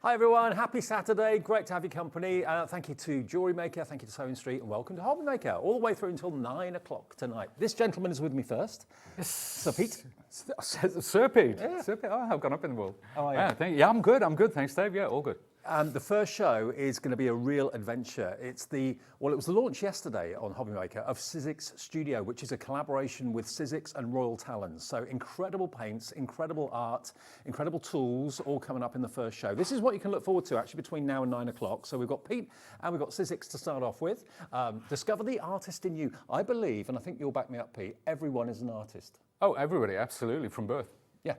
Hi everyone, happy Saturday, great to have your company. Thank you to Jewelry Maker, thank you to Sewing Street, and welcome to Hobby Maker, all the way through until 9 o'clock tonight. This gentleman is with me first. Yes. Sir Pete. Sir Pete. Yeah. Sir Pete. Oh, I've gone up in the world. How are you? Yeah, I'm good, thanks Dave. Yeah, all good. The first show is going to be a real adventure. It was the launch yesterday on Hobby Maker of Sizzix Studio, which is a collaboration with Sizzix and Royal Talens. So incredible paints, incredible art, incredible tools, all coming up in the first show. This is what you can look forward to actually between now and 9 o'clock. So we've got Pete and we've got Sizzix to start off with. Discover the artist in you. I believe, and I think you'll back me up, Pete, everyone is an artist. Oh, everybody, absolutely, from birth. Yeah.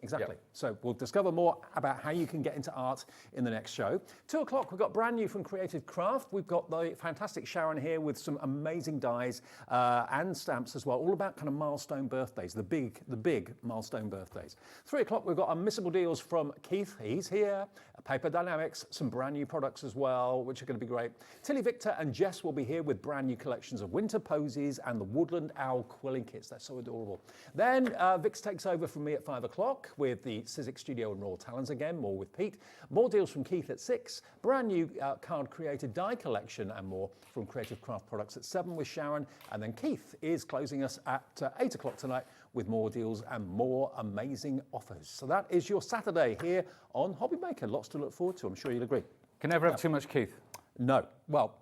Exactly. Yep. So we'll discover more about how you can get into art in the next show. 2 o'clock, we've got brand new from Creative Craft. We've got the fantastic Sharon here with some amazing dies and stamps as well, all about kind of milestone birthdays, the big milestone birthdays. 3 o'clock, we've got unmissable deals from Keith. He's here. Paper Dynamics, some brand new products as well, which are going to be great. TillyViktor and Jess will be here with brand new collections of winter posies and the Woodland Owl quilling kits. They're so adorable. Then Vix takes over from me at 5 o'clock with the Sizzix Studio and Royal Talens again, more with Pete. More deals from Keith at 6. Brand new card created die collection and more from Creative Craft Products at 7 with Sharon. And then Keith is closing us at 8 o'clock tonight with more deals and more amazing offers. So that is your Saturday here on Hobby Maker. Lots to look forward to, I'm sure you'll agree. Can never have too much Keith. No. Well,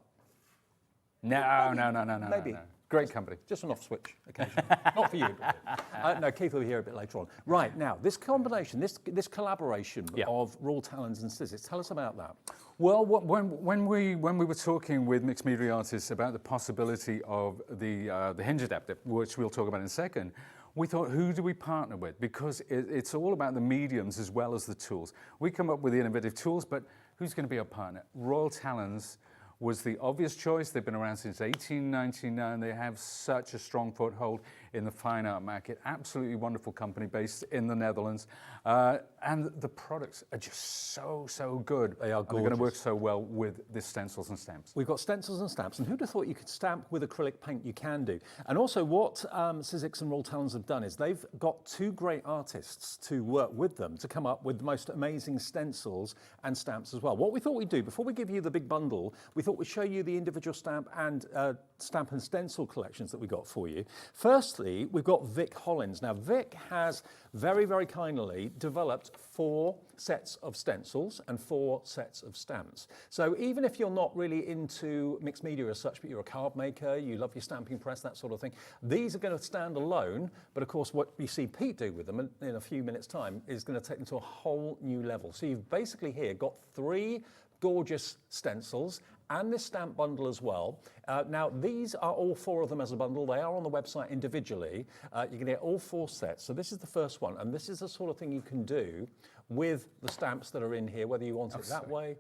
No. Maybe. No. Great company. Just an off switch occasionally. Not for you. No, Keith will be here a bit later on. Right, now, this combination, this collaboration of Royal Talens and Sizzix, tell us about that. Well, when we were talking with mixed media artists about the possibility of the hinge adapter, which we'll talk about in a second, we thought, who do we partner with? Because it's all about the mediums as well as the tools. We come up with the innovative tools, but who's going to be our partner? Royal Talens was the obvious choice. They've been around since 1899. They have such a strong foothold in the fine art market. Absolutely wonderful company based in the Netherlands. And the products are just so good. They are gorgeous. They're going to work so well with the stencils and stamps. We've got stencils and stamps, and who'd have thought you could stamp with acrylic paint? You can do. And also what Sizzix and Royal Talens have done is they've got 2 great artists to work with them to come up with the most amazing stencils and stamps as well. What we thought we'd do, before we give you the big bundle, we thought we'd show you the individual stamp and stencil collections that we got for you. Firstly, we've got Vic Hollins. Now, Vic has very, very kindly developed 4 sets of stencils and 4 sets of stamps. So even if you're not really into mixed media as such, but you're a card maker, you love your stamping press, that sort of thing, these are going to stand alone. But of course, what you see Pete do with them in a few minutes' time is going to take them to a whole new level. So you've basically here got 3 gorgeous stencils and this stamp bundle as well. Now, these are all 4 of them as a bundle. They are on the website individually. You can get all 4 sets. So this is the first one, and this is the sort of thing you can do with the stamps that are in here, whether you want it that way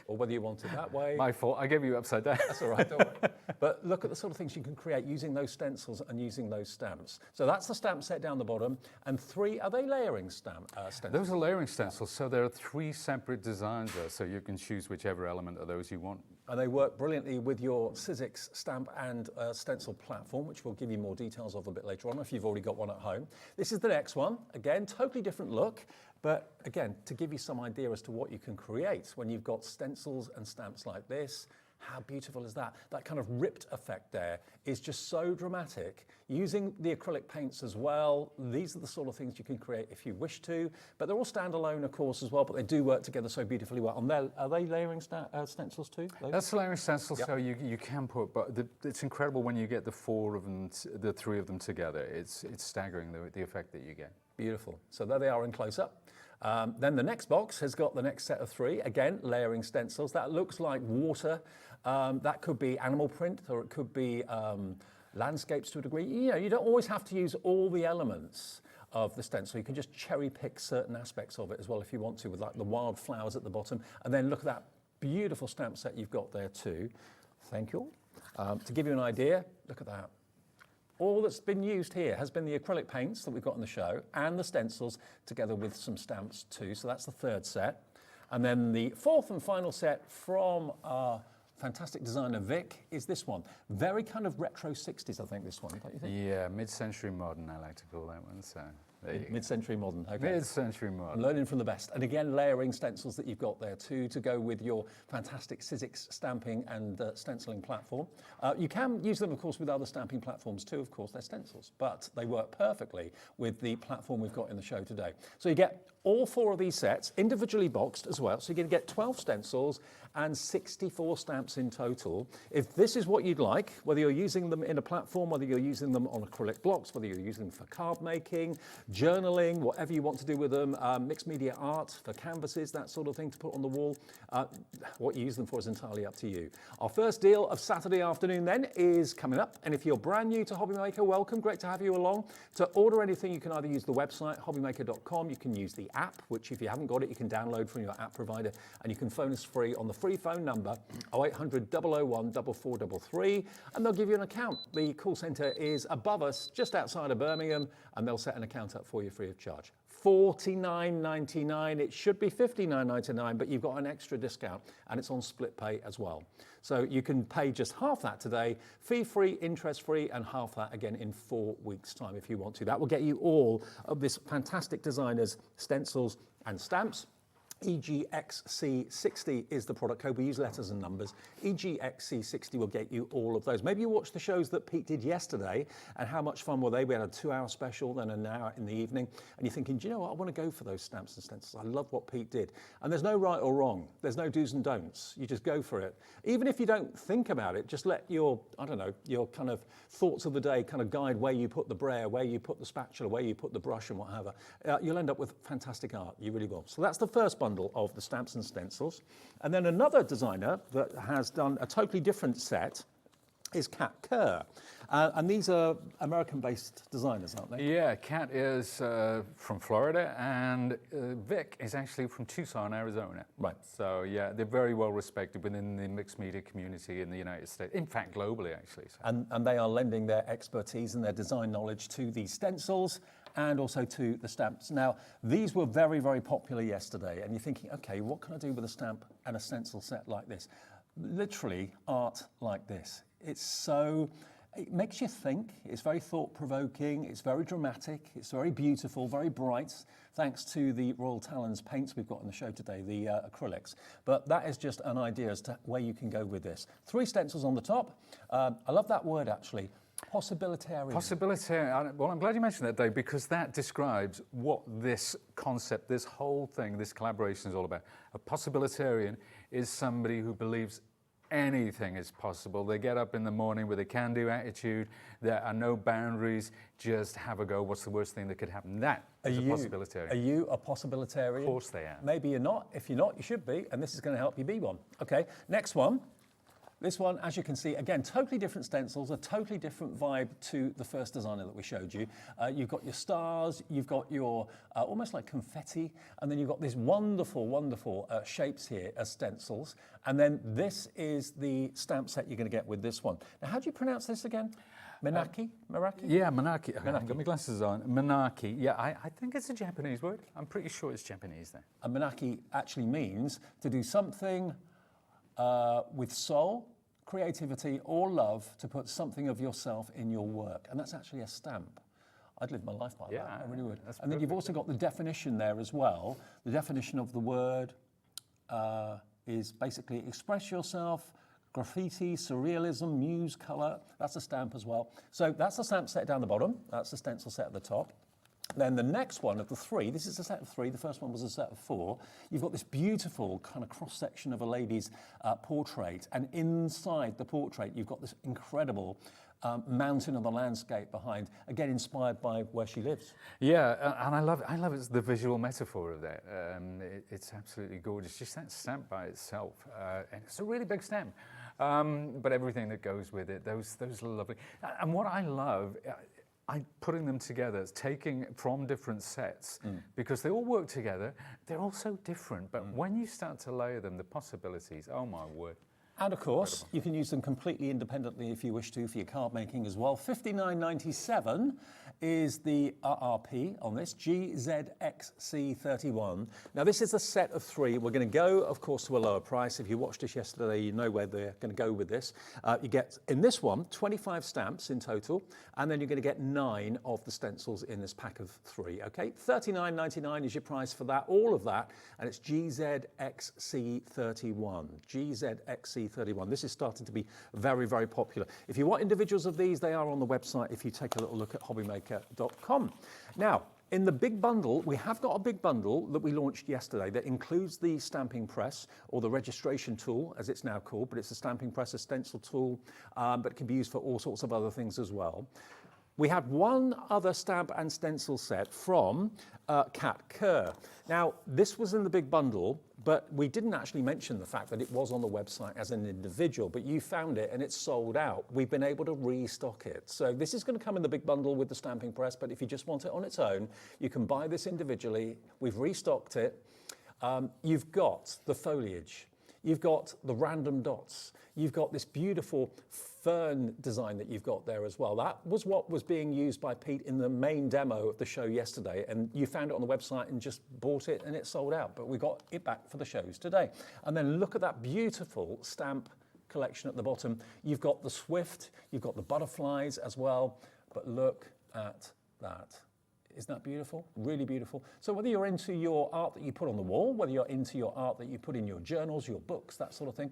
or whether you want it that way. My fault, I gave you upside down. That's all right, don't worry. But look at the sort of things you can create using those stencils and using those stamps. So that's the stamp set down the bottom, and 3, are they layering stencils? Those are layering stencils, so there are 3 separate designs there, so you can choose whichever element of those you want. And they work brilliantly with your Sizzix stamp and stencil platform, which we'll give you more details of a bit later on if you've already got one at home. This is the next one. Again, totally different look, but again, to give you some idea as to what you can create when you've got stencils and stamps like this. How beautiful is that? That kind of ripped effect there is just so dramatic. Using the acrylic paints as well, these are the sort of things you can create if you wish to, but they're all standalone, of course, as well, but they do work together so beautifully well. And are they layering stencils too? Those? That's layering stencils, so you can put, but it's incredible when you get the 4 of them, the 3 of them together. It's staggering the effect that you get. Beautiful. So there they are in close-up. Then the next box has got the next set of 3, again, layering stencils. That looks like water. That could be animal print, or it could be landscapes to a degree. You know, you don't always have to use all the elements of the stencil. You can just cherry pick certain aspects of it as well if you want to, with like the wild flowers at the bottom. And then look at that beautiful stamp set you've got there too. Thank you. To give you an idea, look at that. All that's been used here has been the acrylic paints that we've got on the show and the stencils together with some stamps too. So that's the 3rd set. And then the 4th and final set from our fantastic designer Vic is this one. Very kind of retro 60s, I think, this one, don't you think? Yeah, mid-century modern, I like to call that one. So Mid-century modern. Okay. Mid-century modern. Learning from the best. And again, layering stencils that you've got there too, to go with your fantastic Sizzix stamping and stenciling platform. You can use them, of course, with other stamping platforms too, of course, they're stencils, but they work perfectly with the platform we've got in the show today. So you get all 4 of these sets, individually boxed as well. So you're going to get 12 stencils and 64 stamps in total. If this is what you'd like, whether you're using them in a platform, whether you're using them on acrylic blocks, whether you're using them for card making, journaling, whatever you want to do with them, mixed media art for canvases, that sort of thing to put on the wall, what you use them for is entirely up to you. Our first deal of Saturday afternoon then is coming up, and if you're brand new to Hobbymaker, welcome, great to have you along. To order anything, you can either use the website, hobbymaker.com, you can use the app, which if you haven't got it, you can download from your app provider, and you can phone us free on the free phone number 0800 001 4433, and they'll give you an account. The call centre is above us, just outside of Birmingham, and they'll set an account up for you free of charge. $49.99, it should be $59.99, but you've got an extra discount, and it's on split pay as well. So you can pay just half that today, fee-free, interest-free, and half that again in 4 weeks' time if you want to. That will get you all of this fantastic designers, stencils, and stamps. EGXC60 is the product code. We use letters and numbers. EGXC60 will get you all of those. Maybe you watched the shows that Pete did yesterday, and how much fun were they? We had a 2-hour special, then an hour in the evening, and you're thinking, do you know what? I want to go for those stamps and stencils. I love what Pete did. And there's no right or wrong. There's no do's and don'ts. You just go for it. Even if you don't think about it, just let your, I don't know, your kind of thoughts of the day kind of guide where you put the brayer, where you put the spatula, where you put the brush and whatever. You'll end up with fantastic art. You really will. So that's the first bundle of the stamps and stencils. And then another designer that has done a totally different set is Kat Kerr. And these are American-based designers, aren't they? Yeah, Kat is from Florida, and Vic is actually from Tucson, Arizona. Right. So yeah, they're very well respected within the mixed media community in the United States. In fact, globally, actually. So. And they are lending their expertise and their design knowledge to these stencils and also to the stamps. Now, these were very, very popular yesterday, and you're thinking, okay, what can I do with a stamp and a stencil set like this? Literally, art like this. It makes you think, it's very thought-provoking, it's very dramatic, it's very beautiful, very bright, thanks to the Royal Talens paints we've got on the show today, the acrylics. But that is just an idea as to where you can go with this. 3 stencils on the top. I love that word, actually. Possibilitarian. Possibilitarian. Well, I'm glad you mentioned that, Dave, because that describes what this concept, this whole thing, this collaboration is all about. A possibilitarian is somebody who believes anything is possible. They get up in the morning with a can-do attitude. There are no boundaries. Just have a go. What's the worst thing that could happen? That is a possibilitarian. Are you a possibilitarian? Of course they are. Maybe you're not. If you're not, you should be, and this is going to help you be one. Okay, next one. This one, as you can see, again, totally different stencils, a totally different vibe to the first designer that we showed you. You've got your stars, you've got your almost like confetti, and then you've got these wonderful, wonderful shapes here as stencils. And then this is the stamp set you're going to get with this one. Now, how do you pronounce this again? Menaki? Meraki? Yeah, Menaki. I've got my glasses on. Menaki. Yeah, I think it's a Japanese word. I'm pretty sure it's Japanese there. And Menaki actually means to do something with soul, creativity, or love, to put something of yourself in your work. And that's actually a stamp. I'd live my life by that, I really would. And then you've also got the definition there as well. The definition of the word is basically express yourself, graffiti, surrealism, muse, colour. That's a stamp as well. So that's the stamp set down the bottom. That's the stencil set at the top. Then the next one of the 3, this is a set of 3, the first one was a set of 4. You've got this beautiful kind of cross-section of a lady's portrait, and inside the portrait you've got this incredible mountain of the landscape behind, again inspired by where she lives. Yeah, and I love it, the visual metaphor of that. It's absolutely gorgeous, just that stamp by itself. And it's a really big stamp, but everything that goes with it, those are lovely. And what I love, putting them together, it's taking from different sets, because they all work together. They're all so different, but when you start to layer them, the possibilities, oh my word. And of course, you can use them completely independently if you wish to for your card making as well. $59.97 is the RRP on this, GZXC31. Now this is a set of 3. We're going to go, of course, to a lower price. If you watched us yesterday, you know where they're going to go with this. You get, in this one, 25 stamps in total, and then you're going to get 9 of the stencils in this pack of 3, okay? $39.99 is your price for that, all of that, and it's GZXC31. GZXC31. This is starting to be very, very popular. If you want individuals of these, they are on the website if you take a little look at hobbymaker.com. Now, in the big bundle, we have got a big bundle that we launched yesterday that includes the stamping press, or the registration tool, as it's now called, but it's a stamping press, a stencil tool, but it can be used for all sorts of other things as well. We had one other stamp and stencil set from Kat Kerr. Now, this was in the big bundle, but we didn't actually mention the fact that it was on the website as an individual, but you found it and it's sold out. We've been able to restock it. So this is going to come in the big bundle with the stamping press, but if you just want it on its own, you can buy this individually. We've restocked it. You've got the foliage. You've got the random dots. You've got this beautiful fern design that you've got there as well. That was what was being used by Pete in the main demo of the show yesterday, and you found it on the website and just bought it and it sold out, but we got it back for the shows today. And then look at that beautiful stamp collection at the bottom. You've got the Swift, you've got the butterflies as well, but look at that. Isn't that beautiful? Really beautiful. So whether you're into your art that you put on the wall, whether you're into your art that you put in your journals, your books, that sort of thing,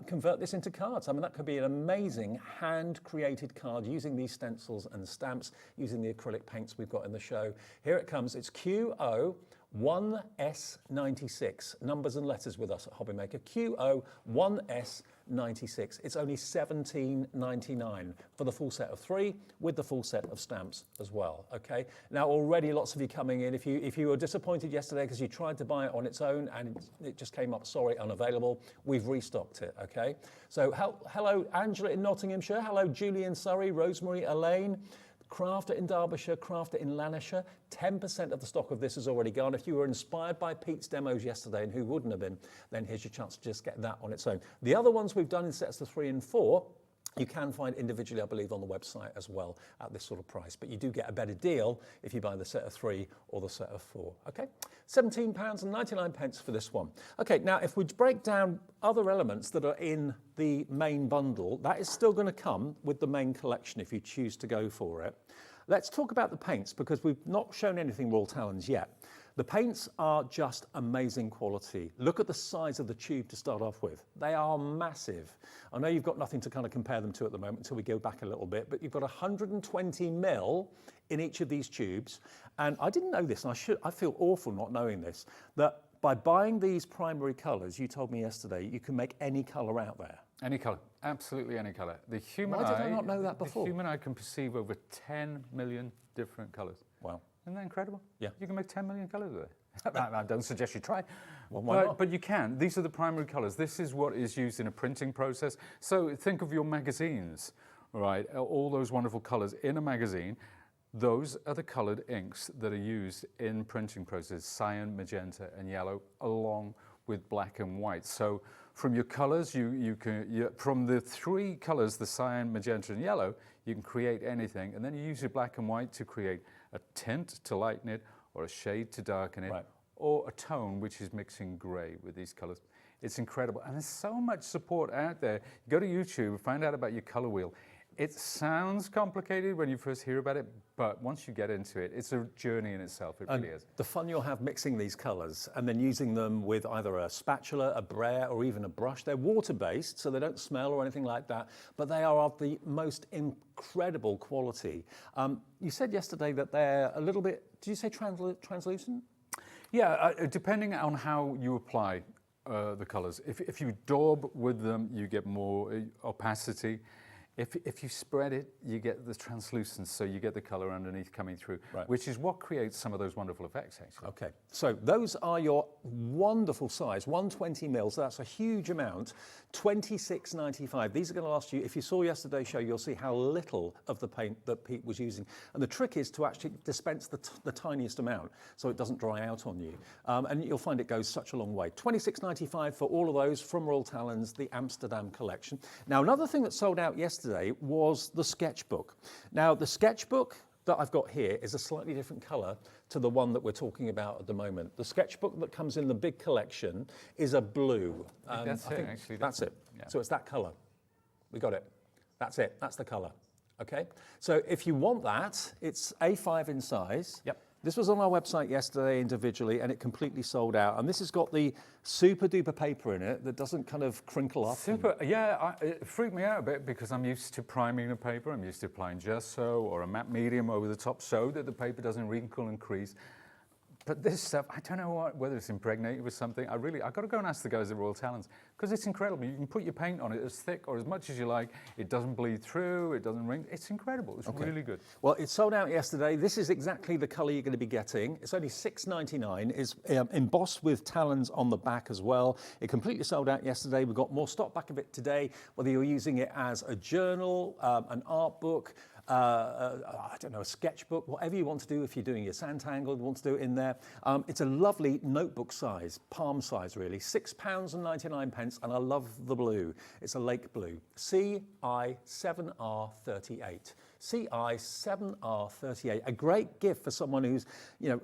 convert this into cards. I mean, that could be an amazing hand-created card using these stencils and stamps, using the acrylic paints we've got in the show. Here it comes. It's QO1S96. Numbers and letters with us at Hobbymaker. QO1S96. It's only $17.99 for the full set of 3 with the full set of stamps as well, okay? Now already lots of you coming in. If you were disappointed yesterday because you tried to buy it on its own and it just came up, sorry, unavailable, we've restocked it, okay? So hello Angela in Nottinghamshire, hello Julie in Surrey, Rosemary, Elaine, Crafter in Derbyshire, Crafter in Lanarkshire. 10% of the stock of this is already gone. If you were inspired by Pete's demos yesterday, and who wouldn't have been, then here's your chance to just get that on its own. The other ones we've done in sets of 3 and 4, you can find individually, I believe, on the website as well at this sort of price. But you do get a better deal if you buy the set of 3 or the set of 4. Okay, £17.99 for this one. Okay, now if we break down other elements that are in the main bundle, that is still going to come with the main collection if you choose to go for it. Let's talk about the paints because we've not shown anything Royal Talens yet. The paints are just amazing quality. Look at the size of the tube to start off with. They are massive. I know you've got nothing to kind of compare them to at the moment until we go back a little bit, but you've got 120 mil in each of these tubes. And I didn't know this, and I feel awful not knowing this, that by buying these primary colors, you told me yesterday, you can make any color out there. Any color, absolutely any color. The human Why did I not know that before? The human eye can perceive over 10 million different colors. Wow. Isn't that incredible? Yeah. You can make 10 million colors with it. I don't suggest you try. Well, why not? But you can. These are the primary colors. This is what is used in a printing process. So think of your magazines, right? All those wonderful colors in a magazine. Those are the colored inks that are used in printing process, cyan, magenta, and yellow, along with black and white. So from your colors, from the 3 colors, the cyan, magenta, and yellow, you can create anything. And then you use your black and white to create a tint to lighten it, or a shade to darken it, or a tone which is mixing gray with these colors. It's incredible. And there's so much support out there. Go to YouTube, find out about your color wheel. It sounds complicated when you first hear about it, but once you get into it, it's a journey in itself. It really is. The fun you'll have mixing these colors and then using them with either a spatula, a brayer, or even a brush. They're water-based, so they don't smell or anything like that, but they are of the most incredible quality. You said yesterday that they're a little bit, did you say translucent? Yeah, depending on how you apply the colors. If you daub with them, you get more opacity. If you spread it, you get the translucence, so you get the color underneath coming through, which is what creates some of those wonderful effects, actually. Okay, so those are your wonderful size, 120 mils, so that's a huge amount, $26.95. These are going to last you, if you saw yesterday's show, you'll see how little of the paint that Pete was using. And the trick is to actually dispense the tiniest amount, so it doesn't dry out on you. And you'll find it goes such a long way. $26.95 for all of those from Royal Talens, the Amsterdam collection. Now, another thing that sold out yesterday was the sketchbook. Now, the sketchbook that I've got here is a slightly different colour to the one that we're talking about at the moment. The sketchbook that comes in the big collection is a blue. That's it, actually. That's it. Yeah. So it's that colour. We got it. That's it. That's the colour. Okay. So if you want that, it's A5 in size. Yep. This was on our website yesterday individually, and it completely sold out. And this has got the super duper paper in it that doesn't kind of crinkle up. Super, yeah, it freaked me out a bit because I'm used to priming the paper. I'm used to applying gesso or a matte medium over the top so that the paper doesn't wrinkle and crease. But this stuff, I don't know whether it's impregnated with something. I've got to go and ask the guys at Royal Talens because it's incredible. You can put your paint on it as thick or as much as you like. It doesn't bleed through. It doesn't wrinkle. It's incredible. It's really good. Well, it sold out yesterday. This is exactly the colour you're going to be getting. It's only $6.99. It's embossed with talons on the back as well. It completely sold out yesterday. We've got more stock back of it today, whether you're using it as a journal, an art book, I don't know, a sketchbook, whatever you want to do. If you're doing your Sanntangle, you want to do it in there. It's a lovely notebook size, palm size really, £6.99, and I love the blue. It's a lake blue, CI7R38. CI7R38, a great gift for someone who's, you know,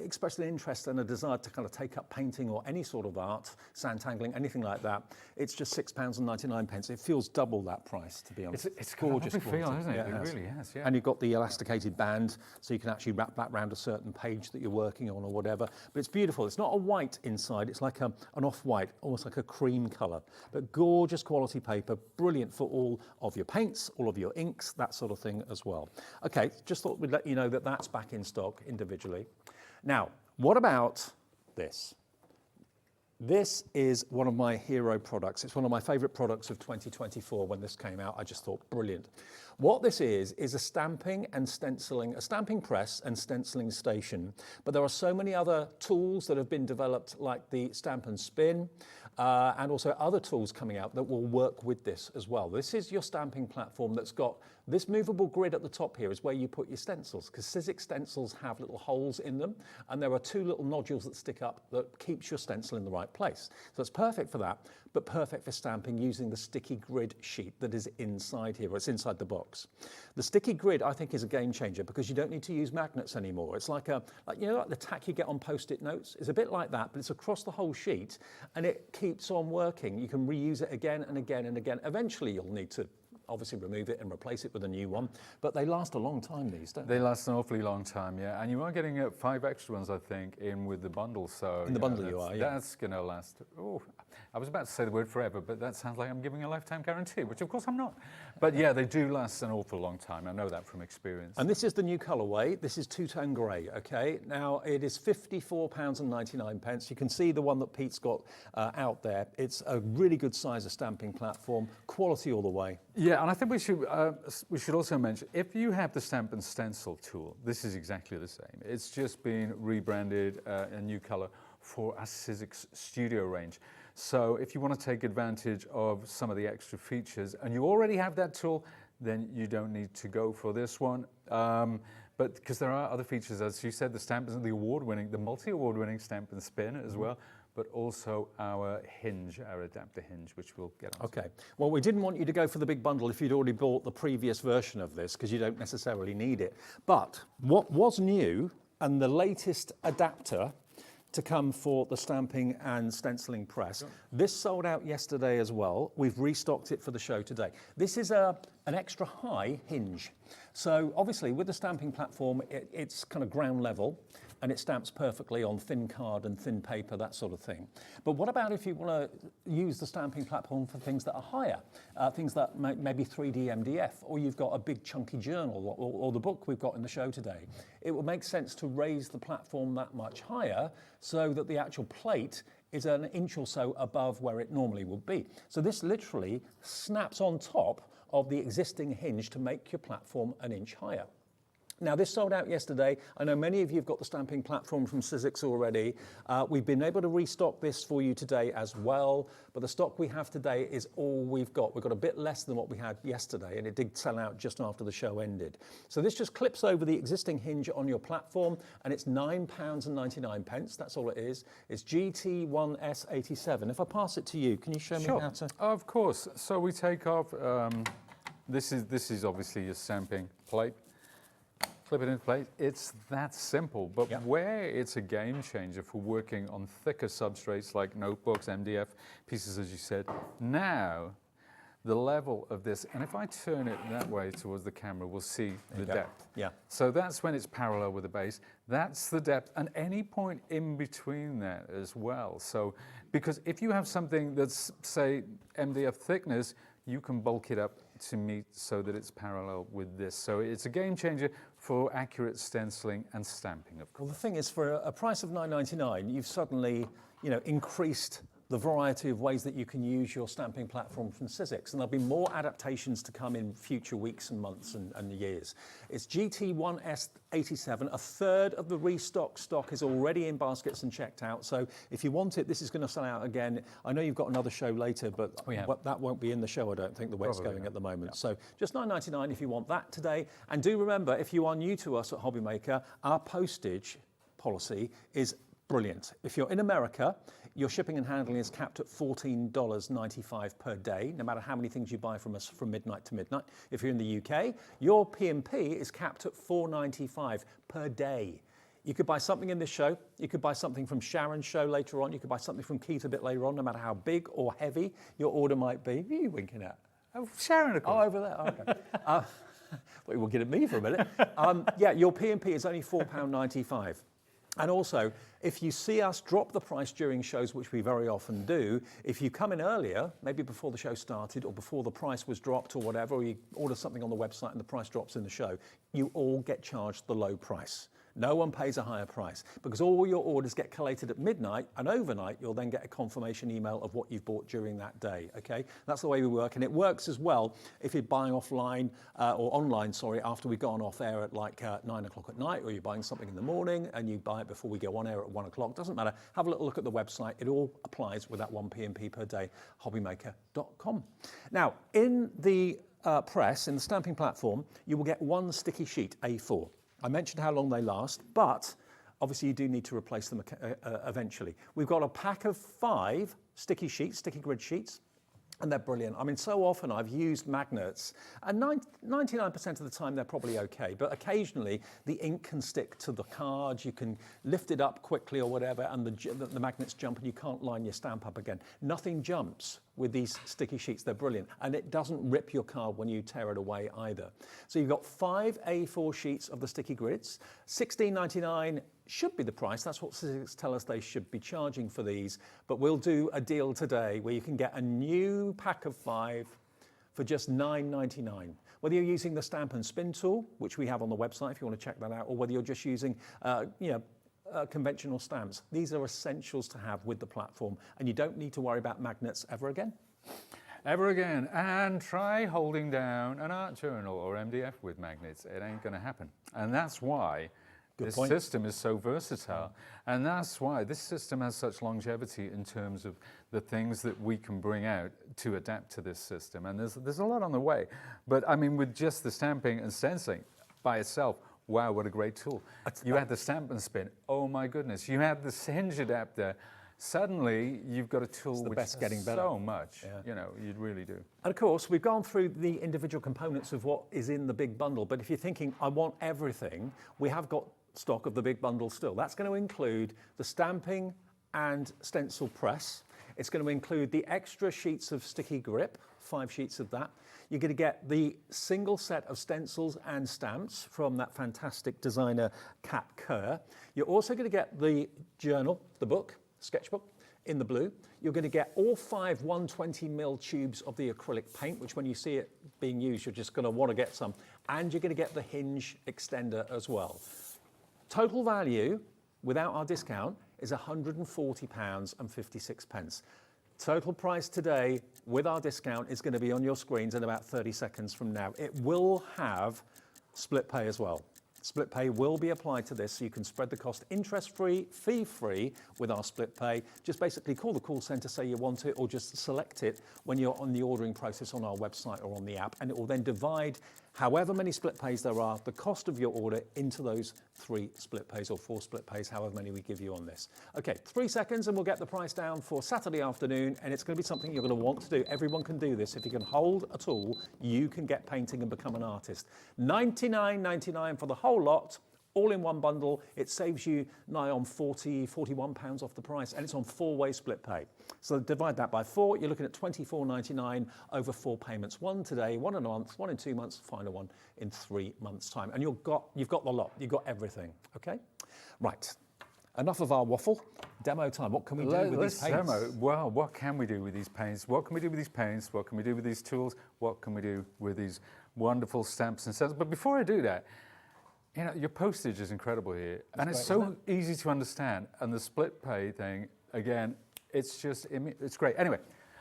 expressed an interest and a desire to kind of take up painting or any sort of art, Sanntangling, anything like that. It's just £6.99. It feels double that price, to be honest. It's gorgeous feel, isn't it? Yeah, it really has, yeah. And you've got the elasticated band, so you can actually wrap that around a certain page that you're working on or whatever. But it's beautiful. It's not a white inside. It's like an off-white, almost like a cream colour. But gorgeous quality paper, brilliant for all of your paints, all of your inks, that sort of thing as well. Okay, just thought we'd let you know that that's back in stock individually. Now, what about this? This is one of my hero products. It's one of my favourite products of 2024 when this came out. I just thought, brilliant. What this is a stamping and stenciling, a stamping press and stenciling station. But there are so many other tools that have been developed, like the Stamp and Spin, and also other tools coming out that will work with this as well. This is your stamping platform that's got this movable grid at the top here is where you put your stencils, because Sizzix stencils have little holes in them, and there are two little nodules that stick up that keeps your stencil in the right place. So it's perfect for that, but perfect for stamping using the sticky grid sheet that is inside here, or it's inside the box. The sticky grid, I think, is a game changer because you don't need to use magnets anymore. It's like you know, like the tack you get on Post-it notes. It's a bit like that, but it's across the whole sheet, and it keeps on working. You can reuse it again and again and again. Eventually, you'll need to obviously remove it and replace it with a new one, but they last a long time, these, don't they? They last an awfully long time, yeah. And you are getting 5 extra ones, I think, in with the bundle. So in the bundle you are, yeah. That's going to last. Oh, I was about to say the word forever, but that sounds like I'm giving a lifetime guarantee, which of course I'm not. But yeah, they do last an awful long time. I know that from experience. And this is the new colourway. This is two-tone grey, okay? Now, it is £54.99. You can see the one that Pete's got out there. It's a really good size of stamping platform, quality all the way. Yeah, and I think we should also mention, if you have the Stamp and Stencil tool, this is exactly the same. It's just been rebranded a new colour for our Sizzix Studio range. So if you want to take advantage of some of the extra features and you already have that tool, then you don't need to go for this one. But because there are other features, as you said, the stamp is the award-winning, the multi-award-winning Stamp and Spin as well, but also our hinge, our adapter hinge, which we'll get on. Okay. Well, we didn't want you to go for the big bundle if you'd already bought the previous version of this, because you don't necessarily need it. But what was new, and the latest adapter to come for the stamping and stenciling press. Sure. This sold out yesterday as well. We've restocked it for the show today. This is an extra high hinge. So obviously with the stamping platform, it's kind of ground level and it stamps perfectly on thin card and thin paper, that sort of thing. But what about if you want to use the stamping platform for things that are higher, things that maybe 3D MDF, or you've got a big chunky journal or the book we've got in the show today? It would make sense to raise the platform that much higher so that the actual plate is an inch or so above where it normally would be. So this literally snaps on top of the existing hinge to make your platform an inch higher. Now, this sold out yesterday. I know many of you have got the stamping platform from Sizzix already. We've been able to restock this for you today as well, but the stock we have today is all we've got. We've got a bit less than what we had yesterday, and it did sell out just after the show ended. So this just clips over the existing hinge on your platform, and it's £9.99. That's all it is. It's GT1S87. If I pass it to you, can you show me how to? Of course. So we take off, this is obviously your stamping plate. clip it into place. It's that simple. But Yep. where it's a game changer for working on thicker substrates like notebooks, MDF pieces, as you said, now the level of this, and if I turn it that way towards the camera, we'll see the depth. Yeah. So that's when it's parallel with the base. That's the depth, and any point in between that as well. So, because if you have something that's, say, MDF thickness, you can bulk it up to meet so that it's parallel with this. So it's a game changer for accurate stenciling and stamping, of course. Well, the thing is, for a price of $9.99, you've suddenly, increased the variety of ways that you can use your stamping platform from Sizzix, and there'll be more adaptations to come in future weeks and months and years. It's GT1S87. A third of the restock stock is already in baskets and checked out, so if you want it, this is going to sell out again. I know you've got another show later, but that won't be in the show, I don't think, the way it's going at the moment. So just $9.99 if you want that today. And do remember, if you are new to us at Hobbymaker, our postage policy is brilliant. If you're in America, your shipping and handling is capped at $14.95 per day, no matter how many things you buy from us from midnight to midnight. If you're in the UK, your P&P is capped at $4.95 per day. You could buy something in this show, you could buy something from Sharon's show later on, you could buy something from Keith a bit later on, no matter how big or heavy your order might be. Who are you winking at? Oh, Sharon, of course. Oh, over there, okay. Well, you will get at me for a minute. Yeah, your P&P is only £4.95. And also, if you see us drop the price during shows, which we very often do, if you come in earlier, maybe before the show started or before the price was dropped or whatever, or you order something on the website and the price drops in the show, you all get charged the low price. No one pays a higher price because all your orders get collated at midnight, and overnight you'll then get a confirmation email of what you've bought during that day, okay? That's the way we work, and it works as well if you're buying offline, or online, sorry, after we've gone off air at like 9 o'clock at night, or you're buying something in the morning and you buy it before we go on air at 1 o'clock. Doesn't matter. Have a little look at the website. It all applies with that 1 P&P per day, hobbymaker.com. Now, in the press, in the stamping platform, you will get one sticky sheet, A4. I mentioned how long they last, but obviously you do need to replace them eventually. We've got a pack of 5 sticky sheets, sticky grid sheets, and they're brilliant. I mean, so often I've used magnets, and 99% of the time they're probably okay, but occasionally the ink can stick to the card, you can lift it up quickly or whatever, and the magnets jump and you can't line your stamp up again. Nothing jumps with these sticky sheets, they're brilliant. And it doesn't rip your card when you tear it away either. So you've got 5 A4 sheets of the sticky grids, $16.99 should be the price. That's what Sizzix tell us they should be charging for these. But we'll do a deal today where you can get a new pack of 5 for just $9.99. Whether you're using the stamp and spin tool, which we have on the website if you want to check that out, or whether you're just using conventional stamps. These are essentials to have with the platform, and you don't need to worry about magnets ever again. Ever again. And try holding down an art journal or MDF with magnets. It ain't going to happen. And that's why this system is so versatile. And that's why this system has such longevity in terms of the things that we can bring out to adapt to this system. And there's a lot on the way. But I mean, with just the stamping and stenciling by itself, wow, what a great tool. You had the stamp and spin. Oh my goodness. You had this hinge adapter. Suddenly, you've got a tool which is getting better so much. Yeah. You know, you really do. And of course, we've gone through the individual components of what is in the big bundle. But if you're thinking, I want everything, we have got stock of the big bundle still. That's going to include the stamping and stencil press. It's going to include the extra sheets of sticky grip, 5 sheets of that. You're going to get the single set of stencils and stamps from that fantastic designer Kat Kerr. You're also going to get the journal, the book, sketchbook, in the blue. You're going to get all 5 120mm tubes of the acrylic paint, which when you see it being used, you're just going to want to get some. And you're going to get the hinge extender as well. Total value, without our discount, is £140.56. Total price today, with our discount, is going to be on your screens in about 30 seconds from now. It will have split pay as well. Split pay will be applied to this, so you can spread the cost interest-free, fee-free with our split pay. Just basically call the call centre, say you want it, or just select it when you're on the ordering process on our website or on the app, and it will then divide however many split pays there are, the cost of your order into those 3 split pays or 4 split pays, however many we give you on this. Okay, 3 seconds and we'll get the price down for Saturday afternoon, and it's going to be something you're going to want to do. Everyone can do this. If you can hold a tool, you can get painting and become an artist. $99.99 for the whole lot. All in one bundle. It saves you nigh on £41 off the price, and it's on 4-way split pay. So divide that by 4, you're looking at $24.99 over 4 payments. 1 today, 1 in a month, 1 in 2 months, final one in 3 months' time. And you've got the lot, you've got everything, okay? Right, enough of our waffle. Demo time, what can we do with these paints? Demo. Well, what can we do with these paints? What can we do with these paints? What can we do with these tools? What can we do with these wonderful stamps and stencils? But before I do that, you know, your postage is incredible here, and it's so easy to understand. And the split pay thing, again, it's great. Anyway,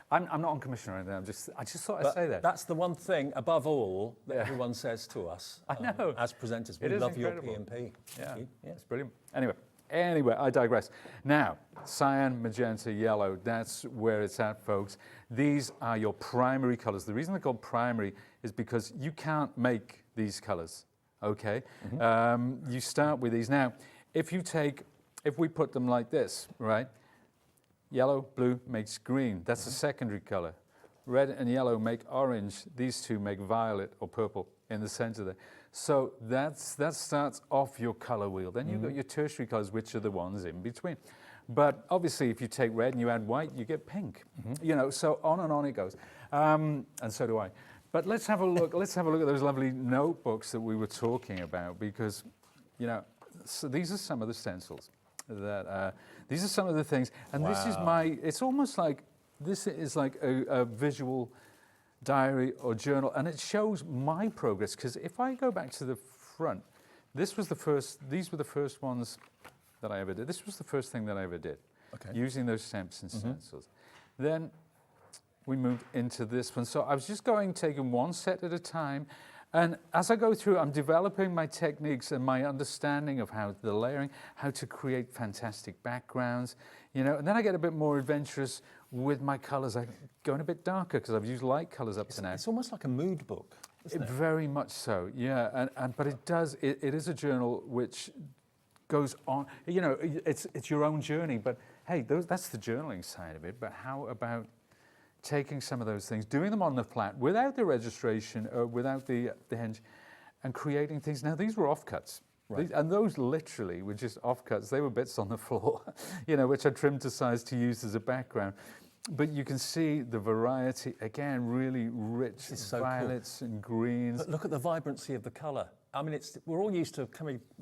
I'm not on commission or anything. I just thought I'd say that. That's the one thing above all that everyone says to us. I know. As presenters, we love your P&P. Yeah, it's brilliant. Anyway, I digress. Now, cyan, magenta, yellow, that's where it's at, folks. These are your primary colors. The reason they're called primary is because you can't make these colors. Okay, you start with these. Now, if we put them like this, right? Yellow, blue makes green. That's a secondary color. Red and yellow make orange. These two make violet or purple in the center there. So that starts off your color wheel. Then you've got your tertiary colors, which are the ones in between. But obviously, if you take red and you add white, you get pink. You know, so on it goes. And so do I. But let's have a look. Let's have a look at those lovely notebooks that we were talking about, because, you know, so these are some of the stencils that these are some of the things, and this is it's almost like this is like a visual diary or journal, and it shows my progress. Because if I go back to the front, these were the first ones that I ever did. This was the first thing that I ever did, using those stamps and stencils. Then we moved into this one. So I was just taking one set at a time. And as I go through, I'm developing my techniques and my understanding of how the layering, how to create fantastic backgrounds, you know, and then I get a bit more adventurous with my colors. I'm going a bit darker because I've used light colors up to now. It's almost like a mood book, isn't it? Very much so, yeah. But it is a journal which goes on, you know, it's your own journey, but hey, that's the journaling side of it. But how about taking some of those things, doing them on the flat without the registration or without the hinge, and creating things. Now, these were offcuts. Right. And those literally were just offcuts. They were bits on the floor, you know, which I trimmed to size to use as a background. But you can see the variety, again, really rich violets and greens. But look at the vibrancy of the colour. I mean, we're all used to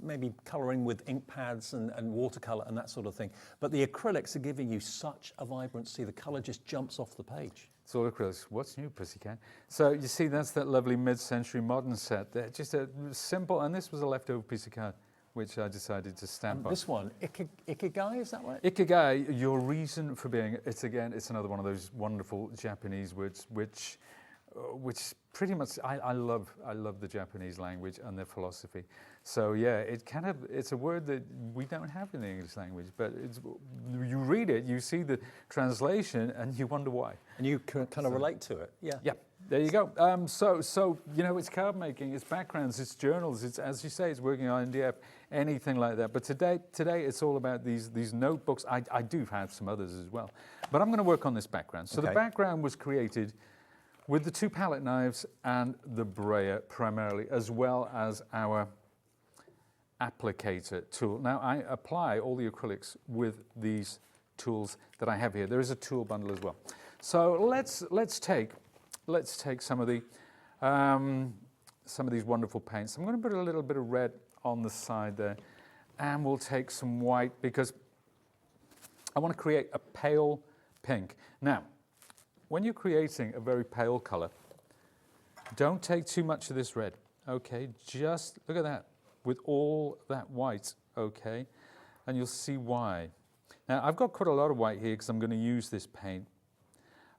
maybe colouring with ink pads and watercolour and that sort of thing. But the acrylics are giving you such a vibrancy. The colour just jumps off the page. It's all acrylics. What's new, pussycat? So you see, that's that lovely mid-century modern set there. Just a simple, and this was a leftover piece of card, which I decided to stamp on. This one, Ikigai, is that right? Ikigai, your reason for being, it's another one of those wonderful Japanese words, which pretty much, I love the Japanese language and their philosophy. So yeah, it's a word that we don't have in the English language, but you read it, you see the translation, and you wonder why. And you can kind of relate to it, yeah. Yeah, there you go. So you know, it's card making, it's backgrounds, it's journals, it's, as you say, it's working on NDF, anything like that. But today it's all about these notebooks. I do have some others as well, but I'm going to work on this background. So the background was created with the 2 palette knives and the brayer primarily, as well as our applicator tool. Now, I apply all the acrylics with these tools that I have here. There is a tool bundle as well. So let's take some of these wonderful paints. I'm going to put a little bit of red on the side there, and we'll take some white because I want to create a pale pink. Now, when you're creating a very pale color, don't take too much of this red, okay? Just look at that, with all that white, okay? And you'll see why. Now, I've got quite a lot of white here because I'm going to use this paint.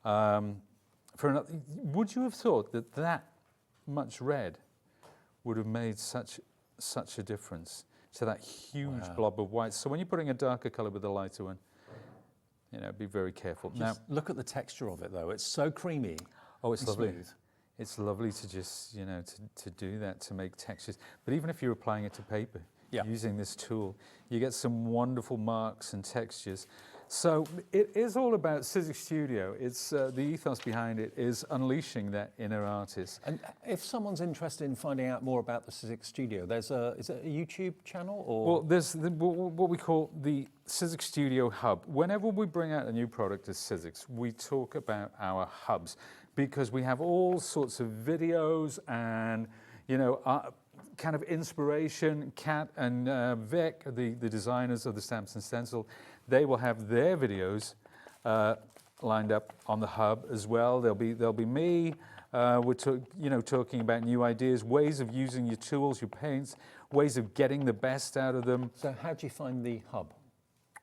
Would you have thought that much red would have made such a difference to that huge blob of white? So when you're putting a darker color with a lighter one, you know, be very careful. Just look at the texture of it, though. It's so creamy. Oh, it's lovely. Smooth. it's lovely to just, you know, to do that, to make textures. But even if you're applying it to paper, using this tool, you get some wonderful marks and textures. So it is all about Sizzix Studio. It's the ethos behind it is unleashing that inner artist. And if someone's interested in finding out more about the Sizzix Studio, is it a YouTube channel or? Well, there's what we call the Sizzix Studio Hub. Whenever we bring out a new product as Sizzix, we talk about our hubs because we have all sorts of videos and, you know, kind of inspiration. Kat and Vic, the designers of the stamps and stencil, they will have their videos lined up on the hub as well. There'll be me. We're talking about new ideas, ways of using your tools, your paints, ways of getting the best out of them. So how do you find the hub?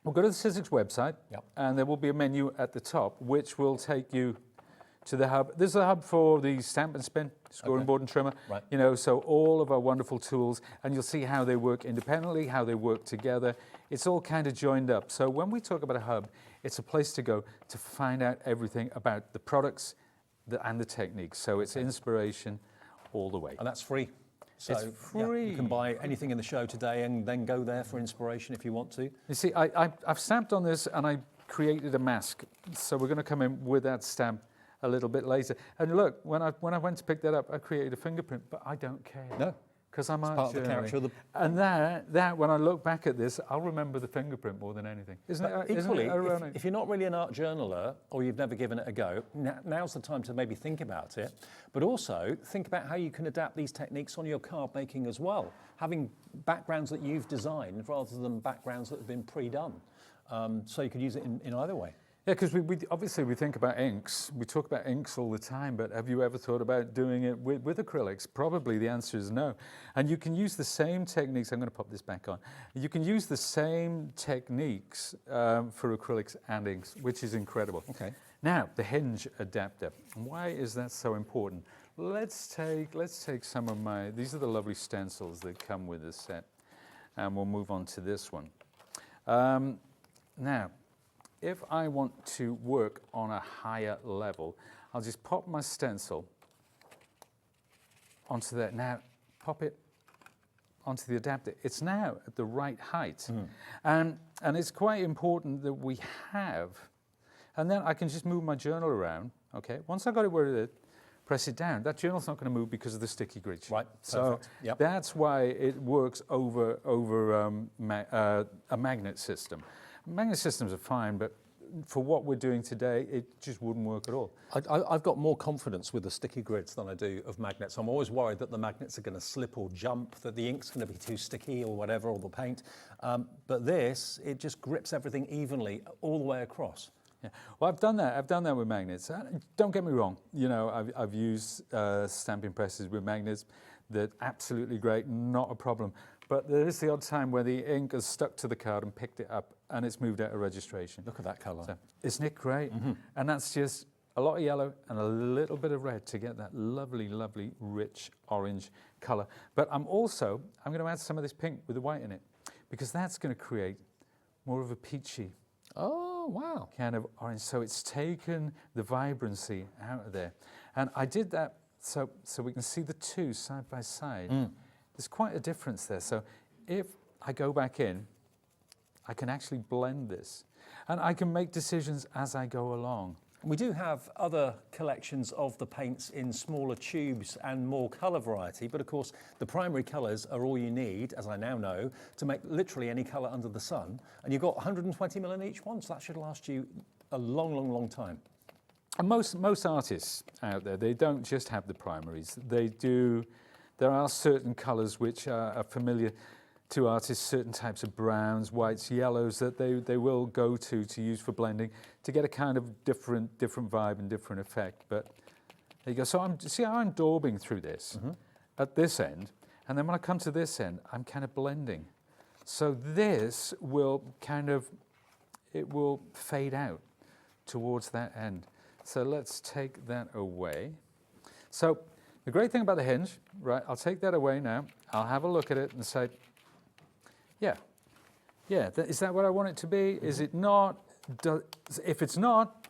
We'll go to the Sizzix website, and there will be a menu at the top which will take you to the hub. There's a hub for the stamp and spin, scoring board and trimmer. Right. You know, so all of our wonderful tools, and you'll see how they work independently, how they work together. It's all kind of joined up. So when we talk about a hub, it's a place to go to find out everything about the products and the techniques. So it's inspiration all the way. And that's free. So it's free. You can buy anything in the show today and then go there for inspiration if you want to. You see, I've stamped on this and I created a mask. So we're going to come in with that stamp a little bit later. And look, when I went to pick that up, I created a fingerprint, but I don't care. No. Because I'm part of the character of the... And that when I look back at this, I'll remember the fingerprint more than anything. Isn't it Equally, ironic? if you're not really an art journaler or you've never given it a go, now's the time to maybe think about it. But also think about how you can adapt these techniques on your card making as well. Having backgrounds that you've designed rather than backgrounds that have been pre-done. So you could use it in either way. Yeah, because we obviously we think about inks. We talk about inks all the time, but have you ever thought about doing it with acrylics? Probably the answer is no. And you can use the same techniques. I'm going to pop this back on. You can use the same techniques for acrylics and inks, which is incredible. Okay. Now, the hinge adapter. Why is that so important? Let's take some of my, these are the lovely stencils that come with this set. And we'll move on to this one. Now, if I want to work on a higher level, I'll just pop my stencil onto that. Now, pop it onto the adapter. It's now at the right height. And it's quite important that we have, and then I can just move my journal around, okay? Once I got it where it is, press it down. That journal's not going to move because of the sticky grid. Right, so that's why it works over a magnet system. Magnet systems are fine, but for what we're doing today, it just wouldn't work at all. I've got more confidence with the sticky grids than I do of magnets. I'm always worried that the magnets are going to slip or jump, that the ink's going to be too sticky or whatever, or the paint. But this, it just grips everything evenly all the way across. Yeah. Well, I've done that. I've done that with magnets. Don't get me wrong. You know, I've used stamping presses with magnets. They're absolutely great, not a problem. But there is the odd time where the ink has stuck to the card and picked it up and it's moved out of registration. Look at that colour. So, isn't it great? And that's just a lot of yellow and a little bit of red to get that lovely, lovely, rich orange colour. But I'm going to add some of this pink with the white in it because that's going to create more of a peachy kind of orange. So it's taken the vibrancy out of there. And I did that so we can see the two side by side. There's quite a difference there. So if I go back in, I can actually blend this. And I can make decisions as I go along. we do have other collections of the paints in smaller tubes and more colour variety, but of course the primary colours are all you need, as I now know, to make literally any colour under the sun. And you've got 120 ml in each one, so that should last you a long, long, long time. And most artists out there, they don't just have the primaries. They do. There are certain colours which are familiar to artists, certain types of browns, whites, yellows that they will go to use for blending to get a kind of different vibe and different effect. But there you go. So see how I'm daubing through this at this end, and then when I come to this end, I'm kind of blending. So this will it will fade out towards that end. So let's take that away. So the great thing about the hinge, right, I'll take that away now. I'll have a look at it and say, yeah, is that what I want it to be? Is it not? If it's not,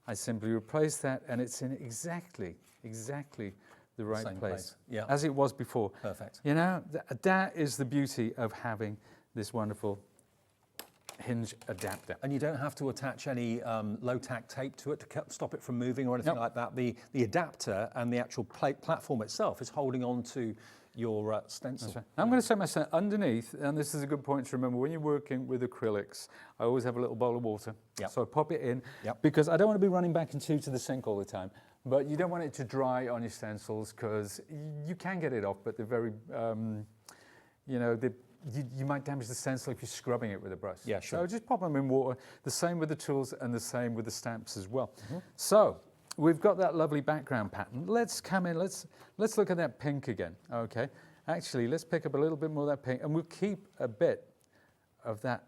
I simply replace that and it's in exactly exactly the right Same place. Yeah. As it was before. Perfect. You know, that is the beauty of having this wonderful hinge adapter. And you don't have to attach any low-tack tape to it to stop it from moving or anything like that. The adapter and the actual platform itself is holding on to your stencil. Right. I'm going to set my stencil underneath, and this is a good point to remember when you're working with acrylics. I always have a little bowl of water, so I pop it in because I don't want to be running back and to the sink all the time. But you don't want it to dry on your stencils because you can get it off, but they're very, you know, you might damage the stencil if you're scrubbing it with a brush. Yeah, sure. So just pop them in water. The same with the tools and the same with the stamps as well. So we've got that lovely background pattern. Let's come in, let's look at that pink again, okay? Actually, let's pick up a little bit more of that pink, and we'll keep a bit of that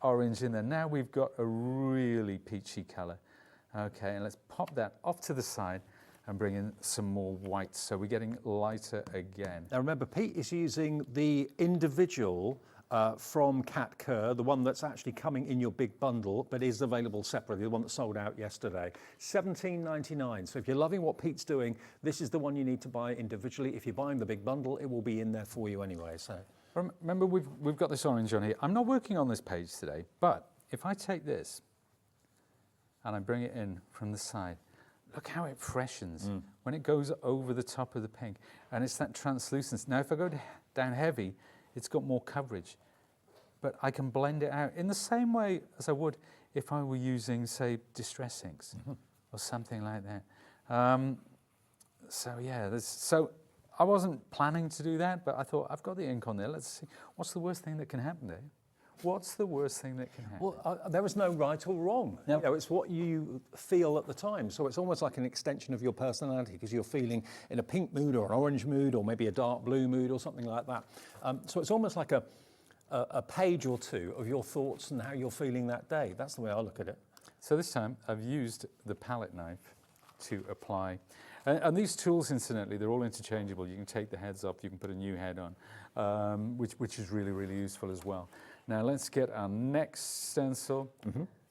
orange in there. Now we've got a really peachy color, okay? And let's pop that off to the side and bring in some more white, so we're getting lighter again. Now remember, Pete is using the individual from Cat Kerr, the one that's actually coming in your big bundle, but is available separately, the one that sold out yesterday. $17.99. So if you're loving what Pete's doing, this is the one you need to buy individually. If you're buying the big bundle, it will be in there for you anyway. So remember, we've got this orange on here. I'm not working on this page today, but if I take this and I bring it in from the side, look how it freshens when it goes over the top of the pink. And it's that translucence. Now, if I go down heavy, it's got more coverage. But I can blend it out in the same way as I would if I were using, say, distress inks or something like that. So, yeah, so I wasn't planning to do that, but I thought, I've got the ink on there. Let's see. What's the worst thing that can happen there? What's the worst thing that can happen? well, there is no right or wrong. Yep. You know, it's what you feel at the time. So it's almost like an extension of your personality because you're feeling in a pink mood or an orange mood or maybe a dark blue mood or something like that. So it's almost like a page or two of your thoughts and how you're feeling that day. That's the way I look at it. So this time I've used the palette knife to apply. And these tools, incidentally, they're all interchangeable. You can take the heads off, you can put a new head on, which is really, really useful as well. Now let's get our next stencil.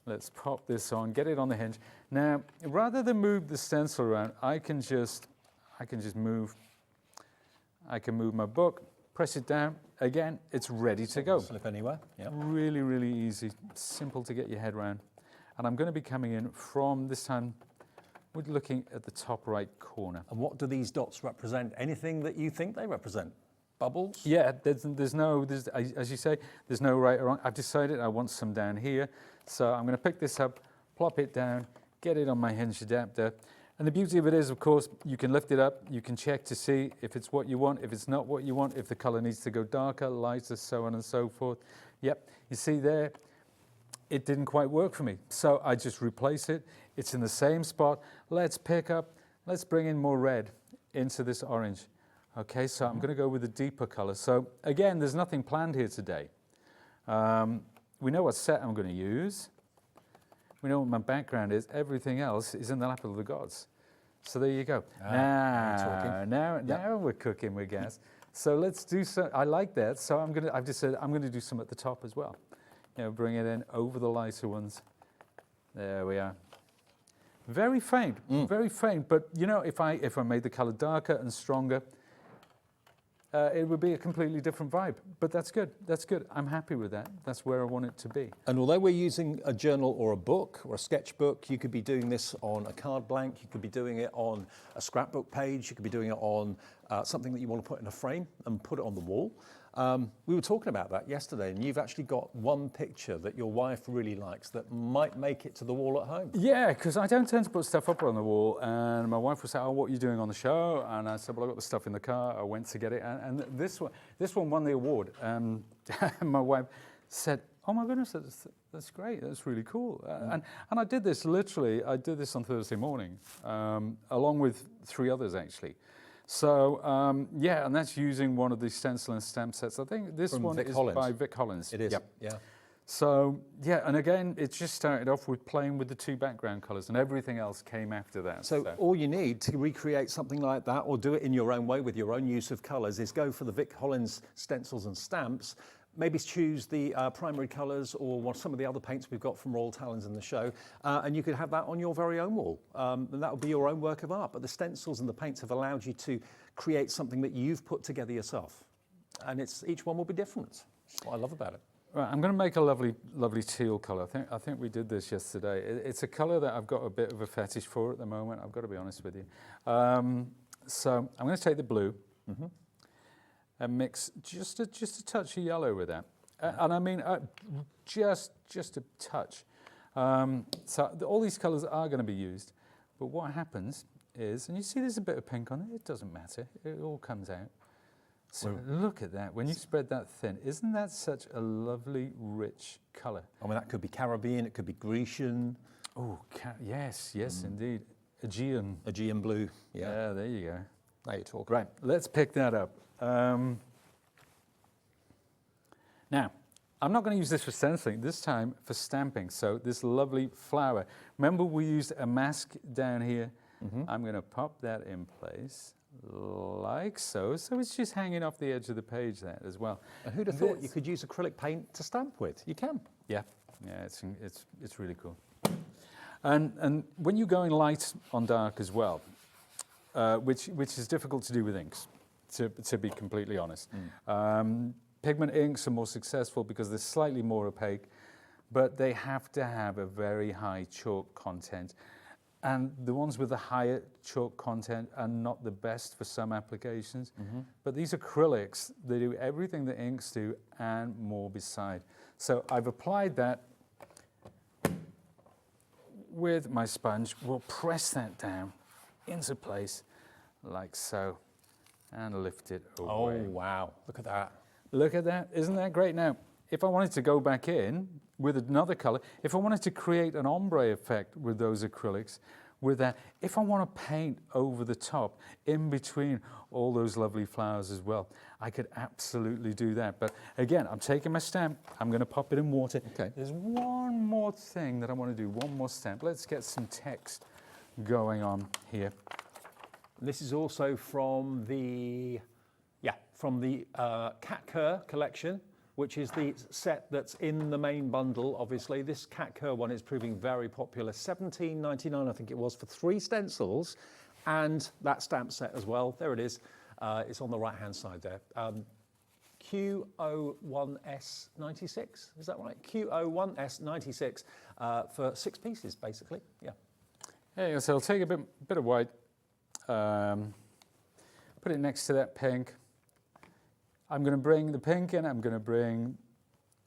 Let's pop this on, get it on the hinge. Now, rather than move the stencil around, I can just move. I can move my book, press it down. Again, it's ready to go. Slip anywhere. Yeah. Really, really easy, simple to get your head around. And I'm going to be coming in from this time. We're looking at the top right corner. And what do these dots represent? Anything that you think they represent? Bubbles? Yeah, there's no, as you say, there's no right or wrong. I've decided I want some down here. So I'm going to pick this up, plop it down, get it on my hinge adapter. And the beauty of it is, of course, you can lift it up, you can check to see if it's what you want, if it's not what you want, if the color needs to go darker, lighter, so on and so forth. Yep, you see there, it didn't quite work for me. So I just replace it. It's in the same spot. Let's bring in more red into this orange. Okay, so I'm going to go with a deeper color. So again, there's nothing planned here today. We know what set I'm going to use. We know what my background is. Everything else is in the lap of the gods. So there you go. Now we're cooking with gas. So let's do so. I like that. So I've decided I'm going to do some at the top as well. You know, bring it in over the lighter ones. There we are. Very faint, very faint. But you know, if I made the color darker and stronger, it would be a completely different vibe. But that's good. That's good. I'm happy with that. That's where I want it to be. And although we're using a journal or a book or a sketchbook, you could be doing this on a card blank. You could be doing it on a scrapbook page. You could be doing it on something that you want to put in a frame and put it on the wall. We were talking about that yesterday, and you've actually got one picture that your wife really likes that might make it to the wall at home. Yeah, because I don't tend to put stuff up on the wall, and my wife would say, "Oh, what are you doing on the show?" And I said, "Well, I got the stuff in the car. I went to get it," and this one won the award. My wife said, "Oh my goodness, that's great. That's really cool." And I did this literally. I did this on Thursday morning, along with 3 others actually. So, yeah, and that's using one of the stencil and stamp sets. I think this one is by Vic Hollins. It is, yep. Yeah. So, yeah, and again, it just started off with playing with the 2 background colours, and everything else came after that. So all you need to recreate something like that, or do it in your own way with your own use of colours, is go for the Vic Hollins stencils and stamps, maybe choose the primary colours or some of the other paints we've got from Royal Talens in the show, and you could have that on your very own wall. And that would be your own work of art. But the stencils and the paints have allowed you to create something that you've put together yourself. And each one will be different. That's what I love about it. Right, I'm going to make a lovely, lovely teal colour. I think we did this yesterday. It's a colour that I've got a bit of a fetish for at the moment. I've got to be honest with you. So I'm going to take the blue and mix just a touch of yellow with that, and I mean just a touch. So all these colours are going to be used, but what happens is, and you see there's a bit of pink on it. It doesn't matter. It all comes out. So look at that. When you spread that thin, isn't that such a lovely, rich colour? I mean, that could be Caribbean, it could be Grecian. Oh, yes, indeed. Aegean blue. Yeah, there you go. Now you talk. Right, let's pick that up. Now, I'm not going to use this for stenciling, this time for stamping. So this lovely flower. Remember we used a mask down here? I'm going to pop that in place. Like so. So it's just hanging off the edge of the page there as well. And who'd have thought you could use acrylic paint to stamp with? You can. Yeah, it's really cool. And when you're going light on dark as well, which is difficult to do with inks, to be completely honest. Pigment inks are more successful because they're slightly more opaque, but they have to have a very high chalk content. And the ones with the higher chalk content are not the best for some applications. But these acrylics, they do everything that inks do and more beside. So I've applied that with my sponge. We'll press that down into place like so and lift it away. Oh, wow. Look at that. Look at that. Isn't that great? Now, if I wanted to go back in with another color, if I wanted to create an ombre effect with those acrylics, with that, if I want to paint over the top, in between all those lovely flowers as well, I could absolutely do that. But again, I'm taking my stamp, I'm going to pop it in water. Okay. There's one more thing that I want to do, one more stamp. Let's get some text going on here. This is also from the Cat Cur collection, which is the set that's in the main bundle, obviously. This Cat Cur one is proving very popular. $17.99, I think it was, for 3 stencils and that stamp set as well. There it is. It's on the right-hand side there. Q01S96, is that right? Q01S96 for 6 pieces, basically. Yeah. Yeah, so I'll take a bit of white, put it next to that pink. I'm going to bring the pink in,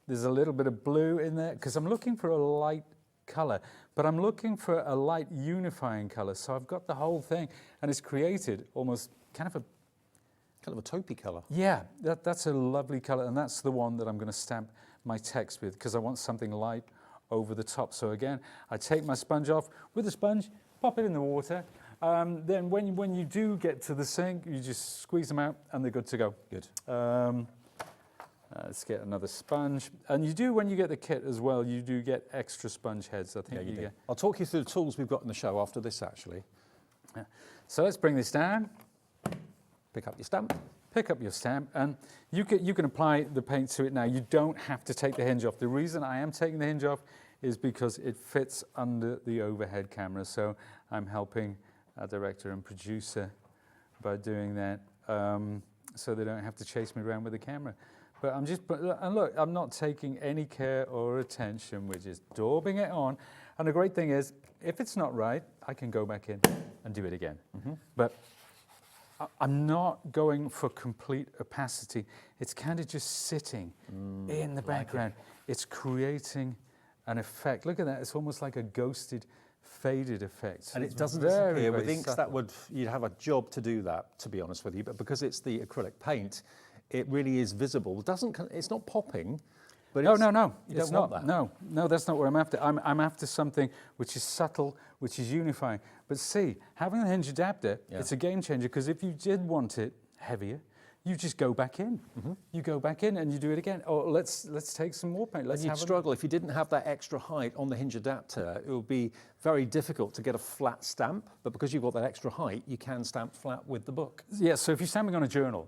there's a little bit of blue in there, because I'm looking for a light color, but I'm looking for a light unifying color. So I've got the whole thing, and it's created almost kind of a taupey color. Yeah, that's a lovely color, and that's the one that I'm going to stamp my text with, because I want something light over the top. So again, I take my sponge off with the sponge, pop it in the water. Then when you do get to the sink, you just squeeze them out and they're good to go. Good. Let's get another sponge. And you do, when you get the kit as well, you do get extra sponge heads, I think. Yeah, you do. I'll talk you through the tools we've got in the show after this, actually. Yeah. So let's bring this down. Pick up your stamp. Pick up your stamp, and you can apply the paint to it now. You don't have to take the hinge off. The reason I am taking the hinge off is because it fits under the overhead camera. So I'm helping our director and producer by doing that, so they don't have to chase me around with the camera. But and look, I'm not taking any care or attention. We're just daubing it on. And the great thing is, if it's not right, I can go back in and do it again. But I'm not going for complete opacity. It's kind of just sitting in the background. It's creating an effect. Look at that. It's almost like a ghosted, faded effect. And it doesn't disappear. With inks, you'd have a job to do that, to be honest with you. But because it's the acrylic paint, it really is visible. It's not popping. But no, it's not that. No, that's not what I'm after. I'm after something which is subtle, which is unifying. But see, having the hinge adapter, it's a game changer, because if you did want it heavier, you just go back in. You go back in and you do it again. Or let's take some more paint. You'd struggle if you didn't have that extra height on the hinge adapter. It would be very difficult to get a flat stamp. But because you've got that extra height, you can stamp flat with the book. Yeah. So if you're stamping on a journal,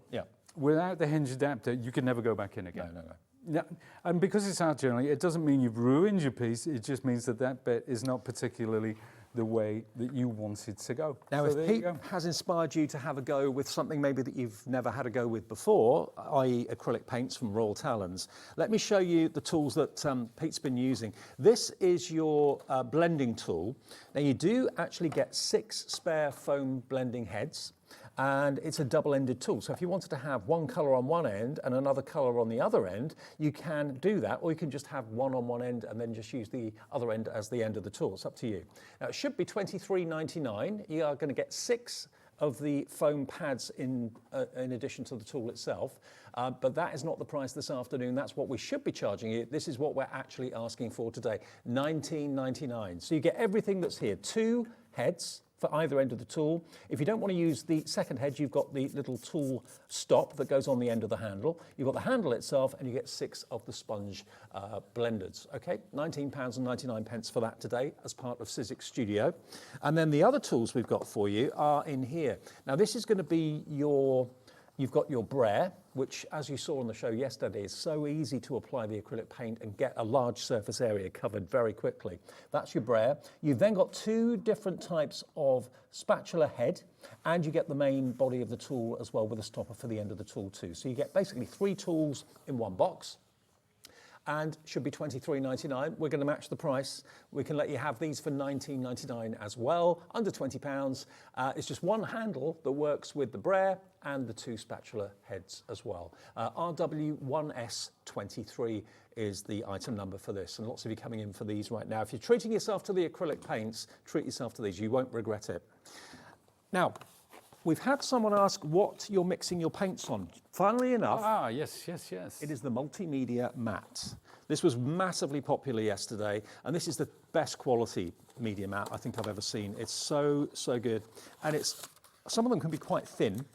without the hinge adapter, you can never go back in again. No. Yeah, and because it's art journaling, it doesn't mean you've ruined your piece. It just means that that bit is not particularly the way that you want it to go. Now, So if Pete has inspired you to have a go with something maybe that you've never had a go with before, i.e. acrylic paints from Royal Talens, let me show you the tools that Pete's been using. This is your blending tool. Now, you do actually get 6 spare foam blending heads, and it's a double-ended tool. So if you wanted to have one colour on one end and another colour on the other end, you can do that, or you can just have one on one end and then just use the other end as the end of the tool. It's up to you. Now, it should be $23.99. You are going to get 6 of the foam pads in addition to the tool itself, but that is not the price this afternoon. That's what we should be charging you. This is what we're actually asking for today, $19.99. So you get everything that's here, 2 heads for either end of the tool. If you don't want to use the second head, you've got the little tool stop that goes on the end of the handle. You've got the handle itself, and you get 6 of the sponge blenders. Okay, £19.99 for that today as part of Sizzix Studio. And then the other tools we've got for you are in here. Now, this is going to be you've got your brayer, which, as you saw on the show yesterday, is so easy to apply the acrylic paint and get a large surface area covered very quickly. That's your brayer. You've then got 2 different types of spatula head, and you get the main body of the tool as well with a stopper for the end of the tool too. So you get basically 3 tools in one box, and should be $23.99. We're going to match the price. We can let you have these for $19.99 as well, under £20. It's just one handle that works with the brayer and the 2 spatula heads as well. RW1S23 is the item number for this, and lots of you coming in for these right now. If you're treating yourself to the acrylic paints, treat yourself to these. You won't regret it. Now, we've had someone ask what you're mixing your paints on. Funnily enough, yes. it is the multimedia matte. This was massively popular yesterday, and this is the best quality media matte I think I've ever seen. It's so good, and some of them can be quite thin.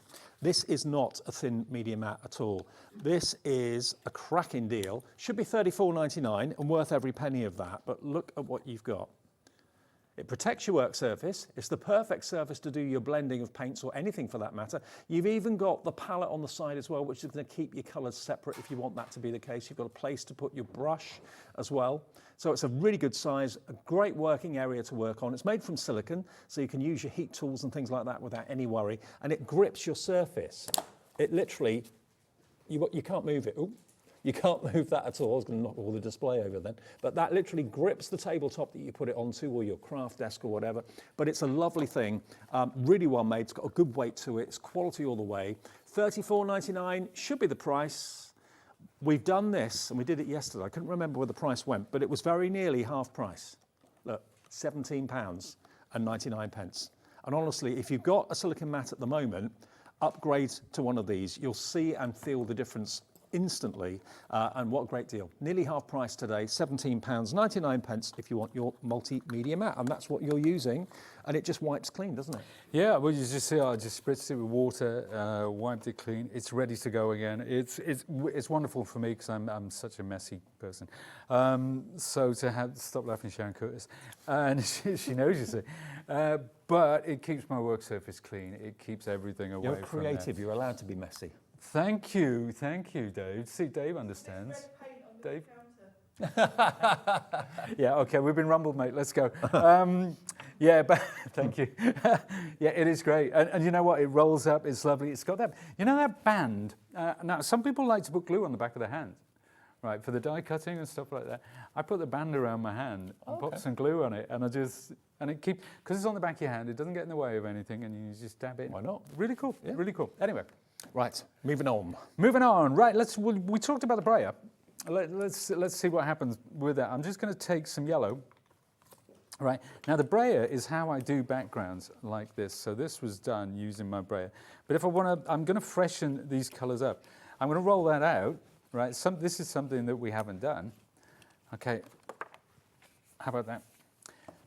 This is not a thin media matte at all. This is a cracking deal. Should be $34.99 and worth every penny of that, but look at what you've got. It protects your work surface. It's the perfect surface to do your blending of paints or anything for that matter. You've even got the palette on the side as well, which is going to keep your colours separate if you want that to be the case. You've got a place to put your brush as well. So it's a really good size, a great working area to work on. It's made from silicone, so you can use your heat tools and things like that without any worry. And it grips your surface. It literally, you can't move it. Ooh. You can't move that at all. I was going to knock all the display over then. But that literally grips the tabletop that you put it onto, or your craft desk or whatever. But it's a lovely thing, really well made. It's got a good weight to it. It's quality all the way. $34.99 should be the price. We've done this, and we did it yesterday. I couldn't remember where the price went, but it was very nearly half price. Look, £17.99. And honestly, if you've got a silicone mat at the moment, upgrade to one of these. You'll see and feel the difference instantly, and what a great deal. Nearly half price today, £17.99 if you want your multimedia mat, and that's what you're using, and it just wipes clean, doesn't it? Yeah, well, you just see, I just spritzed it with water, wiped it clean. It's ready to go again. It's wonderful for me because I'm such a messy person. So to stop laughing, Sharon Curtis, and she knows, you see. But it keeps my work surface clean. It keeps everything away. You're creative. You're allowed to be messy. Thank you, Dave. See, Dave understands. Dave. Yeah, okay, we've been rumbled, mate. Let's go. Yeah, but thank you. Yeah, it is great, and you know what? It rolls up. It's lovely. It's got that. You know that band. Now, some people like to put glue on the back of their hand, right, for the die cutting and stuff like that. I put the band around my hand and put some glue on it, and it keeps, because it's on the back of your hand. It doesn't get in the way of anything, and you just dab it. Why not? Really cool. Yeah. Really cool. Anyway. Right, moving on. Right, we talked about the brayer. Let's see what happens with that. I'm just going to take some yellow. Right, now the brayer is how I do backgrounds like this. So this was done using my brayer. But if I want to, I'm going to freshen these colours up. I'm going to roll that out. Right, this is something that we haven't done. Okay, how about that?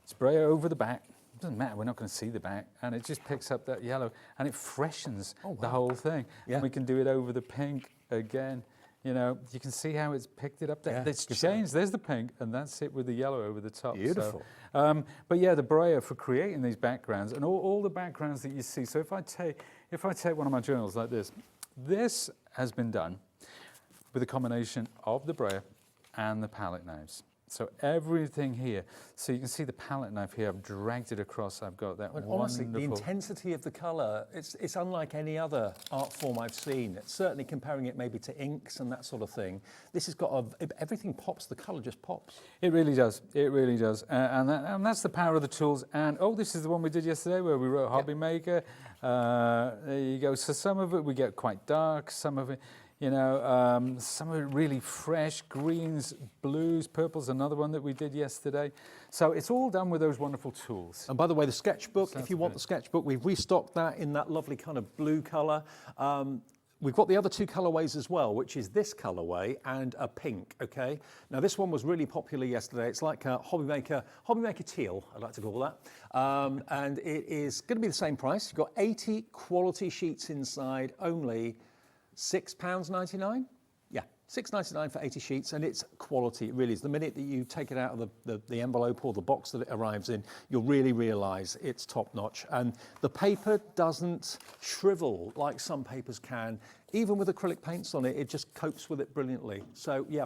Spray over the back. Doesn't matter, we're not going to see the back, and it just picks up that yellow and it freshens the whole thing. Yeah. And we can do it over the pink again. You know, you can see how it's picked it up there. Yeah, it's changed. There's the pink, and that's it with the yellow over the top. Beautiful. So, but yeah, the brayer for creating these backgrounds and all the backgrounds that you see. So if I take one of my journals like this has been done with a combination of the brayer and the palette knives. So everything here, so you can see the palette knife here, I've dragged it across, I've got that wonderful... Honestly, the intensity of the colour, it's unlike any other art form I've seen. It's certainly comparing it maybe to inks and that sort of thing. This has got everything pops, the colour just pops. It really does, it really does. And that's the power of the tools. And oh, this is the one we did yesterday where we wrote Hobby Maker. There you go. So some of it we get quite dark, some of it, you know, some of it really fresh, greens, blues, purples, another one that we did yesterday. So it's all done with those wonderful tools. And by the way, the sketchbook, if you want the sketchbook, we've restocked that in that lovely kind of blue colour. We've got the other two colourways as well, which is this colourway and a pink, okay? Now this one was really popular yesterday. It's like a Hobby Maker Teal, I'd like to call that. And it is going to be the same price. You've got 80 quality sheets inside, only £6.99? Yeah, £6.99 for 80 sheets, and it's quality, it really is. The minute that you take it out of the envelope or the box that it arrives in, you'll really realise it's top notch. And the paper doesn't shrivel like some papers can. Even with acrylic paints on it, it just copes with it brilliantly. So yeah,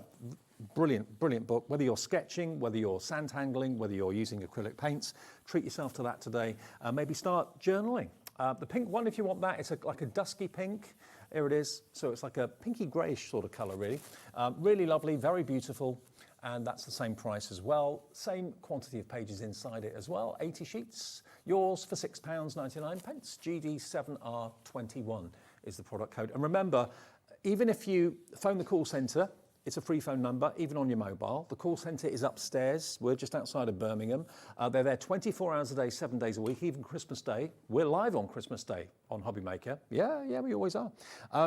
brilliant, brilliant book. Whether you're sketching, whether you're sand handling, whether you're using acrylic paints, treat yourself to that today. Maybe start journaling. The pink one, if you want that, it's like a dusky pink. Here it is. So it's like a pinky greyish sort of colour, really. Really lovely, very beautiful, and that's the same price as well. Same quantity of pages inside it as well. 80 sheets. Yours for £6.99. GD7R21 is the product code. And remember, even if you phone the call centre, it's a free phone number, even on your mobile. The call centre is upstairs. We're just outside of Birmingham. They're there 24 hours a day, 7 days a week, even Christmas Day. We're live on Christmas Day on Hobby Maker. Yeah, we always are.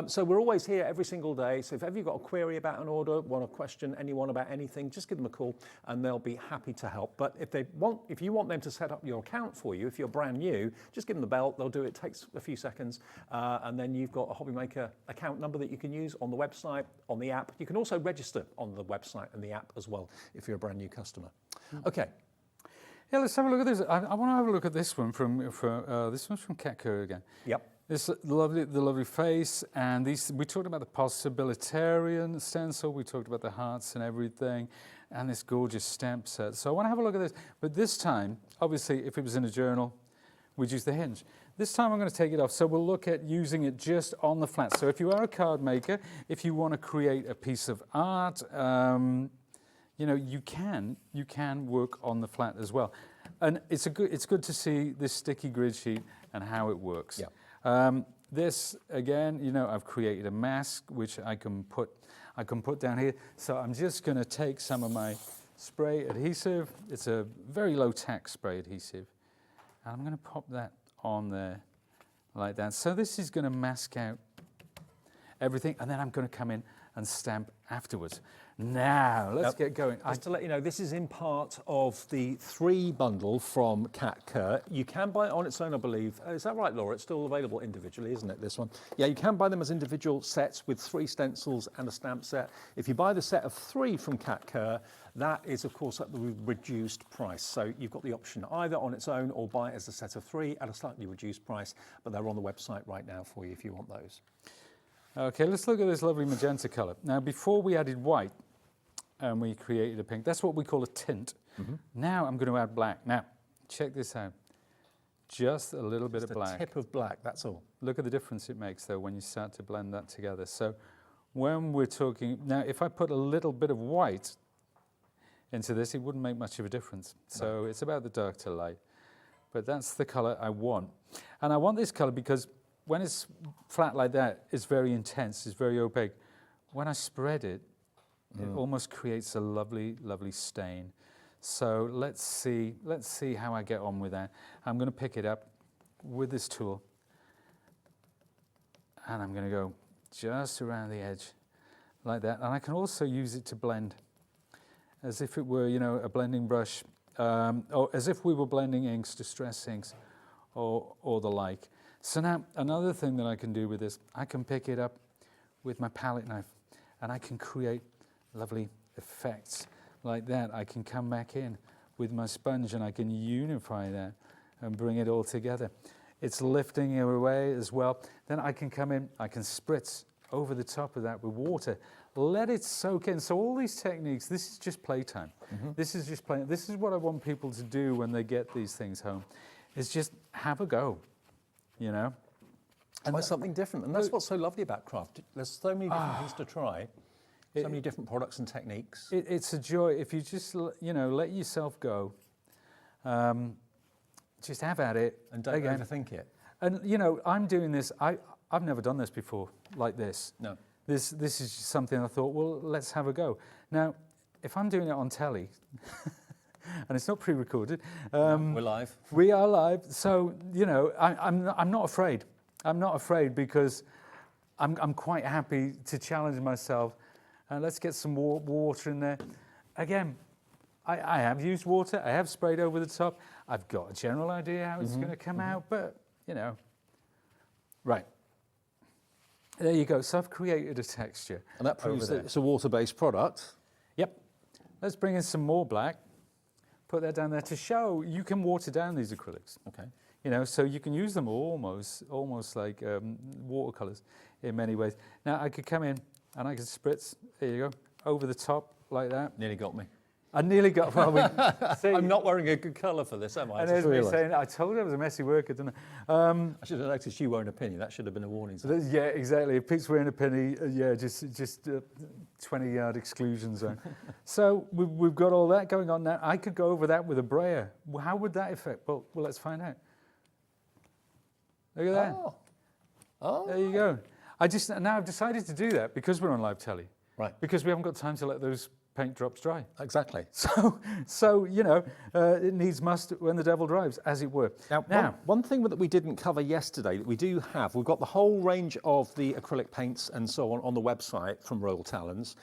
So we're always here every single day. So if ever you've got a query about an order, want to question anyone about anything, just give them a call and they'll be happy to help. But if you want them to set up your account for you, if you're brand new, just give them the bell. They'll do it. It takes a few seconds. And then you've got a Hobby Maker account number that you can use on the website, on the app. You can also register on the website and the app as well if you're a brand new customer. Okay. Yeah, let's have a look at this. I want to have a look at this one this one's from Catco again. Yep. This the lovely face, and we talked about the possibilitarian stencil. We talked about the hearts and everything, and this gorgeous stamp set. So I want to have a look at this. But this time, obviously, if it was in a journal, we'd use the hinge. This time I'm going to take it off, so we'll look at using it just on the flat. So if you are a card maker, if you want to create a piece of art, you know, you can work on the flat as well. And it's good to see this sticky grid sheet and how it works. Yeah. This again, you know, I've created a mask which I can put down here. So I'm just going to take some of my spray adhesive. It's a very low tack spray adhesive, and I'm going to pop that on there like that. So this is going to mask out everything, and then I'm going to come in and stamp afterwards. Now, let's get going. Just to let you know, this is in part of the 3 bundle from Catco. You can buy it on its own, I believe. Is that right, Laura? It's still available individually, isn't it, this one? Yeah, you can buy them as individual sets with 3 stencils and a stamp set. If you buy the set of 3 from Catco, that is, of course, at the reduced price. So you've got the option either on its own or buy it as a set of 3 at a slightly reduced price, but they're on the website right now for you if you want those. Okay, let's look at this lovely magenta colour. Now, before we added white and we created a pink, that's what we call a tint. Mm-hmm. Now I'm going to add black. Now, check this out. Just a little bit of black. Just a tip of black, that's all. Look at the difference it makes, though, when you start to blend that together. So when we're talking... Now, if I put a little bit of white into this, it wouldn't make much of a difference. So it's about the dark to light. But that's the colour I want. And I want this colour because when it's flat like that, it's very intense, it's very opaque. When I spread it, it almost creates a lovely, lovely stain. So let's see how I get on with that. I'm going to pick it up with this tool, and I'm going to go just around the edge like that. And I can also use it to blend, as if it were, you know, a blending brush, or as if we were blending inks, distress inks, or the like. So now, another thing that I can do with this, I can pick it up with my palette knife, and I can create lovely effects like that. I can come back in with my sponge, and I can unify that and bring it all together. It's lifting it away as well. Then I can come in, I can spritz over the top of that with water let it soak in. So all these techniques, this is just playtime. This is just playing. This is what I want people to do when they get these things home, is just have a go, you know. And try something different. And that's what's so lovely about craft. There's so many different things to try, so many different products and techniques. It's a joy if you just, you know, let yourself go. Just have at it. And don't overthink it. And, you know, I'm doing this. I've never done this before, like this. No. This is just something I thought, well, let's have a go. Now, if I'm doing it on telly, and it's not pre-recorded. We're live. We are live. So, you know, I'm not afraid. I'm not afraid because I'm quite happy to challenge myself. Let's get some water in there. Again, I have used water. I have sprayed over the top. I've got a general idea how it's going to come out, but, you know. Right. There you go. So I've created a texture. And that proves that it's a water-based product. Yep. Let's bring in some more black. Put that down there to show you can water down these acrylics. Okay. You know, so you can use them almost like watercolors in many ways. Now I could come in and I could spritz. There you go, over the top like that. Nearly got me. I nearly got. Well, see, I'm not wearing a good colour for this, am I? And there's me saying, I told you I was a messy worker, didn't I? I should have noticed you wearing a penny. That should have been a warning sign. Yeah, exactly. If Pete's wearing a penny, yeah, just 20-yard exclusion zone. So we've got all that going on now. I could go over that with a brayer. Well, how would that affect? Well, let's find out. Look at that. Oh. There you go. Now I've decided to do that because we're on live telly. Right. Because we haven't got time to let those paint drops dry. Exactly. So you know, it needs must when the devil drives, as it were. Now one thing that we didn't cover yesterday that we do have, we've got the whole range of the acrylic paints and so on the website from Royal Talens.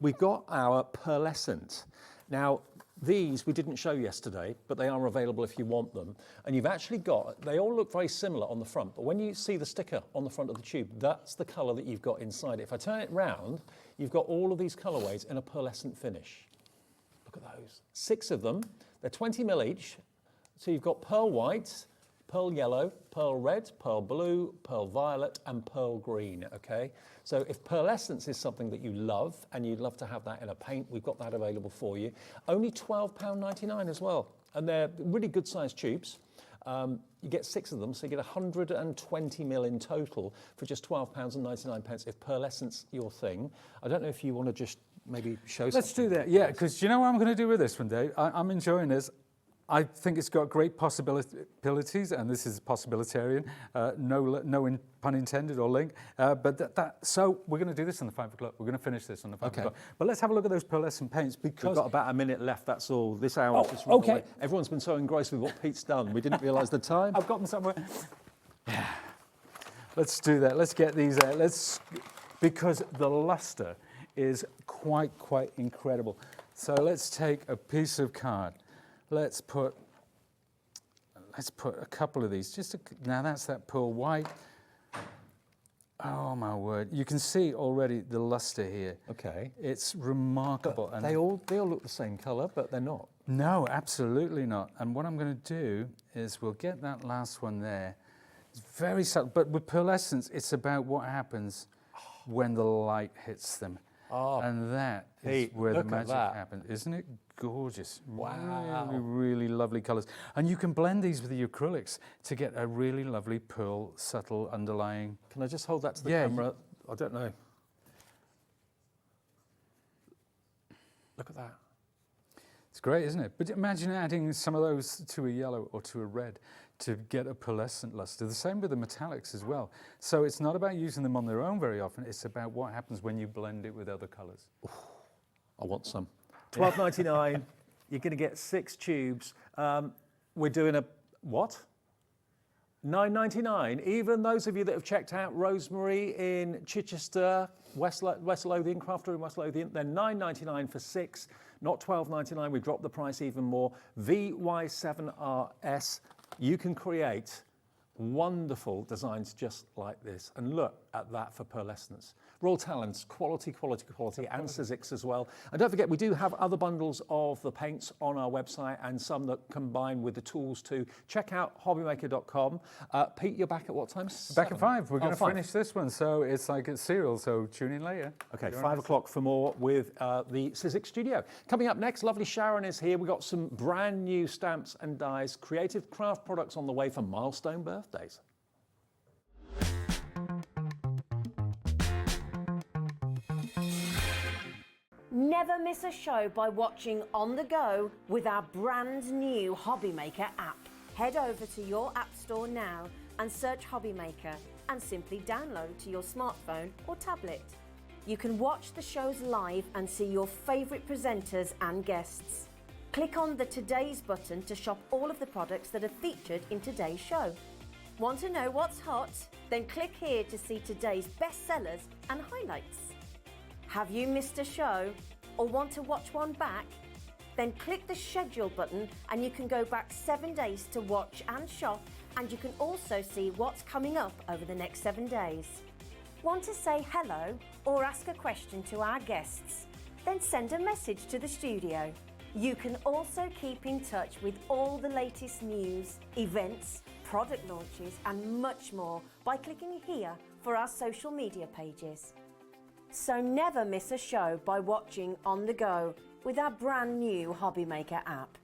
We've got our pearlescent. Now, these we didn't show yesterday, but they are available if you want them. And you've actually got, they all look very similar on the front, but when you see the sticker on the front of the tube, that's the colour that you've got inside it. If I turn it round, you've got all of these colourways in a pearlescent finish. Look at those. 6 of them. They're 20 mil each. So you've got pearl white, pearl yellow, pearl red, pearl blue, pearl violet, and pearl green, okay? So if pearlescence is something that you love, and you'd love to have that in a paint, we've got that available for you. Only £12.99 as well. And they're really good sized tubes. You get 6 of them, so you get 120 mil in total for just £12.99 if pearlescence your thing. I don't know if you want to just maybe show something. Let's do that, yeah, because do you know what I'm going to do with this one, Dave? I'm enjoying this. I think it's got great possibilities, and this is possibilitarian, no pun intended or link. So we're going to do this on the 5 o'clock. We're going to finish this on the 5 o'clock. But let's have a look at those pearlescent paints because we've got about a minute left. That's all. This hour. Just okay. Everyone's been so engrossed with what Pete's done, we didn't realise the time. I've got them somewhere. Yeah. Let's do that. Let's get these out. Because the luster is quite incredible. So let's take a piece of card. Let's put a couple of these. Now that's that pearl white. Oh my word! You can see already the luster here. Okay. It's remarkable. But they all look the same colour, but they're not. No, absolutely not. And what I'm going to do is we'll get that last one there. It's very subtle, but with pearlescence, it's about what happens when the light hits them. Oh, and that is where the magic happens. Isn't it gorgeous? Wow. Really lovely colours. And you can blend these with your acrylics to get a really lovely pearl, subtle, underlying. Can I just hold that to the camera? I don't know. Look at that. It's great, isn't it? But imagine adding some of those to a yellow or to a red to get a pearlescent luster. The same with the metallics as well. So it's not about using them on their own very often. It's about what happens when you blend it with other colours. I want some. £12.99. You're going to get 6 tubes. We're doing a what? £9.99. Even those of you that have checked out Rosemary in Chichester, West Lothian, Crafter in West Lothian, they're £9.99 for 6, not £12.99. We've dropped the price even more. VY7RS. You can create wonderful designs just like this. And look, at that for pearlescence. Royal Talens, quality, quality, quality, and Sizzix as well. And don't forget, we do have other bundles of the paints on our website and some that combine with the tools too. Check out hobbymaker.com. Pete, you're back at what time? Back at 5. We're going to 5. finish this one, so it's like it's serial, so tune in later. Okay, 5 o'clock for more with the Sizzix Studio. Coming up next, lovely Sharon is here. We've got some brand new stamps and dies, creative craft products on the way for milestone birthdays. Never miss a show by watching on the go with our brand new Hobbymaker app. Head over to your app store now and search Hobbymaker and simply download to your smartphone or tablet. You can watch the shows live and see your favourite presenters and guests. Click on the Today's button to shop all of the products that are featured in today's show. Want to know what's hot? Then click here to see today's bestsellers and highlights. Have you missed a show or want to watch one back? Then click the schedule button and you can go back 7 days to watch and shop, and you can also see what's coming up over the next 7 days. Want to say hello or ask a question to our guests? Then send a message to the studio. You can also keep in touch with all the latest news, events, product launches and much more by clicking here for our social media pages. So never miss a show by watching on the go with our brand new Hobbymaker app.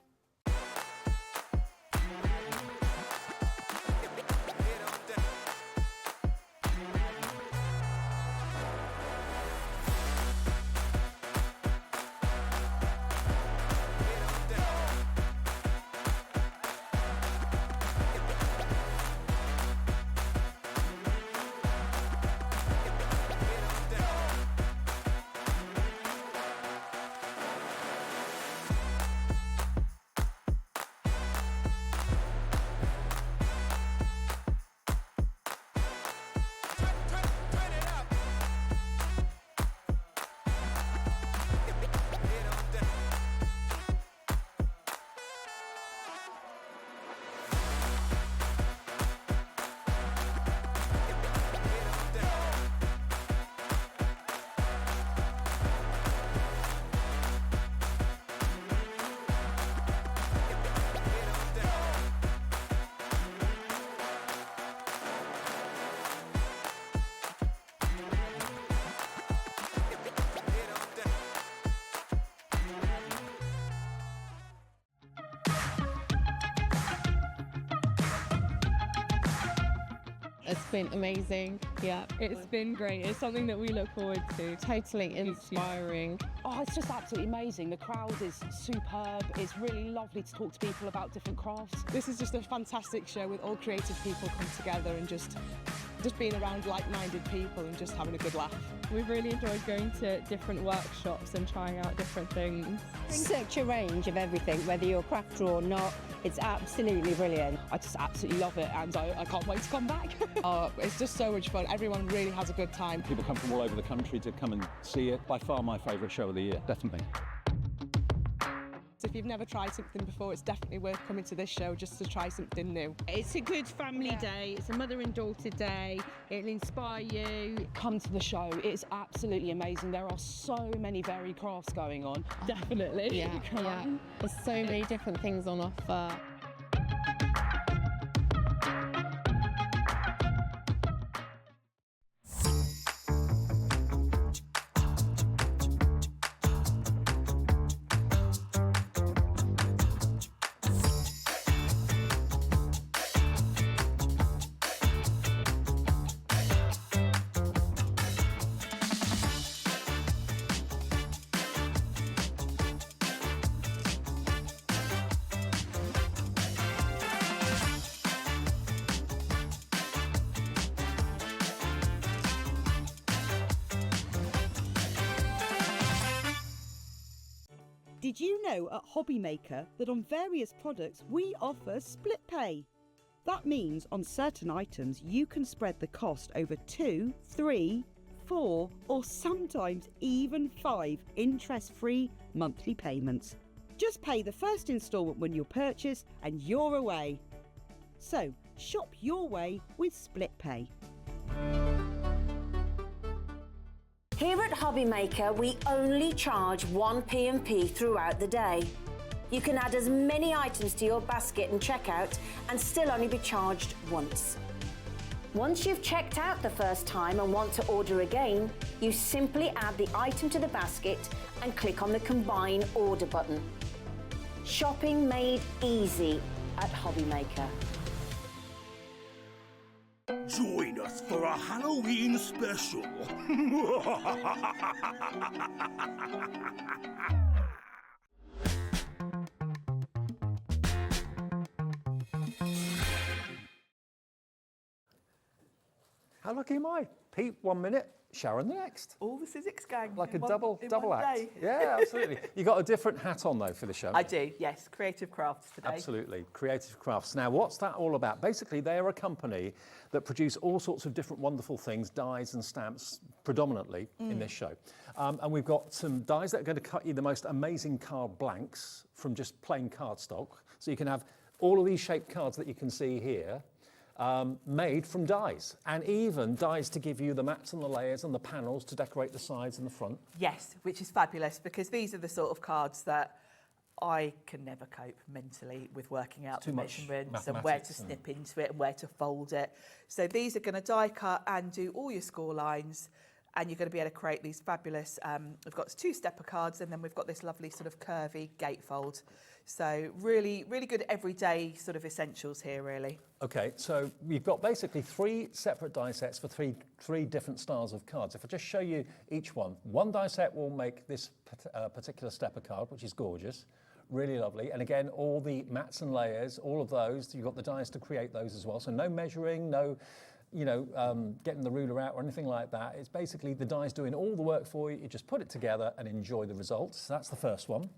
It's been amazing. Yeah, it's been great. It's something that we look forward to. Totally inspiring. Oh, it's just absolutely amazing. The crowd is superb. It's really lovely to talk to people about different crafts. This is just a fantastic show with all creative people come together and just being around like-minded people and just having a good laugh. We've really enjoyed going to different workshops and trying out different things. Such a range of everything, whether you're a crafter or not. It's absolutely brilliant. I just absolutely love it, and I can't wait to come back. It's just so much fun. Everyone really has a good time. People come from all over the country to come and see it. By far my favourite show of the year, definitely. So if you've never tried something before, it's definitely worth coming to this show just to try something new. It's a good family day. It's a mother and daughter day. It'll inspire you. Come to the show. It's absolutely amazing. There are so many varied crafts going on. Definitely. Yeah, Come on. There's so many different things on offer. Did you know at Hobbymaker that on various products we offer split pay? That means on certain items you can spread the cost over 2, 3, 4 or sometimes even 5 interest-free monthly payments. Just pay the first instalment when you purchase and you're away. So shop your way with split pay. Here at Hobbymaker, we only charge one P&P throughout the day. You can add as many items to your basket and checkout and still only be charged once. Once you've checked out the first time and want to order again, you simply add the item to the basket and click on the Combine Order button. Shopping made easy at Hobbymaker. Join us for a Halloween special. How lucky am I? Pete 1 minute, Sharon the next. All the Sizzix gang. Like a in double one act. day. Yeah, absolutely. You got a different hat on though for the show. I do, yes. Creative crafts today. Absolutely, Creative Crafts. Now, what's that all about? Basically, they are a company that produce all sorts of different wonderful things, dies and stamps predominantly in this show. And we've got some dies that are going to cut you the most amazing card blanks from just plain cardstock. So you can have all of these shaped cards that you can see here. Made from dies, and even dies to give you the mats and the layers and the panels to decorate the sides and the front. Yes, which is fabulous because these are the sort of cards that I can never cope mentally with working out the measurements and where to snip into it and where to fold it. So these are going to die cut and do all your score lines, and you're going to be able to create these fabulous, we've got 2-stepper cards, and then we've got this lovely sort of curvy gatefold. So really, really good everyday sort of essentials here, really. Okay, so we've got basically 3 separate die sets for three different styles of cards. If I just show you each one die set will make this particular stepper card, which is gorgeous, really lovely. And again, all the mats and layers, all of those, you've got the dies to create those as well. So no measuring, no, getting the ruler out or anything like that. It's basically the dies doing all the work for you. You just put it together and enjoy the results. So that's the first one.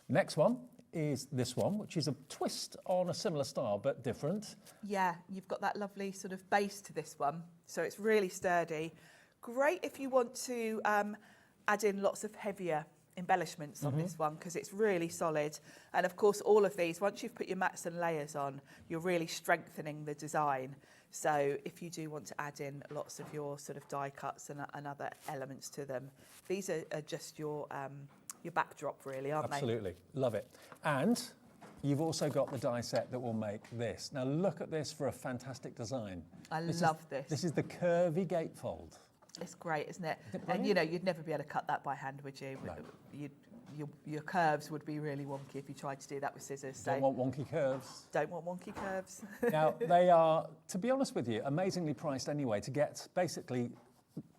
Next one is this one, which is a twist on a similar style, but different. Yeah, you've got that lovely sort of base to this one. So it's really sturdy. Great if you want to add in lots of heavier embellishments on this one, because it's really solid. And of course, all of these, once you've put your mats and layers on, you're really strengthening the design. So if you do want to add in lots of your sort of die cuts and other elements to them, these are just your backdrop, really, aren't they? Absolutely, love it. And you've also got the die set that will make this. Now look at this for a fantastic design. I love this. This is the curvy gatefold. It's great, isn't it? And you'd never be able to cut that by hand, would you? No. Your curves would be really wonky if you tried to do that with scissors. Don't want wonky curves. Don't want wonky curves. Now, they are, to be honest with you, amazingly priced anyway to get basically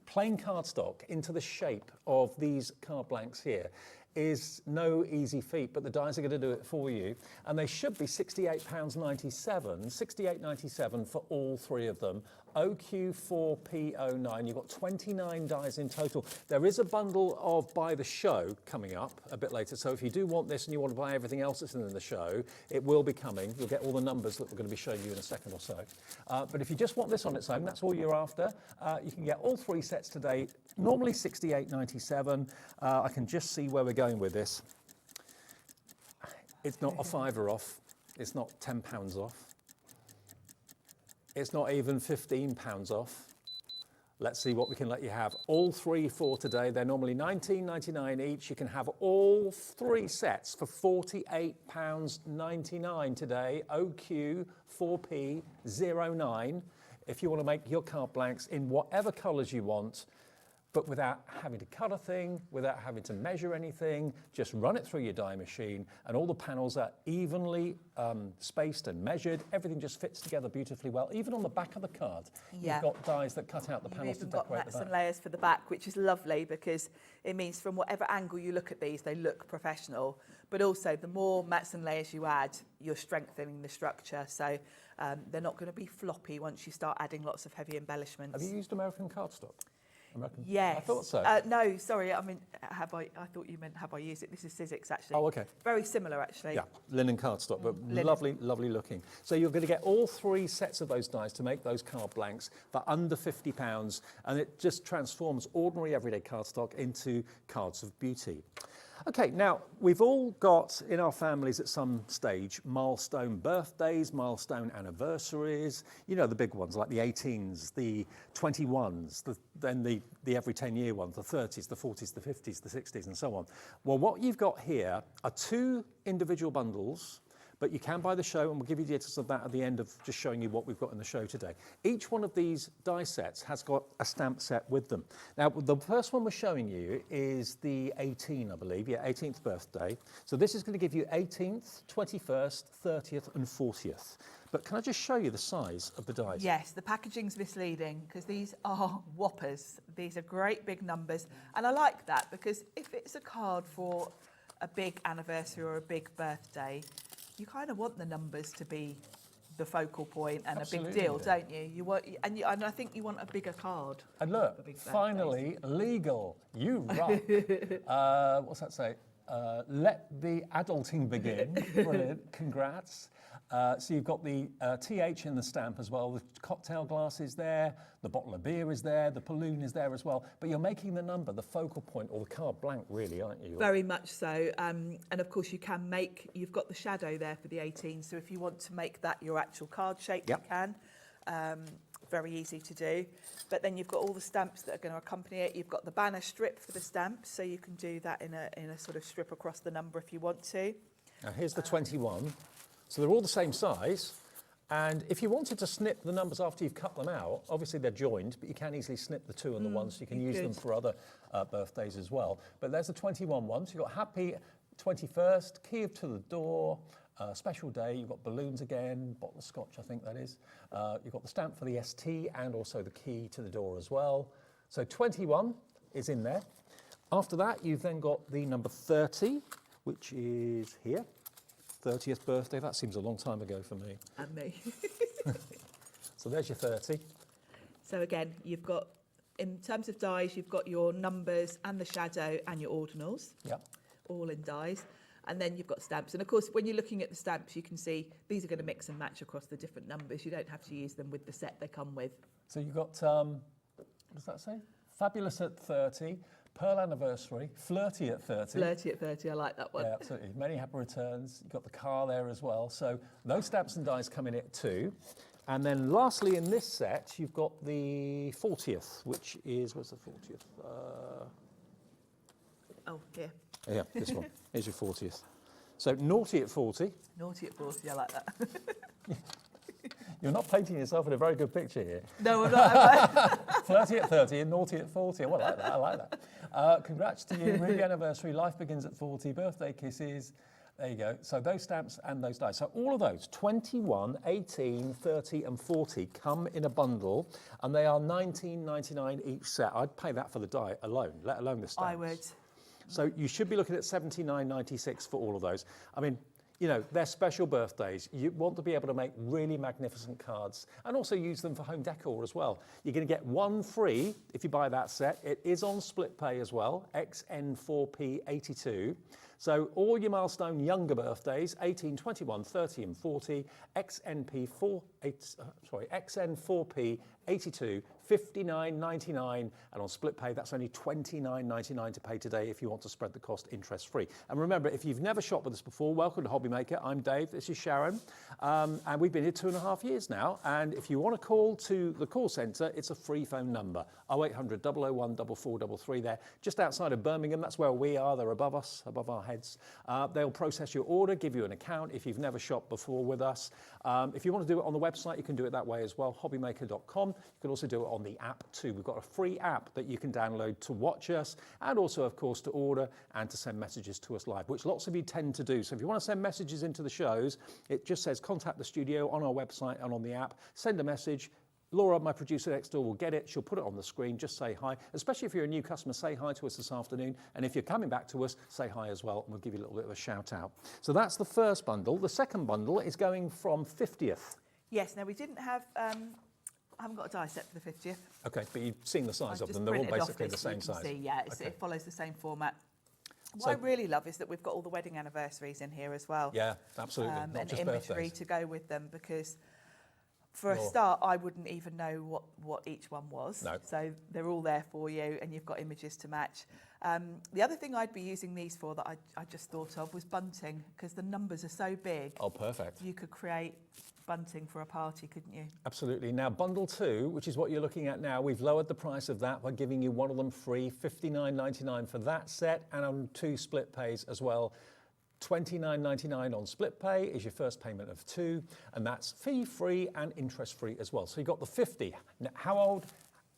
plain cardstock into the shape of these card blanks here is no easy feat, but the dies are going to do it for you. And they should be £68.97, £68.97 for all 3 of them. OQ4P09, you've got 29 dies in total. There is a bundle of Buy the Show coming up a bit later, so if you do want this and you want to buy everything else that's in the show, it will be coming. You'll get all the numbers that we're going to be showing you in a second or so. But if you just want this on its own, that's all you're after, you can get all 3 sets today, normally £68.97. I can just see where we're going with this. It's not a £5 off, it's not £10 off. It's not even £15 off. Let's see what we can let you have. All 3 for today. They're normally £19.99 each. You can have all 3 sets for £48.99 today. OQ4P09. If you want to make your card blanks in whatever colours you want, but without having to cut a thing, without having to measure anything, just run it through your die machine, and all the panels are evenly spaced and measured. Everything just fits together beautifully well. Even on the back of the card, you've got dies that cut out the panels to decorate the back. You've even got mats and layers for the back, which is lovely because it means from whatever angle you look at these, they look professional. But also, the more mats and layers you add, you're strengthening the structure. So they're not going to be floppy once you start adding lots of heavy embellishments. Have you used American cardstock? Yes. I thought so. No, sorry. I mean, I thought you meant have I used it? This is Sizzix, actually. Oh, okay. Very similar, actually. Yeah, linen cardstock, but Linen. lovely, lovely looking. So you're going to get all 3 sets of those dies to make those card blanks for under £50, and it just transforms ordinary everyday cardstock into cards of beauty. Okay, now we've all got in our families at some stage milestone birthdays, milestone anniversaries, you know, the big ones like the 18s, the 21s, then the every 10-year ones, the 30s, the 40s, the 50s, the 60s and so on. Well, what you've got here are 2 individual bundles, but you can buy the show, and we'll give you details of that at the end of just showing you what we've got in the show today. Each one of these die sets has got a stamp set with them. Now, the first one we're showing you is the 18, I believe, 18th birthday. So this is going to give you 18th, 21st, 30th and 40th. But can I just show you the size of the dies? Yes, the packaging's misleading because these are whoppers. These are great big numbers. And I like that because if it's a card for a big anniversary or a big birthday, you kind of want the numbers to be the focal point and Absolutely, a big deal, don't you? You want, and I think you want a bigger card. And look, finally, legal. You rock. What's that say? Let the adulting begin. Brilliant. Congrats. So you've got the TH in the stamp as well. The cocktail glass is there. The bottle of beer is there. The balloon is there as well. But you're making the number the focal point, or the card blank, really, aren't you? Very much so. And of course, you've got the shadow there for the 18. So if you want to make that your actual card shape, you can. Very easy to do. But then you've got all the stamps that are going to accompany it. You've got the banner strip for the stamps, so you can do that in a sort of strip across the number if you want to. Now here's the 21. So they're all the same size, and if you wanted to snip the numbers after you've cut them out, obviously they're joined, but you can easily snip the 2 and the 1, so you can use them for other birthdays as well. But there's the 21 one, so you've got happy 21st, key to the door, special day, you've got balloons again, bottle of scotch I think that is. You've got the stamp for the ST and also the key to the door as well. So 21 is in there. After that you've then got the number 30, which is here. 30th birthday, that seems a long time ago for me. And me. So there's your 30. So again, you've got, in terms of dies, you've got your numbers and the shadow and your ordinals, all in dies. And then you've got stamps. And of course, when you're looking at the stamps, you can see these are going to mix and match across the different numbers. You don't have to use them with the set they come with. So you've got, what does that say? Fabulous at 30. Pearl anniversary, flirty at 30. Flirty at 30, I like that one. Yeah, absolutely. Many happy returns. You've got the car there as well. So those stamps and dies come in it too. And then lastly in this set, you've got the 40th, which is, where's the 40th? Oh, here. Yeah, this one. Here's your 40th. So naughty at 40. Naughty at 40, I like that. You're not painting yourself in a very good picture here. No, I'm not. Flirty at 30 and naughty at 40. Well, I like that. I like that. Congrats to you. Ruby anniversary. Life begins at 40. Birthday kisses. There you go. So those stamps and those dies. So all of those, 21, 18, 30 and 40 come in a bundle, and they are $19.99 each set. I'd pay that for the die alone, let alone the stamps. I would. So you should be looking at $79.96 for all of those. I mean, you know, they're special birthdays. You want to be able to make really magnificent cards and also use them for home decor as well. You're going to get one free if you buy that set. It is on split pay as well, XN4P82. So all your milestone younger birthdays, 18, 21, 30 and 40, XN4P82, $59.99, and on split pay that's only $29.99 to pay today if you want to spread the cost interest free. And remember, if you've never shopped with us before, welcome to Hobby Maker. I'm Dave, this is Sharon, and we've been here 2.5 years now. And if you want to call to the call centre, it's a free phone number, 0800 001 4433 there, just outside of Birmingham. That's where we are. They're above us, above our heads. They'll process your order, give you an account if you've never shopped before with us. If you want to do it on the website, you can do it that way as well, hobbymaker.com. You can also do it on the app too. We've got a free app that you can download to watch us and also, of course, to order and to send messages to us live, which lots of you tend to do. So if you want to send messages into the shows, it just says contact the studio on our website and on the app. Send a message. Laura, my producer next door, will get it. She'll put it on the screen. Just say hi. Especially if you're a new customer, say hi to us this afternoon. And if you're coming back to us, say hi as well, and we'll give you a little bit of a shout out. So that's the first bundle. The second bundle is going from 50th. Yes, now we didn't have, I haven't got a die set for the 50th. Okay, but you've seen the size of them. They're all basically the same size. See, yeah, it follows the same format. What I really love is that we've got all the wedding anniversaries in here as well. Yeah, absolutely. Not and just imagery birthdays. to go with them, because For a start, I wouldn't even know what each one was. No. So they're all there for you, and you've got images to match. The other thing I'd be using these for that I just thought of was bunting, because the numbers are so big. Oh, perfect. You could create bunting for a party, couldn't you? Absolutely. Now, bundle 2, which is what you're looking at now, we've lowered the price of that by giving you one of them free, $59.99 for that set, and on 2 split pays as well. $29.99 on split pay is your first payment of 2, and that's fee-free and interest-free as well. So you've got the 50. Now, how old?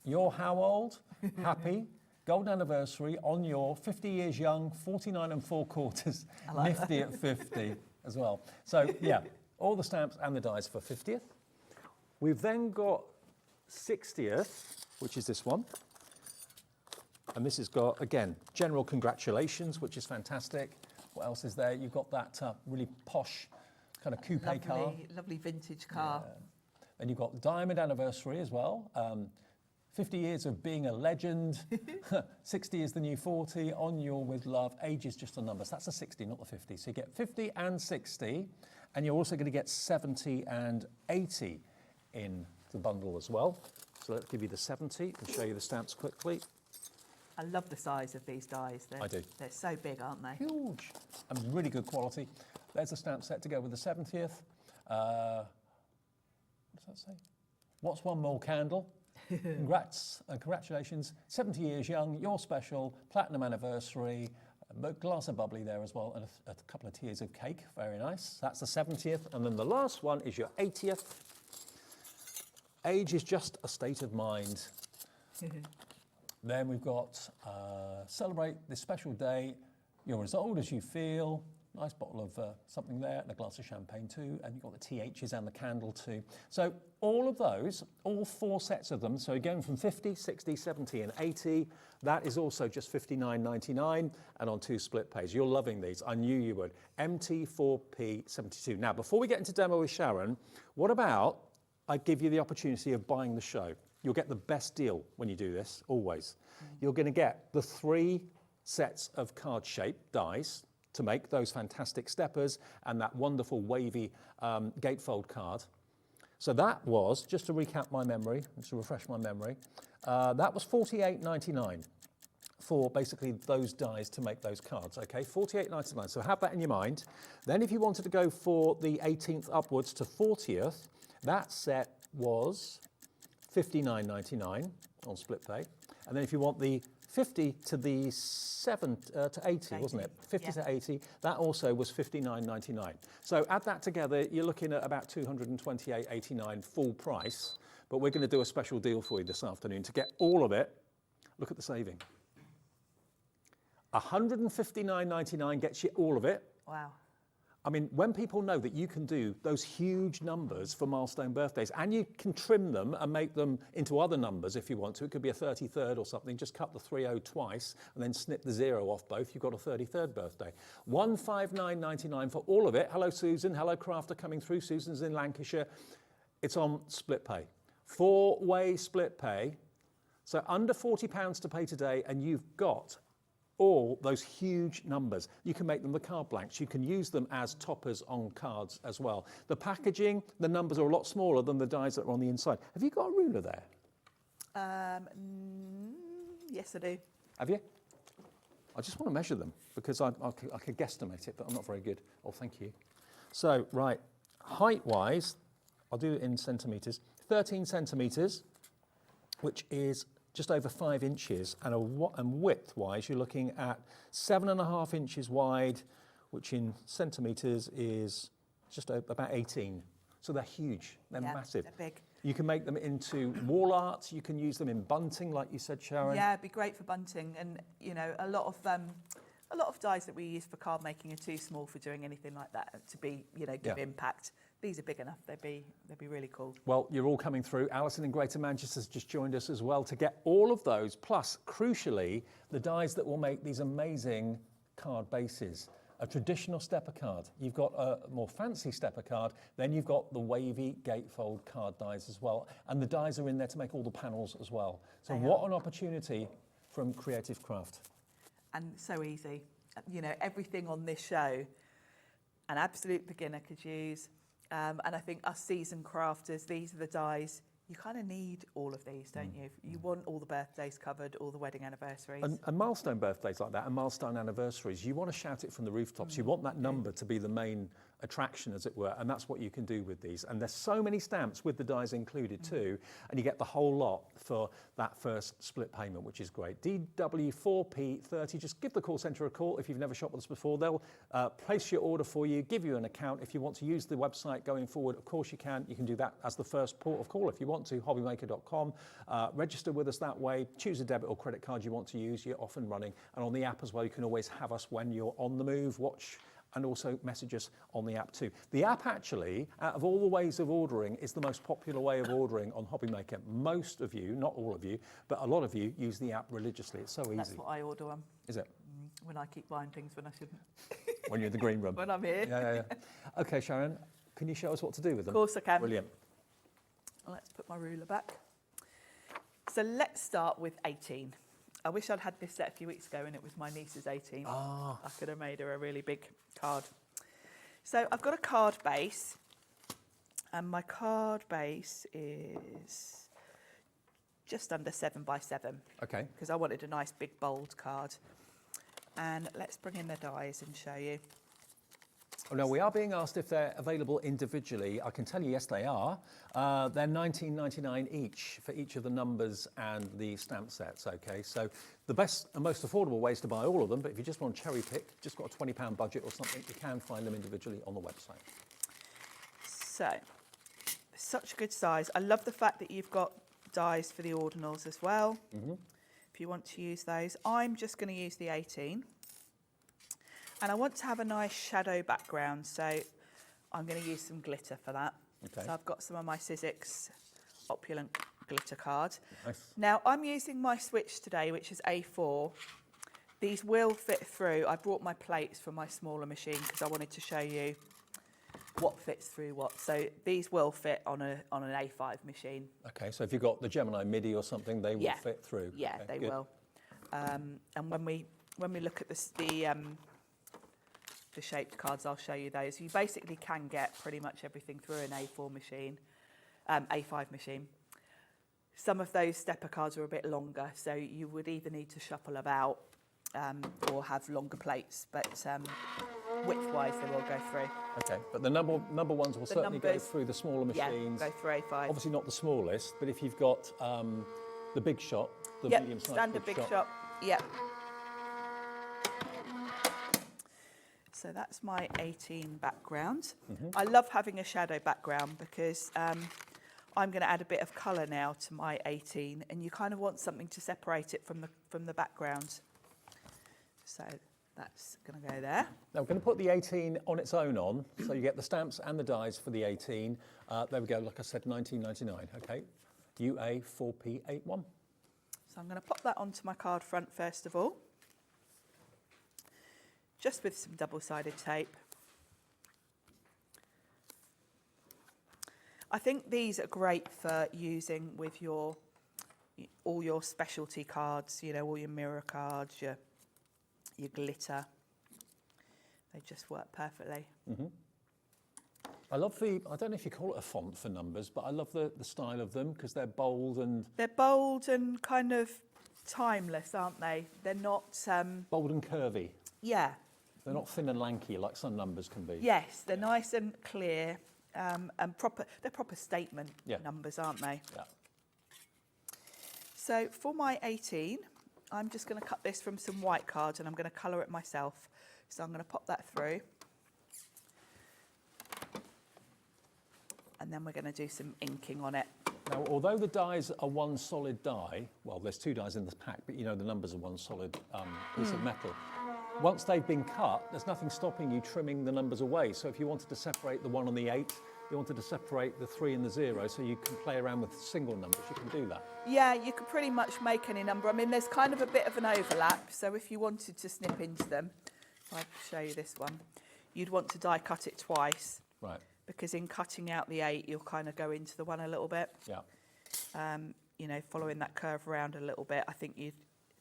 You're how old? Happy. Golden anniversary on your 50 years young, 49 3/4, nifty at 50 as well. So yeah, all the stamps and the dies for 50th. We've then got 60th, which is this one. And this has got, again, general congratulations, which is fantastic. What else is there? You've got that really posh kind of coupe car. Lovely vintage car. Yeah. And you've got diamond anniversary as well. 50 years of being a legend. 60 is the new 40. On your with love. Age is just a number. So that's a 60, not the 50. So you get 50 and 60. And you're also going to get 70 and 80 in the bundle as well. So let's give you the 70 and show you the stamps quickly. I love the size of these dies. I do. They're so big, aren't they? Huge. And really good quality. There's a stamp set to go with the 70th. What does that say? What's one more candle? Congrats and congratulations. 70 years young, you're special, platinum anniversary, a glass of bubbly there as well, and a couple of tiers of cake. Very nice. That's the 70th. And then the last one is your 80th. Age is just a state of mind. Then we've got celebrate this special day. You're as old as you feel. Nice bottle of something there, and a glass of champagne too. And you've got the THs and the candle too. So all of those, all 4 sets of them, so going from 50, 60, 70 and 80, that is also just $59.99 and on 2 split pays. You're loving these. I knew you would. MT4P72. Now, before we get into demo with Sharon, what about I give you the opportunity of buying the show? You'll get the best deal when you do this, always. You're going to get the 3 sets of card-shaped dies to make those fantastic steppers and that wonderful wavy gatefold card. So that was, just to recap my memory, just to refresh my memory, that was $48.99 for basically those dies to make those cards, okay? $48.99, so have that in your mind. Then if you wanted to go for the 18th upwards to 40th, that set was $59.99 on split pay. And then if you want the 50 to the 80, wasn't it? 50 to 80, that also was $59.99. So add that together, you're looking at about $228.89 full price, but we're going to do a special deal for you this afternoon to get all of it. Look at the saving. $159.99 gets you all of it. Wow. I mean, when people know that you can do those huge numbers for milestone birthdays, and you can trim them and make them into other numbers if you want to, it could be a 33rd or something, just cut the 30 twice and then snip the 0 off both, you've got a 33rd birthday. $159.99 for all of it. Hello, Susan. Hello, Crafter coming through. Susan's in Lancashire. It's on split pay. 4-way split pay. So under £40 to pay today, and you've got all those huge numbers. You can make them the card blanks. You can use them as toppers on cards as well. The packaging, the numbers are a lot smaller than the dies that are on the inside. Have you got a ruler there? Yes, I do. Have you? I just want to measure them because I could guesstimate it, but I'm not very good. Oh, thank you. So, right, height-wise, I'll do it in centimetres. 13 centimetres, which is just over 5 inches, and width-wise, you're looking at 7.5 inches wide, which in centimetres is just about 18. So they're huge, they're massive. They're big. You can make them into wall art, you can use them in bunting, like you said, Sharon. Yeah, it'd be great for bunting, and you know, a lot of dies that we use for card making are too small for doing anything like that to be, you know, give impact. These are big enough. They'd be really cool. Well, you're all coming through. Alison in Greater Manchester has just joined us as well to get all of those, plus, crucially, the dies that will make these amazing card bases. A traditional stepper card. You've got a more fancy stepper card. Then you've got the wavy gatefold card dies as well. And the dies are in there to make all the panels as well. So what an opportunity from Creative Craft. And so easy. You know, everything on this show, an absolute beginner could use. And I think us seasoned crafters, these are the dies. You kind of need all of these, don't you? You want all the birthdays covered, all the wedding anniversaries. And milestone birthdays like that and milestone anniversaries, you want to shout it from the rooftops. You want that number to be the main attraction, as it were, and that's what you can do with these. And there's so many stamps with the dies included too, and you get the whole lot for that first split payment, which is great. DW4P30, just give the call centre a call if you've never shopped with us before. They'll place your order for you, give you an account. If you want to use the website going forward, of course you can. You can do that as the first port of call if you want to, hobbymaker.com. Register with us that way, choose a debit or credit card you want to use, you're off and running. And on the app as well, you can always have us when you're on the move, watch and also message us on the app too. The app actually, out of all the ways of ordering, is the most popular way of ordering on Hobbymaker. Most of you, not all of you, but a lot of you use the app religiously. It's so easy. That's what I order on. Is it? When I keep buying things when I shouldn't. When you're in the green room. When I'm here. Yeah. Okay, Sharon, can you show us what to do with them? Of course I can. Brilliant. Let's put my ruler back. So let's start with 18. I wish I'd had this set a few weeks ago and it was my niece's 18. I could have made her a really big card. So I've got a card base, and my card base is just under 7 by 7. Okay. Because I wanted a nice big bold card. And let's bring in the dies and show you. Oh, no, we are being asked if they're available individually. I can tell you, yes, they are. They're $19.99 each for each of the numbers and the stamp sets, okay? So the best and most affordable ways to buy all of them, but if you just want to cherry pick, just got a £20 budget or something, you can find them individually on the website. So, such a good size. I love the fact that you've got dies for the ordinals as well. If you want to use those. I'm just going to use the 18. And I want to have a nice shadow background, so I'm going to use some glitter for that. Okay. So I've got some of my Sizzix opulent glitter card. Nice. Now I'm using my switch today, which is A4. These will fit through. I brought my plates from my smaller machine because I wanted to show you what fits through what. So these will fit on an A5 machine. Okay, so if you've got the Gemini MIDI or something, they will fit through. Yeah, okay, they good. will. And when we look at the shaped cards, I'll show you those. You basically can get pretty much everything through an A4 machine, A5 machine. Some of those stepper cards are a bit longer, so you would either need to shuffle about or have longer plates, but width-wise they will go through. Okay, but the number ones will certainly go through the smaller machines. Yeah, go through A5. Obviously not the smallest, but if you've got the big shot, the medium-sized standard big shot. Yep. So that's my 18 background. I love having a shadow background because I'm going to add a bit of colour now to my 18, and you kind of want something to separate it from the background. So that's going to go there. Now we're going to put the 18 on its own on, so you get the stamps and the dies for the 18. There we go, like I said, $19.99. Okay, UA4P81. So I'm going to pop that onto my card front first of all, just with some double-sided tape. I think these are great for using with all your specialty cards, you know, all your mirror cards, your glitter. They just work perfectly. I love I don't know if you call it a font for numbers, but I love the style of them because they're bold and... They're bold and kind of timeless, aren't they? They're not... bold and curvy. Yeah. They're not thin and lanky like some numbers can be. Yes, they're nice and clear and proper. They're proper statement numbers, aren't they? Yeah. So for my 18, I'm just going to cut this from some white cards and I'm going to colour it myself. So I'm going to pop that through. And then we're going to do some inking on it. Now, although the dies are one solid die, well, there's two dies in this pack, but you know the numbers are one solid piece of metal. Once they've been cut, there's nothing stopping you trimming the numbers away. So if you wanted to separate the 1 and the 8, you wanted to separate the 3 and the 0, so you can play around with single numbers, you can do that. Yeah, you could pretty much make any number. I mean, there's kind of a bit of an overlap, so if you wanted to snip into them, if I show you this one, you'd want to die cut it twice. Right. Because in cutting out the 8, you'll kind of go into the 1 a little bit. Yeah. You know, following that curve around a little bit, I think you'd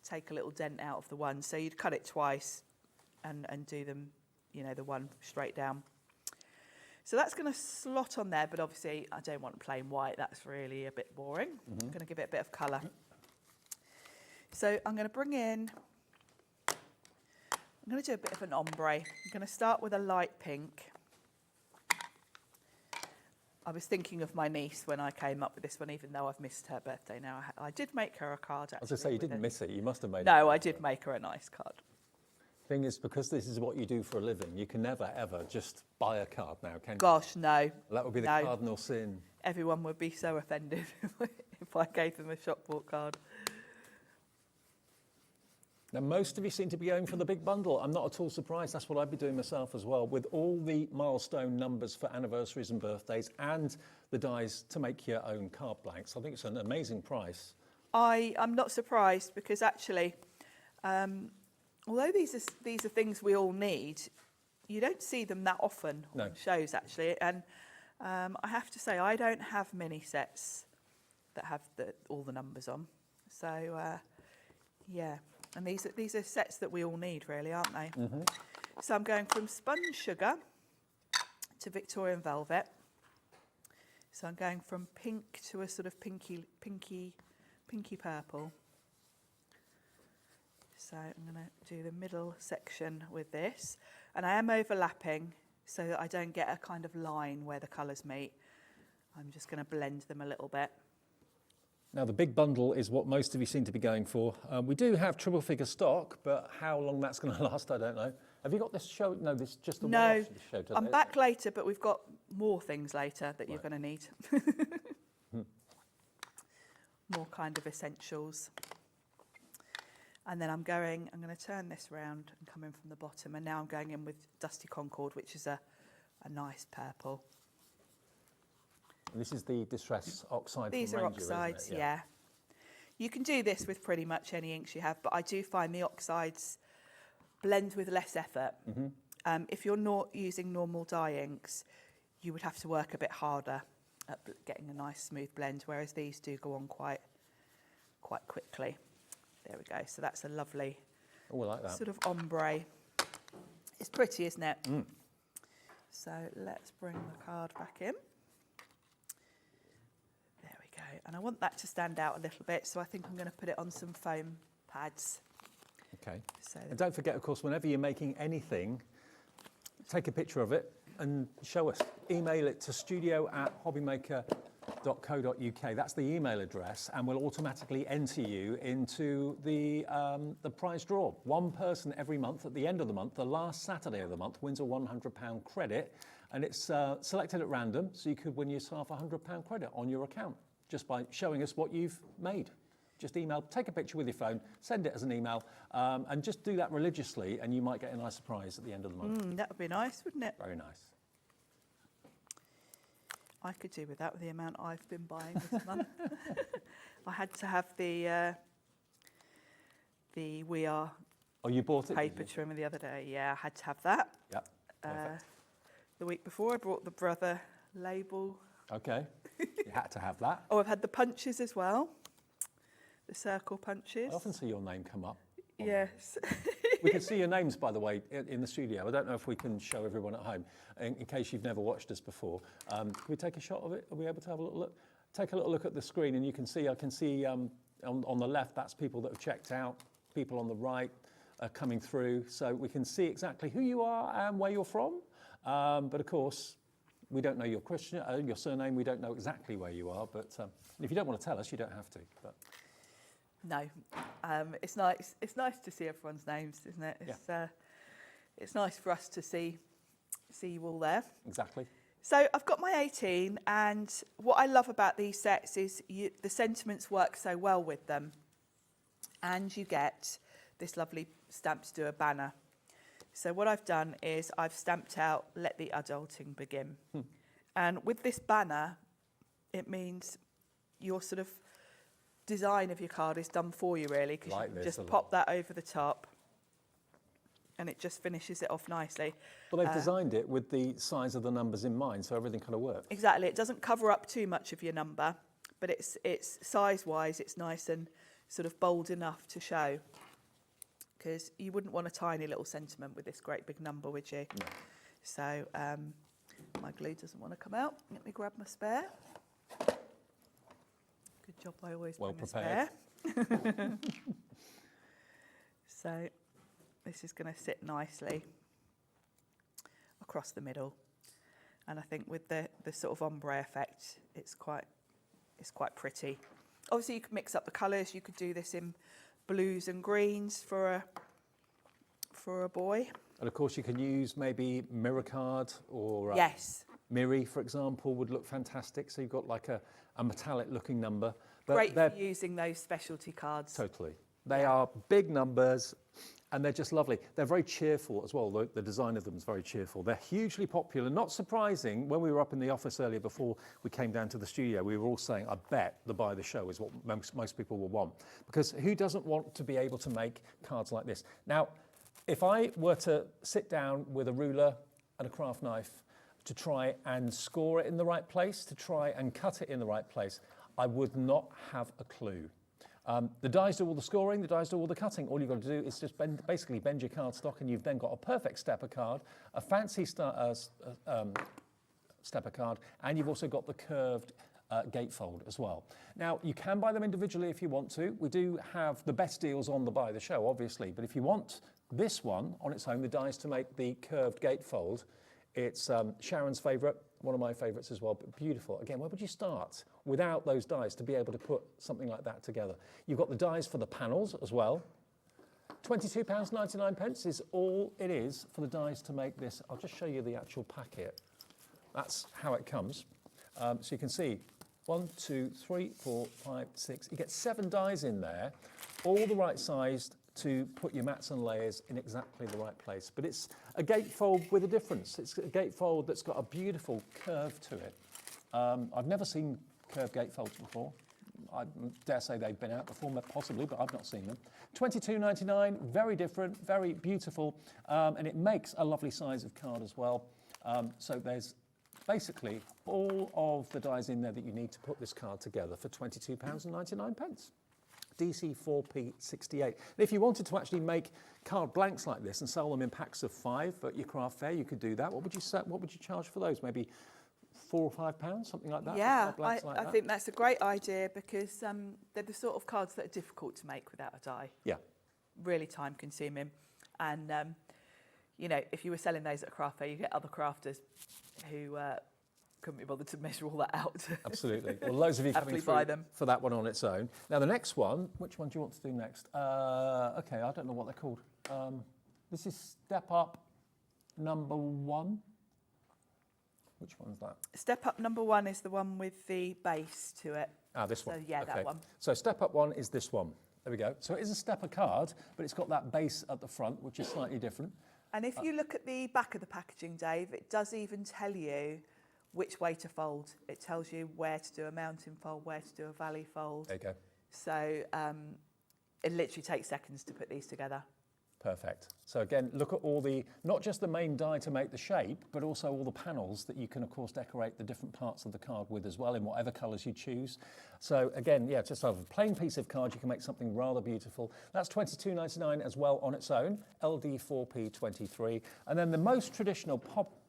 take a little dent out of the 1. So you'd cut it twice and do them, you know, the 1 straight down. So that's going to slot on there, but obviously I don't want plain white. That's really a bit boring. I'm going to give it a bit of colour. So I'm going to bring in, I'm going to do a bit of an ombre. I'm going to start with a light pink. I was thinking of my niece when I came up with this one, even though I've missed her birthday now. I did make her a card, actually. I was going to say, you didn't miss it. You must have made it. No, I did make her a nice card. Thing is, because this is what you do for a living, you can never, ever just buy a card now, can you? Gosh, no. That would be the cardinal sin. Everyone would be so offended if I gave them a shop bought card. Now, most of you seem to be going for the big bundle. I'm not at all surprised. That's what I'd be doing myself as well, with all the milestone numbers for anniversaries and birthdays and the dies to make your own card blanks. I think it's an amazing price. I'm not surprised because actually, although these are things we all need, you don't see them that often on shows actually. And I have to say, I don't have many sets that have all the numbers on. So yeah, and these are sets that we all need, really, aren't they? So I'm going from sponge sugar to Victorian velvet. So I'm going from pink to a sort of pinky purple. So I'm going to do the middle section with this, and I am overlapping so that I don't get a kind of line where the colours meet. I'm just going to blend them a little bit. Now, the big bundle is what most of you seem to be going for. We do have triple figure stock, but how long that's going to last, I don't know. Have you got this show? No, this is just the one show today. I'm back later, but we've got more things later that you're going to need. More kind of essentials. And then I'm going to turn this round and come in from the bottom. And now I'm going in with Dusty Concord, which is a nice purple. And this is the Distress Oxide. These are oxides, yeah. You can do this with pretty much any inks you have, but I do find the oxides blend with less effort. If you're not using normal dye inks, you would have to work a bit harder at getting a nice smooth blend, whereas these do go on quite quickly. There we go. So that's a lovely I like that. Sort of ombre. It's pretty, isn't it? So let's bring the card back in. There we go. And I want that to stand out a little bit, so I think I'm going to put it on some foam pads. Okay. So and don't forget, of course, whenever you're making anything, take a picture of it and show us. Email it to studio@hobbymaker.co.uk. That's the email address, and we'll automatically enter you into the prize draw. One person every month at the end of the month, the last Saturday of the month, wins a £100 credit, and it's selected at random, so you could win yourself a £100 credit on your account just by showing us what you've made. Just email, take a picture with your phone, send it as an email, and just do that religiously, and you might get a nice surprise at the end of the month. That would be nice, wouldn't it? Very nice. I could do with that with the amount I've been buying this month. I had to have the We Are you bought it, paper trimmer the other day. Yeah, I had to have that. Yep. The week before I brought the Brother label. Okay, you had to have that. Oh, I've had the punches as well. The circle punches. I often see your name come up. Yes. We can see your names, by the way, in the studio. I don't know if we can show everyone at home, in case you've never watched us before. Can we take a shot of it? Are we able to have a little look? Take a little look at the screen, and you can see, I can see on the left, that's people that have checked out. People on the right are coming through. So we can see exactly who you are and where you're from. But of course, we don't know your your surname. We don't know exactly where you are. But if you don't want to tell us, you don't have to. But. No, it's nice. It's nice to see everyone's names, isn't it? It's nice for us to see you all there. Exactly. So I've got my 18, and what I love about these sets is the sentiments work so well with them, and you get this lovely stamp to do a banner. So what I've done is I've stamped out "Let the Adulting Begin," and with this banner, it means your sort of design of your card is done for you, really, because you can just pop that over the top and it just finishes it off nicely. Well, they've designed it with the size of the numbers in mind, so everything kind of works. Exactly. It doesn't cover up too much of your number, but it's size-wise, it's nice and sort of bold enough to show, because you wouldn't want a tiny little sentiment with this great big number, would you? No. So My glue doesn't want to come out. Let me grab my spare. Good job, I always Well bring prepared. a spare. So this is going to sit nicely across the middle. And I think with the sort of ombre effect, it's quite pretty. Obviously, you could mix up the colours. You could do this in blues and greens for a boy. And of course, you can use maybe mirror card or yes, Miri, for example, would look fantastic. So you've got like a metallic looking number. But great for using those specialty cards. Totally. They are big numbers and they're just lovely. They're very cheerful as well. The design of them is very cheerful. They're hugely popular. Not surprising, when we were up in the office earlier before we came down to the studio, we were all saying, I bet the buy the show is what most people will want. Because who doesn't want to be able to make cards like this? Now, if I were to sit down with a ruler and a craft knife to try and score it in the right place, to try and cut it in the right place, I would not have a clue. The dies do all the scoring, the dies do all the cutting. All you've got to do is just basically bend your cardstock, and you've then got a perfect stepper card, a fancy stepper card, and you've also got the curved gatefold as well. Now, you can buy them individually if you want to. We do have the best deals on the Buy the Show, obviously, but if you want this one on its own, the dies to make the curved gatefold, it's Sharon's favourite, one of my favourites as well, but beautiful. Again, where would you start without those dies to be able to put something like that together? You've got the dies for the panels as well. £22.99 is all it is for the dies to make this. I'll just show you the actual packet. That's how it comes. So you can see 1, 2, 3, 4, 5, 6. You get 7 dies in there, all the right sized to put your mats and layers in exactly the right place. But it's a gatefold with a difference. It's a gatefold that's got a beautiful curve to it. I've never seen curved gatefolds before. I dare say they've been out before, possibly, but I've not seen them. £22.99, very different, very beautiful, and it makes a lovely size of card as well. So there's basically all of the dies in there that you need to put this card together for £22.99. DC4P68. And if you wanted to actually make card blanks like this and sell them in packs of 5 at your craft fair, you could do that. What would you charge for those? Maybe £4 or £5, something like that? Yeah, I think that's a great idea because they're the sort of cards that are difficult to make without a die. Yeah. Really time consuming. And, you know, if you were selling those at a craft fair, you get other crafters who couldn't be bothered to measure all that out. Absolutely. Well, loads of you coming through for that one on its own. Now, the next one, which one do you want to do next? Okay, I don't know what they're called. This is Step Up number 1. Which one's that? Step Up number 1 is the one with the base to it. Ah, this one. So, yeah, okay. that one. So Step Up 1 is this one. There we go. So it is a stepper card, but it's got that base at the front, which is slightly different. And if you look at the back of the packaging, Dave, it does even tell you which way to fold. It tells you where to do a mountain fold, where to do a valley fold. There you go. So it literally takes seconds to put these together. Perfect. So again, look at all the, not just the main die to make the shape, but also all the panels that you can, of course, decorate the different parts of the card with as well in whatever colours you choose. So again, yeah, just have a plain piece of card, you can make something rather beautiful. That's £22.99 as well on its own, LD4P23. And then the most traditional,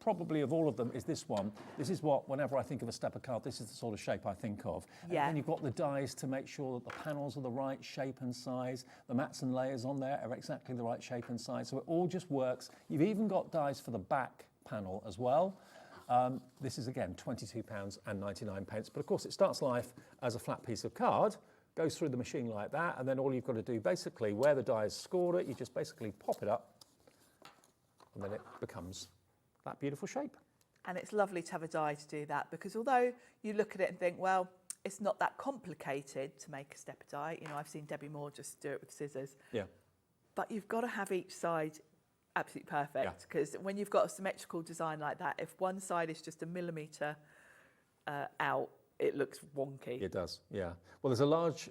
probably of all of them, is this one. This is what, whenever I think of a stepper card, this is the sort of shape I think of. Yeah. And then you've got the dies to make sure that the panels are the right shape and size. The mats and layers on there are exactly the right shape and size. So it all just works. You've even got dies for the back panel as well. This is, again, £22.99. But of course, it starts life as a flat piece of card, goes through the machine like that, and then all you've got to do, basically, where the die has scored it, you just basically pop it up, and then it becomes that beautiful shape. And it's lovely to have a die to do that, because although you look at it and think, well, it's not that complicated to make a stepper die. You know, I've seen Debbie Moore just do it with scissors. Yeah. But you've got to have each side absolutely perfect, because when you've got a symmetrical design like that, if one side is just a millimetre out, it looks wonky. It does, yeah. Well, there's a large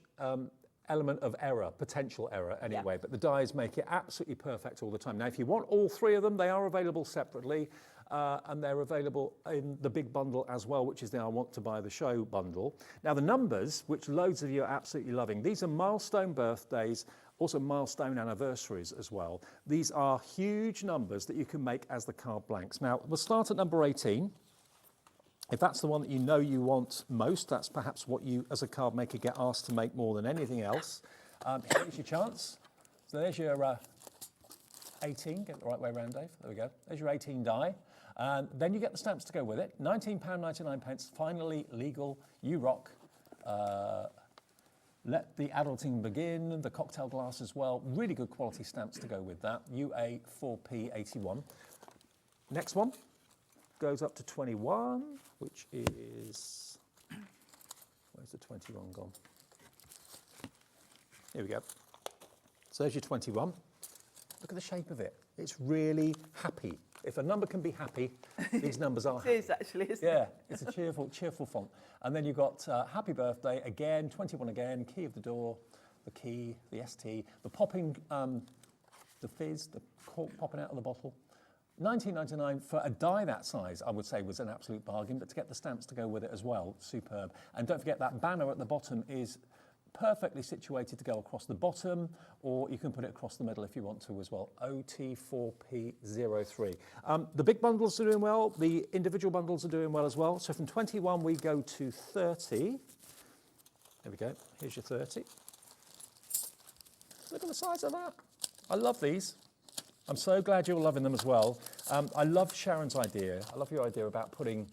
element of error, potential error anyway, but the dies make it absolutely perfect all the time. Now, if you want all 3 of them, they are available separately, and they're available in the big bundle as well, which is the I Want to Buy the Show bundle. Now, the numbers, which loads of you are absolutely loving, these are milestone birthdays, also milestone anniversaries as well. These are huge numbers that you can make as the card blanks. Now, we'll start at number 18. If that's the one that you know you want most, that's perhaps what you, as a card maker, get asked to make more than anything else. Here's your chance. So there's your 18, get it the right way around, Dave. There we go. There's your 18 die. And then you get the stamps to go with it. £19.99, finally legal. You rock. Let the adulting begin. The cocktail glass as well. Really good quality stamps to go with that. UA 4P81. Next one goes up to 21, which is, where's the 21 gone? Here we go. So there's your 21. Look at the shape of it. It's really happy. If a number can be happy, these numbers are happy. It is actually, isn't it? Yeah, it's a cheerful font. And then you've got happy birthday again, 21 again, key of the door, the key, the ST, the popping, the fizz, the cork popping out of the bottle. £19.99 for a die that size, I would say, was an absolute bargain, but to get the stamps to go with it as well, superb. And don't forget that banner at the bottom is perfectly situated to go across the bottom, or you can put it across the middle if you want to as well. OT4P03. The big bundles are doing well. The individual bundles are doing well as well. So from 21 we go to 30. There we go. Here's your 30. Look at the size of that. I love these. I'm so glad you're loving them as well. I love Sharon's idea. I love your idea about putting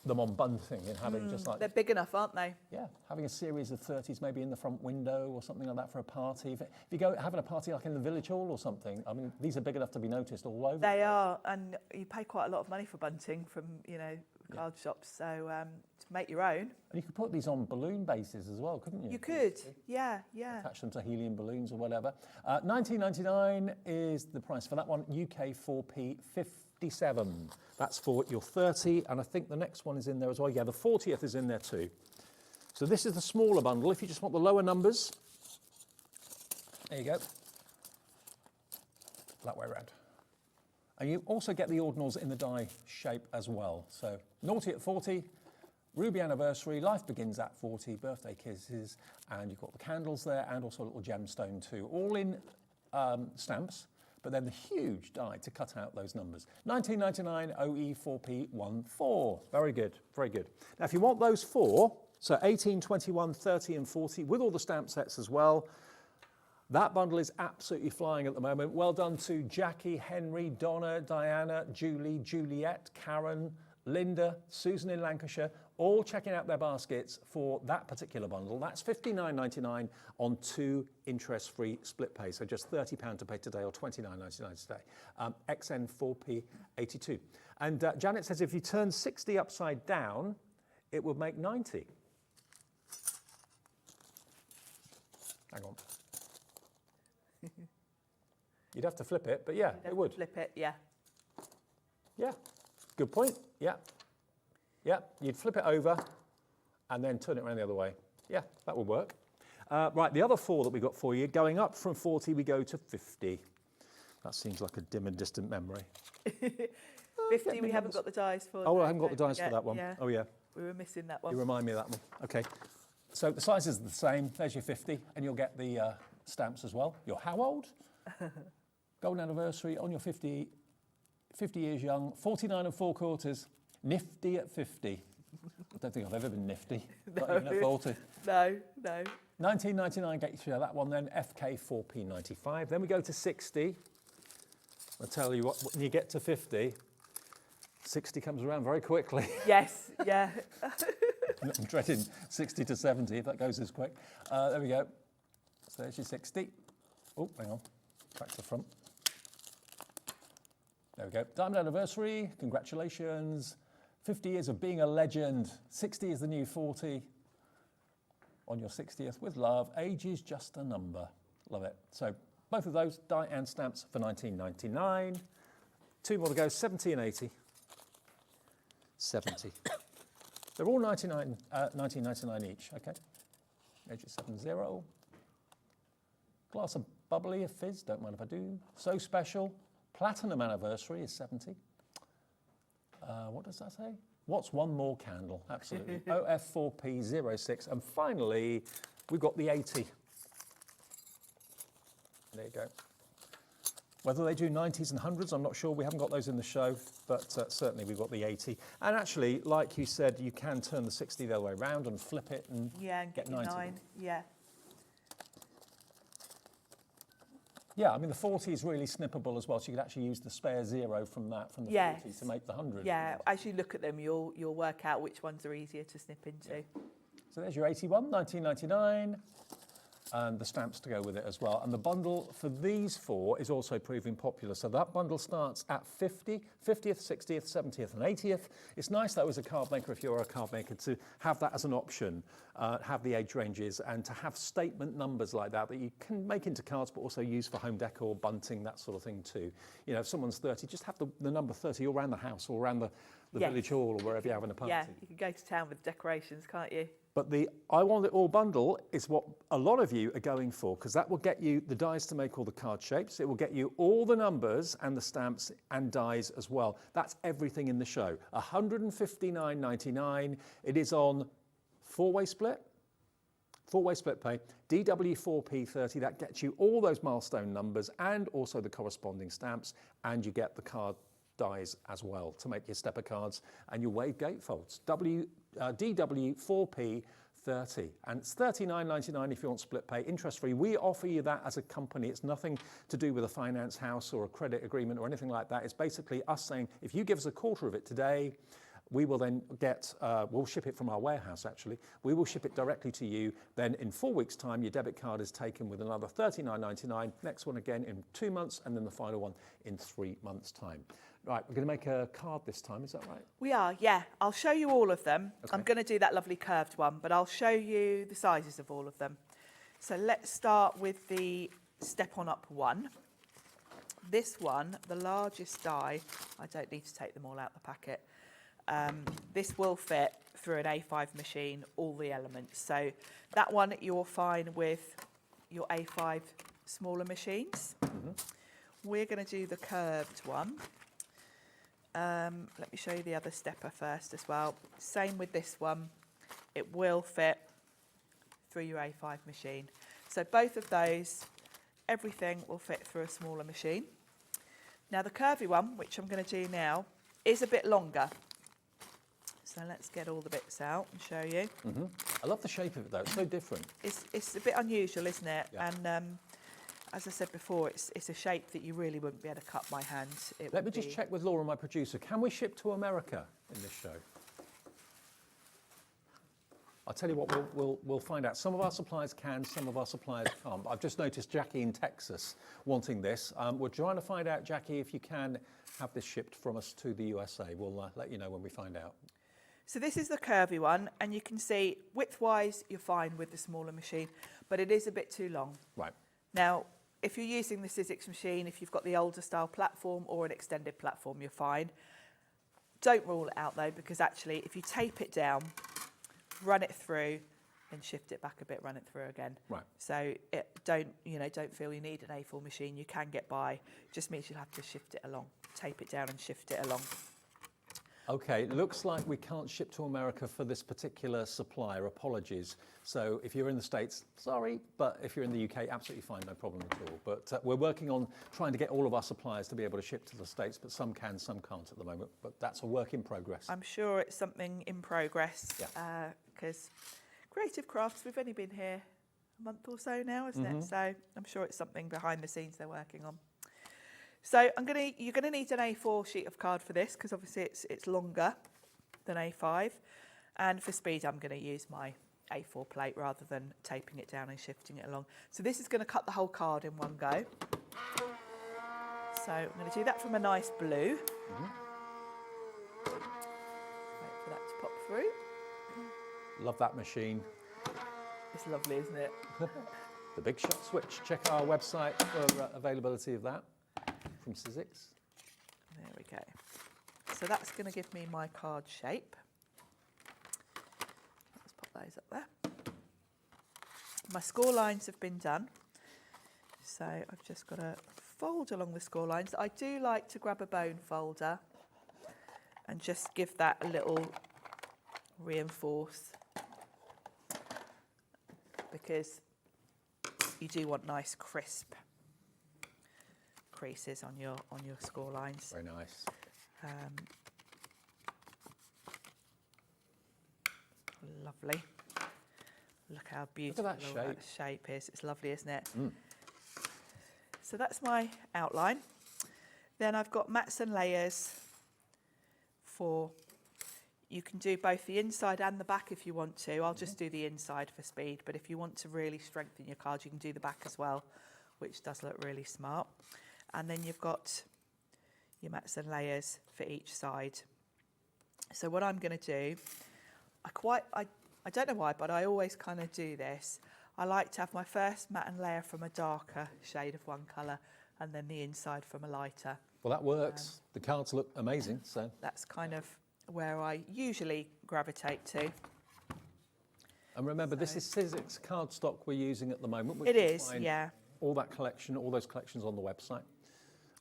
them on bunting and having just like... They're big enough, aren't they? Yeah, having a series of 30s maybe in the front window or something like that for a party. If you go having a party like in the village hall or something, I mean, these are big enough to be noticed all over. They are, and you pay quite a lot of money for bunting from, you know, card shops, so to make your own. And you could put these on balloon bases as well, couldn't you? You could, yeah. Attach them to helium balloons or whatever. £19.99 is the price for that one, UK 4P57. That's for your 30, and I think the next one is in there as well. Yeah, the 40th is in there too. So this is the smaller bundle. If you just want the lower numbers, there you go. That way around. And you also get the ordinals in the die shape as well. So naughty at 40, ruby anniversary, life begins at 40, birthday kisses, and you've got the candles there and also a little gemstone too, all in stamps. But then the huge die to cut out those numbers. £19.99 OE4P14. Very good, very good. Now, if you want those four, so 18, 21, 30 and 40, with all the stamp sets as well, that bundle is absolutely flying at the moment. Well done to Jackie, Henry, Donna, Diana, Julie, Juliet, Karen, Linda, Susan in Lancashire, all checking out their baskets for that particular bundle. That's £59.99 on 2 interest-free split pay, so just £30 to pay today or £29.99 today. XN4P82. And Janet says if you turn 60 upside down, it would make 90. Hang on. You'd have to flip it, but yeah, it would. Flip it, yeah. Yeah, good point. Yeah. Yeah, you'd flip it over and then turn it around the other way. Yeah, that would work. Right, the other four that we got for you, going up from 40, we go to 50. That seems like a dim and distant memory. 50, we haven't got the dies for. Oh, I haven't got the dies for that one. Yeah. Oh, yeah. We were missing that one. You remind me of that one. Okay. So the sizes are the same. There's your 50, and you'll get the stamps as well. You're how old? Golden anniversary on your 50 years young, 49 4/4. Nifty at 50. I don't think I've ever been nifty. Not even at 40. No. 19.99 get you through that one then. FK4P95. Then we go to 60. I'll tell you what, when you get to 50, 60 comes around very quickly. Yes, yeah. I'm dreading 60 to 70 if that goes as quick. There we go. So there's your 60. Oh, hang on. Back to the front. There we go. Diamond anniversary. Congratulations. 50 years of being a legend. 60 is the new 40. On your 60th with love. Age is just a number. Love it. So both of those, die and stamps for £19.99. 2 more to go, 70 and 80. 70. They're all £19.99 each, okay? Age is 70. Glass of bubbly, a fizz, don't mind if I do. So special. Platinum anniversary is 70. What does that say? What's one more candle? Absolutely. OF4P06. And finally, we've got the 80. There you go. Whether they do 90s and 100s, I'm not sure. We haven't got those in the show, but certainly we've got the 80. And actually, like you said, you can turn the 60 the other way around and flip it and get 90. 9. Yeah. Yeah, I mean, the 40 is really snippable as well, so you could actually use the spare 0 from the 40 to make the 100. Yeah, as you look at them, you'll work out which ones are easier to snip into. Yeah. So there's your 81, 1999. And the stamps to go with it as well. And the bundle for these 4 is also proving popular. So that bundle starts at 50, 50th, 60th, 70th and 80th. It's nice though as a card maker, if you're a card maker, to have that as an option, have the age ranges and to have statement numbers like that you can make into cards but also use for home decor, bunting, that sort of thing too. You know, if someone's 30, just have the number 30 all around the house or around the village hall or wherever you're having a party. Yeah, you can go to town with decorations, can't you? But the I Want It All bundle is what a lot of you are going for, because that will get you the dies to make all the card shapes. It will get you all the numbers and the stamps and dies as well. That's everything in the show. $159.99. It is on four-way split pay, DW4P30. That gets you all those milestone numbers and also the corresponding stamps, and you get the card dies as well to make your stepper cards and your wave gatefolds. DW4P30, and it's $39.99 if you want split pay, interest free. We offer you that as a company. It's nothing to do with a finance house or a credit agreement or anything like that. It's basically us saying, if you give us a quarter of it today, we will then get, we'll ship it from our warehouse actually. We will ship it directly to you. Then in 4 weeks time, your debit card is taken with another $39.99. Next one again in 2 months, and then the final one in 3 months time. Right, we're going to make a card this time, is that right? We are, yeah. I'll show you all of them. Okay. I'm going to do that lovely curved one, but I'll show you the sizes of all of them. So let's start with the Step On Up one. This one, the largest die, I don't need to take them all out the packet. This will fit through an A5 machine, all the elements. So that one you're fine with your A5 smaller machines. Mm-hmm. We're going to do the curved one. Let me show you the other stepper first as well. Same with this one. It will fit through your A5 machine. So both of those, everything will fit through a smaller machine. Now the curvy one, which I'm going to do now, is a bit longer. So let's get all the bits out and show you. Mm-hmm. I love the shape of it though, it's so different. It's a bit unusual, isn't it? Yeah. And as I said before, it's a shape that you really wouldn't be able to cut by hand. Let me just check with Laura, my producer. Can we ship to America in this show? I'll tell you what, we'll find out. Some of our suppliers can, some of our suppliers can't. I've just noticed Jackie in Texas wanting this. We're trying to find out, Jackie, if you can have this shipped from us to the USA. We'll let you know when we find out. So this is the curvy one, and you can see width-wise, you're fine with the smaller machine, but it is a bit too long. Right. Now, if you're using the Sizzix machine, if you've got the older style platform or an extended platform, you're fine. Don't rule it out though, because actually, if you tape it down, run it through, and shift it back a bit, run it through again. Right. So don't feel you need an A4 machine. You can get by. It just means you'll have to shift it along, tape it down and shift it along. Okay, looks like we can't ship to America for this particular supplier. Apologies. So if you're in the States, sorry, but if you're in the UK, absolutely fine, no problem at all. But we're working on trying to get all of our suppliers to be able to ship to the States, but some can, some can't at the moment. But that's a work in progress. I'm sure it's something in progress, because Creative Crafts, we've only been here a month or so now, isn't it? So I'm sure it's something behind the scenes they're working on. So you're gonna need an A4 sheet of card for this, because obviously it's longer than A5. And for speed, I'm gonna use my A4 plate rather than taping it down and shifting it along. So this is gonna cut the whole card in one go. So I'm gonna do that from a nice blue. Wait for that to pop through. Love that machine. It's lovely, isn't it? The Big Shot Switch. Check our website for availability of that from Sizzix. There we go. So that's going to give me my card shape. Let's pop those up there. My score lines have been done. So I've just got to fold along the score lines. I do like to grab a bone folder and just give that a little reinforce, because you do want nice crisp creases on your score lines. Very nice. Lovely. Look how beautiful that shape is. It's lovely, isn't it? So that's my outline. Then I've got mats and layers for, you can do both the inside and the back if you want to. I'll just do the inside for speed, but if you want to really strengthen your card, you can do the back as well, which does look really smart. And then you've got your mats and layers for each side. So what I'm going to do, I don't know why, but I always kind of do this. I like to have my first mat and layer from a darker shade of one colour, and then the inside from a lighter. Well, that works. The cards look amazing, so. That's kind of where I usually gravitate to. And remember, this is Sizzix cardstock we're using at the moment. It is, yeah. All that collection, all those collections on the website.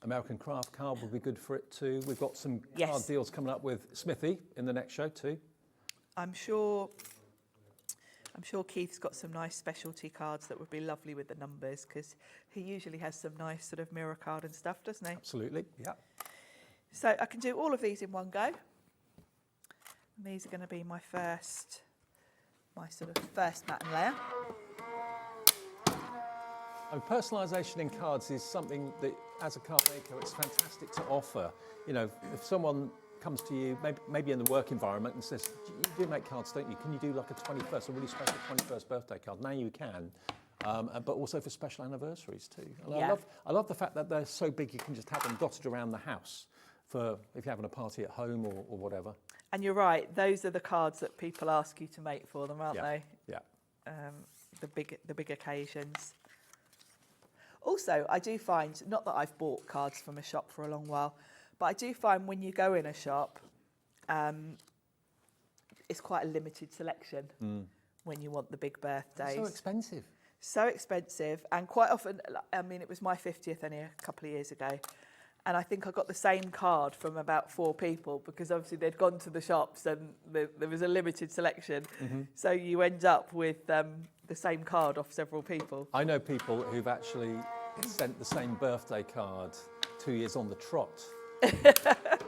American Craft card would be good for it too. We've got some card deals coming up with Smithy in the next show too. I'm sure Keith's got some nice specialty cards that would be lovely with the numbers, because he usually has some nice sort of mirror card and stuff, doesn't he? Absolutely, yeah. So I can do all of these in one go. And these are going to be my sort of first mat and layer. And personalisation in cards is something that, as a card maker, it's fantastic to offer. You know, if someone comes to you, maybe in the work environment, and says, you do make cards, don't you? Can you do like a really special 21st birthday card? Now you can, but also for special anniversaries too. And I love the fact that they're so big you can just have them dotted around the house for if you're having a party at home or whatever. And you're right, those are the cards that people ask you to make for them, aren't they? Yeah. The big occasions. Also, I do find, not that I've bought cards from a shop for a long while, but I do find when you go in a shop, it's quite a limited selection when you want the big birthdays. So expensive. So expensive. And quite often, I mean, it was my 50th only a couple of years ago. And I think I got the same card from about 4 people, because obviously they'd gone to the shops and there was a limited selection. So you end up with the same card off several people. I know people who've actually sent the same birthday card 2 years on the trot.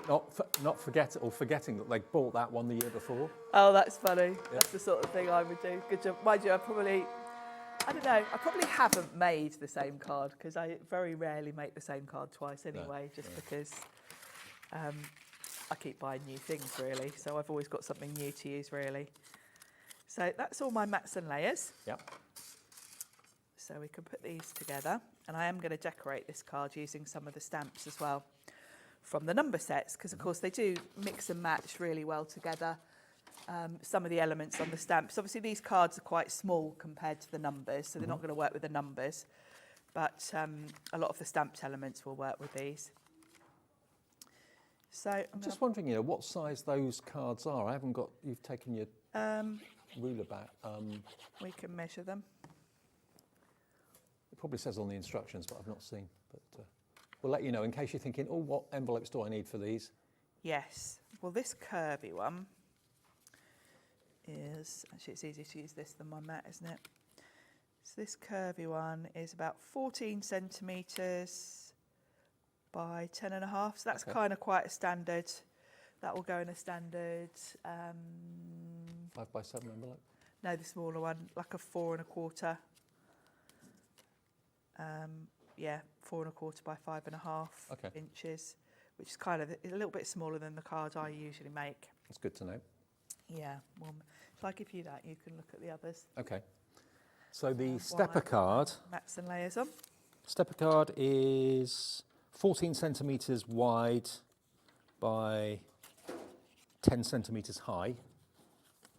not forgetting that they bought that one the year before. Oh, that's funny. That's the sort of thing I would do. Good job. Mind you, I probably haven't made the same card, because I very rarely make the same card twice anyway, because I keep buying new things really. So I've always got something new to use really. So that's all my mats and layers. Yep. So we can put these together, and I am going to decorate this card using some of the stamps as well from the number sets, because of course they do mix and match really well together. Some of the elements on the stamps, obviously these cards are quite small compared to the numbers, so they're not going to work with the numbers, but a lot of the stamped elements will work with these. So I'm just wondering, you know, what size those cards are. I haven't got, you've taken your ruler back. We can measure them. It probably says on the instructions, but I've not seen. But we'll let you know in case you're thinking, oh, what envelopes do I need for these? Yes. Well, this curvy one is, actually it's easier to use this than my mat, isn't it? So this curvy one is about 14 centimetres by 10.5. So that's kind of quite a standard. That will go in a standard 5x7 envelope? No, the smaller one, like a 4 1/4. Yeah, 4 1/4 by 5.5 inches, which is kind of a little bit smaller than the card I usually make. That's good to know. Yeah, well, if I give you that, you can look at the others. Okay. So the stepper card. Mats and layers on. Stepper card is 14 centimetres wide by 10 centimetres high.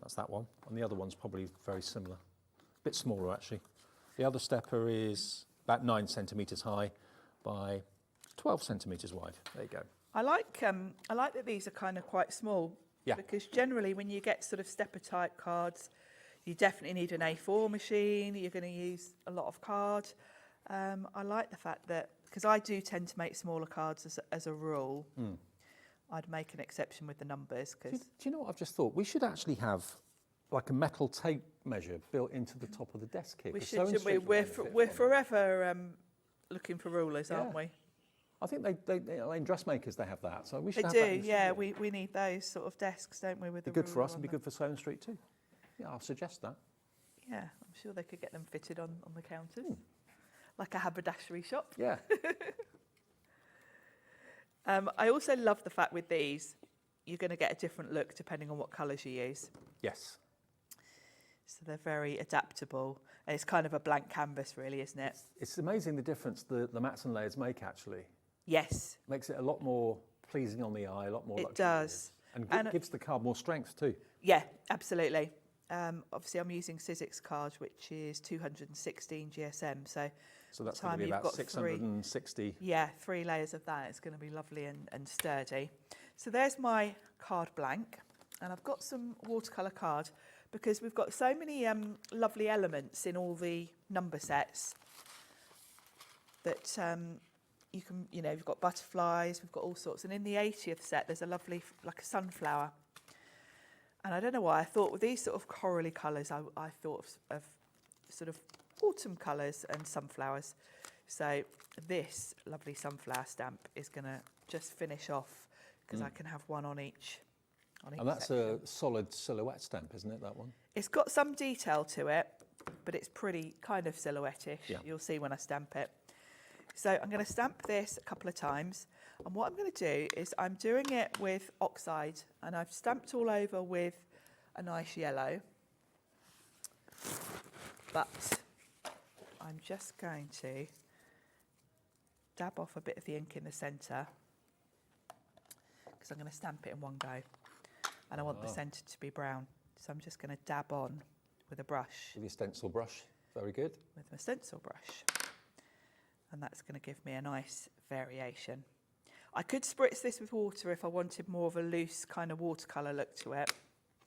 That's that one. And the other one's probably very similar. A bit smaller, actually. The other stepper is about 9 centimetres high by 12 centimetres wide. There you go. I like that these are kind of quite small. Yeah. Because generally when you get sort of stepper type cards, you definitely need an A4 machine. You're going to use a lot of card. I like the fact that, because I do tend to make smaller cards as a rule, I'd make an exception with the numbers. Cause do you know what I've just thought? We should actually have like a metal tape measure built into the top of the desk here. We should, shouldn't we? We're forever looking for rulers, aren't we? I think they in dressmakers they have that, so we should They have do, that in the yeah. studio. We need those sort of desks, don't we? With Be the good for ruler us and on be them. good for Sewing Street too. Yeah, I'll suggest that. Yeah, I'm sure they could get them fitted on the counters, like a haberdashery shop. Yeah. I also love the fact with these, you're going to get a different look depending on what colours you use. Yes. So they're very adaptable. And it's kind of a blank canvas, really, isn't it? It's amazing the difference the mats and layers make, actually. Yes. Makes it a lot more pleasing on the eye, a lot more It luxurious. does. And gives the card more strength too. Yeah, absolutely. Obviously, I'm using Sizzix card, which is 216 GSM. So that's going to be about 660. Yeah, 3 layers of that. It's going to be lovely and sturdy. So there's my card blank. And I've got some watercolour card because we've got so many lovely elements in all the number sets that you can, you've got butterflies, we've got all sorts. And in the 80th set, there's a lovely, like a sunflower. And I don't know why, I thought with these sort of corally colours, I thought of sort of autumn colours and sunflowers. So this lovely sunflower stamp is going to just finish off because I can have one on each. And that's section. a solid silhouette stamp, isn't it, that one? It's got some detail to it, but it's pretty kind of silhouette-ish. Yeah. You'll see when I stamp it. So I'm going to stamp this a couple of times. And what I'm going to do is I'm doing it with oxide, and I've stamped all over with a nice yellow. But I'm just going to dab off a bit of the ink in the centre because I'm going to stamp it in one go. And I want the centre to be brown. So I'm just going to dab on with a brush. With your stencil brush. Very good. With my stencil brush. And that's going to give me a nice variation. I could spritz this with water if I wanted more of a loose kind of watercolour look to it.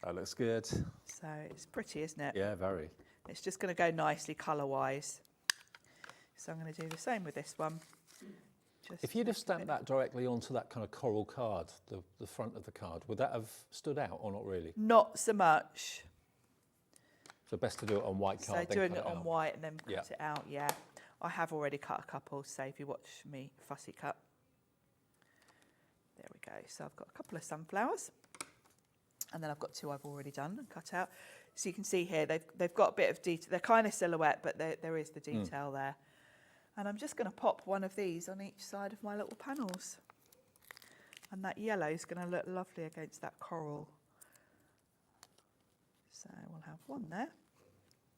That looks good. So it's pretty, isn't it? Yeah, very. It's just going to go nicely colour-wise. So I'm going to do the same with this one. If you'd have stamped that directly onto that kind of coral card, the front of the card, would that have stood out or not really? Not so much. So best to do it on white card. So doing it on white and then cut Yeah. it out, yeah. I have already cut a couple, so if you watch me fussy cut. There we go. So I've got a couple of sunflowers. And then I've got 2 I've already done and cut out. So you can see here, they've got a bit of detail. They're kind of silhouette, but there is the detail there. And I'm just going to pop one of these on each side of my little panels. And that yellow is going to look lovely against that coral. So we'll have one there.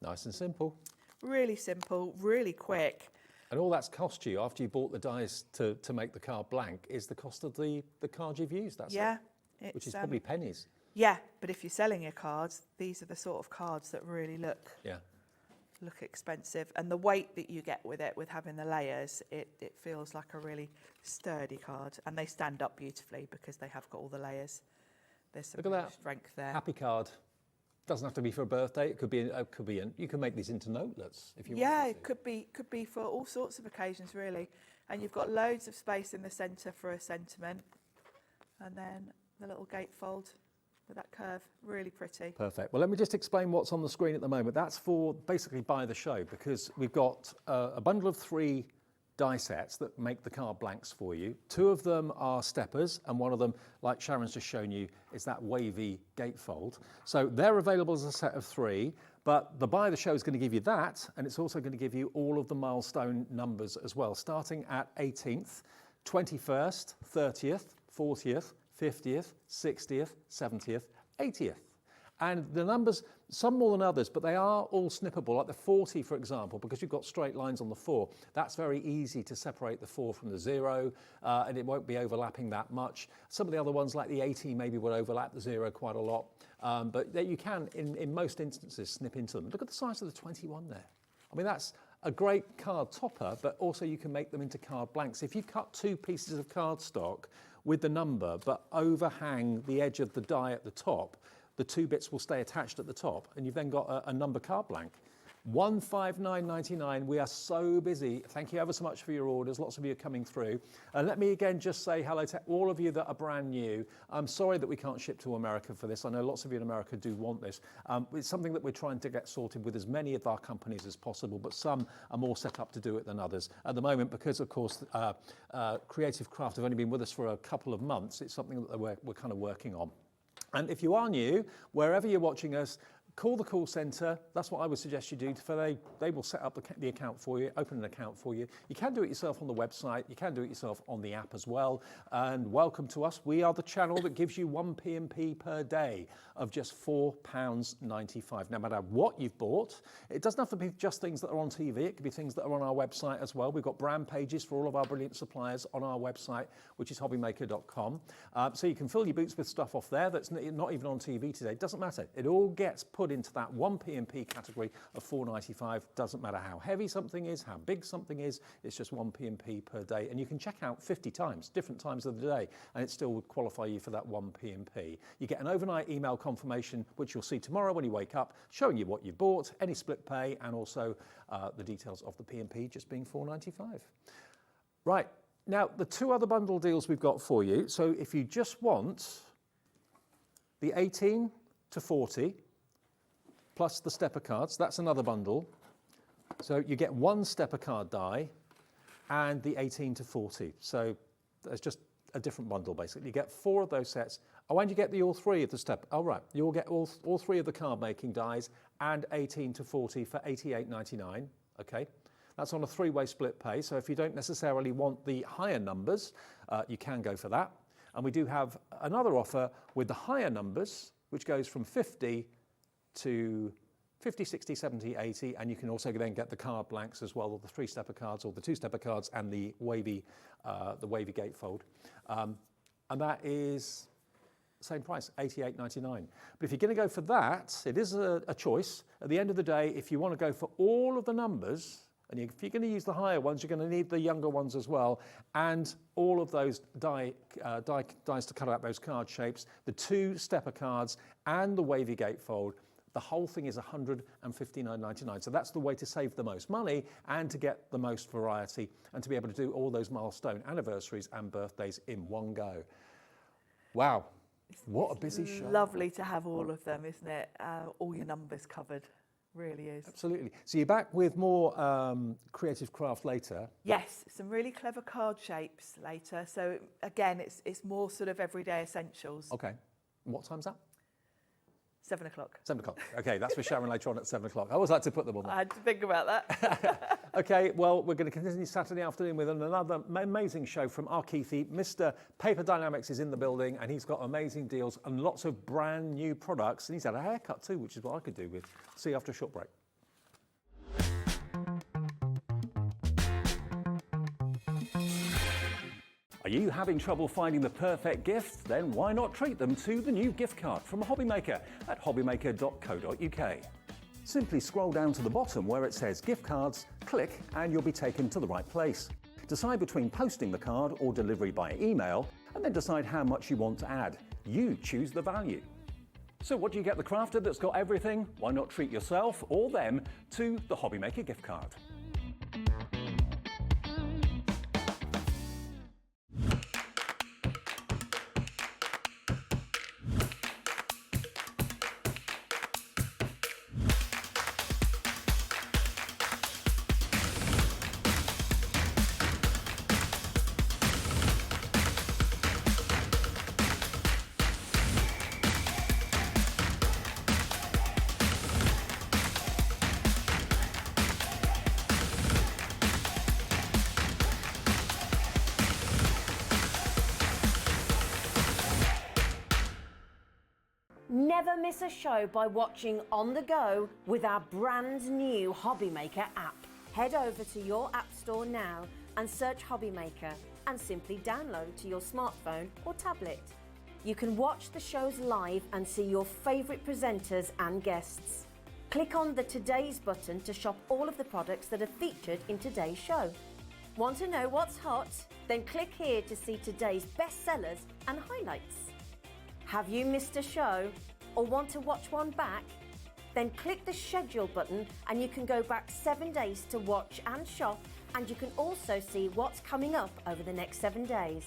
Nice and simple. Really simple, really quick. And all that's cost you after you bought the dies to make the card blank is the cost of the card you've used. That's it. Which is probably pennies. Yeah, but if you're selling your cards, these are the sort of cards that really look expensive. And the weight that you get with it, with having the layers, it feels like a really sturdy card. And they stand up beautifully because they have got all the layers. There's some real strength there. Happy card. Doesn't have to be for a birthday. It could be. You can make these into notelets if you want. Yeah, it could be for all sorts of occasions really. And you've got loads of space in the centre for a sentiment, and then the little gatefold with that curve, really pretty. Perfect. Well, let me just explain what's on the screen at the moment. That's for basically buy the show because we've got a bundle of 3 die sets that make the card blanks for you. 2 of them are steppers, and one of them, like Sharon's just shown you, is that wavy gatefold. So they're available as a set of 3, but the buy the show is going to give you that, and it's also going to give you all of the milestone numbers as well, starting at 18th, 21st, 30th, 40th, 50th, 60th, 70th, 80th. And the numbers, some more than others, but they are all snippable, like the 40, for example, because you've got straight lines on the 4. That's very easy to separate the 4 from the 0, and it won't be overlapping that much. Some of the other ones, like the 80, maybe will overlap the 0 quite a lot, but you can, in most instances, snip into them. Look at the size of the 21 there. I mean, that's a great card topper, but also you can make them into card blanks. If you cut 2 pieces of cardstock with the number, but overhang the edge of the die at the top, the 2 bits will stay attached at the top, and you've then got a number card blank. 159.99. We are so busy. Thank you ever so much for your orders. Lots of you are coming through. And let me again just say hello to all of you that are brand new. I'm sorry that we can't ship to America for this. I know lots of you in America do want this. It's something that we're trying to get sorted with as many of our companies as possible, but some are more set up to do it than others. At the moment, because of course, Creative Craft have only been with us for a couple of months, it's something that we're kind of working on. And if you are new, wherever you're watching us, call the call centre. That's what I would suggest you do. They will set up the account for you, open an account for you. You can do it yourself on the website. You can do it yourself on the app as well. And welcome to us. We are the channel that gives you 1 P&P per day of just £4.95. No matter what you've bought, it doesn't have to be just things that are on TV. It could be things that are on our website as well. We've got brand pages for all of our brilliant suppliers on our website, which is hobbymaker.com. So you can fill your boots with stuff off there that's not even on TV today. It doesn't matter. It all gets put into that 1 P&P category of £4.95. Doesn't matter how heavy something is, how big something is, it's just 1 P&P per day. And you can check out 50 times, different times of the day, and it still would qualify you for that 1 P&P. You get an overnight email confirmation, which you'll see tomorrow when you wake up, showing you what you bought, any split pay, and also the details of the P&P just being £4.95. Right, now the two other bundle deals we've got for you. So if you just want the 18 to 40, plus the stepper cards, that's another bundle. So you get one stepper card die and the 18 to 40. So there's just a different bundle basically. You get 4 of those sets. Oh, and you get all 3 of the step. Oh, right. You'll get all 3 of the card making dies and 18 to 40 for £88.99. Okay. That's on a 3-way split pay. So if you don't necessarily want the higher numbers, you can go for that. And we do have another offer with the higher numbers, which goes from 50 to 50, 60, 70, 80, and you can also then get the card blanks as well, or the 3-stepper cards, or the 2-stepper cards, and the wavy gatefold. And that is the same price, £88.99. But if you're going to go for that, it is a choice. At the end of the day, if you want to go for all of the numbers, and if you're going to use the higher ones, you're going to need the younger ones as well, and all of those dies to cut out those card shapes, the 2-stepper cards, and the wavy gatefold. The whole thing is £159.99. So that's the way to save the most money and to get the most variety and to be able to do all those milestone anniversaries and birthdays in one go. Wow, what a busy show. Lovely to have all of them, isn't it? All your numbers covered. Really is. Absolutely. So you're back with more Creative Craft later. Yes, some really clever card shapes later. So again, it's more sort of everyday essentials. Okay. And what time's that? 7 o'clock. 7 o'clock. Okay, that's for Sharon later on at 7 o'clock. I always like to put them on there. I had to think about that. Okay, well, we're going to continue Saturday afternoon with another amazing show from our Keithy. Mr. Paper Dynamics is in the building, and he's got amazing deals and lots of brand new products. And he's had a haircut too, which is what I could do with. See you after a short break. Are you having trouble finding the perfect gift? Then why not treat them to the new gift card from Hobbymaker at hobbymaker.co.uk. Simply scroll down to the bottom where it says gift cards, click, and you'll be taken to the right place. Decide between posting the card or delivery by email, and then decide how much you want to add. You choose the value. So what do you get the crafter that's got everything? Why not treat yourself or them to the Hobbymaker gift card? Never miss a show by watching on the go with our brand new Hobbymaker app. Head over to your app store now and search Hobbymaker and simply download to your smartphone or tablet. You can watch the shows live and see your favourite presenters and guests. Click on the Today's button to shop all of the products that are featured in today's show. Want to know what's hot? Then click here to see today's bestsellers and highlights. Have you missed a show or want to watch one back? Then click the schedule button and you can go back 7 days to watch and shop, and you can also see what's coming up over the next 7 days.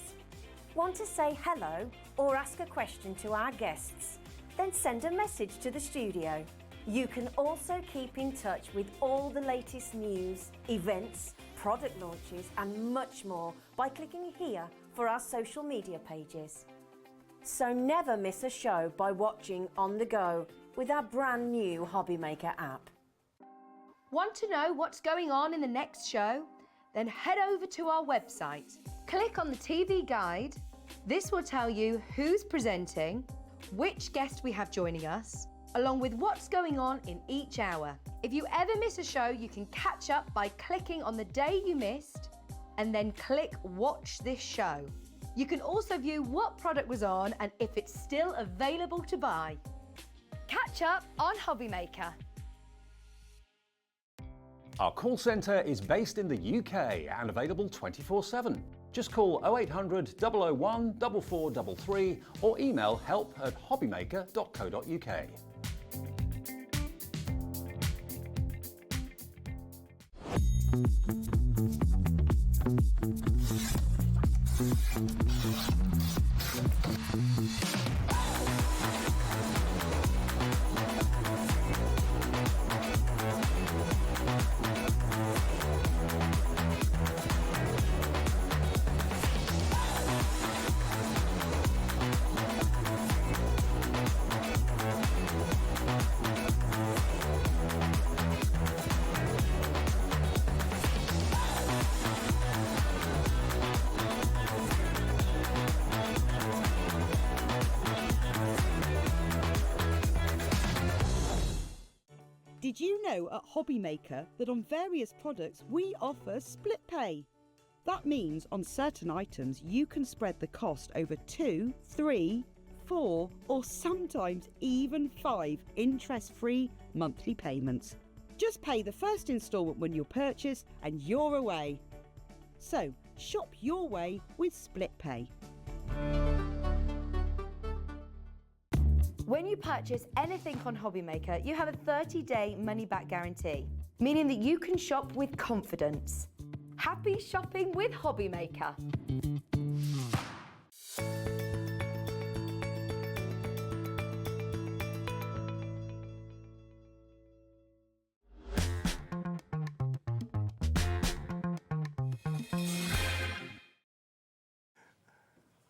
Want to say hello or ask a question to our guests? Then send a message to the studio. You can also keep in touch with all the latest news, events, product launches and much more by clicking here for our social media pages. So never miss a show by watching on the go with our brand new Hobby Maker app. Want to know what's going on in the next show? Then head over to our website. Click on the TV guide. This will tell you who's presenting, which guest we have joining us, along with what's going on in each hour. If you ever miss a show, you can catch up by clicking on the day you missed and then click Watch This Show. You can also view what product was on and if it's still available to buy. Catch up on Hobby Maker. Our call centre is based in the UK and available 24/7. Just call 0800 001 4433 or email help@hobbymaker.co.uk. Did you know at Hobby Maker that on various products we offer split pay? That means on certain items you can spread the cost over 2, 3, 4 or sometimes even 5 interest-free monthly payments. Just pay the first instalment when you purchase and you're away. So shop your way with split pay. When you purchase anything on Hobby Maker, you have a 30-day money-back guarantee, meaning that you can shop with confidence. Happy shopping with Hobby Maker.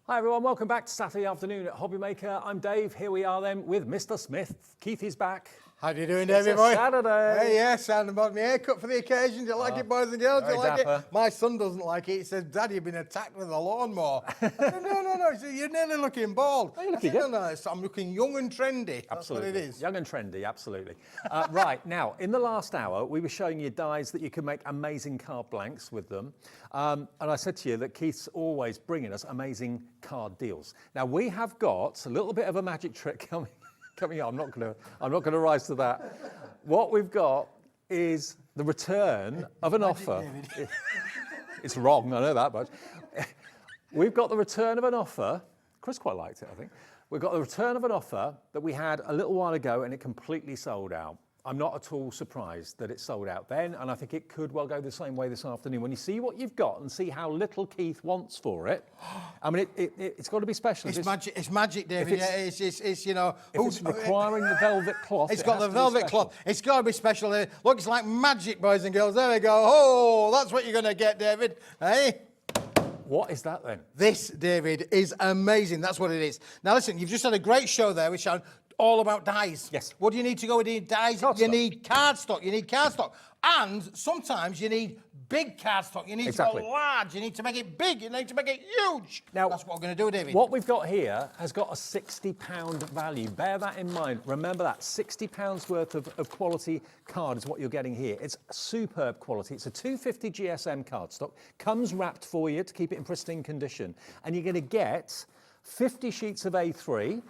Hi everyone, welcome back to Saturday afternoon at Hobby Maker. I'm Dave. Here we are then with Mr. Smith. Keith is back. How you doing, David boy? Saturday. Hey, yes, and about my haircut for the occasion. Do you like it, boys and girls? Do you like it? My son doesn't like it. He says, Dad, you've been attacked with a lawnmower. I said, no. He said, you're nearly looking bald. You're looking good. No, I'm looking young and trendy. That's Absolutely. what it is. Young and trendy, absolutely. Right, now, in the last hour, we were showing you dies that you can make amazing card blanks with them. And I said to you that Keith's always bringing us amazing card deals. Now, we have got a little bit of a magic trick coming up. I'm not gonna rise to that. What we've got is the return of an offer. It's wrong, I know that much. We've got the return of an offer. Chris quite liked it, I think. We've got the return of an offer that we had a little while ago and it completely sold out. I'm not at all surprised that it sold out then, and I think it could well go the same way this afternoon. When you see what you've got and see how little Keith wants for it, I mean, it's got to be special. It's magic, David. It's you know. If it's requiring the velvet cloth, it's got the velvet cloth. It's got to be special. Look, it's like magic, boys and girls. There we go. Oh, that's what you're going to get, David. Hey? What is that then? This, David, is amazing. That's what it is. Now, listen, you've just had a great show there, which I'm all about dies. Yes. What do you need to go with your dies? You need cardstock. You need cardstock. And sometimes you need big cardstock. You need to go large. You need to make it big. You need to make it huge. Now, that's what we're going to do, David. What we've got here has got a £60 value. Bear that in mind. Remember that. £60 worth of quality card is what you're getting here. It's superb quality. It's a 250 GSM cardstock. Comes wrapped for you to keep it in pristine condition. And you're going to get 50 sheets of A3,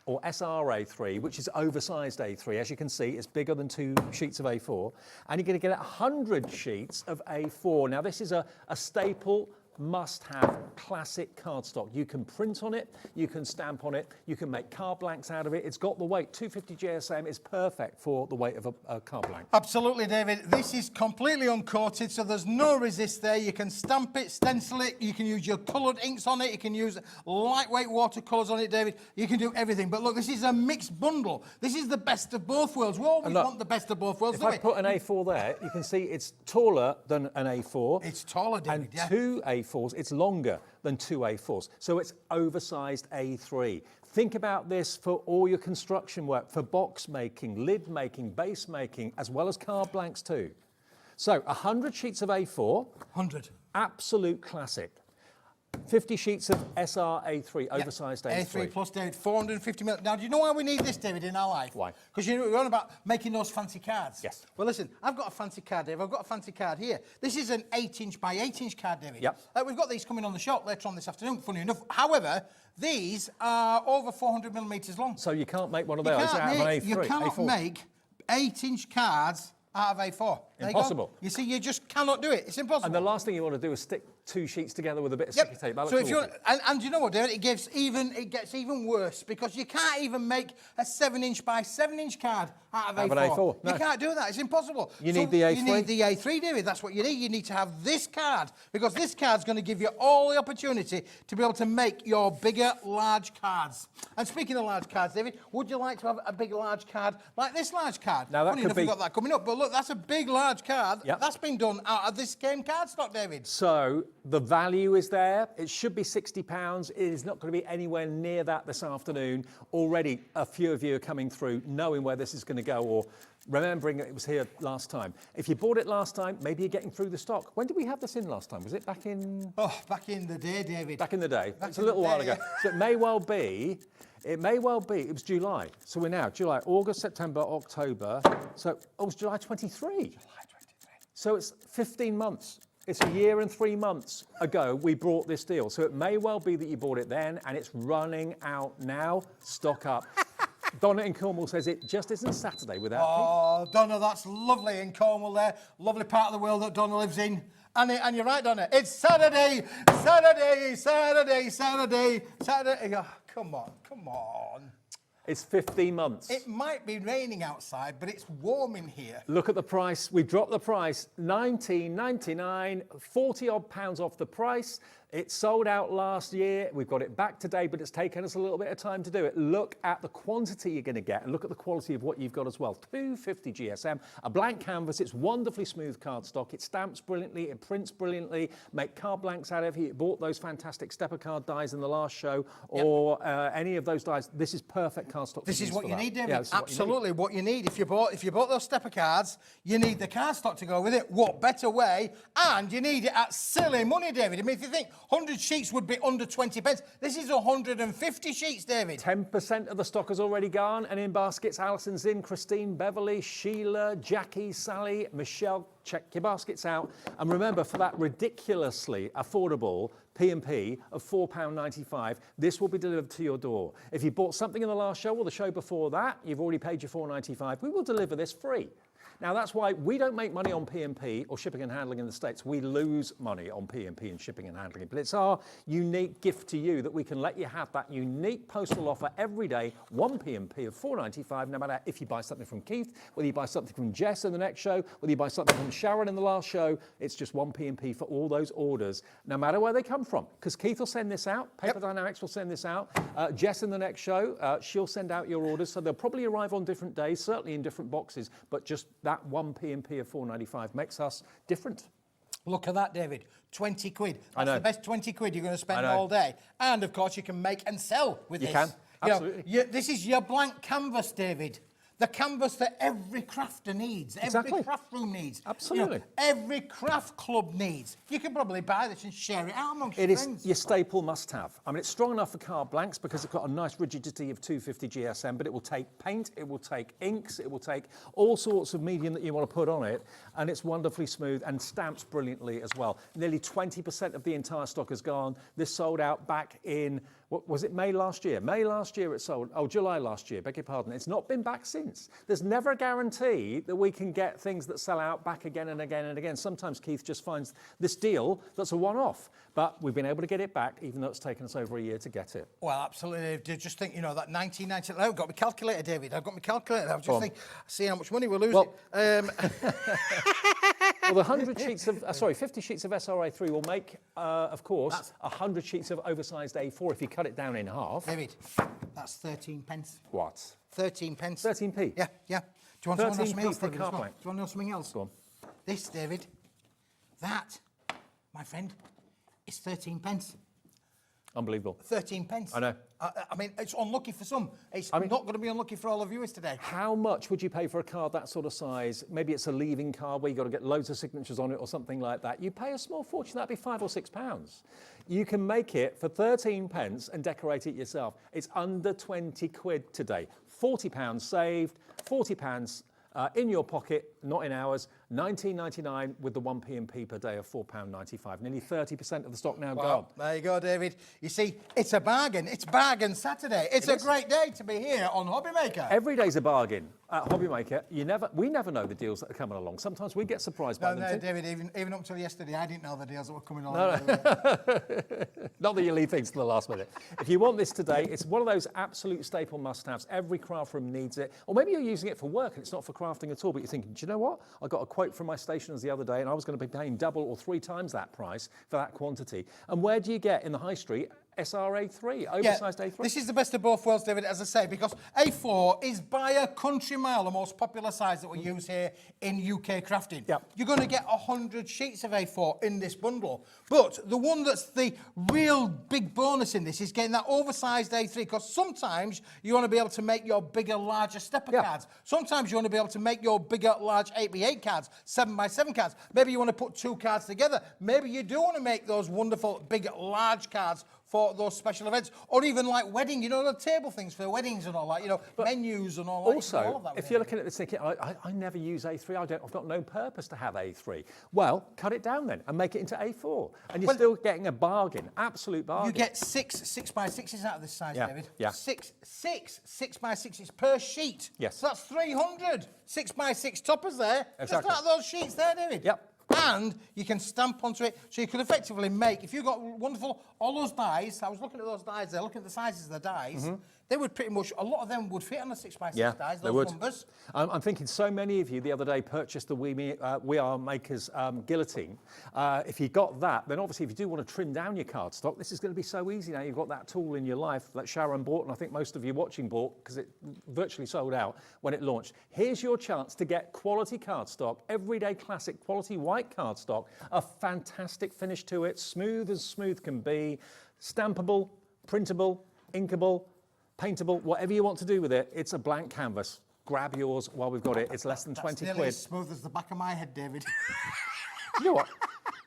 or SRA3, which is oversized A3. As you can see, it's bigger than 2 sheets of A4. And you're going to get 100 sheets of A4. Now, this is a staple must-have classic cardstock. You can print on it, you can stamp on it, you can make card blanks out of it. It's got the weight. 250 GSM is perfect for the weight of a card blank. Absolutely, David. This is completely uncoated, so there's no resist there. You can stamp it, stencil it, you can use your coloured inks on it, you can use lightweight watercolours on it, David. You can do everything. But look, this is a mixed bundle. This is the best of both worlds. We always want the best of both worlds, If I put an A4 there, you can see it's taller than an A4. It's taller, David, and two A4s, it's longer than two A4s. So it's oversized A3. Think about this for all your construction work, for box making, lid making, base making, as well as card blanks too. So 100 sheets of A4. 100. Absolute classic. 50 sheets of SR A3, oversized A3. A3 plus, David, 450 mil. Now, do you know why we need this, David, in our life? Why? Because you're on about making those fancy cards. Yes. Well, listen, I've got a fancy card, Dave. I've got a fancy card here. This is an 8-inch by 8-inch card, David. Yep. We've got these coming on the shop later on this afternoon, funny enough. However, these are over 400 millimetres long. So you can't make one of those out of an A3. You cannot make 8-inch cards out of A4. There Impossible. You see, you just cannot do it. It's impossible. And the last thing you want to do is stick two sheets together with a bit of sticky tape. That So looks if awful. you're, and you know what, David, it gets even worse because you can't even make a 7-inch by 7-inch card out of Out A4. of an A4, no. You can't do that. It's impossible. You need the A3. You need the A3, David. That's what you need. You need to have this card because this card's going to give you all the opportunity to be able to make your bigger, large cards. And speaking of large cards, David, would you like to have a big, large card like this large card? Now that Funny could enough, be. we've got that coming up. But look, that's a big, large card. Yep. That's been done out of this game cardstock, David. So the value is there. It should be £60. It is not going to be anywhere near that this afternoon. Already a few of you are coming through knowing where this is going to go or remembering it was here last time. If you bought it last time, maybe you're getting through the stock. When did we have this in last time? Was it back in... Oh, back in the day, David. Back in the day. It's a little while ago. So it may well be, it was July. So we're now July, August, September, October. So it was July 23. July 23. So it's 15 months. It's a year and 3 months ago we brought this deal. So it may well be that you bought it then and it's running out now. Stock up. Donna in Cornwall says it just isn't Saturday without Oh, Donna, that's lovely in Cornwall there. Lovely part of the world that Donna lives in. And you're right, Donna. It's Saturday, Saturday, Saturday, Saturday, Saturday. Oh, come on, come on. It's 15 months. It might be raining outside, but it's warm in here. Look at the price. We dropped the price, £19.99, 40 odd pounds off the price. It sold out last year. We've got it back today, but it's taken us a little bit of time to do it. Look at the quantity you're going to get and look at the quality of what you've got as well. 250 GSM, a blank canvas. It's wonderfully smooth cardstock. It stamps brilliantly. It prints brilliantly. Make card blanks out of it. You bought those fantastic stepper card dies in the last show or any of those dies. This is perfect cardstock. This is what you need, David. Yeah, absolutely what you need. If you bought those stepper cards, you need the cardstock to go with it. What better way? And you need it at silly money, David. I mean, if you think 100 sheets would be under 20 pence, this is 150 sheets, David. 10% of the stock has already gone, and in baskets, Alison's in, Christine, Beverly, Sheila, Jackie, Sally, Michelle. Check your baskets out. And remember, for that ridiculously affordable P&P of £4.95, this will be delivered to your door. If you bought something in the last show or the show before that, you've already paid your £4.95, we will deliver this free. Now, that's why we don't make money on P&P or shipping and handling in the States. We lose money on P&P and shipping and handling. But it's our unique gift to you that we can let you have that unique postal offer every day, one P&P of £4.95, no matter if you buy something from Keith, whether you buy something from Jess in the next show, whether you buy something from Sharon in the last show, it's just one P&P for all those orders, no matter where they come from. Because Keith will send this out, Paper Dynamics will send this out, Jess in the next show, she'll send out your orders, so they'll probably arrive on different days, certainly in different boxes, but just that one P&P of £4.95 makes us different. Look at that, David. 20 quid. That's I know. the best 20 quid you're going to spend all day. And, of course, you can make and sell with this. You can, absolutely. This is your blank canvas, David. The canvas that every crafter needs, every craft room needs. Absolutely. Every craft club needs. You can probably buy this and share it out amongst your friends. It is your staple must-have. I mean, it's strong enough for card blanks because it's got a nice rigidity of 250 GSM, but it will take paint, it will take inks, it will take all sorts of medium that you want to put on it, and it's wonderfully smooth and stamps brilliantly as well. Nearly 20% of the entire stock has gone. This sold out back in what was it, May last year? May last year it sold, oh, July last year, beg your pardon. It's not been back since. There's never a guarantee that we can get things that sell out back again and again and again. Sometimes Keith just finds this deal that's a one-off, but we've been able to get it back, even though it's taken us over a year to get it. Well, absolutely. Just think, you know, that 1990, I've got my calculator, David. I've got my calculator. I was just thinking, see how much money we're losing. Well, well, the 100 sheets of, 50 sheets of SRA3 will make, of course, 100 sheets of oversized A4 if you cut it down in half. David, that's 13 pence. What? 13 pence. 13p? Yeah, yeah. Do you want to know something else, for a David? car Do you plank. want to know something else? Go on. This, David, that, my friend, is 13 pence. Unbelievable. 13 pence. I know. I mean, it's unlucky for some. It's not going to be unlucky for all of viewers today. How much would you pay for a card that sort of size? Maybe it's a leaving card where you've got to get loads of signatures on it or something like that. You pay a small fortune, that'd be £5 or £6. You can make it for 13 pence and decorate it yourself. It's under 20 quid today. £40 saved, £40 in your pocket, not in ours. $19.99 with the 1p&p per day of £4.95. Nearly 30% of the stock now gone. There you go, David. You see, it's a bargain. It's Bargain Saturday. It's a great day to be here on Hobbymaker. Every day's a bargain at Hobbymaker. We never know the deals that are coming along. Sometimes we get surprised by them. No, David, even up till yesterday, I didn't know the deals that were coming along. No. Not that you leave things to the last minute. If you want this today, it's one of those absolute staple must-haves. Every craft room needs it. Or maybe you're using it for work and it's not for crafting at all, but you're thinking, do you know what? I got a quote from my stationers the other day and I was going to be paying double or 3 times that price for that quantity. And where do you get in the high street SRA3, oversized A3? This is the best of both worlds, David, as I say, because A4 is by a country mile the most popular size that we use here in UK crafting. Yep. You're going to get 100 sheets of A4 in this bundle. But the one that's the real big bonus in this is getting that oversized A3, because sometimes you want to be able to make your bigger, larger stepper cards. Sometimes you want to be able to make your bigger, large 8x8 cards, 7x7 cards. Maybe you want to put 2 cards together. Maybe you do want to make those wonderful, big, large cards for those special events, or even like wedding, you know, the table things for weddings and all that, you know, but menus and all that. Also, all of that if you're looking at this thinking, I never use A3, I've got no purpose to have A3. Well, cut it down then and make it into A4. And you're still getting a bargain, absolute bargain. You get 6 6x6s out of this size, David. Yeah. 6 6x6s per sheet. Yes. So that's 300 6x6 toppers there. Exactly. Just like those sheets there, David. Yep. And you can stamp onto it, so you can effectively make, if you've got wonderful, all those dies, I was looking at those dies there, looking at the sizes of the dies, they would pretty much, a lot of them would fit on the 6x6 dies, those numbers. I'm thinking so many of you the other day purchased the We Are Makers guillotine. If you got that, then obviously if you do want to trim down your cardstock, this is going to be so easy now. You've got that tool in your life that Sharon bought, and I think most of you watching bought, because it virtually sold out when it launched. Here's your chance to get quality cardstock, everyday classic quality white cardstock, a fantastic finish to it, smooth as smooth can be, stampable, printable, inkable, paintable, whatever you want to do with it. It's a blank canvas. Grab yours while we've got it. It's less than 20 nearly quid. as smooth as the back of my head, David. You know what?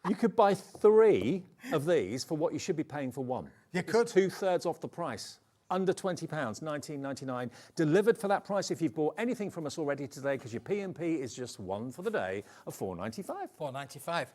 You could buy 3 of these for what you should be paying for 1. You could. 2/3 off the price. Under £20, $19.99. Delivered for that price if you've bought anything from us already today, because your P&P is just 1 for the day of £4.95. £4.95.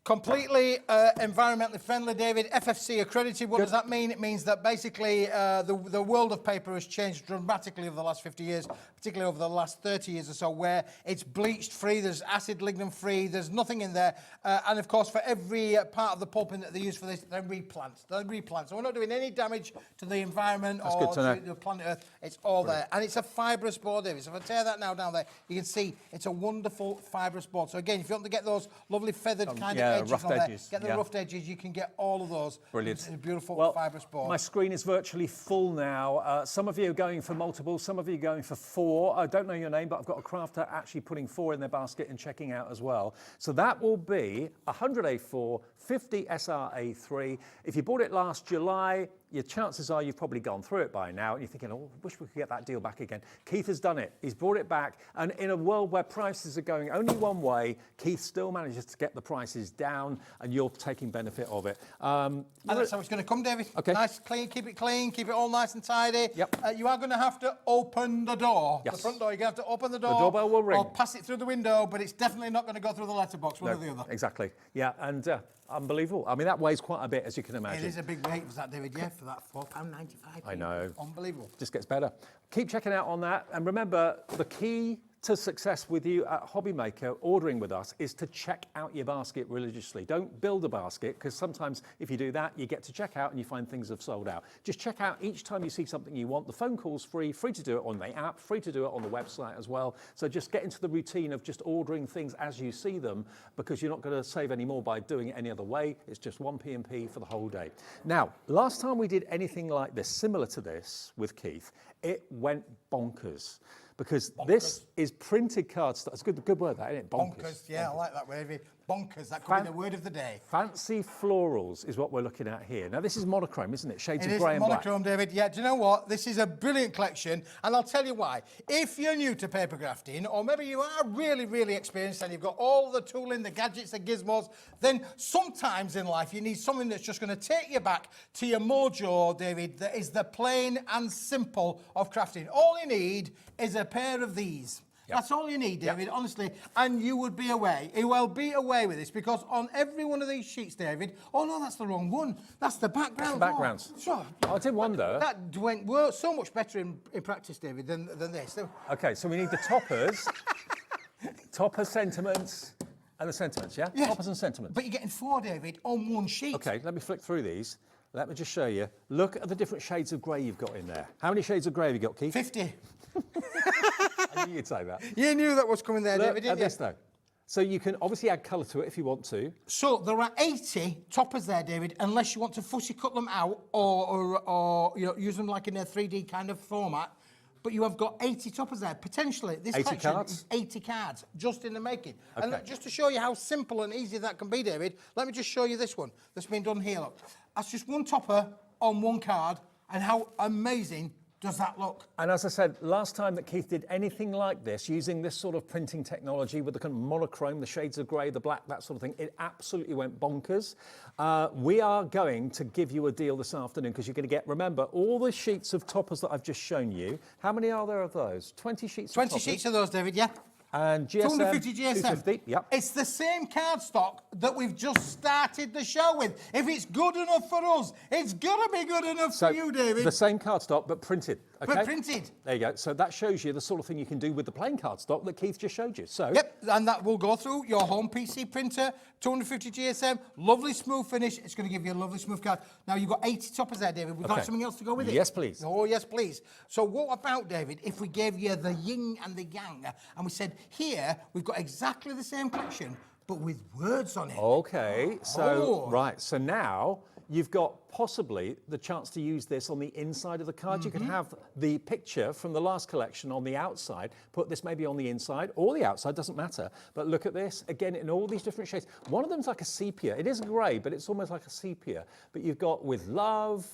Completely environmentally friendly, David. FFC accredited. What does that mean? It means that basically the world of paper has changed dramatically over the last 50 years, particularly over the last 30 years or so, where it's bleached free, there's acid lignin free, there's nothing in there. And of course, for every part of the pulping that they use for this, they replant. So we're not doing any damage to the environment or to the planet Earth. It's all there. And it's a fibrous board, David. So if I tear that now down there, you can see it's a wonderful fibrous board. So again, if you want to get those lovely feathered kind of edges roughed on there, edges. get the roughed edges, you can get all of those. Brilliant. It's a beautiful fibrous board. My screen is virtually full now. Some of you are going for multiple, some of you are going for 4. I don't know your name, but I've got a crafter actually putting 4 in their basket and checking out as well. So that will be 100 A4, 50 SRA3. If you bought it last July, your chances are you've probably gone through it by now and you're thinking, oh, I wish we could get that deal back again. Keith has done it. He's brought it back. And in a world where prices are going only one way, Keith still manages to get the prices down and you're taking benefit of it. And that's how it's going to come, David. Okay. Nice, clean, keep it all nice and tidy. Yep. You are going to have to open the door. Yes. The front door, you're going to have to open the door. The doorbell will ring. Or pass it through the window, but it's definitely not going to go through the letterbox, one or the other. Exactly. Yeah, and Unbelievable. I mean, that weighs quite a bit, as you can imagine. It is a big weight for that, David, yeah, for that £4.95. I know. Unbelievable. Just gets better. Keep checking out on that. And remember, the key to success with you at Hobbymaker ordering with us is to check out your basket religiously. Don't build a basket, because sometimes if you do that, you get to check out and you find things have sold out. Just check out each time you see something you want. The phone call's free to do it on the app, free to do it on the website as well. So just get into the routine of just ordering things as you see them, because you're not going to save any more by doing it any other way. It's just one P&P for the whole day. Now, last time we did anything like this, similar to this with Keith, it went bonkers. Because this is printed cardstock. It's a good word, that, isn't it? Bonkers, yeah, I like that word. Bonkers, that could be the word of the day. Fancy florals is what we're looking at here. Now, this is monochrome, isn't it? Shades of grey and black. It is monochrome, David. Yeah, do you know what? This is a brilliant collection, and I'll tell you why. If you're new to paper crafting, or maybe you are really, really experienced and you've got all the tooling, the gadgets, the gizmos, then sometimes in life you need something that's just going to take you back to your mojo, David, that is the plain and simple of crafting. All you need is a pair of these. Yep. That's all you need, David, honestly, and you would be away. You will be away with this, because on every one of these sheets, David, oh no, that's the wrong one. That's the background. That's the backgrounds. Oh, I did wonder. That went so much better in practice, David, than this. Okay, so we need the toppers, topper sentiments, and the sentiments, yeah? Toppers and sentiments. But you're getting 4, David, on one sheet. Okay, let me flick through these. Let me just show you. Look at the different shades of grey you've got in there. How many shades of grey have you got, Keith? 50. I knew you'd say that. You knew that was coming there, Look David, didn't at this, though. So you can obviously add colour to it if you want to. So there are 80 toppers there, David, unless you want to fussy cut them out or you know, use them like in a 3D kind of format. But you have got 80 toppers there. Potentially, this 80 collection cards? is 80 cards, just in the making. Okay. And just to show you how simple and easy that can be, David, let me just show you this one that's been done here, look. That's just one topper on one card, and how amazing does that look? And as I said, last time that Keith did anything like this, using this sort of printing technology with the kind of monochrome, the shades of grey, the black, that sort of thing, it absolutely went bonkers. We are going to give you a deal this afternoon, because you're going to get, remember, all the sheets of toppers that I've just shown you. How many are there of those? 20 sheets of toppers? 20 sheets of those, David, yeah. And GSM, 250 GSM. 250, yep. It's the same cardstock that we've just started the show with. If it's good enough for us, it's got to be good enough for you, David. The same cardstock, but printed. Okay? But printed. There you go. So that shows you the sort of thing you can do with the plain cardstock that Keith just showed you. So. Yep, and that will go through your home PC printer, 250 GSM, lovely smooth finish. It's going to give you a lovely smooth card. Now, you've got 80 toppers there, David. We've got something else to go with it. Yes, please. Oh, yes, please. So what about, David, if we gave you the yin and the yang, and we said, here, we've got exactly the same collection, but with words on it. Okay, so, right, so now you've got possibly the chance to use this on the inside of the card. You can have the picture from the last collection on the outside, put this maybe on the inside or the outside, doesn't matter. But look at this, again, in all these different shades. One of them's like a sepia. It is grey, but it's almost like a sepia. But you've got with love,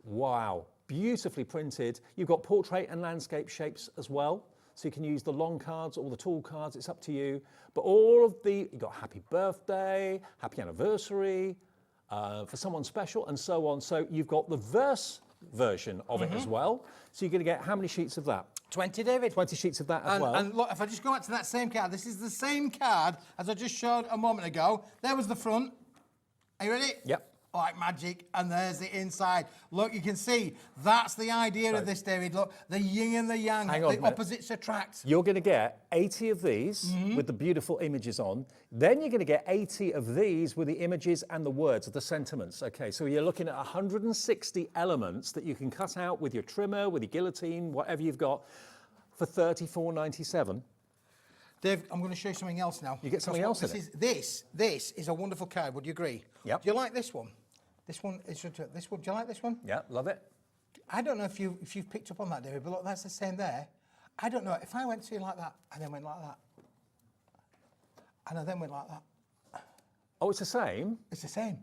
wow, beautifully printed. You've got portrait and landscape shapes as well. So you can use the long cards or the tall cards, it's up to you. But all of you've got happy birthday, happy anniversary, for someone special, and so on. So you've got the verse version of it as well. So you're going to get how many sheets of that? 20, David. 20 sheets of that as well. And look, if I just go back to that same card, this is the same card as I just showed a moment ago. There was the front. Are you ready? Yep. Like magic, and there's the inside. Look, you can see, that's the idea of this, David. Look, the yin and the yang, the opposites attract. You're going to get 80 of these with the beautiful images on. Then you're going to get 80 of these with the images and the words, the sentiments. Okay, so you're looking at 160 elements that you can cut out with your trimmer, with your guillotine, whatever you've got, for $34.97. Dave, I'm going to show you something else now. You get something else in it? This is a wonderful card. Would you agree? Yep. Do you like this one? This one is this one. Do you like this one? Yeah, love it. I don't know if you've picked up on that, David, but look, that's the same there. I don't know if I went to you like that and then went like that, and I then went like that. Oh, it's the same. It's the same,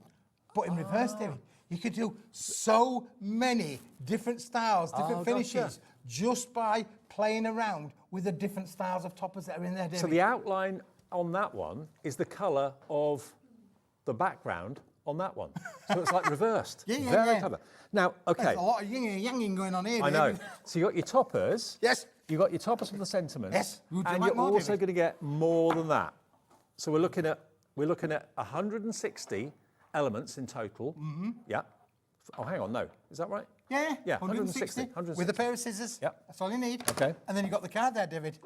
but in reverse, David. You could do so many different styles, different finishes, just by playing around with the different styles of toppers that are in there, David. So the outline on that one is the colour of the background on that one. So it's like reversed. Very clever. Now, okay. There's a lot of yin and yanging going on here, I David. know. So you got your toppers. Yes. You got your toppers for the sentiments. Yes. And you're also going to get more than that. So we're looking at we're looking at 160 elements in total. Yeah. Oh, hang on, no. Is that right? Yeah, Yeah, 160. With a pair of scissors. Yep. That's all you need. Okay. And then you've got the card there, David.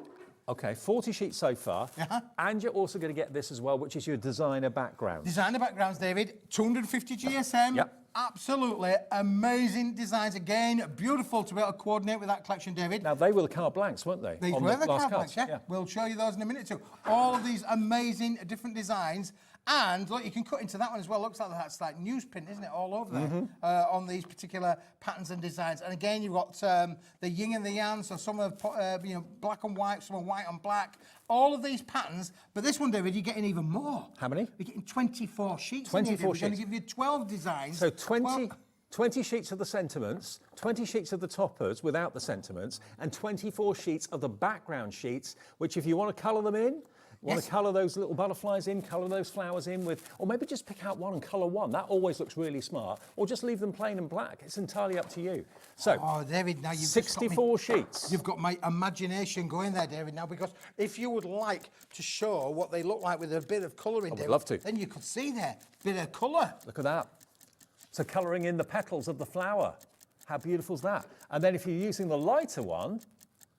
Okay, 40 sheets so far. And you're also going to get this as well, which is your designer background. Designer backgrounds, David. 250 GSM. Yep. Absolutely amazing designs. Again, beautiful to be able to coordinate with that collection, David. Now, they were the card blanks, weren't they? These on were the the last card cards? blanks, yeah. We'll show you those in a minute too. All of these amazing different designs. And look, you can cut into that one as well. Looks like that's like newsprint, isn't it? All over there on these particular patterns and designs. And again, you've got the yin and the yang. So some are black and white, some are white and black. All of these patterns. But this one, David, you're getting even more. How many? You're getting 24 sheets. 24 We're going to sheets. give you 12 designs. So 20 sheets of the sentiments, 20 sheets of the toppers without the sentiments, and 24 sheets of the background sheets, which if you want to colour them in, want to colour those little butterflies in, colour those flowers in with, or maybe just pick out one and colour one. That always looks really smart. Or just leave them plain and black. It's entirely up to you. So, David, now you've 64 sheets. You've got my imagination going there, David, now, because if you would like to show what they look like with a bit of colouring, David, love to. Then you could see there, bit of colour. Look at that. So colouring in the petals of the flower. How beautiful is that? And then if you're using the lighter one,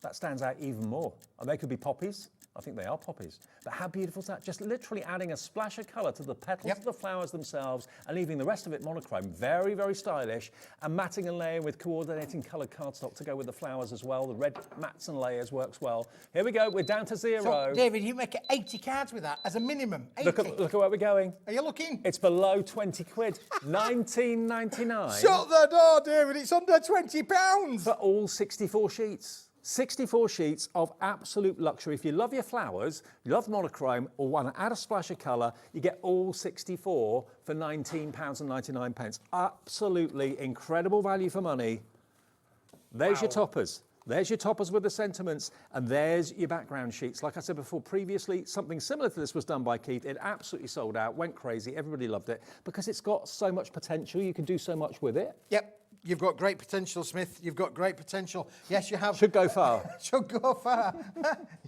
that stands out even more. And they could be poppies. I think they are poppies. But how beautiful is that? Just literally adding a splash of colour to the petals of the flowers themselves and leaving the rest of it monochrome. Very, very stylish. And matting and layering with coordinating coloured cardstock to go with the flowers as well. The red mats and layers works well. Here we go. We're down to 0. So, David, you make 80 cards with that as a minimum. 80. Look at where we're going. Are you looking? It's below 20 quid. 19.99. Shut the door, David. It's under £20. For all 64 sheets. 64 sheets of absolute luxury. If you love your flowers, you love monochrome, or want to add a splash of colour, you get all 64 for £19.99. Absolutely incredible value for money. There's your toppers. There's your toppers with the sentiments, and there's your background sheets. Like I said before previously, something similar to this was done by Keith. It absolutely sold out, went crazy, everybody loved it, because it's got so much potential. You can do so much with it. Yep. You've got great potential, Smith. You've got great potential. Yes, you have. Should go far. Should go far.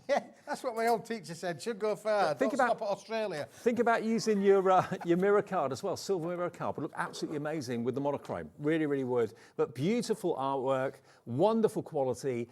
Yeah, that's what my old teacher said. Should go far. Don't stop at Australia. Think about using your mirror card as well. Silver mirror card would look absolutely amazing with the monochrome. Really, really would. But beautiful artwork, wonderful quality,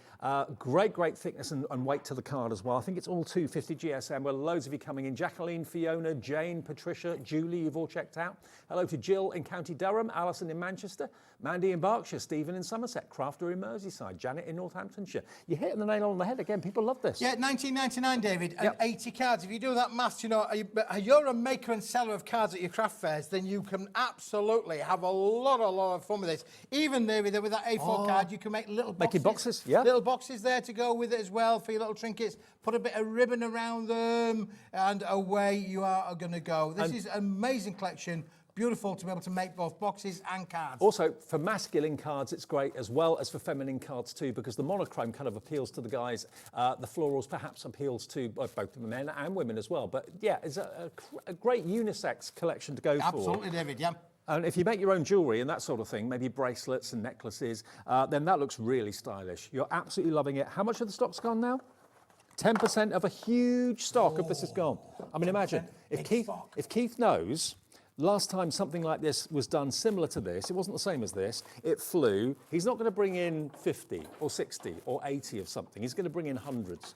great thickness and weight to the card as well. I think it's all 250 GSM. Well, loads of you coming in. Jacqueline, Fiona, Jane, Patricia, Julie, you've all checked out. Hello to Jill in County Durham, Alison in Manchester, Mandy in Berkshire, Stephen in Somerset, Crafter in Merseyside, Janet in Northamptonshire. You're hitting the nail on the head again. People love this. Yeah, 19.99, David, and 80 cards. If you do that maths, you're a maker and seller of cards at your craft fairs, then you can absolutely have a lot of fun with this. Even, David, with that A4 card, you can make little boxes. Making boxes, yeah. Little boxes there to go with it as well for your little trinkets. Put a bit of ribbon around them, and away you are going to go. This is an amazing collection. Beautiful to be able to make both boxes and cards. Also, for masculine cards, it's great, as well as for feminine cards too, because the monochrome kind of appeals to the guys. The florals perhaps appeals to both men and women as well. But yeah, it's a great unisex collection to go for. Absolutely, David, yeah. And if you make your own jewellery and that sort of thing, maybe bracelets and necklaces, then that looks really stylish. You're absolutely loving it. How much of the stock's gone now? 10% of a huge stock of this is gone. I mean, imagine, if Keith knows... Last time something like this was done similar to this, it wasn't the same as this, it flew. He's not going to bring in 50 or 60 or 80 of something. He's going to bring in hundreds.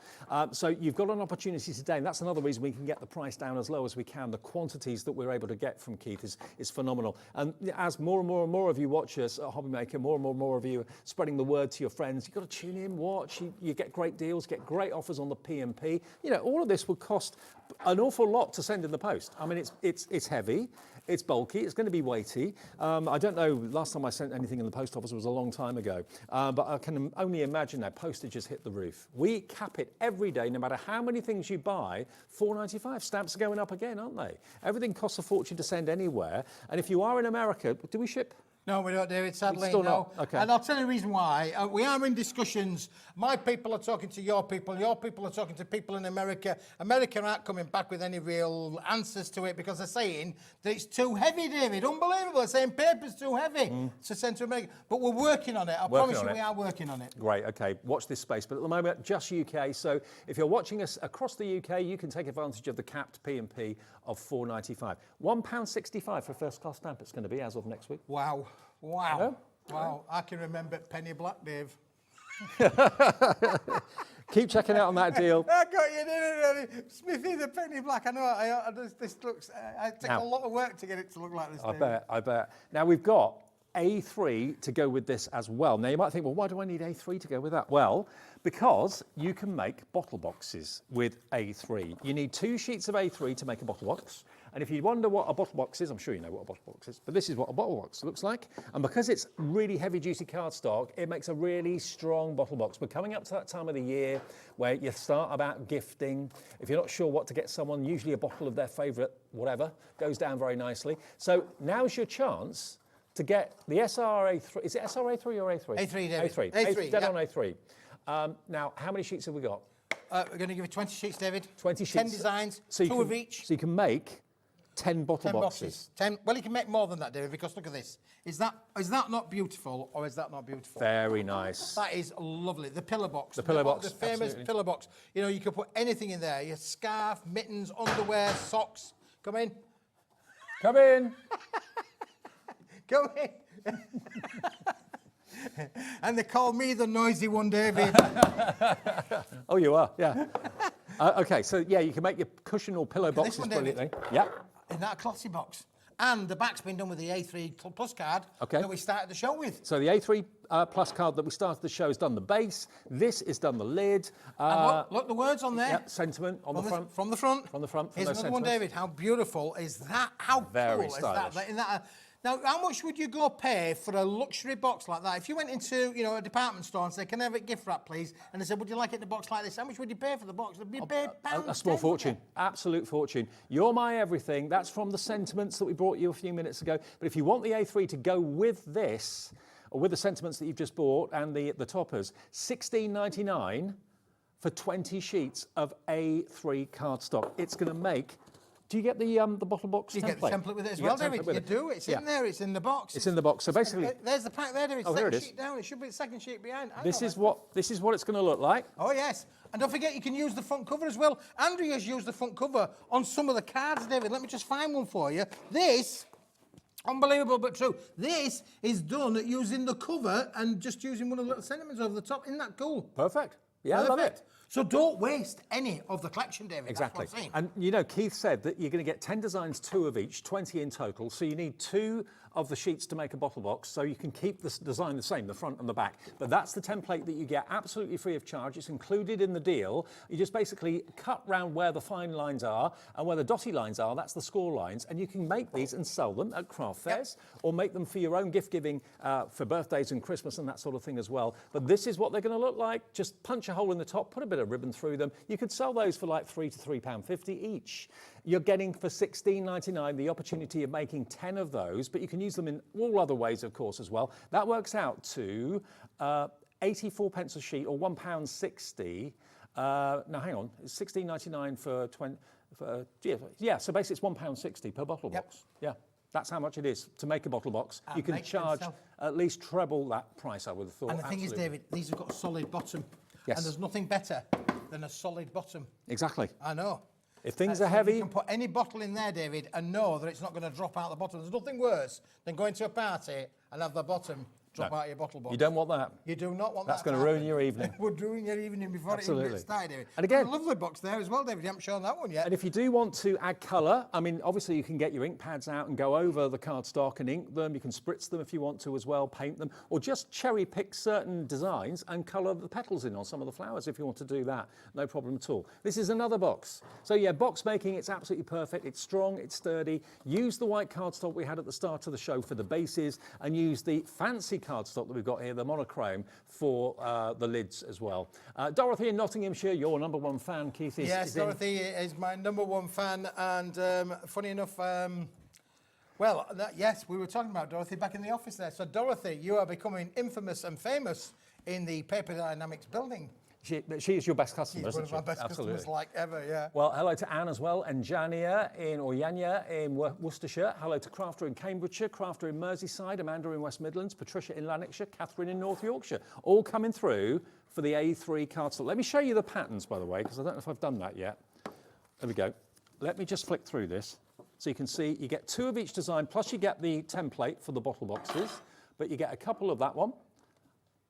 So you've got an opportunity today, and that's another reason we can get the price down as low as we can. The quantities that we're able to get from Keith is phenomenal. And as more and more of you watch us at Hobbymaker, more and more of you are spreading the word to your friends. You've got to tune in, watch. You get great deals, get great offers on the P&P. You know, all of this would cost an awful lot to send in the post. I mean, it's heavy. It's bulky, it's going to be weighty. I don't know, last time I sent anything in the post office was a long time ago, but I can only imagine now postage has hit the roof. We cap it every day, no matter how many things you buy, $4.95. Stamps are going up again, aren't they? Everything costs a fortune to send anywhere. And if you are in America, do we ship No, we don't, David, sadly, Still no. not? Okay. And I'll tell you the reason why. We are in discussions. My people are talking to your people are talking to people in America. America aren't coming back with any real answers to it because they're saying that it's too heavy, David. Unbelievable. They're saying paper's too heavy to send to America. But we're working on it. I promise you we are working on it. Great, okay, watch this space. But at the moment, just UK. So if you're watching us across the UK, you can take advantage of the capped P&P of £4.95. £1.65 for a first-class stamp it's going to be as of next week. Wow. Wow. Wow. I can remember penny black, Dave. Keep checking out on that deal. I got you, didn't I? Smithy, the penny black. I know. This looks. It takes a lot of work to get it to look like this. I bet. Now we've got A3 to go with this as well. Now you might think, well, why do I need A3 to go with that? Well, because you can make bottle boxes with A3. You need 2 sheets of A3 to make a bottle box. And if you wonder what a bottle box is, I'm sure you know what a bottle box is, but this is what a bottle box looks like. And because it's really heavy duty cardstock, it makes a really strong bottle box. We're coming up to that time of the year where you start about gifting. If you're not sure what to get someone, usually a bottle of their favourite whatever goes down very nicely. So now's your chance to get the SRA3. Is it SRA3 or A3? A3, David. A3. A3, dead on A3. Now, how many sheets have we got? We're going to give you 20 sheets, David. 20 sheets. 10 designs, so 2 of each. So you can make 10 bottle boxes. 10. Well, you can make more than that, David, because look at this. Is that not beautiful, or is that not beautiful? Very nice. That is lovely. The pillow box. The pillow box. The famous absolutely. pillow box. You know, you can put anything in there. Your scarf, mittens, underwear, socks. Come in. Come in. Come in. And they call me the noisy one, David. Oh, you are, yeah. Okay, so yeah, you can make your cushion or pillow boxes brilliantly. Yeah. Isn't that a classy box? And the back's been done with the A3 Plus card that we started the show with. So the A3 Plus card that we started the show has done the base. This has done the lid. And look, the words on there. Yeah, sentiment on the front. From the front. From the front. Here's another one, David. How beautiful is that? How Very cool stylish. is that? Now, how much would you go pay for a luxury box like that? If you went into, a department store and said, "Can I have a gift wrap, please?" and they said, "Would you like it in a box like this?" How much would you pay for the box? It'd be a small fortune, absolute fortune. You're my everything. That's from the sentiments that we brought you a few minutes ago. But if you want the A3 to go with this, or with the sentiments that you've just bought and the toppers, $16.99 for 20 sheets of A3 cardstock. It's going to make. Do you get the bottle box template? You get the template with it as well, David. You do. It's in there. It's in the box. It's in the box. So basically, there's the pack there, David. Oh, there it is. Second sheet down. It should be the second sheet behind. This is what it's going to look like. Oh yes, and don't forget you can use the front cover as well. Andrea's used the front cover on some of the cards, David. Let me just find one for you. This. Unbelievable but true. This is done using the cover and just using one of the little sentiments over the top. Isn't that cool? Perfect. Yeah, I love it. So don't waste any of the collection, David. Exactly. That's what I'm saying. And Keith said that you're going to get 10 designs, 2 of each, 20 in total. So you need 2 of the sheets to make a bottle box, so you can keep the design the same, the front and the back. But that's the template that you get absolutely free of charge. It's included in the deal. You just basically cut round where the fine lines are, and where the dotty lines are, that's the score lines, and you can make these and sell them at craft fairs, or make them for your own gift giving for birthdays and Christmas and that sort of thing as well. But this is what they're going to look like. Just punch a hole in the top, put a bit of ribbon through them. You could sell those for like £3 to £3.50 each. You're getting for $16.99 the opportunity of making 10 of those, but you can use them in all other ways, of course, as well. That works out to 84 pence a sheet, or £1.60. Now, hang on, it's $16.99 for 20. Yeah, so basically it's £1.60 per bottle box. Yeah, that's how much it is to make a bottle box. You can charge at least treble that price, I would have thought. And the thing is, David, these have got a solid bottom. Yes. And there's nothing better than a solid bottom. Exactly. I know. If things are heavy... You can put any bottle in there, David, and know that it's not going to drop out the bottom. There's nothing worse than going to a party and have the bottom drop out your bottle box. You don't want that. You do not want That's that. going to ruin your evening. It would ruin your evening before it even gets started, David. And again, a lovely box there as well, David. You haven't shown that one yet. And if you do want to add colour, I mean, obviously you can get your ink pads out and go over the cardstock and ink them. You can spritz them if you want to as well, paint them, or just cherry pick certain designs and colour the petals in on some of the flowers if you want to do that. No problem at all. This is another box. So yeah, box making, it's absolutely perfect. It's strong, it's sturdy. Use the white cardstock we had at the start of the show for the bases, and use the fancy cardstock that we've got here, the monochrome, for the lids as well. Dorothy in Nottinghamshire, your #1 fan, Keith, is Yes, Dorothy is my #1 fan, and funny enough, Well, yes, we were talking about Dorothy back in the office there. So, Dorothy, you are becoming infamous and famous in the Paper Dynamics building. She is your best customer, She's one isn't of our she? best customers like ever, yeah. Well, hello to Anne as well, and Jania in Worcestershire. Hello to Crafter in Cambridgeshire, Crafter in Merseyside, Amanda in West Midlands, Patricia in Lanarkshire, Catherine in North Yorkshire. All coming through for the A3 cardstock. Let me show you the patterns, by the way, because I don't know if I've done that yet. There we go. Let me just flick through this. So you can see you get 2 of each design, plus you get the template for the bottle boxes, but you get a couple of that one.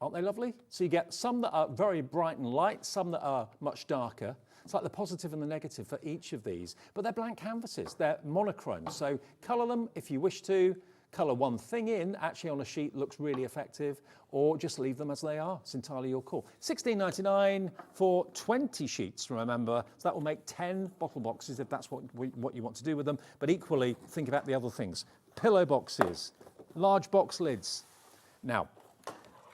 Aren't they lovely? So you get some that are very bright and light, some that are much darker. It's like the positive and the negative for each of these. But they're blank canvases, they're monochrome. So colour them if you wish to. Colour one thing in, actually on a sheet looks really effective, or just leave them as they are. It's entirely your call. $16.99 for 20 sheets, remember. So that will make 10 bottle boxes if that's what you want to do with them. But equally, think about the other things. Pillow boxes, large box lids. Now,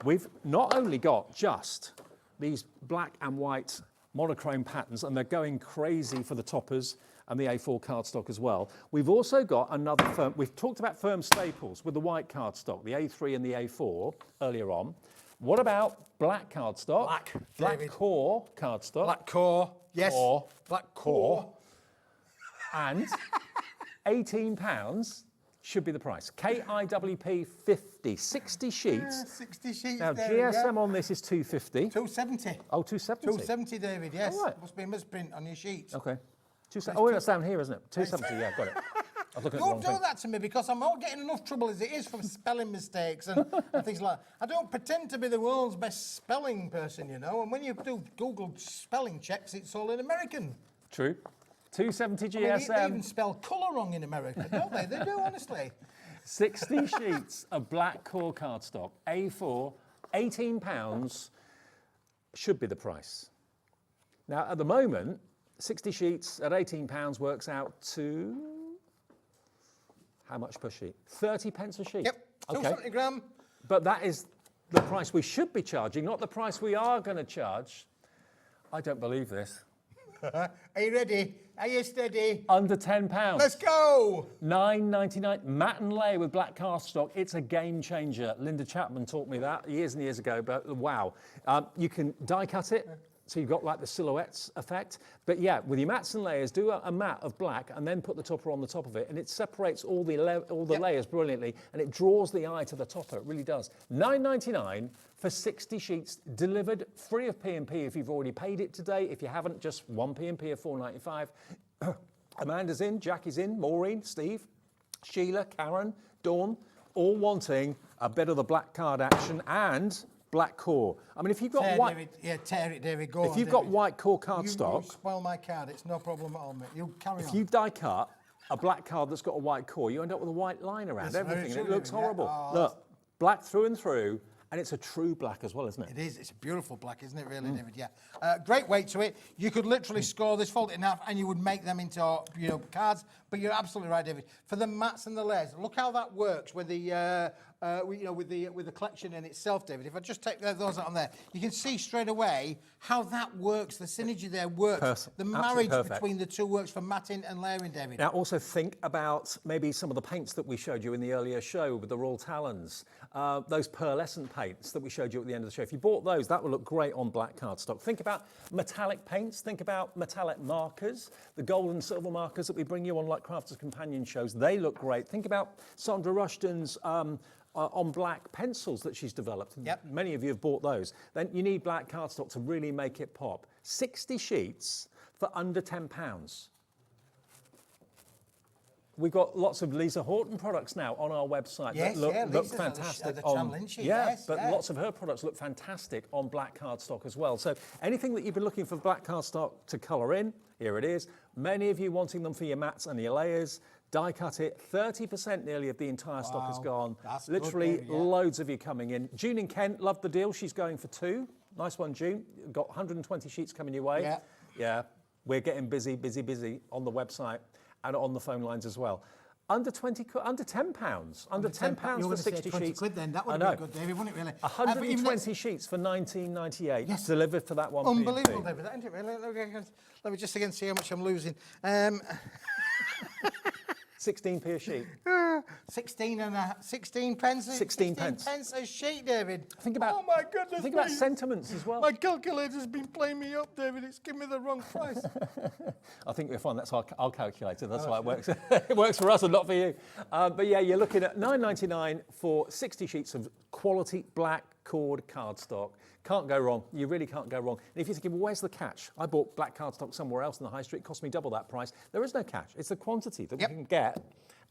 we've not only got just these black and white monochrome patterns, and they're going crazy for the toppers and the A4 cardstock as well. We've also got another firm, we've talked about firm staples with the white cardstock, the A3 and the A4 earlier on. What about black cardstock? Black core cardstock. Black core, yes. Black core. And £18 should be the price. KIWP 50, 60 sheets. 60 sheets. Now, GSM on this is 250. 270. Oh, 270. 270, David, yes. All right. Must be a misprint on your sheet. Okay. Oh, it's down here, isn't it? 270, yeah, got it. I was looking at the wrong Don't do thing. that to me, because I'm not getting enough trouble as it is from spelling mistakes and things like that. I don't pretend to be the world's best spelling person, you know, and when you do Google spelling checks, it's all in American. True. 270 GSM. I mean, they even spell colour wrong in America, don't they? They do, honestly. 60 sheets of black core cardstock, A4, £18 should be the price. Now, at the moment, 60 sheets at £18 works out to how much per sheet? 30 pence a sheet. Yep, 270 gram. But that is the price we should be charging, not the price we are going to charge. I don't believe this. Are you ready? Are you steady? Under £10. Let's go! $9.99 matte and layer with black cardstock. It's a game changer. Linda Chapman taught me that years and years ago, but wow. You can die cut it. So you've got like the silhouettes effect. But yeah, with your mats and layers, do a mat of black and then put the topper on the top of it, and it separates all the layers brilliantly, and it draws the eye to the topper. It really does. $9.99 for 60 sheets, delivered free of P&P if you've already paid it today. If you haven't, just one P&P of $4.95. Amanda's in, Jackie's in, Maureen, Steve, Sheila, Karen, Dawn, all wanting a bit of the black card action and black core. I mean, if you've got tear it, David. Go if on, you've got white core cardstock, you spoil my card. It's no problem at all, mate. You carry on. If you die cut a black card that's got a white core, you end up with a white line around everything, and it looks horrible. Oh, look, black through and through, and it's a true black as well, isn't it? It is. It's a beautiful black, isn't it, really, David? Yeah. Great weight to it. You could literally score this, fold it in half, and you would make them into, cards. But you're absolutely right, David. For the mats and the layers, look how that works with the, with the collection in itself, David. If I just take those out on there, you can see straight away how that works. The synergy there works. The marriage between the two works for matting and layering, David. Now, also think about maybe some of the paints that we showed you in the earlier show with the Royal Talens, those pearlescent paints that we showed you at the end of the show. If you bought those, that would look great on black cardstock. Think about metallic paints. Think about metallic markers, the gold and silver markers that we bring you on like Crafters Companion shows. They look great. Think about Sandra Rushton's on black pencils that she's developed. Yep. Many of you have bought those. Then you need black cardstock to really make it pop. 60 sheets for under £10. We've got lots of Lisa Horton products now on our website that look fantastic. Lots of her products look fantastic on black cardstock as well. So anything that you've been looking for black cardstock to colour in, here it is. Many of you wanting them for your mats and your layers. Die cut it, 30% nearly of the entire stock has gone. That's literally good, David, loads of you coming in. June in Kent, loved the deal. She's going for 2. Nice one, June. Got 120 sheets coming your way. Yeah, we're getting busy on the website and on the phone lines as well. Under £10. Under £10 for 60 sheets. Quid then. That would have been good, David, wouldn't it, really? 120 sheets for $19.98. Yes. Delivered for that one. Unbelievable, David. That isn't it, really? Let me just again see how much I'm losing. 16p a sheet. 16 pence. 16 pence a sheet, David. Think about, oh my goodness. Think about sentiments as well. My calculator's been playing me up, David. It's giving me the wrong price. I think you'll find that's our calculator. That's why it works. It works for us and not for you. But yeah, you're looking at $9.99 for 60 sheets of quality black cord cardstock. Can't go wrong. You really can't go wrong. And if you're thinking, well, where's the catch? I bought black cardstock somewhere else in the high street. It cost me double that price. There is no catch. It's the quantity that we can get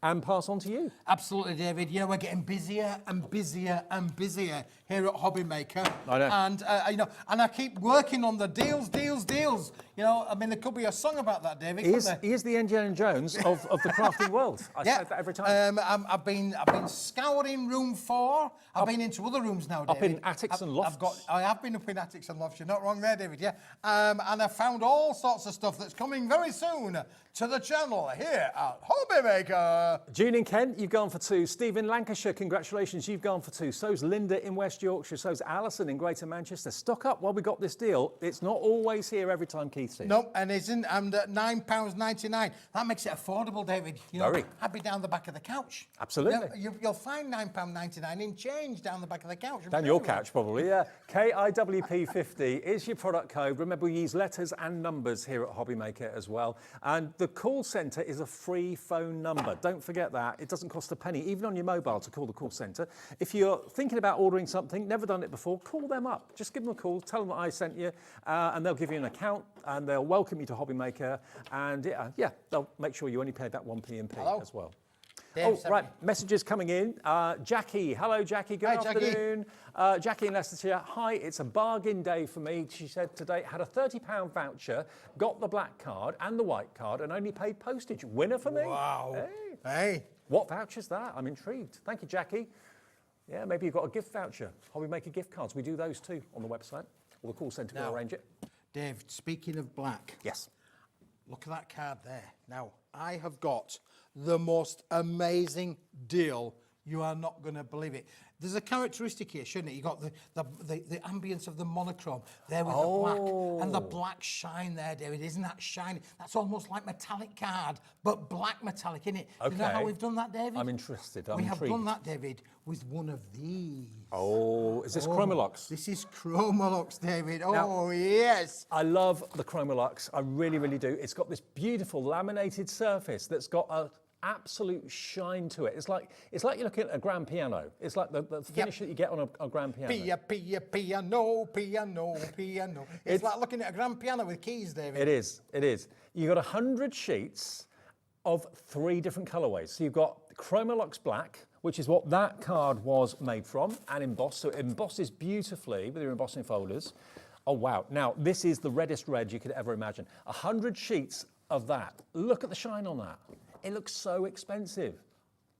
and pass on to you. Absolutely, David. You know, we're getting busier and busier and busier here at Hobby Maker. I know. And, you know, and I keep working on the deals. You know, I mean, there could be a song about that, David. He is the Indiana Jones of the crafting world. I say that every time. I've been scouring room 4. I've been into other rooms now, David. Up in attics and lofts. I have been up in attics and lofts. You're not wrong there, David, yeah. And I found all sorts of stuff that's coming very soon to the channel here at Hobby Maker. June in Kent, you've gone for 2. Steve in Lancashire, congratulations, you've gone for 2. So's Linda in West Yorkshire. So's Alison in Greater Manchester. Stock up while we got this deal. It's not always here every time, Keith sees. No, and isn't. And at £9.99. That makes it affordable, David. You know, I'd be down the back of the couch. Absolutely. You'll find £9.99 in change down the back of the couch. Down your couch, probably, yeah. KIWP50 is your product code. Remember, we use letters and numbers here at Hobby Maker as well. And the call centre is a free phone number. Don't forget that. It doesn't cost a penny, even on your mobile, to call the call centre. If you're thinking about ordering something, never done it before, call them up. Just give them a call, tell them that I sent you, and they'll give you an account, and they'll welcome you to Hobby Maker. And yeah, they'll make sure you only pay that 1p as well. Right, messages coming in. Jackie, hello Jackie, good afternoon. Jackie in Leicestershire, hi, it's a bargain day for me. She said today, had a £30 voucher, got the black card and the white card and only paid postage. Winner for me. Wow. Hey. What voucher's that? I'm intrigued. Thank you, Jackie. Yeah, maybe you've got a gift voucher. Hobby Maker gift cards. We do those too on the website. Or the call centre will arrange it. Dave, speaking of black. Yes. Look at that card there. Now, I have got the most amazing deal. You are not going to believe it. There's a characteristic here, shouldn't it? You got the ambience of the monochrome there with the black and the black shine there, David. Isn't that shiny? That's almost like metallic card, but black metallic, isn't it? Okay. You know how we've done that, David? I'm interested. We have done that, David, with one of these. Oh, is this Chromolux? This is Chromolux, David. Now, yes. I love the Chromolux. I really, really do. It's got this beautiful laminated surface that's got a absolute shine to it. It's like you're looking at a grand piano. It's like the finish that you get on a grand piano. Piano. It's like looking at a grand piano with keys, David. It is. You've got 100 sheets of 3 different colorways. So you've got Chromolux Black, which is what that card was made from, and embossed. So it embosses beautifully with your embossing folders. Oh, wow. Now, this is the reddest red you could ever imagine. 100 sheets of that. Look at the shine on that. It looks so expensive.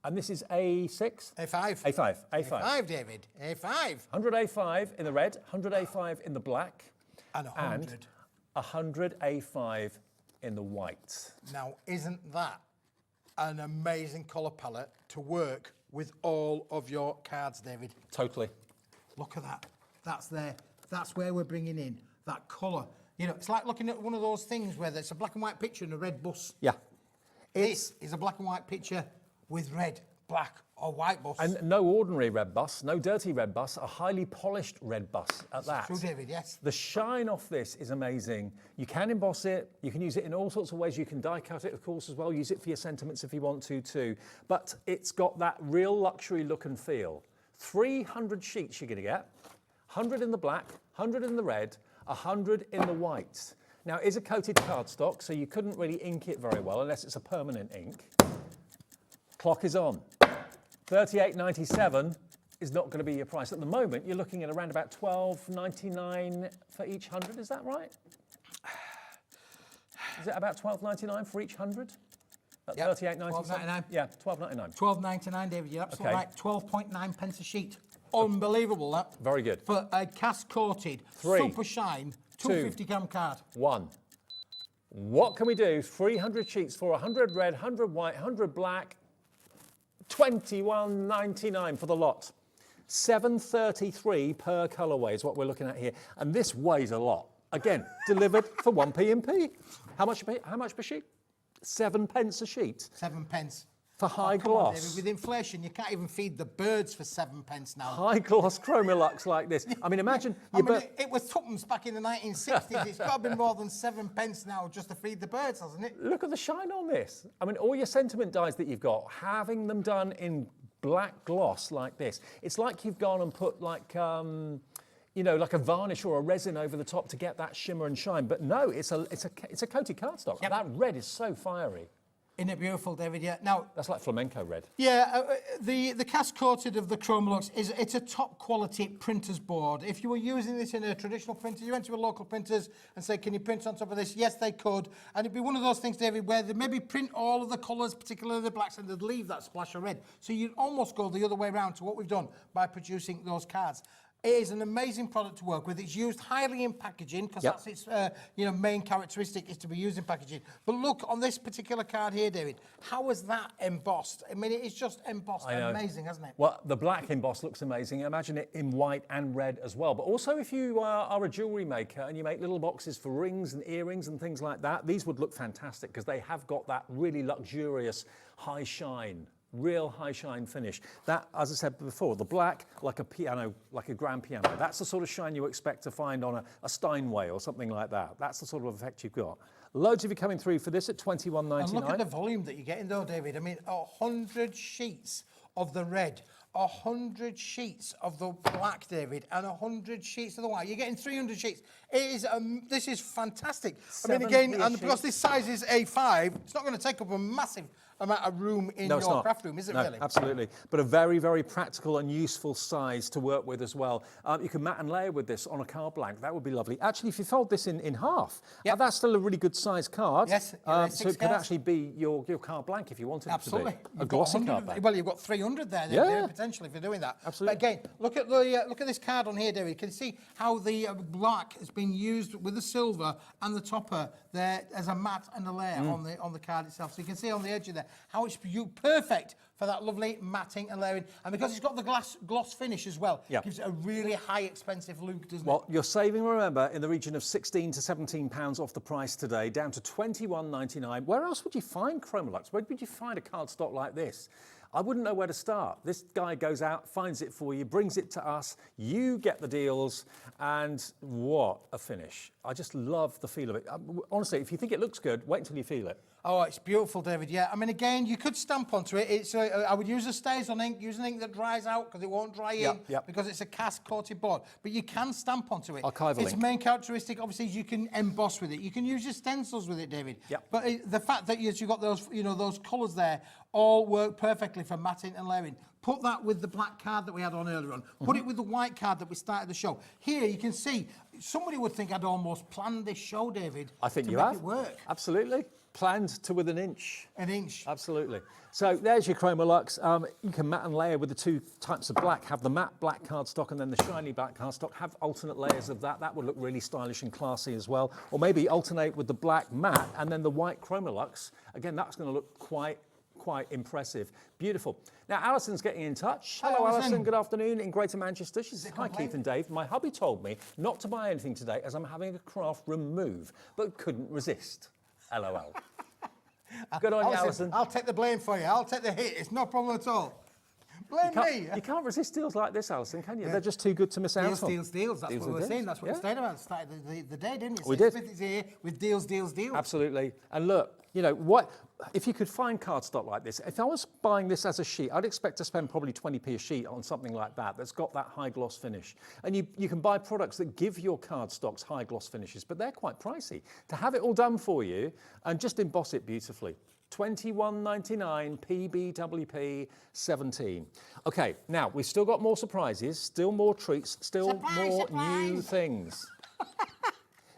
And this is A6? A5. A5, David. A5. 100 A5 in the red, 100 A5 in the black. And 100. And 100 A5 in the white. Now, isn't that an amazing colour palette to work with all of your cards, David? Totally. Look at that. That's there. That's where we're bringing in that colour. You know, it's like looking at one of those things where there's a black and white picture and a red bus. Yeah. This is a black and white picture with red, black or white bus. And no ordinary red bus, no dirty red bus, a highly polished red bus at that. True, David, yes. The shine off this is amazing. You can emboss it, you can use it in all sorts of ways. You can die cut it, of course, as well. Use it for your sentiments if you want to too. But it's got that real luxury look and feel. 300 sheets you're going to get, 100 in the black, 100 in the red, 100 in the white. Now, it is a coated cardstock, so you couldn't really ink it very well unless it's a permanent ink. Clock is on. $38.97 is not going to be your price. At the moment, you're looking at around about $12.99 for each 100. Is that right? Is it about $12.99 for each 100? Yep. $38.97? Yeah, $12.99. $12.99, David. You're absolutely right. 12.9 pence a sheet. Unbelievable, that. Very good. For a cast-coated, super shine, 250-gram card. 1. What can we do? 300 sheets for 100 red, 100 white, 100 black, $21.99 for the lot. $7.33 per colourway is what we're looking at here. And this weighs a lot. Again, delivered for 1p and p. How much per sheet? 7 pence a sheet. 7 pence. For high come on, gloss. David, with inflation, you can't even feed the birds for 7p now. High gloss Chromolux like this. I mean, imagine... it was tuppence back in the 1960s. It's got to be more than 7p now just to feed the birds, hasn't it? Look at the shine on this. I mean, all your sentiment dies that you've got, having them done in black gloss like this, it's like you've gone and put like, you know, like a varnish or a resin over the top to get that shimmer and shine. But no, it's a coated cardstock. Yep. That red is so fiery. Isn't it beautiful, David? Yeah. Now that's like flamenco red. Yeah, the cast coated of the Chromolux it's a top quality printer's board. If you were using this in a traditional printer, you went to a local printers and say, "Can you print on top of this?" Yes, they could, and it'd be one of those things, David, where they maybe print all of the colours, particularly the blacks, and they'd leave that splash of red. So you'd almost go the other way around to what we've done by producing those cards. It is an amazing product to work with. It's used highly in packaging because that's its main characteristic is to be used in packaging. But look on this particular card here, David. How is that embossed? I mean, it's just embossed amazing, hasn't it? Well, the black emboss looks amazing. Imagine it in white and red as well. But also, if you are a jewellery maker and you make little boxes for rings and earrings and things like that, these would look fantastic because they have got that really luxurious high shine. Real high shine finish. That, as I said before, the black, like a piano, like a grand piano. That's the sort of shine you expect to find on a Steinway or something like that. That's the sort of effect you've got. Loads of you coming through for this at $21.99. And look at the volume that you're getting though, David. I mean, 100 sheets of the red, 100 sheets of the black, David, and 100 sheets of the white. You're getting 300 sheets. It is, this is fantastic. I mean, again, and because this size is A5, it's not going to take up a massive amount of room in your craft room, is it really? Absolutely. But a very, very practical and useful size to work with as well. You can mat and layer with this on a card blank. That would be lovely. Actually, if you fold this in half, that's still a really good size card. Yes. So it could actually be your card blank if you wanted it to be. A glossy card blank. Well, you've got 300 there, potentially, if you're doing that. Absolutely. But again, look at this card on here, David. You can see how the black has been used with the silver and the topper there as a mat and a layer on the card itself. So you can see on the edge of there how it's perfect for that lovely matting and layering. And because it's got the gloss finish as well, it gives it a really high expensive look, doesn't it? Well, you're saving, remember, in the region of £16 to £17 off the price today, down to $21.99. Where else would you find Chromolux? Where would you find a cardstock like this? I wouldn't know where to start. This guy goes out, finds it for you, brings it to us, you get the deals, and what a finish. I just love the feel of it. Honestly, if you think it looks good, wait until you feel it. Oh, it's beautiful, David. Yeah, I mean, again, you could stamp onto it. It's I would use a StazOn ink, use an ink that dries out because it won't dry in because it's a cast-coated board. But you can stamp onto it. Archival its ink. Main characteristic, obviously, is you can emboss with it. You can use your stencils with it, David. But the fact that you've got those, those colours there, all work perfectly for matting and layering. Put that with the black card that we had on earlier on. Put it with the white card that we started the show. Here you can see, somebody would think I'd almost planned this show, David. I think to you make have. It work. Absolutely. Planned to within an inch. An inch. Absolutely. So there's your Chromolux. You can mat and layer with the two types of black. Have the matte black cardstock and then the shiny black cardstock. Have alternate layers of that. That would look really stylish and classy as well. Or maybe alternate with the black matte and then the white Chromolux. Again, that's going to look quite impressive. Beautiful. Now, Alison's getting in touch. Hello, Alison. Good afternoon in Greater Manchester. She says, hi, Keith and Dave. My hubby told me not to buy anything today as I'm having a craft room move, but couldn't resist. LOL. Good on you, Alison. I'll take the blame for you. I'll take the hit. It's no problem at all. Blame me. You can't resist deals like this, Alison, can you? They're just too good to miss out on. Deals. That's what we're saying. That's what we started about. Started the day, didn't it? We did. Smith is here with deals. Absolutely. And look, what if you could find cardstock like this? If I was buying this as a sheet, I'd expect to spend probably 20p a sheet on something like that that's got that high gloss finish. And you can buy products that give your cardstocks high gloss finishes, but they're quite pricey. To have it all done for you and just emboss it beautifully. $21.99 PBWP 17. Okay, now we've still got more surprises, still more treats, still more new things.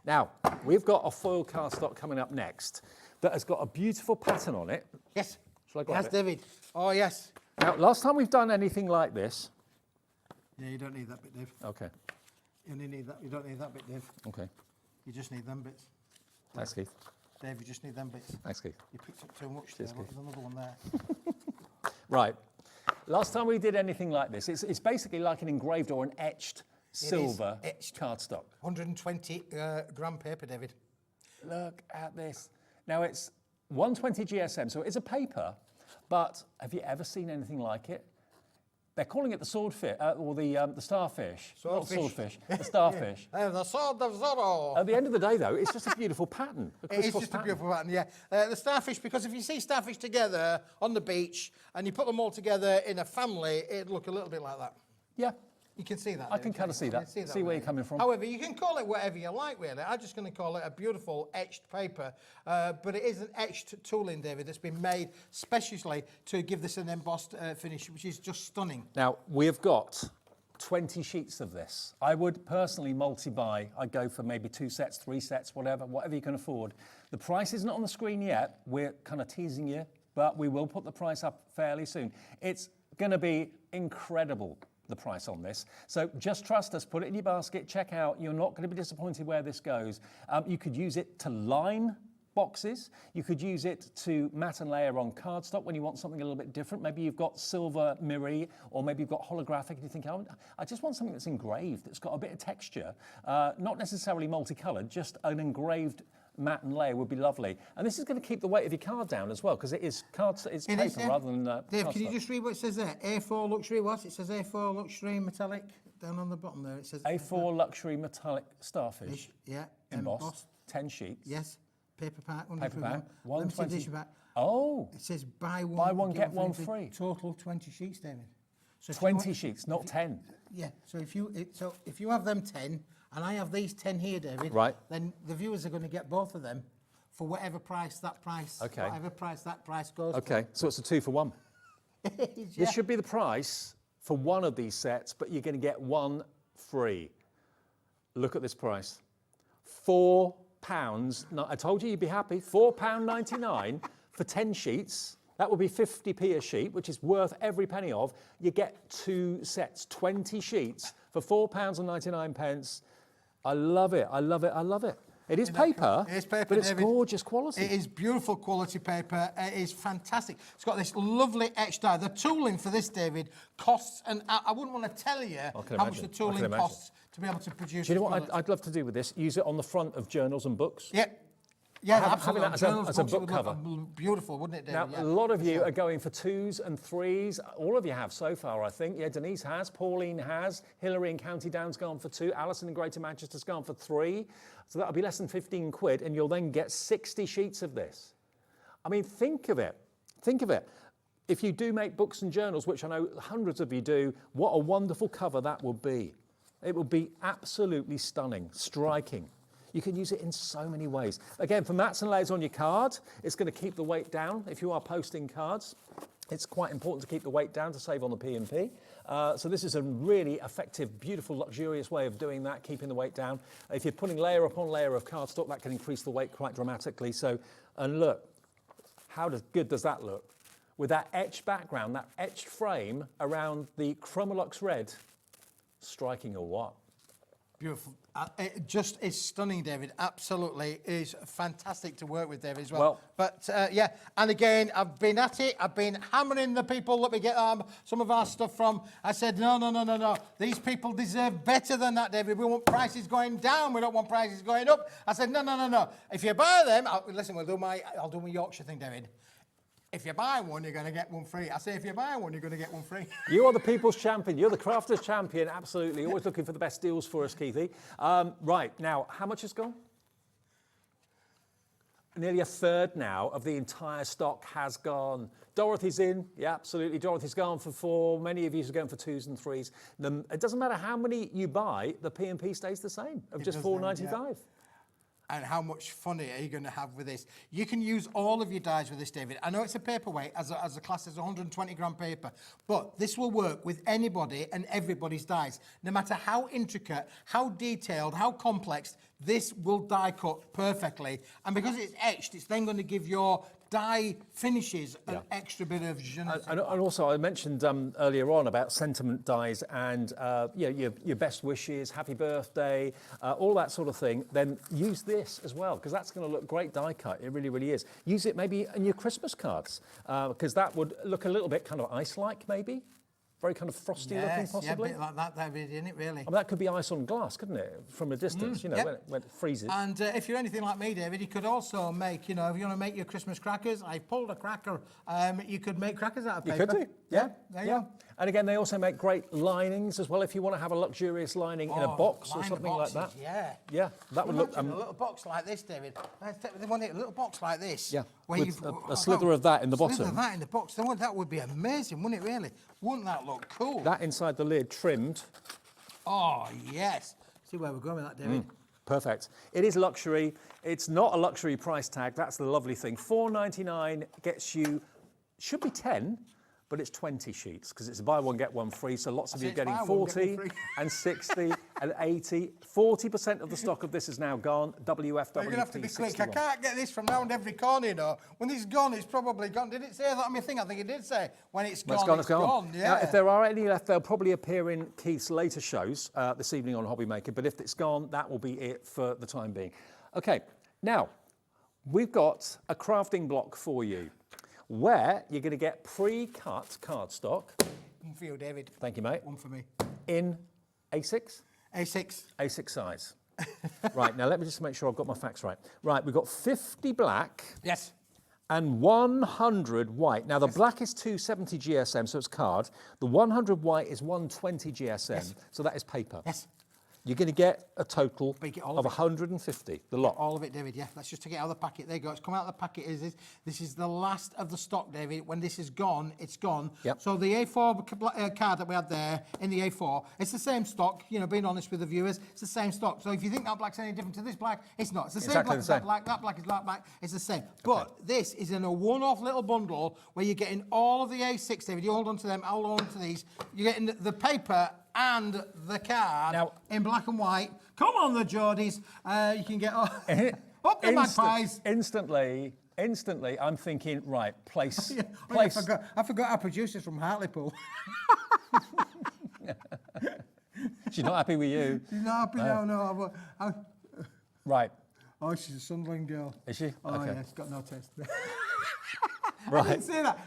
Now, we've got a foil cardstock coming up next that has got a beautiful pattern on it. Yes. Shall I grab it? David. Oh, yes. Now, last time we've done anything like this... Yeah, you don't need that bit, Dave. Okay. You only need that. You don't need that bit, Dave. Okay. You just need them bits. Thanks, Keith. Dave, you just need them bits. Thanks, Keith. You picked up too much Cheers, there. Keith. There's another one there. Right. Last time we did anything like this, it's basically like an engraved or an etched silver cardstock. 120 gram paper, David. Look at this. Now it's 120 GSM, so it's a paper, But have you ever seen anything like it? They're calling it the swordfish, or the starfish. Not swordfish, the starfish. The sword of Zorro. At the end of the day, though, it's just a beautiful pattern. It is just a beautiful pattern, yeah. The starfish, because if you see starfish together on the beach and you put them all together in a family, it'd look a little bit like that. Yeah. You can see that. I can kind of see that. See where you're coming from. However, you can call it whatever you like, really. I'm just going to call it a beautiful etched paper. But it is an etched tooling, David, that's been made specially to give this an embossed finish, which is just stunning. Now, we've got 20 sheets of this. I would personally multi-buy. I'd go for maybe 2 sets, 3 sets, whatever you can afford. The price isn't on the screen yet. We're kind of teasing you, but we will put the price up fairly soon. It's going to be incredible, the price on this. So just trust us, put it in your basket, check out. You're not going to be disappointed where this goes. You could use it to line boxes. You could use it to mat and layer on cardstock when you want something a little bit different. Maybe you've got silver mirror, or maybe you've got holographic and you think, oh, I just want something that's engraved, that's got a bit of texture, not necessarily multicolored, just an engraved mat and layer would be lovely. And this is going to keep the weight of your card down as well, because it is it's paper rather than Dave, cardstock. can you just read what it says there? A4 luxury what? It says A4 luxury metallic down on the bottom there. It says A4 luxury metallic starfish. Yeah. Embossed. 10 sheets. Yes. Paper pack. Paper pack. Limited edition pack. Oh. It says buy one get one free. Total 20 sheets, David. So 20 sheets, not 10. Yeah. So if you have them 10, and I have these 10 here, David, right, then the viewers are going to get both of them for whatever price that price, okay, whatever price that price goes okay, for. so it's a 2 for 1. Yeah. This should be the price for one of these sets, but you're going to get one free. Look at this price. £4. I told you you'd be happy. £4.99 for 10 sheets. That would be 50p a sheet, which is worth every penny of. You get 2 sets, 20 sheets for £4.99. I love it. I love it. I love it. It is paper, it is paper, but it's David. gorgeous quality. It is beautiful quality paper. It is fantastic. It's got this lovely etched die. The tooling for this, David, costs, and I wouldn't want to tell you how much the tooling costs to be able to produce. Do you know what I'd love to do with this? Use it on the front of journals and books. Yeah. Yeah, having absolutely. that as a book cover. Beautiful, wouldn't it, David? Now, a lot of you are going for 2s and 3s. All of you have so far, I think. Yeah, Denise has, Pauline has, Hilary in County Down's gone for 2, Alison in Greater Manchester's gone for 3. So that'll be less than 15 quid, and you'll then get 60 sheets of this. I mean, think of it. Think of it. If you do make books and journals, which I know hundreds of you do, what a wonderful cover that would be. It would be absolutely stunning, striking. You can use it in so many ways. Again, for mats and layers on your card, it's going to keep the weight down. If you are posting cards, it's quite important to keep the weight down to save on the P&P. So this is a really effective, beautiful, luxurious way of doing that, keeping the weight down. If you're putting layer upon layer of cardstock, that can increase the weight quite dramatically. So, and look, how good does that look? With that etched background, that etched frame around the Chromolux red, striking or what? Beautiful. It just is stunning, David. Absolutely. It is fantastic to work with, David, as well. Well, but yeah, and again, I've been at it. I've been hammering the people that we get some of our stuff from. I said, no. These people deserve better than that, David. We want prices going down. We don't want prices going up. I said, no. If you buy them, listen, I'll do my Yorkshire thing, David. If you buy one, you're going to get one free. I say, if you buy one, you're going to get one free. You are the people's champion. You're the crafters champion, absolutely. Always looking for the best deals for us, Keithy. Right, now, how much has gone? Nearly a third now of the entire stock has gone. Dorothy's in. Yeah, absolutely. Dorothy's gone for 4. Many of you are going for 2s and 3s. It doesn't matter how many you buy, the P&P stays the same, of just £4.95. Yeah. And how much fun are you going to have with this? You can use all of your dies with this, David. I know it's a paperweight, as a class as 120 gram paper, but this will work with anybody and everybody's dies. No matter how intricate, how detailed, how complex, this will die cut perfectly. And because it's etched, it's then going to give your die finishes an extra bit of jolliness. And also, I mentioned earlier on about sentiment dies and your best wishes, happy birthday, all that sort of thing. Then use this as well, because that's going to look great die cut. It really, really is. Use it maybe in your Christmas cards, because that would look a little bit kind of ice-like, maybe. very kind of frosty looking, possibly. Yeah, a bit like that, David, isn't it, really? I mean, that could be ice on glass, couldn't it? From a distance, you know, when it freezes. And if you're anything like me, David, you could also make, you know, if you want to make your Christmas crackers, I pulled a cracker. You could make crackers out of paper. You could do, yeah. There you go. And again, they also make great linings as well. If you want to have a luxurious lining in a box or something like that. Yeah. Yeah, that would look... a little box like this, David. They want a little box like this. Yeah, where with a slither of that in the bottom. Slither of that in the box. That would be amazing, wouldn't it, really? Wouldn't that look cool? That inside the lid trimmed. Oh, yes. See where we're going with that, David. Perfect. It is luxury. It's not a luxury price tag. That's the lovely thing. $4.99 gets you, should be 10, but it's 20 sheets because it's a buy one, get one free. So lots of you are getting 40 and 60 and 80. 40% of the stock of this is now gone. WFWP You're going to have to be quick. 61. I can't get this from round every corner, you know. When it's gone, it's probably gone. Did it say that on my thing? I think it did say. When it's gone, it's gone. Yeah. Now, if there are any left, they'll probably appear in Keith's later shows this evening on Hobby Maker. But if it's gone, that will be it for the time being. Okay, now, we've got a crafting block for you, where you're going to get pre-cut cardstock. One for you, David. Thank you, mate. One for me. In A6? A6. A6 size. Right, now let me just make sure I've got my facts right. Right, we've got 50 black. Yes. And 100 white. Now, the black is 270 GSM, so it's card. The 100 white is 120 GSM, so that is paper. Yes. You're going to get a total all of of it. 150, the lot. All of it, David, yeah. That's just to get out of the packet. There you go. It's come out of the packet. This is the last of the stock, David. When this is gone, it's gone. Yep. So the A4 card that we had there in the A4, it's the same stock, you know, being honest with the viewers, it's the same stock. So if you think that black's any different to this black, it's not. It's the same Exactly black as the that same. black. That black is that black. It's the same. But this is in a one-off little bundle where you're getting all of the A6, David. You hold on to them, I'll hold on to these. You're getting the paper and the card now, in black and white. Come on, the Geordies. You can get up the magpies. Instantly, I'm thinking, right, place. I forgot our producer's from Hartlepool. She's not happy with you. She's not happy, no. Right. Oh, she's a Sunderland girl. Is she? Oh, okay. yeah, she's got no taste. Right.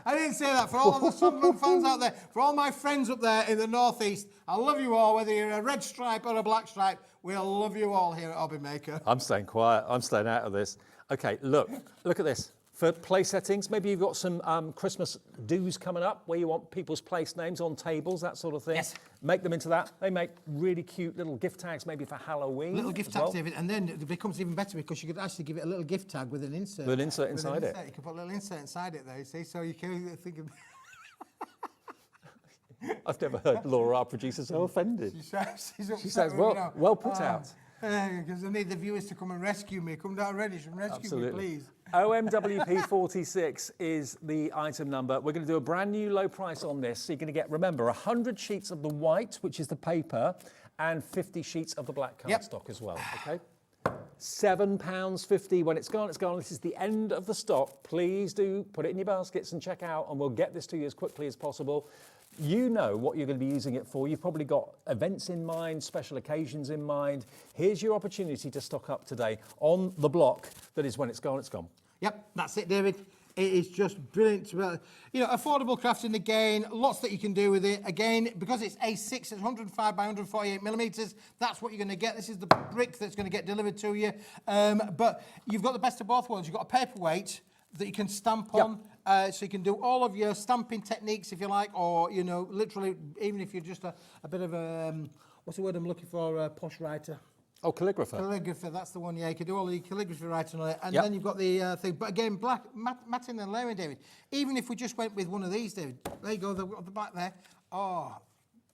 I didn't say that. For all of the Sunderland fans out there, for all my friends up there in the northeast, I love you all, whether you're a red stripe or a black stripe. We'll love you all here at Hobby Maker. I'm staying quiet. I'm staying out of this. Okay, look at this. For place settings, maybe you've got some Christmas do's coming up where you want people's place names on tables, that sort of thing. Yes. Make them into that. They make really cute little gift tags, maybe for Halloween. Little gift tags, David, and then it becomes even better because you could actually give it a little gift tag with an insert. With an insert inside it. You can put a little insert inside it there, you see, so you can think of... I've never heard Laura, our producer, so offended. She says, well put out. Because I need the viewers to come and rescue me. Come down Reddish and rescue me, please. OMWP 46 is the item number. We're going to do a brand new low price on this. So you're going to get, remember, 100 sheets of the white, which is the paper, and 50 sheets of the black cardstock as well, okay? £7.50. When it's gone, it's gone. This is the end of the stock. Please do put it in your baskets and check out, and we'll get this to you as quickly as possible. You know what you're going to be using it for. You've probably got events in mind, special occasions in mind. Here's your opportunity to stock up today on the block that is when it's gone, it's gone. Yep, that's it, David. It is just brilliant. You know, affordable crafting again, lots that you can do with it. Again, because it's A6, it's 105 by 148 millimetres. That's what you're going to get. This is the brick that's going to get delivered to you. But you've got the best of both worlds. You've got a paperweight that you can stamp on. So you can do all of your stamping techniques, if you like, or, you know, literally, even if you're just a bit of a, what's the word I'm looking for, a posh writer. Oh, calligrapher. Calligrapher, that's the one, yeah. You can do all the calligraphy writing on it. And then you've got the thing. But again, black, matting and layering, David. Even if we just went with one of these, David, there you go, the back there. Oh,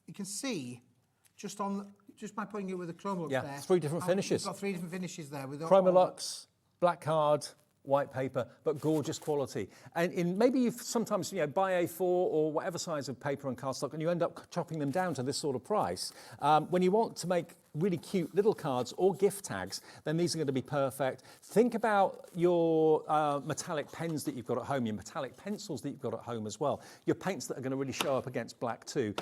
you can see just by putting it with the Chromolux there. 3 different finishes. We've got 3 different finishes there. With Chromolux, black card, white paper, but gorgeous quality. And maybe you've sometimes, buy A4 or whatever size of paper and cardstock, and you end up chopping them down to this sort of price. When you want to make really cute little cards or gift tags, then these are going to be perfect. Think about your metallic pens that you've got at home, your metallic pencils that you've got at home as well, your paints that are going to really show up against black too.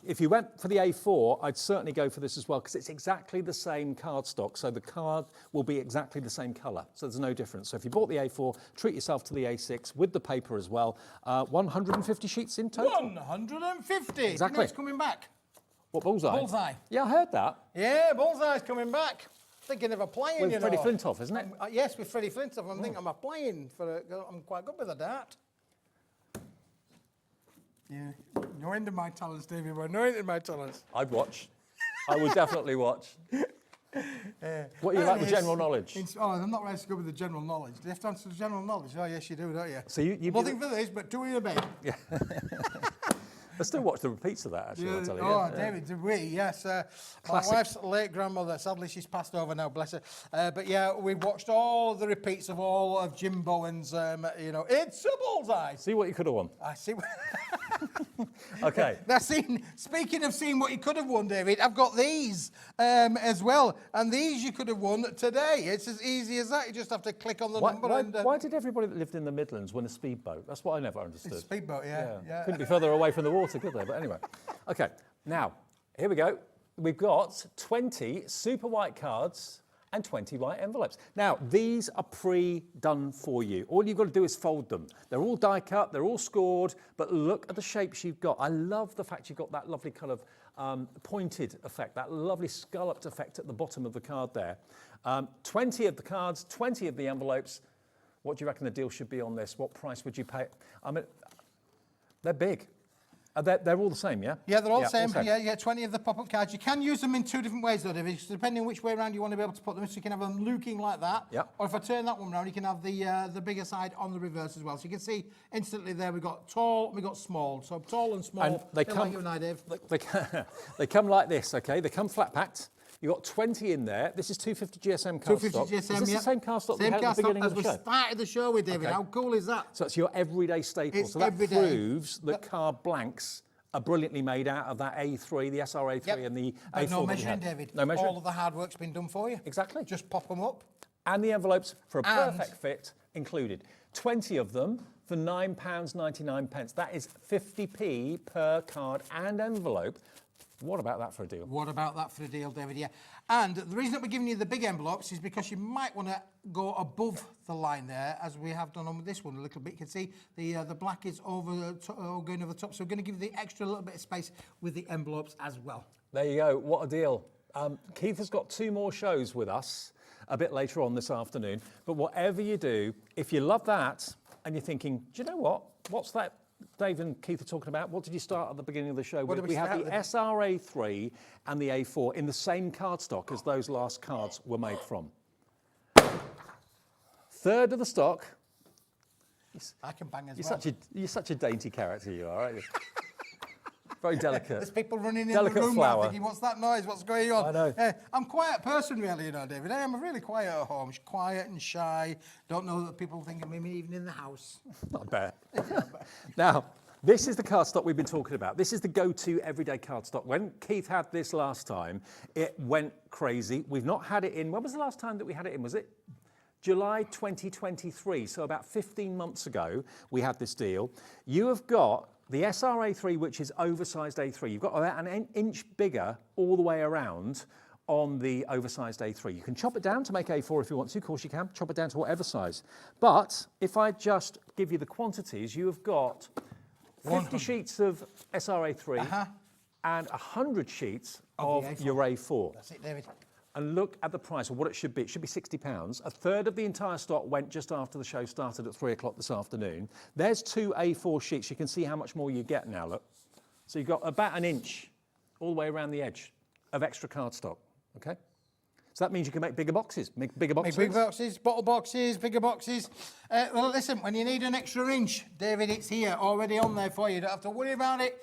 If you went for the A4, I'd certainly go for this as well, because it's exactly the same cardstock, so the card will be exactly the same colour, so there's no difference. So if you bought the A4, treat yourself to the A6 with the paper as well. 150 sheets in total. 150! Exactly. You know it's coming back. What, Bullseye? Bullseye. Yeah, I heard that. Yeah, Bullseye's coming back. Thinking of applying, With you know. Freddie Flintoff, isn't it? Yes, with Freddie Flintoff. I'm thinking I'm applying for I'm quite good with a dart. Yeah, no end of my talents, David. No end of my talents. I'd watch. I would definitely watch. What are you like with general knowledge? I'm not really good with the general knowledge. Do you have to answer the general knowledge? Oh, yes, you do, don't you? So you nothing for this, but two in a bed. Yeah. I still watch the repeats of that, actually, I'll tell you. Oh, yeah. David, did we? Yes. My wife's late grandmother, sadly, she's passed over now, bless her. But yeah, we watched all the repeats of all of Jim Bowen's, you know, It's a Bullseye. See what you could have won. I see. Okay. Now, speaking of seeing what you could have won, David, I've got these as well. And these you could have won today. It's as easy as that. You just have to click on the number. Why did everybody that lived in the Midlands win a speedboat? That's what I never understood. It's a speedboat, yeah. Couldn't be further away from the water, could they? But anyway. Okay, now, here we go. We've got 20 super white cards and 20 white envelopes. Now, these are pre-done for you. All you've got to do is fold them. They're all die cut, they're all scored, but look at the shapes you've got. I love the fact you've got that lovely kind of pointed effect, that lovely scalloped effect at the bottom of the card there. 20 of the cards, 20 of the envelopes. What do you reckon the deal should be on this? What price would you pay? I mean, they're big. They're all the same, yeah? Yeah, they're all the same. Yeah, 20 of the pop-up cards. You can use them in two different ways, though, David, depending on which way around you want to be able to put them. So you can have them looking like that. Yep. Or if I turn that one around, you can have the bigger side on the reverse as well. So you can see instantly there we've got tall, we've got small. So tall and small, And they come, like you and I, Dave. They come like this, okay? They come flat-packed. You've got 20 in there. This is 250 GSM cardstock. 250 GSM, is this the same cardstock we had at the beginning of the show? As we started the show with, David. Okay. How cool is that? So it's your everyday staple. It's so that everyday. Proves that card blanks are brilliantly made out of that A3, the SRA3 and the A4. No measuring, David. No measuring. All of the hard work's been done for you. Exactly. Just pop them up. And the envelopes for a perfect fit included. 20 of them for £9.99. That is 50p per card and envelope. What about that for a deal? What about that for a deal, David? Yeah. And the reason that we're giving you the big envelopes is because you might want to go above the line there, as we have done on this one a little bit. You can see the black is over going over the top, so we're going to give you the extra little bit of space with the envelopes as well. There you go. What a deal. Keith has got 2 more shows with us a bit later on this afternoon. But whatever you do, if you love that and you're thinking, do you know what? What's that Dave and Keith are talking about? What did you start at the beginning of the show with? We have the SRA3 and the A4 in the same cardstock as those last cards were made from. Third of the stock. I can bang as well. You're such a dainty character, you are, aren't you? Very delicate. There's people running in delicate the room flower. thinking, what's that noise? What's going on? I know. I'm a quiet person, really, you know, David. I am really quiet at home. Quiet and shy. Don't know that people think of me even in the house. Not bad. Now, this is the cardstock we've been talking about. This is the go-to everyday cardstock. When Keith had this last time, it went crazy. We've not had it in. When was the last time that we had it in? Was it July 2023? So about 15 months ago, we had this deal. You have got the SRA3, which is oversized A3. You've got about an inch bigger all the way around on the oversized A3. You can chop it down to make A4 if you want to. Of course you can. Chop it down to whatever size. But if I just give you the quantities, you have got 50 sheets of SRA3 and 100 sheets of your A4. That's it, David. And look at the price of what it should be. It should be £60. A third of the entire stock went just after the show started at 3 o'clock this afternoon. There's 2 A4 sheets. You can see how much more you get now, look. So you've got about an inch all the way around the edge of extra cardstock, okay? So that means you can make bigger boxes, make bigger boxes. Make bigger boxes, bottle boxes, bigger boxes. Well, listen, when you need an extra inch, David, it's here, already on there for you. You don't have to worry about it.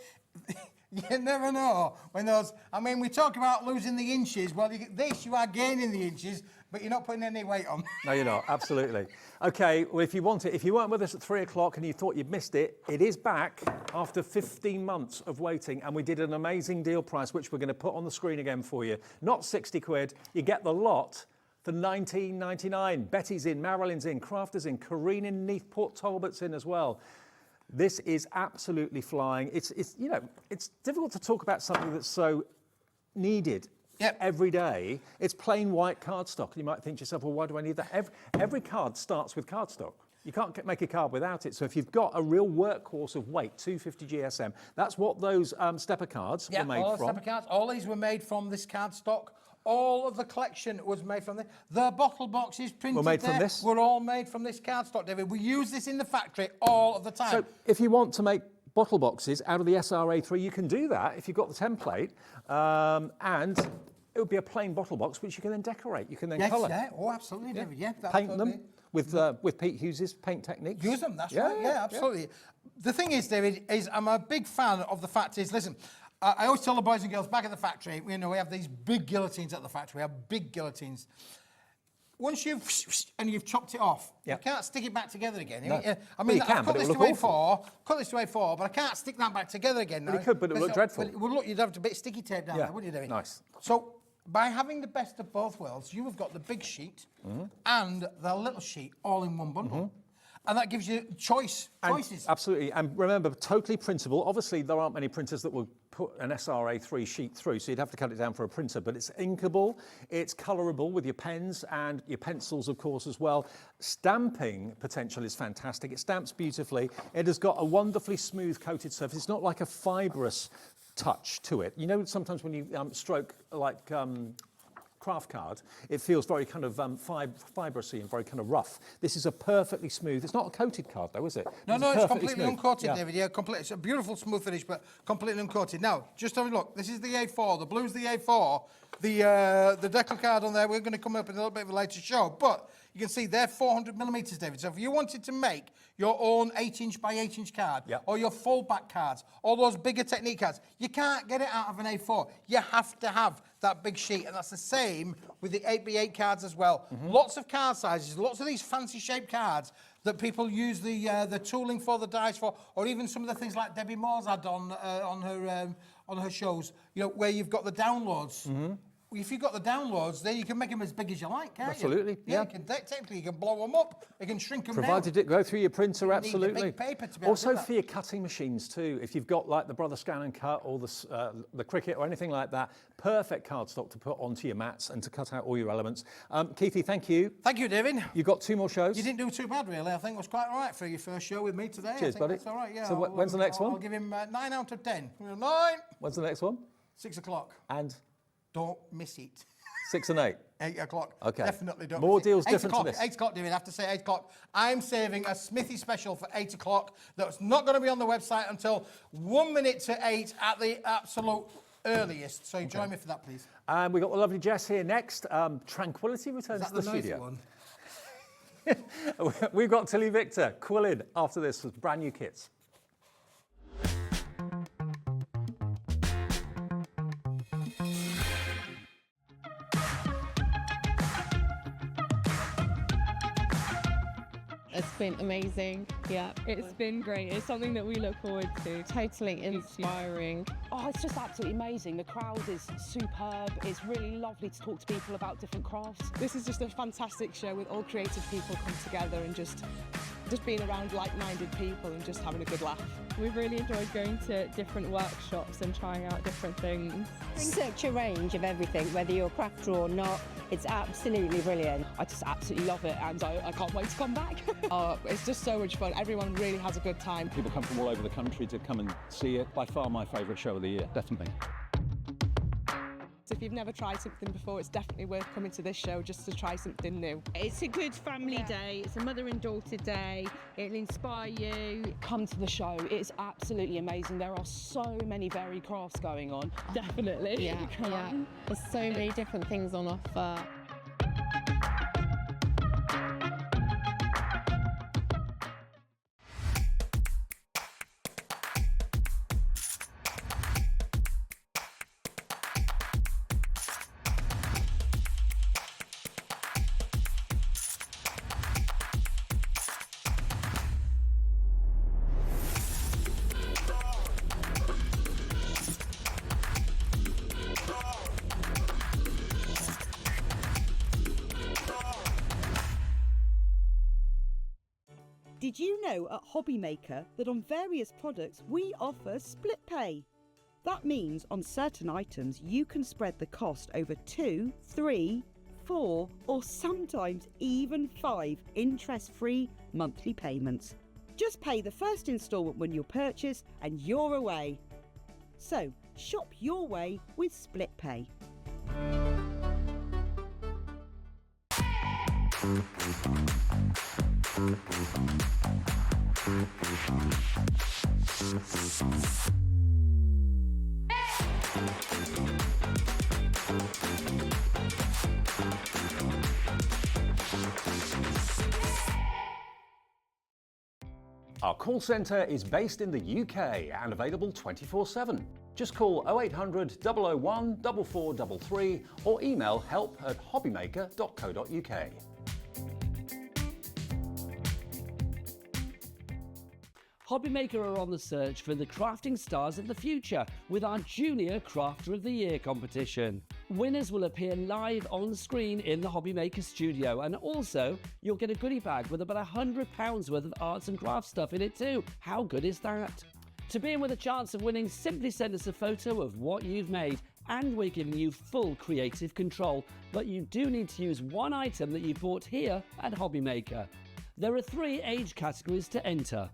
You never know when those. I mean, we talk about losing the inches. Well, you are gaining the inches, but you're not putting any weight on. No, you're not. Absolutely. Okay. Well, if you want it, if you weren't with us at 3 o'clock and you thought you'd missed it, it is back after 15 months of waiting, and we did an amazing deal price, which we're going to put on the screen again for you. Not 60 quid. You get the lot for £19.99. Betty's in, Marilyn's in, Crafter's in, Corrine in, Neath, Port Talbot's in as well. This is absolutely flying. It's you know, it's difficult to talk about something that's so needed every day. It's plain white cardstock. You might think to yourself, well, why do I need that? Every card starts with cardstock. You can't make a card without it. So if you've got a real workhorse of weight, 250 GSM, that's what those stepper cards were made all from. Stepper cards, all these were made from this cardstock. All of the collection was made from this. The bottle boxes printed Were made there from this? were all made from this cardstock, David. We use this in the factory all of the time. So if you want to make bottle boxes out of the SRA3, you can do that if you've got the template, and it would be a plain bottle box which you can then decorate. You can then colour. Yeah, oh, absolutely, David. Yeah, paint them with Pete Hughes's paint techniques. Use them. That's right. Yeah, absolutely. The thing is, David, is I'm a big fan of the fact is, listen. I always tell the boys and girls back at the factory, you know, we have these big guillotines at the factory. We have big guillotines. Once you've chopped it off, you can't stick it back together again. No. I mean, you can, I've but cut this to A4, but I can't stick that back together again now. Well, you could, but it would look dreadful. Well, it would look, you'd have a bit of sticky tape down there, wouldn't you, David? Nice. So by having the best of both worlds, you have got the big sheet and the little sheet all in one bundle. And that gives you choices. Absolutely. And remember, totally printable. Obviously, there aren't many printers that will put an SRA3 sheet through, so you'd have to cut it down for a printer, but it's inkable, it's colorable with your pens and your pencils, of course, as well. Stamping potential is fantastic. It stamps beautifully. It has got a wonderfully smooth coated surface. It's not like a fibrous touch to it. You know, sometimes when you stroke like craft card, it feels very kind of fibrous-y and very kind of rough. This is a perfectly smooth, it's not a coated card though, is it? No, it's completely smooth. uncoated, David. Yeah, complete. It's a beautiful smooth finish, but completely uncoated. Now, just have a look. This is the A4. The blue's the A4. The decal card on there, we're going to come up in a little bit of a later show, but you can see they're 400 millimeters, David. So if you wanted to make your own 8-inch by 8-inch card, or your full back cards, all those bigger technique cards, you can't get it out of an A4. You have to have that big sheet, and that's the same with the 8x8 cards as well. Lots of card sizes, lots of these fancy shaped cards that people use the tooling for, the dies for, or even some of the things like Debbie Moore's had on her shows, you know, where you've got the downloads. If you've got the downloads, then you can make them as big as you like, can't you? Absolutely, yeah. Technically, you can blow them up, you can shrink them Provided it go through your printer, absolutely. You need the big paper to be able to also do that. for your cutting machines too, if you've got like the Brother Scan and Cut or the Cricut or anything like that, perfect cardstock to put onto your mats and to cut out all your elements. Keithy, thank you. Thank you, David. You've got 2 more shows. You didn't do too bad, really. I think it was quite all right for your first show with me today. Cheers, buddy. That's all right, yeah. So when's the next one? I'll give him 9 out of 10. 9. When's the next one? 6 o'clock. And? Don't miss it. 6 and 8? 8 o'clock. Okay. Definitely don't More miss it. deals 8 different to o'clock, this. 8 o'clock, David. I have to say 8 o'clock. I'm saving a Smithy special for 8 o'clock that's not going to be on the website until 1 minute to 8 at the absolute earliest. So join me for that, please. And we've got the lovely Jess here next. Tranquility returns to the nice studio. We've got TillyViktor, quilling after this with brand new kits. It's been amazing. Yeah, it's been great. It's something that we look forward to. Totally inspiring. Oh, it's just absolutely amazing. The crowd is superb. It's really lovely to talk to people about different crafts. This is just a fantastic show with all creative people come together and just being around like-minded people and just having a good laugh. We've really enjoyed going to different workshops and trying out different things. Such a range of everything, whether you're a crafter or not. It's absolutely brilliant. I just absolutely love it, and I can't wait to come back. It's just so much fun. Everyone really has a good time. People come from all over the country to come and see it. By far my favourite show of the year, definitely. So if you've never tried something before, it's definitely worth coming to this show just to try something new. It's a good family day. It's a mother and daughter day. It'll inspire you. Come to the show. It's absolutely amazing. There are so many varied crafts going on. Definitely. Yeah. There's so many different things on offer. Did you know at Hobbymaker that on various products we offer split pay? That means on certain items you can spread the cost over 2, 3, 4 or sometimes even 5 interest-free monthly payments. Just pay the first instalment when you purchase and you're away. So shop your way with split pay. Our call centre is based in the UK and available 24/7. Just call 0800 001 4433 or email help@hobbymaker.co.uk. Hobbymaker are on the search for the crafting stars of the future with our Junior Crafter of the Year competition. Winners will appear live on screen in the Hobbymaker studio, and also you'll get a goodie bag with about £100 worth of arts and crafts stuff in it too. How good is that? To be in with a chance of winning, simply send us a photo of what you've made, and we're giving you full creative control, but you do need to use one item that you bought here at Hobbymaker. There are 3 age categories to enter: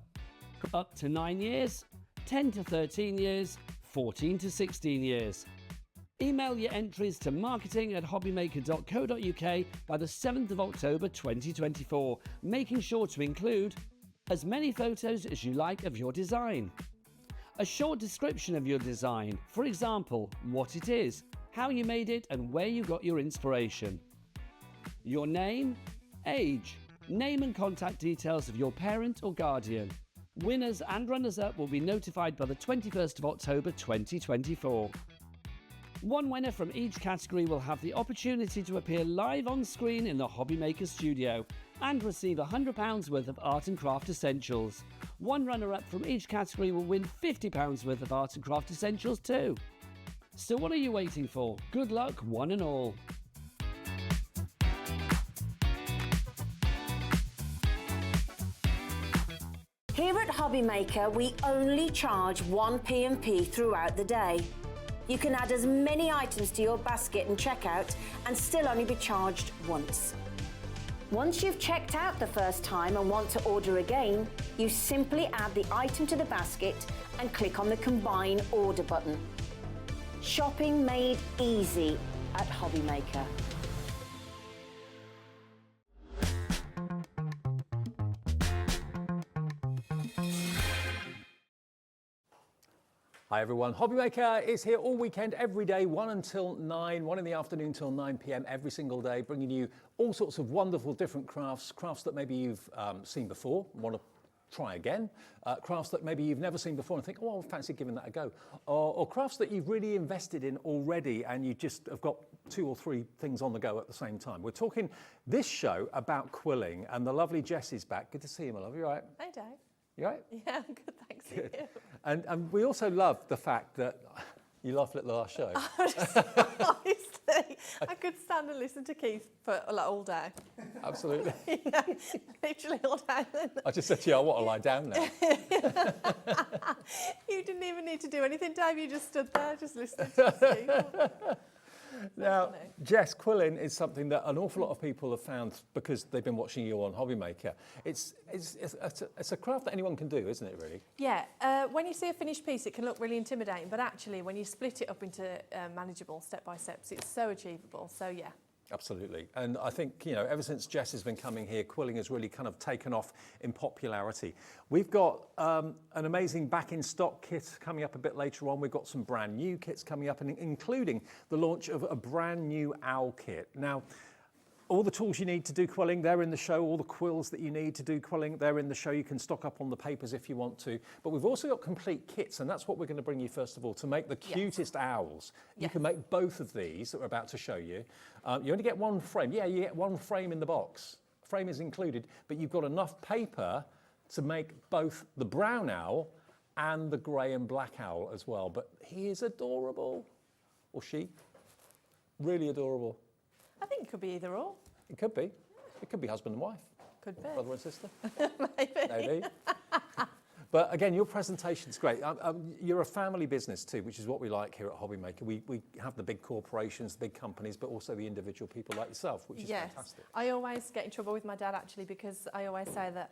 up to 9 years, 10 to 13 years, 14 to 16 years. Email your entries to marketing@hobbymaker.co.uk by the 7th of October 2024, making sure to include as many photos as you like of your design, a short description of your design, for example, what it is, how you made it and where you got your inspiration, your name, age, name and contact details of your parent or guardian. Winners and runners-up will be notified by the 21st of October 2024. One winner from each category will have the opportunity to appear live on screen in the Hobbymaker studio and receive £100 worth of art and craft essentials. One runner-up from each category will win £50 worth of art and craft essentials too. So what are you waiting for? Good luck, one and all. Here at Hobbymaker, we only charge one P&P throughout the day. You can add as many items to your basket and checkout and still only be charged once. Once you've checked out the first time and want to order again, you simply add the item to the basket and click on the Combine Order button. Shopping made easy at Hobbymaker. Hi everyone, Hobbymaker is here all weekend, every day, 1 until 9, 1 in the afternoon till 9 p.m. every single day, bringing you all sorts of wonderful different crafts that maybe you've seen before, want to try again, crafts that maybe you've never seen before and think, oh, I fancy giving that a go, or crafts that you've really invested in already and you just have got 2 or 3 things on the go at the same time. We're talking this show about quilling, and the lovely Jessie's back. Good to see you, my love. You all right? Hi, Dave. You all right? Yeah, I'm good, thanks. Good. And we also love the fact that you laughed at the last show. Honestly, I could stand and listen to Keith for like, all day. Absolutely. Yeah, literally all day. I just said to you, I want to lie down now. You didn't even need to do anything, Dave. You just stood there, just listening to Steve. Now, Jess, quilling is something that an awful lot of people have found because they've been watching you on Hobbymaker. It's a craft that anyone can do, isn't it, really? Yeah, when you see a finished piece, it can look really intimidating, but actually when you split it up into manageable step-by-steps, it's so achievable, so yeah. Absolutely. And I think, you know, ever since Jess has been coming here, quilling has really kind of taken off in popularity. We've got an amazing back-in-stock kit coming up a bit later on. We've got some brand new kits coming up, and including the launch of a brand new owl kit. Now, all the tools you need to do quilling, they're in the show. All the quills that you need to do quilling, they're in the show. You can stock up on the papers if you want to. But we've also got complete kits, and that's what we're going to bring you first of all, to make the cutest owls. You can make both of these that we're about to show you. You only get one frame. Yeah, you get one frame in the box. Frame is included, but you've got enough paper to make both the brown owl and the grey and black owl as well. But he is adorable. Or she. Really adorable. I think it could be either or. It could be. It could be husband and wife. Could be. Brother and sister? Maybe. Maybe. But again, your presentation's great. You're a family business too, which is what we like here at Hobby Maker. We have the big corporations, the big companies, but also the individual people like yourself, which is fantastic. I always get in trouble with my dad actually because I always say that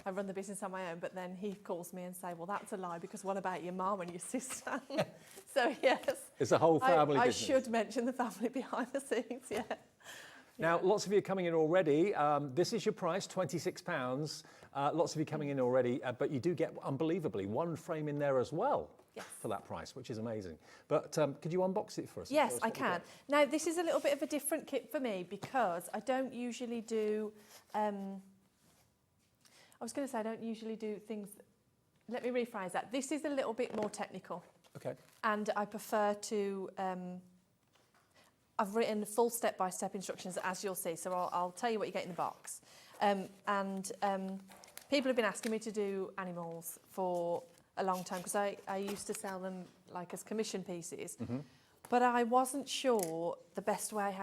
I run the business on my own, but then he calls me and say, well, that's a lie because what about your mum and your sister? So yes. It's a whole family business. I should mention the family behind the scenes, yeah. Now, lots of you are coming in already. This is your price, £26. Lots of you coming in already, but you do get, unbelievably, one frame in there as well for that price, which is amazing. But could you unbox it for us? Yes, I can. Now, this is a little bit of a different kit for me because I don't usually do... I was going to say I don't usually do things... Let me rephrase that. This is a little bit more technical. Okay. And I prefer to... I've written full step-by-step instructions, as you'll see, so I'll tell you what you get in the box. People have been asking me to do animals for a long time because I used to sell them like as commission pieces, but I wasn't sure the best way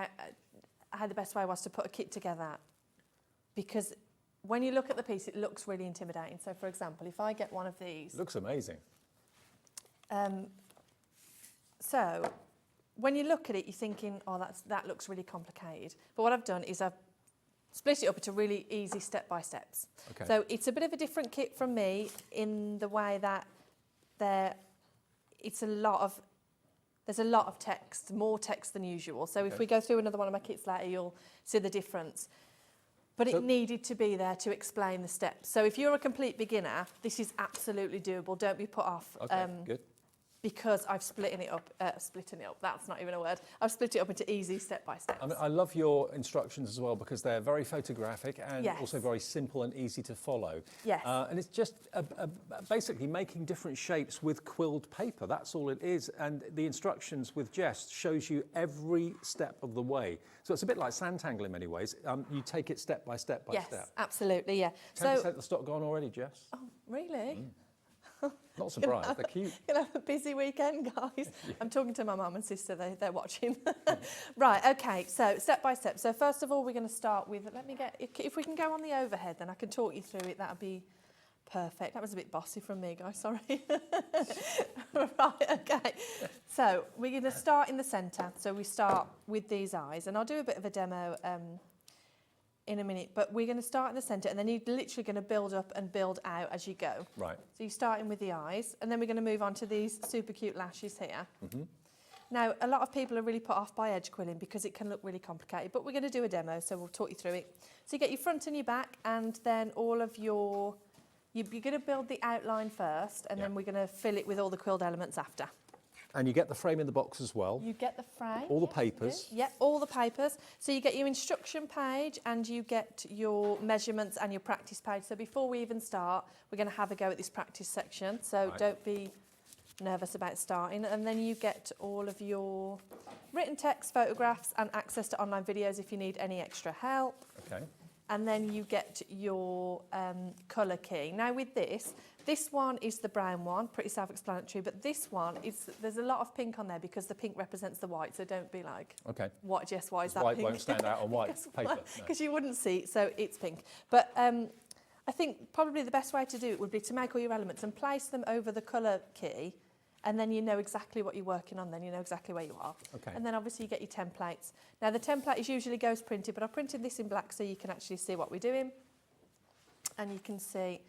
how the best way was to put a kit together, because when you look at the piece, it looks really intimidating. So, for example, if I get one of these, it looks amazing. So, when you look at it, you're thinking, oh, that looks really complicated. But what I've done is I've split it up into really easy step-by-steps. Okay. So it's a bit of a different kit from me in the way that there's a lot of text, more text than usual. So if we go through another one of my kits later, you'll see the difference. But it needed to be there to explain the steps. So if you're a complete beginner, this is absolutely doable. Don't be put off. Okay, good. Because I've splitting it up, that's not even a word. I've split it up into easy step-by-steps. I mean, I love your instructions as well because they're very photographic and also very simple and easy to follow. Yes. And it's just basically making different shapes with quilled paper. That's all it is. And the instructions with Jess shows you every step of the way. So it's a bit like sandtangling in many ways. You take it step by step by step. Yes, absolutely, yeah. 10% of the stock gone already, Jess? Oh, really? Not surprised, they're cute. You'll have a busy weekend, guys. I'm talking to my mum and sister, they're watching. Right, okay, so step by step. So first of all, we're going to start with, if we can go on the overhead, then I can talk you through it. That'd be perfect. That was a bit bossy from me, guys, sorry. Right, okay. So we're going to start in the centre. So we start with these eyes, and I'll do a bit of a demo in a minute, but we're going to start in the centre and then you're literally going to build up and build out as you go. Right. So you're starting with the eyes and then we're going to move on to these super cute lashes here. Now, a lot of people are really put off by edge quilling because it can look really complicated, but we're going to do a demo, so we'll talk you through it. So you get your front and your back and then all of your... You're going to build the outline first and then we're going to fill it with all the quilled elements after. And you get the frame in the box as well. You get the frame. All the papers. Yeah, all the papers. So you get your instruction page and you get your measurements and your practice page. So before we even start, we're going to have a go at this practice section. So don't be nervous about starting. And then you get all of your written text, photographs and access to online videos if you need any extra help. Okay. And then you get your colour key. Now with this one is the brown one, pretty self-explanatory, but this one, there's a lot of pink on there because the pink represents the white, so don't be like, what, Jess, why is that white pink? White won't stand out on white paper. Because you wouldn't see it, so it's pink. But I think probably the best way to do it would be to make all your elements and place them over the colour key, and then you know exactly what you're working on, then you know exactly where you are. Okay. And then obviously you get your templates. Now the template is usually ghost printed, but I printed this in black so you can actually see what we're doing. And you can see...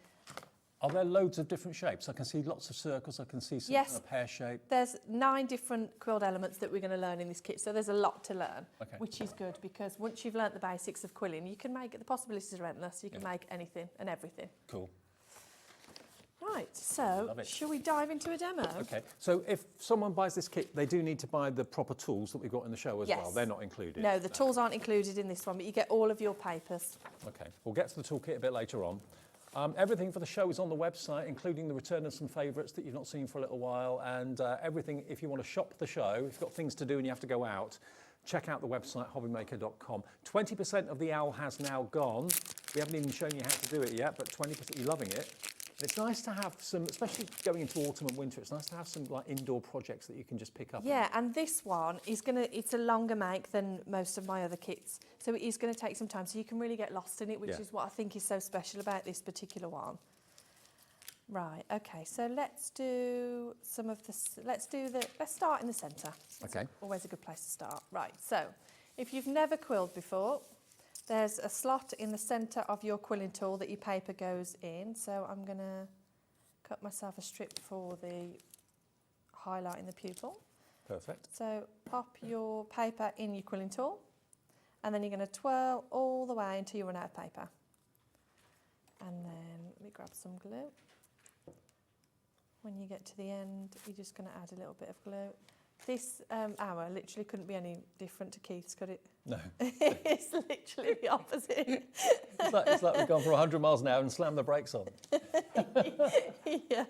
Are there loads of different shapes? I can see lots of circles, I can see some kind of pear shape. There's 9 different quilled elements that we're going to learn in this kit, so there's a lot to learn, which is good because once you've learnt the basics of quilling, you can make, the possibilities are endless, you can make anything and everything. Cool. Right, so shall we dive into a demo? Okay, so if someone buys this kit, they do need to buy the proper tools that we've got in the show as well. They're not included. No, the tools aren't included in this one, but you get all of your papers. Okay, we'll get to the toolkit a bit later on. Everything for the show is on the website, including the return of some favourites that you've not seen for a little while, and everything, if you want to shop the show, if you've got things to do and you have to go out, check out the website, hobbymaker.com. 20% of the owl has now gone. We haven't even shown you how to do it yet, but 20%, you're loving it. It's nice to have some, especially going into autumn and winter, it's nice to have some like indoor projects that you can just pick up. Yeah, and this one is it's a longer make than most of my other kits. So it is going to take some time, so you can really get lost in it, which is what I think is so special about this particular one. Right, okay, so let's do some of this, let's start in the centre. Okay. Always a good place to start. Right, so if you've never quilled before, there's a slot in the centre of your quilling tool that your paper goes in. So I'm going to cut myself a strip for the highlight in the pupil. Perfect. So pop your paper in your quilling tool, and then you're going to twirl all the way until you run out of paper. And then let me grab some glue. When you get to the end, you're just going to add a little bit of glue. This hour literally couldn't be any different to Keith's, could it? No. It's literally the opposite. It's like we've gone for 100 miles an hour and slammed the brakes on. Yeah.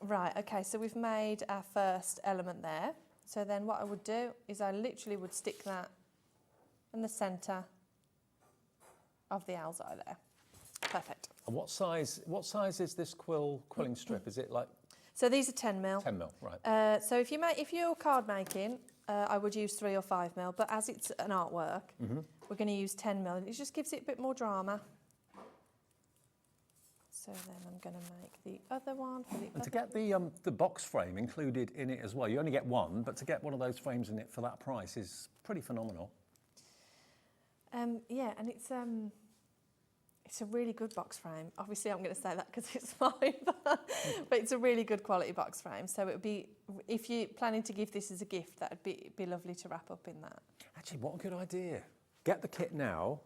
Right, okay, so we've made our first element there. So then what I would do is I literally would stick that in the centre of the owl's eye there. Perfect. And what size is this quilling strip? Is it like... So these are 10 mil. 10 mil, right. So if you're card making, I would use 3 or 5 mil, but as it's an artwork, we're going to use 10 mil. It just gives it a bit more drama. So then I'm going to make the other one for the And to get the box frame included in it as well, you only get one, but to get one of those frames in it for that price is pretty phenomenal. Yeah, and it's a really good box frame. Obviously, I'm going to say that because it's mine, but it's a really good quality box frame. So it would be, if you're planning to give this as a gift, that would be lovely to wrap up in that. Actually, what a good idea. Get the kit now,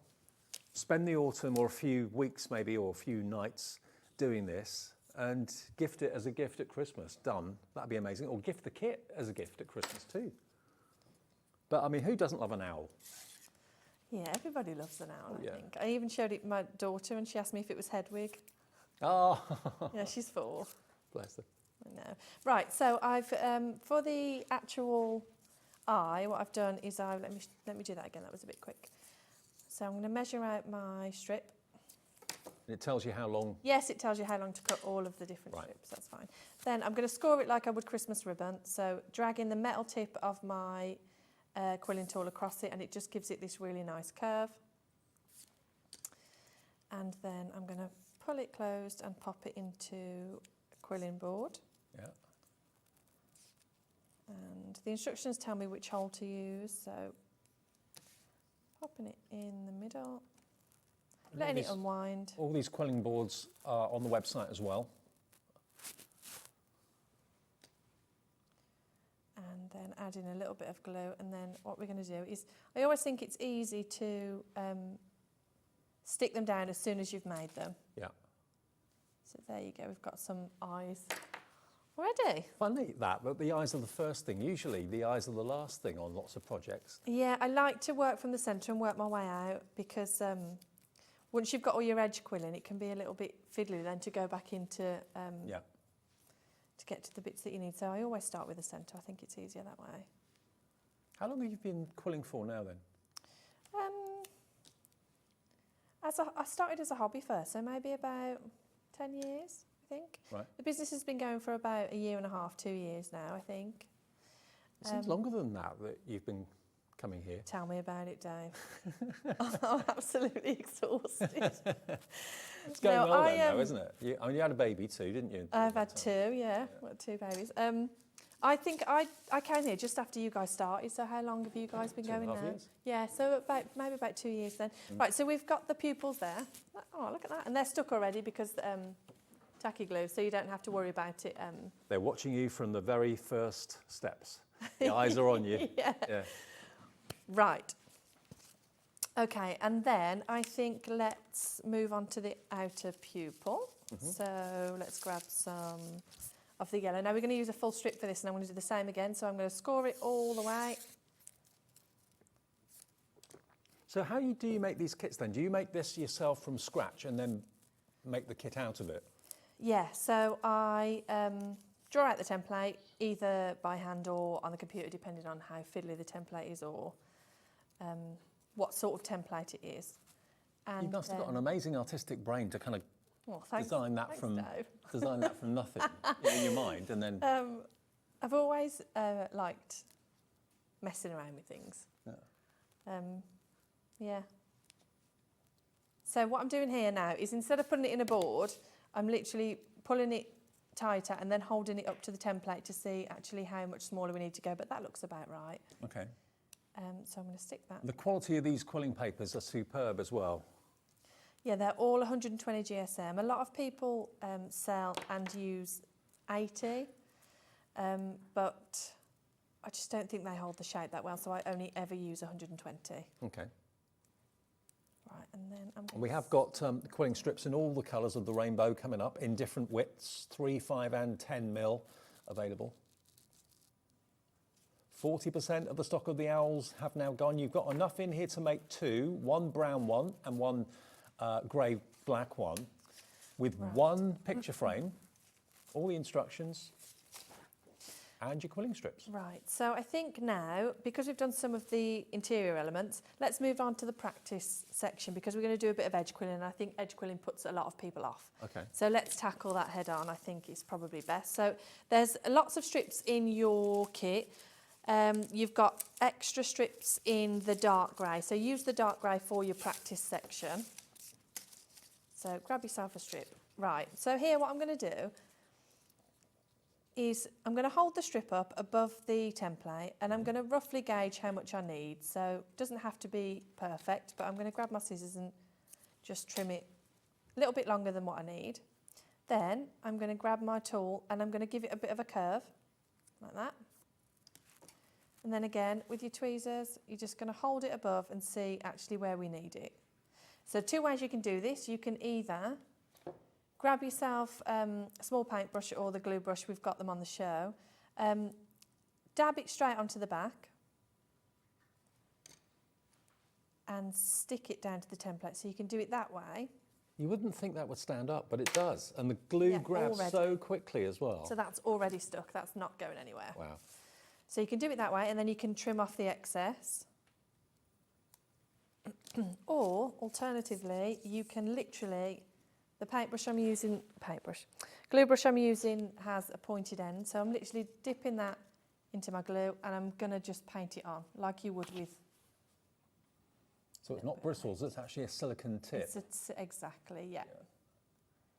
spend the autumn or a few weeks maybe, or a few nights doing this, and gift it as a gift at Christmas. Done. That'd be amazing. Or gift the kit as a gift at Christmas too. But I mean, who doesn't love an owl? Yeah, everybody loves an owl, I think. I even showed it to my daughter and she asked me if it was Hedwig. Oh. Yeah, she's 4. Bless her. I know. Right, so I've, for the actual eye, what I've done is let me do that again, that was a bit quick. So I'm going to measure out my strip. And it tells you how long? Yes, it tells you how long to cut all of the different strips, that's fine. Then I'm going to score it like I would Christmas ribbon, so dragging the metal tip of my quilling tool across it, and it just gives it this really nice curve. And then I'm going to pull it closed and pop it into a quilling board. Yeah. And the instructions tell me which hole to use, so popping it in the middle, letting it unwind. All these quilling boards are on the website as well. And then adding a little bit of glue, and then what we're going to do is, I always think it's easy to stick them down as soon as you've made them. Yeah. So there you go, we've got some eyes already. Funny that, but the eyes are the first thing. Usually the eyes are the last thing on lots of projects. Yeah, I like to work from the centre and work my way out, because once you've got all your edge quilling, it can be a little bit fiddly then to go back into to get to the bits that you need. So I always start with the centre. I think it's easier that way. How long have you been quilling for now then? I started as a hobby first, so maybe about 10 years, I think. Right. The business has been going for about 1.5 years, 2 years now, I think. It seems longer than that you've been coming here. Tell me about it, Dave. I'm absolutely exhausted. It's going well then, though, isn't it? You had a baby too, didn't you? I've had 2, yeah. Well, 2 babies. I think I came here just after you guys started, so how long have you guys been going now? 2.5 years. Yeah, so maybe about 2 years then. Right, so we've got the pupils there. Oh, look at that. And they're stuck already because tacky glue, so you don't have to worry about it. They're watching you from the very first steps. The eyes are on you. Yeah. Right. Okay, and then I think let's move on to the outer pupil. So let's grab some of the yellow. Now we're going to use a full strip for this, and I'm going to do the same again. So I'm going to score it all the way. So how do you make these kits then? Do you make this yourself from scratch and then make the kit out of it? Yeah, so I draw out the template either by hand or on the computer, depending on how fiddly the template is or what sort of template it is. And you must have got an amazing artistic brain to kind of Well, thanks. Design that from nothing in your mind, and then. I've always liked messing around with things. Yeah. Yeah. So what I'm doing here now is instead of putting it in a board, I'm literally pulling it tighter and then holding it up to the template to see actually how much smaller we need to go. But that looks about right. Okay. So I'm going to stick that. The quality of these quilling papers are superb as well. Yeah, they're all 120 GSM. A lot of people sell and use 80, but I just don't think they hold the shape that well, so I only ever use 120. Okay. Right, and then we have got quilling strips in all the colours of the rainbow coming up in different widths, 3, 5 and 10 mil available. 40% of the stock of the owls have now gone. You've got enough in here to make 2, one brown one and one grey black one, with one picture frame, all the instructions, and your quilling strips. Right, so I think now, because we've done some of the interior elements, let's move on to the practice section, because we're going to do a bit of edge quilling, and I think edge quilling puts a lot of people off. Okay. So let's tackle that head on. I think it's probably best. So there's lots of strips in your kit. You've got extra strips in the dark grey, so use the dark grey for your practice section. So grab yourself a strip. Right, so here what I'm going to do is I'm going to hold the strip up above the template and I'm going to roughly gauge how much I need. So it doesn't have to be perfect, but I'm going to grab my scissors and just trim it a little bit longer than what I need. Then I'm going to grab my tool and I'm going to give it a bit of a curve, like that. And then again, with your tweezers, you're just going to hold it above and see actually where we need it. So 2 ways you can do this. You can either grab yourself a small paintbrush or the glue brush, we've got them on the show. Dab it straight onto the back and stick it down to the template. So you can do it that way. You wouldn't think that would stand up, but it does. And the glue grabs already. so quickly as well. So that's already stuck, that's not going anywhere. Wow. So you can do it that way and then you can trim off the excess. Or alternatively, you can literally, the paintbrush I'm using, glue brush I'm using has a pointed end, so I'm literally dipping that into my glue and I'm going to just paint it on like you would with. So it's not bristles, it's actually a silicone tip. Exactly, yeah.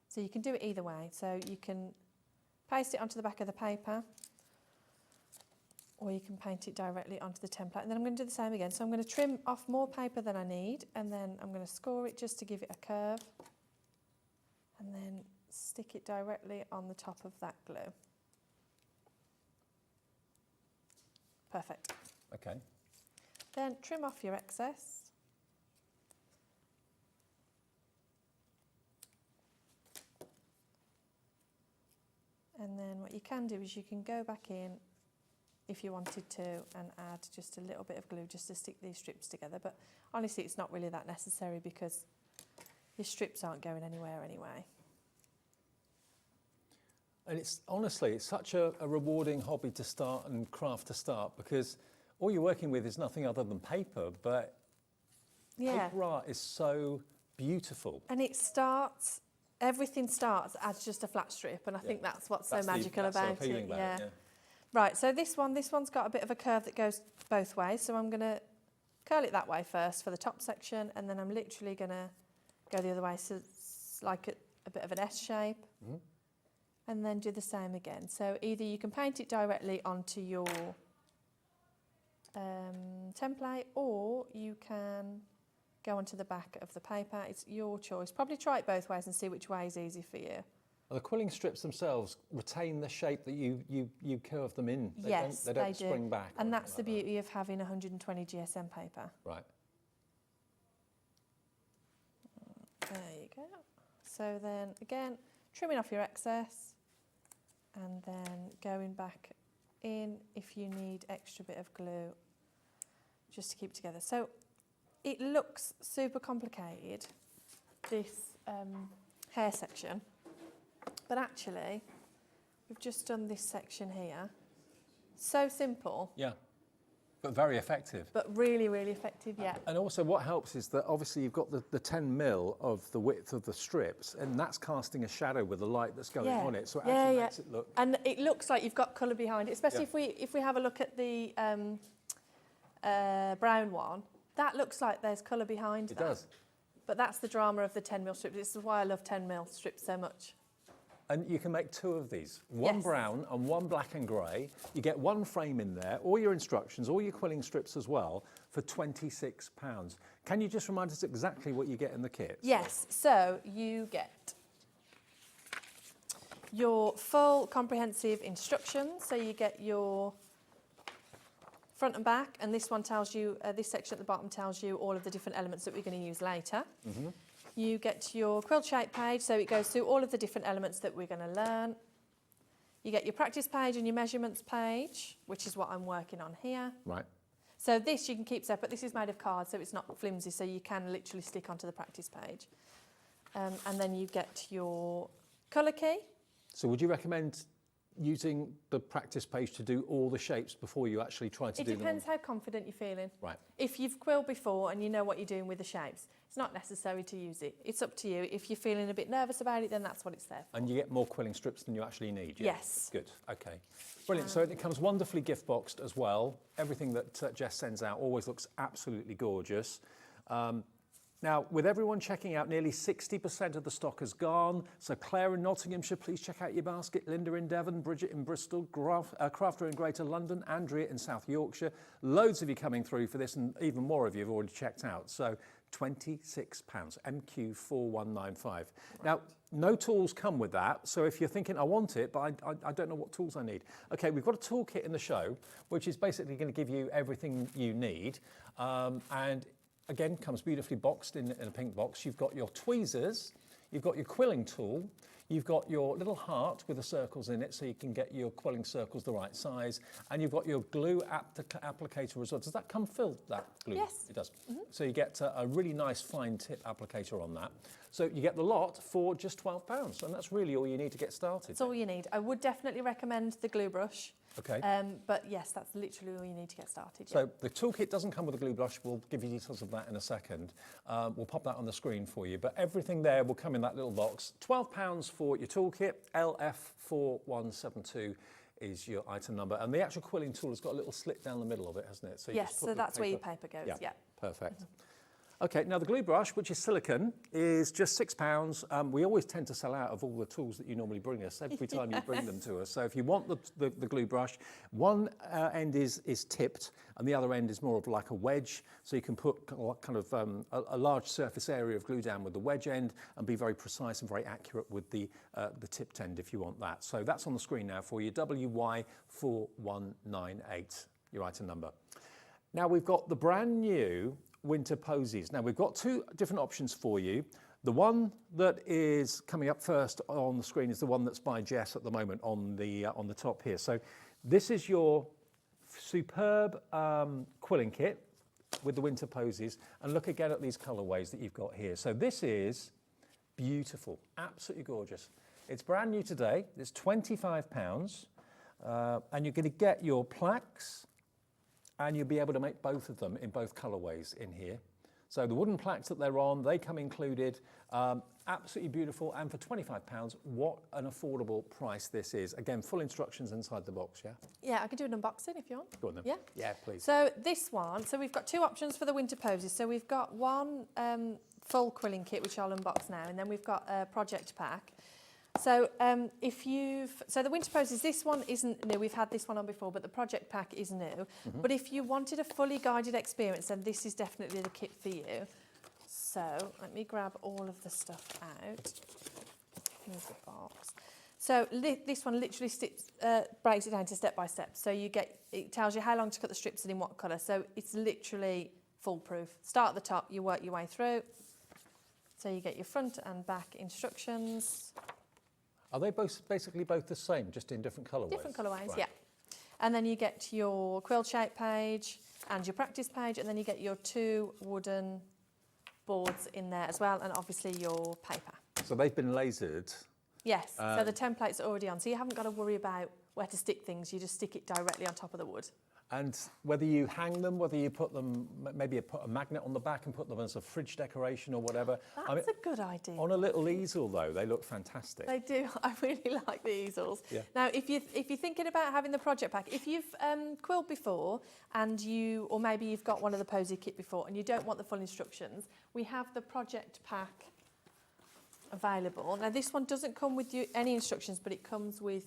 So you can do it either way. So you can paste it onto the back of the paper, or you can paint it directly onto the template. And then I'm going to do the same again. So I'm going to trim off more paper than I need, and then I'm going to score it just to give it a curve, and then stick it directly on the top of that glue. Perfect. Okay. Then trim off your excess. And then what you can do is you can go back in if you wanted to and add just a little bit of glue just to stick these strips together. But honestly, it's not really that necessary because your strips aren't going anywhere anyway. And it's honestly, it's such a rewarding hobby to start and craft to start, because all you're working with is nothing other than paper, but paper art is so beautiful. And it starts, everything starts as just a flat strip, and I think that's what's so magical about it. Yeah. Right, so this one's got a bit of a curve that goes both ways, so I'm going to curl it that way first for the top section, and then I'm literally going to go the other way, so it's like a bit of an S shape, and then do the same again. So either you can paint it directly onto your template, or you can go onto the back of the paper. It's your choice. Probably try it both ways and see which way is easy for you. The quilling strips themselves retain the shape that you curve them in. Yes, they don't spring back. And that's the beauty of having 120 GSM paper. Right. There you go. So then again, trimming off your excess and then going back in if you need extra bit of glue just to keep together. So it looks super complicated, this hair section. But actually, we've just done this section here. So simple. Yeah. But very effective. But really, really effective, yeah. And also what helps is that obviously you've got the 10 mil of the width of the strips, and that's casting a shadow with the light that's going on it. So it actually makes it look... And it looks like you've got colour behind it, especially if we have a look at the brown one. That looks like there's colour behind that. It does. But that's the drama of the 10 mil strips. This is why I love 10 mil strips so much. And you can make 2 of these, one brown and one black and grey. You get 1 frame in there, all your instructions, all your quilling strips as well, for £26. Can you just remind us exactly what you get in the kit? Yes, so you get your full comprehensive instructions. So you get your front and back, and this one tells you, this section at the bottom tells you all of the different elements that we're going to use later. You get your quilt shape page, so it goes through all of the different elements that we're going to learn. You get your practice page and your measurements page, which is what I'm working on here. Right. So this you can keep separate. This is made of card, so it's not flimsy, so you can literally stick onto the practice page. And then you get your colour key. So would you recommend using the practice page to do all the shapes before you actually try to do them? It depends how confident you're feeling. Right. If you've quilled before and you know what you're doing with the shapes, it's not necessary to use it. It's up to you. If you're feeling a bit nervous about it, then that's what it's there for. And you get more quilling strips than you actually need, yeah? Yes. Good, okay. Brilliant, so it comes wonderfully gift boxed as well. Everything that Jess sends out always looks absolutely gorgeous. Now, with everyone checking out, nearly 60% of the stock has gone. So Claire in Nottinghamshire, please check out your basket. Linda in Devon, Bridget in Bristol, Crafter in Greater London, Andrea in South Yorkshire. Loads of you coming through for this, and even more of you have already checked out. So £26, MQ4195. Now, no tools come with that. So if you're thinking, I want it, but I don't know what tools I need. Okay, we've got a toolkit in the show, which is basically going to give you everything you need. And again, comes beautifully boxed in a pink box. You've got your tweezers, you've got your quilling tool, you've got your little heart with the circles in it so you can get your quilling circles the right size, and you've got your glue applicator as well. Does that come filled, that glue? Yes. It does. So you get a really nice fine tip applicator on that. So you get the lot for just £12, and that's really all you need to get started. That's all you need. I would definitely recommend the glue brush. Okay. But yes, that's literally all you need to get started. So the toolkit doesn't come with a glue brush. We'll give you details of that in a second. We'll pop that on the screen for you. But everything there will come in that little box. £12 for your toolkit. LF4172 is your item number. And the actual quilling tool has got a little slit down the middle of it, hasn't it? So yes, so that's where your paper goes, yeah. Perfect. Okay, now the glue brush, which is silicone, is just £6. We always tend to sell out of all the tools that you normally bring us every time you bring them to us. So if you want the glue brush, one end is tipped and the other end is more of like a wedge. So you can put kind of a large surface area of glue down with the wedge end and be very precise and very accurate with the tipped end if you want that. So that's on the screen now for you, WY4198, your item number. Now we've got the brand new winter posies. Now we've got 2 different options for you. The one that is coming up first on the screen is the one that's by Jess at the moment on the top here. So this is your superb quilling kit with the winter posies, and look again at these colorways that you've got here. So this is beautiful, absolutely gorgeous. It's brand new today. It's £25, and you're going to get your plaques, and you'll be able to make both of them in both colourways in here. So the wooden plaques that they're on, they come included. Absolutely beautiful, and for £25, what an affordable price this is. Again, full instructions inside the box, yeah? Yeah, I could do an unboxing if you want. Go on then. Yeah? Yeah, please. So this one, so we've got 2 options for the winter poses. So we've got one full quilling kit, which I'll unbox now, and then we've got a project pack. So so the winter poses, this one isn't new, we've had this one on before, but the project pack is new. But if you wanted a fully guided experience, then this is definitely the kit for you. So let me grab all of the stuff out. Here's the box. So this one literally breaks it down to step by step. So it tells you how long to cut the strips and in what colour. So it's literally foolproof. Start at the top, you work your way through. So you get your front and back instructions. Are they basically both the same, just in different colourways? Different colourways, right. yeah. And then you get your quilt shape page and your practice page, and then you get your 2 wooden boards in there as well, and obviously your paper. So they've been lasered. Yes, so the template's already on, so you haven't got to worry about where to stick things, you just stick it directly on top of the wood. And whether you hang them, whether you put them, maybe put a magnet on the back and put them as a fridge decoration or whatever. That's a good idea. On a little easel though, they look fantastic. They do. I really like the easels. Yeah. Now, if you're thinking about having the project pack, if you've quilled before and or maybe you've got one of the posy kit before and you don't want the full instructions, we have the project pack available. Now, this one doesn't come with any instructions, but it comes with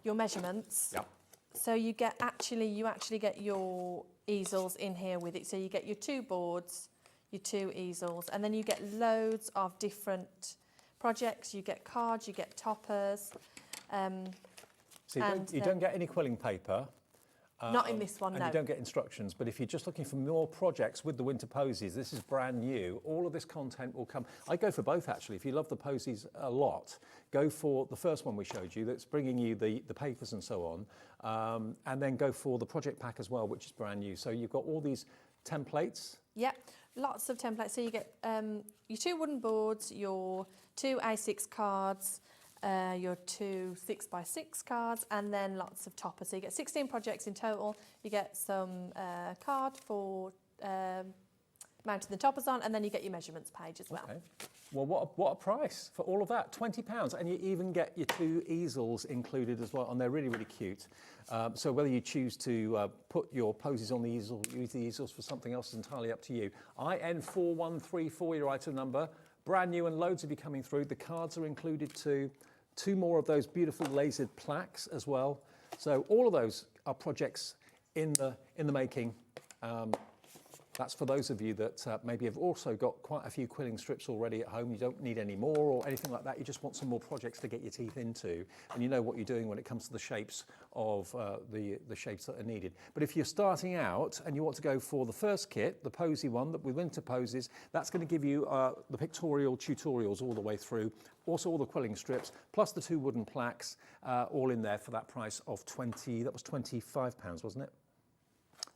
your measurements. Yeah. So you actually get your easels in here with it. So you get your 2 boards, your 2 easels, and then you get loads of different projects. You get cards, you get toppers. So you don't get any quilling paper. Not in this one, and no. you don't get instructions, but if you're just looking for more projects with the winter posies, this is brand new. All of this content will come. I go for both, actually. If you love the posies a lot, go for the first one we showed you that's bringing you the papers and so on, and then go for the project pack as well, which is brand new. So you've got all these templates. Yeah, lots of templates. So you get your 2 wooden boards, your 2 A6 cards, your 2 6x6 cards, and then lots of toppers. So you get 16 projects in total. You get some card for mounting the toppers on, and then you get your measurements page as well. Okay. Well, what a price for all of that, £20, and you even get your 2 easels included as well, and they're really, really cute. So whether you choose to put your posies on the easel, use the easels for something else is entirely up to you. IN4134, your item number. Brand new and loads of you coming through. The cards are included too. 2 more of those beautiful lasered plaques as well. So all of those are projects in the making. That's for those of you that maybe have also got quite a few quilling strips already at home. You don't need any more or anything like that. You just want some more projects to get your teeth into, and you know what you're doing when it comes to the shapes of the shapes that are needed. But if you're starting out and you want to go for the first kit, the posy one with winter poses, that's going to give you the pictorial tutorials all the way through, also all the quilling strips, plus the 2 wooden plaques, all in there for that price of that was £25, wasn't it?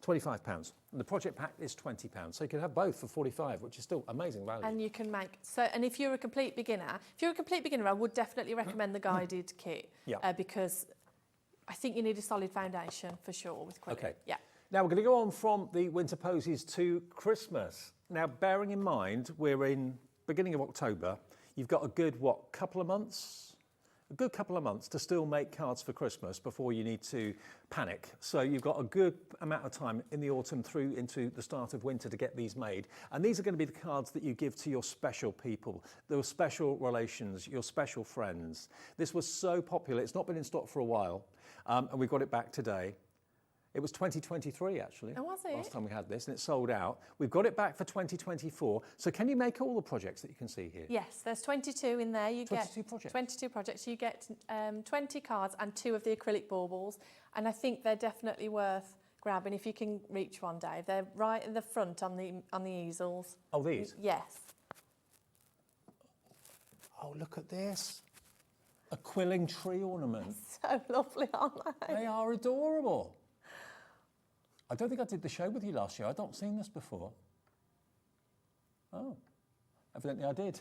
£25. And the project pack is £20. So you can have both for £45, which is still amazing value. And you can make, and if you're a complete beginner, I would definitely recommend the guided kit. Yeah. Because I think you need a solid foundation for sure with quilling. Okay. Yeah. Now we're going to go on from the winter posies to Christmas. Now, bearing in mind, we're in beginning of October, you've got a good, couple of months? A good couple of months to still make cards for Christmas before you need to panic. So you've got a good amount of time in the autumn through into the start of winter to get these made. And these are going to be the cards that you give to your special people, those special relations, your special friends. This was so popular. It's not been in stock for a while, and we got it back today. It was 2023, actually. Oh, was it? Last time we had this, and it sold out. We've got it back for 2024. So can you make all the projects that you can see here? Yes, there's 22 in there. You 22 get projects. 22 projects. You get 20 cards and 2 of the acrylic baubles. And I think they're definitely worth grabbing if you can reach one, Dave. They're right in the front on the easels. Oh, these? Yes. Oh, look at this. A quilling tree ornament. So lovely, aren't they? They are adorable. I don't think I did the show with you last year. I've not seen this before. Oh, evidently I did.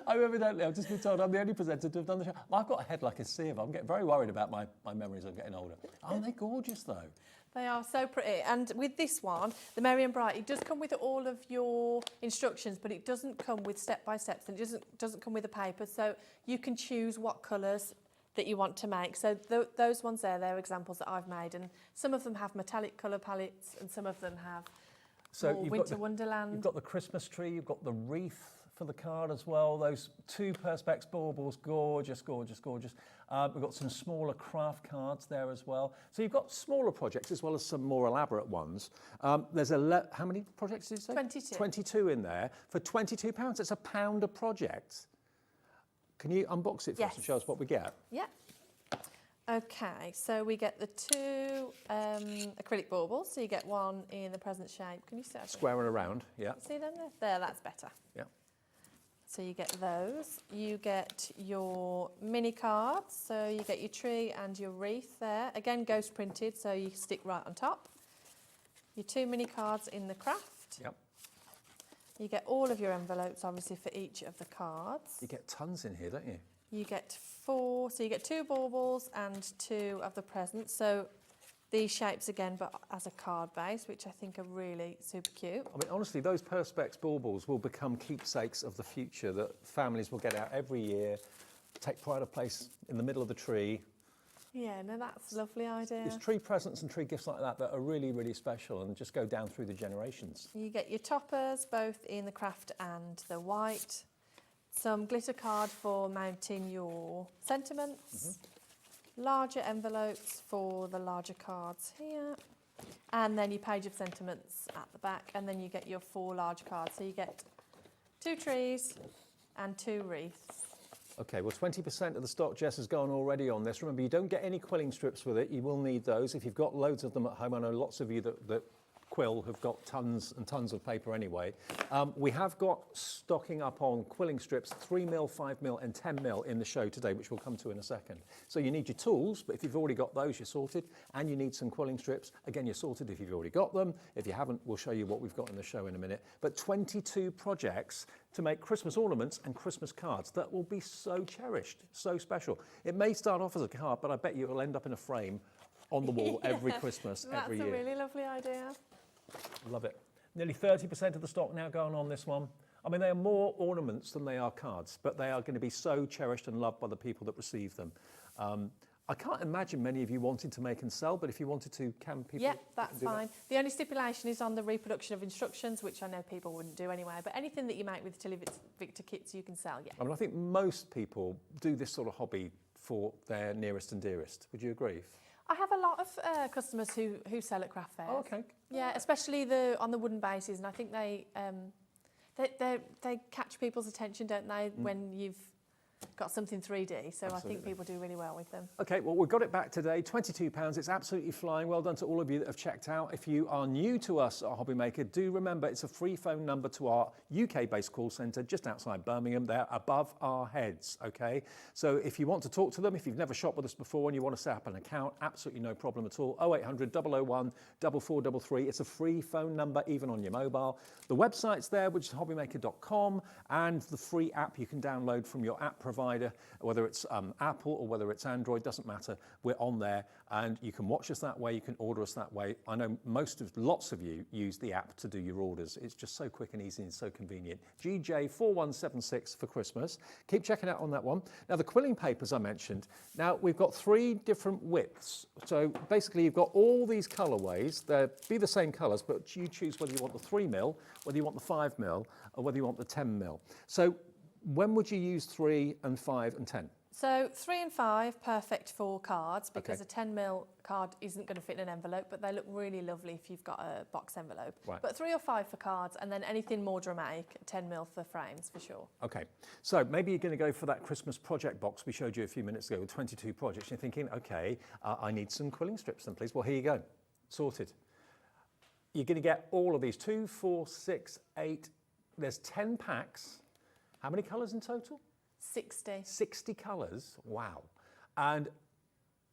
I've just been told I'm the only presenter to have done the show. I've got a head like a sieve. I'm getting very worried about my memories of getting older. Aren't they gorgeous, though? They are so pretty. And with this one, the Merry and Bright, it does come with all of your instructions, but it doesn't come with step-by-steps, and it doesn't come with a paper. So you can choose what colours that you want to make. So those ones there, they're examples that I've made, and some of them have metallic colour palettes and some of them have Winter Wonderland. You've got the Christmas tree, you've got the wreath for the card as well. Those 2 Perspex baubles, gorgeous, gorgeous, gorgeous. We've got some smaller craft cards there as well. So you've got smaller projects as well as some more elaborate ones. There's how many projects did you say? 22. 22 in there for £22. It's £1 a project. Can you unbox it for us and show us what we get? Yeah. Okay, so we get the 2 acrylic baubles. So you get one in the present shape. Can you see that? Square and around, yeah. See them there? There, that's better. Yeah. So you get those. You get your mini cards. So you get your tree and your wreath there. Again, ghost printed, so you stick right on top. Your 2 mini cards in the craft. Yep. You get all of your envelopes, obviously, for each of the cards. You get tons in here, don't you? you get 4, so you get 2 baubles and 2 of the presents. So these shapes again, but as a card base, which I think are really super cute. I mean, honestly, those Perspex baubles will become keepsakes of the future that families will get out every year, take pride of place in the middle of the tree. Yeah, no, that's a lovely idea. It's tree presents and tree gifts like that that are really, really special and just go down through the generations. You get your toppers, both in the craft and the white. Some glitter card for mounting your sentiments. Larger envelopes for the larger cards here. And then your page of sentiments at the back. And then you get your 4 large cards. So you get 2 trees and 2 wreaths. Okay, well, 20% of the stock, Jess, has gone already on this. Remember, you don't get any quilling strips with it. You will need those. If you've got loads of them at home, I know lots of you that quill have got tons and tons of paper anyway. We have got stocking up on quilling strips, 3mm, 5mm and 10mm in the show today, which we'll come to in a second. So you need your tools, but if you've already got those, you're sorted. And you need some quilling strips. Again, you're sorted if you've already got them. If you haven't, we'll show you what we've got in the show in a minute. But 22 projects to make Christmas ornaments and Christmas cards that will be so cherished, so special. It may start off as a card, but I bet you it'll end up in a frame on the wall every Christmas, every year. That's a really lovely idea. Love it. Nearly 30% of the stock now going on this one. I mean, they are more ornaments than they are cards, but they are going to be so cherished and loved by the people that receive them. I can't imagine many of you wanting to make and sell, but if you wanted to, can people? Yeah, that's fine. The only stipulation is on the reproduction of instructions, which I know people wouldn't do anyway, but anything that you make with TillyViktor kits, you can sell, yeah. I mean, I think most people do this sort of hobby for their nearest and dearest. Would you agree? I have a lot of customers who sell at craft fairs. Oh, okay. Yeah, especially on the wooden bases, and I think they catch people's attention, don't they, when you've got something 3D, so I think people do really well with them. Okay, well, we've got it back today, £22. It's absolutely flying. Well done to all of you that have checked out. If you are new to us at Hobby Maker, do remember it's a free phone number to our UK-based call centre just outside Birmingham. They're above our heads, okay? So if you want to talk to them, if you've never shopped with us before and you want to set up an account, absolutely no problem at all. 0800 001 4433. It's a free phone number, even on your mobile. The website's there, which is hobbymaker.com, and the free app you can download from your app provider, whether it's Apple or whether it's Android, doesn't matter. We're on there and you can watch us that way, you can order us that way. I know lots of you use the app to do your orders. It's just so quick and easy and so convenient. GJ4176 for Christmas. Keep checking out on that one. Now the quilling papers I mentioned, now we've got 3 different widths. So basically you've got all these colorways. They'll be the same colors, but you choose whether you want the 3mm, whether you want the 5mm, or whether you want the 10mm. So when would you use 3 and 5 and 10? So 3 and 5, perfect for cards, because Okay. a 10mm card isn't going to fit in an envelope, but they look really lovely if you've got a box envelope. Right. But 3 or 5 for cards, and then anything more dramatic, 10mm for frames for sure. Okay, so maybe you're going to go for that Christmas project box we showed you a few minutes ago with 22 projects. You're thinking, okay, I need some quilling strips then, please. Well, here you go, sorted. You're going to get all of these, 2, 4, 6, 8, there's 10 packs. How many colours in total? 60. 60 colours, wow. And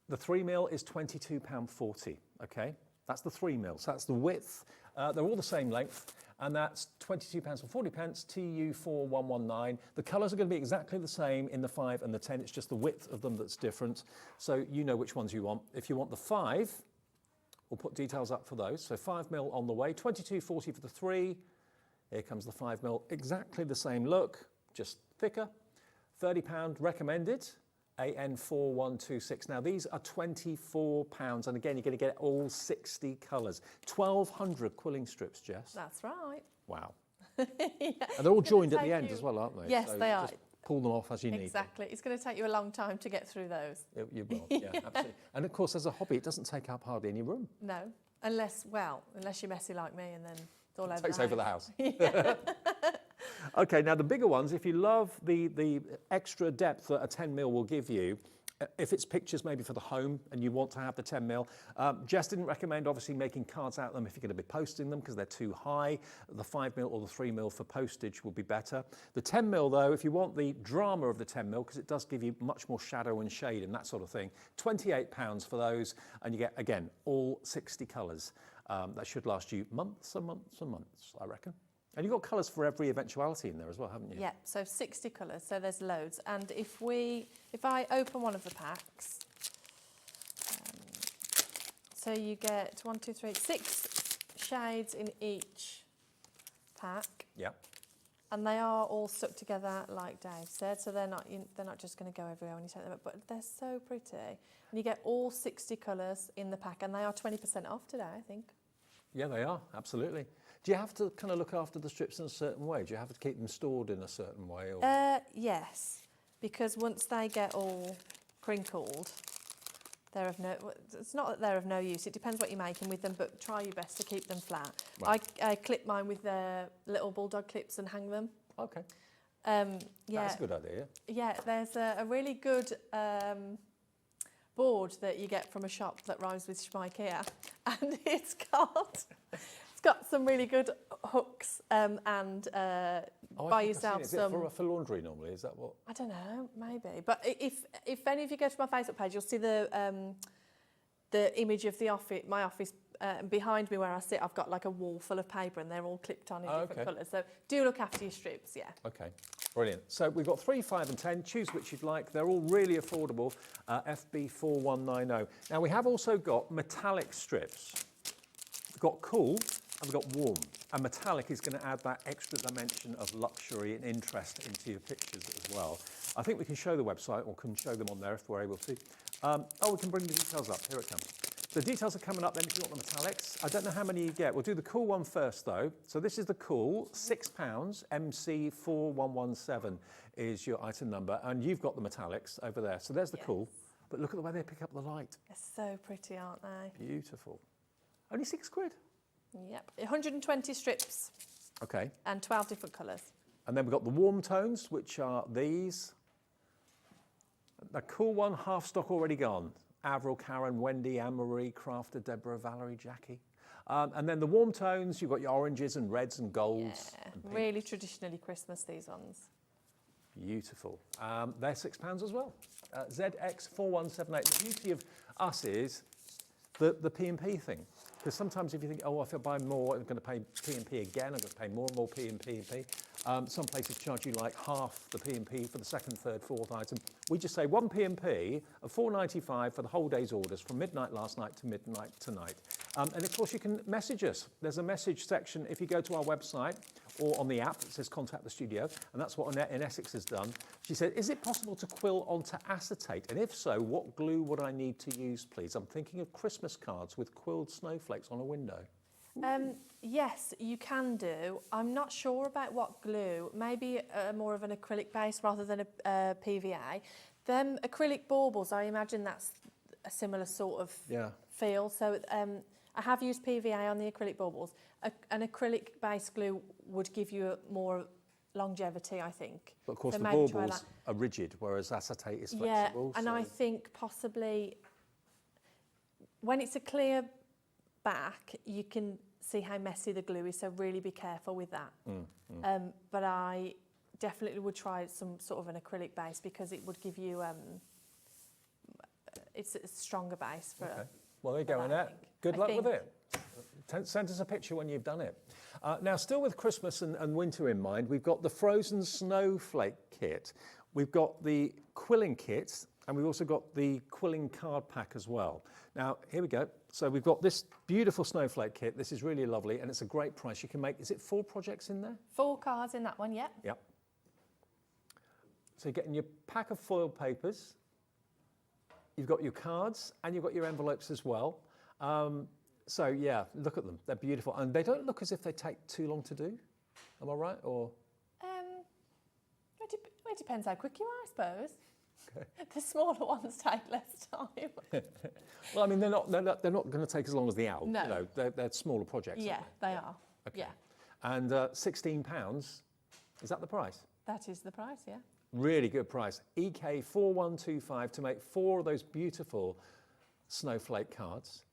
the 3mm is £22.40, okay? That's the 3mm, so that's the width. They're all the same length, and that's £22.40, TU4119. The colours are going to be exactly the same in the 5 and the 10, it's just the width of them that's different, so you know which ones you want. If you want the 5, we'll put details up for those, so 5mm on the way, £22.40 for the 3, here comes the 5mm, exactly the same look, just thicker, £30 recommended, AN4126. Now these are £24, and again, you're going to get all 60 colours. 1,200 quilling strips, Jess. That's right. Wow. Yeah. And they're all joined at the end as well, aren't they? Yes, so they are. Just pull them off as you need them. Exactly. It's going to take you a long time to get through those. You will, yeah, absolutely. And of course, as a hobby, it doesn't take up hardly any room. No, unless you're messy like me, and then it's all over Takes the house. over the house. Yeah. Okay, now the bigger ones, if you love the extra depth that a 10mm will give you, if it's pictures maybe for the home and you want to have the 10mm, Jess didn't recommend obviously making cards out of them if you're going to be posting them because they're too high. The 5mm or the 3mm for postage will be better. The 10mm though, if you want the drama of the 10mm, because it does give you much more shadow and shade and that sort of thing, £28 for those, and you get, again, all 60 colours. That should last you months and months and months, I reckon. And you've got colours for every eventuality in there as well, haven't you? Yeah, so 60 colours, so there's loads. And if I open one of the packs, so you get 1, 2, 3, 6 shades in each pack. Yeah. And they are all stuck together, like Dave said, so they're not just going to go everywhere when you take them up, but they're so pretty. And you get all 60 colours in the pack, and they are 20% off today, I think. Yeah, they are, absolutely. Do you have to kind of look after the strips in a certain way? Do you have to keep them stored in a certain way? Or? Yes, because once they get all crinkled, they're of no. It's not that they're of no use. It depends what you're making with them, but try your best to keep them flat. Right. I clip mine with the little bulldog clips and hang them. Okay. Yeah. That's a good idea. Yeah, there's a really good board that you get from a shop that rhymes with Schmeikea, and it's got some really good hooks and buy yourself Is some. it for laundry normally? Is that what? I don't know, maybe. But if any of you go to my Facebook page, you'll see the image of the office, my office. Behind me where I sit, I've got like a wall full of paper, and they're all clipped on in different colours. So do look after your strips, yeah. Okay, brilliant. So we've got 3, 5 and 10. Choose which you'd like. They're all really affordable. FB4190. Now we have also got metallic strips. We've got cool and we've got warm. And metallic is going to add that extra dimension of luxury and interest into your pictures as well. I think we can show the website, or can show them on there if we're able to. We can bring the details up. Here it comes. The details are coming up then if you want the metallics. I don't know how many you get. We'll do the cool one first though. So this is the cool, £6, MC4117 is your item number, and you've got the metallics over there. So there's the cool, but look at the way they pick up the light. They're so pretty, aren't they? Beautiful. Only £6. Yep, 120 strips. Okay. And 12 different colours. And then we've got the warm tones, which are these. The cool one, half stock already gone. Avril, Karen, Wendy, Anne-Marie, Crafter, Deborah, Valerie, Jackie. And then the warm tones, you've got your oranges and reds and golds. Yeah, and really traditionally Christmas, these ones. Beautiful. They're £6 as well. ZX4178. The beauty of us is the P&P thing. Because sometimes if you think, if I buy more, I'm going to pay P&P again, I'm going to pay more and more P&P. Some places charge you like half the P&P for the second, third, fourth item. We just say one P&P of £4.95 for the whole day's orders from midnight last night to midnight tonight. And of course you can message us. There's a message section if you go to our website or on the app that says Contact the Studio, and that's what Annette in Essex has done. She said, is it possible to quill onto acetate? And if so, what glue would I need to use, please? I'm thinking of Christmas cards with quilled snowflakes on a window. Yes, you can do. I'm not sure about what glue. Maybe more of an acrylic base rather than a PVA. Them acrylic baubles, I imagine that's a similar sort of feel. So I have used PVA on the acrylic baubles. An acrylic base glue would give you more longevity, I think. But of course so the baubles are rigid, whereas acetate is flexible. Yeah, and I think possibly when it's a clear back, you can see how messy the glue is, so really be careful with that. But I definitely would try some sort of an acrylic base because it would give you, it's a stronger base for Well, there you go, Annette. Good luck with it. Send us a picture when you've done it. Now, still with Christmas and winter in mind, we've got the frozen snowflake kit. We've got the quilling kit, and we've also got the quilling card pack as well. Now, here we go. So we've got this beautiful snowflake kit. This is really lovely, and it's a great price. You can make, is it 4 projects in there? 4 cards in that one, yeah. Yep. So you're getting your pack of foil papers. You've got your cards, and you've got your envelopes as well. So yeah, look at them. They're beautiful, and they don't look as if they take too long to do. Am I right? Or it depends how quick you are, I suppose. Okay. The smaller ones take less time. Well, I mean, they're not going to take as long as the owl. No. You know, they're smaller projects. Yeah, they are. Okay. Yeah. And £16. Is that the price? That is the price. Yeah. Really good price. EK4125 to make 4 of those beautiful snowflake cards.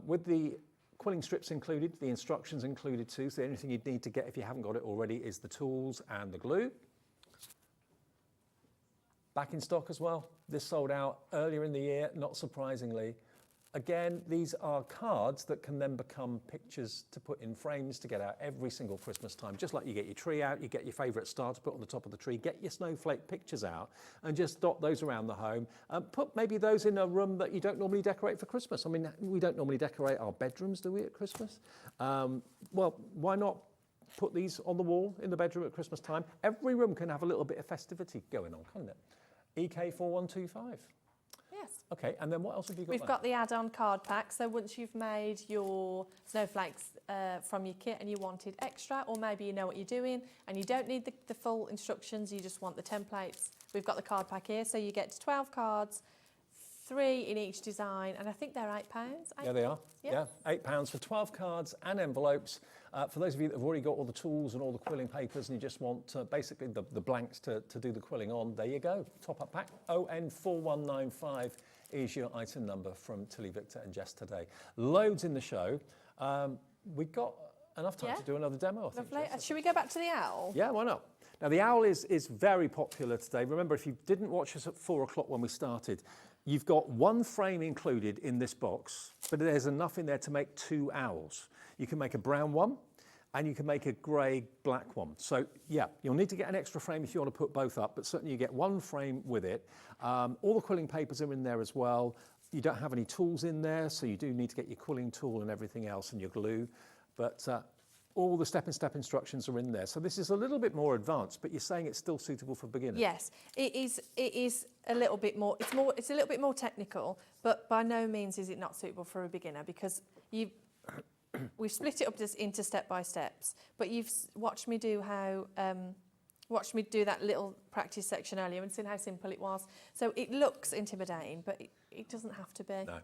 With the quilling strips included, the instructions included too, so the only thing you'd need to get if you haven't got it already is the tools and the glue. Back in stock as well. This sold out earlier in the year, not surprisingly. Again, these are cards that can then become pictures to put in frames to get out every single Christmas time. Just like you get your tree out, you get your favourite star to put on the top of the tree, get your snowflake pictures out and just dot those around the home. Put maybe those in a room that you don't normally decorate for Christmas. I mean, we don't normally decorate our bedrooms, do we, at Christmas? Well, why not put these on the wall in the bedroom at Christmas time? Every room can have a little bit of festivity going on, can't it? EK4125. Yes. Okay, and then what else have you got? We've got the add-on card pack. So once you've made your snowflakes from your kit and you wanted extra, or maybe you know what you're doing and you don't need the full instructions, you just want the templates, we've got the card pack here. So you get 12 cards, 3 in each design, and I think they're £8. Yeah, they are. Yeah, £8 for 12 cards and envelopes. For those of you that have already got all the tools and all the quilling papers and you just want basically the blanks to do the quilling on, there you go. Top up pack ON4195 is your item number from TillyViktor and Jess today. Loads in the show. We've got enough time to do another demo, I think. Lovely. Should we go back to the owl? Yeah, why not? Now, the owl is very popular today. Remember, if you didn't watch us at 4 o'clock when we started, you've got one frame included in this box, but there's enough in there to make 2 owls. You can make a brown one and you can make a grey black one. So yeah, you'll need to get an extra frame if you want to put both up, but certainly you get one frame with it. All the quilling papers are in there as well. You don't have any tools in there, so you do need to get your quilling tool and everything else and your glue. But all the step-in-step instructions are in there. So this is a little bit more advanced, but you're saying it's still suitable for beginners. Yes, it is a little bit more. It's a little bit more technical, but by no means is it not suitable for a beginner, because we've split it up into step-by-steps. But you've watched me do that little practice section earlier and seen how simple it was. So it looks intimidating, but it doesn't have to be. No.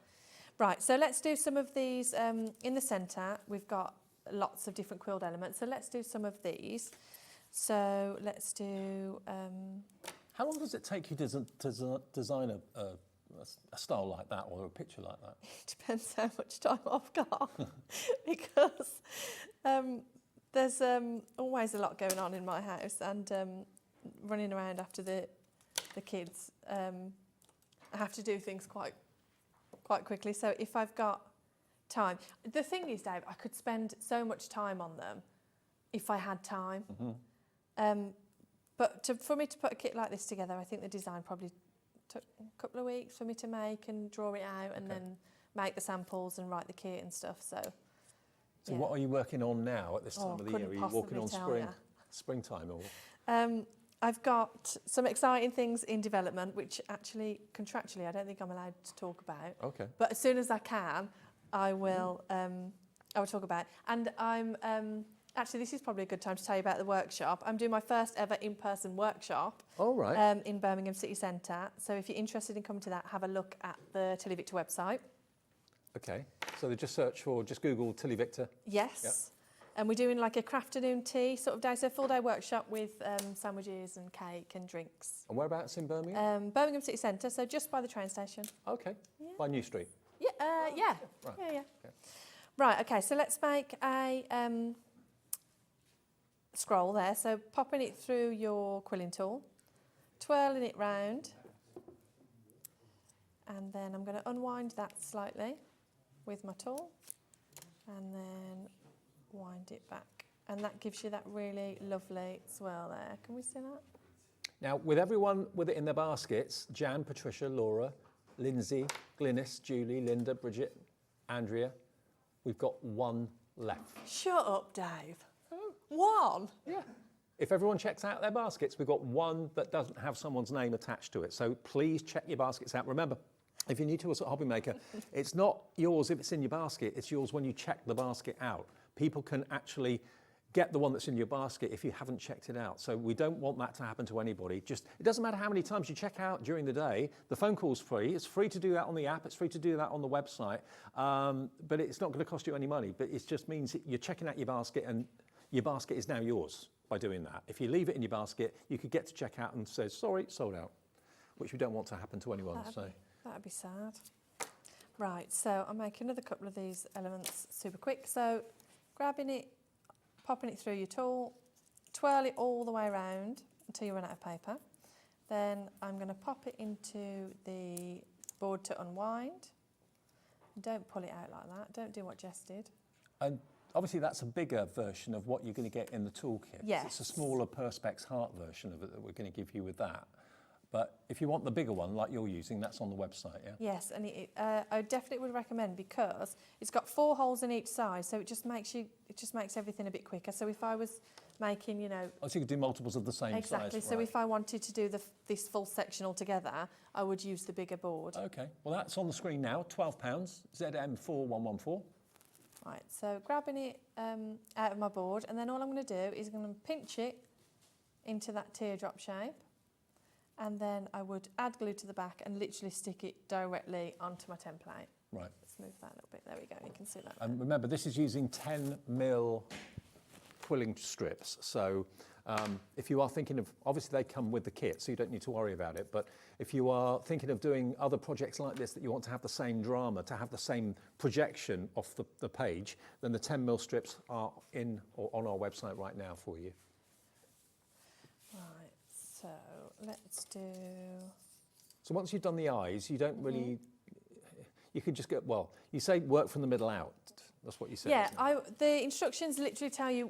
Right. So let's do some of these in the centre. We've got lots of different quilled elements, so let's do some of these. So let's do how long does it take you to design a style like that or a picture like that? It depends how much time I've got because there's always a lot going on in my house, and running around after the kids, I have to do things quite quickly. So if I've got time. The thing is, Dave, I could spend so much time on them if I had time. But for me to put a kit like this together, I think the design probably took a couple of weeks for me to make and draw it out and then make the samples and write the kit and stuff. So what are you working on now at this time of the year? Are you walking on springtime or? I've got some exciting things in development, which actually contractually I don't think I'm allowed to talk about. Okay. But as soon as I can, I will talk about. And I'm actually, this is probably a good time to tell you about the workshop. I'm doing my first ever in-person workshop. Oh, right. In Birmingham City Centre. So if you're interested in coming to that, have a look at the TillyViktor website. Okay. So they just Google TillyViktor. Yes. Yep. And we're doing like a crafternoon tea sort of day, so a full day workshop with sandwiches and cake and drinks. And whereabouts in Birmingham? Birmingham City Centre, so just by the train station. Okay. Yeah. By New Street. Yeah. Yeah. Right. Yeah. Yeah. Okay. Right. Okay. So let's make a scroll there. So popping it through your quilling tool, twirling it round, and then I'm going to unwind that slightly with my tool, and then wind it back, and that gives you that really lovely swirl there. Can we see that? Now, with everyone with it in their baskets, Jan, Patricia, Laura, Lindsay, Glynis, Julie, Linda, Bridget, Andrea, we've got one left. Shut up, Dave. One? Yeah. If everyone checks out their baskets, we've got one that doesn't have someone's name attached to it. So please check your baskets out. Remember, if you're new to us at Hobby Maker, it's not yours if it's in your basket, it's yours when you check the basket out. People can actually get the one that's in your basket if you haven't checked it out. So we don't want that to happen to anybody. It doesn't matter how many times you check out during the day. The phone call's free. It's free to do that on the app. It's free to do that on the website. But it's not going to cost you any money. But it just means that you're checking out your basket, and your basket is now yours by doing that. If you leave it in your basket, you could get to checkout and say, sorry, sold out, which we don't want to happen to anyone. That'd be sad. Right, so I'll make another couple of these elements super quick. So grabbing it, popping it through your tool, twirl it all the way around until you run out of paper. Then I'm going to pop it into the board to unwind. Don't pull it out like that. Don't do what Jess did. And obviously that's a bigger version of what you're going to get in the toolkit. Yes. It's a smaller Perspex Heart version of it that we're going to give you with that. But if you want the bigger one, like you're using, that's on the website, yeah? Yes, and I definitely would recommend, because it's got 4 holes in each side, so it just makes everything a bit quicker. So if I was making, you know... Oh, so you could do multiples of the same size. Exactly, so if I wanted to do this full section altogether, I would use the bigger board. Okay, well that's on the screen now, £12, ZM4114. Right, so grabbing it out of my board, and then all I'm going to do is I'm going to pinch it into that teardrop shape. And then I would add glue to the back and literally stick it directly onto my template. Right. Let's move that a little bit. There we go. You can see that. And remember, this is using 10mm quilling strips. So if you are thinking of, obviously they come with the kit, so you don't need to worry about it. But if you are thinking of doing other projects like this that you want to have the same drama, to have the same projection off the page, then the 10mm strips are in or on our website right now for you. Right. So let's do... So once you've done the eyes, you don't really... You could just get, well, you say work from the middle out. That's what you said. Yeah, the instructions literally tell you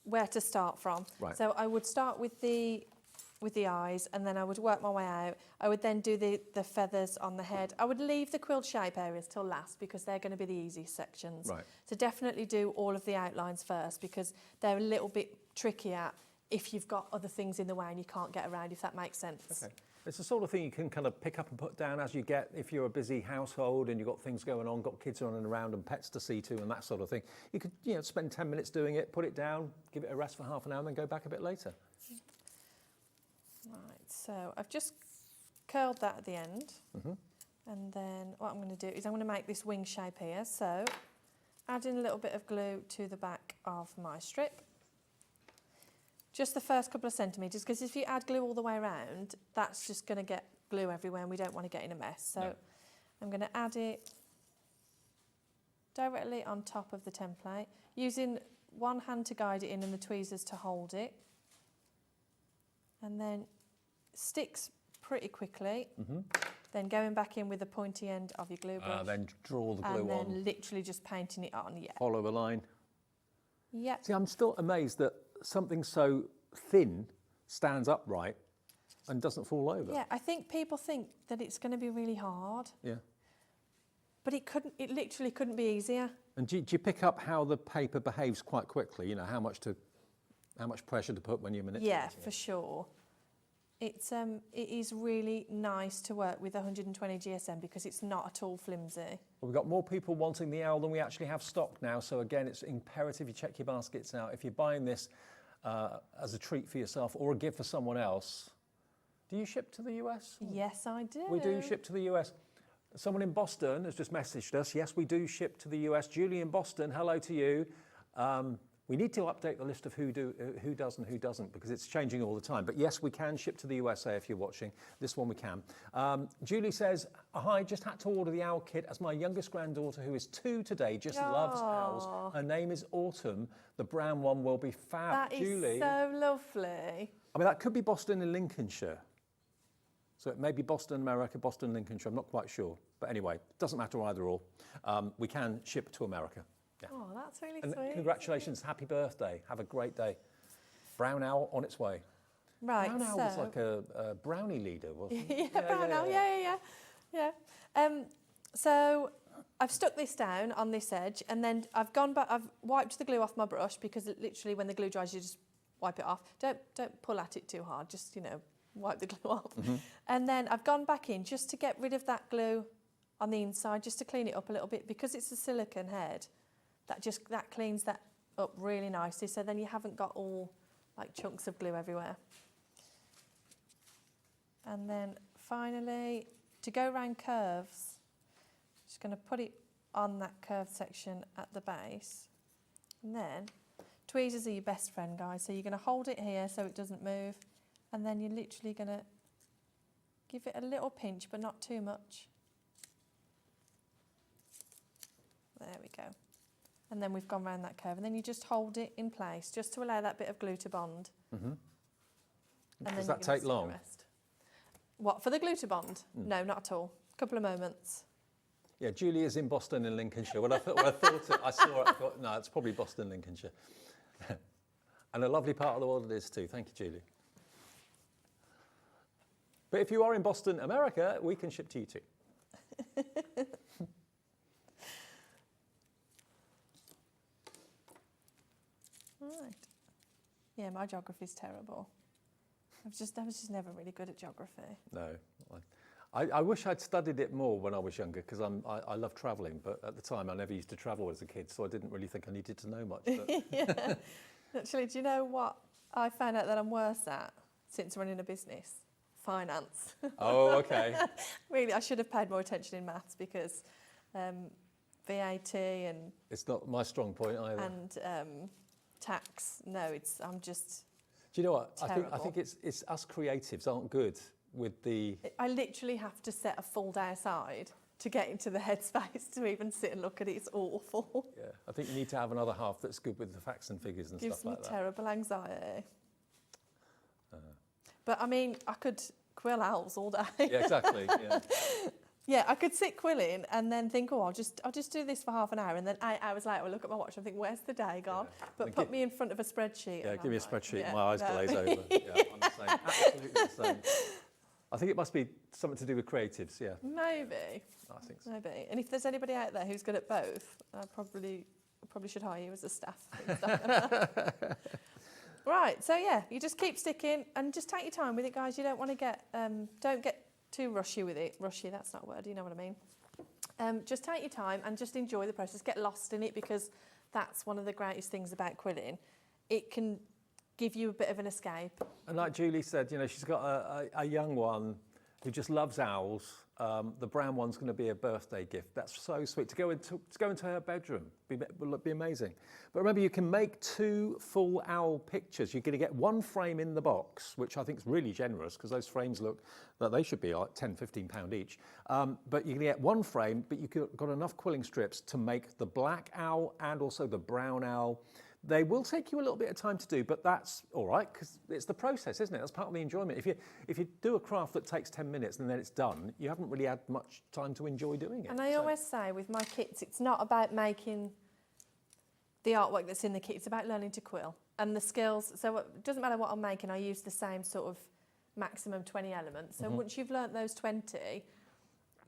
where to start from. Right. So I would start with the eyes, and then I would work my way out. I would then do the feathers on the head. I would leave the quilt shape areas till last, because they're going to be the easiest sections. Right. So definitely do all of the outlines first, because they're a little bit trickier if you've got other things in the way and you can't get around, if that makes sense. Okay. It's the sort of thing you can kind of pick up and put down as you get, if you're a busy household and you've got things going on, got kids running around and pets to see to and that sort of thing. You could, you know, spend 10 minutes doing it, put it down, give it a rest for half an hour and then go back a bit later. Right, so I've just curled that at the end. And then what I'm going to do is I'm going to make this wing shape here. So adding a little bit of glue to the back of my strip. Just the first couple of centimetres, because if you add glue all the way around, that's just going to get glue everywhere and we don't want to get in a mess. So I'm going to add it directly on top of the template, using one hand to guide it in and the tweezers to hold it. And then sticks pretty quickly. Then going back in with the pointy end of your glue brush. Then draw the glue on. And then literally just painting it on, Follow the line. Yeah. See, I'm still amazed that something so thin stands upright and doesn't fall over. Yeah, I think people think that it's going to be really hard. Yeah. But it literally couldn't be easier. And do you pick up how the paper behaves quite quickly? You know, how much pressure to put when you're manipulating? Yeah, for sure. It is really nice to work with 120 GSM because it's not at all flimsy. Well, we've got more people wanting the owl than we actually have stock now. So again, it's imperative you check your baskets out. If you're buying this as a treat for yourself or a gift for someone else, do you ship to the US? Yes, I do. We do ship to the US. Someone in Boston has just messaged us. Yes, we do ship to the US. Julie in Boston, hello to you. We need to update the list of who does and who doesn't, because it's changing all the time. But yes, we can ship to the USA if you're watching. This one we can. Julie says, hi, just had to order the owl kit as my youngest granddaughter, who is 2 today, just loves owls. Her name is Autumn. The brown one will be fab. That Julie, is so lovely. I mean, that could be Boston in Lincolnshire. So it may be Boston, America, Boston, Lincolnshire. I'm not quite sure. But anyway, it doesn't matter either or. We can ship to America. Yeah. Oh, that's really And sweet. congratulations, happy birthday. Have a great day. Brown owl on its way. Right, Brown owl was like a brownie leader, wasn't it? Yeah, brown owl, yeah. So I've stuck this down on this edge, and then I've gone back, I've wiped the glue off my brush, because literally when the glue dries, you just wipe it off. Don't pull at it too hard, just, you know, wipe the glue off. And then I've gone back in just to get rid of that glue on the inside, just to clean it up a little bit, because it's a silicone head. That cleans that up really nicely, so then you haven't got all like chunks of glue everywhere. And then finally, to go around curves, just going to put it on that curved section at the base. And then tweezers are your best friend, guys, so you're going to hold it here so it doesn't move, and then you're literally going to give it a little pinch, but not too much. There we go. And then we've gone around that curve, and then you just hold it in place just to allow that bit of glue to bond. Does that take long? What, for the glue to bond? No, not at all. A couple of moments. Yeah, Julie is in Boston in Lincolnshire. When I thought it, I saw it, I thought, no, it's probably Boston, Lincolnshire. And a lovely part of the world it is too. Thank you, Julie. But if you are in Boston, America, we can ship to you too. Right. Yeah, my geography's terrible. I was just never really good at geography. No. I wish I'd studied it more when I was younger because I love travelling, but at the time I never used to travel as a kid, so I didn't really think I needed to know much. But Yeah. Actually, do you know what I found out that I'm worse at since running a business? Finance. Oh, okay. Really, I should have paid more attention in maths because VAT and... It's not my strong point either. And tax, no, I'm just... Do you know what? Terrible. I think it's us creatives aren't good with the... I literally have to set a full day aside to get into the headspace to even sit and look at it. It's awful. Yeah, I think you need to have another half that's good with the facts and figures and Gives stuff like me that. terrible anxiety. But I mean, I could quill owls all day. Yeah, exactly. Yeah. Yeah, I could sit quilling and then think, oh, I'll just do this for half an hour, and then 8 hours later, I look at my watch and think, where's the day gone? Yeah. But put me in front of a spreadsheet. Yeah, and give me a I'm like, spreadsheet, yeah, my eyes no. glaze over. Yeah, I'm the same. Absolutely the same. I think it must be something to do with creatives. Yeah. Maybe. I think so. Maybe. And if there's anybody out there who's good at both, I probably should hire you as a staff. Right, so yeah, you just keep sticking and just take your time with it, guys. You don't want to don't get too rushy with it. Rushy, that's not a word, you know what I mean. Just take your time and just enjoy the process. Get lost in it because that's one of the greatest things about quilling. It can give you a bit of an escape. And like Julie said, you know, she's got a young one who just loves owls. The brown one's going to be a birthday gift. That's so sweet. To go into her bedroom will be amazing. But remember, you can make 2 full owl pictures. You're going to get 1 frame in the box, which I think is really generous because those frames look that they should be like £10, £15 each. But you're going to get 1 frame, but you've got enough quilling strips to make the black owl and also the brown owl. They will take you a little bit of time to do, but that's all right because it's the process, isn't it? That's part of the enjoyment. If you do a craft that takes 10 minutes and then it's done, you haven't really had much time to enjoy doing it. And I always say with my kits, it's not about making the artwork that's in the kit, it's about learning to quill and the skills. So it doesn't matter what I'm making, I use the same sort of maximum 20 elements. So once you've learnt those 20,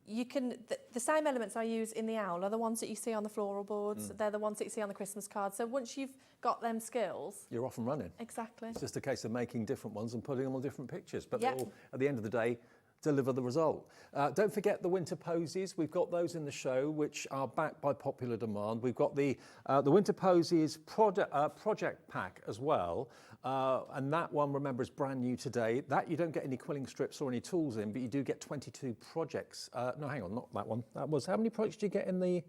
you can, the same elements I use in the owl are the ones that you see on the floral boards. They're the ones that you see on the Christmas cards. So once you've got them skills... You're off and running. Exactly. It's just a case of making different ones and putting them on different pictures. But Yep. they all, at the end of the day, deliver the result. Don't forget the winter posies. We've got those in the show, which are backed by popular demand. We've got the winter posies project pack as well. And that one, remember, is brand new today. That you don't get any quilling strips or any tools in, but you do get 22 projects. No, hang on, not that one. That was, how many projects do you get in the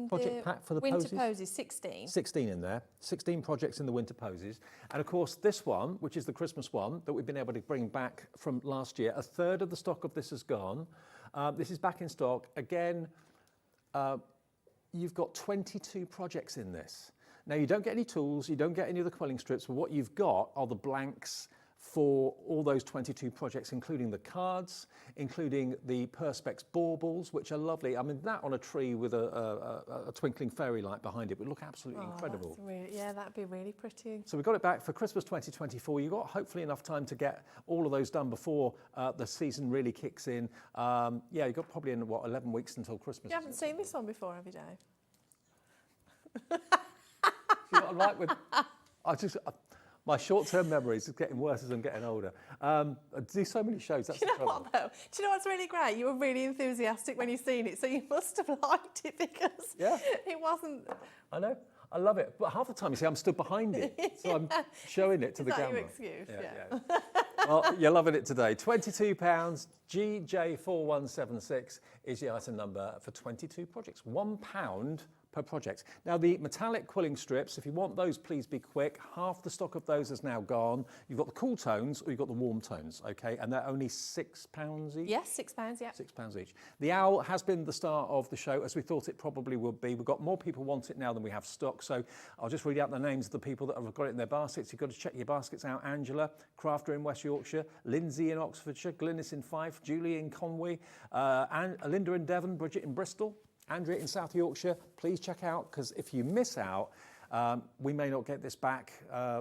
project pack for the winter posies? posies, 16. 16 in there. 16 projects in the winter posies. And of course, this one, which is the Christmas one that we've been able to bring back from last year, 1/3 of the stock of this has gone. This is back in stock. Again, you've got 22 projects in this. Now, you don't get any tools, you don't get any of the quilling strips, but what you've got are the blanks for all those 22 projects, including the cards, including the Perspex baubles, which are lovely. I mean, that on a tree with a twinkling fairy light behind it would look absolutely incredible. That's really, yeah, that'd be really pretty. So we got it back for Christmas 2024. You've got hopefully enough time to get all of those done before the season really kicks in. Yeah, you've got probably, 11 weeks until Christmas. You haven't seen this one before, have you, Dave? You know what I'm like with... my short-term memories is getting worse as I'm getting older. I do so many shows, that's Do you the know trouble. what, though? Do you know what's really great? You were really enthusiastic when you seen it, so you must have liked it because it wasn't... I know. I love it. But half the time, you see, I'm stood behind it. So I'm showing it to the Is that camera. your excuse? Yeah. Well, you're loving it today. £22, GJ4176 is the item number for 22 projects. £1 per project. Now, the metallic quilling strips, if you want those, please be quick. Half the stock of those is now gone. You've got the cool tones or you've got the warm tones, okay? And they're only £6 each? Yes, £6, yeah. £6 each. The owl has been the star of the show, as we thought it probably would be. We've got more people want it now than we have stock, so I'll just read out the names of the people that have got it in their baskets. You've got to check your baskets out. Angela, Crafter in West Yorkshire, Lindsay in Oxfordshire, Glynis in Fife, Julie in Conway, and Linda in Devon, Bridget in Bristol, Andrea in South Yorkshire, please check out, because if you miss out, we may not get this back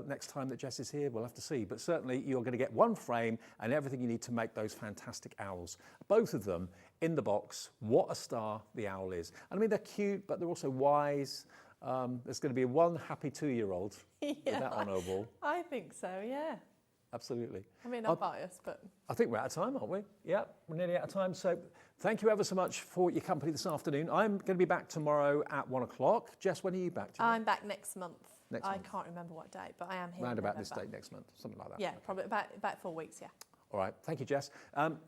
next time that Jess is here, we'll have to see. But certainly you're going to get one frame and everything you need to make those fantastic owls. Both of them in the box. What a star the owl is. And I mean, they're cute, but they're also wise. There's going to be one happy 2-year-old with that honourable. I think so, yeah. Absolutely. I mean, I'm biased, but... I think we're out of time, aren't we? Yeah, we're nearly out of time. So thank you ever so much for your company this afternoon. I'm going to be back tomorrow at 1 o'clock. Jess, when are you back? I'm back next month. Next I month. can't remember what date, but I am here. Round about this date next month, something like that. Yeah, probably about 4 weeks, yeah. All right, thank you, Jess.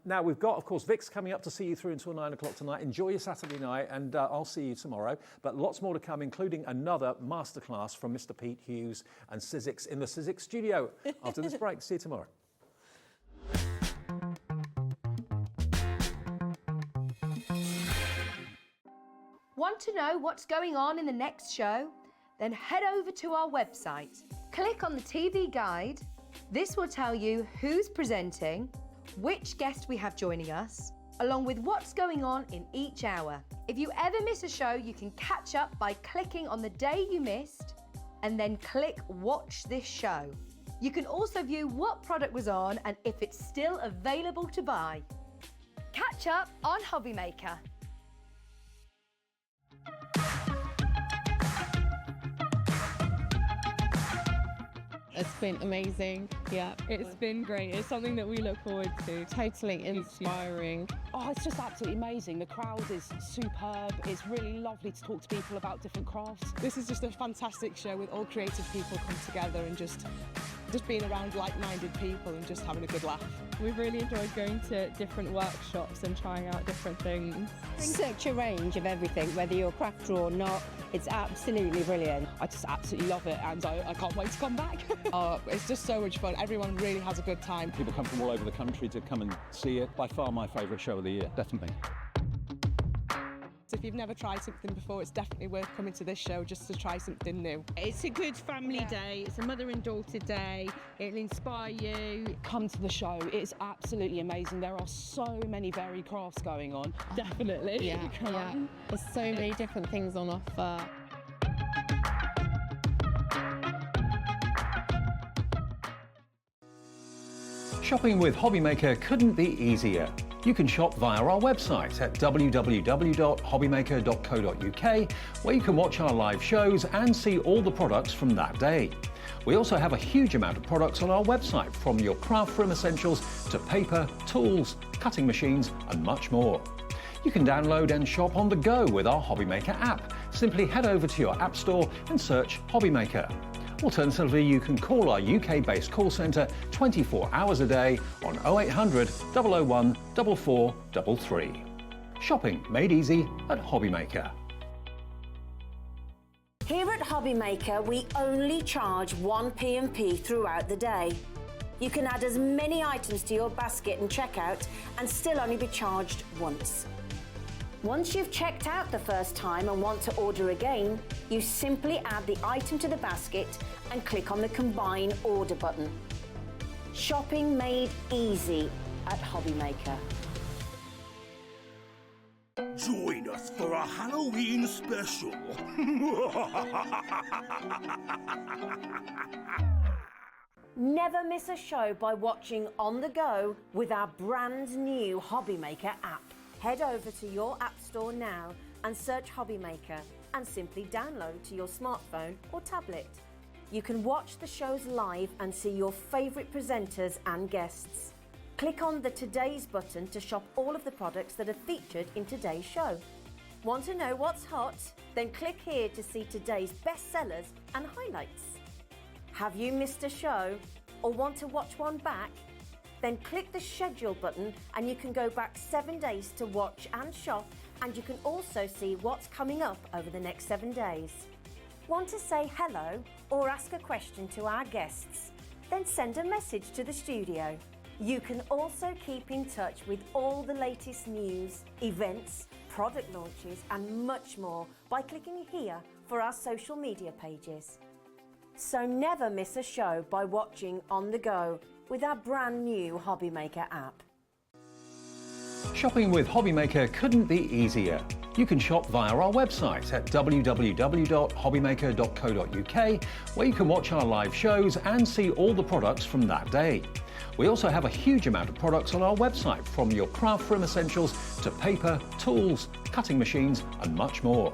Now we've got, of course, Vic's coming up to see you through until 9 o'clock tonight. Enjoy your Saturday night, and I'll see you tomorrow. But lots more to come, including another masterclass from Mr. Pete Hughes and Sizzix in the Sizzix Studio. After this break, see you tomorrow. Want to know what's going on in the next show? Then head over to our website. Click on the TV guide. This will tell you who's presenting, which guest we have joining us, along with what's going on in each hour. If you ever miss a show, you can catch up by clicking on the day you missed and then click Watch This Show. You can also view what product was on and if it's still available to buy. Catch up on Hobby Maker. It's been amazing. Yeah, it's been great. It's something that we look forward to. Totally inspiring. Oh, it's just absolutely amazing. The crowd is superb. It's really lovely to talk to people about different crafts. This is just a fantastic show with all creative people come together and just being around like-minded people and just having a good laugh. We've really enjoyed going to different workshops and trying out different things. Such a range of everything, whether you're a crafter or not. It's absolutely brilliant. I just absolutely love it, and I can't wait to come back. It's just so much fun. Everyone really has a good time. People come from all over the country to come and see it. By far my favourite show of the year, definitely. So if you've never tried something before, it's definitely worth coming to this show just to try something new. It's a good family day. It's a mother and daughter day. It'll inspire you. Come to the show. It's absolutely amazing. There are so many varied crafts going on. Definitely. Yeah. There's so many different things on offer. Shopping with Hobbymaker couldn't be easier. You can shop via our website at www.hobbymaker.co.uk, where you can watch our live shows and see all the products from that day. We also have a huge amount of products on our website, from your craft room essentials to paper, tools, cutting machines and much more. You can download and shop on the go with our Hobbymaker app. Simply head over to your app store and search Hobbymaker. Alternatively, you can call our UK-based call centre 24 hours a day on 0800 001 4433. Shopping made easy at Hobbymaker. Here at Hobbymaker, we only charge 1 P&P throughout the day. You can add as many items to your basket and checkout and still only be charged once. Once you've checked out the first time and want to order again, you simply add the item to the basket and click on the Combine Order button. Shopping made easy at Hobbymaker. Join us for a Halloween special. Never miss a show by watching on the go with our brand new Hobbymaker app. Head over to your app store now and search Hobbymaker and simply download to your smartphone or tablet. You can watch the shows live and see your favourite presenters and guests. Click on the Today's button to shop all of the products that are featured in today's show. Want to know what's hot? Then click here to see today's bestsellers and highlights. Have you missed a show or want to watch one back? Then click the schedule button and you can go back 7 days to watch and shop, and you can also see what's coming up over the next 7 days. Want to say hello or ask a question to our guests? Then send a message to the studio. You can also keep in touch with all the latest news, events, product launches and much more by clicking here for our social media pages. So never miss a show by watching on the go with our brand new Hobbymaker app. Shopping with Hobbymaker couldn't be easier. You can shop via our website at www.hobbymaker.co.uk, where you can watch our live shows and see all the products from that day. We also have a huge amount of products on our website, from your craft room essentials to paper, tools, cutting machines and much more.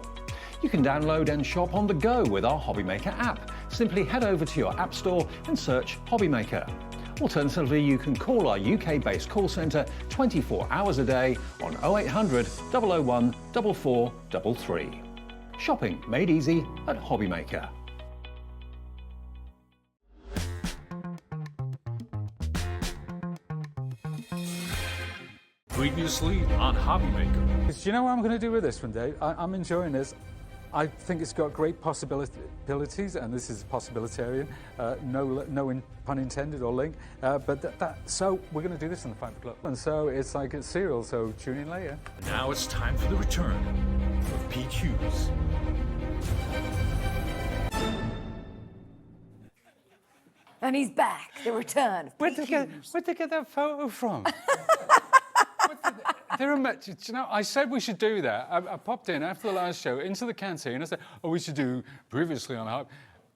You can download and shop on the go with our Hobbymaker app. Simply head over to your app store and search Hobbymaker. Alternatively, you can call our UK-based call centre 24 hours a day on 0800 001 4433. Shopping made easy at Hobbymaker. Previously on Hobbymaker. Do you know what I'm going to do with this one, Dave? I'm enjoying this. I think it's got great possibilities, and this is possibilitarian. No pun intended or link. So we're going to do this in the 5 o'clock. And so it's like a serial, so tune in later. Now it's time for the return of PQs. And he's back, the return of Where'd they get that photo from? You know, I said we should do that. I popped in after the last show into the canteen and I said, oh, we should do previously on Hub.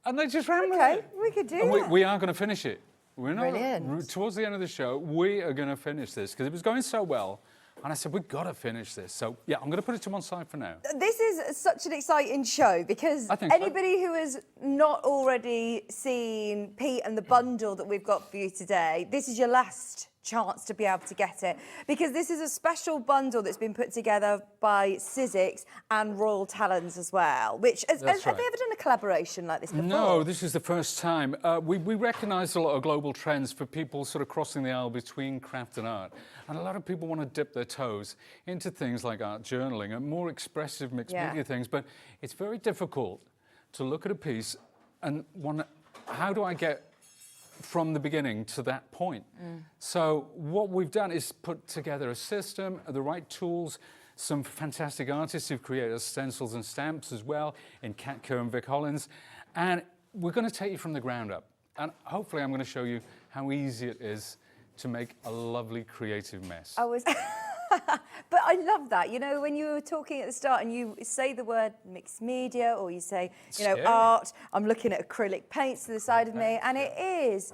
And they just ran with it. Okay, we could do that. We are going to finish it. We're not, Brilliant. Towards the end of the show, we are going to finish this because it was going so well. And I said, we've got to finish this. So, yeah, I'm going to put it to one side for now. This is such an exciting show because anybody who has not already seen Pete and the bundle that we've got for you today, this is your last chance to be able to get it, because this is a special bundle that's been put together by Sizzix and Royal Talens as well, which have they ever done a collaboration like this before? No, this is the first time. We recognise a lot of global trends for people sort of crossing the aisle between craft and art, and a lot of people want to dip their toes into things like art journaling and more expressive mixed media things, but it's very difficult to look at a piece and wonder, how do I get from the beginning to that point? So what we've done is put together a system, the right tools, some fantastic artists who've created stencils and stamps as well in Kat Kerr and Vic Hollins, and we're going to take you from the ground up, and hopefully I'm going to show you how easy it is to make a lovely creative mess. But I love that. You know, when you were talking at the start and you say the word mixed media, or you say, you know, art, I'm looking at acrylic paints to the side of me, and it is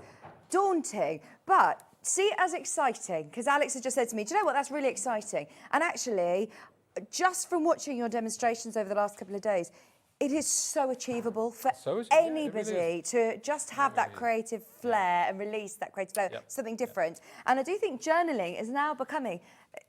daunting, but see it as exciting, because Alex has just said to me, do you know what, that's really exciting. And actually, just from watching your demonstrations over the last couple of days, it is so achievable for anybody to just have that creative flair and release that creative flair, something different. And I do think journaling is now becoming,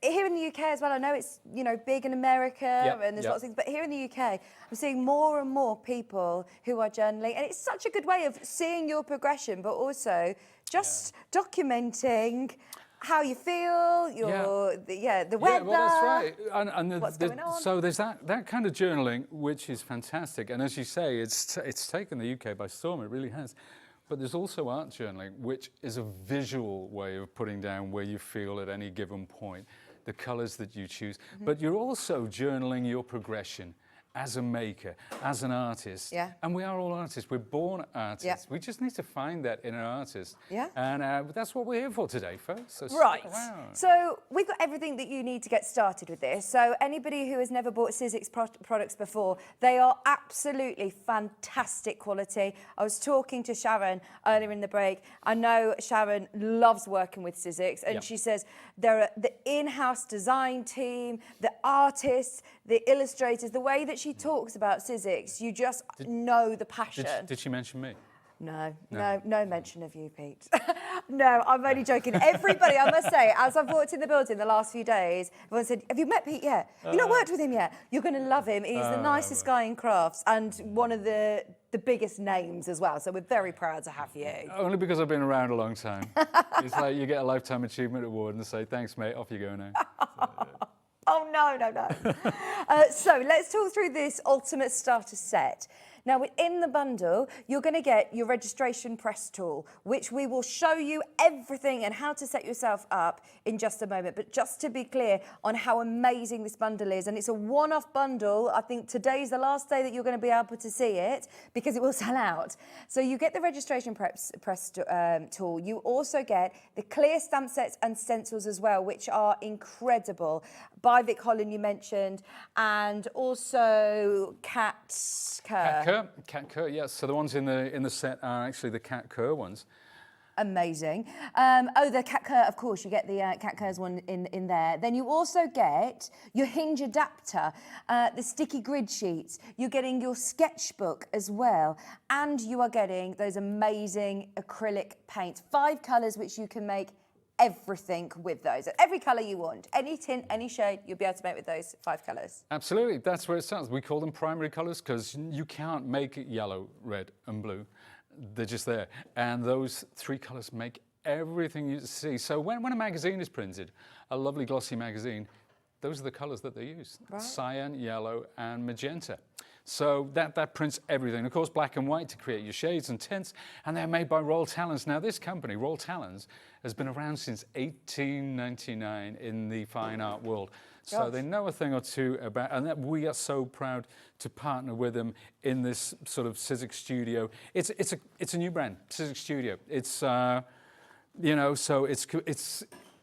here in the UK as well, I know it's, you know, big in America and there's lots of things, but here in the UK, I'm seeing more and more people who are journaling, and it's such a good way of seeing your progression, but also just documenting how you feel, the weather. Well, that's right. And what's going on. So there's that kind of journaling, which is fantastic. And as you say, it's taken the UK by storm. It really has. But there's also art journaling, which is a visual way of putting down where you feel at any given point, the colours that you choose. But you're also journaling your progression as a maker, as an artist. And we are all artists. We're born artists. We just need to find that in an artist. And that's what we're here for today, folks. So stick around. So we've got everything that you need to get started with this. So anybody who has never bought Sizzix products before, they are absolutely fantastic quality. I was talking to Sharon earlier in the break. I know Sharon loves working with Sizzix, and she says there are the in-house design team, the artists, the illustrators, the way that she talks about Sizzix, you just know the passion. Did she mention me? No mention of you, Pete. No, I'm only joking. Everybody, I must say, as I've walked in the building the last few days, everyone said, have you met Pete yet? You've not worked with him yet? You're going to love him. He's the nicest guy in crafts and one of the biggest names as well. So we're very proud to have you. Only because I've been around a long time. It's like you get a Lifetime Achievement Award and they say, thanks, mate, off you go now. Oh, no. So let's talk through this Ultimate Starter set. Now, within the bundle, you're going to get your registration press tool, which we will show you everything and how to set yourself up in just a moment. But just to be clear on how amazing this bundle is, and it's a one-off bundle. I think today's the last day that you're going to be able to see it because it will sell out. So you get the registration press tool. You also get the clear stamp sets and stencils as well, which are incredible. By Vic Holland, you mentioned, and also Cat Kerr, yes. So the ones in the set are actually the Cat Kerr ones. Amazing. The Cat Kerr, of course, you get the Cat Kerr's one in there. Then you also get your hinge adapter, the sticky grid sheets. You're getting your sketchbook as well. And you are getting those amazing acrylic paints. 5 colours which you can make everything with those. Every colour you want, any tint, any shade, you'll be able to make with those 5 colours. Absolutely, that's where it starts. We call them primary colours because you can't make it yellow, red and blue. They're just there. And those 3 colours make everything you see. So when a magazine is printed, a lovely glossy magazine, those are the colours that they use. Right. Cyan, yellow and magenta. So that prints everything. Of course, black and white to create your shades and tints, and they're made by Royal Talens. Now, this company, Royal Talens, has been around since 1899 in the fine art world. So they know a thing or two about, and we are so proud to partner with them in this sort of Sizzix Studio. It's a new brand, Sizzix Studio. It's you know, so it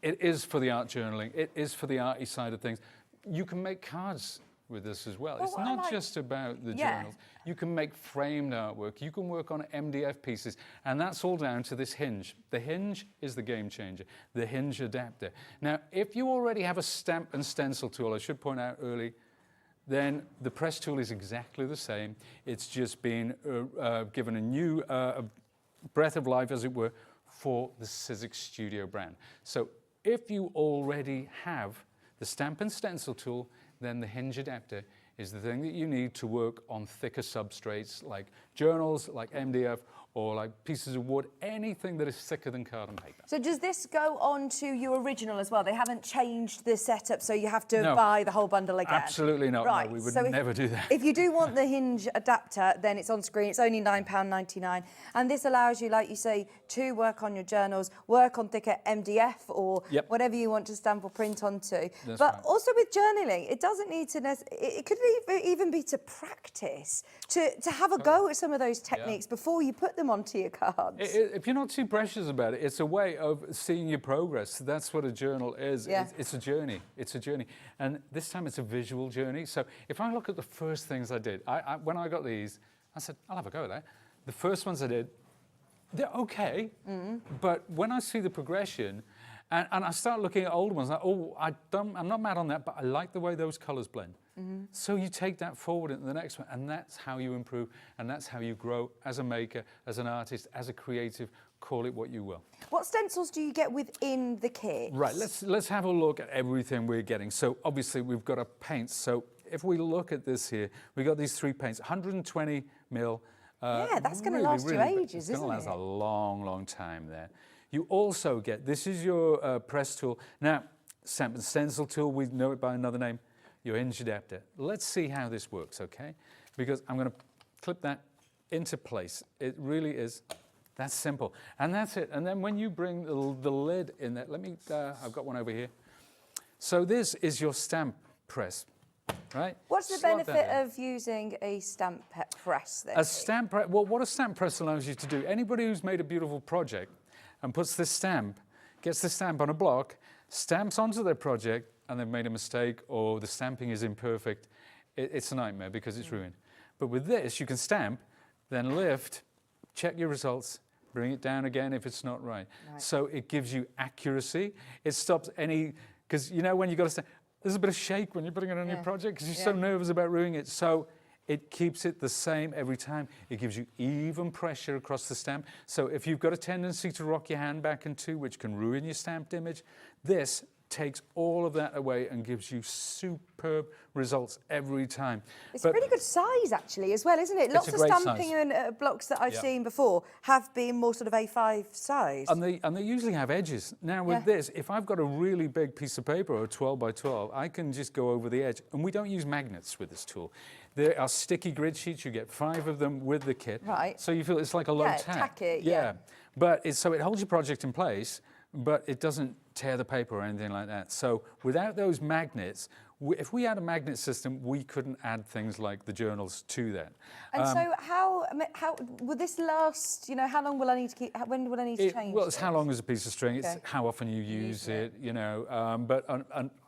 is for the art journaling. It is for the arty side of things. You can make cards with this as well. It's not just about the journals. You can make framed artwork. You can work on MDF pieces. And that's all down to this hinge. The hinge is the game changer, the hinge adapter. Now, if you already have a stamp and stencil tool, I should point out early, then the press tool is exactly the same. It's just been given a new breath of life, as it were, for the Sizzix Studio brand. So if you already have the stamp and stencil tool, then the hinge adapter is the thing that you need to work on thicker substrates like journals, like MDF, or like pieces of wood, anything that is thicker than card and paper. So does this go on to your original as well? They haven't changed the setup, so you have to No. buy the whole bundle again? Absolutely not. Right. No, we would so never do that. If you do want the hinge adapter, then it's on screen. It's only £9.99. And this allows you, like you say, to work on your journals, work on thicker MDF or whatever you want to stamp or print onto. That's but right. also with journaling, it doesn't need to, it could even be to practice, to have a go at some of those techniques before you put them onto your cards. If you're not too precious about it, it's a way of seeing your progress. That's what a journal is. Yeah. It's a journey. It's a journey. And this time it's a visual journey. So if I look at the first things I did, when I got these, I said, I'll have a go at that. The first ones I did, they're okay. But when I see the progression, and I start looking at old ones, like, oh, I'm not mad on that, but I like the way those colours blend. So you take that forward into the next one, and that's how you improve, and that's how you grow as a maker, as an artist, as a creative, call it what you will. What stencils do you get within the kit? Right, let's have a look at everything we're getting. So obviously we've got our paints. So if we look at this here, we got these 3 paints, 120 mil. Yeah, that's going to last you ages, isn't it? It's going to last a long, long time there. You also get, this is your press tool. Now, stamp and stencil tool, we know it by another name, your hinge adapter. Let's see how this works, okay? Because I'm going to clip that into place. It really is that simple. And that's it. And then when you bring the lid in there, I've got one over here. So this is your stamp press, right? What's the benefit of using a stamp press then? A stamp press, well, what a stamp press allows you to do, anybody who's made a beautiful project and puts this stamp, gets the stamp on a block, stamps onto their project, and they've made a mistake or the stamping is imperfect, it's a nightmare because it's ruined. But with this, you can stamp, then lift, check your results, bring it down again if it's not right. So it gives you accuracy. It stops any, because you know when you've got to stamp, there's a bit of shake when you're putting it on your project because you're so nervous about ruining it. So it keeps it the same every time. It gives you even pressure across the stamp. So if you've got a tendency to rock your hand back and two, which can ruin your stamped image, this takes all of that away and gives you superb results every time. It's a pretty good size actually as well, isn't it? Lots of stamping and blocks that I've seen before have been more sort of A5 size. And they usually have edges. Now with this, if I've got a really big piece of paper or 12 by 12, I can just go over the edge. And we don't use magnets with this tool. There are sticky grid sheets. You get 5 of them with the kit. Right. So you feel it's like a low tack. Tack it, But so it holds your project in place, but it doesn't tear the paper or anything like that. So without those magnets, if we had a magnet system, we couldn't add things like the journals to that. And so how will this last, you know, how long will I need to keep, when will I need to change Well, it's how long is a piece of string, it's how often you use it. you know, but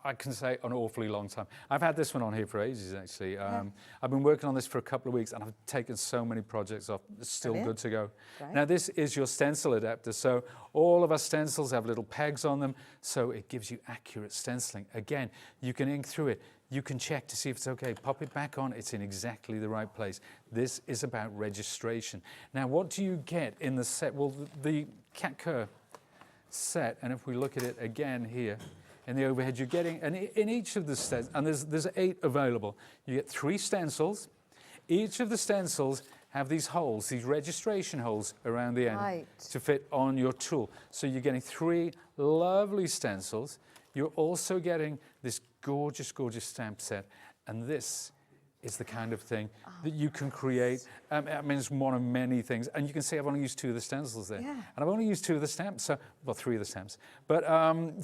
I can say an awfully long time. I've had this one on here for ages, actually. I've been working on this for a couple of weeks, and I've taken so many projects off. It's still good to go. Great. Now, this is your stencil adapter, so all of our stencils have little pegs on them, so it gives you accurate stenciling. Again, you can ink through it. You can check to see if it's okay. Pop it back on. It's in exactly the right place. This is about registration. Now, what do you get in the set? Well, the Cat Cur set, and if we look at it again here, in the overhead, you're getting, and in each of the stencils, and there's 8 available, you get 3 stencils. Each of the stencils have these holes, these registration holes around the end to fit on your tool. So you're getting 3 lovely stencils. You're also getting this gorgeous, gorgeous stamp set, and this is the kind of thing that you can create. I mean, it's one of many things, and you can see I've only used 2 of the stencils there, and I've only used 2 of the stamps, so, well, 3 of the stamps. But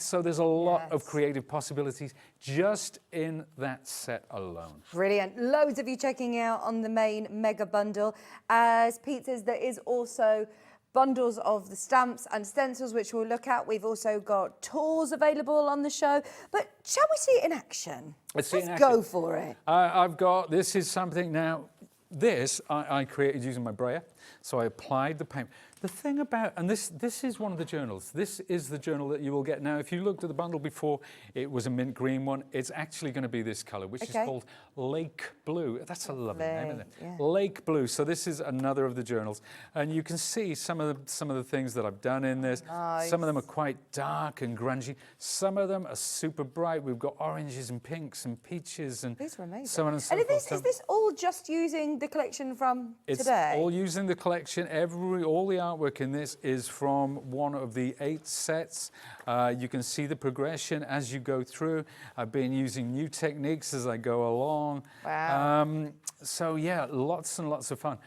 so there's a lot of creative possibilities just in that set alone. Brilliant. Loads of you checking out on the main mega bundle. As Pete says, there is also bundles of the stamps and stencils, which we'll look at. We've also got tools available on the show. But shall we see it in action? Let's go for it. I've got, this is something now, this I created using my brayer. So I applied the paint. The thing about, and this is one of the journals. This is the journal that you will get. Now, if you looked at the bundle before, it was a mint green one. It's actually going to be this color, which is called Lake Blue. That's a lovely name, isn't it? Yeah. Lake Blue. So this is another of the journals. And you can see some of the things that I've done in this. Nice. Some of them are quite dark and grungy. Some of them are super bright. We've got oranges and pinks and peaches and these are amazing. So on and so forth. Is this all just using the collection from today? It's all using the collection. All the artwork in this is from one of the 8 sets. You can see the progression as you go through. I've been using new techniques as I go along. Wow. So yeah, lots and lots of fun.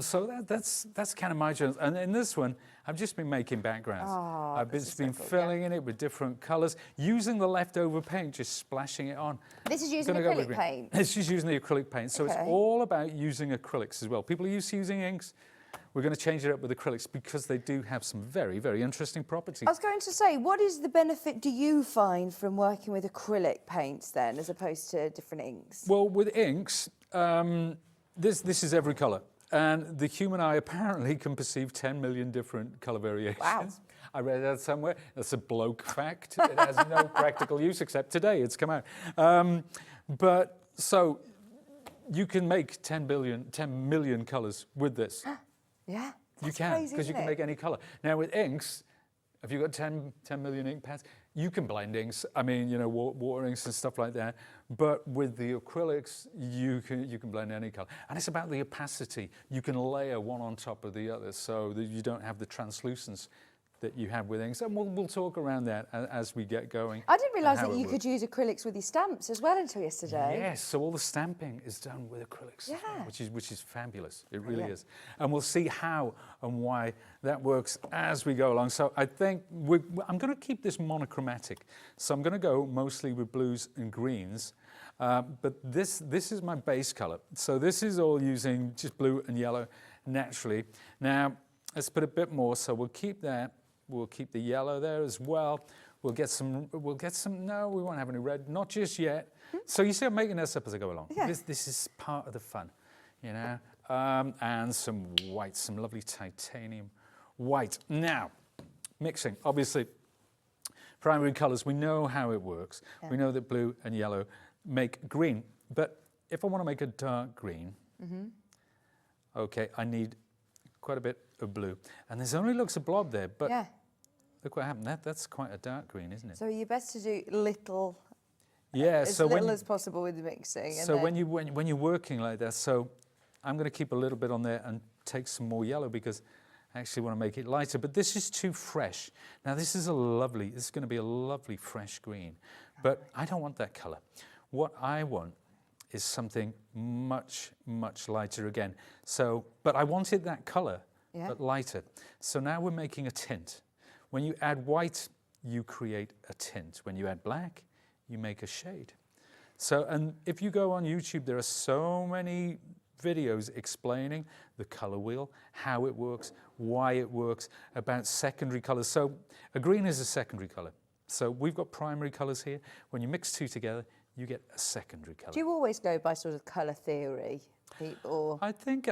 So that's kind of my journal. And in this one, I've just been making backgrounds. I've been filling in it with different colours, using the leftover paint, just splashing it on. This is using acrylic paint? This is using the acrylic paint. So it's all about using acrylics as well. People are used to using inks. We're going to change it up with acrylics because they do have some very, very interesting properties. I was going to say, what is the benefit do you find from working with acrylic paints then, as opposed to different inks? Well, with inks, this is every colour. And the human eye apparently can perceive 10 million different colour variations. Wow. I read that somewhere. That's a bloke fact. It has no practical use except today it's come out. But so you can make 10 million colours with this. Yeah, you can, because you can make any colour. Now with inks, if you've got 10 million ink pads, you can blend inks. I mean, you know, water inks and stuff like that. But with the acrylics, you can blend any colour. And it's about the opacity. You can layer one on top of the other so that you don't have the translucence that you have with inks. And we'll talk around that as we get going. I didn't realise that you could use acrylics with your stamps as well until yesterday. Yes, so all the stamping is done with acrylics, which is fabulous. It really is. And we'll see how and why that works as we go along. So I think I'm going to keep this monochromatic. So I'm going to go mostly with blues and greens. But this is my base colour. So this is all using just blue and yellow naturally. Now, let's put a bit more. So we'll keep that. We'll keep the yellow there as well. We'll get some, no, we won't have any red, not just yet. So you see I'm making this up as I go along. Yeah. This is part of the fun, you know. And some white, some lovely titanium white. Now, mixing, obviously, primary colours, we know how it works. Yeah. We know that blue and yellow make green. But if I want to make a dark green, okay, I need quite a bit of blue. And there's only looks a blob there, but look what happened. That's quite a dark green, isn't it? So you're best to do little, Yeah, as so little as possible with the mixing. So when you're working like that, so I'm going to keep a little bit on there and take some more yellow because I actually want to make it lighter. But this is too fresh. Now this is going to be a lovely fresh green, but I don't want that color. What I want is something much, much lighter again. So, but I wanted that color, but lighter. So now we're making a tint. When you add white, you create a tint. When you add black, you make a shade. So, and if you go on YouTube, there are so many videos explaining the color wheel, how it works, why it works, about secondary colors. So a green is a secondary color. So we've got primary colors here. When you mix two together, you get a secondary color. Do you always go by sort of color theory? Or I think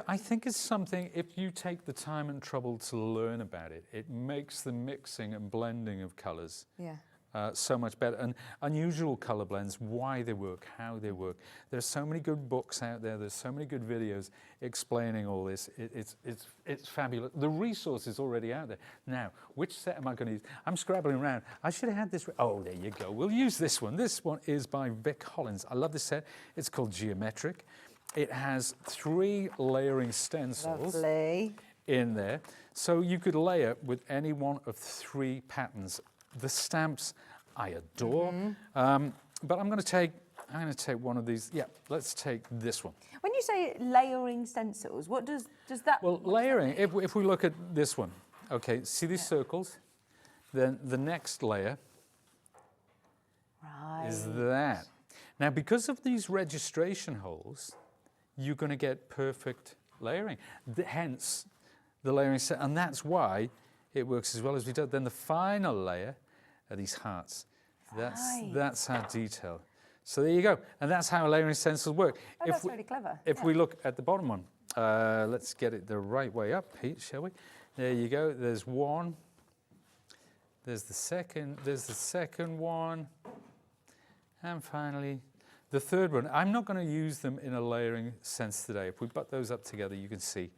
it's something, if you take the time and trouble to learn about it, it makes the mixing and blending of colors so much better. And unusual color blends, why they work, how they work. There's so many good books out there. There's so many good videos explaining all this. It's fabulous. The resource is already out there. Now, which set am I going to use? I'm scrabbling around. I should have had this. Oh, there you go. We'll use this one. This one is by Vic Hollins. I love this set. It's called Geometric. It has 3 layering stencils in there. So you could layer with any one of 3 patterns. The stamps I adore, but I'm going to take one of these. Yeah, let's take this one. when you say layering stencils, what does that? Well, layering. If we look at this one, okay, see these circles? Then the next layer is that. Now, because of these registration holes, you're going to get perfect layering. Hence, the layering set, and that's why it works as well as we do. Then the final layer are these hearts. That's how detailed. So there you go, and that's how layering stencils work. Oh, that's really clever. If we look at the bottom one, let's get it the right way up, Pete, shall we? There you go. There's one. There's the second. There's the second one, and finally, the third one. I'm not going to use them in a layering sense today. If we butt those up together, you can see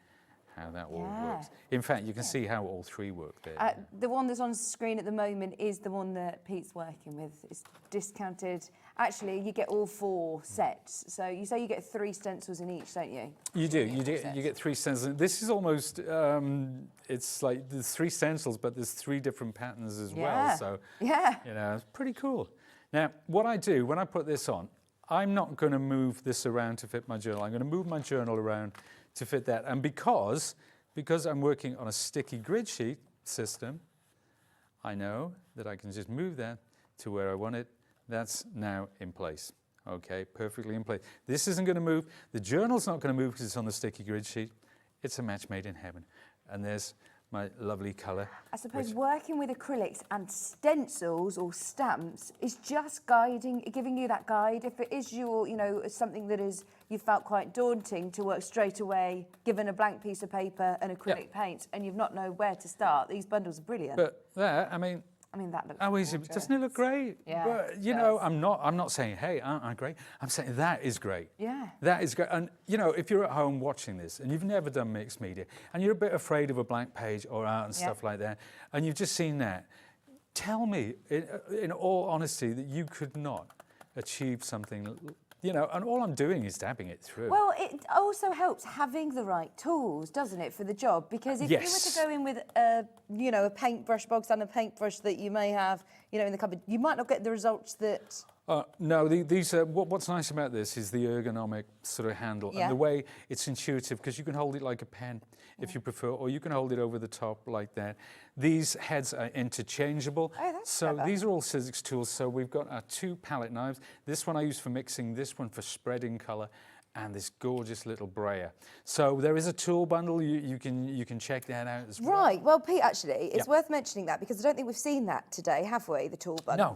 how that all works. In fact, you can see how all 3 work there. The one that's on screen at the moment is the one that Pete's working with. It's discounted. Actually, you get all 4 sets. So you say you get 3 stencils in each, don't you? You do. You get 3 stencils. This is almost, it's like there's 3 stencils, but there's 3 different patterns as well. So, you know, it's pretty cool. Now, what I do when I put this on, I'm not going to move this around to fit my journal. I'm going to move my journal around to fit that. And because I'm working on a sticky grid sheet system, I know that I can just move that to where I want it. That's now in place. Okay, perfectly in place. This isn't going to move. The journal's not going to move because it's on the sticky grid sheet. It's a match made in heaven. And there's my lovely colour. I suppose working with acrylics and stencils or stamps is just giving you that guide. If it is something that is you felt quite daunting to work straight away, given a blank piece of paper and acrylic paint, and you've not know where to start, these bundles are brilliant. But that, I mean, that looks how easy. Doesn't it look great? Yeah. But, you know, I'm not saying, hey, aren't I great? I'm saying that is great. Yeah. That is great. And, you know, if you're at home watching this and you've never done mixed media and you're a bit afraid of a blank page or art and stuff like that, and you've just seen that, tell me, in all honesty, that you could not achieve something, you know, and all I'm doing is dabbing it through. Well, it also helps having the right tools, doesn't it, for the job? Because if you were to go in with, a paintbrush, bog standard paintbrush that you may have, in the cupboard, you might not get the results that... No, these are, what's nice about this is the ergonomic sort of handle and the way it's intuitive, because you can hold it like a pen if you prefer, or you can hold it over the top like that. These heads are interchangeable. Oh, that's so clever. these are all Sizzix tools. So we've got our 2 palette knives. This one I use for mixing, this one for spreading colour, and this gorgeous little brayer. So there is a tool bundle. You can check that out as well. Right. Well, Pete, actually, it's worth mentioning that because I don't think we've seen that today, have we? The tool bundle.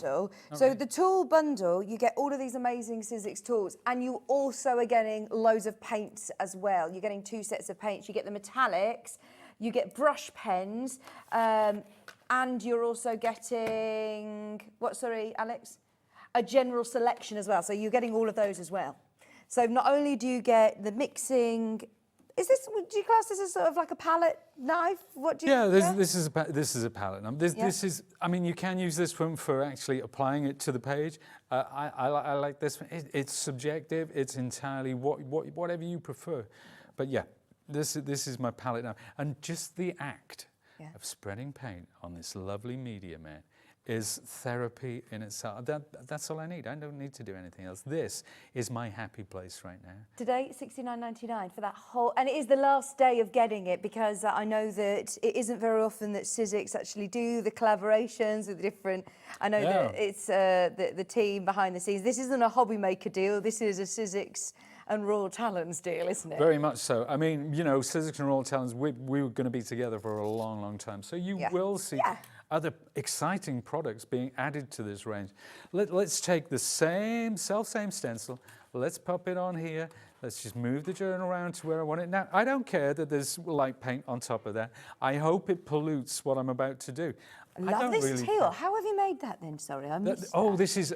No. So the tool bundle, you get all of these amazing Sizzix tools, and you also are getting loads of paints as well. You're getting 2 sets of paints. You get the metallics, you get brush pens, and you're also getting Alex? A general selection as well. So you're getting all of those as well. So not only do you get the mixing, Is this? Do you class this as sort of like a palette knife? What do you? Yeah, this is a palette knife. This is. I mean, you can use this one for actually applying it to the page. I like this one. It's subjective. It's entirely whatever you prefer. But yeah, this is my palette knife, and just the act of spreading paint on this lovely media mat is therapy in itself. That's all I need. I don't need to do anything else. This is my happy place right now. Today, $69.99 for that whole, and it is the last day of getting it, because I know that it isn't very often that Sizzix actually do the collaborations with different. I know that it's the team behind the scenes. This isn't a hobby maker deal. This is a Sizzix and Royal Talens deal, isn't it? Very much so. I mean, you know, Sizzix and Royal Talens, we were going to be together for a long, long time. So you will see other exciting products being added to this range. Let's take the same stencil. Let's pop it on here. Let's just move the journal around to where I want it. Now, I don't care that there's light paint on top of that. I hope it pollutes what I'm about to to do. I love this teal. How have you made that then? Sorry, I missed that. This is,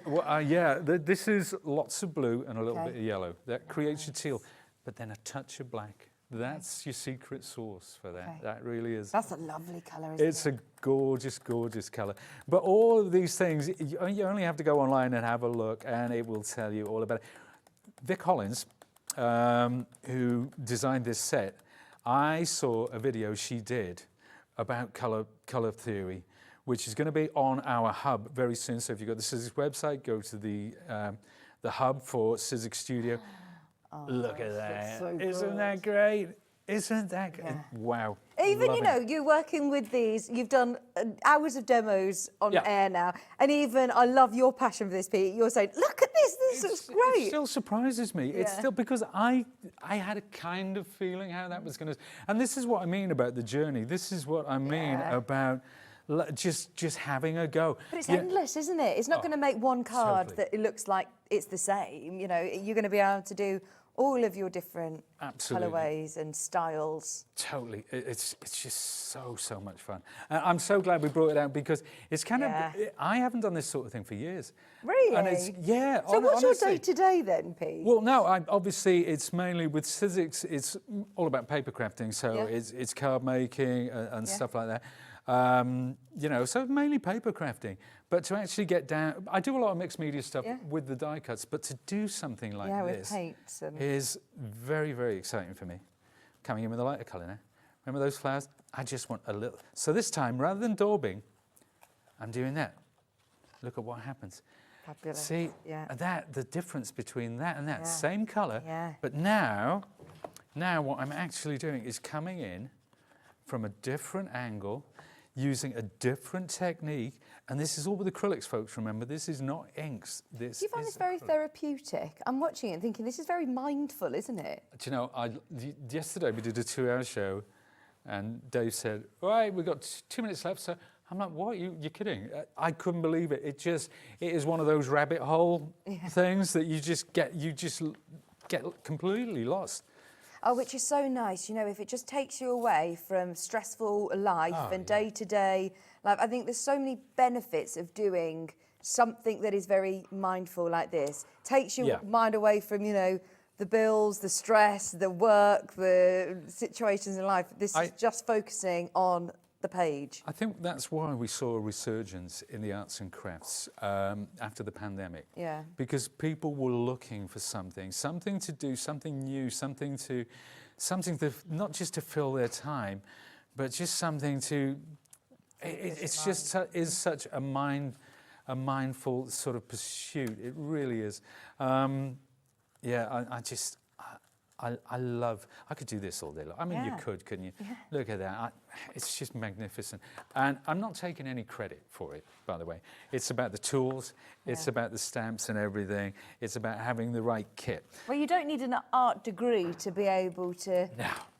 this is lots of blue and a little bit of yellow. That creates your teal, but then a touch of black. That's your secret sauce for that. That really is. That's a lovely colour, isn't it? It's a gorgeous, gorgeous colour. But all of these things, you only have to go online and have a look, and it will tell you all about it. Vic Hollins, who designed this set, I saw a video she did about colour theory, which is going to be on our hub very soon. So if you've got the Sizzix website, go to the hub for Sizzix Studio. Oh, look at that. So isn't that great? Isn't that great? Wow. Even, you know, you're working with these, you've done hours of demos on air now, and even, I love your passion for this, Pete. You're saying, look at this looks great. It still surprises me. It's still, because I had a kind of feeling how that was going to, and this is what I mean about the journey. This is what I mean about just having a go. But it's endless, isn't it? It's not going to make one card that it looks like it's the same. You know, you're going to be able to do all of your different colourways and styles. Totally. It's just so much fun. And I'm so glad we brought it out, because it's kind of, I haven't done this sort of thing for years. Really? And it's, So what's your day-to-day then, Pete? Well, no, obviously it's mainly with Sizzix, it's all about paper crafting. So it's card making and stuff like that. You know, so mainly paper crafting. But to actually get down, I do a lot of mixed media stuff with the die cuts, but to do something like this is very, very exciting for me. Coming in with a lighter colour now. Remember those flowers? I just want a little. So this time, rather than daubing, I'm doing that. Look at what happens. Fabulous. See, the difference between that and that, same colour, but now what I'm actually doing is coming in from a different angle, using a different technique, and this is all with acrylics, folks. Remember, this is not inks. Do you find this very therapeutic? I'm watching it and thinking, this is very mindful, isn't it? Do you know, yesterday we did a 2-hour show, and Dave said, all right, we've got 2 minutes left, so I'm like, what, you're kidding? I couldn't believe it. It is one of those rabbit hole things that you just get completely lost. Oh, which is so nice, you know, if it just takes you away from stressful life and day-to-day life. I think there's so many benefits of doing something that is very mindful like this. Takes your mind away from, you know, the bills, the stress, the work, the situations in life. This is just focusing on the page. I think that's why we saw a resurgence in the arts and crafts after the pandemic. Yeah. Because people were looking for something to do, something new, something to not just to fill their time, but just something to. It's just is such a mindful sort of pursuit. It really is. I love, I could do this all day long. I mean, you could, couldn't you? Yeah. Look at that. It's just magnificent. And I'm not taking any credit for it, by the way. It's about the tools. It's about the stamps and everything. It's about having the right kit. Well, you don't need an art degree to be able to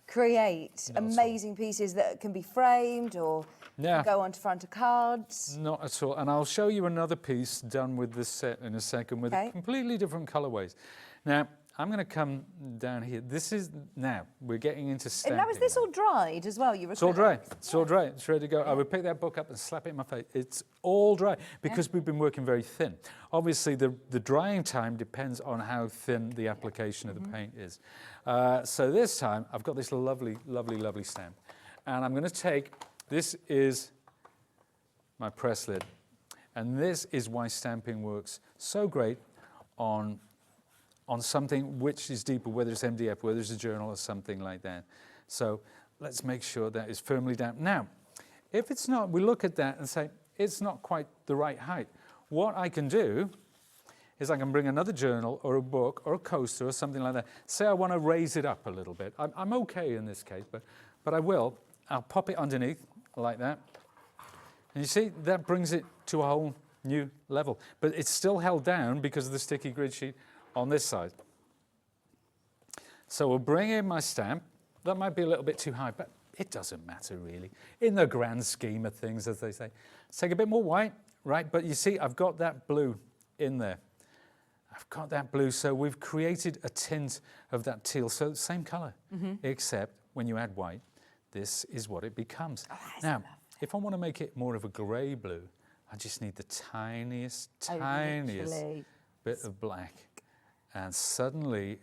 create amazing pieces that can be framed or go onto front of cards. Not at all. And I'll show you another piece done with this set in a second with completely different colourways. Now, I'm going to come down here. This is, now, we're getting into stamping. And now, is this all dried as well? It's all dry. It's all dry. It's ready to go. I would pick that book up and slap it in my face. It's all dry because we've been working very thin. Obviously, the drying time depends on how thin the application of the paint is. So this time, I've got this lovely, lovely, lovely stamp. And I'm going to take, this is my press lid. And this is why stamping works so great on something which is deeper, whether it's MDF, whether it's a journal or something like that. So let's make sure that is firmly down. Now, if it's not, we look at that and say, it's not quite the right height. What I can do is I can bring another journal or a book or a coaster or something like that. Say I want to raise it up a little bit. I'm okay in this case, but I will. I'll pop it underneath like that. And you see, that brings it to a whole new level. But it's still held down because of the sticky grid sheet on this side. So we'll bring in my stamp. That might be a little bit too high, but it doesn't matter really. In the grand scheme of things, as they say. Let's take a bit more white, right? But you see, I've got that blue in there. I've got that blue, so we've created a tint of that teal. So same color, except when you add white, this is what it becomes. Oh, now, if I want to make it more of a grey blue, I just need the tiniest bit of black. And suddenly,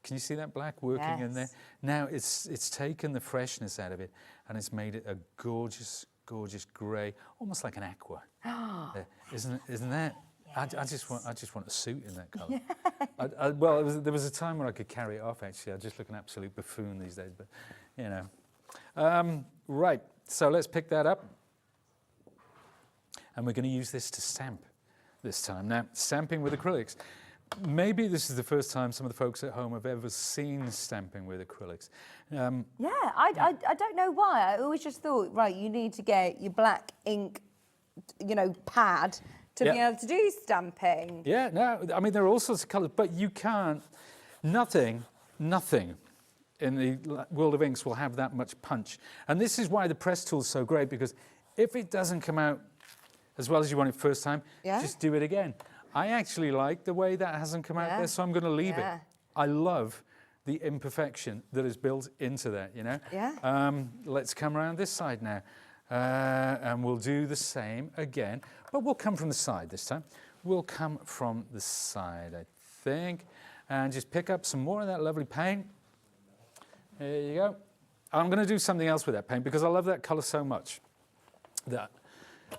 can you see that black working in there? Now it's taken the freshness out of it and it's made it a gorgeous, gorgeous grey, almost like an aqua. Isn't that? Yes. I just want a suit in that colour. Well, there was a time when I could carry it off. Actually, I just look an absolute buffoon these days. But you know, right. So let's pick that up, and we're going to use this to stamp this time. Now, stamping with acrylics. Maybe this is the first time some of the folks at home have ever seen stamping with acrylics. Yeah, I don't know why. I always just thought, right, you need to get your black ink, you know, pad to be able to do stamping. Yeah, no, I mean, there are all sorts of colours, but you can't, nothing in the world of inks will have that much punch. And this is why the press tool is so great, because if it doesn't come out as well as you want it first time, just do it again. I actually like the way that hasn't come out there, so I'm going to leave it. I love the imperfection that is built into that, you know? Let's come around this side now. And we'll do the same again, but we'll come from the side this time. We'll come from the side, I think, and just pick up some more of that lovely paint. There you go. I'm going to do something else with that paint because I love that colour so much.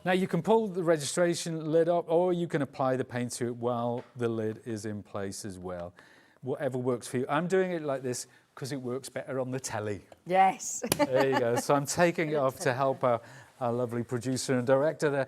Now you can pull the registration lid up, or you can apply the paint to it while the lid is in place as well. Whatever works for you. I'm doing it like this because it works better on the telly. Yes. There you go. So I'm taking it off to help our lovely producer and director there.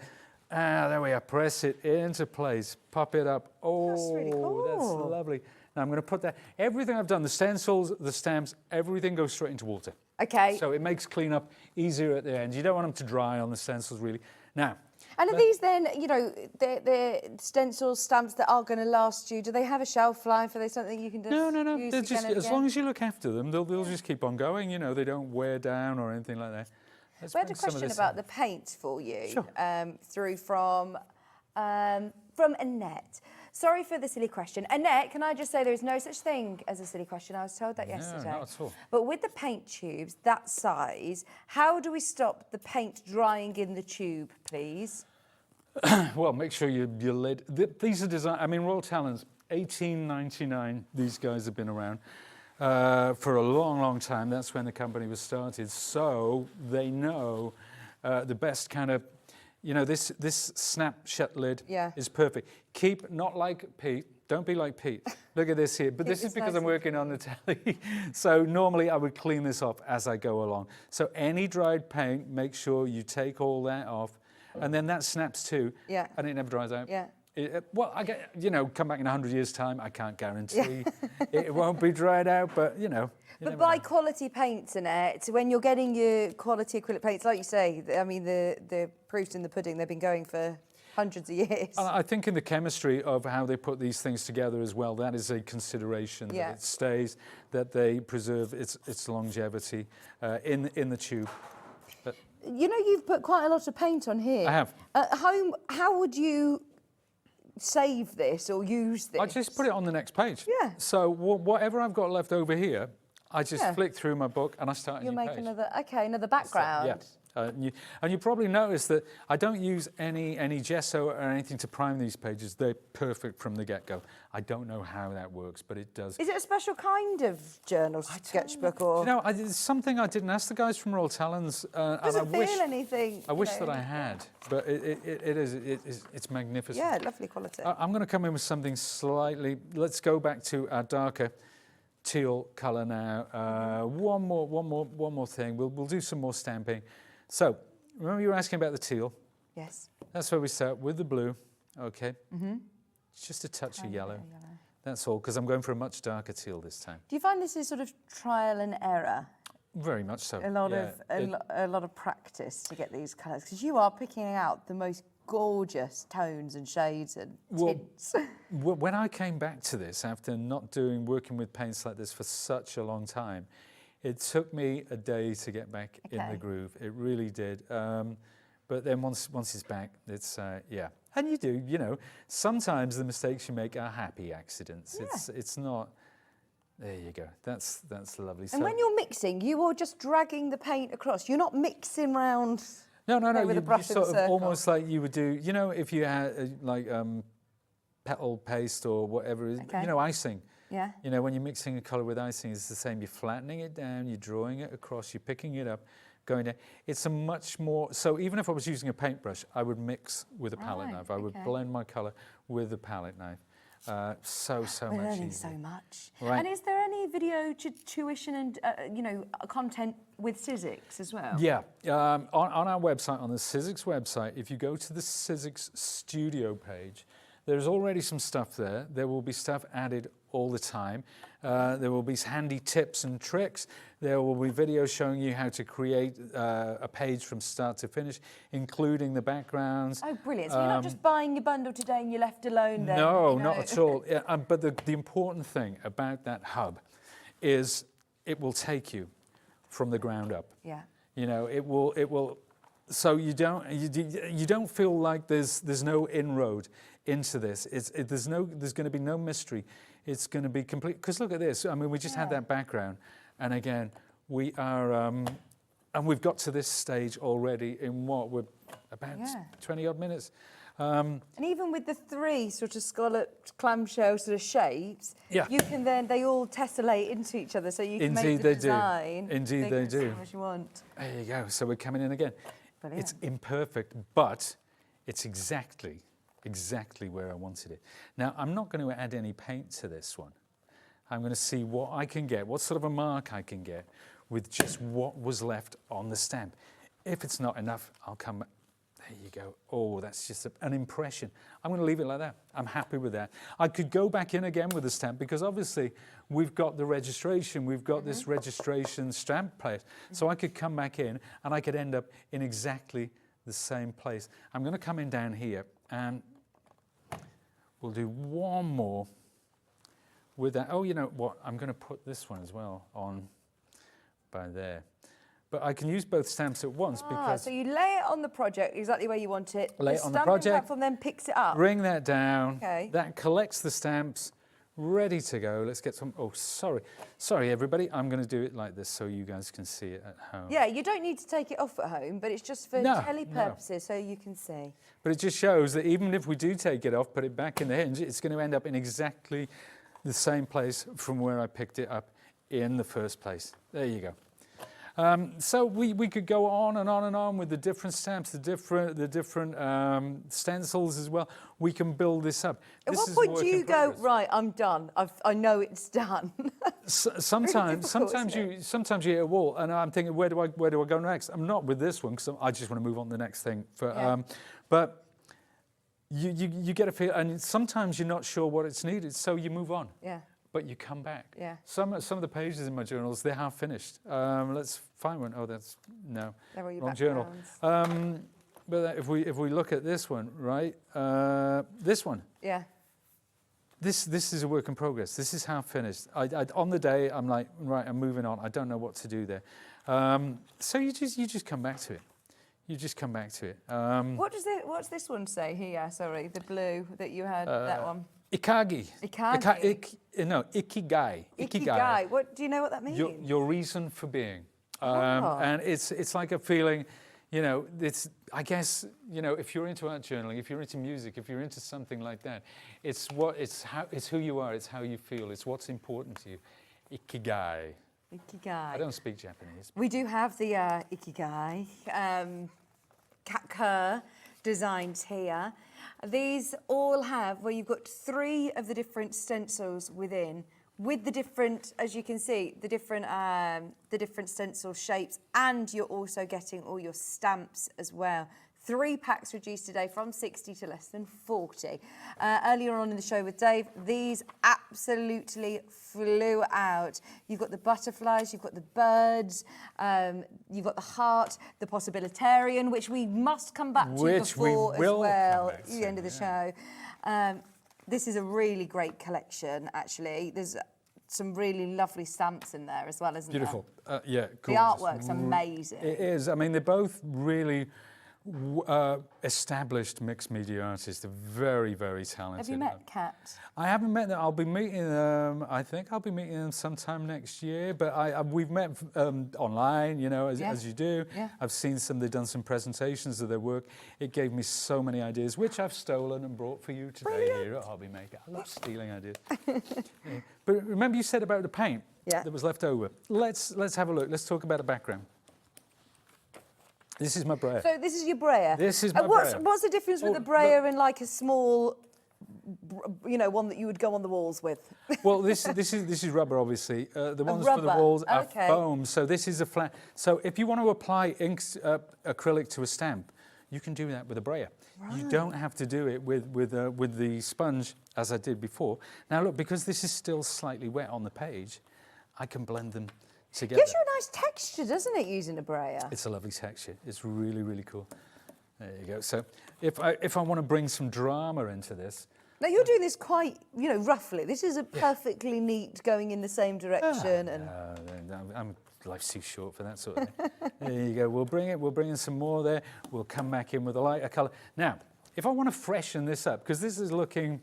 There we are. Press it into place. Pop it up. Oh, that's really cool. That's lovely. Now I'm going to put that. Everything I've done, the stencils, the stamps, everything goes straight into water. Okay. So it makes cleanup easier at the end. You don't want them to dry on the stencils, really. Now. And are these then, you know, the stencils, stamps that are going to last you, do they have a shelf life? Are they something you can just No. use They're just, as long as you look after them, they'll just keep on going. You know, they don't wear down or anything like that. We had a question about the paint for you, through from Annette. Sorry for the silly question. Annette, can I just say there is no such thing as a silly question? I was told that yesterday. No, not at all. But with the paint tubes that size, how do we stop the paint drying in the tube, please? Well, make sure your lid. These are designed. I mean, Royal Talens, 1899. These guys have been around for a long, long time. That's when the company was started. So they know the best kind of. You know, this snap shut lid is perfect. Keep not like Pete. Don't be like Pete. Look at this here. But this is because I'm working on the telly. So normally I would clean this off as I go along. So any dried paint, make sure you take all that off. And then that snaps too. And it never dries out. Well, I get, you know, come back in 100 years' time, I can't guarantee it won't be dried out, but, you know. But buy quality paints, Annette. When you're getting your quality acrylic paints, like you say, I mean, the proof's in the pudding. They've been going for hundreds of years. I think in the chemistry of how they put these things together as well, that is a consideration, that it stays, that they preserve its longevity in the tube. But you know, you've put quite a lot of paint on here. I have. At home, how would you save this or use this? I just put it on the next page. Yeah. So whatever I've got left over here, I just flick through my book and I start a You'll new make page. another background. Yeah. And you probably notice that I don't use any gesso or anything to prime these pages. They're perfect from the get-go. I don't know how that works, but it does. Is it a special kind of journal sketchbook or? You know, it's something I didn't ask the guys from Royal Talens. Doesn't feel anything. I wish that I had, but it's magnificent. Yeah, lovely quality. I'm going to come in with something slightly. Let's go back to our darker teal colour now. One more thing. We'll do some more stamping. So, remember you were asking about the teal? Yes. That's where we start with the blue. Okay. It's just a touch of yellow. That's all, because I'm going for a much darker teal this time. Do you find this is sort of trial and error? Very much so. A lot of practice to get these colours, because you are picking out the most gorgeous tones and shades and tints. When I came back to this after not working with paints like this for such a long time, it took me a day to get back in the groove. It really did. But then once it's back, it's yeah. And you know, sometimes the mistakes you make are happy accidents. Yeah. It's not. There you go. That's lovely. And when you're mixing, you are just dragging the paint across. You're not mixing round. No. With a brush you sort and of circle. almost like you would do. You know, if you had petal paste or whatever, you know, icing. Yeah. You know, when you're mixing a colour with icing, it's the same. You're flattening it down, you're drawing it across, you're picking it up, going down. It's a much more. So even if I was using a paintbrush, I would mix with a palette knife. I would blend my colour with a palette knife. So We're much learning easier. so much. Right. And is there any video tuition and you know, content with Sizzix as well? Yeah, on our website, on the Sizzix website, if you go to the Sizzix Studio page, there's already some stuff there. There will be stuff added all the time. There will be handy tips and tricks. There will be videos showing you how to create a page from start to finish, including the backgrounds. Oh, brilliant. So you're not just buying your bundle today and you're left alone then? No, you know? not at all. Yeah, but the important thing about that hub is it will take you from the ground up. Yeah. You know, it will. So you don't feel like there's no inroad into this. There's going to be no mystery. It's going to be complete. Because look at this. I mean, we just had that background, and again, we are, and we've got to this stage already in we're about 20 odd minutes. And even with the three sort of scalloped clamshell sort of shapes, you can then, they all tessellate into each other, so you can make the design. Indeed they do. As you want. There you go. So we're coming in again. Brilliant. It's imperfect, but it's exactly where I wanted it. Now, I'm not going to add any paint to this one. I'm going to see what I can get, what sort of a mark I can get with just what was left on the stamp. If it's not enough, I'll come. There you go. Oh, that's just an impression. I'm going to leave it like that. I'm happy with that. I could go back in again with the stamp because obviously we've got the registration. We've got this registration stamp place. So I could come back in and I could end up in exactly the same place. I'm going to come in down here and we'll do one more with that. Oh, you know what? I'm going to put this one as well on by there. But I can use both stamps at once because... So you lay it on the project exactly where you want it. Lay it on the stamping project. platform then picks it up. Bring that down. Okay. That collects the stamps, ready to go. Let's get some... Oh, sorry. Sorry, everybody. I'm going to do it like this so you guys can see it at home. Yeah, you don't need to take it off at home, but it's just for telly purposes so you can see. But it just shows that even if we do take it off, put it back in the hinge, it's going to end up in exactly the same place from where I picked it up in the first place. There you go. So we could go on and on and on with the different stamps, the different stencils as well. We can build this up. At what point do you go, right, I'm done, I know it's done? Sometimes you hit a wall and I'm thinking, where do I go next? I'm not with this one because I just want to move on to the next thing. But you get a feel, and sometimes you're not sure what it's needed, so you move on. Yeah. But you come back. Yeah. Some of the pages in my journals, they're half finished. Let's find one. Oh, that's no. They're all your wrong journal. But if we look at this one, right? This one. Yeah. This is a work in progress. This is half finished. On the day, I'm like, right, I'm moving on. I don't know what to do there. So you just come back to it. you just come back to it. What's this one say here? Sorry, the blue that you had, that one. Ikagi. No, ikigai. Ikigai. What do you know what that means? Your reason for being. And it's like a feeling, you know, I guess, you know, if you're into art journaling, if you're into music, if you're into something like that, it's who you are, it's how you feel, it's what's important to you. Ikigai. Ikigai. I don't speak Japanese. We do have the Ikigai cat cur designs here. These all have, where you've got 3 of the different stencils within, with the different, as you can see, the different stencil shapes, and you're also getting all your stamps as well. 3 packs reduced today from 60 to less than 40. Earlier on in the show with Dave, these absolutely flew out. You've got the butterflies, you've got the birds, you've got the heart, the possibilitarian, which we must come back to before as well at the end of the show. This is a really great collection, actually. There's some really lovely stamps in there as well, isn't there? Beautiful. Yeah, gorgeous. The artwork's amazing. It is. I mean, they're both really established mixed media artists. They're very, very talented. Have you met Kat? I haven't met them. I'll be meeting them. I think I'll be meeting them sometime next year. But we've met online, you know, as you do. Yeah. I've seen they've done some presentations of their work. It gave me so many ideas, which I've stolen and brought for you today here at Hobby Maker. I love stealing ideas. But remember you said about the paint that was left over. Let's have a look. Let's talk about the background. This is my brayer. So this is your brayer? This is my brayer. What's the difference with the brayer and like a small, you know, one that you would go on the walls with? Well, this is rubber, obviously. The ones for the walls are foam. So this is a flat. So if you want to apply acrylic to a stamp, you can do that with a brayer. Right. You don't have to do it with the sponge as I did before. Now look, because this is still slightly wet on the page, I can blend them together. Gives you a nice texture, doesn't it, using a brayer? It's a lovely texture. It's really, really cool. There you go. So if I want to bring some drama into this. Now you're doing this quite, you know, roughly. This isn't perfectly neat, going in the same direction. Life's too short for that sort of thing. There you go. We'll bring in some more there. We'll come back in with a lighter colour. Now, if I want to freshen this up, because this is looking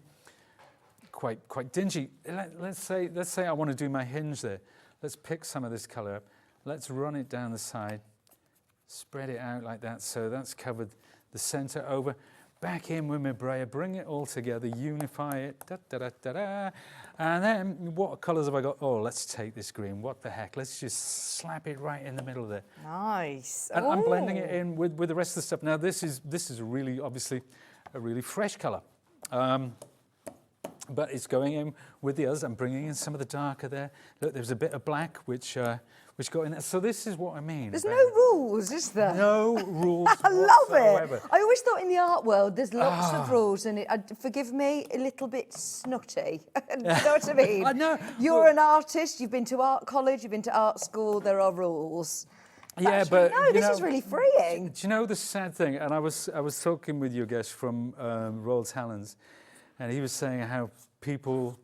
quite dingy. Let's say I want to do my hinge there. Let's pick some of this colour up. Let's run it down the side, spread it out like that, so that's covered the centre over. Back in with my brayer, bring it all together, unify it, and then what colours have I got? Oh, let's take this green, what the heck, let's just slap it right in the middle there. Nice. And I'm blending it in with the rest of the stuff. Now this is really, obviously, a really fresh colour. But it's going in with the others. I'm bringing in some of the darker there. Look, there's a bit of black which got in there. So this is what I mean. There's no rules, is there? No rules. I love it. I always thought in the art world there's lots of rules, and forgive me, a little bit snotty. You know what I mean? I know. You're an artist. You've been to art college. You've been to art school. There are rules. Yeah, but no, this is really freeing. Do you know the sad thing? And I was talking with your guest from Royal Talens. And he was saying how people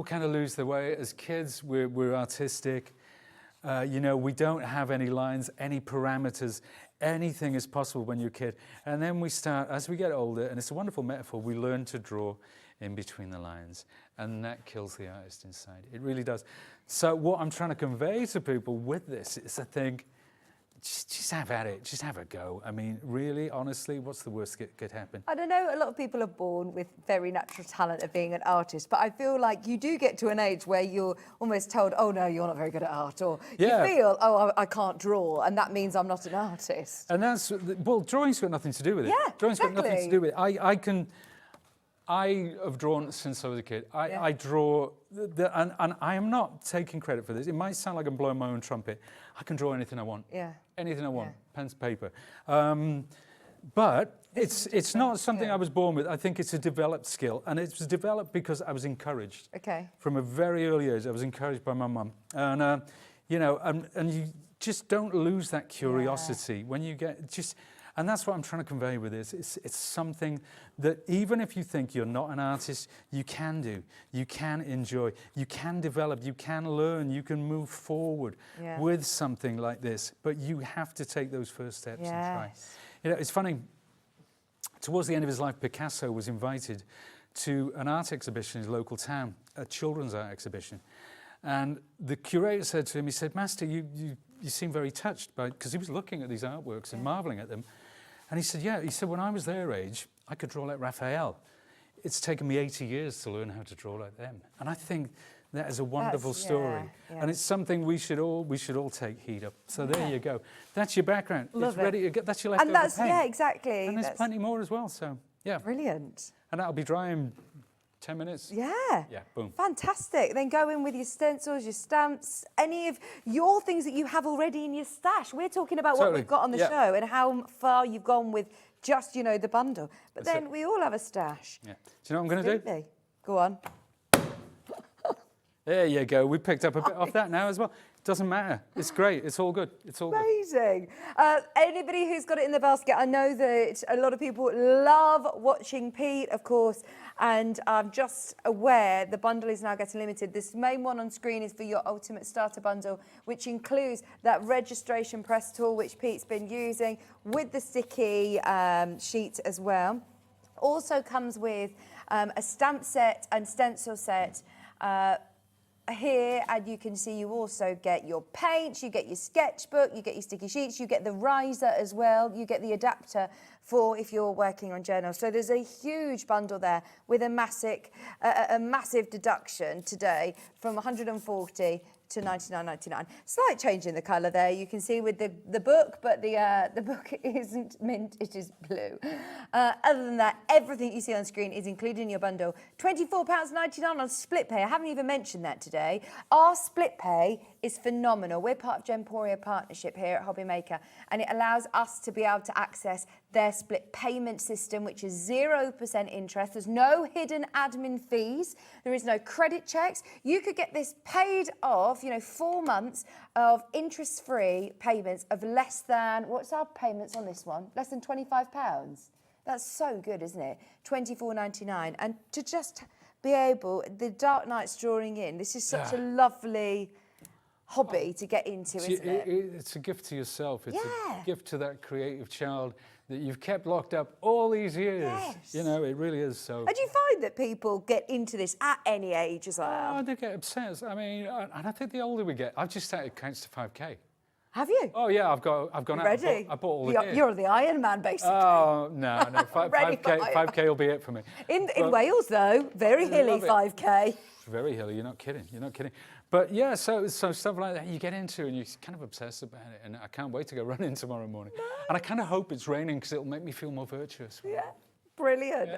kind of lose their way. As kids, we're artistic. You know, we don't have any lines, any parameters. Anything is possible when you're a kid. And then we start, as we get older, and it's a wonderful metaphor, we learn to draw in between the lines. And that kills the artist inside. It really does. So what I'm trying to convey to people with this is, I think, just have at it, just have a go. I mean, really, honestly, what's the worst that could happen? I don't know, a lot of people are born with very natural talent of being an artist, but I feel like you do get to an age where you're almost told, oh no, you're not very good at art, or you feel, oh, I can't draw, and that means I'm not an artist. And that's, well, drawing's got nothing to do with it. Yeah, Drawing's got nothing to do with it. I have drawn since I was a kid. I draw, and I am not taking credit for this. It might sound like I'm blowing my own trumpet. I can draw anything I want. Yeah. Anything I want, pen to paper. But it's not something I was born with. I think it's a developed skill, and it was developed because I was encouraged. Okay. From a very early age, I was encouraged by my mum, and you know, and you just don't lose that curiosity when you get And that's what I'm trying to convey with this. It's something that even if you think you're not an artist, you can do. You can enjoy. You can develop. You can learn. You can move forward with something like this. But you have to take those first steps and try. You know, it's funny. Towards the end of his life, Picasso was invited to an art exhibition in his local town, a children's art exhibition. And the curator said to him, he said, "Master, you seem very touched by," because he was looking at these artworks and marveling at them. And he said, "Yeah," he said, "when I was their age, I could draw like Raphael. It's taken me 80 years to learn how to draw like them." And I think that is a wonderful story. And it's something we should all take heed of. So there you go. That's your background. Love it's ready to get, that's your leftover And that's, paint. yeah, exactly. And there's plenty more as well, so yeah. Brilliant. And that'll be dry in 10 minutes. Yeah. Yeah, boom. Fantastic. Then go in with your stencils, your stamps, any of your things that you have already in your stash. We're talking about what we've got on the show and how far you've gone with just, you know, the bundle. But then we all have a stash. Yeah. Do you know what I'm going to do? Go on. There you go. We picked up a bit off that now as well. Doesn't matter. It's great. It's all good. It's all Amazing. Anybody who's got it in the basket, I know that a lot of people love watching Pete, of course, and I'm just aware the bundle is now getting limited. This main one on screen is for your Ultimate Starter Bundle, which includes that registration press tool, which Pete's been using, with the sticky sheet as well. Also comes with a stamp set and stencil set. Here, and you can see you also get your paints, you get your sketchbook, you get your sticky sheets, you get the riser as well, you get the adapter for if you're working on journals. So there's a huge bundle there with a massive deduction today from 140 to 99.99. Slight change in the colour there. You can see with the book, but the book isn't mint, it is blue. Other than that, everything you see on screen is included in your bundle. £24.99 on split pay. I haven't even mentioned that today. Our split pay is phenomenal. We're part of Gemporia Partnership here at Hobbymaker, and it allows us to be able to access their split payment system, which is 0% interest. There's no hidden admin fees. There is no credit checks. You could get this paid off, 4 months of interest-free payments of less than, what's our payments on this one? Less than £25. That's so good, isn't it? £24.99. And to just be able, the dark nights drawing in, this is such a lovely hobby to get into, isn't it? It's a gift to yourself. It's a gift to that creative child that you've kept locked up all these years. Yes. It really is so. And do you find that people get into this at any age as well? Oh, they get obsessed. I mean, and I think the older we get, I've just started counts to 5K. Have you? Oh yeah, I've gone ready? out. I bought all the gear. You're the Iron Man, basically. Oh no, 5K will be it for me. In Wales though, very hilly 5K. Very hilly. You're not kidding. But yeah, so stuff like that you get into and you're kind of obsessed about it. And I can't wait to go running tomorrow morning. No. And I kind of hope it's raining because it'll make me feel more virtuous. Yeah, brilliant.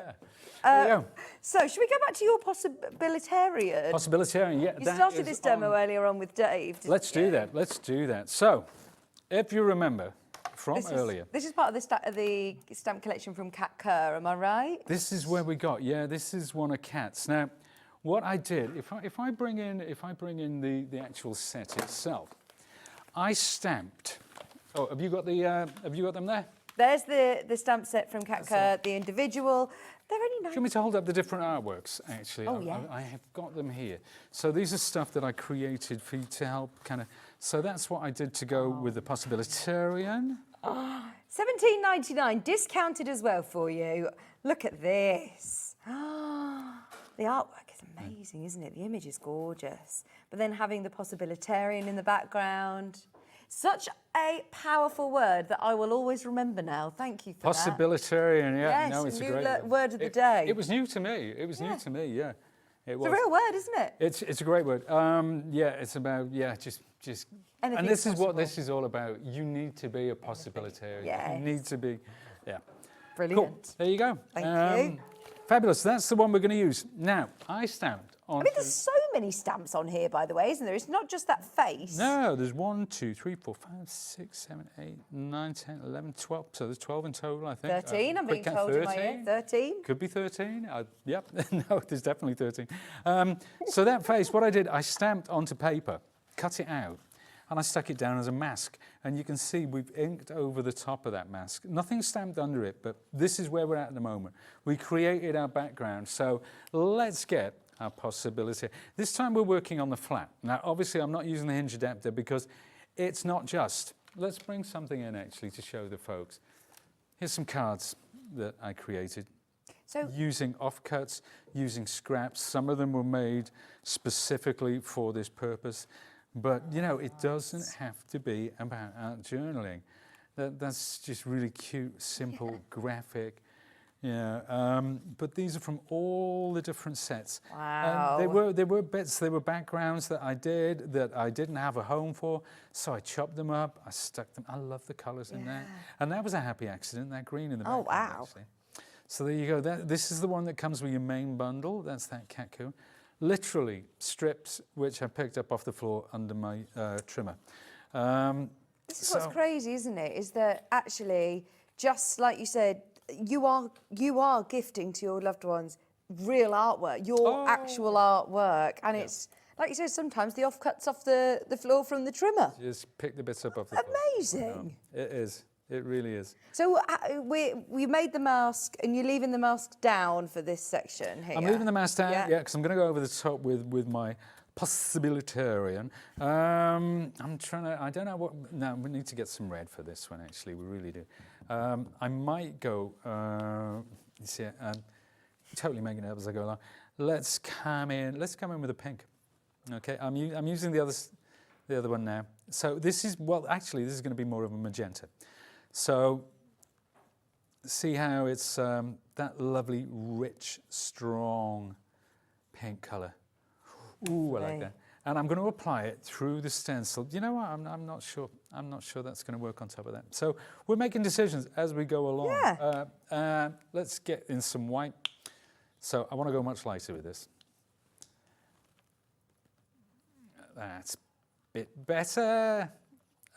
Yeah. So should we go back to your possibilitarian? Possibilitarian, yeah. You started this demo earlier on with Dave. Let's do that. So, if you remember from earlier. This is part of the stamp collection from Cat Kerr, am I right? This is where we got, this is one of Cat's. Now, what I did, if I bring in the actual set itself, I stamped. Oh, have you got them there? There's the stamp set from Cat Kerr, the individual. They're only nice. Do you want me to hold up the different artworks, actually? Oh, yeah. I have got them here. So these are stuff that I created for you to help kind of... So that's what I did to go with the Possibilitarian. $17.99, discounted as well for you. Look at this. The artwork is amazing, isn't it? The image is gorgeous. But then having the Possibilitarian in the background. Such a powerful word that I will always remember now. Thank you for Possibilitarian, that. yeah. No, it's a great word of the day. It was new to me. It was. It's a real word, isn't it? It's a great word. It's about, just... Anything and this possible. is what this is all about. You need to be a Possibilitarian. Yes. You need to be, Brilliant. Cool. There you go. Thank you. Fabulous. That's the one we're going to use. Now, I stamped on... there's so many stamps on here, by the way, isn't there? It's not just that face. No, there's 1, 2, 3, 4, 5, 6, 7, 8, 9, 10, 11, 12. So there's 12 in total, I think. 13, I'm being told in my ear. 13. Could be 13. Yep. No, there's definitely 13. So that face, what I did, I stamped onto paper, cut it out, and I stuck it down as a mask. And you can see we've inked over the top of that mask. Nothing stamped under it, but this is where we're at the moment. We created our background, so let's get our possibility. This time we're working on the flat. Now, obviously, I'm not using the hinge adapter because it's not just. Let's bring something in, actually, to show the folks. Here's some cards that I created. So, using offcuts, using scraps. Some of them were made specifically for this purpose. But, you know, it doesn't have to be about art journaling. That's just really cute, simple, graphic. Yeah, but these are from all the different sets. Wow. They were bits, they were backgrounds that I did that I didn't have a home for, so I chopped them up, I stuck them. I love the colours in there. And that was a happy accident, that green in the background. Oh, wow. Actually. So there you go. This is the one that comes with your main bundle. That's that cacao. Literally strips which I picked up off the floor under my trimmer. This is what's crazy, isn't it? Is that actually, just like you said, you are gifting to your loved ones real artwork, your actual artwork, and it's like you said, sometimes the offcuts off the floor from the trimmer. Just pick the bits up off the floor. Amazing. It is. It really is. So we made the mask, and you're leaving the mask down for this section here. I'm leaving the mask down, yeah, because I'm going to go over the top with my possibilitarian. I'm trying to, I don't know what, no, we need to get some red for this one, actually, we really do. I might go, you see, totally making it up as I go along. Let's come in with a pink. Okay, I'm using the other one now. So this is, well, actually, this is going to be more of a magenta. So see how it's that lovely, rich, strong pink colour. Ooh, I like that. And I'm going to apply it through the stencil. You know what? I'm not sure. I'm not sure that's going to work on top of that. So we're making decisions as we go along. Yeah. Let's get in some white. So I want to go much lighter with this. That's a bit better.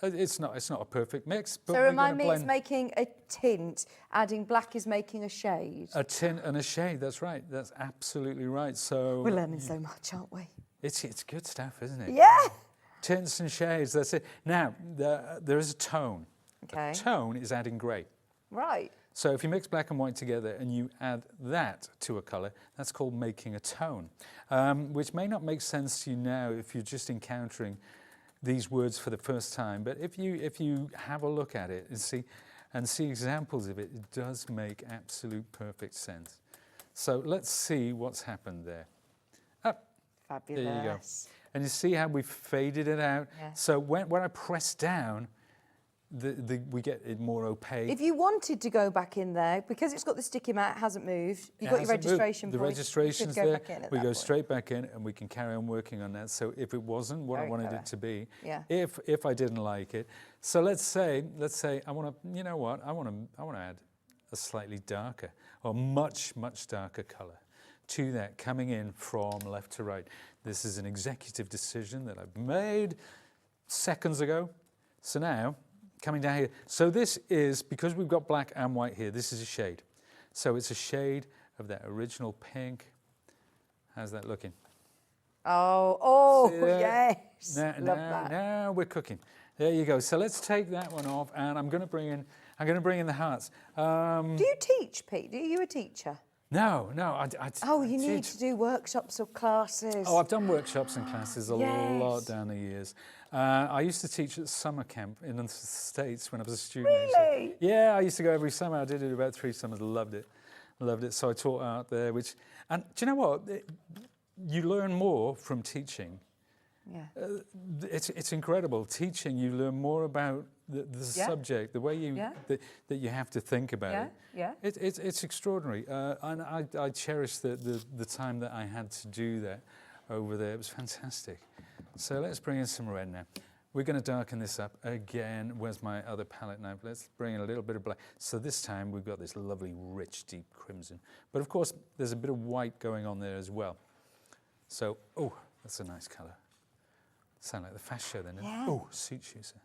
It's not a perfect mix, but so remind me, it's making a tint. Adding black is making a shade. A tint and a shade. That's right. That's absolutely right. So we're learning so much, aren't we? It's good stuff, isn't it? Yeah. Tints and shades. That's it. Now there is a tone. Okay. A tone is adding grey. Right. So if you mix black and white together and you add that to a colour, that's called making a tone, which may not make sense to you now if you're just encountering these words for the first time. But if you have a look at it and see examples of it, it does make absolute perfect sense. So let's see what's happened there. Fabulous. There you go. And you see how we've faded it out. Yeah. So when I press down, we get it more opaque. If you wanted to go back in there, because it's got the sticky mat, it hasn't moved, you've got your registration point. The registration's there, we go straight back in and we can carry on working on that. So if it wasn't what I wanted it to be, if I didn't like it. So let's say I want to, you know what, I want to add a slightly darker or much darker colour to that, coming in from left to right. This is an executive decision that I've made seconds ago. So now, coming down here. So this is, because we've got black and white here, this is a shade. So it's a shade of that original pink. How's that looking? Oh, yes. Love that. Now we're cooking. There you go. So let's take that one off, and I'm going to bring in the hearts. Do you teach, Pete? Are you a teacher? No. You need to do workshops or classes. Oh, I've done workshops and classes a lot down the years. I used to teach at summer camp in the States when I was a student. Really? Yeah, I used to go every summer. I did it about 3 summers. Loved it. So I taught out there. And do you know what? You learn more from teaching. Yeah. It's incredible. Teaching, you learn more about the subject, the way that you have to think about it. Yeah. It's extraordinary. And I cherish the time that I had to do that over there. It was fantastic. So let's bring in some red now. We're going to darken this up again. Where's my other palette now? Let's bring in a little bit of black. So this time we've got this lovely, rich, deep crimson. But of course, there's a bit of white going on there as well. So, oh, that's a nice colour. Sound like the fast show then. Yeah. Oh, suits you, sir.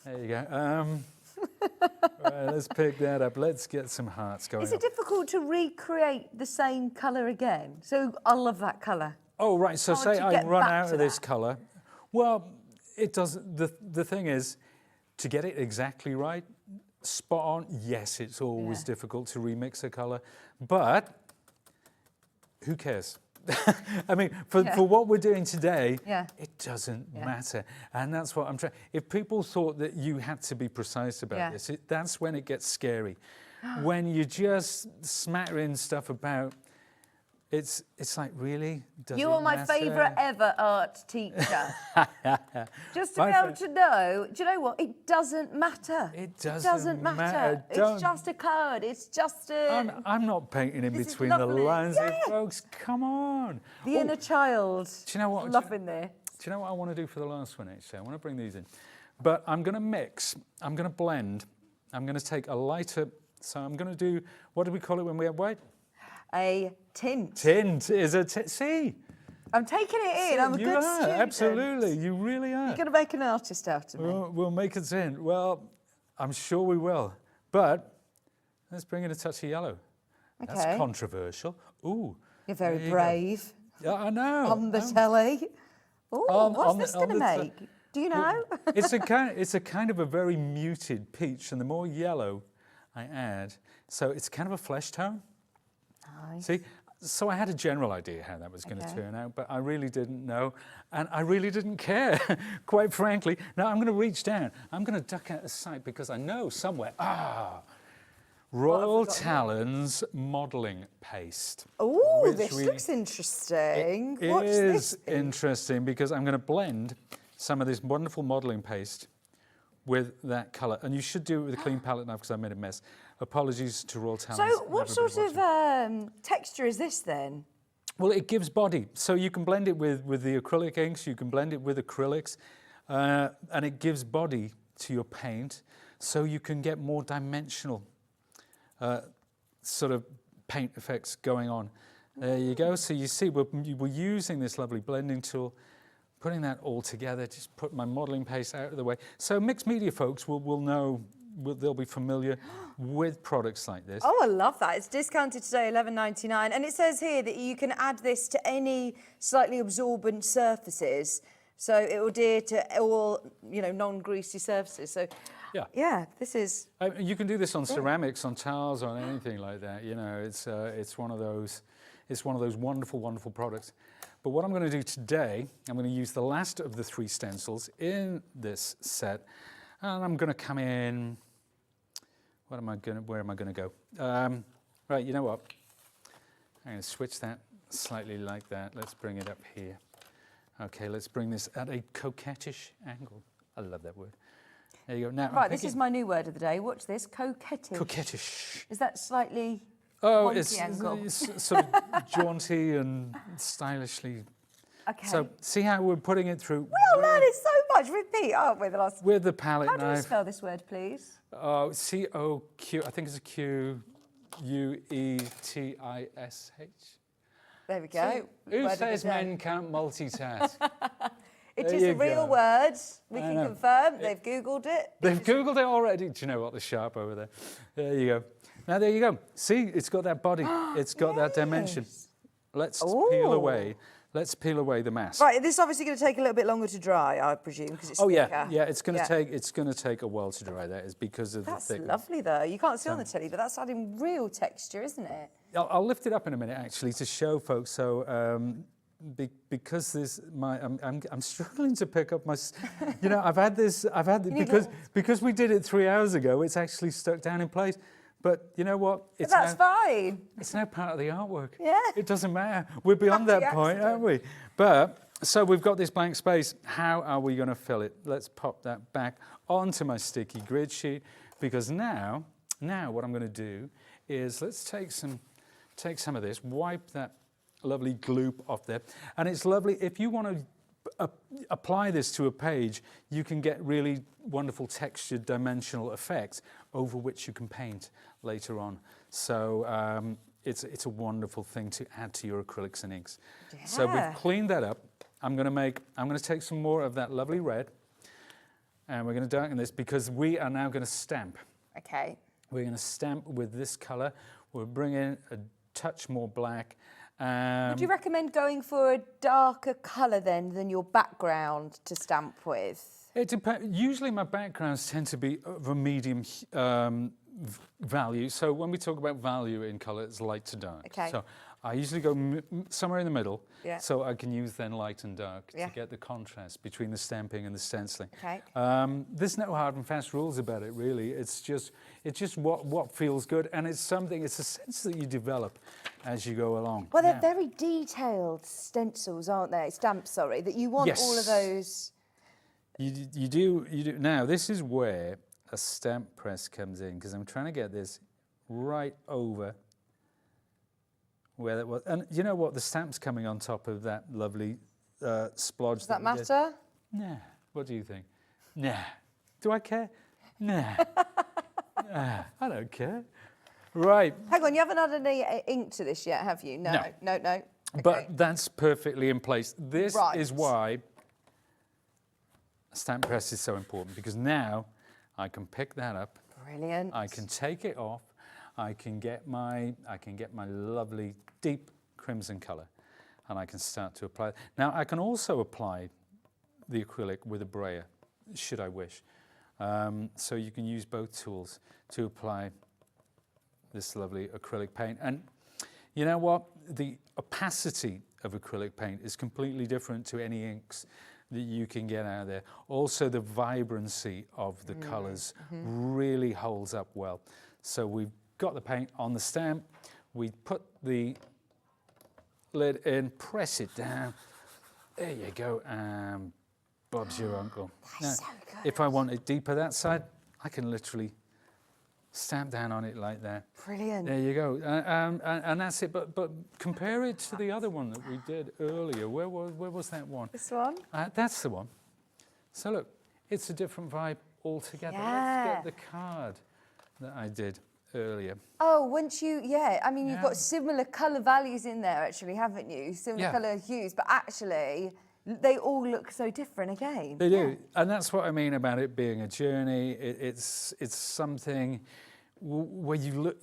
There you go. Right, let's pick that up. Let's get some hearts going. Is it difficult to recreate the same colour again? So I love that colour. Oh, right. So say I run out of this colour. Well, it doesn't. The thing is, to get it exactly right, spot on. Yes, it's always difficult to remix a color, but who cares? I mean, for what we're doing today, it doesn't matter. And that's what I'm trying. If people thought that you had to be precise about this, that's when it gets scary. When you just smattering stuff about, it's like, really? Does You it are my matter? favourite ever art teacher. Just to be able to know, do you know what? It doesn't matter. It doesn't matter. It's just a code. It's just a... I'm not painting in This is between the lovely. lines here, Yeah. folks. Come on. The inner child. Do you know what? Loving this. Do you know what I want to do for the last one, actually? I want to bring these in. But I'm going to mix. I'm going to blend. I'm going to take a lighter... So I'm going to do... What do we call it when we have white? A tint. Tint is a... See? I'm taking it in. I'm a you good are, student. absolutely. You really are. You're going to make an artist out of me. We'll make a tint. Well, I'm sure we will. But let's bring in a touch of yellow. Okay. That's controversial. Ooh. You're very you brave. Yeah, I know. On the telly. Ooh, what's this going to make? Do you know? It's a kind of a very muted peach, and the more yellow I add, so it's kind of a flesh tone. Nice. See, so I had a general idea how that was going to turn out, but I really didn't know, and I really didn't care, quite frankly. Now I'm going to reach down. I'm going to duck out of sight because I know somewhere. Royal Talens modelling paste. Oh, this looks interesting. It is interesting because I'm going to blend some of this wonderful modelling paste with that colour. And you should do it with a clean palette knife because I made a mess. Apologies to Royal Talens. So what sort of texture is this then? Well, it gives body. So you can blend it with the acrylic inks, you can blend it with acrylics, and it gives body to your paint so you can get more dimensional sort of paint effects going on. There you go. So you see we're using this lovely blending tool, putting that all together, just put my modelling paste out of the way. So mixed media folks will know, they'll be familiar with products like this. Oh, I love that. It's discounted today, $11.99. And it says here that you can add this to any slightly absorbent surfaces. So it will adhere to all, non-greasy surfaces. So yeah, this is... You can do this on ceramics, on tiles, on anything like that. It's one of those wonderful, wonderful products. But what I'm going to do today, I'm going to use the last of the 3 stencils in this set, and I'm going to come in. Where am I going to go? Right, you know what? I'm going to switch that slightly like that. Let's bring it up here. Okay, let's bring this at a coquettish angle. I love that word. There you go. Now, right, this is my new word of the day. Watch this, coquettish. Coquettish. Is that slightly... Oh, it's sort of jaunty and stylishly. Okay. So see how we're putting it through. We are learning so much with Pete, aren't we? With the palette knife. How do you spell this word, please? C-O-Q. I think it's a Q-U-E-T-I-S-H. There we go. Who says men can't multitask? It is a real word. We can confirm. They've Googled it. They've Googled it already. Do you know what? The sharp over there. There you go. Now, there you go. See, it's got that body. It's got that dimension. Let's peel away. Let's peel away the mask. Right, this is obviously going to take a little bit longer to dry, I presume, because it's thicker. Yeah. It's going to take a while to dry. That is because of the thickness. That's lovely, though. You can't see on the telly, but that's adding real texture, isn't it? I'll lift it up in a minute, actually, to show folks. So, because I'm struggling to pick up my. I've had this because we did it 3 hours ago. It's actually stuck down in place. But you know what? That's fine. It's now part of the artwork. Yeah. It doesn't matter. We're beyond that point, aren't we? But, so we've got this blank space. How are we going to fill it? Let's pop that back onto my sticky grid sheet, because now what I'm going to do is let's take some of this, wipe that lovely gloop off there. And it's lovely. If you want to apply this to a page, you can get really wonderful textured dimensional effects over which you can paint later on. So it's a wonderful thing to add to your acrylics and inks. Yeah. So we've cleaned that up. I'm going to take some more of that lovely red, and we're going to darken this because we are now going to stamp. Okay. We're going to stamp with this colour. We'll bring in a touch more black. Would you recommend going for a darker colour then than your background to stamp with? It depends. Usually my backgrounds tend to be of a medium value. So when we talk about value in colour, it's light to dark. Okay. So I usually go somewhere in the middle, yeah. so I can use then light and dark yeah. to get the contrast between the stamping and the stenciling. Okay. There's no hard and fast rules about it, really. It's just what feels good, and it's a sense that you develop as you go along. Well, they're very detailed stencils, aren't they? Stamps, sorry, that you want Yes. all of those. You do. Now, this is where a stamp press comes in, because I'm trying to get this right over where that was. And you know what? The stamp's coming on top of that lovely splodge. Does that matter? Nah. What do you think? Nah. Do I care? Nah. Nah. I don't care. Right. Hang on, you haven't had any ink to this yet, have you? No. No. Okay. But that's perfectly in place. This is why a stamp press is so important, because now I can pick that up. Brilliant. I can take it off. I can get my lovely deep crimson colour, and I can start to apply it. Now I can also apply the acrylic with a brayer, should I wish. So you can use both tools to apply this lovely acrylic paint. And you know what? The opacity of acrylic paint is completely different to any inks that you can get out there. Also, the vibrancy of the colours really holds up well. So we've got the paint on the stamp, we put the lid in, press it down, there you go, and Bob's your uncle. Now, so good. if I want it deeper that side, I can literally stamp down on it like that. Brilliant. There you go, and that's it. But compare it to the other one that we did earlier. Where was that one? This one? That's the one. So look, it's a different vibe altogether. Yeah. Let's get the card that I did earlier. Oh, once you, I mean, you've got similar colour values in there, actually, haven't you? Similar colour hues, but actually, they all look so different again. They do, and that's what I mean about it being a journey. It's something where you look,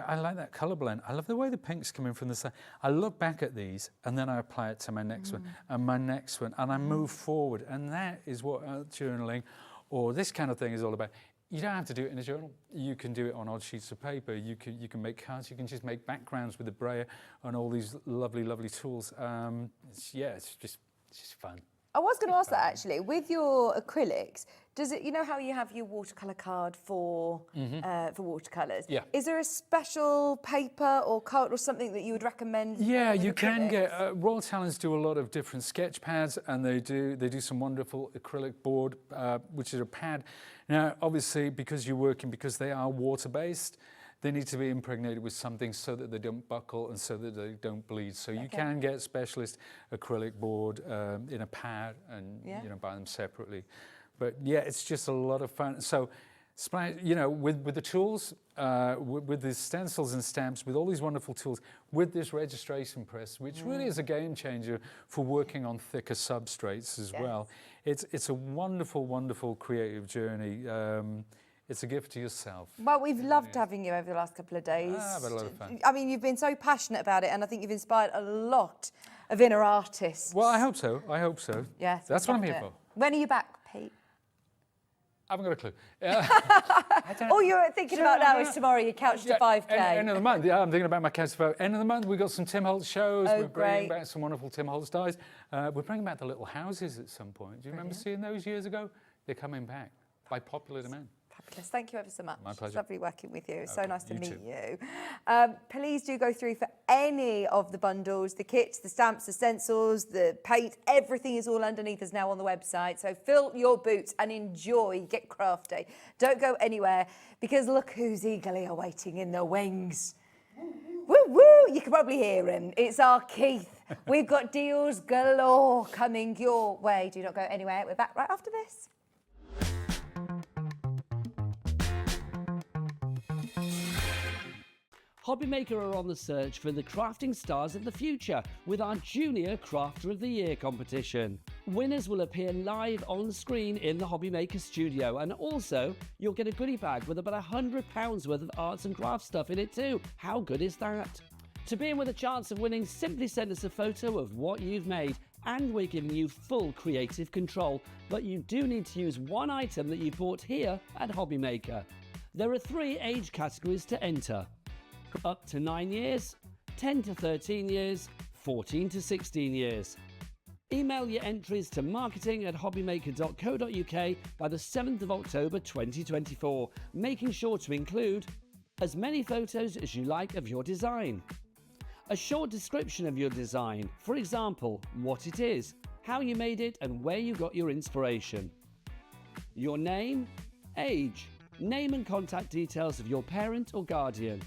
I like that colour blend. I love the way the pinks come in from the side. I look back at these, and then I apply it to my next one, and my next one, and I move forward, and that is what journaling, or this kind of thing, is all about. You don't have to do it in a journal. You can do it on odd sheets of paper. You can make cards. You can just make backgrounds with the brayer and all these lovely, lovely tools. It's just fun. I was going to ask that, actually. With your acrylics, does it, you know how you have your watercolour card for watercolours? Yeah. Is there a special paper or card or something that you would recommend? Yeah, you can get, Royal Talens do a lot of different sketch pads, and they do some wonderful acrylic board, which is a pad. Now, obviously, because they are water-based, they need to be impregnated with something so that they don't buckle and so that they don't bleed. So you can get specialist acrylic board in a pad and buy them separately. But yeah, it's just a lot of fun. So, with the tools, with the stencils and stamps, with all these wonderful tools, with this registration press, which really is a game changer for working on thicker substrates as well. It's a wonderful, wonderful creative journey. It's a gift to yourself. Well, we've loved having you over the last couple of days. I've had a lot of fun. I mean, you've been so passionate about it, and I think you've inspired a lot of inner artists. Well, I hope so. Yes. That's what I'm here for. When are you back, Pete? I haven't got a clue. All you're thinking about now is tomorrow your couch to 5K. End of the month. Yeah, I'm thinking about my couch to 5K. End of the month, we've got some Tim Holtz shows. Oh, we're bringing great. back some wonderful Tim Holtz dies. We're bringing back the little houses at some point. Do you remember seeing those years ago? They're coming back by popular demand. Fabulous. Thank you ever so much. My pleasure. It's lovely working with you. It's so Okay, nice to you meet too. you. Please do go through for any of the bundles, the kits, the stamps, the stencils, the paint. Everything is all underneath us now on the website. So fill your boots and enjoy. Get crafty. Don't go anywhere, because look who's eagerly awaiting in the wings. Woo woo! You can probably hear him. It's our Keith. We've got deals galore coming your way. Do not go anywhere. We're back right after this. Hobbymaker are on the search for the crafting stars of the future with our Junior Crafter of the Year competition. Winners will appear live on screen in the Hobbymaker studio, and also you'll get a goodie bag with about £100 worth of arts and crafts stuff in it too. How good is that? To be in with a chance of winning, simply send us a photo of what you've made, and we're giving you full creative control. But you do need to use one item that you bought here at Hobbymaker. There are 3 age categories to enter: up to 9 years, 10 to 13 years, 14 to 16 years. Email your entries to marketing@hobbymaker.co.uk by the 7th of October 2024, making sure to include as many photos as you like of your design, a short description of your design, for example, what it is, how you made it and where you got your inspiration, your name, age, name and contact details of your parent or guardian.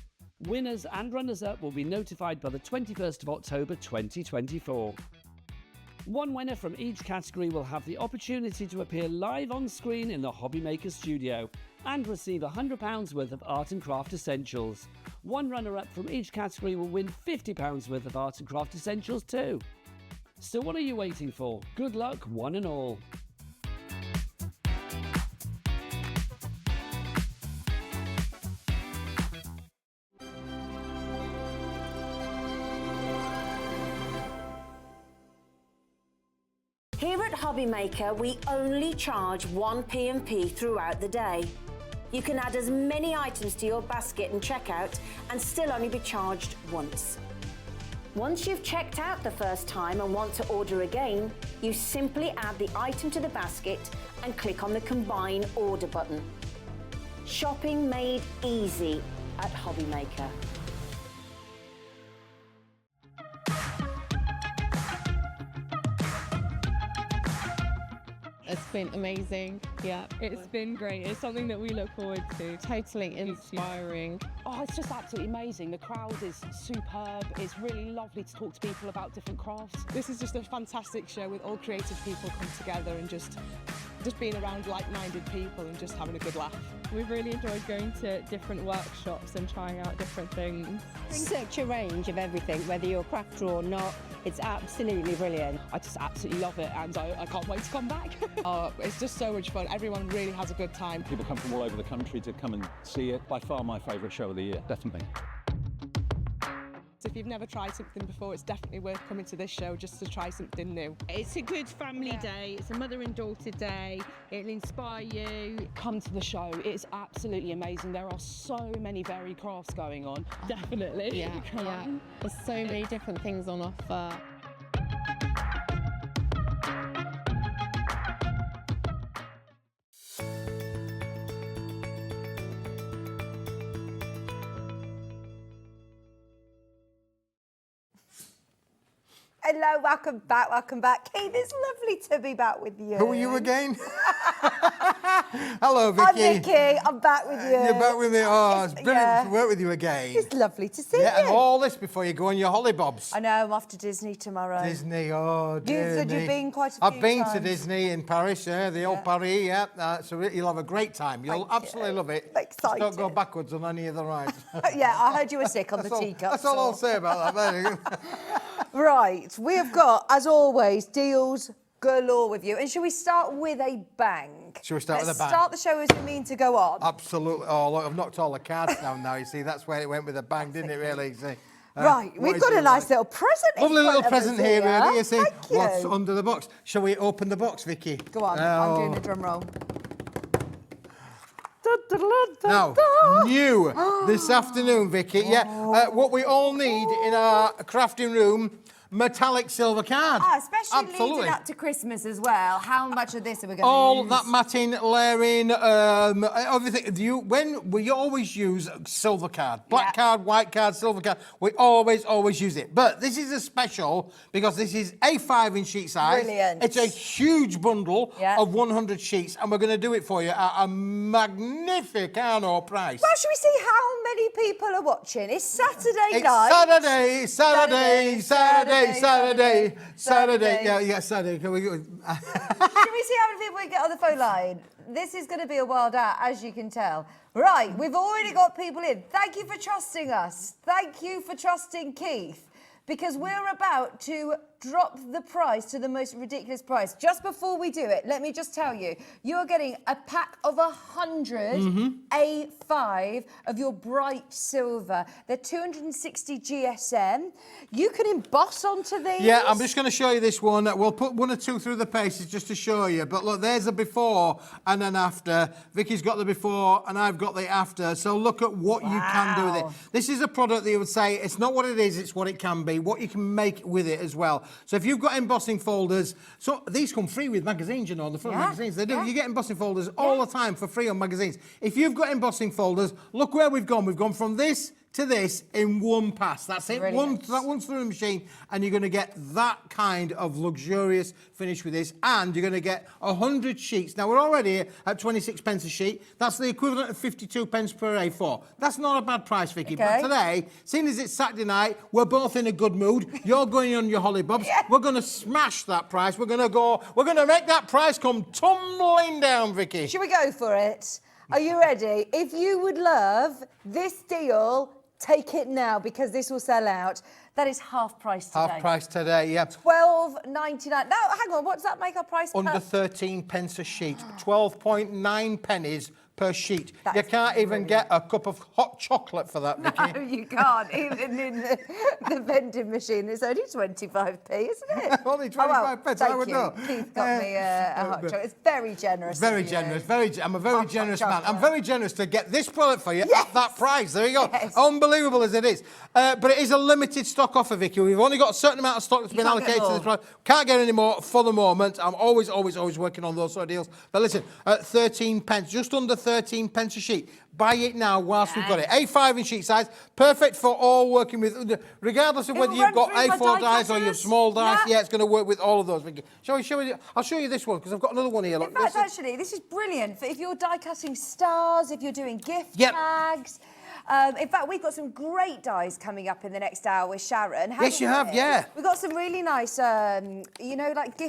Winners and runners-up will be notified by the 21st of October 2024. One winner from each category will have the opportunity to appear live on screen in the Hobbymaker Studio and receive £100 worth of art and craft essentials. One runner-up from each category will win £50 worth of art and craft essentials too. So what are you waiting for? Good luck, one and all. Here at Hobbymaker, we only charge 1 P&P throughout the day. You can add as many items to your basket and checkout and still only be charged once. Once you've checked out the first time and want to order again, you simply add the item to the basket and click on the Combine Order button. Shopping made easy at Hobbymaker. It's been amazing. Yeah, it's been great. It's something that we look forward to. Totally inspiring. Oh, it's just absolutely amazing. The crowd is superb. It's really lovely to talk to people about different crafts. This is just a fantastic show with all creative people come together and just being around like-minded people and just having a good laugh. We've really enjoyed going to different workshops and trying out different things. Such a range of everything, whether you're a crafter or not. It's absolutely brilliant. I just absolutely love it, and I can't wait to come back. It's just so much fun. Everyone really has a good time. People come from all over the country to come and see it. By far my favourite show of the year, definitely. So if you've never tried something before, it's definitely worth coming to this show just to try something new. It's a good family day. It's a mother and daughter day. It'll inspire you. Come to the show. It's absolutely amazing. There are so many varied crafts going on. Definitely. Yeah. There's so many different things on offer. Hello, welcome back. Keith, it's lovely to be back with you. Who are you again? Hello, Vicky. I'm Vicky, I'm back with you. You're back with me. Oh, it's brilliant to work with you again. It's lovely to see you. And all this before you go on your hollybobs. I know, I'm off to Disney tomorrow. Disney, oh, dear. You've been quite a few times. I've been to Disney in Paris, the old Paris, so you'll have a great time. You'll absolutely love it. Excited. Just don't go backwards on any of the rides. Yeah, I heard you were sick on the teacups. That's all I'll say about that. There you go. Right, we have got, as always, deals galore with you. And shall we start with a bang? Shall we start with a bang? Start the show as we mean to go on. Absolutely. Oh, look, I've knocked all the cards down now, you see. That's where it went with a bang, didn't it, really? You see? Right, we've got a nice little present. Lovely little present here, really. You see Thank you. what's under the box. Shall we open the box, Vicky? Go on, I'm doing a drum roll. Now, new this afternoon, Vicky. Yeah, what we all need in our crafting room, metallic silver card. Especially leading up to Christmas as well. How much of this are we going to use? All that matting, layering, everything. When we always use silver card, black card, white card, silver card. We always use it. But this is a special because this is a 5-inch sheet size. Brilliant. It's a huge bundle of 100 sheets, and we're going to do it for you at a magnificano price. Well, should we see how many people are watching? It's Saturday night. Saturday. Yeah, Saturday. Can we go? Should we see how many people we get on the phone line? This is going to be a wild out, as you can tell. Right, we've already got people in. Thank you for trusting us. Thank you for trusting Keith. because we're about to drop the price to the most ridiculous price. Just before we do it, let me just tell you, you're getting a pack of 100 A5 of your bright silver. They're 260 GSM. You can emboss onto these. Yeah, I'm just going to show you this one. We'll put one or two through the paces just to show you. But look, there's a before and an after. Vicky's got the before and I've got the after. So look at what you can do with it. This is a product that you would say, it's not what it is, it's what it can be, what you can make with it as well. So if you've got embossing folders, so these come free with magazines, you know, the front magazines, they do. You get embossing folders all the time for free on magazines. If you've got embossing folders, look where we've gone. We've gone from this to this in one pass. That's it. That one's through the machine, and you're going to get that kind of luxurious finish with this, and you're going to get 100 sheets. Now, we're already at 26 pence a sheet. That's the equivalent of 52 pence per A4. That's not a bad price, Vicky. But today, seeing as it's Saturday night, we're both in a good mood. You're going on your hollybobs. We're going to smash that price. We're going to make that price come tumbling down, Vicky. Should we go for it? Are you ready? If you would love this deal, take it now, because this will sell out. That is half price today. Half price today, yeah. $12.99. Now, hang on, what does that make our price? Under 13 pence a sheet. 12.9 pennies per sheet. You can't even get a cup of hot chocolate for that, Vicky. No, you can't. Even in the vending machine, it's only 25p, isn't it? Only 25 pence, I would know. Keith got me a hot chocolate. It's very generous. Very generous. I'm a very generous man. I'm very generous to get this product for you at that price. There you go. Unbelievable as it is. But it is a limited stock offer, Vicky. We've only got a certain amount of stock that's been allocated to this product. Can't get any more for the moment. I'm always working on those sort of deals. But listen, at 13 pence, just under 13 pence a sheet. Buy it now whilst we've got it. A5 in sheet size, perfect for all working with, regardless of whether you've got A4 dies or you have small dies. Yeah, it's going to work with all of those. I'll show you this one, because I've got another one here. Look, in fact, actually, this is brilliant for if you're die cutting stars, if you're doing gift tags. In fact, we've got some great dies coming up in the next hour with Sharon. Yes, you have, yeah. We've got some really nice, you know, like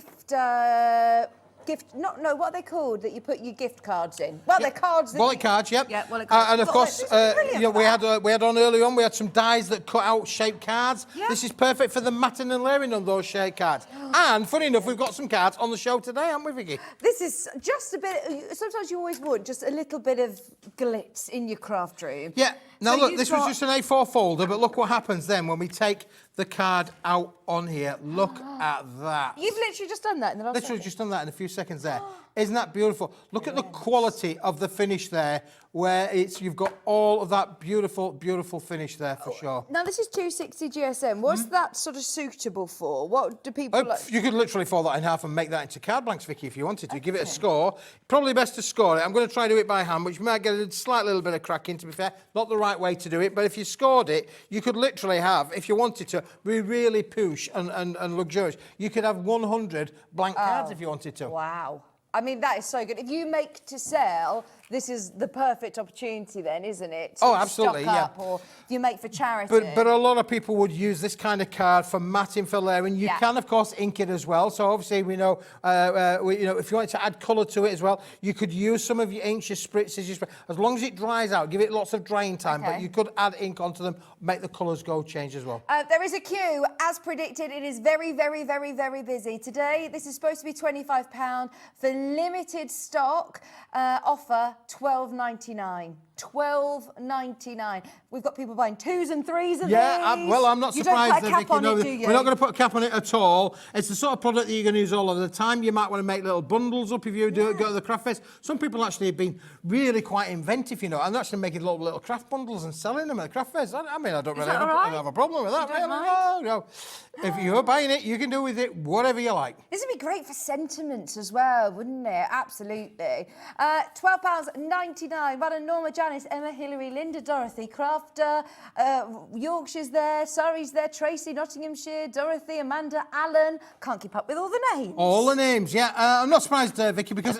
what are they called that you put your gift cards in? Well, they're cards. Wallet cards, yep. Yeah, wallet cards. And of course, we had on earlier on, we had some dies that cut out shaped cards. Yeah. This is perfect for the matting and layering on those shaped cards. And funny enough, we've got some cards on the show today, haven't we, Vicky? This is just a bit, sometimes you always want just a little bit of glitz in your craft room. Yeah. Now, look, this was just an A4 folder, but look what happens then when we take the card out on here. Look at that. You've literally just done that in the last Literally just done that in a few seconds there. Isn't that beautiful? Look at the quality of the finish there, where you've got all of that beautiful, beautiful finish there for sure. Now, this is 260 GSM. What's that sort of suitable for? What do people like? You could literally fold that in half and make that into card blanks, Vicky, if you wanted to. Give it a score. Probably best to score it. I'm going to try to do it by hand, which might get a slight little bit of cracking, to be fair. Not the right way to do it, but if you scored it, you could literally have, if you wanted to, be really poosh and luxurious. You could have 100 blank cards if you wanted to. Wow. I mean, that is so good. If you make to sell, this is the perfect opportunity then, isn't it? Oh, absolutely, stock up, or if you make for charity. But a lot of people would use this kind of card for matting, for layering. You can, of course, ink it as well. So obviously, we know, if you wanted to add colour to it as well, you could use some of your inks, your spritzes, as long as it dries out. Give it lots of drying time. But you could add ink onto them, make the colours change as well. There is a queue, as predicted. It is very, very, very, very busy today. This is supposed to be £25 for limited stock. Offer £12.99. £12.99. We've got people buying 2s and 3s of these. Well, I'm not surprised. You don't put a cap on it, do you? We're not going to put a cap on it at all. It's the sort of product that you're going to use all of the time. You might want to make little bundles up if you go to the craft fairs. Some people actually have been really quite inventive, and actually making little craft bundles and selling them at the craft fairs. I mean, I don't really have a problem with that. No. If you're buying it, you can do with it whatever you like. This would be great for sentiments as well, wouldn't it? Absolutely. £12.99. What a Norma, Janice, Emma, Hilary, Linda, Dorothy, Crafter, Yorkshire's there, Surrey's there, Tracy, Nottinghamshire, Dorothy, Amanda, Alan. Can't keep up with all the names. All the names, yeah. I'm not surprised, Vicky, because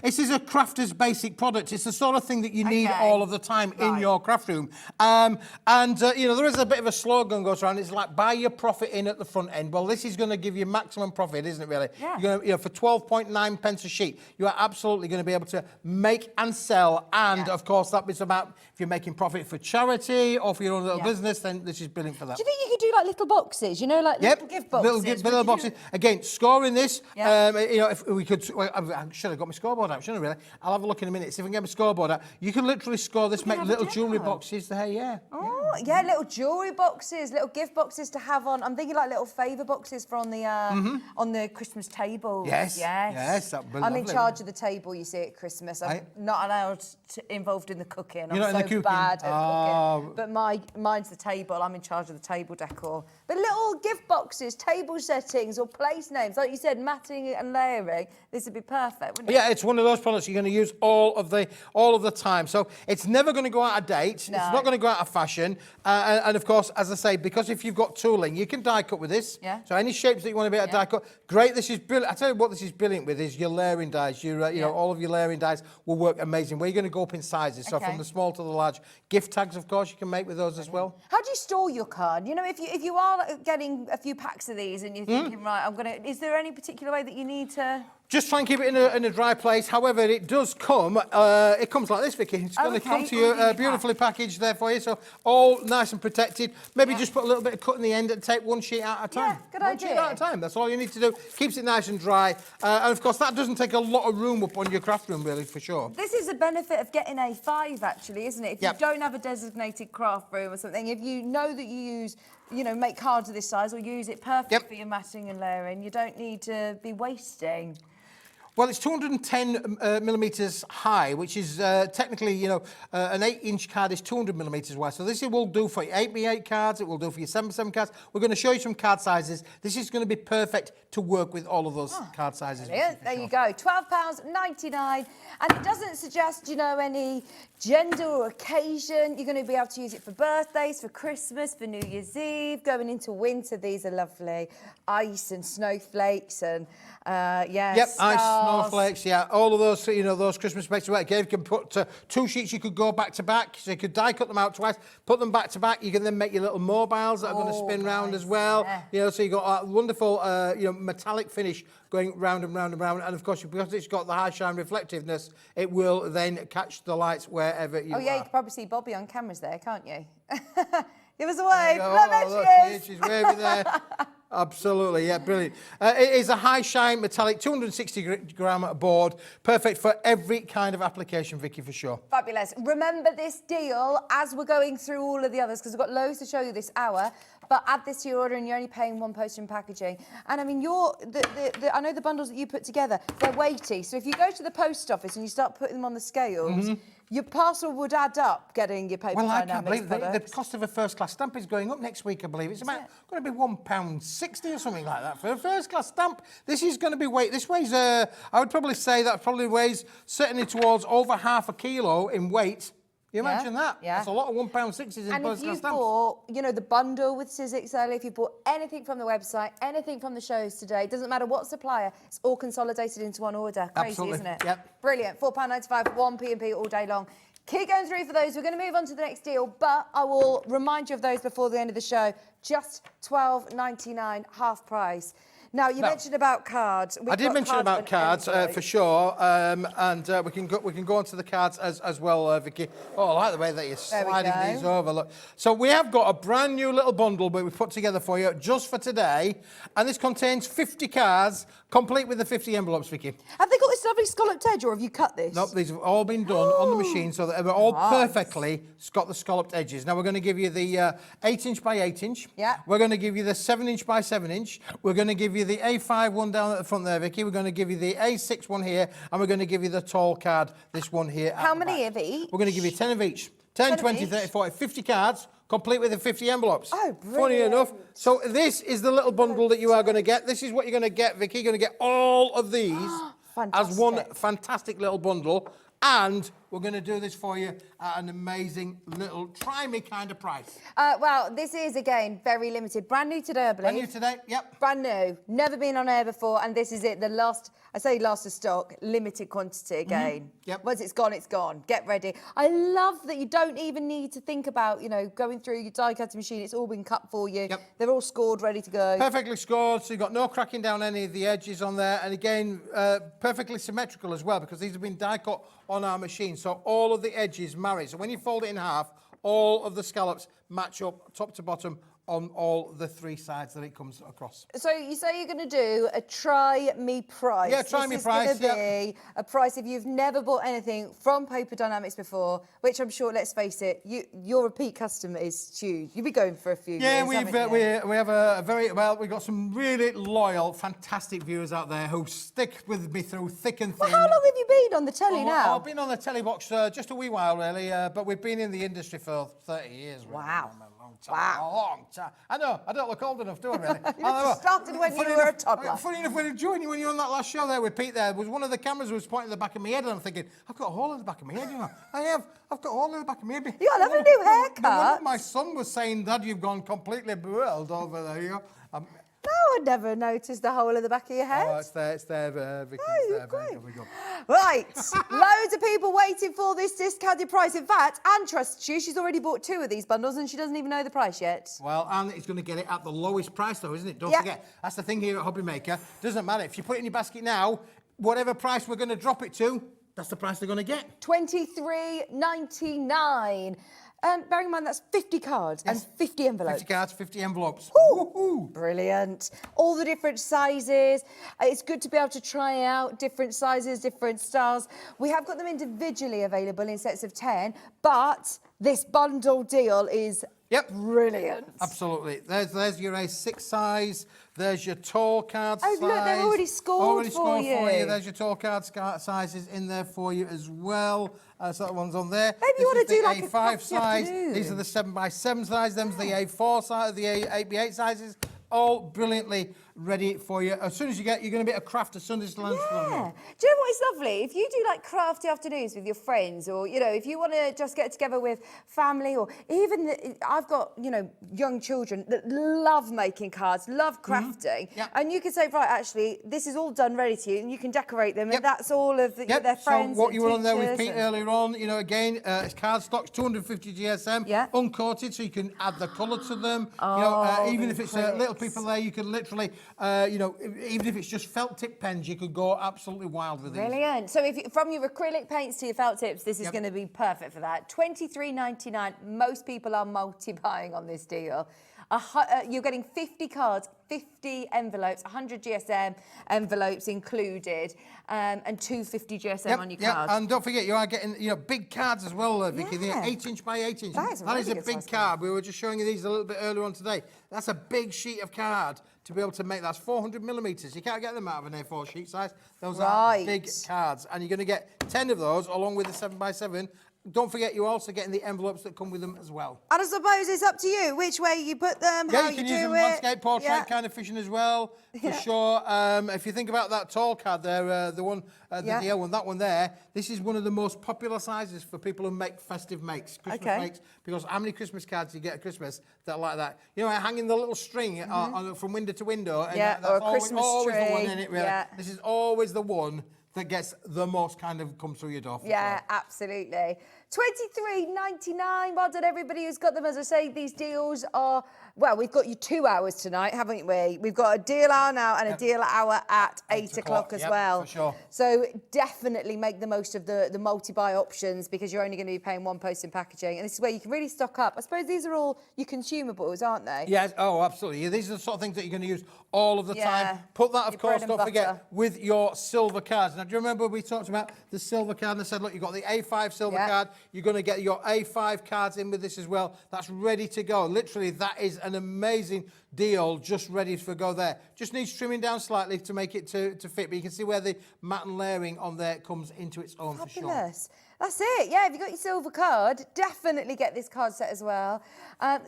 this is a crafter's basic product. It's the sort of thing that you need all of the time in your craft room. There is a bit of a slogan goes around. It's like, buy your profit in at the front end. Well, this is going to give you maximum profit, isn't it, really? Yeah. You're going to, for 12.9 pence a sheet, you are absolutely going to be able to make and sell, and, of course, that It's about if you're making profit for charity or for your own little Yeah. business, then this is brilliant for that. Do you think you could do like little boxes? You know, like little gift boxes. Little boxes. Again, scoring this. Yeah. You know, if we could, well, I should have got my scoreboard out, shouldn't I? Really? I'll have a look in a minute. See if I can get my scoreboard out. You can literally score this, make little jewellery boxes there. Yeah. Oh, yeah, little jewellery boxes, little gift boxes to have on. I'm thinking like little favour boxes for on the Christmas tables. Yes. That'd be I'm in lovely. charge of the table, you see, at Christmas. I'm not allowed involved in the cooking. You're not in the I'm so cooking? bad at Oh. cooking. But mine's the table. I'm in charge of the table decor. But little gift boxes, table settings or place names, like you said, matting and layering. This would be perfect, wouldn't it? Yeah, it's one of those products you're going to use all of the time. So it's never going to go out of date. No. It's not going to go out of fashion. And of course, as I say, because if you've got tooling, you can die cut with this. Yeah. So any shapes that you want to be able to die cut, great. This is brilliant. I tell you what, this is brilliant with is your layering dies. You know, all of your layering dies will work amazing. Where you're going to go up in sizes. So from the small to the large. Gift tags, of course, you can make with those as well. How do you store your card? You know, if you are getting a few packs of these and you're thinking, right, is there any particular way that you need to? Just try and keep it in a dry place. However, it does come, it comes like this, Vicky. It's going to come to you beautifully packaged there for you. So all nice and protected. Maybe just put a little bit of cut in the end and take one sheet at a time. Yeah, good one idea. sheet at a time. That's all you need to do. Keeps it nice and dry. And of course, that doesn't take a lot of room up on your craft room, really, for sure. This is a benefit of getting A5, actually, isn't it? If you don't have a designated craft room or something, if you know that you use, you know, make cards of this size or use it perfect for your matting and layering, you don't need to be wasting. Well, it's 210 millimetres high, which is technically, you know, an 8-inch card is 200 millimetres wide. So this will do for your 8x8 cards. It will do for your 7x7 cards. We're going to show you some card sizes. This is going to be perfect to work with all of those card sizes. Brilliant. There you go. £12.99. And it doesn't suggest, you know, any gender or occasion. You're going to be able to use it for birthdays, for Christmas, for New Year's Eve. Going into winter, these are lovely. Ice and snowflakes and, Yep, stars. ice, snowflakes, yeah, all of those, you know, those Christmas bakes. Again, you can put 2 sheets, you could go back to back, so you could die cut them out twice, put them back to back. You can then make your little mobiles that are going to spin round as well. Yeah. You know, so you've got a wonderful, you know, metallic finish going round and round and round. And of course, because it's got the high shine reflectiveness, it will then catch the lights wherever you are. Oh, yeah, you can probably see Bobby on cameras there, can't you? Give us a wave. Oh, There look, she is. she's waving there. Absolutely, yeah, brilliant. It is a high shine metallic 260 gram board, perfect for every kind of application, Vicky, for sure. Fabulous. Remember this deal as we're going through all of the others, because we've got loads to show you this hour, but add this to your order and you're only paying one postage and packaging. And I mean, I know the bundles that you put together, they're weighty. So if you go to the post office and you start putting them on the scales, your parcel would add up getting your paper. Well, I can't Dynamics believe the cost of a first-class stamp is going up next week, I believe. It's about going to be £1.60 or something like that for a first-class stamp. This is going to be weight. This weighs, I would probably say that probably weighs certainly towards over ½ a kilo in weight. You imagine that? Yeah. That's a lot of £1.60s in And if first-class you stamps. bought, you know, the bundle with Sizzix earlier, if you bought anything from the website, anything from the shows today, doesn't matter what supplier, it's all consolidated into one order. Crazy, Absolutely. isn't it? Yep. Brilliant. £4.95, one P&P all day long. Keep going through for those. We're going to move on to the next deal, but I will remind you of those before the end of the show. Just £12.99, half price. Now, you mentioned about cards. I did mention about cards for sure, and we can go on to the cards as well, Vicky. Oh, I like the way that you're sliding these over. Look, so we have got a brand new little bundle that we put together for you just for today, and this contains 50 cards, complete with the 50 envelopes, Vicky. Have they got this lovely scalloped edge, or have you cut this? Nope, these have all been done on the machine, so that they're all perfectly got the scalloped edges. Now we're going to give you the 8-inch by 8-inch. Yeah. We're going to give you the 7-inch by 7-inch. We're going to give you the A5 one down at the front there, Vicky. We're going to give you the A6 one here, and we're going to give you the tall card, this one here. How many of each? We're going to give you 10 of each. 10, 20, 30, 40, 50 cards, complete with the 50 envelopes. Oh, brilliant. Funny enough. So this is the little bundle that you are going to get. This is what you're going to get, Vicky. You're going to get all of these as one fantastic little bundle. And we're going to do this for you at an amazing little try-me kind of price. Well, this is, again, very limited. Brand new today, I believe. Brand new today, yep. Brand new. Never been on air before, and this is it. The last, I say last of stock, limited quantity again. Yep. Once it's gone, it's gone. Get ready. I love that you don't even need to think about, you know, going through your die cutting machine. It's all been cut for you. Yep. They're all scored, ready to go. Perfectly scored, so you've got no cracking down any of the edges on there. And again, perfectly symmetrical as well, because these have been die cut on our machine. so all of the edges marry. So when you fold it in half, all of the scallops match up top to bottom on all the 3 sides that it comes across. So you say you're going to do a try me price. Yeah, try me price. This is going to be a price if you've never bought anything from Paper Dynamics before, which I'm sure, let's face it, your repeat customer is huge. You'll be going for a few years, Yeah, we have a very, well, we've got some really loyal, fantastic viewers out there who stick with me through thick and thin. Well, how long have you been on the telly now? I've been on the telly box just a wee while, really, but we've been in the industry for 30 years. Really. Wow. A long time. I know, I don't look old enough, do I, really? You started when you were a toddler. Funny enough, when you were on that last show there with Pete there, was one of the cameras was pointing at the back of my head, and I'm thinking, I've got a hole in the back of my head, you know. I've got a hole in the back of my head. You got a lovely new haircut. My son was saying, Dad, you've gone completely bewildered over there, you know. No, I never noticed the hole in the back of your head. Oh, it's there, Vicky. Oh, it's there. great. There we go. Right, loads of people waiting for this discounted price. In fact, Anne trusts you. She's already bought 2 of these bundles and she doesn't even know the price yet. Well, Anne is going to get it at the lowest price, though, isn't it? Don't Yeah. forget. That's the thing here at Hobby Maker. Doesn't matter. If you put it in your basket now, whatever price we're going to drop it to, that's the price they're going to get. $23.99. And bearing in mind that's 50 cards and 50 envelopes. 50 cards, 50 envelopes. Ooh, brilliant. All the different sizes. It's good to be able to try out different sizes, different styles. We have got them individually available in sets of 10, but this bundle deal is brilliant. Absolutely. There's your A6 size. There's your tall card size. Oh, look, they're already scored for you. There's your tall card sizes in there for you as well. So that one's on there. Maybe you want to do like A5 a crafty size. afternoon. These are the 7x7 size. Them's the A4 size, the 8x8 sizes. All brilliantly ready for you. As soon as you're going to be a craft as soon as lunch. Yeah. Do you know what is lovely? If you do like crafty afternoons with your friends, or if you want to just get together with family, or even I've got young children that love making cards, love crafting, and you can say, right, actually, this is all done ready to you, and you can decorate them, and that's all of their friends. So what you were on there with teachers Pete earlier on, again, it's card stocks, 250 GSM, uncoated, so you can add the colour to them. Even if it's little people there, you can literally. Even if it's just felt tip pens, you could go absolutely wild with these. Brilliant. So from your acrylic paints to your felt tips, this is going to be perfect for that. $23.99. Most people are multi-buying on this deal. You're getting 50 cards, 50 envelopes, 100 GSM envelopes included, and 250 GSM on your cards. And don't forget, you are getting big cards as well, Vicky. They're 8-inch by 8-inch. That is a big card. We were just showing you these a little bit earlier on today. That's a big sheet of card to be able to make. That's 400 millimetres. You can't get them out of an A4 sheet size. Those are big cards, and you're going to get 10 of those along with the 7x7. Don't forget, you're also getting the envelopes that come with them as well. And I suppose it's up to you which way you put them, how you can use them landscape, portrait kind of fishing as well, for sure. If you think about that tall card there, the one, the yellow one, that one there, this is one of the most popular sizes for people who make festive makes, Christmas makes, because how many Christmas cards you get at Christmas that are like that? Hanging the little string from window to window. And that's or a Christmas always tree. The one in it, really. This is always the one that gets the most kind of come through your door. Absolutely. $23.99. Well done, everybody who's got them. As I say, these deals are, well, we've got you 2 hours tonight, haven't we? We've got a deal hour now and a deal hour at 8 o'clock as well. For sure. So definitely make the most of the multi-buy options, because you're only going to be paying one post in packaging. And this is where you can really stock up. I suppose these are all your consumables, aren't they? Yes, absolutely. These are the sort of things that you're going to use all of the time. Put that, of course, don't forget, with your silver cards. Now, do you remember we talked about the silver card and I said, look, you've got the A5 silver card. You're going to get your A5 cards in with this as well. That's ready to go. Literally, that is an amazing deal, just ready to go there. Just needs trimming down slightly to make it to fit, but you can see where the matte and layering on there comes into its own for sure. That's it. Yeah, if you've got your silver card, definitely get this card set as well.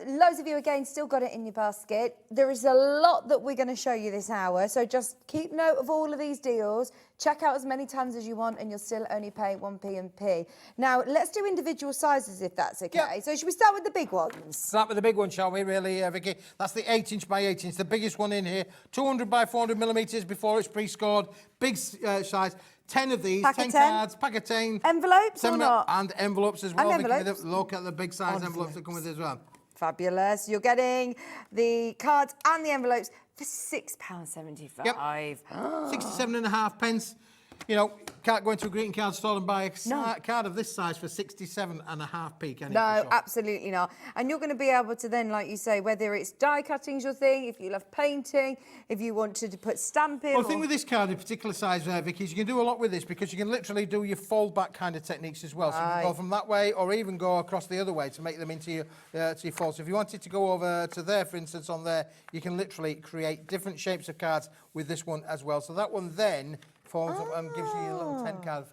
Loads of you, again, still got it in your basket. There is a lot that we're going to show you this hour, so just keep note of all of these deals. Check out as many times as you want, and you'll still only pay 1p&p. Now, let's do individual sizes, if that's okay. So should we start with the big ones? Start with the big one, shall we, really, Vicky? That's the 8-inch by 8-inch, the biggest one in here. 200 by 400 millimetres before it's pre-scored. Big size. 10 of these, 10 cards, pack of 10. Envelopes or not? And envelopes as well. And envelopes. Look at the big size envelopes that come with it as well. Fabulous. You're getting the cards and the envelopes for £6.75. Yep. 67.5 pence. you know, can't go into a greeting card store and buy a card of this size for 67.5p, can you? No, absolutely not. And you're going to be able to then, like you say, whether it's die cutting's your thing, if you love painting, if you want to put stamping. Well, the thing with this card in particular size, Vicky, is you can do a lot with this because you can literally do your fold back kind of techniques as well. So you can go from that way or even go across the other way to make them into your fold. So if you wanted to go over to there, for instance, on there, you can literally create different shapes of cards with this one as well. So that one then forms up and gives you your little 10 card.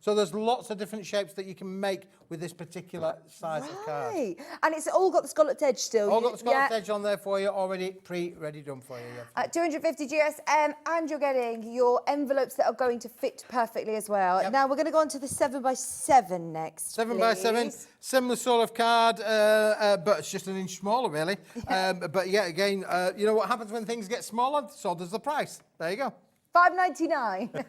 So there's lots of different shapes that you can make with this particular size of card. And it's all got the scalloped edge still. All got the scalloped edge on there for you, already ready done for you. Yeah. 250 GSM, and you're getting your envelopes that are going to fit perfectly as well. Yep. Now we're going to go on to the 7x7 next. 7x7, similar sort of card, but it's just an inch smaller, really. But yeah, again, you know what happens when things get smaller? So does the price. There you go. $5.99.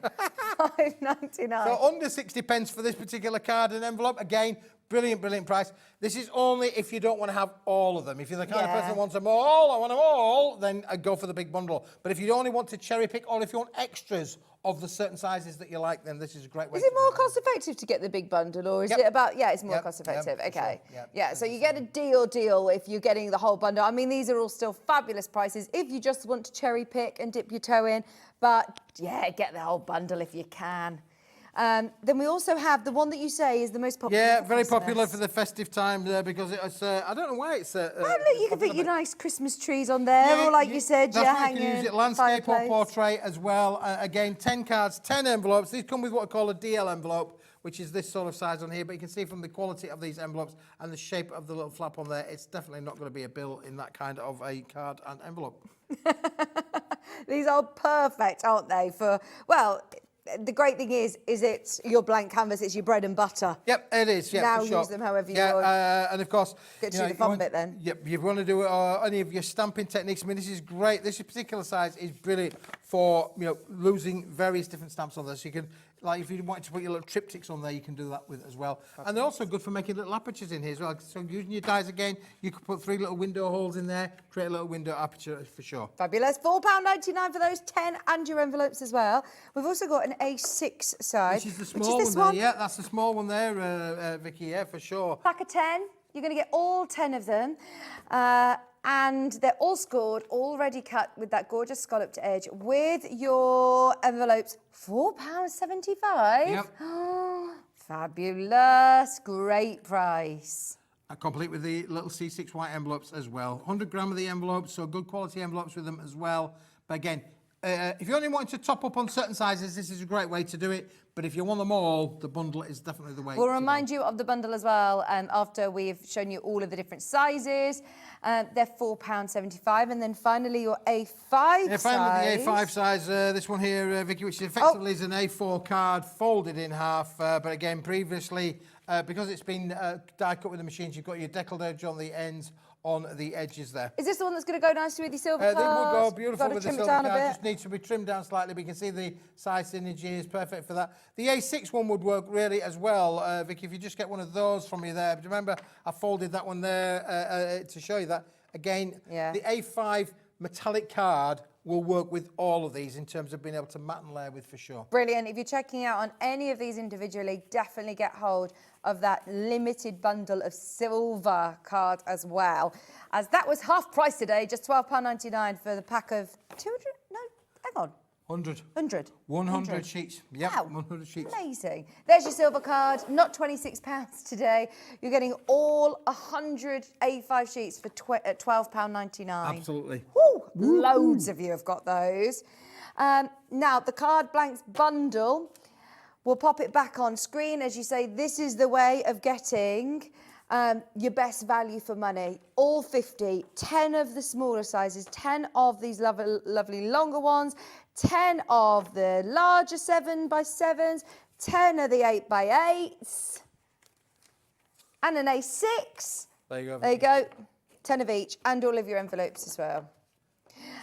$5.99. So under 60 pence for this particular card and envelope. Again, brilliant, brilliant price. This is only if you don't want to have all of them. If you're the kind of person that wants them all, I want them all, then I'd go for the big bundle. But if you only want to cherry pick or if you want extras of the certain sizes that you like, then this is a great way. Is it more cost effective to get the big bundle, or is it about? Yeah, it's more cost effective. Okay. Sure. Yeah. So you get a deal if you're getting the whole bundle. I mean, these are all still fabulous prices if you just want to cherry pick and dip your toe in. But yeah, get the whole bundle if you can. Then we also have the one that you say is the most popular. Yeah, for very Christmas. popular for the festive time because it's. I don't know why it's. Look, you can put your nice Christmas trees on there, or like you said, that's yeah, what you can use it landscape or fireplace. portrait as well. Again, 10 cards, 10 envelopes. These come with what I call a DL envelope, which is this sort of size on here. But you can see from the quality of these envelopes and the shape of the little flap on there, it's definitely not going to be a bill in that kind of a card and envelope. These are perfect, aren't they? For well. The great thing is it's your blank canvas, it's your bread and butter. Yep, it is. Yeah, now for sure. use them however you want. want. And of course, get to do the fun bit then. Yep, you want to do any of your stamping techniques. I mean, this is great. This particular size is brilliant for losing various different stamps on this. You can, like, if you wanted to put your little triptychs on there, you can do that with as well. And they're also good for making little apertures in here as well. So using your dies again, you could put 3 little window holes in there, create a little window aperture for sure. Fabulous. £4.99 for those 10 and your envelopes as well. We've also got an A6 size. Which is the small one there. Yeah, that's the small one there, Vicky. Yeah, for sure. Pack of 10. You're going to get all 10 of them. And they're all scored, already cut with that gorgeous scalloped edge with your envelopes. £4.75. Yep. Fabulous. Great price. Complete with the little C6 white envelopes as well. 100 gram of the envelopes, so good quality envelopes with them as well. But again, if you only want to top up on certain sizes, this is a great way to do it. But if you want them all, the bundle is definitely the way. We'll remind you of the bundle as well after we've shown you all of the different sizes. They're £4.75. And then finally your A5 size. Yeah, finally the A5 size. This one here, Vicky, which effectively is an A4 card folded in half. But again, previously, because it's been die cut with the machines, you've got your deckled edge on the ends, on the edges there. Is this the one that's going to go nicely with your silver cards? They will go beautiful with the silver card. It Just needs to be trimmed down slightly. We can see the size synergy is perfect for that. The A6 one would work really as well, Vicky, if you just get one of those from you there. But remember, I folded that one there to show you that. Again, the A5 metallic card will work with all of these in terms of being able to mat and layer with for sure. Brilliant. If you're checking out on any of these individually, definitely get hold of that limited bundle of silver card as well. As that was half price today, just £12.99 for the pack of 200, no, hang on. 100. 100 sheets. Yep, wow. 100 sheets. Amazing. There's your silver card, not £26 today. You're getting all 100 A5 sheets for £12.99. Absolutely. Woo! Loads of you have got those. Now, the card blanks bundle, we'll pop it back on screen. As you say, this is the way of getting your best value for money. All 50, 10 of the smaller sizes, 10 of these lovely longer ones, 10 of the larger 7x7s, 10 of the 8x8s, and an A6. There you go. There you go. 10 of each, and all of your envelopes as well.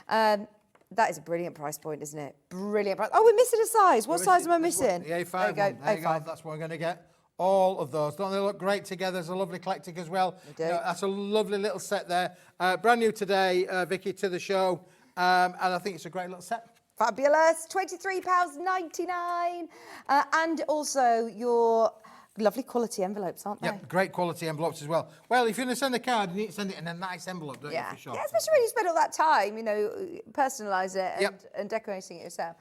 That is a brilliant price point, isn't it? Brilliant price. Oh, we're missing a size. What size am I missing? The A5 there you go. one. There you go. That's what we're going to get. All of those. Don't they look great together? There's a lovely eclectic as well. They do. That's a lovely little set there. Brand new today, Vicky, to the show. And I think it's a great little set. Fabulous. £23.99. And also your lovely quality envelopes, aren't they? Yep, great quality envelopes as well. Well, if you're going to send a card, you need to send it in a nice envelope, don't you, for sure? Yeah, especially when you spend all that time, you know, personalise it and decorating it yourself.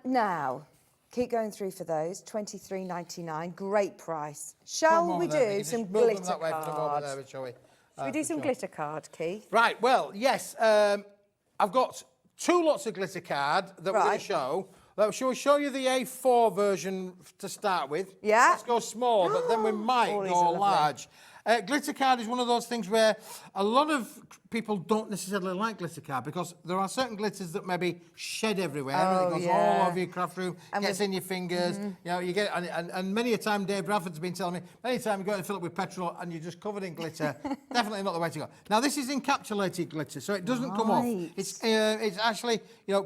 Now, keep going through for those. £23.99, great price. Shall we do some glitter cards? Shall we? Shall we do some glitter card, Keith? Right, well, yes. I've got 2 lots of glitter card that we're going to show. Shall we show you the A4 version to start with? Yeah. Let's go small, but then we might go large. Glitter card is one of those things where a lot of people don't necessarily like glitter card because there are certain glitters that maybe shed everywhere. Oh, it goes all over your craft room, gets in your fingers. You know, you get and many a time Dave Bradford's been telling me, many a time you go to fill up with petrol and you're just covered in glitter. Definitely not the way to go. Now this is encapsulated glitter, so it doesn't come off. It's actually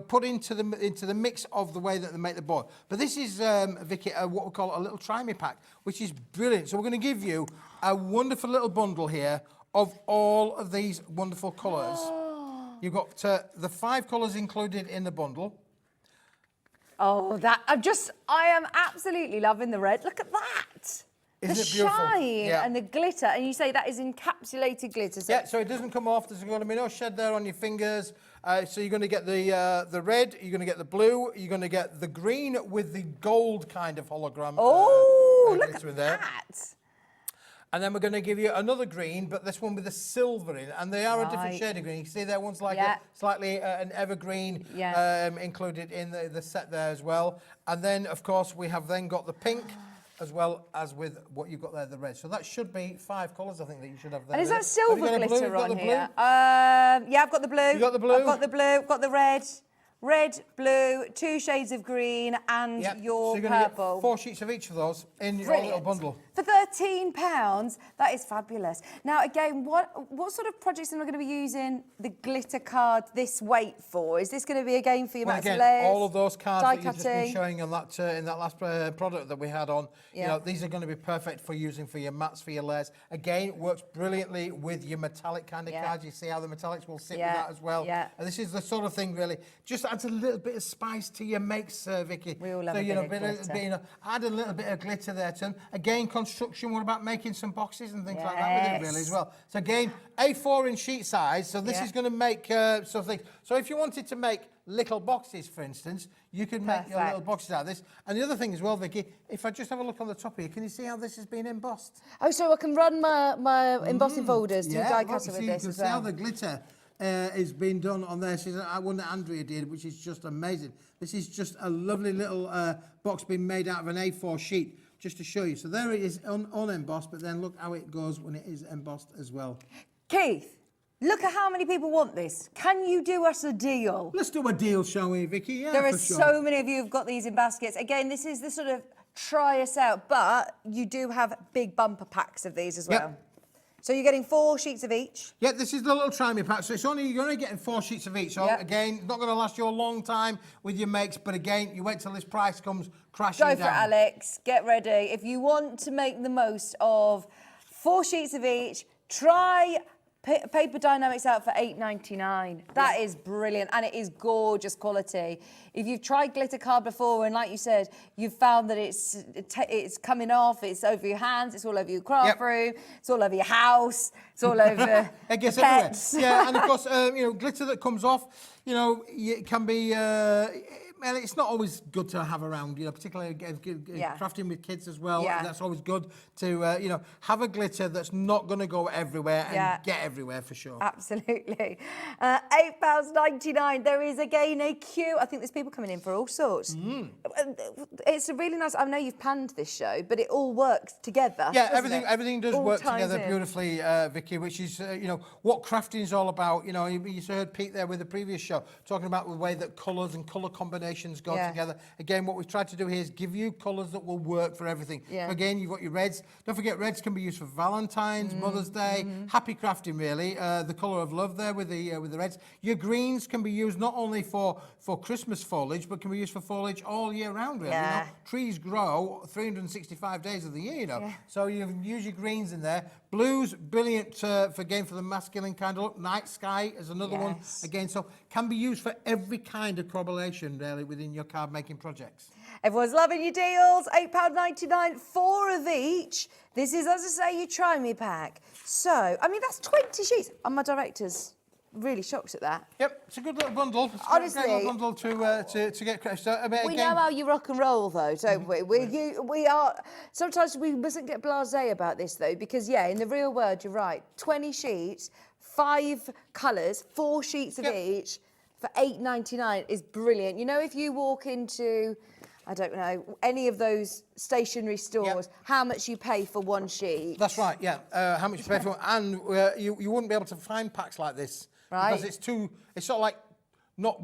put into the mix of the way that they make the board. But this is Vicky, what we call a little try-me pack, which is brilliant. So we're going to give you a wonderful little bundle here of all of these wonderful colours. You've got the 5 colours included in the bundle. Oh, I am absolutely loving the red. Look at that. Isn't the it beautiful? shine and the glitter. And you say that is encapsulated glitter. So so it doesn't come off. There's going to be no shed there on your fingers. So you're going to get the red, you're going to get the blue, you're going to get the green with the gold kind of hologram. Look at that. And then we're going to give you another green, but this one with the silver in, and they are a different shade of green. You can see there one's like a slightly an evergreen included in the set there as well. And then, of course, we have then got the pink as well as with what you've got there, the red. So that should be 5 colours, I think, that you should have there. And is that silver glitter on here? Yeah, I've got the blue. You got the blue? I've got the blue, I've got the red. Red, blue, 2 shades of green, and your so you're gonna purple. Get 4 sheets of each of those in your little bundle. For £13, that is fabulous. Now, again, what sort of projects am I going to be using the glitter card this weight for? Is this going to be again for your Max again, layers, all of those cards that you've just been cutting? showing on that in that last product that we had on, you know, these are going to be perfect for using for your mats, for your layers. Again, it works brilliantly with your metallic kind of cards. You see how the metallics will sit with that as well. And this is the sort of thing, really, just adds a little bit of spice to your makes, Vicky. We all love a bit of glitter. Add a little bit of glitter there to them. Again, construction, what about making some boxes and things like that with it, really, as well. So again, A4 in sheet size, so this is going to make something. So if you wanted to make little boxes, for instance, you could make your little boxes out of this. And the other thing as well, Vicky, if I just have a look on the top here, can you see how this has been embossed? Oh, so I can run my embossing folders to die cutter with this as well. You can see how the glitter is being done on there. She's one that Andrea did, which is just amazing. This is just a lovely little box being made out of an A4 sheet, just to show you. So there it is unembossed, but then look how it goes when it is embossed as well. Keith, look at how many people want this. Can you do us a deal? Let's do a deal, shall we, Vicky? Yeah, there are so many of you who've got these in baskets. Again, this is the sort of try us out, but you do have big bumper packs of these as well. Yep. So you're getting 4 sheets of each? Yeah, this is the little try-me pack. So you're only getting 4 sheets of each. So again, not going to last you a long time with your makes, but again, you wait till this price comes crashing down. Go for it, Alex. Get ready. If you want to make the most of 4 sheets of each, try Paper Dienamics out for $8.99. That is brilliant, and it is gorgeous quality. If you've tried glitter card before, and like you said, you've found that it's coming off, it's over your hands, it's all over your craft room, it's all over your house, it's all over it gets pets. Everywhere. Yeah, and of course, glitter that comes off, it can be. Well, it's not always good to have around, particularly crafting with kids as well. Yeah. That's always good to, have a glitter that's not going to go everywhere and get everywhere for sure. Absolutely. £8.99. There is again a queue. I think there's people coming in for all sorts. It's a really nice. I know you've planned this show, but it all works together. Yeah, everything does work together beautifully, Vicky. Which is, what crafting is all about. You heard Pete there with the previous show talking about the way that colours and colour combinations combinations go Yeah. together. Again, what we've tried to do here is give you colours that will work for everything. Yeah. Again, you've got your reds. Don't forget, reds can be used for Valentine's, Mother's Day, happy crafting really. The colour of love there with the reds. Your greens can be used not only for Christmas foliage, but can be used for foliage all year round really. Yeah. You know, trees grow 365 days of the year, you know. Yeah. So you can use your greens in there. Blues, brilliant for the masculine kind of look. Night sky is another one. Yes. Again, so can be used for every kind of collaboration really within your card making projects. Everyone's loving your deals. £8.99, 4 of each. This is, as I say, your try me pack. So, I mean, that's 20 sheets. And my director's really shocked at that. Yep, it's a good little bundle. It's Honestly, a great little bundle to get crushed. So, I mean, we again, know how you rock and roll, though, don't we? We are. Sometimes we mustn't get blasé about this, though, because in the real world, you're right. 20 sheets, 5 colours, 4 sheets of each for £8.99 is brilliant. You know, if you walk into, I don't know, any of those stationery stores, how much you pay for one sheet? That's right. Yeah, how much you pay for it, and you wouldn't be able to find packs like this because it's too. It's sort of like not.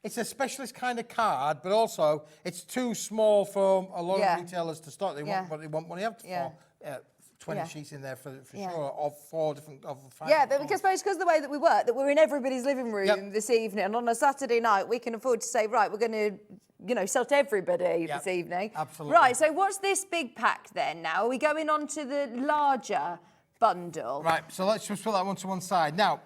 It's a specialist kind of card, but also it's too small for a lot of retailers to stock. They want what they want when they have to 20 sheets in there for sure, of 4 different, of 5 Yeah, but because of the way that we work, that we're in everybody's living room this evening, and on a Saturday night, we can afford to say, right, we're going to, sell to everybody this evening. Absolutely. Right, so what's this big pack then now? Are we going on to the larger bundle? Right, so let's just put that one to one side. Now,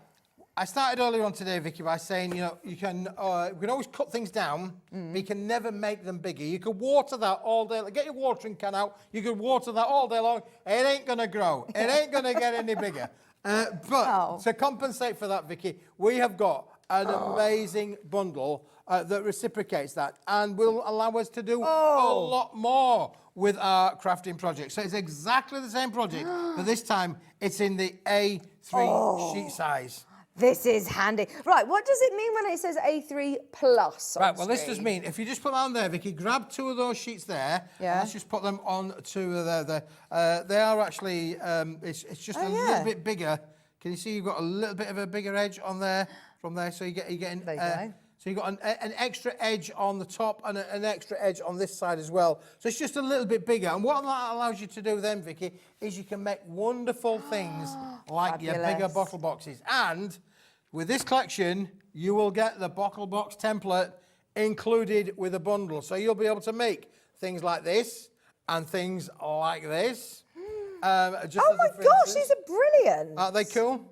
I started earlier on today, Vicky, by saying, we can always cut things down, but you can never make them bigger. You could water that all day. Get your watering can out. You could water that all day long. It ain't going to grow. It ain't going to get any bigger. But to compensate for that, Vicky, we have got an amazing bundle that reciprocates that and will allow us to do a lot more with our crafting project. So it's exactly the same project, but this time it's in the A3 sheet size. This is handy. Right, what does it mean when it says A3 plus on Right, well, this screen? does mean, if you just put that on there, Vicky, grab 2 of those sheets there. Yeah. Let's just put them on to they are actually, it's just a little bit bigger. Can you see you've got a little bit of a bigger edge on there, from there, so you're getting, so you've got an extra edge on the top and an extra edge on this side as well. So it's just a little bit bigger. And what that allows you to do then, Vicky, is you can make wonderful things like your bigger bottle boxes. And with this collection, you will get the bottle box template included with a bundle. So you'll be able to make things like this and things like this. Oh my gosh, these are brilliant. Aren't they cool?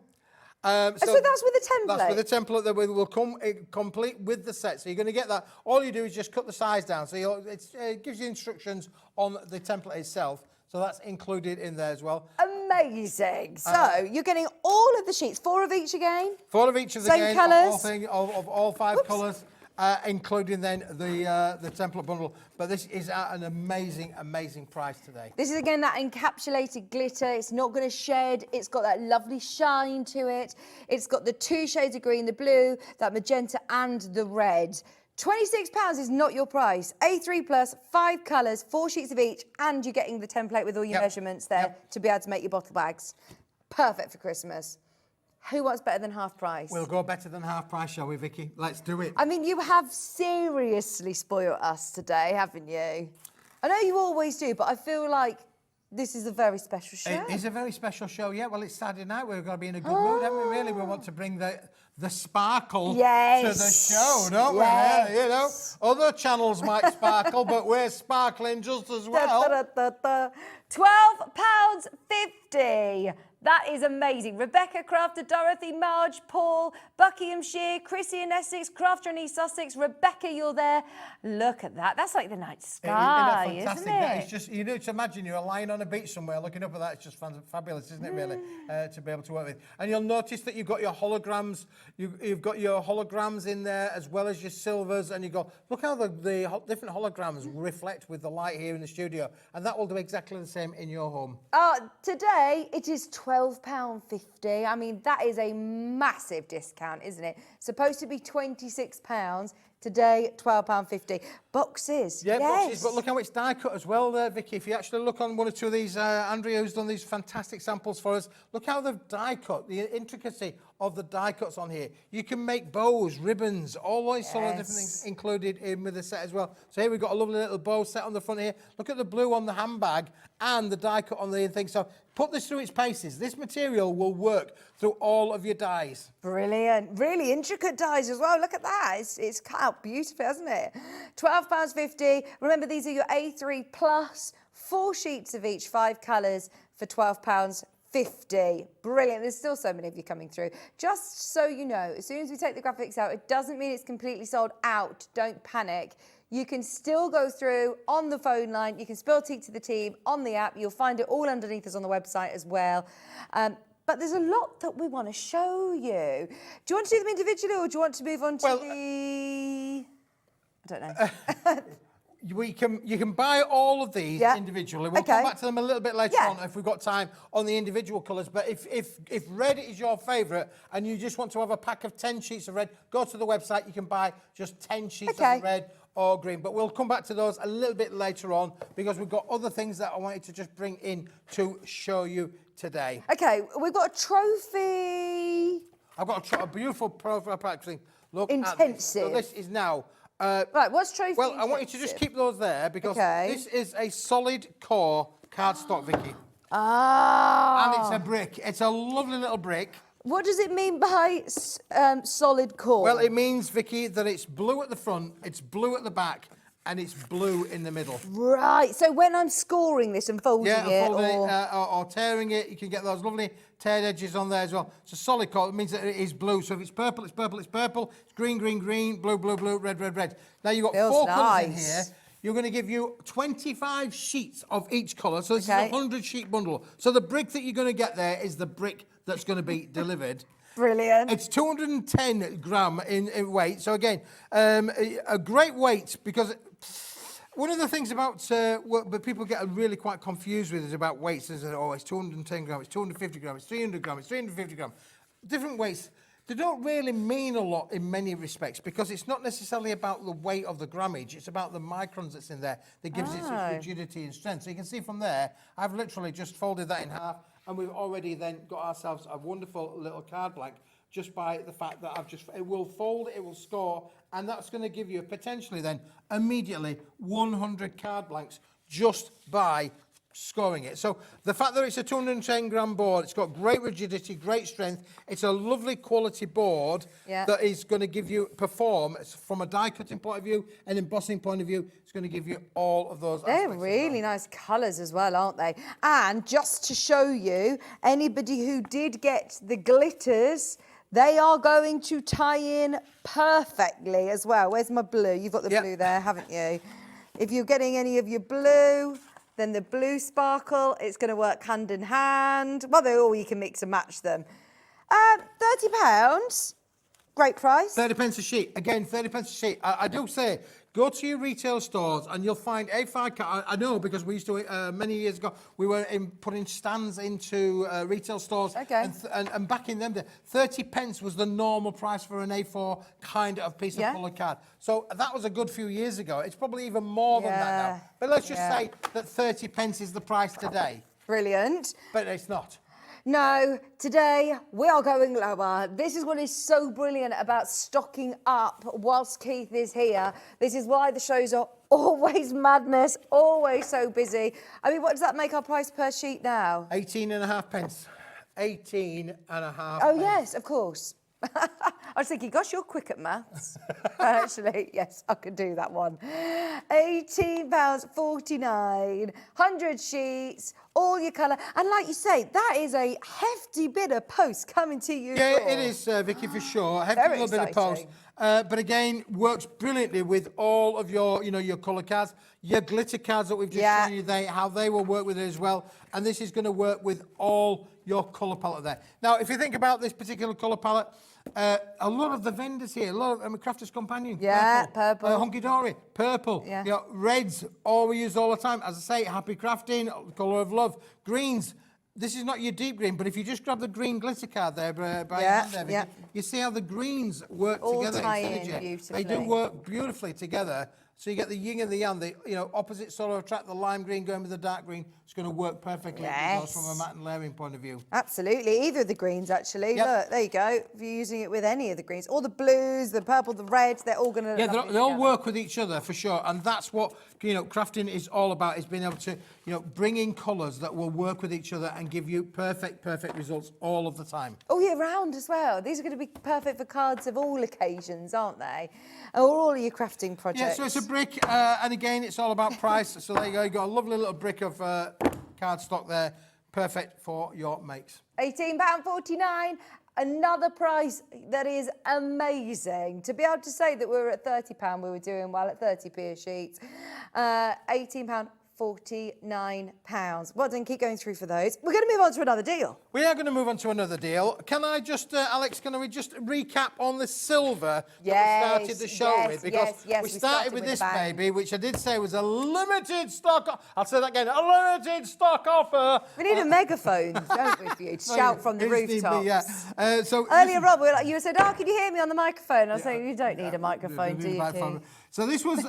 So that's with the template? That's with the template that will come complete with the set. So you're going to get that. All you do is just cut the size down. So it gives you instructions on the template itself. So that's included in there as well. Amazing. So you're getting all of the sheets, 4 of each again? 4 of each of the same colours? of all 5 colours. Including then the template bundle. But this is at an amazing, amazing price today. This is again that encapsulated glitter. It's not going to shed. It's got that lovely shine to it. It's got the 2 shades of green, the blue, that magenta and the red. £26 is not your price. A3 plus, 5 colours, 4 sheets of each, and you're getting the template with all your measurements there to be able to make your bottle bags. Perfect for Christmas. Who wants better than half price? We'll go better than half price, shall we, Vicky? Let's do it. I mean, you have seriously spoiled us today, haven't you? I know you always do, but I feel like this is a very special show. It is a very special show, yeah. Well, it's Saturday night. We're going to be in a good mood, haven't we, really? We want to bring the sparkle to the show, don't we? Yeah, you know, other channels might sparkle, but we're sparkling just as well. £12.50. That is amazing. Rebecca Crafter, Dorothy, Marge, Paul, Buckinghamshire, Chrissy in Essex, Crafter in East Sussex. Rebecca, you're there. Look at that. That's like the night sky, Isn't it fantastic? isn't it? Yeah, it's just, you know, to imagine you're lying on a beach somewhere looking up at that. It's just fabulous, isn't it, really, to be able to work with. And you'll notice that you've got your holograms. You've got your holograms in there as well as your silvers. And you go, look how the different holograms reflect with the light here in the studio. And that will do exactly the same in your home. Today, it is £20 £12.50. I mean, that is a massive discount, isn't it? Supposed to be £26. Today, £12.50. Boxes, yeah, yes. boxes, but look how it's die cut as well there, Vicky. If you actually look on one or two of these, Andrea, who's done these fantastic samples for us, look how they've die cut, the intricacy of the die cuts on here. You can make bows, ribbons, all those sort of different things included in with the set as well. So here we've got a lovely little bow set on the front here. Look at the blue on the handbag and the die cut on the thing. So put this through its paces. This material will work through all of your dies. Brilliant. Really intricate dies as well. Look at that. It's cut out beautifully, hasn't it? £12.50. Remember, these are your A3 plus, 4 sheets of each, 5 colours for £12.50. Brilliant. There's still so many of you coming through. Just so you know, as soon as we take the graphics out, it doesn't mean it's completely sold out. Don't panic. You can still go through on the phone line. You can spell Teak to the team on the app. You'll find it all underneath us on the website as well. But there's a lot that we want to show you. Do you want to do them individually, or do you want to move on to the... I don't know. You can buy all of these individually. We'll come back to them a little bit later on if we've got time on the individual colours. But if red is your favourite and you just want to have a pack of 10 sheets of red, go to the website. You can buy just 10 sheets of red or green. But we'll come back to those a little bit later on because we've got other things that I wanted to just bring in to show you today. Okay, we've got a trophy. I've got a beautiful profile practicing. Look Intensive. at this. So this is now... right, what's trophy Well, I want you to just keep those there because this is a solid core cardstock, Vicky. Ah. And it's a brick. It's a lovely little brick. What does it mean by solid core? Well, it means, Vicky, that it's blue at the front, it's blue at the back, and it's blue in the middle. Right, so when I'm scoring this and folding or tearing it, you can get those lovely teared edges on there as well. It's a solid core. It means that it is blue. So if it's purple, it's purple, it's purple. It's green, green, green, blue, blue, blue, red, red, red. Now you've got 4 colours in here. You're going to give you 25 sheets of each colour. So this is a 100-sheet bundle. So the brick that you're going to get there is the brick that's going to be delivered. Brilliant. It's 210 gram in weight. So again, a great weight because... One of the things about what people get really quite confused with is about weights. They say, oh, it's 210 grams, it's 250 grams, it's 300 grams, it's 350 grams. Different weights, they don't really mean a lot in many respects because it's not necessarily about the weight of the grammage, it's about the microns that's in there that gives it its rigidity and strength. So you can see from there, I've literally just folded that in half and we've already then got ourselves a wonderful little card blank just by the fact that it will fold, it will score, and that's going to give you potentially then immediately 100 card blanks just by scoring it. So the fact that it's a 210 gram board, it's got great rigidity, great strength, it's a lovely quality board that is going to give you perform from a die cutting point of view, an embossing point of view, it's going to give you all of those They're really nice colours as well, aren't they? And just to show you, anybody who did get the glitters, they are going to tie in perfectly as well. Where's my blue? You've got the blue there, haven't you? If you're getting any of your blue, then the blue sparkle, it's going to work hand in hand. Well, you can mix and match them. £30. Great price. 30 pence a sheet. Again, 30 pence a sheet. I do say, go to your retail stores and you'll find A5 card. I know because we used to, many years ago, we were putting stands into retail stores. And back in them, 30 pence was the normal price for an A4 kind of piece of coloured card. So that was a good few years ago. It's probably even more than that now. But let's just say that 30 pence is the price today. Brilliant. But it's not. No, today we are going lower. This is what is so brilliant about stocking up whilst Keith is here. This is why the shows are always madness, always so busy. I mean, what does that make our price per sheet now? 18.5 pence. 18.5 Oh, yes, of course. I was thinking, gosh, you're quick at maths. Actually, yes, I could do that one. £18.49, 100 sheets, all your colour. And like you say, that is a hefty bit of post coming to you. Yeah, it is, Vicky, for sure. A hefty little bit of post. But again, works brilliantly with all of your, your colour cards, your glitter cards that we've just shown you, how they will work with it as well. And this is going to work with all your colour palette there. Now, if you think about this particular colour palette, a lot of the vendors here, a lot of Crafter's Companion, purple. Hunky Dory, purple, reds, all we use all the time. As I say, Happy Crafting, Colour of Love, greens. this is not your deep green, but if you just grab the green glitter card there, by Yeah, hand there, Vicky, yeah. you see how the greens work All together. tie in in synergy. beautifully. They do work beautifully together. So you get the yin and the yang. The opposite sort of attract the lime green going with the dark green. It's going to work perfectly Yes. from a matte and layering point of view. Absolutely, either of the greens actually. Yep. Look, there you go. If you're using it with any of the greens, all the blues, the purple, the red, they're all going to. Yeah, they all work with each other for sure, and that's what crafting is all about: is being able to bring in colours that will work with each other and give you perfect results all of the time. All year round as well. These are going to be perfect for cards of all occasions, aren't they? Or all of your crafting projects. Yeah, so it's a brick, and again, it's all about price. So there you go. You've got a lovely little brick of cardstock there, perfect for your makes. £18.49. Another price that is amazing. To be able to say that we were at £30, we were doing well at 30p a sheet. £18.49. Well done, keep going through for those. We're going to move on to another deal. We are going to move on to another deal. Can I just, Alex, can we just recap on the silver that we started the show with? Because we started with this baby, which I did say was a limited stock. I'll say that again, a limited stock offer. We need a megaphone, don't we, for you to shout from the rooftops. So earlier, Rob, you said, "Oh, can you hear me on the microphone?" I was saying, "You don't need a microphone, do you?" So this was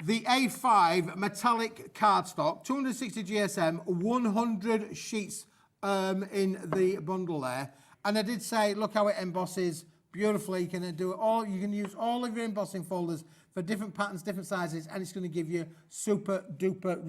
the A5 metallic cardstock, 260 GSM, 100 sheets in the bundle there. And I did say, look how it embosses beautifully. You can do it all. You can use all of your embossing folders for different patterns, different sizes, and it's going to give you super duper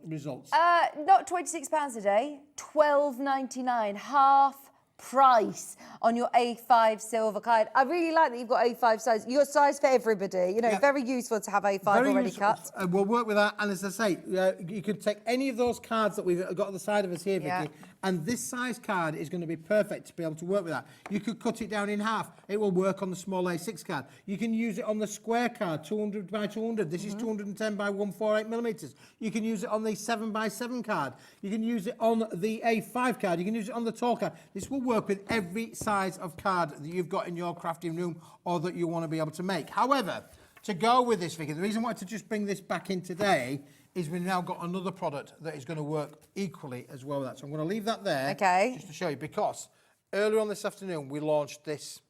results. Not £26 a day, £12.99, half price on your A5 silver card. I really like that you've got A5 size. You've got size for everybody. Very useful to have A5 already cut. We'll work with that. And as I say, you could take any of those cards that we've got on the side of us here, Vicky, and this size card is going to be perfect to be able to work with that. You could cut it down in half. It will work on the small A6 card. You can use it on the square card, 200 by 200. This is 210 by 148 millimeters. You can use it on the 7 by 7 card. You can use it on the A5 card. You can use it on the tall card. This will work with every size of card that you've got in your crafting room or that you want to be able to make. However, to go with this, Vicky, the reason I wanted to just bring this back in today is we've now got another product that is going to work equally as well with that. So I'm going to leave that there just to show you, because earlier on this afternoon we launched this.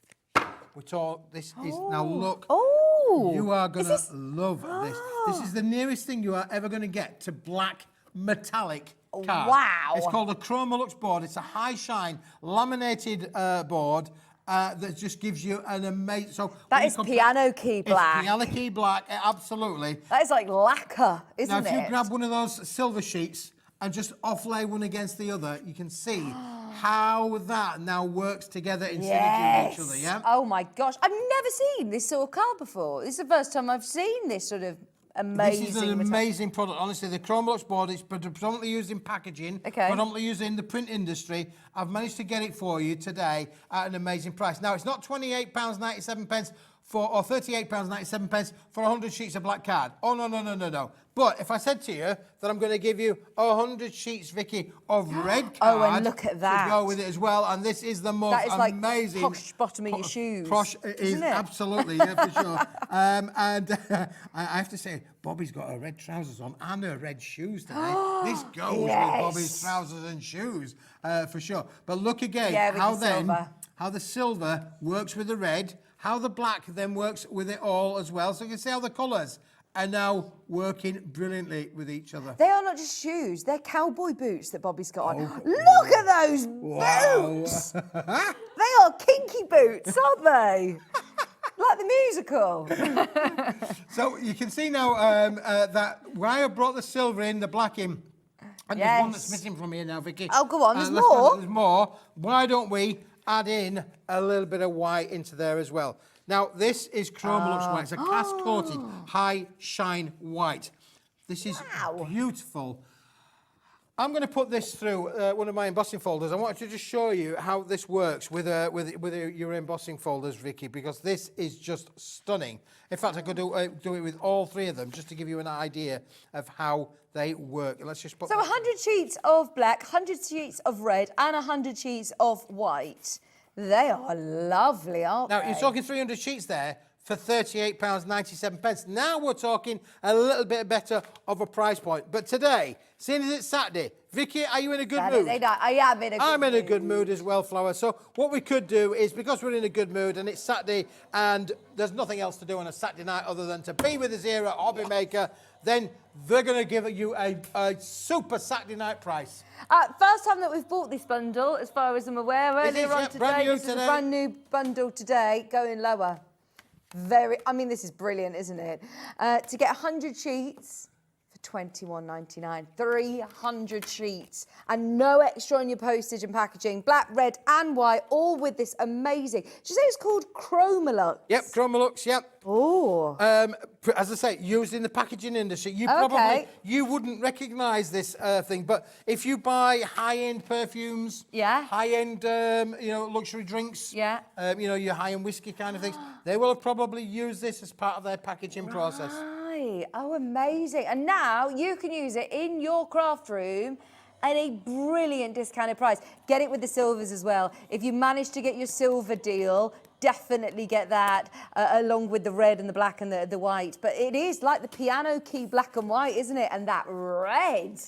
We thought this is now look. Oh, you are going to love this. This is the nearest thing you are ever going to get to black metallic card. Wow. It's called a Chromolux board. It's a high shine laminated board that just gives you an amazing. So that is piano key black. It's piano key black, absolutely. That is like lacquer, isn't it? Now, if you grab one of those silver sheets and just offlay one against the other, you can see how that now works together in synergy with each other. Yeah. Oh my gosh, I've never seen this sort of card before. This is the first time I've seen this sort of amazing. This is an amazing product. Honestly, the Chromolux board is predominantly used in packaging, predominantly used in the print industry. I've managed to get it for you today at an amazing price. Now, it's not £28.97 or £38.97 for 100 sheets of black card. Oh, no. But if I said to you that I'm going to give you 100 sheets, Vicky, of red card. Oh, and look at that. To go with it as well. And this is the most amazing. Like posh bottom of your shoes. Posh is absolutely, yeah, for sure. And I have to say, Bobby's got her red trousers on and her red shoes today. This goes with Bobby's trousers and shoes, for sure. But look again, how the silver works with the red, how the black then works with it all as well. So you can see how the colours are now working brilliantly with each other. They are not just shoes, they're cowboy boots that Bobby's got on. Look at those boots! They are kinky boots, aren't they? Like the musical. So you can see now that why I brought the silver in, the black in, and there's one that's missing from here now, Vicky. Oh, go on, there's more. There's more. Why don't we add in a little bit of white into there as well? Now, this is Chromolux white. It's a cast-coated, high-shine white. This is beautiful. I'm going to put this through one of my embossing folders. I wanted to just show you how this works with your embossing folders, Vicky, because this is just stunning. In fact, I could do it with all three of them just to give you an idea of how they work. Let's just put. So 100 sheets of black, 100 sheets of red, and 100 sheets of white. They are lovely, aren't they? Now, you're talking 300 sheets there. for £38.97. Now we're talking a little bit better of a price point. But today, seeing as it's Saturday, Vicky, are you in a good mood? I am in a good mood. I'm in a good mood as well, Flower. So what we could do is, because we're in a good mood and it's Saturday and there's nothing else to do on a Saturday night other than to be with us here at Hobby Maker, then they're going to give you a super Saturday night price. First time that we've bought this bundle, as far as I'm aware. Earlier on today, this is a brand new bundle today, going lower. I mean, this is brilliant, isn't it? To get 100 sheets for £21.99, 300 sheets, and no extra on your postage and packaging. Black, red, and white, all with this amazing. Did you say it's called Chromolux? Yep, Chromolux. Yep. Oh. As I say, used in the packaging industry. You wouldn't recognise this thing, but if you buy high-end perfumes, high-end, luxury drinks, your high-end whiskey kind of things, they will have probably used this as part of their packaging process. Oh, amazing. And now you can use it in your craft room at a brilliant discounted price. Get it with the silvers as well. If you manage to get your silver deal, definitely get that along with the red and the black and the white. But it is like the piano key black and white, isn't it? And that red.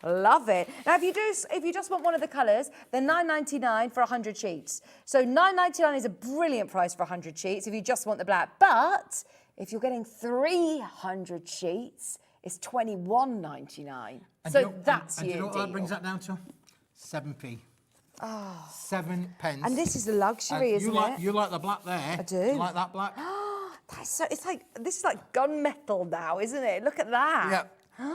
Love it. Now, if you just want one of the colours, then £9.99 for 100 sheets. So £9.99 is a brilliant price for 100 sheets if you just want the black. But if you're getting 300 sheets, it's £21.99. So that's your deal. And you know what that brings that down to? 7p. Oh. 7 pence. And this is a luxury, isn't it? You like the black there. I do. You like that black? This is like gunmetal now, isn't it? Look at that. Yeah.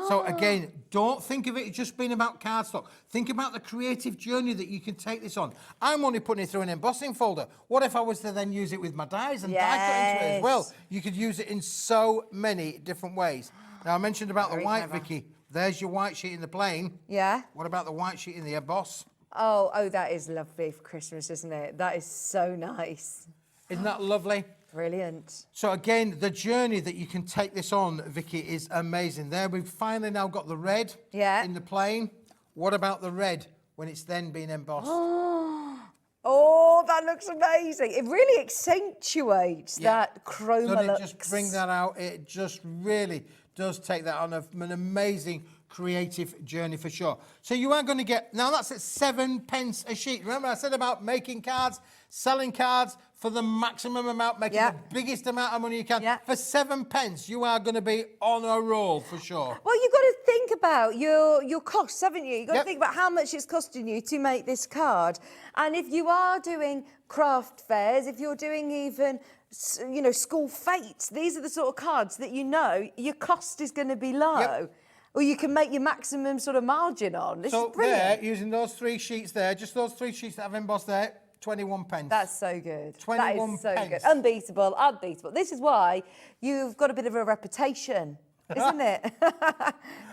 So again, don't think of it just being about cardstock. Think about the creative journey that you can take this on. I'm only putting it through an embossing folder. What if I was to then use it with my dies and die cut into it as well? You could use it in so many different ways. Now, I mentioned about the white, Vicky. There's your white sheet in the plain. Yeah. What about the white sheet in the emboss? Oh, that is lovely for Christmas, isn't it? That is so nice. Isn't that lovely? Brilliant. So again, the journey that you can take this on, Vicky, is amazing. There, we've finally now got the red in the plain. What about the red when it's then being embossed? Oh, that looks amazing. It really accentuates that Chromolux. Doesn't it just bring that out? It just really does take that on an amazing creative journey for sure. So you are going to get, now that's at 7 pence a sheet. Remember I said about making cards, selling cards for the maximum amount, making the biggest amount of money you can. For 7 pence, you are going to be on a roll for sure. Well, you've got to think about your costs, haven't you? You've got to think about how much it's costing you to make this card. And if you are doing craft fairs, if you're doing even school fetes, these are the sort of cards that your cost is going to be low. Or you can make your maximum sort of margin on. This is brilliant. There, using those 3 sheets there, just those 3 sheets that I've embossed there, 21 pence. That's so good. 21 that is so pence. good. Unbeatable, unbeatable. This is why you've got a bit of a reputation, isn't it? 30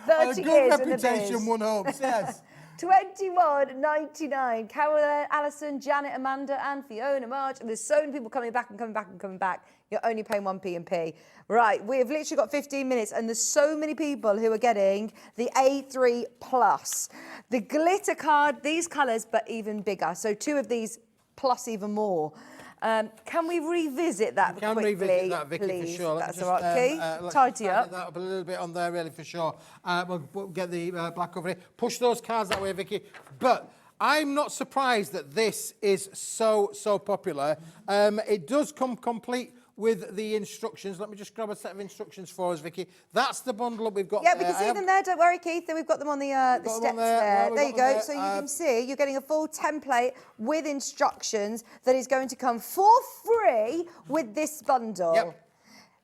a good years in the biz. reputation, one hopes, yes. £21.99. Carol, Alison, Janet, Amanda, and Fiona March. And there's so many people coming back and coming back and coming back. You're only paying 1p. Right, we've literally got 15 minutes, and there's so many people who are getting the A3 Plus. The glitter card, these colours, but even bigger. So 2 of these plus even more. Can we revisit that quickly, revisit that, Vicky, please? for sure. That's all right, Keith. Tidy up. That up a little bit on there, really, for sure. We'll get the black over here. Push those cards that way, Vicky. But I'm not surprised that this is so popular. It does come complete with the instructions. Let me just grab a set of instructions for us, Vicky. That's the bundle that we've got there. Yeah, we can see them there. Don't worry, Keith. We've got them on the steps there. There you go. So you can see you're getting a full template with instructions that is going to come for free with this bundle. Yep.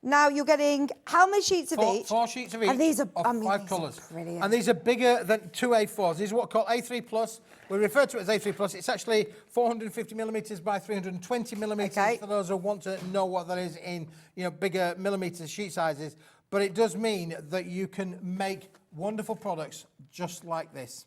Now you're getting how many sheets of each? 4 sheets of each. And these are of 5 colours. Brilliant. And these are bigger than 2 A4s. These are what are called A3 Plus. We refer to it as A3 Plus. It's actually 450 millimetres by 320 millimetres. For those who want to know what that is in bigger millimetre sheet sizes. But it does mean that you can make wonderful products just like this.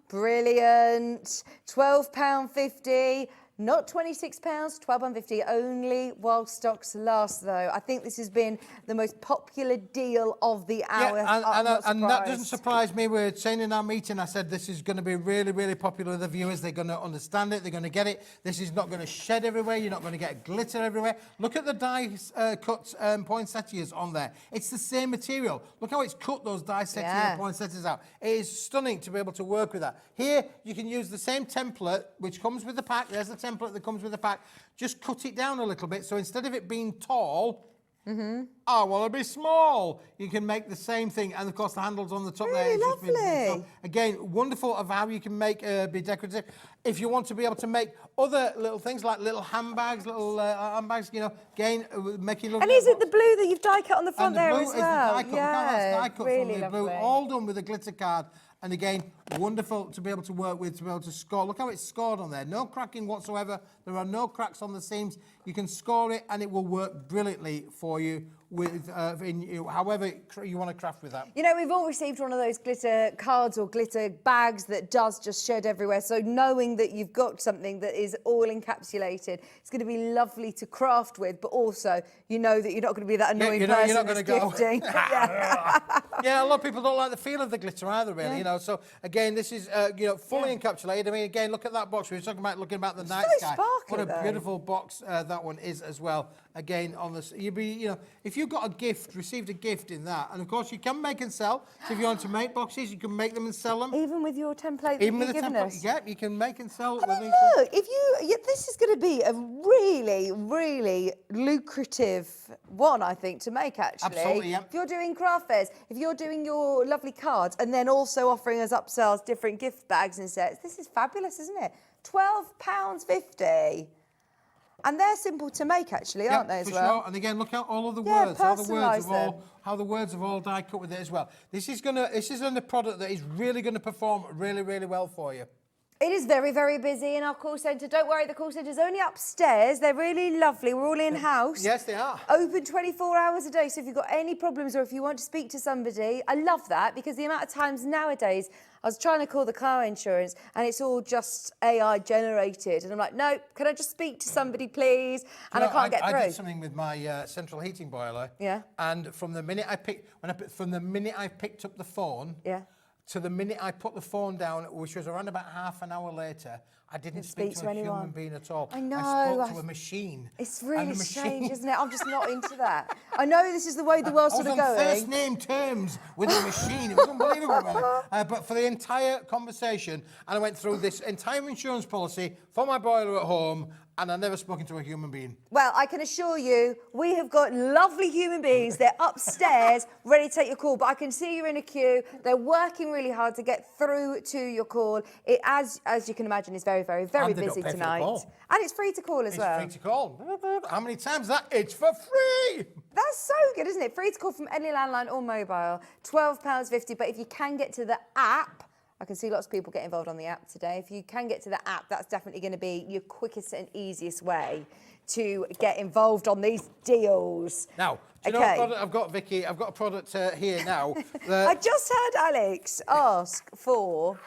Brilliant. £12.50. Not £26, £12.50 only while stocks last, though. I think this has been the most popular deal of the hour. And that doesn't surprise me. We were saying in our meeting, I said this is going to be really, really popular with the viewers. They're going to understand it. They're going to get it. This is not going to shed everywhere. You're not going to get glitter everywhere. Look at the die cut poinsettias on there. It's the same material. Look how it's cut those poinsettias out. It is stunning to be able to work with that. Here, you can use the same template, which comes with the pack. There's the template that comes with the pack. Just cut it down a little bit. So instead of it being tall, I want to be small. You can make the same thing, and of course the handles on the top there. Really lovely. So, again, wonderful of how you can make be decorative. If you want to be able to make other little things like little handbags, you know, again, making lovely. And is it the blue that you've die cut on the front there as well? And the blue is the die cut. Yeah, Die cut really from the blue, lovely. all done with a glitter card. And again, wonderful to be able to work with, to be able to score. Look how it's scored on there. No cracking whatsoever. There are no cracks on the seams. You can score it and it will work brilliantly for you with however you want to craft with that. You know, we've all received one of those glitter cards or glitter bags that does just shed everywhere. So knowing that you've got something that is all encapsulated, it's going to be lovely to craft with, but also you know that you're not going to be that annoying person you're not that's going to go. gifting. Yeah, a lot of people don't like the feel of the glitter either, really. You know, so again, this is fully encapsulated. I mean, again, look at that box. We were talking about looking about the night sky. Sparkly, what a beautiful box that one is as well. Again, on this, if you've got a gift, received a gift in that, and of course you can make and sell. So if you want to make boxes, you can make them and sell them. Even with your template, even with the given template, us. yeah, you can make and sell. I mean, look, this is going to be a really, really lucrative one, I think, to make, actually. Absolutely, yeah. If you're doing craft fairs, if you're doing your lovely cards, and then also offering us upsells, different gift bags and sets, this is fabulous, isn't it? £12.50. And they're simple to make, actually, aren't they, as well? Sure. And again, look at all of the Yeah, words, personalise how the words have all die cut with it as well. This is a product that is really going to perform really, really well for you. It is very, very busy in our call centre. Don't worry, the call centre's only upstairs. They're really lovely. We're all in-house. Yes, they are. Open 24 hours a day. So if you've got any problems or if you want to speak to somebody, I love that because the amount of times nowadays, I was trying to call the car insurance and it's all just AI generated. And I'm like, no, can I just speak to somebody, please? And I can't get through. I did something with my central heating boiler. Yeah. And from the minute I picked up the phone, to the minute I put the phone down, which was around about half an hour later, I didn't speak to a human being at all. I know. I spoke to a machine. It's really strange, isn't it? I'm just not into that. I know this is the way the world's sort of going. I was on first name terms with a machine. It was unbelievable, really. But for the entire conversation, and I went through this entire insurance policy for my boiler at home, and I've never spoken to a human being. Well, I can assure you, we have got lovely human beings. They're upstairs, ready to take your call. But I can see you're in a queue. They're working really hard to get through to your call. It, as you can imagine, is very, very, very busy tonight. And it's free to call as well. It's free to call. How many times is that? It's for free. That's so good, isn't it? Free to call from any landline or mobile. £12.50. But if you can get to the app, I can see lots of people get involved on the app today. If you can get to the app, that's definitely going to be your quickest and easiest way to get involved on these deals. Now, do you know what product I've got, Vicky? I've got a product here now. I just heard Alex ask for...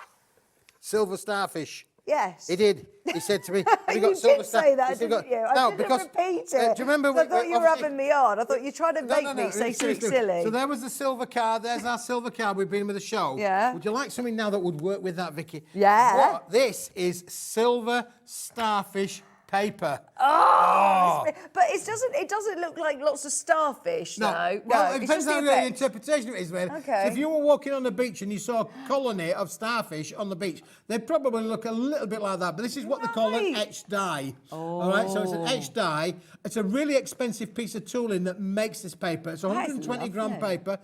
Silver starfish. Yes. He did. He said to me, you did say that, didn't you? I didn't repeat it. Do you remember? I thought you were having me on. I thought you were trying to make me say something silly. So there was the silver card. There's our silver card. We've been with the show. Yeah. Would you like something now that would work with that, Vicky? Yeah. This is silver starfish paper. Oh. But it doesn't look like lots of starfish, no. though. Well, no, it depends on the interpretation of it is, man. Okay. So if you were walking on the beach and you saw a colony of starfish on the beach, they'd probably look a little bit like that. But this is what they call an etched die. Oh. All right, so it's an etched die. It's a really expensive piece of tooling that makes this paper. It's 120 gram paper.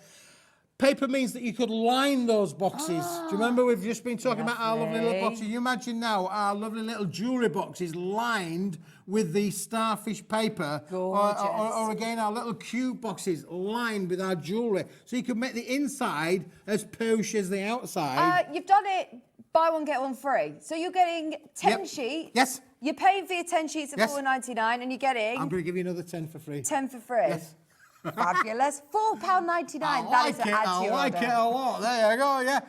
Paper means that you could line those boxes. Do you remember we've just been talking about our lovely little boxes? You imagine now our lovely little jewellery boxes lined with the starfish paper. Or again, our little cube boxes lined with our jewellery. So you could make the inside as posh as the outside. You've done it, buy one, get one free. So you're getting 10 sheets. Yes. You're paying for your 10 sheets at $4.99 and you're getting... I'm going to give you another 10 for free. 10 for free? Yes. Fabulous. £4.99. That is an add to I your like order. it a lot. There you go, yeah.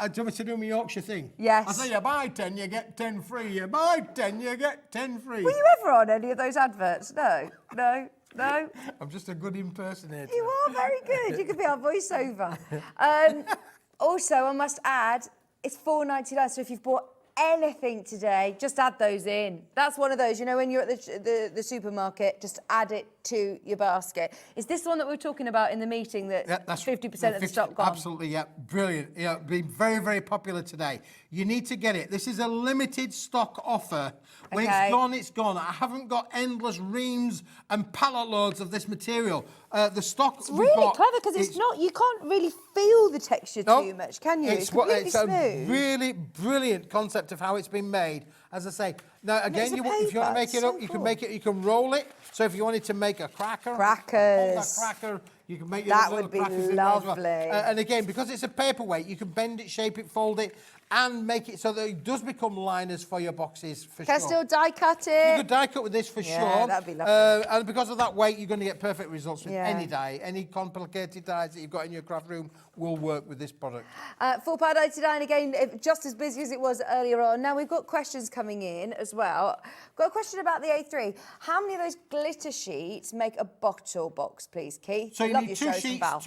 Do you want me to do my Yorkshire thing? Yes. I say you buy 10, you get 10 free. You buy 10, you get 10 free. Were you ever on any of those adverts? No, no, no. I'm just a good impersonator. You are very good. You could be our voiceover. Also, I must add, it's £4.99. So if you've bought anything today, just add those in. That's one of those, you know, when you're at the supermarket, just add it to your basket. Is this the one that we were talking about in the meeting that that's 50% of the stock gone? Absolutely, yeah. Brilliant. Yeah, been very, very popular today. You need to get it. This is a limited stock offer. When it's gone, it's gone. I haven't got endless reams and pallet loads of this material. The stock it's really clever because it's not, you can't really feel the texture too much, can you? It's completely it's smooth. a really brilliant concept of how it's been made. As I say, now again, if you want to make it up, you can make it. You can roll it. So if you wanted to make a cracker, crackers, hold that cracker, you can make that little would be crackers in there as well. lovely. And again, because it's a paperweight, you can bend it, shape it, fold it, and make it so that it does become liners for your boxes for Can I still die cut it? You could die cut with this for sure. That'd be lovely. And because of that weight, you're going to get perfect results with any die. Any complicated dies that you've got in your craft room will work with this product. £4.99 again, just as busy as it was earlier on. Now we've got questions coming in as well. Got a question about the A3. How many of those glitter sheets make a bottle box, please, Keith? So you need two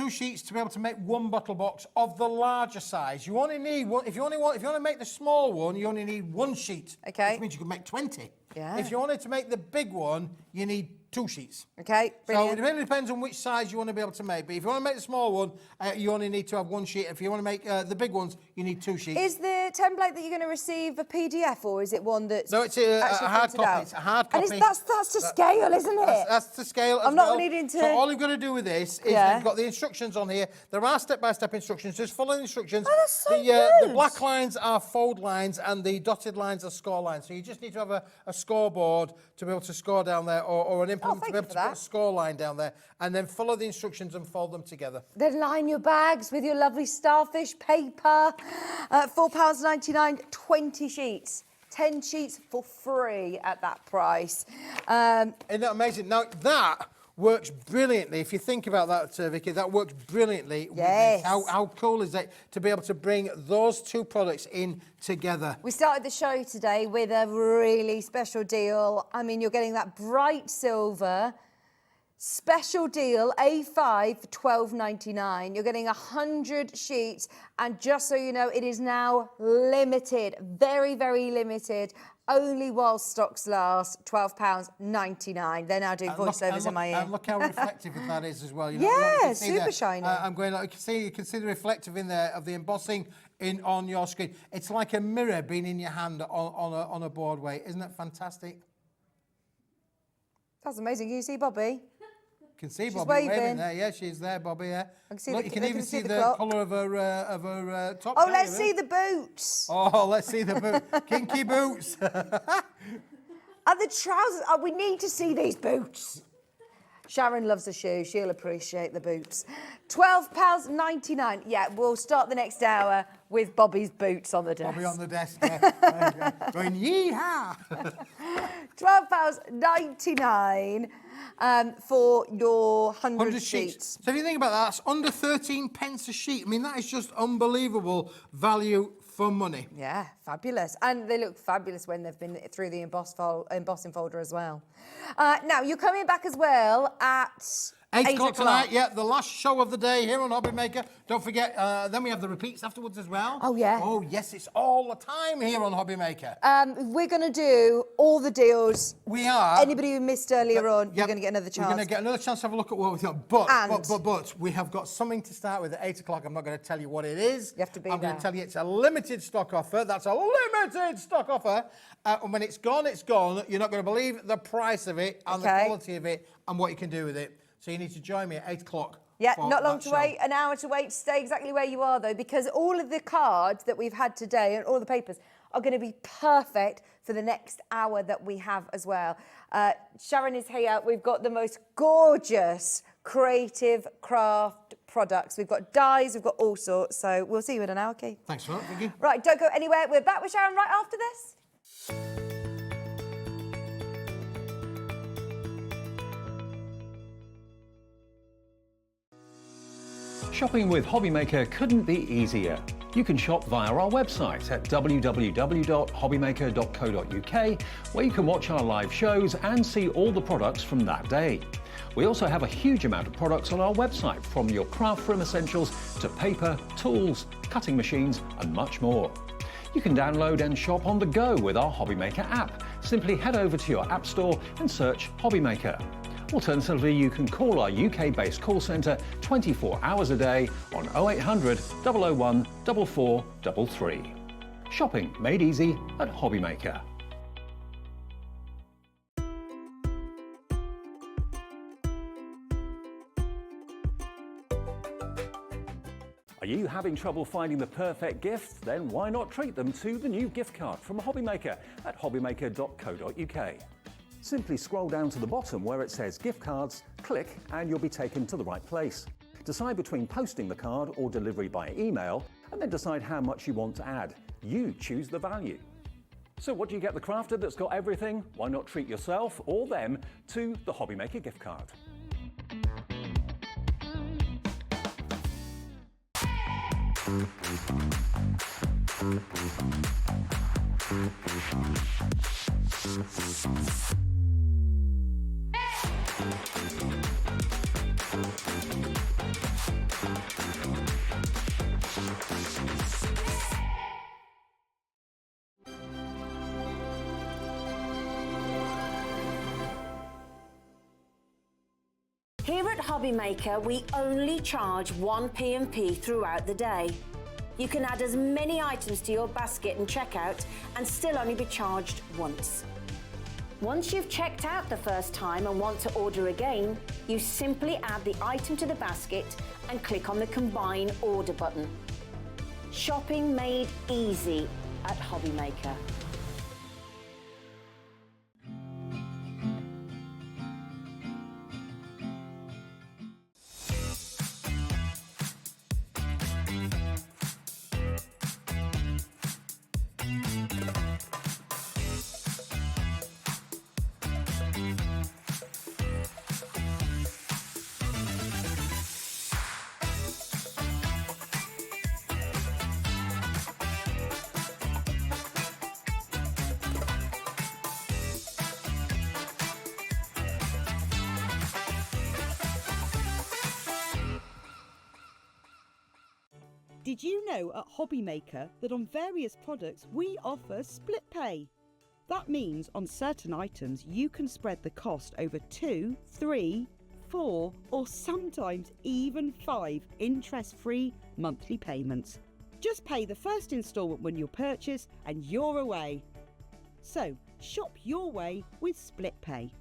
sheets to be able to make one bottle box of the larger size. You only need one. If you want to make the small one, you only need one sheet. Okay. Which means you can make 20. Yeah. If you wanted to make the big one, you need 2 sheets. Okay, brilliant. So it really depends on which size you want to be able to make. But if you want to make the small one, you only need to have 1 sheet. If you want to make the big ones, you need 2 sheets. Is the template that you're going to receive a PDF or is it one that's No, it's a hard copy. Out? It's a hard copy. And that's to scale, isn't it? That's to scale as I'm not well. needing to... So all you've got to do with this is you've got the instructions on here. There are step-by-step instructions. Just follow the instructions. Oh, that's so the good. black lines are fold lines and the dotted lines are score lines. So you just need to have a scoreboard to be able to score down there or an implement to be able to put a score line down there and then follow the instructions and fold them together. Then line your bags with your lovely starfish paper. £4.99, 20 sheets. 10 sheets for free at that price. Isn't that amazing? Now, that works brilliantly. If you think about that, Vicky, that works brilliantly. Yes. With this. How cool is it to be able to bring those two products in together? We started the show today with a really special deal. I mean, you're getting that bright silver special deal, A5 for £12.99. You're getting 100 sheets. And just so you know, it is now limited, very, very limited. Only while stocks last, £12.99. They're now doing voiceovers in my ear. And look how reflective that is as well. You know, super shiny. I'm going. You can see the reflective in there of the embossing on your screen. It's like a mirror being in your hand on a board weight. Isn't that fantastic? That's amazing. Can you see Bobby? You can see she's Bobby waving there. Yeah, she's there, Bobby. Yeah. Look, you can even see the colour of her top. Oh, let's see the boots. Oh, let's see the boots. Kinky boots. And the trousers. Oh, we need to see these boots. Sharon loves the shoe. She'll appreciate the boots. £12.99. Yeah, we'll start the next hour with Bobby's boots on the desk. Bobby on the desk, yeah. Going, yee-haw. £12.99 for your 100 sheets. So if you think about that, that's under 13 pence a sheet. I mean, that is just unbelievable value for money. Yeah, fabulous. And they look fabulous when they've been through the embossing folder as well. Now, you're coming back as well at 8 o'clock tonight, yeah, the last show of the day here on Hobby Maker. Don't forget, then we have the repeats afterwards as well. Oh, yeah. Oh, yes, it's all the time here on Hobby Maker. We're going to do all the deals. We are. Anybody who missed earlier on, you're going to get another chance. We're going to get another chance to have a look at what we've got. But we have got something to start with at 8 o'clock. I'm not going to tell you what it is. You have to be I'm going to tell you it's a limited stock offer. That's a limited stock offer. And when it's gone, it's gone. You're not going to believe the price of it and the quality of it and what you can do with it. So you need to join me at 8 o'clock. Yeah, not long to wait, an hour to wait. Stay exactly where you are, though, because all of the cards that we've had today and all the papers are going to be perfect for the next hour that we have as well. Sharon is here. We've got the most gorgeous creative craft products. We've got dies, we've got all sorts. So we'll see you in an hour, Keith. Thanks for that, Vicky. Right, don't go anywhere. We're back with Sharon right after this. Shopping with Hobbymaker couldn't be easier. You can shop via our website at www.hobbymaker.co.uk, where you can watch our live shows and see all the products from that day. We also have a huge amount of products on our website, from your craft room essentials to paper, tools, cutting machines and much more. You can download and shop on the go with our Hobbymaker app. Simply head over to your app store and search Hobbymaker. Alternatively, you can call our UK-based call centre 24 hours a day on 0800 001 4433. Shopping made easy at Hobbymaker. Are you having trouble finding the perfect gift? Then why not treat them to the new gift card from Hobbymaker at hobbymaker.co.uk. Simply scroll down to the bottom where it says gift cards, click and you'll be taken to the right place. Decide between posting the card or delivery by email, and then decide how much you want to add. You choose the value. So what do you get the crafter that's got everything? Why not treat yourself or them to the Hobbymaker gift card? Here at Hobbymaker, we only charge one P&P throughout the day. You can add as many items to your basket and checkout and still only be charged once. Once you've checked out the first time and want to order again, you simply add the item to the basket and click on the Combine Order button. Shopping made easy at Hobbymaker. Did you know at Hobbymaker that on various products we offer split pay? That means on certain items you can spread the cost over 2, 3, 4 or sometimes even 5 interest-free monthly payments. Just pay the first instalment when you purchase and you're away. So shop your way with split pay.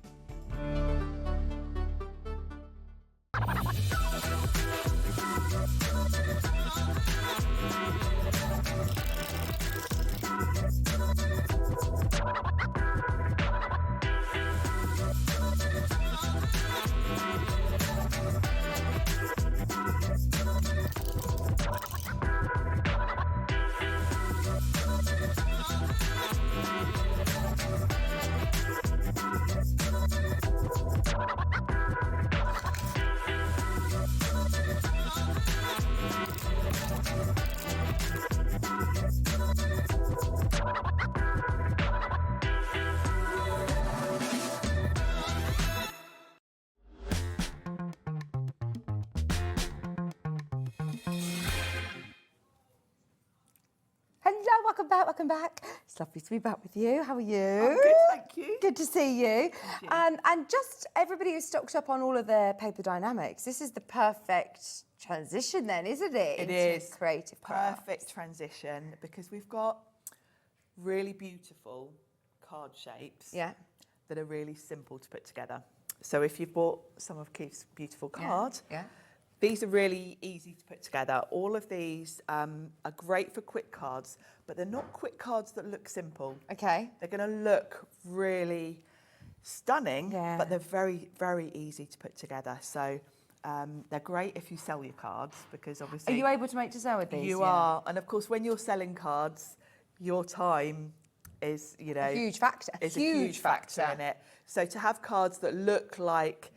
Welcome back. It's lovely to be back with you. How are you? I'm good, thank you. Good to see you. And just everybody who's stocked up on all of their paper dynamics, this is the perfect transition then, isn't it? It into is. Creative crafts. Perfect transition, because we've got really beautiful card shapes that are really simple to put together. So if you've bought some of Keith's beautiful cards, these are really easy to put together. All of these are great for quick cards, but they're not quick cards that look simple. Okay. They're going to look really stunning, but they're very, very easy to put together. So they're great if you sell your cards, because obviously... Are you able to make to sell with these? You are. And of course, when you're selling cards, your time is, you know... A huge factor. Is a huge factor in it. So to have cards that look like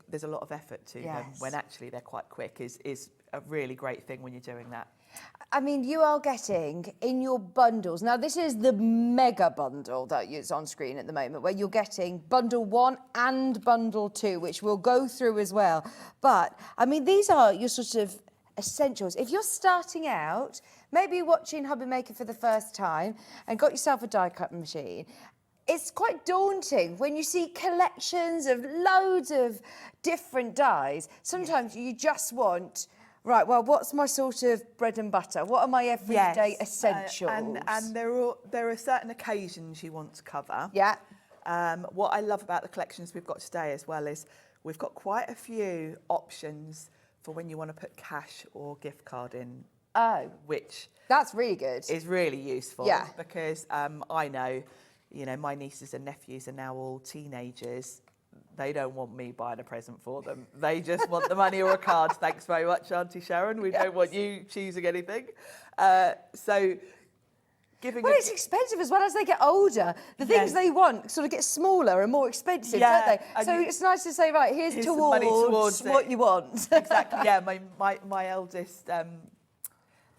there's a lot of effort to them when actually they're quite quick is a really great thing when you're doing that. I mean, you are getting in your bundles. Now, this is the mega bundle that is on screen at the moment, where you're getting bundle 1 and bundle 2, which we'll go through as well. But, I mean, these are your sort of essentials. If you're starting out, maybe watching Hobby Maker for the first time and got yourself a die cut machine, it's quite daunting when you see collections of loads of different dies. Sometimes you just want, right, well, what's my sort of bread and butter? What are my everyday essentials? And there are certain occasions you want to cover. Yeah. What I love about the collections we've got today as well is we've got quite a few options for when you want to put cash or gift card in. Oh. Which that's really good. Is really useful. Yeah. Because I know, you know, my nieces and nephews are now all teenagers. They don't want me buying a present for them. They just want the money or a card. Thanks very much, Auntie Sharon. We don't want you choosing anything. So giving well, it's expensive as well as they get older. The things they want sort of get smaller and more expensive, don't they? So it's nice to say, right, here's towards what you want. Exactly, yeah. My eldest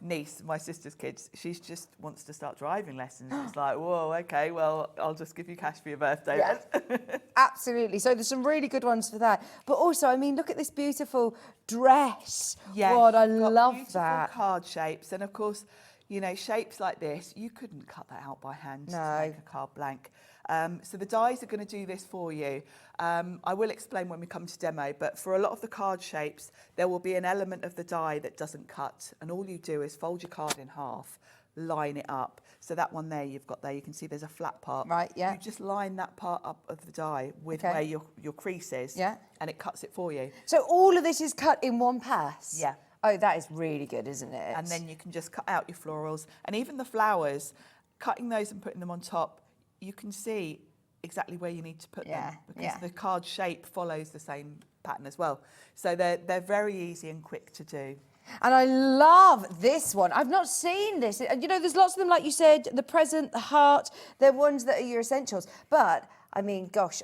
niece, my sister's kids, she just wants to start driving lessons. It's like, whoa, okay, well, I'll just give you cash for your birthday. Yeah. Absolutely. So there's some really good ones for that. But also, I mean, look at this beautiful dress. Yes, God, I got love beautiful that. Card shapes. And of course, you know, shapes like this, you couldn't cut that out by hand to make a card blank. So the dies are going to do this for you. I will explain when we come to demo, but for a lot of the card shapes, there will be an element of the die that doesn't cut. And all you do is fold your card in half, line it up. So that one there you've got there, you can see there's a flat part. Right, yeah. You just line that part up of the die with where your crease is, and it cuts it for you. So all of this is cut in one pass? Yeah. Oh, that is really good, isn't it? And then you can just cut out your florals. And even the flowers, cutting those and putting them on top, you can see exactly where you need to put them because the card shape follows the same pattern as well. So they're very easy and quick to do. And I love this one. I've not seen this. You know, there's lots of them, like you said, the present, the heart. They're ones that are your essentials. But, I mean, gosh,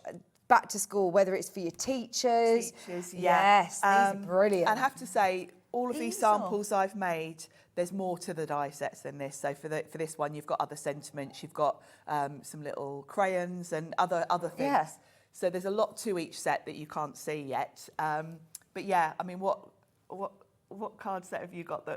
back to school, whether it's for your teachers. Yes, these are brilliant. And I have to say, all of these samples I've made, there's more to the die sets than this. So for this one, you've got other sentiments, you've got some little crayons and other things. Yeah. So there's a lot to each set that you can't see yet. But yeah, I mean, what card set have you got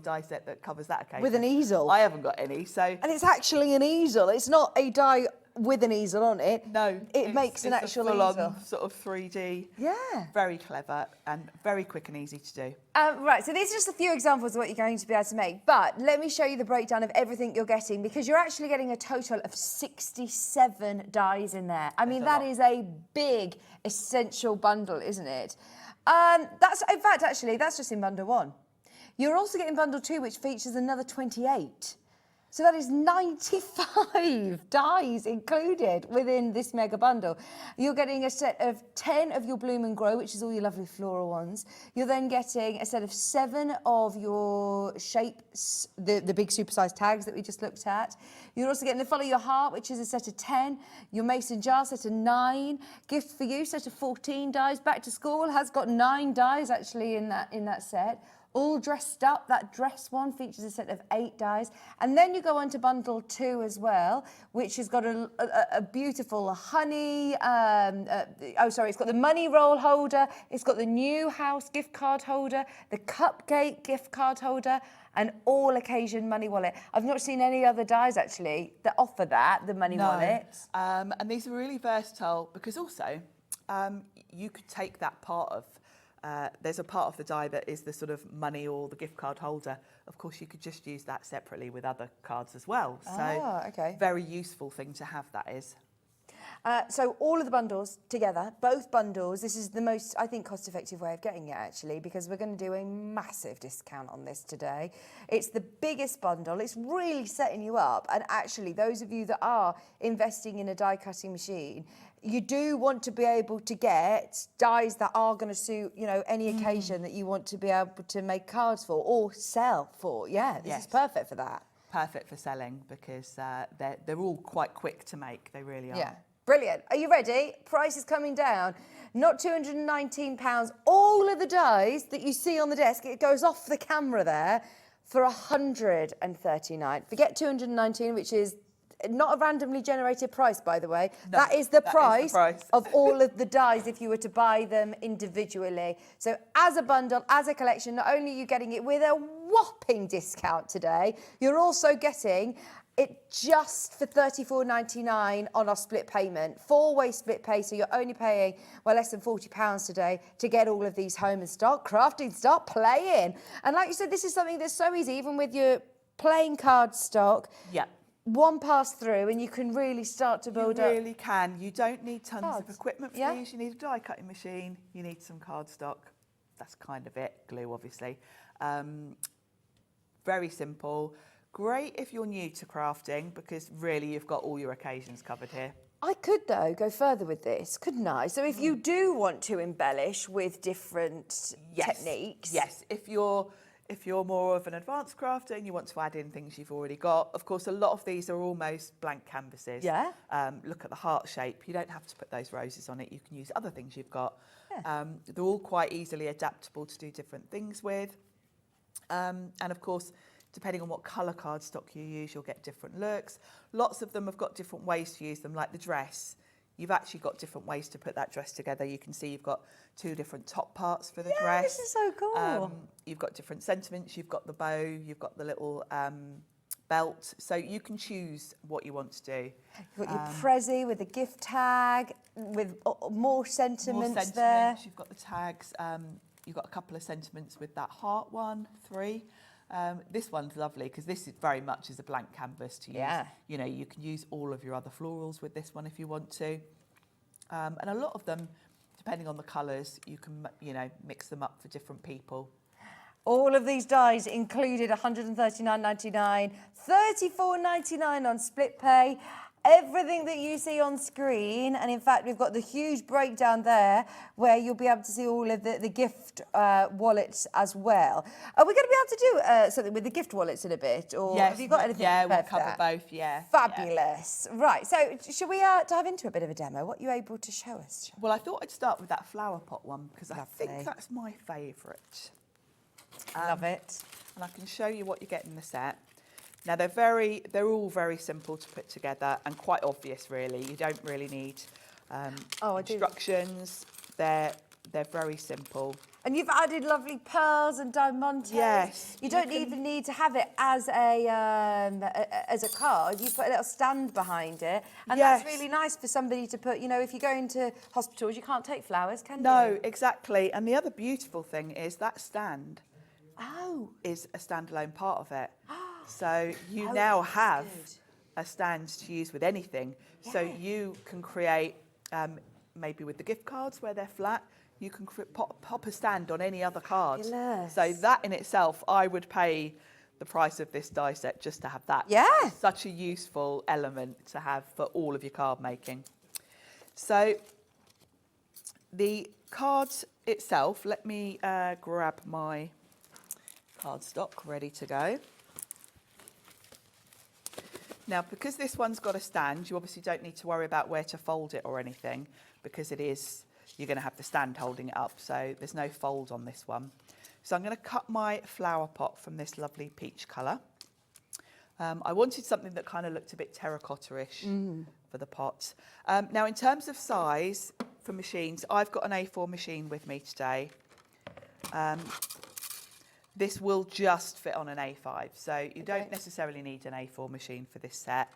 die set that covers that occasion? With an easel. I haven't got any. So and it's actually an easel. It's not a die with an easel on it. No, it makes an actual full-on sort of 3D. Yeah. Very clever and very quick and easy to do. Right, so these are just a few examples of what you're going to be able to make, but let me show you the breakdown of everything you're getting because you're actually getting a total of 67 dies in there. I mean, that is a big essential bundle, isn't it? In fact, actually, that's just in bundle 1. You're also getting bundle 2, which features another 28. So that is 95 dies included within this mega bundle. You're getting a set of 10 of your Bloom and Grow, which is all your lovely floral ones. You're then getting a set of 7 of your shapes, the big supersized tags that we just looked at. You're also getting the Follow Your Heart, which is a set of 10. Your Mason Jar set of 9. Gift for You set of 14 dies. Back to School has got 9 dies actually in that set. All Dressed Up, that dress one features a set of 8 dies. And then you go on to bundle 2 as well, which has got a beautiful honey, it's got the money roll holder, it's got the New House gift card holder, the Cupcake gift card holder, and all occasion money wallet. I've not seen any other dies actually that offer that, the money wallet. And these are really versatile because also you could take that part of there's a part of the die that is the sort of money or the gift card holder. Of course, you could just use that separately with other cards as well. So, very useful thing to have, that is. So all of the bundles together, both bundles, this is the most, I think, cost-effective way of getting it, actually, because we're going to do a massive discount on this today. It's the biggest bundle. It's really setting you up. And actually, those of you that are investing in a die-cutting machine, you do want to be able to get dies that are going to suit, you know, any occasion that you want to be able to make cards for or sell for. Yeah, this is perfect for that. Perfect for selling because they're all quite quick to make. They really are. Yeah. Brilliant. Are you ready? Price is coming down. Not £219. All of the dies that you see on the desk, it goes off the camera there, for £139. Forget 219, which is not a randomly generated price, by the way. No, that is the that price, is the price. of all of the dies if you were to buy them individually. So as a bundle, as a collection, not only are you getting it with a whopping discount today, you're also getting it just for £34.99 on our split payment. 4-way split pay, so you're only paying, well, less than £40 today to get all of these home and start crafting, start playing. And like you said, this is something that's so easy, even with your playing card stock. Yeah. One pass through and you can really start to build up. You really can. You don't need tons cards. of equipment for these. You need a die cutting machine. You need some cardstock. That's kind of it. Glue, obviously. Very simple. Great if you're new to crafting, because really you've got all your occasions covered here. I could, though, go further with this, couldn't I? So if you do want to embellish with different techniques. Yes, if you're more of an advanced crafter and you want to add in things you've already got, of course, a lot of these are almost blank canvases. Yeah. Look at the heart shape. You don't have to put those roses on it. You can use other things you've got. Yeah. They're all quite easily adaptable to do different things with. And of course, depending on what colour cardstock you use, you'll get different looks. Lots of them have got different ways to use them, like the dress. You've actually got different ways to put that dress together. You can see you've got 2 different top parts for the dress. This is so cool. You've got different sentiments. You've got the bow. You've got the little belt. So you can choose what you want to do. You've got your Prezi with a gift tag, with more sentiments there. You've got the tags. You've got a couple of sentiments with that heart one, 3. This one's lovely because this is very much as a blank canvas to use. Yeah. You know, you can use all of your other florals with this one if you want to. And a lot of them, depending on the colours, you can, you know, mix them up for different people. All of these dies included £139.99, £34.99 on split pay. Everything that you see on screen, and in fact we've got the huge breakdown there where you'll be able to see all of the gift wallets as well. Are we going to be able to do something with the gift wallets in a bit, or yes, have you got anything? Yeah, we'll prepared for cover that? both. Yeah, fabulous. Yeah. Right, so shall we dive into a bit of a demo? What are you able to show us? Well, I thought I'd start with that flower pot one because I think that's my favourite. Love it. And I can show you what you get in the set. Now they're all very simple to put together and quite obvious, really. You don't really need instructions. They're very simple. And you've added lovely pearls and diamantes. Yes. You don't even need to have it as a card. You put a little stand behind it, and that's really nice for somebody to put. You know, if you go into hospitals, you can't take flowers, can you? No, exactly. And the other beautiful thing is that stand. Is a standalone part of it. So you now have a stand to use with anything. Yeah. So you can create, maybe with the gift cards where they're flat, you can pop a stand on any other card. Fabulous. So that in itself, I would pay the price of this die set just to have that. Yeah. It's such a useful element to have for all of your card making. So the cards itself, let me grab my cardstock ready to go. Now, because this one's got a stand, you obviously don't need to worry about where to fold it or anything, because you're going to have the stand holding it up, so there's no fold on this one. So I'm going to cut my flower pot from this lovely peach colour. I wanted something that kind of looked a bit terracotta-ish for the pot. Now, in terms of size for machines, I've got an A4 machine with me today. This will just fit on an A5, so you don't necessarily need an A4 machine for this set.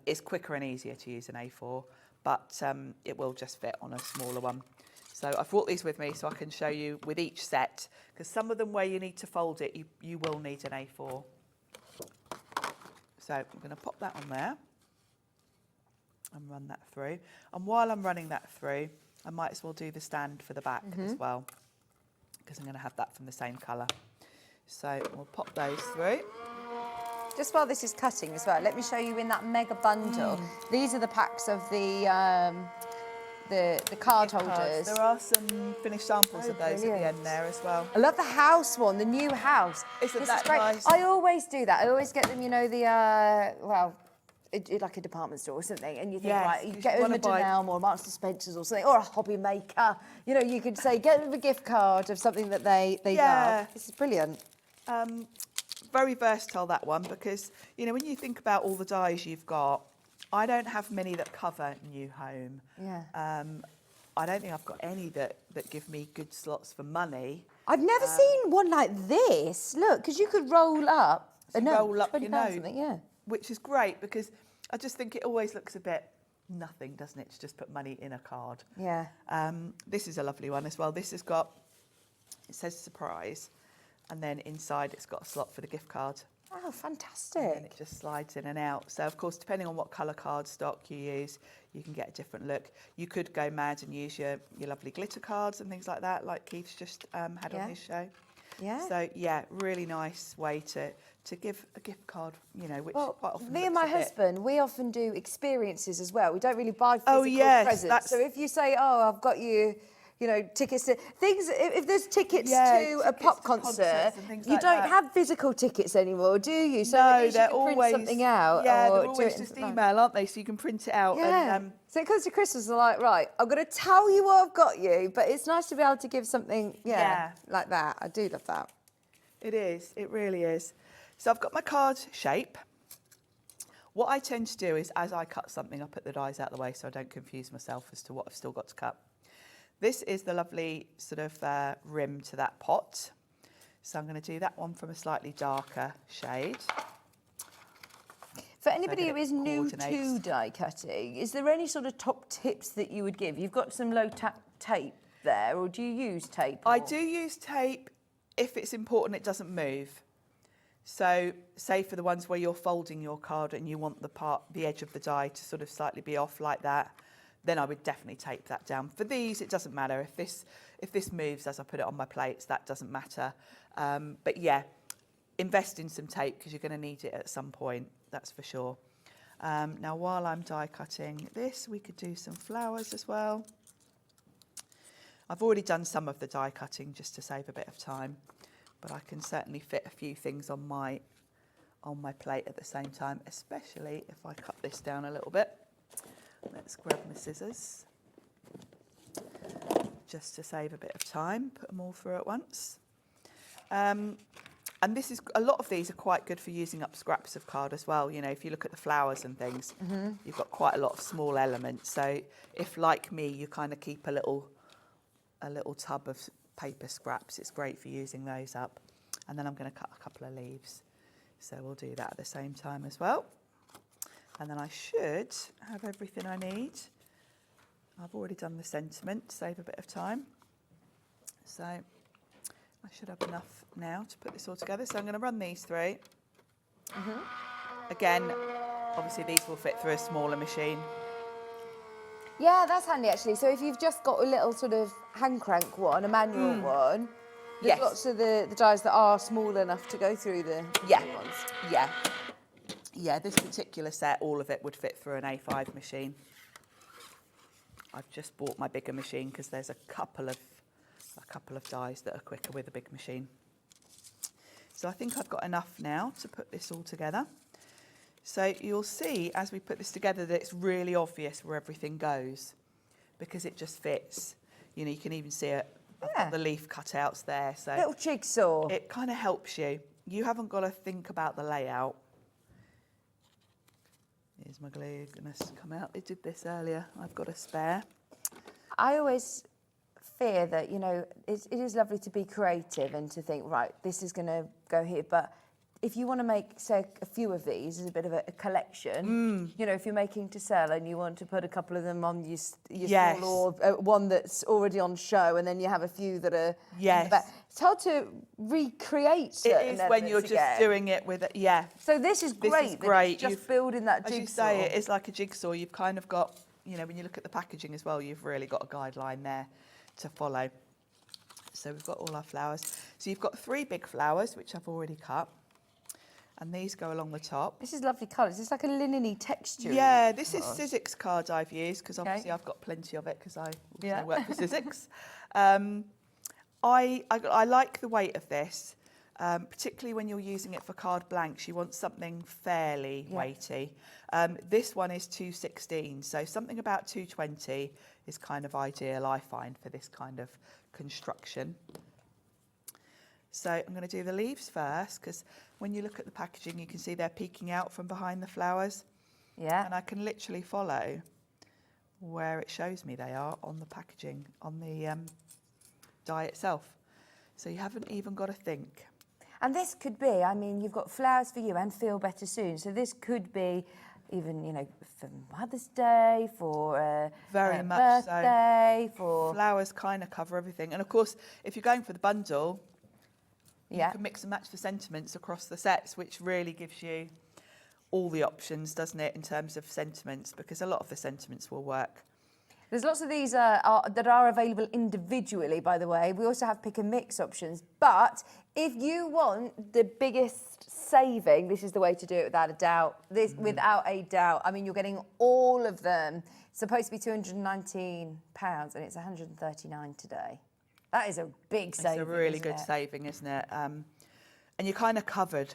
It's quicker and easier to use an A4, but it will just fit on a smaller one. So I've brought these with me so I can show you with each set, because some of them where you need to fold it, you will need an A4. So I'm going to pop that on there and run that through. And while I'm running that through, I might as well do the stand for the back as well, because I'm going to have that from the same colour. So we'll pop those through. Just while this is cutting as well, let me show you in that mega bundle. These are the packs of the card holders. There are some finished samples of those at the end there as well. I love the house one, the new house. Isn't this that is great. nice? I always do that. I always get them, you know, the, like a department store or something, and you think, Yes, right, you you get wanna them a buy- Denelm or Marks and Spencer's or something, or a hobby maker. You know, you could say, get them a gift card of something that they love. This is brilliant. Very versatile, that one, because, you know, when you think about all the dies you've got, I don't have many that cover New Home. Yeah. I don't think I've got any that give me good slots for money. I've never seen one like this. Look, because you could roll up a note, roll up £20 your note, something, yeah. which is great, because I just think it always looks a bit nothing, doesn't it, to just put money in a card. Yeah. This is a lovely one as well. This has got, it says surprise, and then inside it's got a slot for the gift card. Oh, fantastic. And it just slides in and out. So, of course, depending on what colour card stock you use, you can get a different look. You could go mad and use your lovely glitter cards and things like that, like Keith's just had on his show. Yeah. So, yeah, really nice way to give a gift card, you know, which Well, quite often me and looks my a bit- husband, we often do experiences as well. We don't really buy physical Oh, yes, presents. that's- So if you say, oh, I've got you, you know, tickets to things, if there's tickets Yeah, to a tickets pop to concert, concerts and things you like don't that. have physical tickets anymore, do you? So no, at least they're you can print always something out. Yeah, or they're do always it just in- email, aren't they? So you can print it out. Yeah. And, so it comes to Christmas, they're like, right, I'm going to tell you what I've got you, but it's nice to be able to give something, like that. I do love that. it is. It really is. So I've got my card shape. What I tend to do is, as I cut something, I put the dies out the way so I don't confuse myself as to what I've still got to cut. This is the lovely sort of rim to that pot. So I'm going to do that one from a slightly darker shade. For anybody that who is it new to coordinates. die cutting, is there any sort of top tips that you would give? You've got some tape there, or do you use tape? I or- do use tape if it's important it doesn't move. So say for the ones where you're folding your card and you want the edge of the die to sort of slightly be off like that, then I would definitely tape that down. For these, it doesn't matter. If this moves as I put it on my plates, that doesn't matter. But yeah, invest in some tape because you're going to need it at some point, that's for sure. Now, while I'm die cutting this, we could do some flowers as well. I've already done some of the die cutting just to save a bit of time, but I can certainly fit a few things on my plate at the same time, especially if I cut this down a little bit. Let's grab my scissors just to save a bit of time, put them all through at once. And this is, a lot of these are quite good for using up scraps of card as well. You know, if you look at the flowers and things, you've got quite a lot of small elements. So if, like me, you kind of keep a little tub of paper scraps, it's great for using those up. And then I'm going to cut a couple of leaves. So we'll do that at the same time as well. And then I should have everything I need. I've already done the sentiment to save a bit of time. So I should have enough now to put this all together. So I'm going to run these through. Again, obviously these will fit through a smaller machine. Yeah, that's handy actually. So if you've just got a little sort of hand crank one, a manual one, there's Yes. lots of the dies that are small enough to go through the big ones. Yeah. Yeah, this particular set, all of it would fit through an A5 machine. I've just bought my bigger machine because there's a couple of dies that are quicker with a big machine. So I think I've got enough now to put this all together. So you'll see as we put this together that it's really obvious where everything goes because it just fits. You know, you can even see it. I've got the leaf cutouts there. So Little jigsaw. it kind of helps you. You haven't got to think about the layout. Here's my glue, goodness, come out. They did this earlier. I've got a spare. I always fear that, you know, it is lovely to be creative and to think, right, this is going to go here. But if you want to make, say, a few of these as a bit of a collection, you know, if you're making to sell and you want to put a couple of them on your Yes. small or one that's already on show and then you have a few that are... Yes. But it's hard to recreate certain It is when you're elements just again. doing it with it, yeah. So this is great. This is that great. it's just You've- building that As jigsaw. you say, it is like a jigsaw. You've kind of got, you know, when you look at the packaging as well, you've really got a guideline there to follow. So we've got all our flowers. So you've got 3 big flowers, which I've already cut. And these go along the top. This is lovely colours. It's like a linen-y texture. Yeah, this is Sizzix card I've used because obviously I've got plenty of it because I work for Sizzix. I like the weight of this. particularly when you're using it for card blanks, you want something fairly Yeah. weighty. This one is 216, so something about 220 is kind of ideal, I find, for this kind of construction. So I'm going to do the leaves first, because when you look at the packaging, you can see they're peeking out from behind the flowers. Yeah. And I can literally follow where it shows me they are on the packaging, on the die itself. So you haven't even got to think. And this could be, I mean, you've got flowers for you and feel better soon. So this could be even, you know, for Mother's Day, for Very much birthday, so. for... Flowers kind of cover everything. And of course, if you're going for the bundle, Yeah. you can mix and match the sentiments across the sets, which really gives you all the options, doesn't it, in terms of sentiments, because a lot of the sentiments will work. There's lots of these that are available individually, by the way. We also have pick and mix options. But if you want the biggest saving, this is the way to do it without a doubt. Without a doubt. I mean, you're getting all of them. It's supposed to be £219 and it's £139 today. That is a big saving. It's a really good saving, isn't it? And you're kind of covered,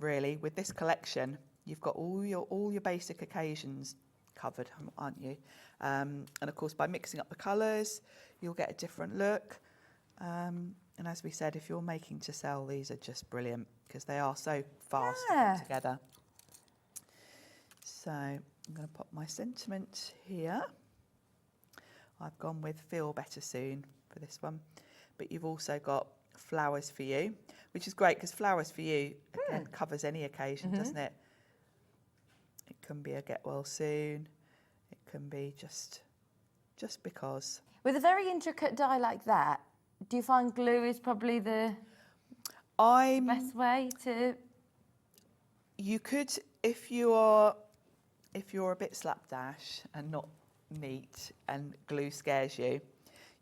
really, with this collection. You've got all your basic occasions covered, aren't you? And of course, by mixing up the colours, you'll get a different look. And as we said, if you're making to sell, these are just brilliant because they are so fast to put together. So I'm going to pop my sentiment here. I've gone with Feel Better Soon for this one. But you've also got Flowers for You, which is great because Flowers for You, again, covers any occasion, doesn't it? It can be a get well soon. It can be just because. With a very intricate die like that, do you find glue is probably the best way to? You could, if you're a bit slapdash and not neat and glue scares you,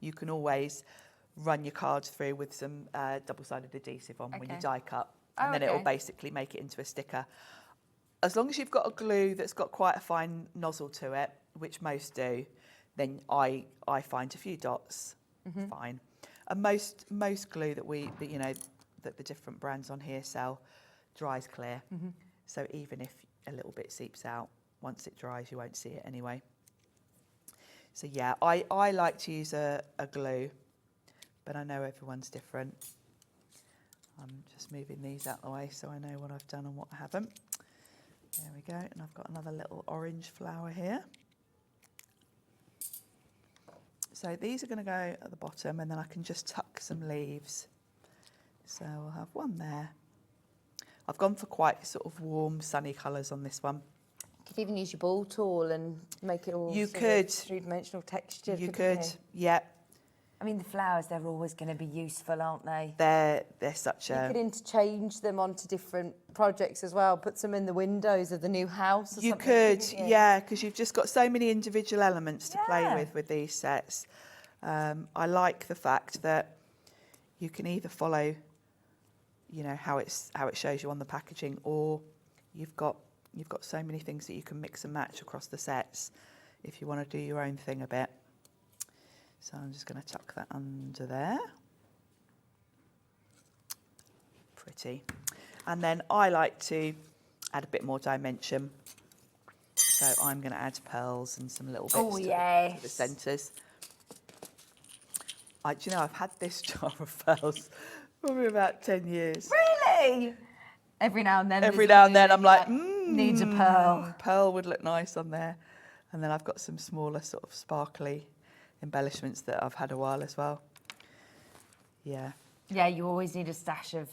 you can always run your cards through with some double-sided adhesive on when you die cut, and then it will basically make it into a sticker. As long as you've got a glue that's got quite a fine nozzle to it, which most do, then I find a few dots fine. And most glue that the different brands on here sell dries clear. So even if a little bit seeps out, once it dries, you won't see it anyway. So yeah, I like to use a glue, but I know everyone's different. I'm just moving these out of the way so I know what I've done and what I haven't. There we go, and I've got another little orange flower here. So these are going to go at the bottom, and then I can just tuck some leaves. So we'll have one there. I've gone for quite sort of warm, sunny colours on this one. You could even use your ball tool and make it all three-dimensional texture. You could, yeah. I mean, the flowers, they're always going to be useful, aren't they? They're such You could interchange them onto different projects as well, put some in the windows of the new house or you something. Could, yeah, because you've just got so many individual elements to play with these sets. I like the fact that you can either follow, you know, how it shows you on the packaging, or you've got so many things that you can mix and match across the sets if you want to do your own thing a bit. So I'm just going to tuck that under there. Pretty. And then I like to add a bit more dimension. So I'm going to add pearls and some little bits to the centres. Do you know, I've had this jar of pearls probably about 10 years. Really? Every now and then. Every now and then I'm like, needs a pearl. Pearl would look nice on there. And then I've got some smaller sort of sparkly embellishments that I've had a while as well. Yeah. Yeah, you always need a stash of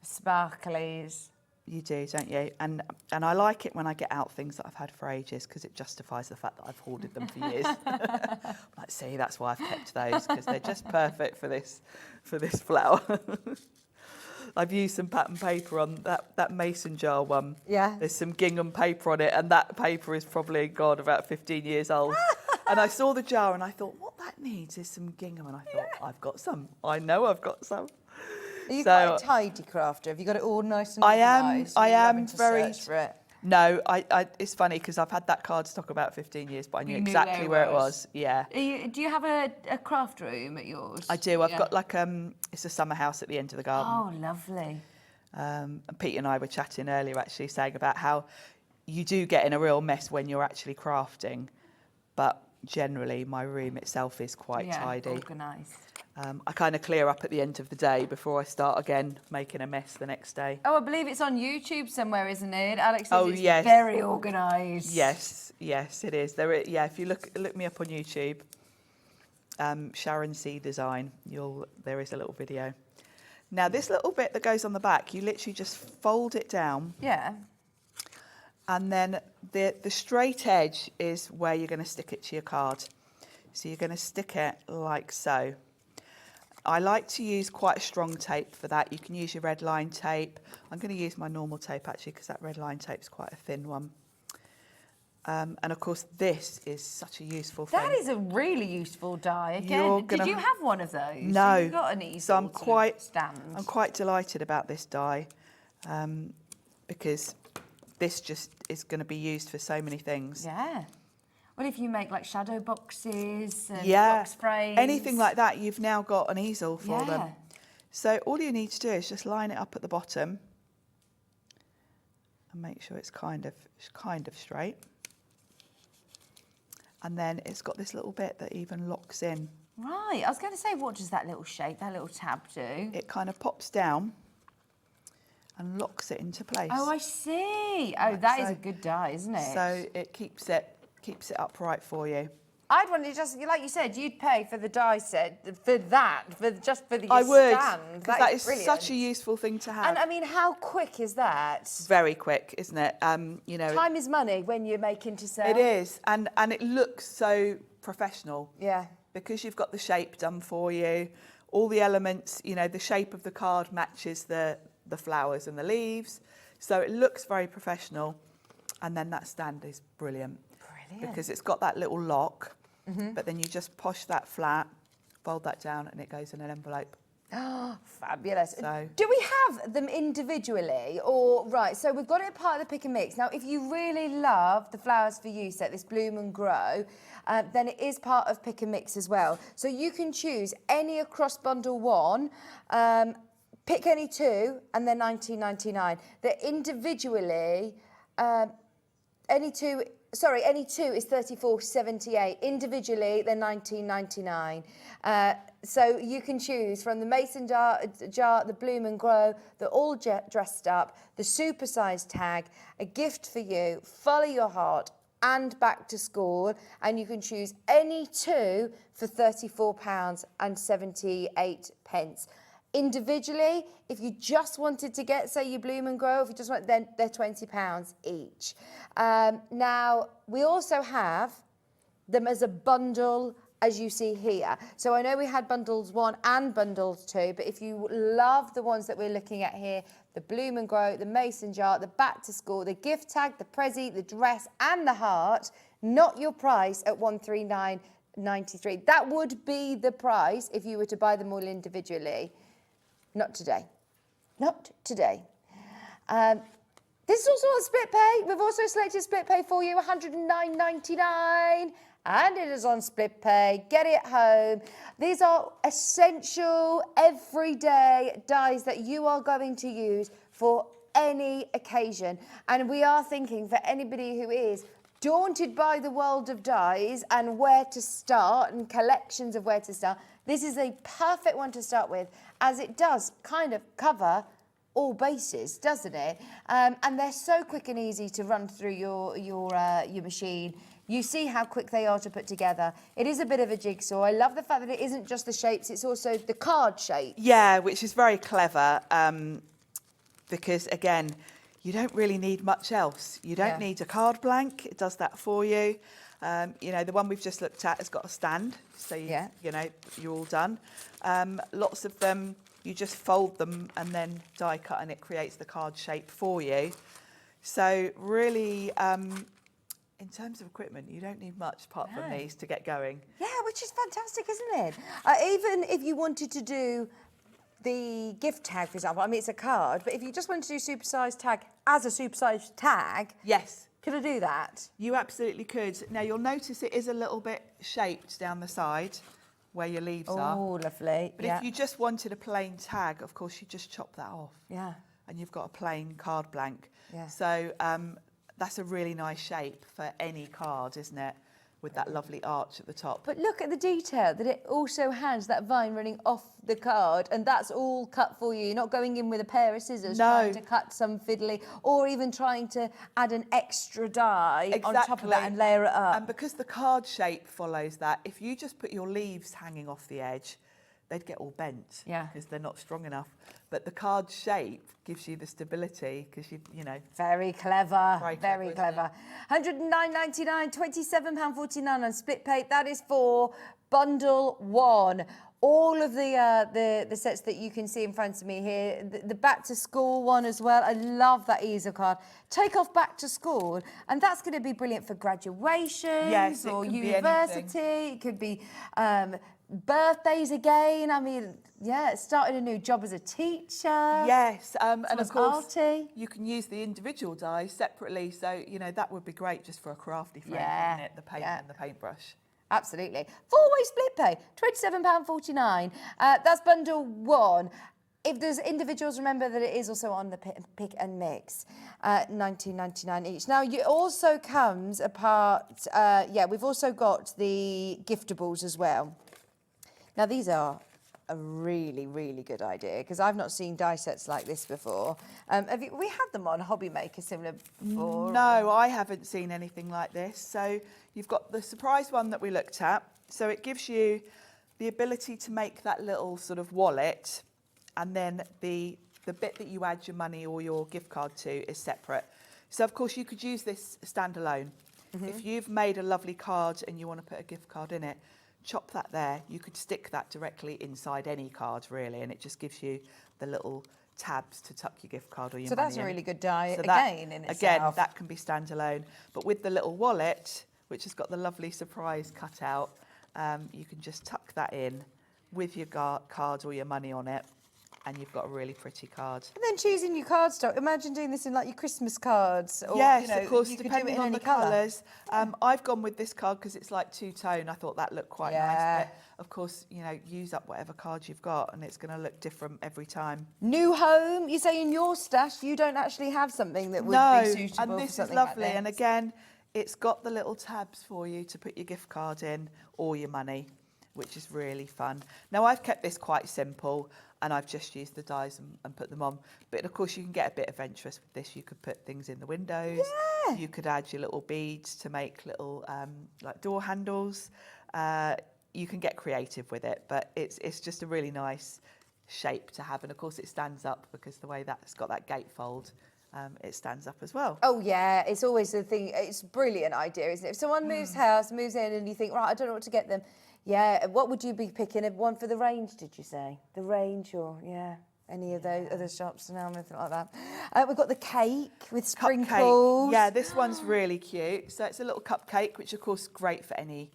sparklies. You do, don't you? And I like it when I get out things that I've had for ages because it justifies the fact that I've hoarded them for years. Like, see, that's why I've kept those, because they're just perfect for this flower. I've used some pattern paper on that mason jar one. Yeah. There's some gingham paper on it, and that paper is probably, God, about 15 years old. And I saw the jar and I thought, what that needs is some gingham. And I thought, I've got some. I know I've got some. Are you quite a tidy crafter? Have you got it all nice and organised? I am very. No, it's funny because I've had that cardstock about 15 years, but I knew exactly where it was. Yeah. Do you have a craft room at yours? I do. I've got like it's a summer house at the end of the garden. Oh, lovely. And Pete and I were chatting earlier, actually, saying about how you do get in a real mess when you're actually crafting, but generally my room itself is quite tidy. Organised. I kind of clear up at the end of the day before I start again making a mess the next day. Oh, I believe it's on YouTube somewhere, isn't it? Alex says it's yes. very organised. Yes, it is. If you look me up on YouTube, Sharon C Design, there is a little video. Now this little bit that goes on the back, you literally just fold it down. Yeah. And then the straight edge is where you're going to stick it to your card. So you're going to stick it like so. I like to use quite a strong tape for that. You can use your red line tape. I'm going to use my normal tape actually because that red line tape is quite a thin one. And of course this is such a useful thing. That is a really useful die. Again, did you have one of those? No. So you got an easel so I'm stand. quite delighted about this die because this just is going to be used for so many things. Yeah. Well, if you make like shadow boxes and yeah, box frames. anything like that, you've now got an easel for them. So all you need to do is just line it up at the bottom and make sure it's kind of straight. And then it's got this little bit that even locks in. Right. I was going to say, what does that little shape, that little tab do? It kind of pops down and locks it into place. Oh, I see. Oh, that is a good die, isn't it? So it keeps it upright for you. I'd want to just, like you said, you'd pay for the die set for that, just for the I would, stand. because that is brilliant. such a useful thing to have. And I mean, how quick is that? Very quick, isn't it? Time is money when you're making to sell. It is, and it looks so professional. Yeah. Because you've got the shape done for you, all the elements. The shape of the card matches the flowers and the leaves, so it looks very professional. And then that stand is brilliant. Because it's got that little lock, but then you just push that flat, fold that down, and it goes in an envelope. Oh, fabulous. So, do we have them individually or, right, so we've got it part of the pick and mix. Now, if you really love the Flowers for You set, this Bloom and Grow, then it is part of pick and mix as well. So you can choose any across bundle one, pick any two, and they're $19.99. They're individually, any two is $34.78. Individually, they're $19.99. So you can choose from the mason jar, the Bloom and Grow, they're all dressed up, the supersized tag, a gift for you, follow your heart, and back to school. And you can choose any two for £34.78. Individually, if you just wanted to get, say, your Bloom and Grow, if you just want, then they're £20 each. Now, we also have them as a bundle, as you see here. So I know we had bundles 1 and bundles 2, but if you love the ones that we're looking at here, the Bloom and Grow, the mason jar, the back to school, the gift tag, the prezi, the dress, and the heart, not your price at $139.93. That would be the price if you were to buy them all individually. Not today. Not today. This is also on split pay. We've also selected split pay for you, $109.99. And it is on split pay. Get it home. These are essential, everyday dies that you are going to use for any occasion. And we are thinking for anybody who is daunted by the world of dies and where to start and collections of where to start, this is a perfect one to start with, as it does kind of cover all bases, doesn't it? And they're so quick and easy to run through your machine. You see how quick they are to put together. It is a bit of a jigsaw. I love the fact that it isn't just the shapes, it's also the card shape. Yeah, which is very clever because, again, you don't really need much else. You don't need a card blank. It does that for you. The one we've just looked at has got a stand, so you're all done. Lots of them, you just fold them and then die cut, and it creates the card shape for you. So really, in terms of equipment, you don't need much apart from these to get going. Yeah, which is fantastic, isn't it? Even if you wanted to do the gift tag, for example, I mean, it's a card, but if you just wanted to do supersized tag as a supersized tag. Yes. Could I do that? You absolutely could. Now you'll notice it is a little bit shaped down the side where your leaves are. Oh, lovely. But if you just wanted a plain tag, of course, you just chop that off. Yeah. And you've got a plain card blank. Yeah. So that's a really nice shape for any card, isn't it? With that lovely arch at the top. But look at the detail that it also has that vine running off the card, and that's all cut for you. You're not going in with a pair of scissors trying to cut some fiddly, or even trying to add an extra die on top of that and layer it up. And because the card shape follows that, if you just put your leaves hanging off the edge, they'd get all bent because they're not strong enough. But the card shape gives you the stability because you know. Very clever, very clever. £109.99, £27.49 on split pay. That is for bundle one. All of the sets that you can see in front of me here, the back to school one as well. I love that easel card. Take off back to school, and that's going to be brilliant for graduations or university. It could be birthdays again. I mean, yeah, starting a new job as a teacher. Yes, and of course, arty. you can use the individual dies separately. So, you know, that would be great just for a crafty frame, wouldn't it? The paint and the paintbrush. Absolutely. Four-way split pay, £27.49. That's bundle one. If there's individuals, remember that it is also on the pick and mix, £19.99 each. Now, it also comes apart, we've also got the giftables as well. Now, these are a really, really good idea because I've not seen die sets like this before. We had them on Hobby Maker similar before? No, I haven't seen anything like this. So you've got the surprise one that we looked at. So it gives you the ability to make that little sort of wallet, and then the bit that you add your money or your gift card to is separate. So of course you could use this standalone. If you've made a lovely card and you want to put a gift card in it, chop that there. You could stick that directly inside any card really, and it just gives you the little tabs to tuck your gift card or your money in. So that's a really good die So again in itself. Again, that can be standalone. But with the little wallet, which has got the lovely surprise cut out, you can just tuck that in with your card or your money on it, and you've got a really pretty card. And then choosing your cardstock. Imagine doing this in like your Christmas cards. Or, yes, you know, of course, you could depending do it in on any the colour. colours. I've gone with this card because it's like two-tone. I thought that looked quite nice. But of course, you know, use up whatever card you've got and it's going to look different every time. New home, you say in your stash you don't actually have something that would be suitable and for this something is lovely. like this. And again, it's got the little tabs for you to put your gift card in or your money, which is really fun. Now, I've kept this quite simple and I've just used the dies and put them on. But of course, you can get a bit adventurous with this. You could put things in the windows. Yeah. You could add your little beads to make little like door handles. You can get creative with it, but it's just a really nice shape to have. And of course, it stands up because the way that's got that gatefold, it stands up as well. Oh yeah, it's always the thing. It's a brilliant idea, isn't it? If someone moves house, moves in, and you think, right, I don't know what to get them. Yeah, what would you be picking? One for the range, did you say? The range, or any of those other shops now, anything like that. We've got the cake with sprinkles. Yeah, this one's really cute. So it's a little cupcake, which of course is great for any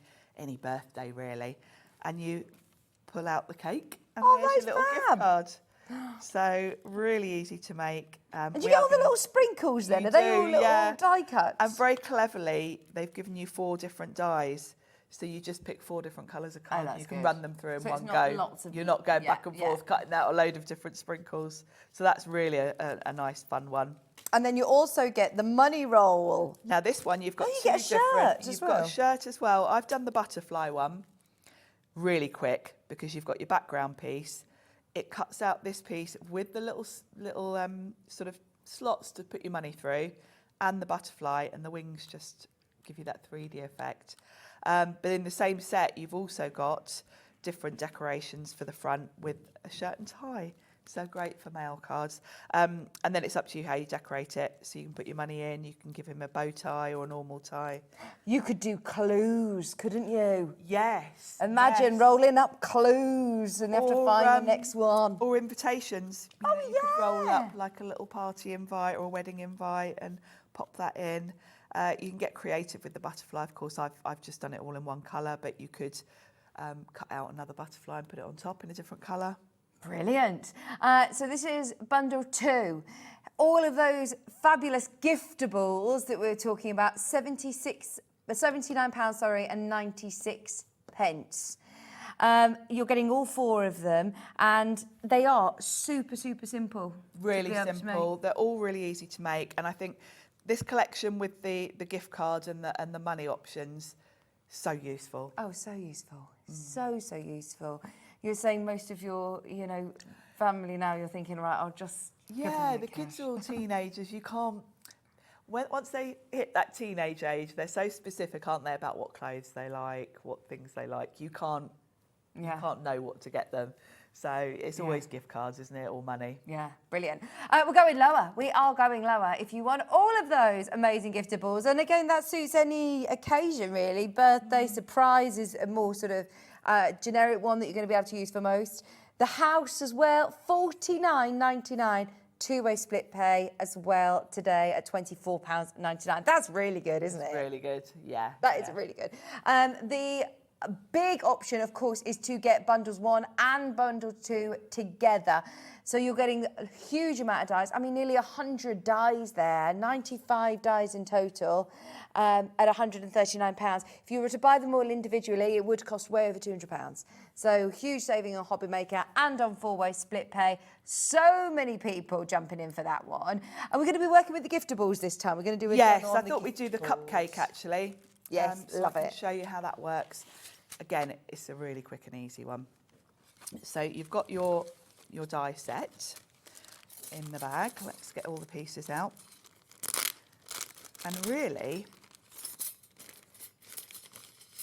birthday really. And you pull out the cake, and there's your little gift card. So really easy to make. And you get all the little sprinkles then? Are they all little die cuts? And very cleverly, they've given you 4 different dies. So you just pick 4 different colours of card. You can run them through in one go. You're not going back and forth, cutting out a load of different sprinkles. So that's really a nice, fun one. And then you also get the money roll. Now this one, you've got you two get a different. shirt You've as got well. a shirt as well. I've done the butterfly one really quick because you've got your background piece. It cuts out this piece with the little sort of slots to put your money through, and the butterfly, and the wings just give you that 3D effect. But in the same set, you've also got different decorations for the front with a shirt and tie. So great for mail cards. And then it's up to you how you decorate it. So you can put your money in, you can give him a bow tie or a normal tie. You could do clues, couldn't you? Yes. Imagine rolling up clues and you have to find the next one. Or invitations. You could roll up like a little party invite or a wedding invite and pop that in. You can get creative with the butterfly. Of course, I've just done it all in one colour, but you could cut out another butterfly and put it on top in a different colour. Brilliant. So this is bundle 2. All of those fabulous giftables that we were talking about, £79, sorry, and 96 pence. You're getting all 4 of them, and they are super, super simple. Really simple. They're all really easy to make, and I think this collection with the gift cards and the money options, so useful. Oh, so useful. So useful. You're saying most of your, family now, you're thinking, right, I'll just... Yeah, the kids are all teenagers. You can't... Once they hit that teenage age, they're so specific, aren't they, about what clothes they like, what things they like. You can't know what to get them. So it's always gift cards, isn't it, or money? Yeah, brilliant. We're going lower. We are going lower. If you want all of those amazing giftables, and again, that suits any occasion, really. Birthday, surprise is a more sort of generic one that you're going to be able to use for most. The house as well, $49.99. 2-way split pay as well today at £24.99. That's really good, isn't it? Really good, yeah. That is really good. The big option, of course, is to get bundles 1 and bundle 2 together. So you're getting a huge amount of dies. I mean, nearly 100 dies there, 95 dies in total at £139. If you were to buy them all individually, it would cost way over £200. So huge saving on Hobby Maker and on 4-way split pay. So many people jumping in for that one. And we're going to be working with the giftables this time. We're going to do a Yes, I thought we'd do the cupcake, actually. Yes, so love I can it. show you how that works. Again, it's a really quick and easy one. So you've got your die set in the bag. Let's get all the pieces out. And really,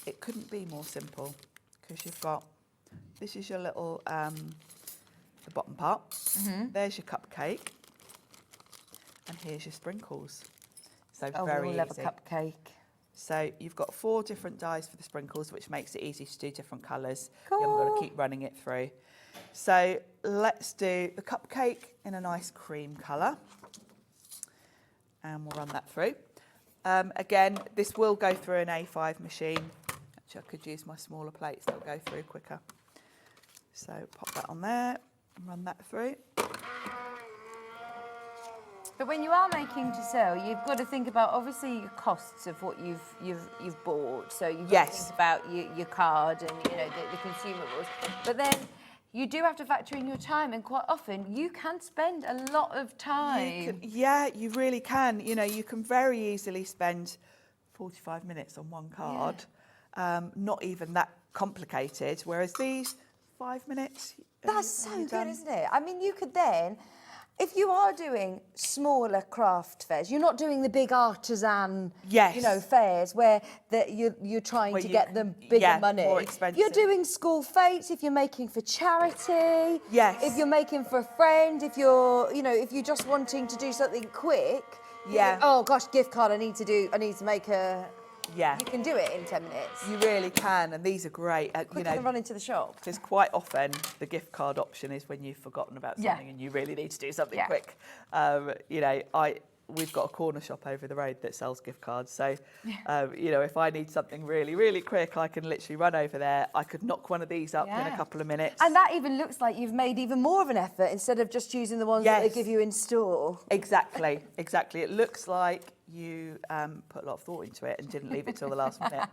it couldn't be more simple, because you've got, this is your little, the bottom part. There's your cupcake. And here's your sprinkles. So very we easy. love a cupcake. So you've got 4 different dies for the sprinkles, which makes it easy to do different colours. Cool. You haven't got to keep running it through. So let's do the cupcake in a nice cream colour. And we'll run that through. Again, this will go through an A5 machine. Actually, I could use my smaller plates, they'll go through quicker. So pop that on there and run that through. But when you are making to sell, you've got to think about obviously your costs of what you've bought. So you've got to think about your card and the consumables. But then you do have to factor in your time, and quite often you can spend a lot of time. You really can. You can very easily spend 45 minutes on one card. Not even that complicated. Whereas these 5 minutes. That's so good, isn't it? I mean, you could then. If you are doing smaller craft fairs, you're not doing the big artisan, fairs where you're trying to get them bigger money. More expensive. You're doing school fetes. If you're making for charity, if you're making for a friend, if you're just wanting to do something quick, oh gosh, gift card. I need to make a. Yeah. You can do it in 10 minutes. You really can, and these are great. Quicker than running to the shop. Because quite often the gift card option is when you've forgotten about something and you really need to do something quick. We've got a corner shop over the road that sells gift cards. So, if I need something really, really quick, I can literally run over there. I could knock one of these up in a couple of minutes. And that even looks like you've made even more of an effort instead of just using the ones that they give you in store. Exactly. It looks like you put a lot of thought into it and didn't leave it till the last minute.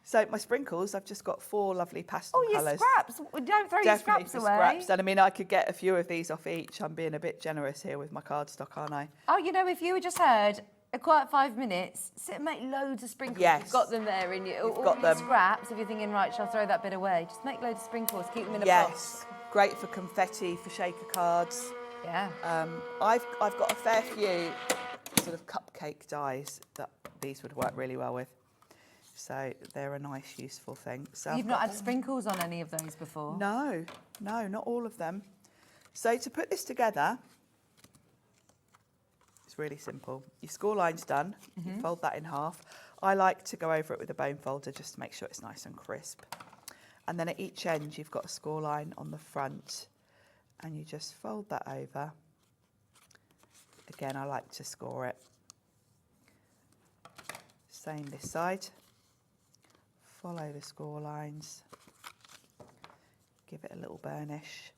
So my sprinkles, I've just got 4 lovely pastel colours. Scraps. Don't throw your scraps away. Scraps. And I mean, I could get a few of these off each. I'm being a bit generous here with my cardstock, aren't I? Oh, if you had just had a quiet 5 minutes, sit and make loads of sprinkles. Yes. You've got them there in your scraps. If you're thinking, right, shall I throw that bit away? Just make loads of sprinkles, keep them in a box. Great for confetti, for shaker cards. Yeah. I've got a fair few sort of cupcake dies that these would work really well with. So they're a nice, useful thing. So you've not had sprinkles on any of those before? No, not all of them. So to put this together, it's really simple. Your score line's done. You fold that in half. I like to go over it with a bone folder just to make sure it's nice and crisp. And then at each end, you've got a score line on the front, and you just fold that over. Again, I like to score it. Same this side. Follow the score lines. Give it a little burnish.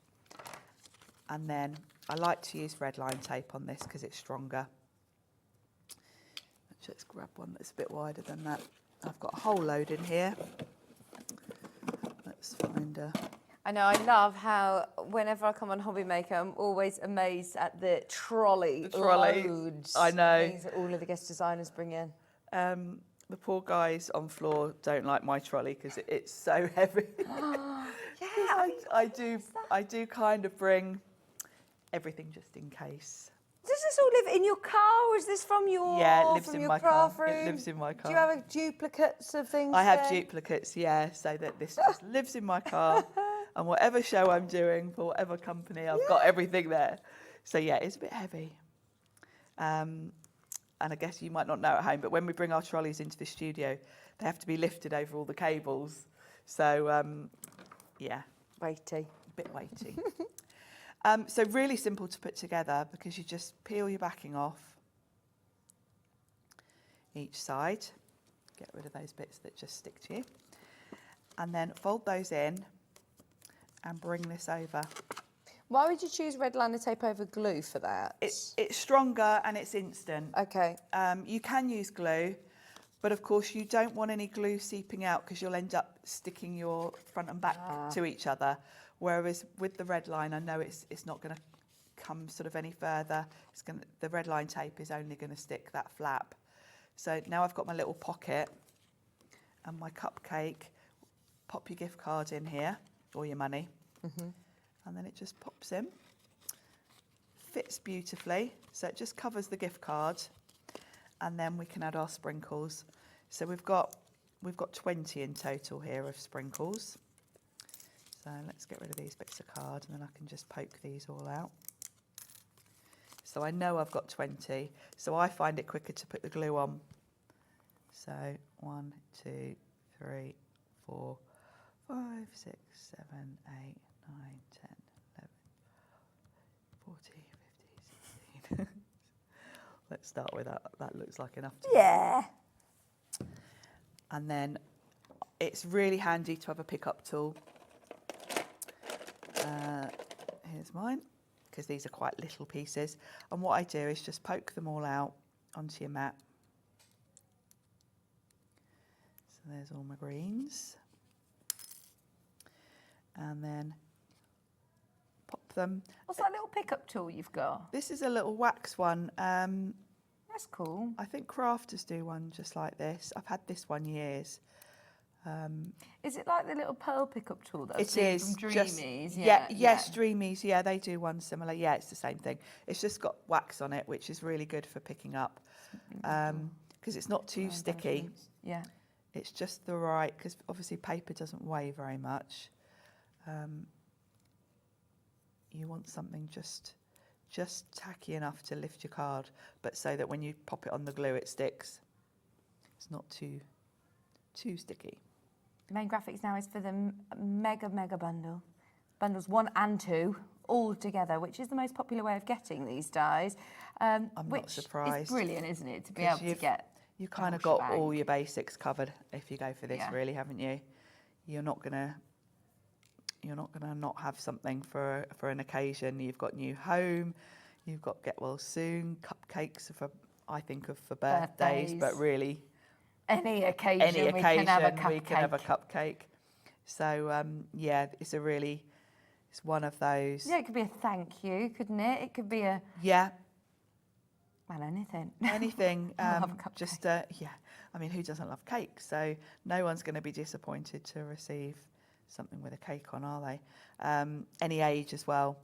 And then I like to use red line tape on this because it's stronger. Let's just grab one that's a bit wider than that. I've got a whole load in here. Let's find a... I know, I love how whenever I come on Hobby Maker, I'm always amazed at the trolley loads. I know. Things that all of the guest designers bring in. The poor guys on floor don't like my trolley because it's so heavy. Yeah, I do kind of bring everything just in case. Does this all live in your car, or is this from your Yeah, it lives in your my car. craft room? It lives in my car. Do you have duplicates of things? I have there? duplicates, yeah, so that this just lives in my car. And whatever show I'm doing for whatever company, I've got everything there. So yeah, it's a bit heavy. And I guess you might not know at home, but when we bring our trolleys into the studio, they have to be lifted over all the cables. So yeah. Weighty. A bit weighty. So really simple to put together because you just peel your backing off each side. Get rid of those bits that just stick to you. And then fold those in and bring this over. Why would you choose red liner tape over glue for that? It's stronger and it's instant. Okay. You can use glue, but of course you don't want any glue seeping out because you'll end up sticking your front and back to each other. Whereas with the red line, I know it's not going to come sort of any further. The red line tape is only going to stick that flap. So now I've got my little pocket and my cupcake. Pop your gift card in here, or your money, and then it just pops in. Fits beautifully, so it just covers the gift card, and then we can add our sprinkles. So we've got 20 in total here of sprinkles. So let's get rid of these bits of card, and then I can just poke these all out. So I know I've got 20, so I find it quicker to put the glue on. So 1, 2, 3, 4, 5, 6, 7, 8, 9, 10, 11, 14, 15, 16. Let's start with that. That looks like enough to Yeah. And then it's really handy to have a pick-up tool. Here's mine, because these are quite little pieces. And what I do is just poke them all out onto your mat. So there's all my greens. And then pop them. What's that little pickup tool you've got? This is a little wax one. That's cool. I think crafters do one just like this. I've had this one years. Is it like the little pearl pickup tool that I've It seen is. from Just- Dreamies? Yes, Dreamies. Yeah, they do one similar. Yeah, it's the same thing. It's just got wax on it, which is really good for picking up because it's not too sticky. Yeah. It's just the right, because obviously paper doesn't weigh very much. You want something just tacky enough to lift your card, but so that when you pop it on the glue, it sticks. It's not too sticky. The main graphics now is for the mega bundle. Bundles 1 and 2 all together, which is the most popular way of getting these days. I'm not surprised. It's brilliant, isn't it, to be able to get. You kind of the whole got shebang. all your basics covered if you go for this, Yeah. really, haven't you? You're not gonna not have something for an occasion. You've got new home, you've got get well soon, cupcakes for birthdays, but really Any occasion, we can have a cupcake. we can have a cupcake. So yeah, it's one of those. Yeah, it could be a thank you, couldn't it? It could be a well, anything. Anything. I love a cupcake. Just yeah. I mean, who doesn't love cake? So no one's going to be disappointed to receive something with a cake on, are they? Any age as well.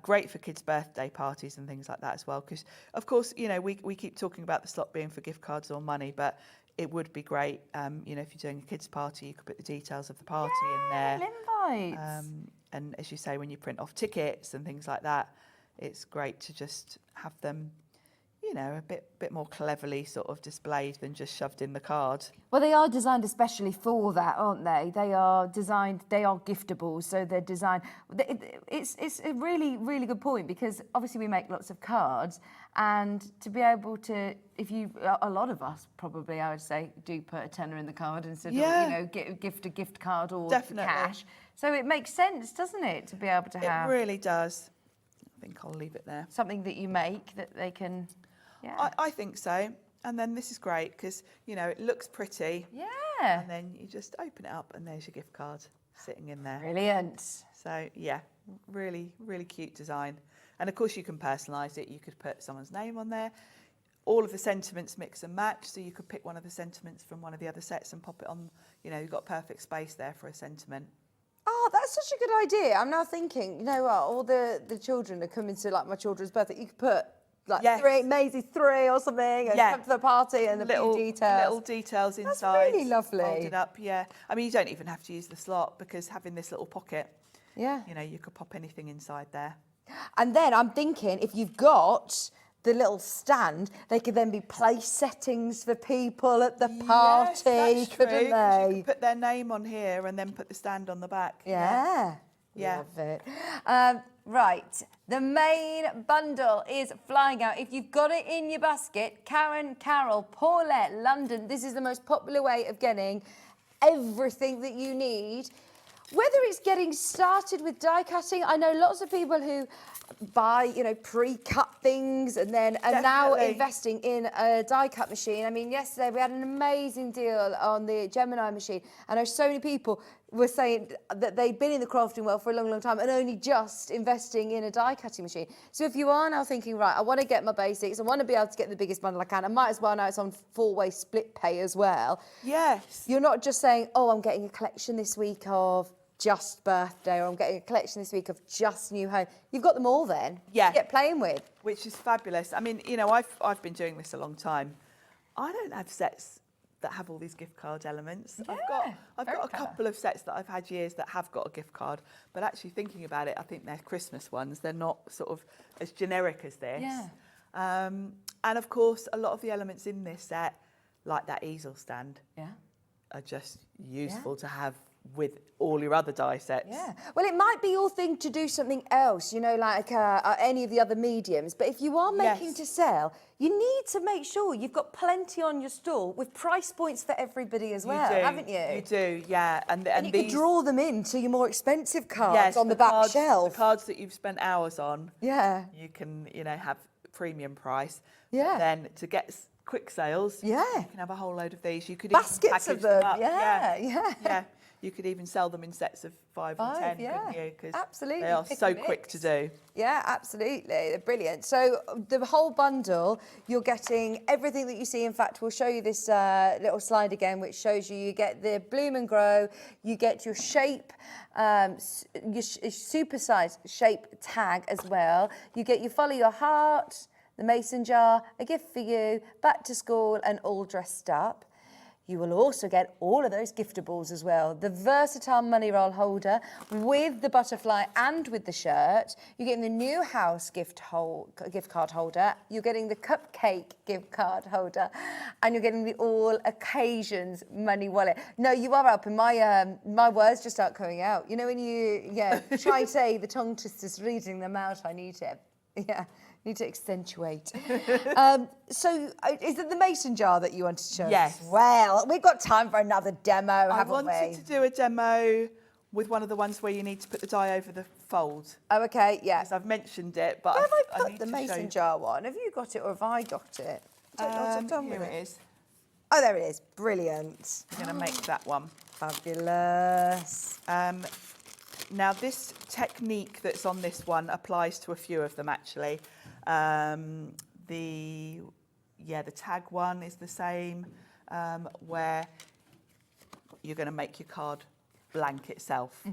Great for kids' birthday parties and things like that as well. Because of course, you know, we keep talking about the slot being for gift cards or money, but it would be great, you know, if you're doing a kids' party, you could put the details of the party in there. Invites. And as you say, when you print off tickets and things like that, it's great to just have them, you know, a bit more cleverly sort of displayed than just shoved in the card. Well, they are designed especially for that, aren't they? They are giftable, so they're designed. It's a really, really good point, because obviously we make lots of cards, and to be able to, a lot of us probably, I would say, do put a tenner in the card instead of, you know, gift a gift card or Definitely. cash. So it makes sense, doesn't it, to be able to have. It really does. think I'll leave it there. Something that you make that they can, yeah. I think so. And then this is great because, you know, it looks pretty. Yeah. And then you just open it up and there's your gift card sitting in there. Brilliant. So, yeah, really, really cute design. And, of course, you can personalise it. You could put someone's name on there. All of the sentiments mix and match, so you could pick one of the sentiments from one of the other sets and pop it on. You know, you've got perfect space there for a sentiment. Oh, that's such a good idea. I'm now thinking, you know what, all the children are coming to, like, my children's birthday. You could put, like, Maisie's 3 or something, and come to the party and a few details. Little details inside. That's really lovely. Folded up, yeah. I mean, you don't even have to use the slot because having this little pocket, you know, you could pop anything inside there. And then I'm thinking, if you've got the little stand, they could then be place settings for people at the party, yes, that's couldn't true, 'cause they? you could put their name on here and then put the stand on the back. Yeah. Love it. Right, the main bundle is flying out. If you've got it in your basket, Karen, Carol, Paulette, London, this is the most popular way of getting everything that you need. Whether it's getting started with die cutting, I know lots of people who buy, you know, pre-cut things and then are now investing in a die cut machine. I mean, yesterday we had an amazing deal on the Gemini machine. I know so many people were saying that they'd been in the crafting world for a long, long time and only just investing in a die cutting machine. So if you are now thinking, right, I want to get my basics, I want to be able to get the biggest bundle I can, I might as well now it's on 4-way split pay as well. Yes. You're not just saying, oh, I'm getting a collection this week of just birthday, or I'm getting a collection this week of just new home. You've got them all then to get playing with. Which is fabulous. I mean, you know, I've been doing this a long time. I don't have sets that have all these gift card elements. I've got a couple of sets that I've had years that have got a gift card, but actually thinking about it, I think they're Christmas ones. They're not sort of as generic as this. Yeah. And of course, a lot of the elements in this set, like that easel stand, are just useful to have with all your other die sets. Yeah. Well, it might be your thing to do something else, you know, like any of the other mediums. But if you are making to sell, you need to make sure you've got plenty on your stall with price points for everybody as well, haven't you? You do, yeah. And you can draw them into your more expensive cards on the back shelf. The cards that you've spent hours on. Yeah. You can, you know, have premium price. Yeah. But then to get quick sales, you can have a whole load of these. You could baskets even package of them. Up. Yeah. You could even sell them in sets of 5 or 10, couldn't you? Because absolutely. they are so quick to do. Yeah, absolutely. They're brilliant. So the whole bundle, you're getting everything that you see. In fact, we'll show you this little slide again, which shows you get the Bloom and Grow, you get your shape, your super-sized shape tag as well. You get your Follow Your Heart, the mason jar, a gift for you, back to school and all dressed up. You will also get all of those giftables as well. The versatile money roll holder with the butterfly and with the shirt. You're getting the new house gift card holder. You're getting the cupcake gift card holder. And you're getting the all occasions money wallet. No, you are up and my words just aren't coming out. You know when you try to say the tongue twisters reading them out, I need to accentuate. So is it the mason jar that you wanted to show us? Yes. Well, we've got time for another demo, haven't we? I wanted to do a demo with one of the ones where you need to put the die over the fold. Oh, okay, yeah. Because I've mentioned it, but Where have I need put the to mason jar one? Have you got it or have I got it? I don't know what I've done with here it is. Oh, there it is. Brilliant. I'm going to make that one. Fabulous. Now, this technique that's on this one applies to a few of them, actually. The tag one is the same, where you're going to make your card blank itself.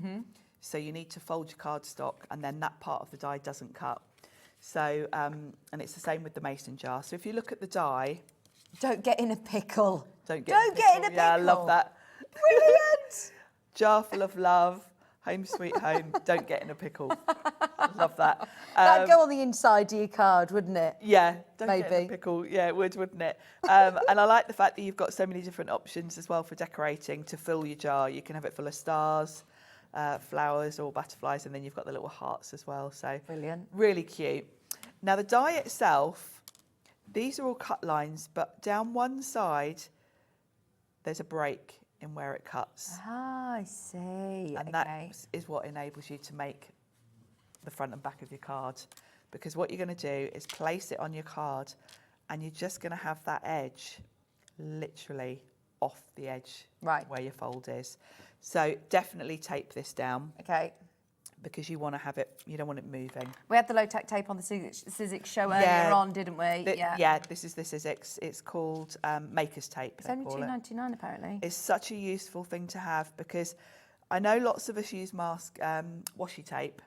So you need to fold your cardstock, and then that part of the die doesn't cut. So, and it's the same with the mason jar. So if you look at the die... Don't get in a pickle. Don't get in a pickle. Yeah, I love that. Brilliant. Jar full of love. Home sweet home, don't get in a pickle. Love that. That'd go on the inside of your card, wouldn't it? Yeah, don't get in a pickle. Yeah, it would, wouldn't it? And I like the fact that you've got so many different options as well for decorating to fill your jar. You can have it full of stars, flowers or butterflies, and then you've got the little hearts as well. So brilliant. Really cute. Now the die itself, these are all cut lines, but down one side, there's a break in where it cuts. Ah, I see. And that is what enables you to make the front and back of your card. because what you're going to do is place it on your card, and you're just going to have that edge literally off the edge where your fold is. So definitely tape this down. Okay. Because you want to have it, you don't want it moving. We had the low-tack tape on the Sizzix show earlier on, didn't we? Yeah, this is the Sizzix. It's called Maker's Tape. It's only $2.99 apparently. It's such a useful thing to have, because I know lots of us use washi tape,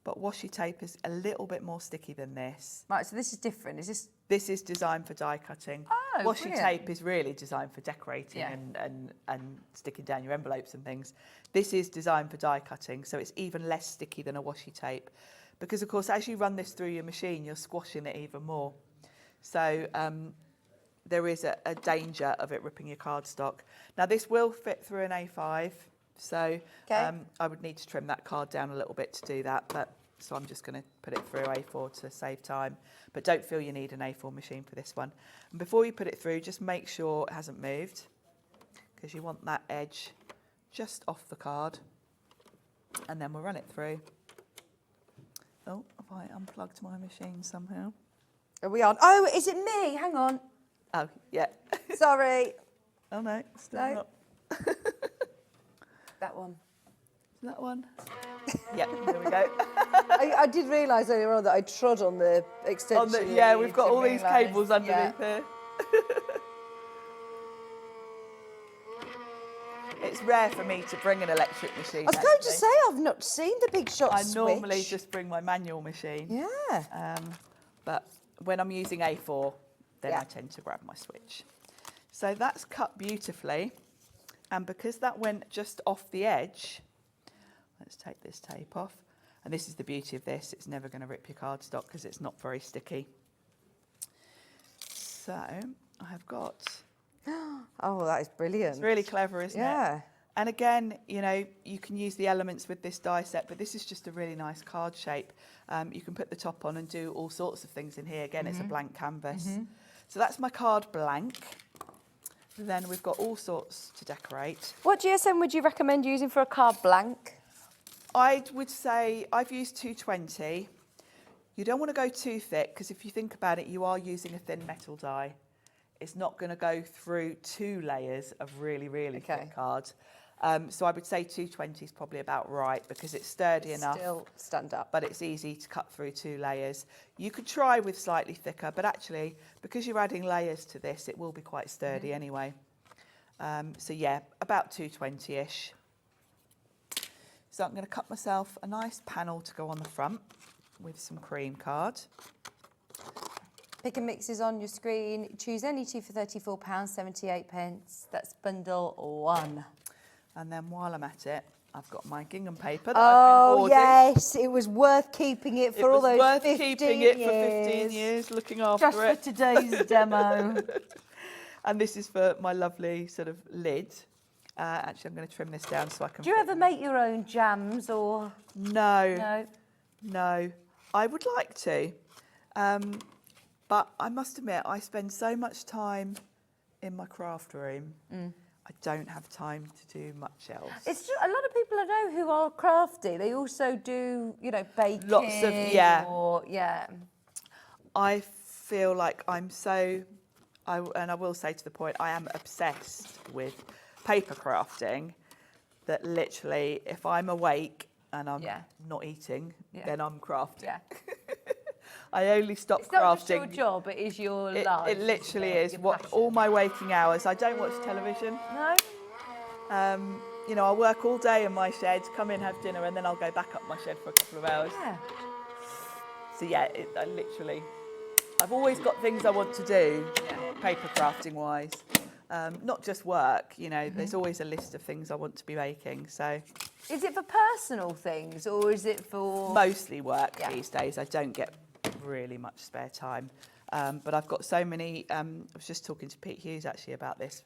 but washi tape is a little bit more sticky than this. Right, so this is different. Is this? This is designed for die cutting. Oh, washi brilliant. tape is really designed for decorating and sticking down your envelopes and things. This is designed for die cutting, so it's even less sticky than a washi tape. Because, of course, as you run this through your machine, you're squashing it even more. So there is a danger of it ripping your cardstock. Now, this will fit through an A5, so I would need to trim that card down a little bit to do that, so I'm just going to put it through A4 to save time. But don't feel you need an A4 machine for this one. And before you put it through, just make sure it hasn't moved, because you want that edge just off the card. And then we'll run it through. Oh, have I unplugged my machine somehow? Are we on? Oh, is it me? Hang on. Oh, yeah. Sorry. Oh, no, still not. That one. That one? Yeah, there we go. I did realise earlier on that I trod on the extension. Yeah, we've got all these cables underneath here. It's rare for me to bring an electric machine. I was going to say, I've not seen the big shot switch. I normally just bring my manual machine. Yeah. But when I'm using A4, then I tend to grab my switch. So that's cut beautifully. And because that went just off the edge, let's take this tape off. And this is the beauty of this. It's never going to rip your cardstock because it's not very sticky. So I have got... Oh, that is brilliant. It's really clever, isn't it? Yeah. And again, you know, you can use the elements with this die set, but this is just a really nice card shape. You can put the top on and do all sorts of things in here. Again, it's a blank canvas. So that's my card blank. Then we've got all sorts to decorate. What GSM would you recommend using for a card blank? I would say I've used 220. You don't want to go too thick, because if you think about it, you are using a thin metal die. It's not going to go through 2 layers of really, really thick card. So I would say 220 is probably about right, because it's sturdy enough. Still stand up. But it's easy to cut through 2 layers. You could try with slightly thicker, but actually, because you're adding layers to this, it will be quite sturdy anyway. So yeah, about 220-ish. So I'm going to cut myself a nice panel to go on the front with some cream card. Pick and mix is on your screen. Choose any two for £34.78. That's bundle 1. And then while I'm at it, I've got my gingham paper that I've been hoarding. Yes, it was worth keeping it for all those 15 years. It was worth keeping it for 15 years, looking after Just for today's demo. And this is for my lovely sort of lid. Actually, I'm going to trim this down so I can... Do you ever make your own jams or...? No. No. I would like to. But I must admit, I spend so much time in my craft room. I don't have time to do much else. It's just, a lot of people I know who are crafty. They also do, you know, baking. Lots of, Or, I feel like I'm so... and I will say to the point, I am obsessed with paper crafting, that literally, if I'm awake and I'm not eating, then I'm crafting. I only stop crafting. It's not just your job, it is your life. It literally is. All my waking hours. I don't watch television. No. You know, I'll work all day in my shed, come in, have dinner, and then I'll go back up my shed for a couple of hours. So yeah, I literally... I've always got things I want to do, paper crafting wise. Not just work, you know, there's always a list of things I want to be making, so... Is it for personal things, or is it for... Mostly work these days. I don't get really much spare time. But I've got so many... I was just talking to Pete Hughes, actually, about this.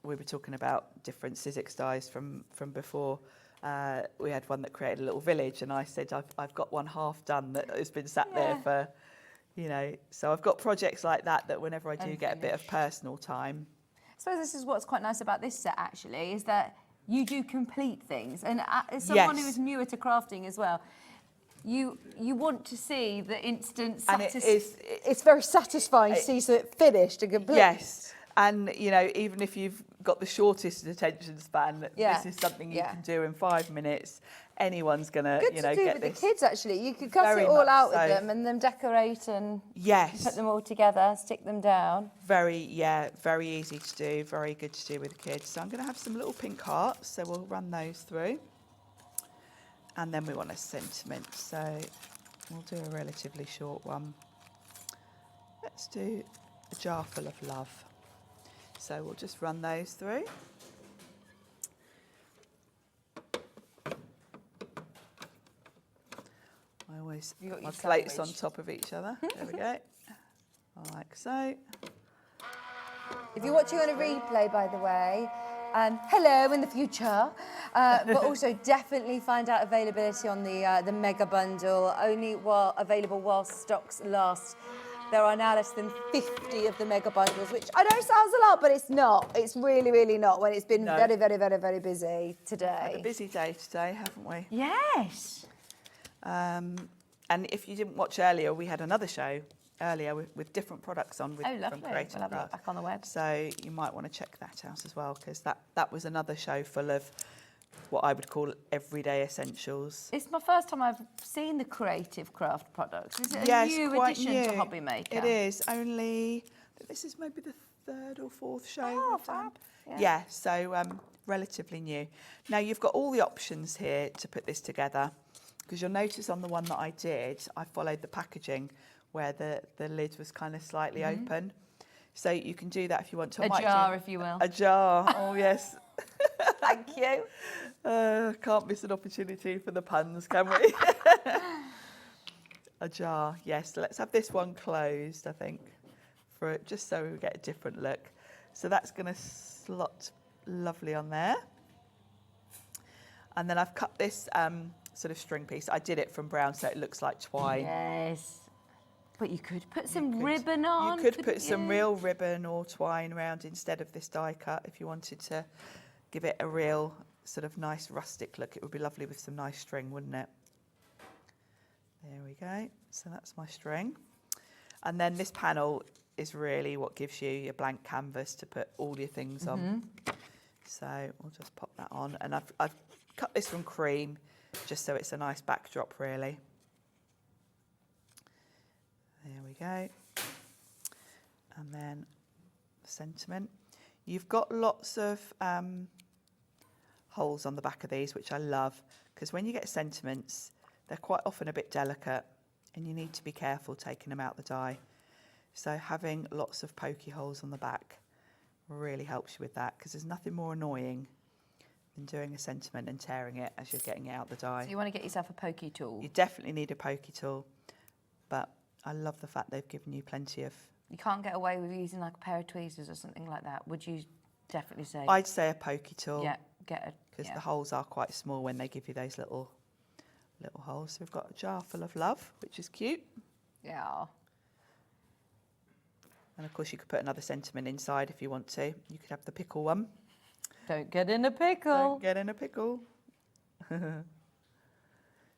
We were talking about different Sizzix dies from before. We had one that created a little village, and I said, I've got one half done that has been sat there for... You know, so I've got projects like that whenever I do get a bit of personal time. I suppose this is what's quite nice about this set, actually, is that you do complete things. And as someone who is newer to crafting as well, you want to see the instant And it's very satisfying to see it finished and complete. Yes. And, you know, even if you've got the shortest attention span, Yeah. this is something you Yeah. can do in 5 minutes. Anyone's going to, Good you know, to do get with this. the kids, actually. You could cut Very it all much out with so. them and then decorate and Yes. put them all together, stick them down. Very easy to do, very good to do with the kids. So I'm going to have some little pink hearts, so we'll run those through. And then we want a sentiment, so we'll do a relatively short one. Let's do a jar full of love. So we'll just run those through. I always put my plates on top of each other. There we go. Like so. If you're watching on a replay, by the way, hello in the future, but also definitely find out availability on the mega bundle, only available while stocks last. There are now less than 50 of the mega bundles, which I know sounds a lot, but it's not. It's really, really not when it's been very, very, very, very busy today. Had a busy day today, haven't we? Yes. And if you didn't watch earlier, we had another show earlier with different products on from Creative We'll have Craft. it back on the web. So you might want to check that out as well, because that was another show full of what I would call everyday essentials. It's my first time I've seen the Creative Craft products. Is it a Yes, new quite addition new. to Hobby Maker? It is. Only, this is maybe the 3rd or 4th show we've done. Yeah, so relatively new. Now you've got all the options here to put this together, because you'll notice on the one that I did, I followed the packaging where the lid was kind of slightly open. So you can do that if you want to. A jar, if you will. A jar, oh yes. Thank you. Can't miss an opportunity for the puns, can we? A jar, yes. Let's have this one closed, I think, for just so we get a different look. So that's going to slot lovely on there. And then I've cut this sort of string piece. I did it from brown so it looks like twine. Yes. But you could put some ribbon on. You could put some real ribbon or twine around instead of this die cut if you wanted to give it a real sort of nice rustic look. It would be lovely with some nice string, wouldn't it? There we go. So that's my string. And then this panel is really what gives you your blank canvas to put all your things on. So we'll just pop that on. And I've cut this from cream just so it's a nice backdrop, really. There we go. And then sentiment. You've got lots of holes on the back of these, which I love, because when you get sentiments, they're quite often a bit delicate and you need to be careful taking them out the die. So having lots of pokey holes on the back really helps you with that, because there's nothing more annoying than doing a sentiment and tearing it as you're getting it out the die. So you want to get yourself a pokey tool. You definitely need a pokey tool, but I love the fact they've given you plenty of... You can't get away with using like a pair of tweezers or something like that. Would you definitely say? I'd say a pokey tool. Yeah, get a... Because the holes are quite small when they give you those little holes. So we've got a jar full of love, which is cute. Yeah. And of course you could put another sentiment inside if you want to. You could have the pickle one. Don't get in a pickle. Don't get in a pickle.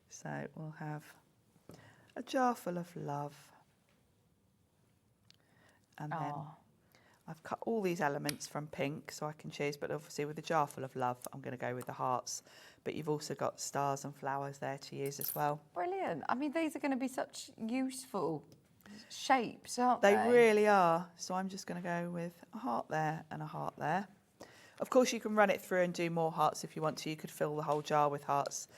So we'll have a jar full of love. And then I've cut all these elements from pink so I can choose, but obviously with a jar full of love, I'm going to go with the hearts. But you've also got stars and flowers there to use as well. Brilliant. I mean, these are going to be such useful shapes, aren't they? They really are. So I'm just going to go with a heart there and a heart there. Of course, you can run it through and do more hearts if you want to. You could fill the whole jar with hearts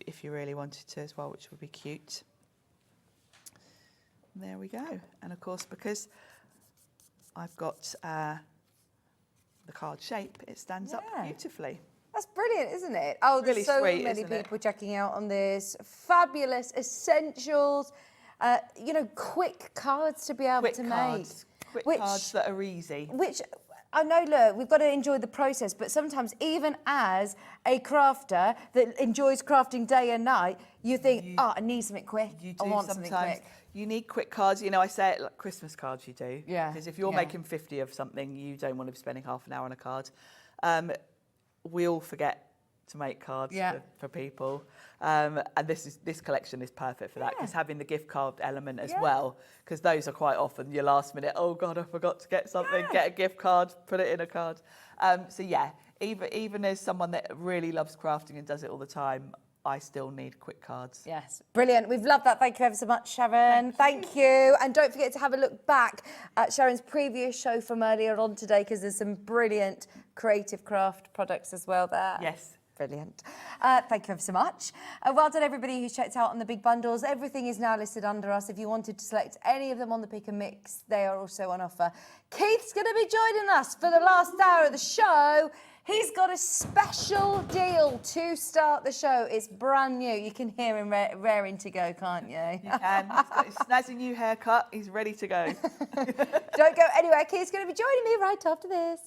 if you really wanted to as well, which would be cute. And there we go. And of course, because I've got the card shape, it stands up beautifully. That's brilliant, isn't it? Oh, there's Really so sweet, many isn't it? people checking out on this. Fabulous essentials. You know, quick cards to be able to make. Quick cards that are easy. Which, I know, look, we've got to enjoy the process, but sometimes even as a crafter that enjoys crafting day and night, you think, oh, I need something quick. You I do want something sometimes. quick. You need quick cards. You know, I say it like Christmas cards you do. Yeah. Because if you're Yeah. making 50 of something, you don't want to be spending half an hour on a card. We all forget to make cards Yeah. for people. And this collection is perfect for that, because having the gift card element as well, because those are quite often your last minute, oh God, I forgot to get something, get a gift card, put it in a card. So yeah, even as someone that really loves crafting and does it all the time, I still need quick cards. Yes, brilliant. We've loved that. Thank you ever so much, Sharon. Thank you. And don't forget to have a look back at Sharon's previous show from earlier on today, because there's some brilliant creative craft products as well there. Yes. Brilliant. Thank you ever so much. Well done, everybody who's checked out on the big bundles. Everything is now listed under us. If you wanted to select any of them on the pick and mix, they are also on offer. Keith's going to be joining us for the last hour of the show. He's got a special deal to start the show. It's brand new. You can hear him raring to go, can't you? You can. He's got his snazzy new haircut. He's ready to go. Don't go anywhere. Keith's going to be joining me right after this.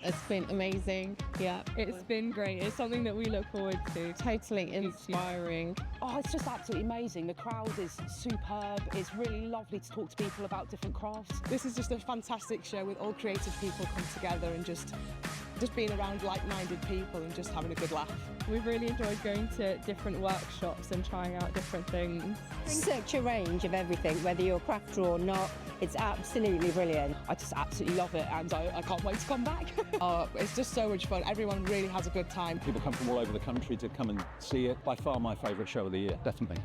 It's been amazing. Yeah, it's been great. It's something that we look forward to. Totally inspiring. Oh, it's just absolutely amazing. The crowd is superb. It's really lovely to talk to people about different crafts. This is just a fantastic show with all creative people come together and just being around like-minded people and just having a good laugh. We've really enjoyed going to different workshops and trying out different things. Such a range of everything, whether you're a crafter or not. It's absolutely brilliant. I just absolutely love it, and I can't wait to come back. It's just so much fun. Everyone really has a good time. People come from all over the country to come and see it. By far my favourite show of the year, definitely.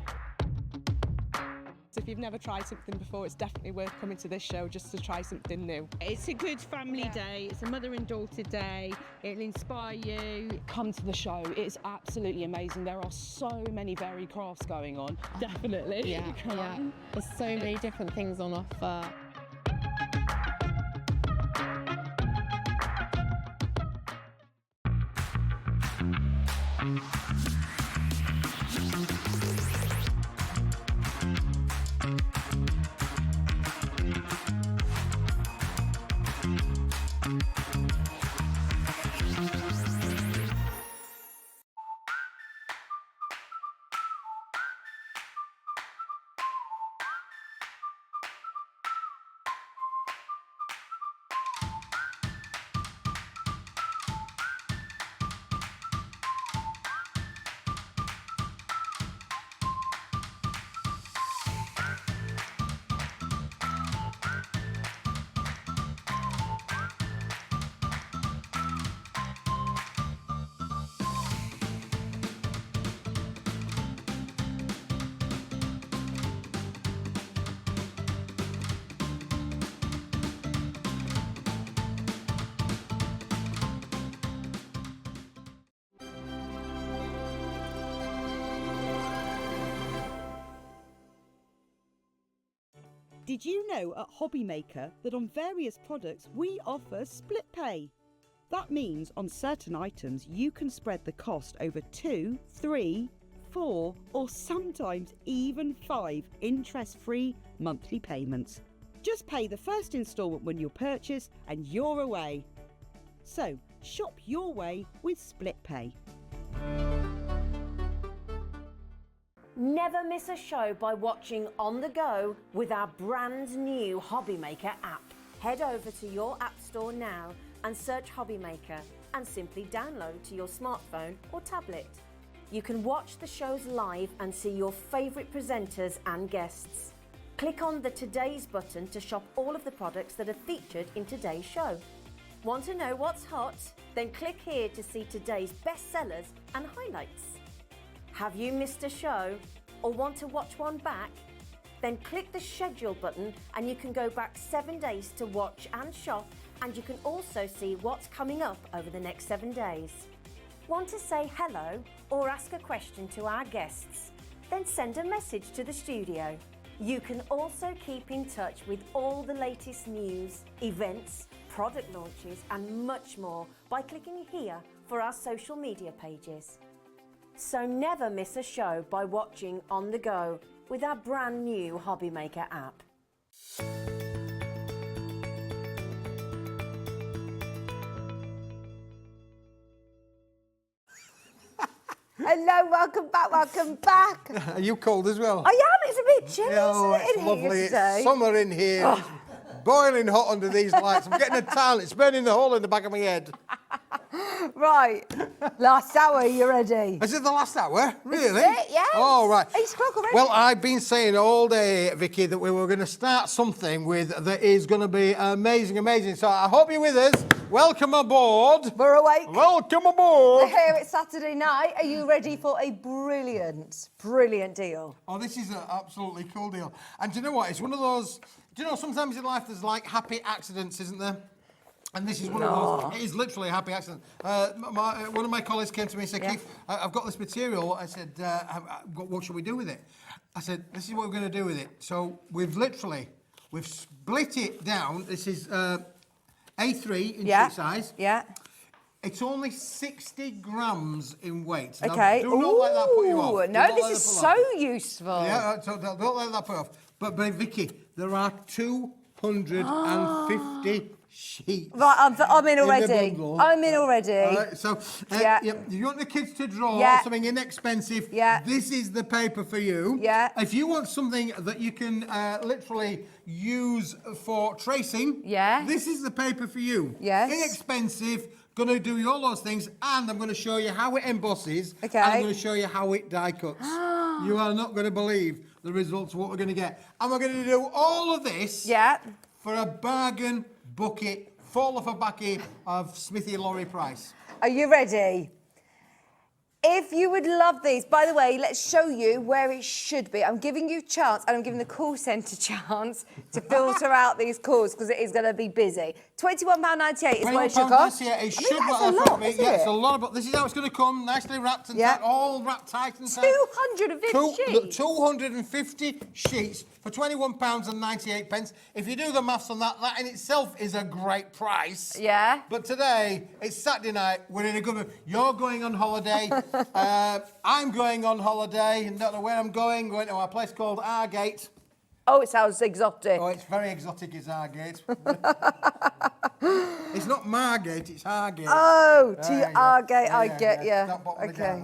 So if you've never tried something before, it's definitely worth coming to this show just to try something new. It's a good family day. It's a mother and daughter day. It'll inspire you. Come to the show. It's absolutely amazing. There are so many varied crafts going on. Definitely. Yeah. There's so many different things on offer. Did you know at Hobbymaker that on various products we offer split pay? That means on certain items you can spread the cost over 2, 3, 4 or sometimes even 5 interest-free monthly payments. Just pay the first instalment when you purchase and you're away. So shop your way with split pay. Never miss a show by watching on the go with our brand new Hobbymaker app. Head over to your app store now and search Hobbymaker and simply download to your smartphone or tablet. You can watch the shows live and see your favourite presenters and guests. Click on the Today's button to shop all of the products that are featured in today's show. Want to know what's hot? Then click here to see today's bestsellers and highlights. Have you missed a show or want to watch one back? Then click the schedule button and you can go back 7 days to watch and shop, and you can also see what's coming up over the next 7 days. Want to say hello or ask a question to our guests? Then send a message to the studio. You can also keep in touch with all the latest news, events, product launches and much more by clicking here for our social media pages. So never miss a show by watching on the go with our brand new Hobbymaker app. Hello, welcome back, welcome back. Are you cold as well? I am, it's a bit chilly, Oh, isn't it, it's in lovely. here It's today? summer in here. Oh. It's boiling hot under these lights. I'm getting a tan. It's burning the hole in the back of my head. Right, last hour, you ready? Is it the last hour? Really? This is it, yes. Oh, right. 8 o'clock already. Well, I've been saying all day, Vicky, that we were going to start something that is going to be amazing, amazing. So I hope you're with us. Welcome aboard. We're awake. Welcome aboard. Here it's Saturday night. Are you ready for a brilliant, brilliant deal? Oh, this is an absolutely cool deal. And do you know what? It's one of those, do you know, sometimes in life there's like happy accidents, isn't there? And this is one of those. It is literally a happy accident. One of my colleagues came to me and said, Keith, I've got this material. I said, what should we do with it? I said, this is what we're going to do with it. So we've split it down. This is A3 in sheet size. Yeah. It's only 60 grams in weight. Now, Okay. do not let that put you off. No, this is so useful. Yeah, so don't let that put you off. But Vicky, there are 250 sheets. Right, I'm in already. the bundle. I'm in already. All right, so you want the kids to draw something inexpensive, this is the paper for you. Yeah. If you want something that you can literally use for tracing, this is the paper for you. Yes. Inexpensive, going to do all those things, and I'm going to show you how it embosses, Okay. and I'm going to show you how it die cuts. You are not going to believe the results of what we're going to get. And we're going to do all of this for a bargain bucket, fall off a backy of Smithy Lorry price. Are you ready? If you would love these, by the way, let's show you where it should be. I'm giving you a chance, and I'm giving the call centre chance to filter out these calls because it is going to be busy. £21.98 is what it should cost. It should that's a lot, isn't it? It's a lot of. This is how it's going to come, nicely wrapped and tight, all wrapped tight and tight. 250 sheets. 250 sheets for £21.98. If you do the maths on that, that in itself is a great price. Yeah. But today, it's Saturday night, we're in a good mood. You're going on holiday. I'm going on holiday, and don't know where I'm going to a place called Argate. Oh, it sounds exotic. Oh, it's very exotic, is Argate. It's not Margate, it's Argate. Oh, to Argate, I get you. Okay.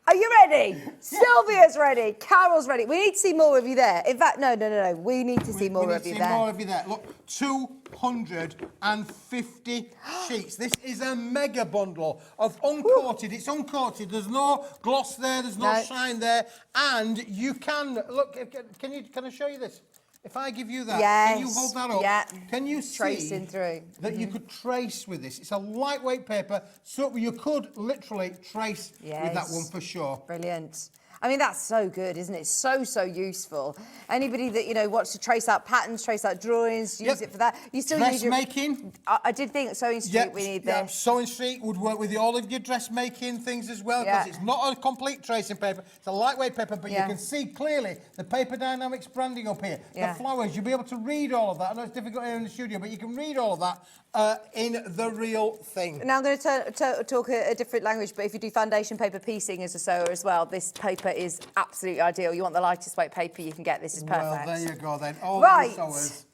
Are you ready? Sylvia's ready. Carol's ready. We need to see more of you there. In fact, no. We need to see more of you there. More of you there. Look, 250 sheets. This is a mega bundle of uncoated. It's uncoated. There's no gloss there. There's no shine there. And you can look. Can I show you this? If I give you that, can you hold that up? Can you see tracing through that you could trace with this? It's a lightweight paper, so you could literally trace with that one for sure. Brilliant. I mean, that's so good, isn't it? So useful. Anybody that, wants to trace out patterns, trace out drawings, use it for that. You still use your... Dressmaking. I did think Sewing Street we need this. Sewing Street would work with all of your dressmaking things as well, because it's not a complete tracing paper. It's a lightweight paper, but you can see clearly the Paper Dynamics branding up here. The flowers, you'll be able to read all of that. I know it's difficult here in the studio, but you can read all of that in the real thing. Now I'm going to talk a different language, but if you do foundation paper piecing as a sewer as well, this paper is absolutely ideal. You want the lightest weight paper you can get. This is perfect. Well, there you go then. All right. the sewers.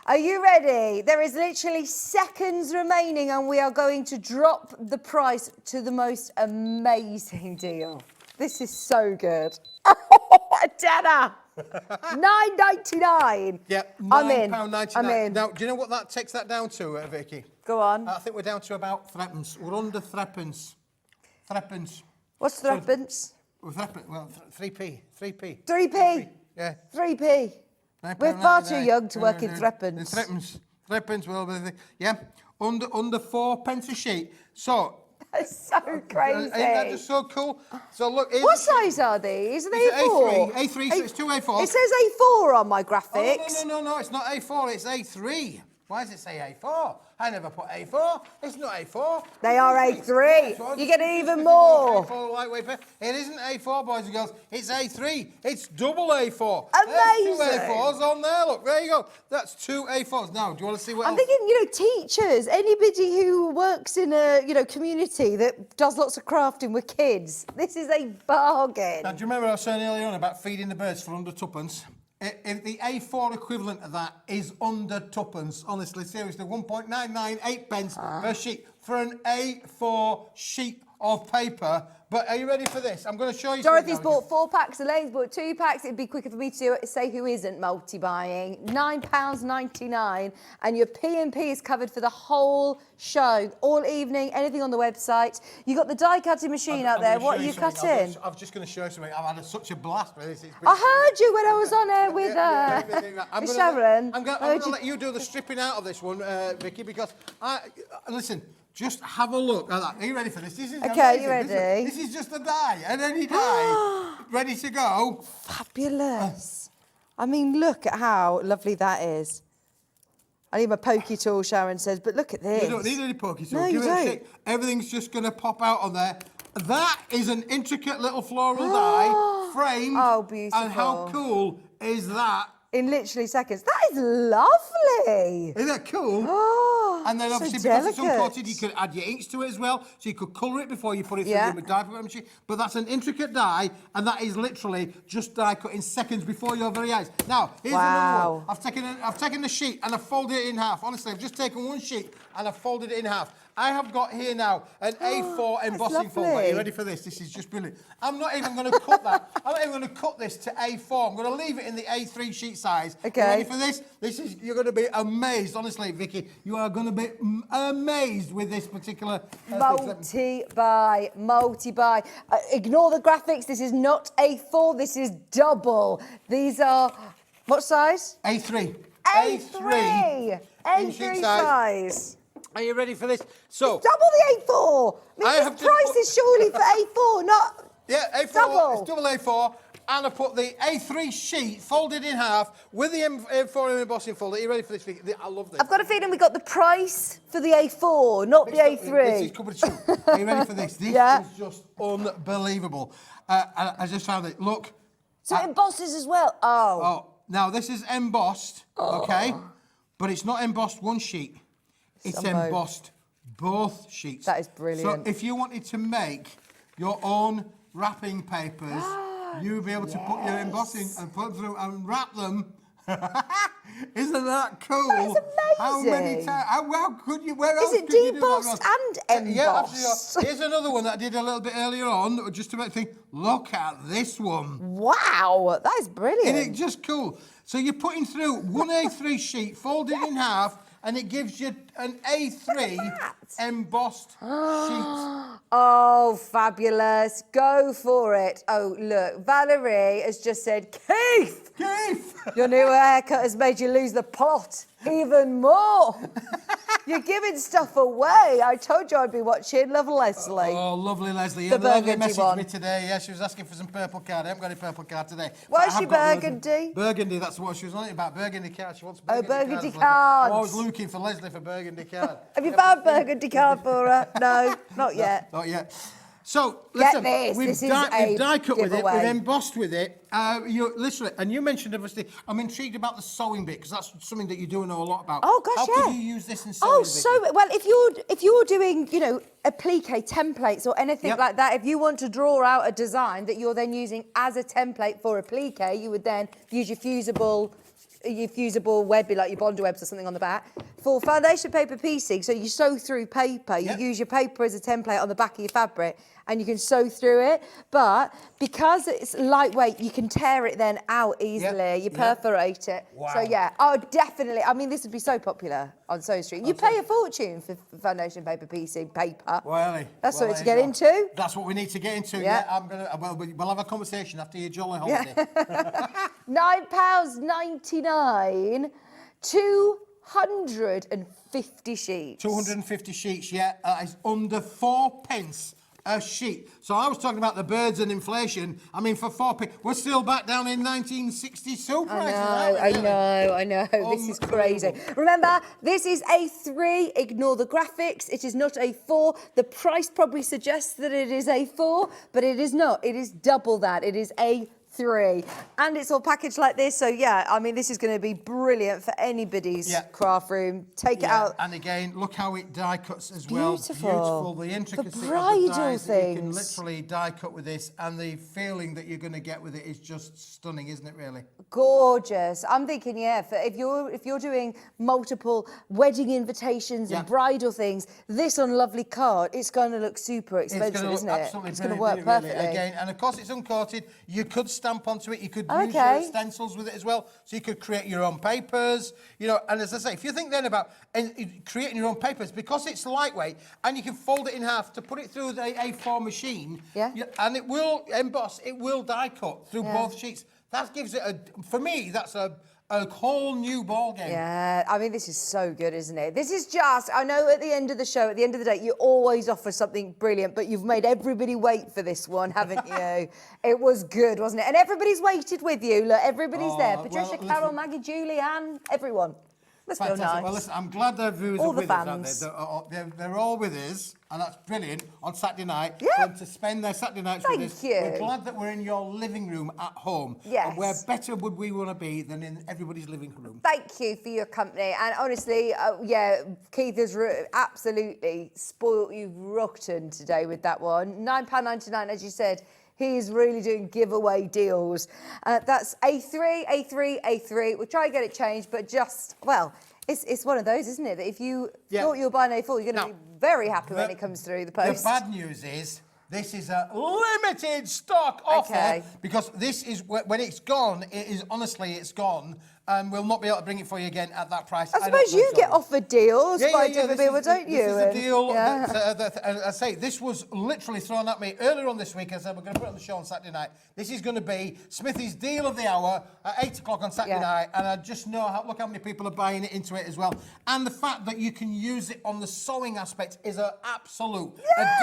Are you ready? There is literally seconds remaining, and we are going to drop the price to the most amazing deal. This is so good. A tenner. £9.99. Yep, £9.99. I'm in. Now, do you know what that takes that down to, Vicky? Go on. I think we're down to about threepence. We're under threepence. Threepence. What's threepence? Well, 3p. 3p. 3p? Yeah. 3p. We're far too young to work in threepence. Threepence, well, under 4 pence a sheet. So... That's so crazy. Isn't that just so cool? So look... What size are these? Are they A4? A3, so it's 2 A4s. It says A4 on my graphics. Oh, no, it's not A4, it's A3. Why does it say A4? I never put A4. It's not A4. They are A3. You get even more. A4 lightweight paper. It isn't A4, boys and girls. It's A3. It's double A4. Amazing. There's 2 A4s on there. Look, there you go. That's 2 A4s. Now, do you want to see what I'm else? thinking, teachers, anybody who works in a, community that does lots of crafting with kids. This is a bargain. Now, do you remember I was saying earlier on about feeding the birds for under twopence? If the A4 equivalent of that is under twopence, honestly, seriously, 1.998 pence per sheet for an A4 sheet of paper. But are you ready for this? I'm going to show you. Dorothy's bought 4 packs, Elaine's bought 2 packs. It'd be quicker for me to say who isn't multi-buying. £9.99, and your P&P is covered for the whole show, all evening, anything on the website. You got the die cutting machine out there. What are you cutting? I'm just going to show you something. I've had such a blast with this. I heard you when I was on air with Sharon. I'm going to let you do the stripping out of this one, Vicky, because listen. Just have a look at that. Are you ready for this? This is okay, amazing. you ready? This is just a die, and any die, ready to go. Fabulous. I mean, look at how lovely that is. I need my pokey tool, Sharon says, but look at this. You don't need any pokey tool. No, Give you it a don't. shake. Everything's just going to pop out on there. That is an intricate little floral die, framed. Oh, beautiful. And how cool is that? In literally seconds. That is lovely. Isn't that cool? Oh, and then so obviously because it's delicate. uncoated, you can add your inks to it as well. So you could colour it before you put it through Yeah. the die cutting machine. But that's an intricate die, and that is literally just die cut in seconds before your very eyes. Now, here's another one. I've taken the sheet and I've folded it in half. Honestly, I've just taken one sheet and I've folded it in half. I have got here now an A4 embossing folder. Are you ready for this? This is just brilliant. I'm not even going to cut that. I'm not even going to cut this to A4. I'm going to leave it in the A3 sheet size. Okay. You ready for this? You're going to be amazed. Honestly, Vicky, you are going to be amazed with this particular multi-buy. Ignore the graphics. This is not A4. This is double. These are what size? A3. A3 size. Are you ready for this? So it's double the A4. I mean, this price is surely for A4, not A4. double. It's double A4. And I put the A3 sheet folded in half with the M4 embossing folder. Are you ready for this, Vicky? I love this. I've got a feeling we got the price for the A4, not the A3. This is covered two. Are you ready for this? This is just unbelievable. I just found it. Look. So it embosses as well. Oh. Now this is embossed, okay? But it's not embossed one sheet. It's embossed both sheets. That is brilliant. So if you wanted to make your own wrapping papers, you'll be able to put your embossing and put through and wrap them. Isn't that cool? That is amazing. How many times? How could you? Where else is it could you do that? debossed and embossed? Yeah, absolutely. Here's another one that I did a little bit earlier on, just to make think. Look at this one. Wow, that is brilliant. Isn't it just cool? So you're putting through one A3 sheet, folded in half, and it gives you an A3 embossed sheet. Oh, fabulous. Go for it. Oh, look, Valerie has just said, Keith! Your new haircut has made you lose the plot even more. You're giving stuff away. I told you I'd be watching. Love, Leslie. Oh, lovely Leslie. The Leslie burgundy messaged one. me today. Yeah, she was asking for some purple card. I haven't got any purple card today. Why is she burgundy? Burgundy, that's what she was on about. Burgundy card. She wants burgundy burgundy cards. I'm always looking for Leslie for burgundy card. Have you found burgundy card for her? No, not yet. Not yet. So, Get listen, this. we've This is die cut with it, giveaway. we've embossed with it. Literally, and you mentioned, obviously, I'm intrigued about the sewing bit, because that's something that you do know a lot about. Oh, gosh, How could you use this in sewing? Oh, Vicky? so, well, if you're doing, you know, applique templates or anything like that, if you want to draw out a design that you're then using as a template for applique, you would then use your fusible webby, like your Bondi webs or something on the back. For foundation paper piecing, so you sew through paper, you use your paper as a template on the back of your fabric, and you can sew through it. But because it's lightweight, you can tear it then out easily. You perforate it. Wow. So yeah, oh, definitely. I mean, this would be so popular on Sew Street. You pay a fortune for foundation paper piecing paper. Well, that's something to get into. That's what we need to get into. Yeah. I'm gonna. Well, we'll have a conversation after your jolly holiday. £9.99, 250 sheets. 250 sheets, yeah. That is under 4p a sheet. So I was talking about the birds and inflation. I mean, for 4p, we're still back down in 1962 prices. I know. This is crazy. Remember, this is A3. Ignore the graphics. It is not A4. The price probably suggests that it is A4, but it is not. It is double that. It is A3. 3. And it's all packaged like this, so yeah, I mean, this is going to be brilliant for anybody's craft room. Take it out. And again, look how it die cuts as well. Beautiful. Beautiful. The intricacy For of the bridal dies that you can things. literally die cut with this, and the feeling that you're going to get with it is just stunning, isn't it? Really. Gorgeous. I'm thinking, yeah, for if you're doing multiple wedding invitations and bridal things, this on lovely card, it's going to look super expensive, isn't it? It's going to work perfectly. Again, and of course it's uncoated. You could stamp onto it. You could use Okay. your stencils with it as well. So you could create your own papers. You know, and as I say, if you think then about creating your own papers, because it's lightweight and you can fold it in half to put it through the A4 machine. And it will emboss. It will die cut through both sheets. That gives it for me, that's a whole new ball game. Yeah, I mean, this is so good, isn't it? This is just, I know at the end of the show, at the end of the day, you always offer something brilliant, but you've made everybody wait for this one, haven't you? It was good, wasn't it? And everybody's waited with you. Look, everybody's there. Patricia, Carol, Maggie, Julie, Anne, everyone. Let's feel nice. Well, listen, I'm glad the viewers All are the with fans. us out there. They're all with us, and that's brilliant on Saturday night. For them to spend their Saturday nights with us. We're glad that we're in your living room at home. Yes. And where better would we want to be than in everybody's living room? Thank you for your company. And honestly, yeah, Keith has absolutely spoilt you rotten today with that one. £9.99, as you said. He is really doing giveaway deals. That's A3, A3, A3. We'll try and get it changed, but just, well, it's one of those, isn't it? That if you thought you were buying A4, you're going to be very happy when it comes through the post. The bad news is this is a limited stock offer because this is when it's gone. It is honestly, it's gone, and we'll not be able to bring it for you again at that price. I suppose you get offered deals by different people, don't you? This is a deal. I say this was literally thrown at me earlier on this week. I said we're going to put it on the show on Saturday night. This is going to be Smithy's deal of the hour at 8 o'clock on Saturday night, and I just know look how many people are buying it into it as well. And the fact that you can use it on the sewing aspect is an absolute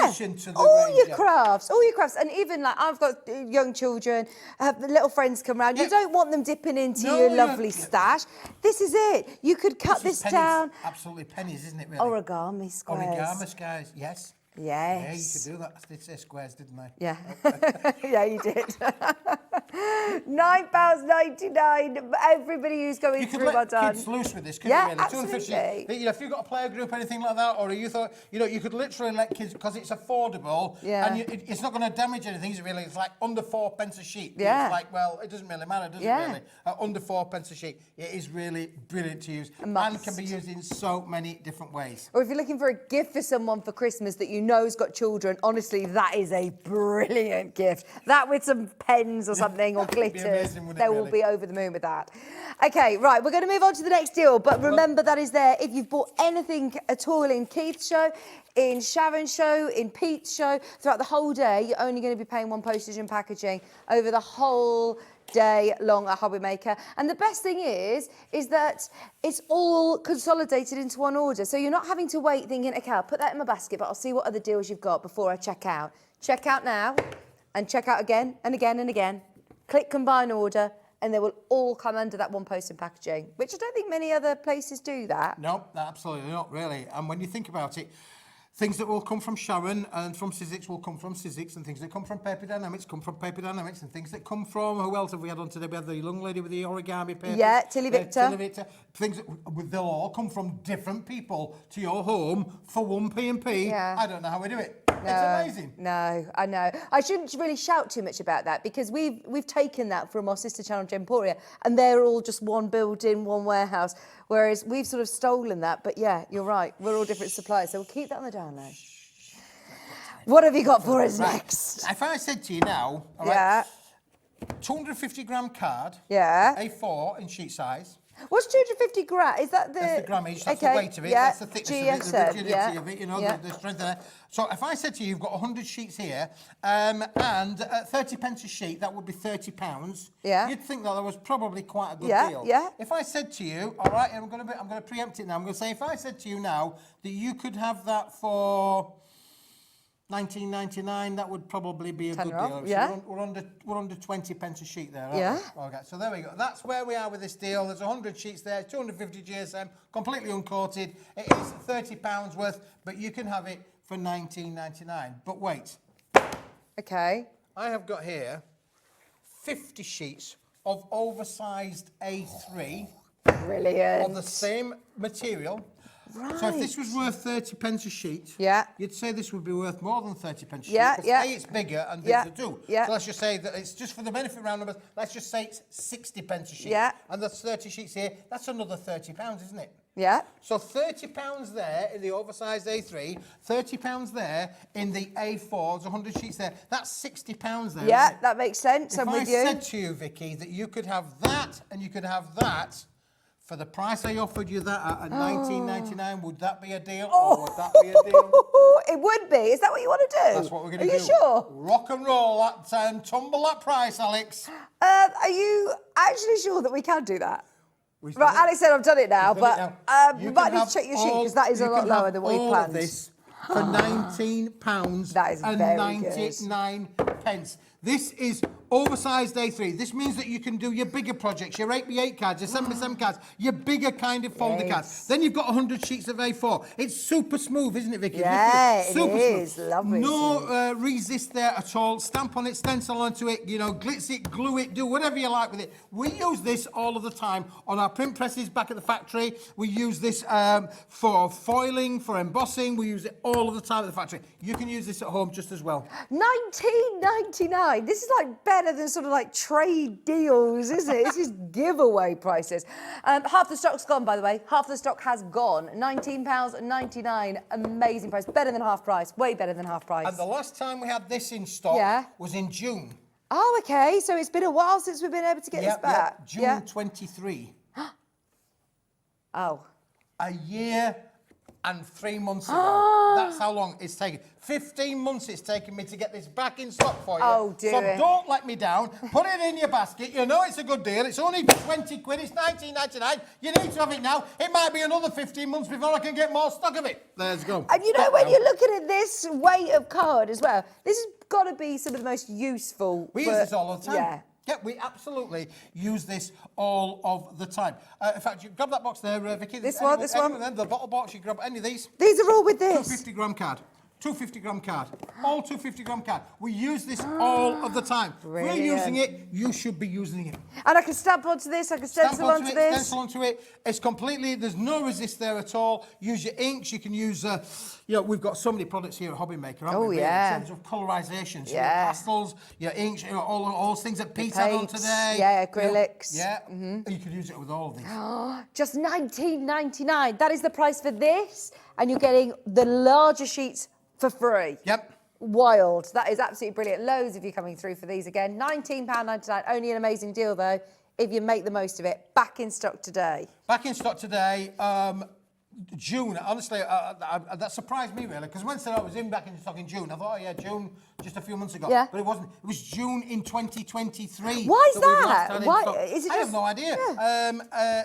addition to the range. All your crafts, and even like I've got young children, have the little friends come around. You don't want them dipping into your lovely stash. This is it. You could cut this down. Absolutely pennies, isn't it? Really. Origami squares. Origami squares. Yes. Yes. Yeah, you could do that. I did say squares, didn't I? Yeah. Yeah, you did. £9.99. Everybody who's going through my done. You could let kids loose with this, couldn't you? Really? Absolutely. You know, if you've got a player group or anything like that, or you thought, you know, you could literally let kids, because it's affordable, and it's not going to damage anything, is it really? It's like under 4 pence a sheet. Yeah. It's like, well, it doesn't really matter, does it really? Under 4 pence a sheet. It is really brilliant to use and can be used in so many different ways. Or if you're looking for a gift for someone for Christmas that you know's got children, honestly, that is a brilliant gift. That with some pens or something or glitters, they will be over the moon with that. Okay, right, we're going to move on to the next deal, but remember that is there. If you've bought anything at all in Keith's show, in Sharon's show, in Pete's show, throughout the whole day, you're only going to be paying one postage and packaging over the whole day long at Hobby Maker. And the best thing is that it's all consolidated into one order. So you're not having to wait thinking, okay, I'll put that in my basket, but I'll see what other deals you've got before I check out. Check out now and check out again and again and again. Click combine order and they will all come under that one post and packaging, which I don't think many other places do that. No, absolutely not, really. And when you think about it, things that will come from Sharon and from Sizzix will come from Sizzix, and things that come from Paper Dynamics come from Paper Dynamics, and things that come from, who else have we had on today? We had the young lady with the origami paper. Yeah, TillyViktor. TillyViktor. Things that, they'll all come from different people to your home for one P&P. Yeah. I don't know how we do it. No, it's amazing. No, I know. I shouldn't really shout too much about that because we've taken that from our sister channel Gemporia, and they're all just one building, one warehouse, whereas we've sort of stolen that. But yeah, you're right. We're all different suppliers, so we'll keep that on the down low. What have you got for us next? If I said to you now, all right, 250-gram card, A4 in sheet size. What's 250 gram? Is that the... That's the grammage, that's the weight of it, that's the thickness of it, the rigidity of it, you know, the strength of it. So if I said to you, you've got 100 sheets here, and at 30 pence a sheet, that would be £30. Yeah. You'd think that was probably quite a good deal. Yeah. If I said to you, all right, I'm going to preempt it now. I'm going to say, if I said to you now that you could have that for £19.99, that would probably be a good deal. Yeah. So we're under 20 pence a sheet there, aren't we? Okay, so there we go. That's where we are with this deal. There's 100 sheets there, 250 GSM, completely uncoated. It is £30 worth, but you can have it for £19.99. But wait. Okay. I have got here 50 sheets of oversized A3. Brilliant. Of the same material. Right. So if this was worth 30 pence a sheet, you'd say this would be worth more than 30 pence a sheet. Yeah, because A, it's bigger, and B, it's a do. Yeah. So let's just say that it's just for the benefit round numbers, let's just say it's 60 pence a sheet. Yeah. And that's 30 sheets here, that's another £30, isn't it? Yeah. So £30 there in the oversized A3, £30 there in the A4, there's 100 sheets there. That's £60 there. Yeah, isn't it? that makes sense. I'm with you. If I said to you, Vicky, that you could have that and you could have that for the price I offered you that at $19.99, would that be a deal? Or would that be a deal? It would be. Is that what you want to do? That's what we're going to do. Are you sure? Rock and roll that, tumble that price, Alex. Are you actually sure that we can do that? We've Right, done it. Alex said I've done it now, We've done it but You we might can need have to check your sheet all- because that is a you lot can lower have than what we all planned. of this for £19 That is and very 99 pence. This is oversized A3. This means that you can do your bigger projects, your 8x8 cards, your 7x7 cards, your bigger kind of folder cards. Then you've got 100 sheets of A4. It's super smooth, isn't it, Vicky? Yeah, it Super is. smooth. Lovely. No resist there at all. Stamp on it, stencil onto it, glitz it, glue it, do whatever you like with it. We use this all of the time on our print presses back at the factory. We use this for foiling, for embossing. We use it all of the time at the factory. You can use this at home just as well. $19.99. This is like better than sort of like trade deals, isn't it? This is giveaway prices. Half the stock's gone, by the way. Half the stock has gone. £19.99. Amazing price. Better than half price. Way better than half price. And the last time we had this in stock was in June. Oh, okay. So it's been a while since we've been able to get this back. June 23. Oh. A year and 3 months ago. That's how long it's taken. 15 months it's taken me to get this back in stock for you. Oh, dear. So don't let me down. Put it in your basket. You know it's a good deal. It's only 20 quid. It's $19.99. You need to have it now. It might be another 15 months before I can get more stock of it. Let's go. And you know, when you're looking at this weight of card as well, this has got to be some of the most useful. We use this all the time. Yeah. Yeah, we absolutely use this all of the time. In fact, you grab that box there, Vicky. This one. The bottle box, you grab any of these. These are all with this. 250-gram card. 250-gram card. All 250-gram card. We use this all of the time. Brilliant. If we're using it, you should be using it. And I can stamp onto this, I can stencil onto this. Stencil onto it. It's completely, there's no resist there at all. Use your inks. You can use, we've got so many products here at Hobby Maker, haven't we? Yeah. In terms of colorization. So your pastels, your inks, all those things that Pete had on today. Yeah, acrylics. You could use it with all of these. Just $19.99. That is the price for this. And you're getting the larger sheets for free. Yep. Wild. That is absolutely brilliant. Loads of you coming through for these again. £19.99. Only an amazing deal, though, if you make the most of it. Back in stock today. Back in stock today. June, honestly, that surprised me, really, because when I said I was back in stock in June, I thought, oh, yeah, June, just a few months ago. Yeah. But it wasn't. It was June in 2023. Why is we last that? had in Why? stock. Is it I just- have no idea. Yeah.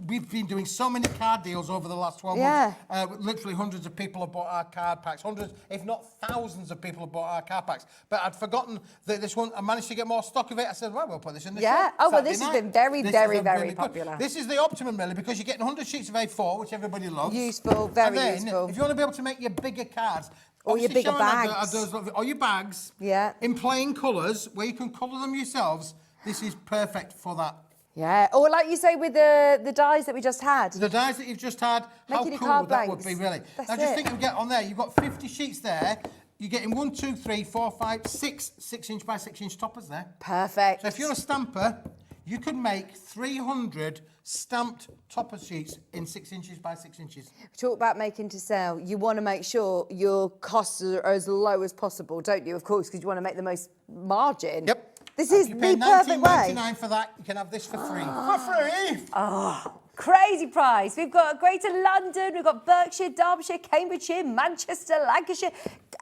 We've been doing so many card deals over the last 12 Yeah. months. Literally hundreds of people have bought our card packs. Hundreds, if not thousands of people have bought our card packs. But I'd forgotten that this one, I managed to get more stock of it. I said, well, we'll put this in the Yeah. shop Oh, well, Saturday this has night. been very, This very, has been very really good. popular. This is the optimum, really, because you're getting 100 sheets of A4, which everybody loves. Useful, very and then, useful. if you want to be able to make your bigger cards, Or your obviously bigger Sharon bags. or your bags, in plain colours, where you can colour them yourselves, this is perfect for that. Yeah. Or like you say with the dies that we just had. The dies that you've just had, how Making your cool card that would blanks. be, really. That's Now, just it. think of get on there. You've got 50 sheets there. You're getting 1, 2, 3, 4, 5, 6 6-inch by 6-inch toppers there. Perfect. So if you're a stamper, you could make 300 stamped topper sheets in 6 inches by 6 inches. Talk about making to sell. You want to make sure your costs are as low as possible, don't you? Of course, because you want to make the most margin. Yep. This is You the pay perfect way. $19.99 for that. You can have this for free. For free! Oh, crazy price. We've got Greater London, we've got Berkshire, Derbyshire, Cambridgeshire, Manchester, Lancashire,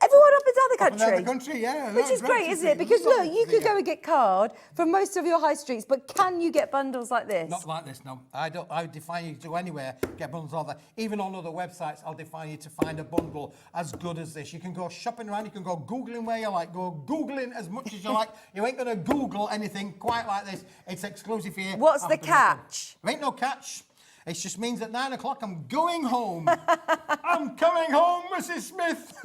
everyone up and down the country. Up and down the country, yeah. Which is great, isn't it? Because look, you could go and get card from most of your high streets, but can you get bundles like this? Not like this, no. I define you to go anywhere, get bundles like that. Even on other websites, I'll define you to find a bundle as good as this. You can go shopping around, you can go Googling where you like, go Googling as much as you like. You ain't going to Google anything quite like this. It's exclusive here. What's the catch? There ain't no catch. It just means at 9 o'clock I'm going home. I'm coming home, Mrs. Smith.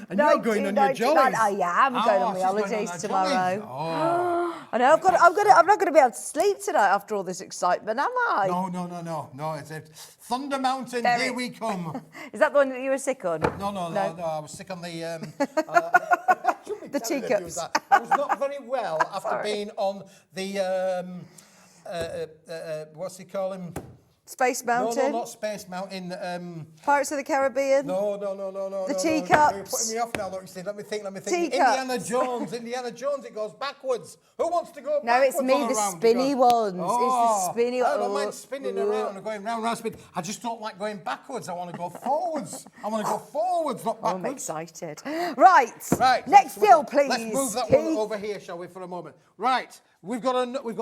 And you're going on your jollies. I am going on my she's going holidays on her tomorrow. jollies. Oh. I know. I'm not going to be able to sleep tonight after all this excitement, am I? No. It's a Thunder Mountain. Derek. Here we come. Is that the one that you were sick on? No. I was sick on the. The teacups. I was not very well after being on the. What's he call him? Space Mountain? No, not Space Mountain. Pirates of the Caribbean? No. The teacups? You're putting me off now, look, you see. Let me think. Teacups. Indiana Jones, it goes backwards. Who wants to go backwards? No, it's me, the spinny ones. Oh, It's the spinny ones. I don't mind spinning around and going round, spin. I just don't like going backwards. I want to go forwards. I want to go forwards, not backwards. I'm excited. Right. Next deal, please. Let's move that one over here, shall we, for a moment. Right. We've got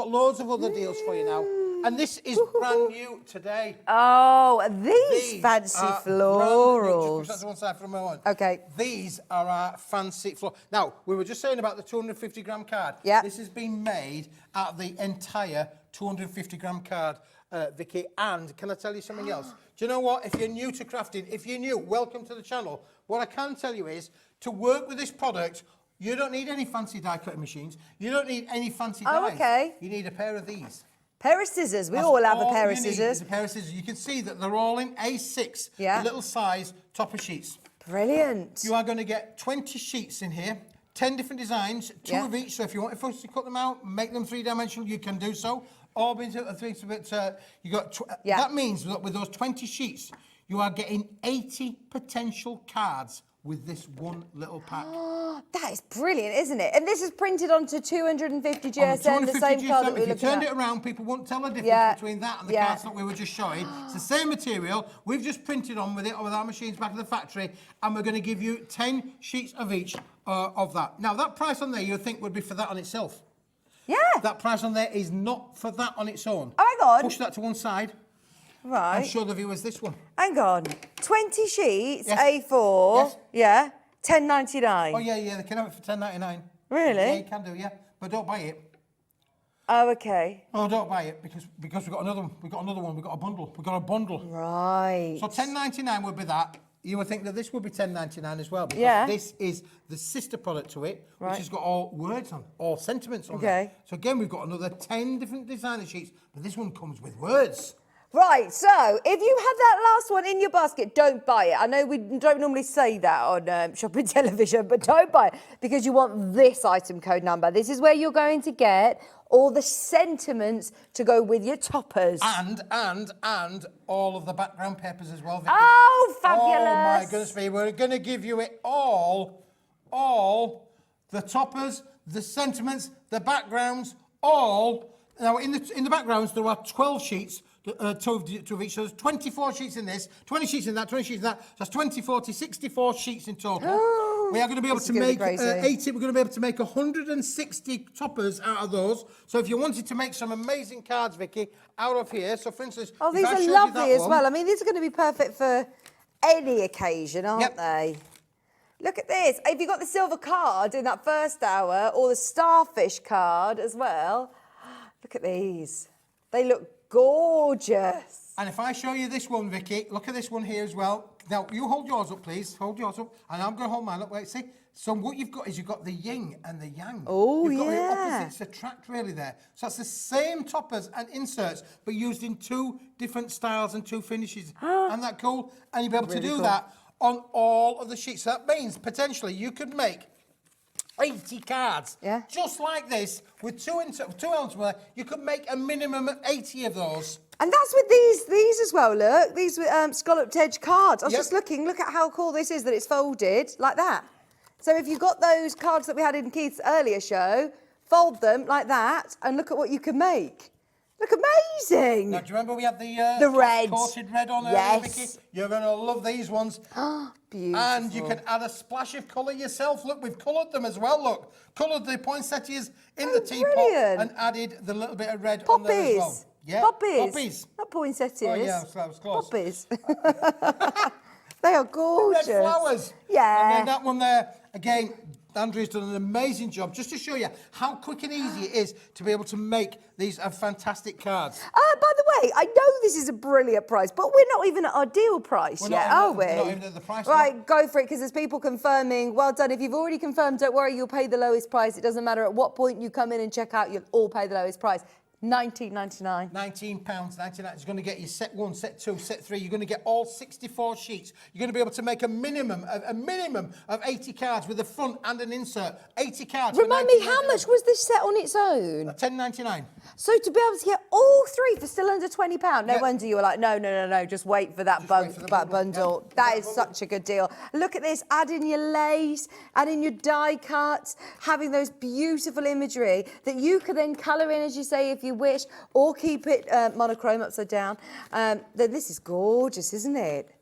loads of other deals for you now. And this is brand new today. Oh, these fancy florals. Push that to one side for a moment. Okay. These are our fancy floral. Now, we were just saying about the 250-gram card. Yeah. This has been made out of the entire 250-gram card, Vicky. And can I tell you something else? Do you know what? If you're new to crafting, welcome to the channel. What I can tell you is, to work with this product, you don't need any fancy die cutting machines. You don't need any fancy dies. Oh, okay. You need a pair of these. Pair of scissors. We all have a pair of scissors. A pair of scissors. You can see that they're all in A6, the little size topper sheets. Brilliant. You are going to get 20 sheets in here, 10 different designs, 2 of each. So if you want to cut them out, make them 3-dimensional, you can do so. Or you got. That means that with those 20 sheets, you are getting 80 potential cards with this one little pack. That is brilliant, isn't it? And this is printed onto 250 GSM, the same card that we're looking at. If you turned it around, people won't tell the difference between that and the cards that we were just showing. It's the same material. We've just printed on with it with our machines back at the factory, and we're going to give you 10 sheets of each of that. Now, that price on there you'd think would be for that on itself. Yeah. That price on there is not for that on its own. Oh, hang on. Push that to one side. Right. And show the viewers this one. Hang on. 20 sheets, A4. Yes. Yeah. $10.99. Oh, yeah, they can have it for $10.99. Really? Yeah, you can do, but don't buy it. Oh, okay. Oh, don't buy it because we've got another one. We've got a bundle. We've got a bundle. Right. So $10.99 would be that. You would think that this would be $10.99 as well because this is the sister product to it, which has got all words on, all sentiments on it. So again, we've got another 10 different designer sheets, but this one comes with words. Right, so if you have that last one in your basket, don't buy it. I know we don't normally say that on shopping television, but don't buy it because you want this item code number. This is where you're going to get all the sentiments to go with your toppers. And all of the background papers as well, Vicky. Oh, fabulous. Oh, my goodness me. We're going to give you it all the toppers, the sentiments, the backgrounds, all. Now, in the backgrounds, there are 12 sheets. 2 of each. So there's 24 sheets in this, 20 sheets in that, 20 sheets in that. So that's 20, 40, 64 sheets in total. We are going to be able to make 80. We're going to be able to make 160 toppers out of those. So if you wanted to make some amazing cards, Vicky, out of here. So for instance, these are lovely as well. I mean, these are going to be perfect for any occasion, aren't they? Look at this. If you got the silver card in that first hour or the starfish card as well, look at these. They look gorgeous. And if I show you this one, Vicky, look at this one here as well. Now, you hold yours up, please. Hold yours up. And I'm going to hold mine up. Wait, see? So what you've got is you've got the yin and the yang. Oh, you've got the opposites attract really there. So that's the same toppers and inserts, but used in 2 different styles and 2 finishes. Isn't that cool? And you'll be able to do that on all of the sheets. So that means, potentially, you could make 80 cards. Just like this, with 2 elements, you could make a minimum of 80 of those. And that's with these as well, look. These scalloped edge cards. I was just looking, look at how cool this is that it's folded like that. So if you've got those cards that we had in Keith's earlier show, fold them like that and look at what you can make. Look amazing. Now, do you remember we had the red coated red on earlier, Vicky? You're going to love these ones. Beautiful. And you can add a splash of colour yourself. Look, we've coloured them as well, look. Coloured the poinsettias in the teapot and added the little bit of red on there as well. Yeah. Poppies. Not poinsettias. Oh, yeah, that was close. Poppies. They are gorgeous. Red flowers. Yeah. And then that one there, again, Andrea's done an amazing job just to show you how quick and easy it is to be able to make these fantastic cards. By the way, I know this is a brilliant price, but we're not even at our deal price yet, are we? We're not even at the price. Right, go for it, because there's people confirming. Well done. If you've already confirmed, don't worry, you'll pay the lowest price. It doesn't matter at what point you come in and check out, you'll all pay the lowest price. £19.99. £19.99. It's going to get you set 1, set 2, set 3. You're going to get all 64 sheets. You're going to be able to make a minimum of 80 cards with a front and an insert. 80 cards. Remind me, how much was this set on its own? £10.99. So to be able to get all 3 for still under £20, no wonder you were like, no, just wait for that bundle. Yeah. That is such a good deal. Look at this, add in your lace, add in your die cuts, having those beautiful imagery that you could then colour in, as you say, if you wish, or keep it monochrome upside down. Then this is gorgeous, isn't it?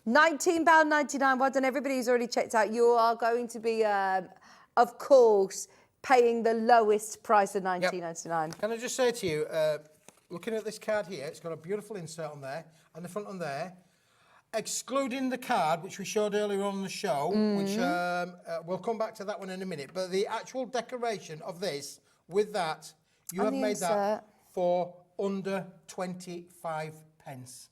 £19.99. Well done, everybody who's already checked out. You are going to be, of course, paying the lowest price of £19.99. Can I just say to you, looking at this card here, it's got a beautiful insert on there, and the front on there. Excluding the card, which we showed earlier on the show, which we'll come back to that one in a minute, but the actual decoration of this, with that, you have made that for under 25 pence.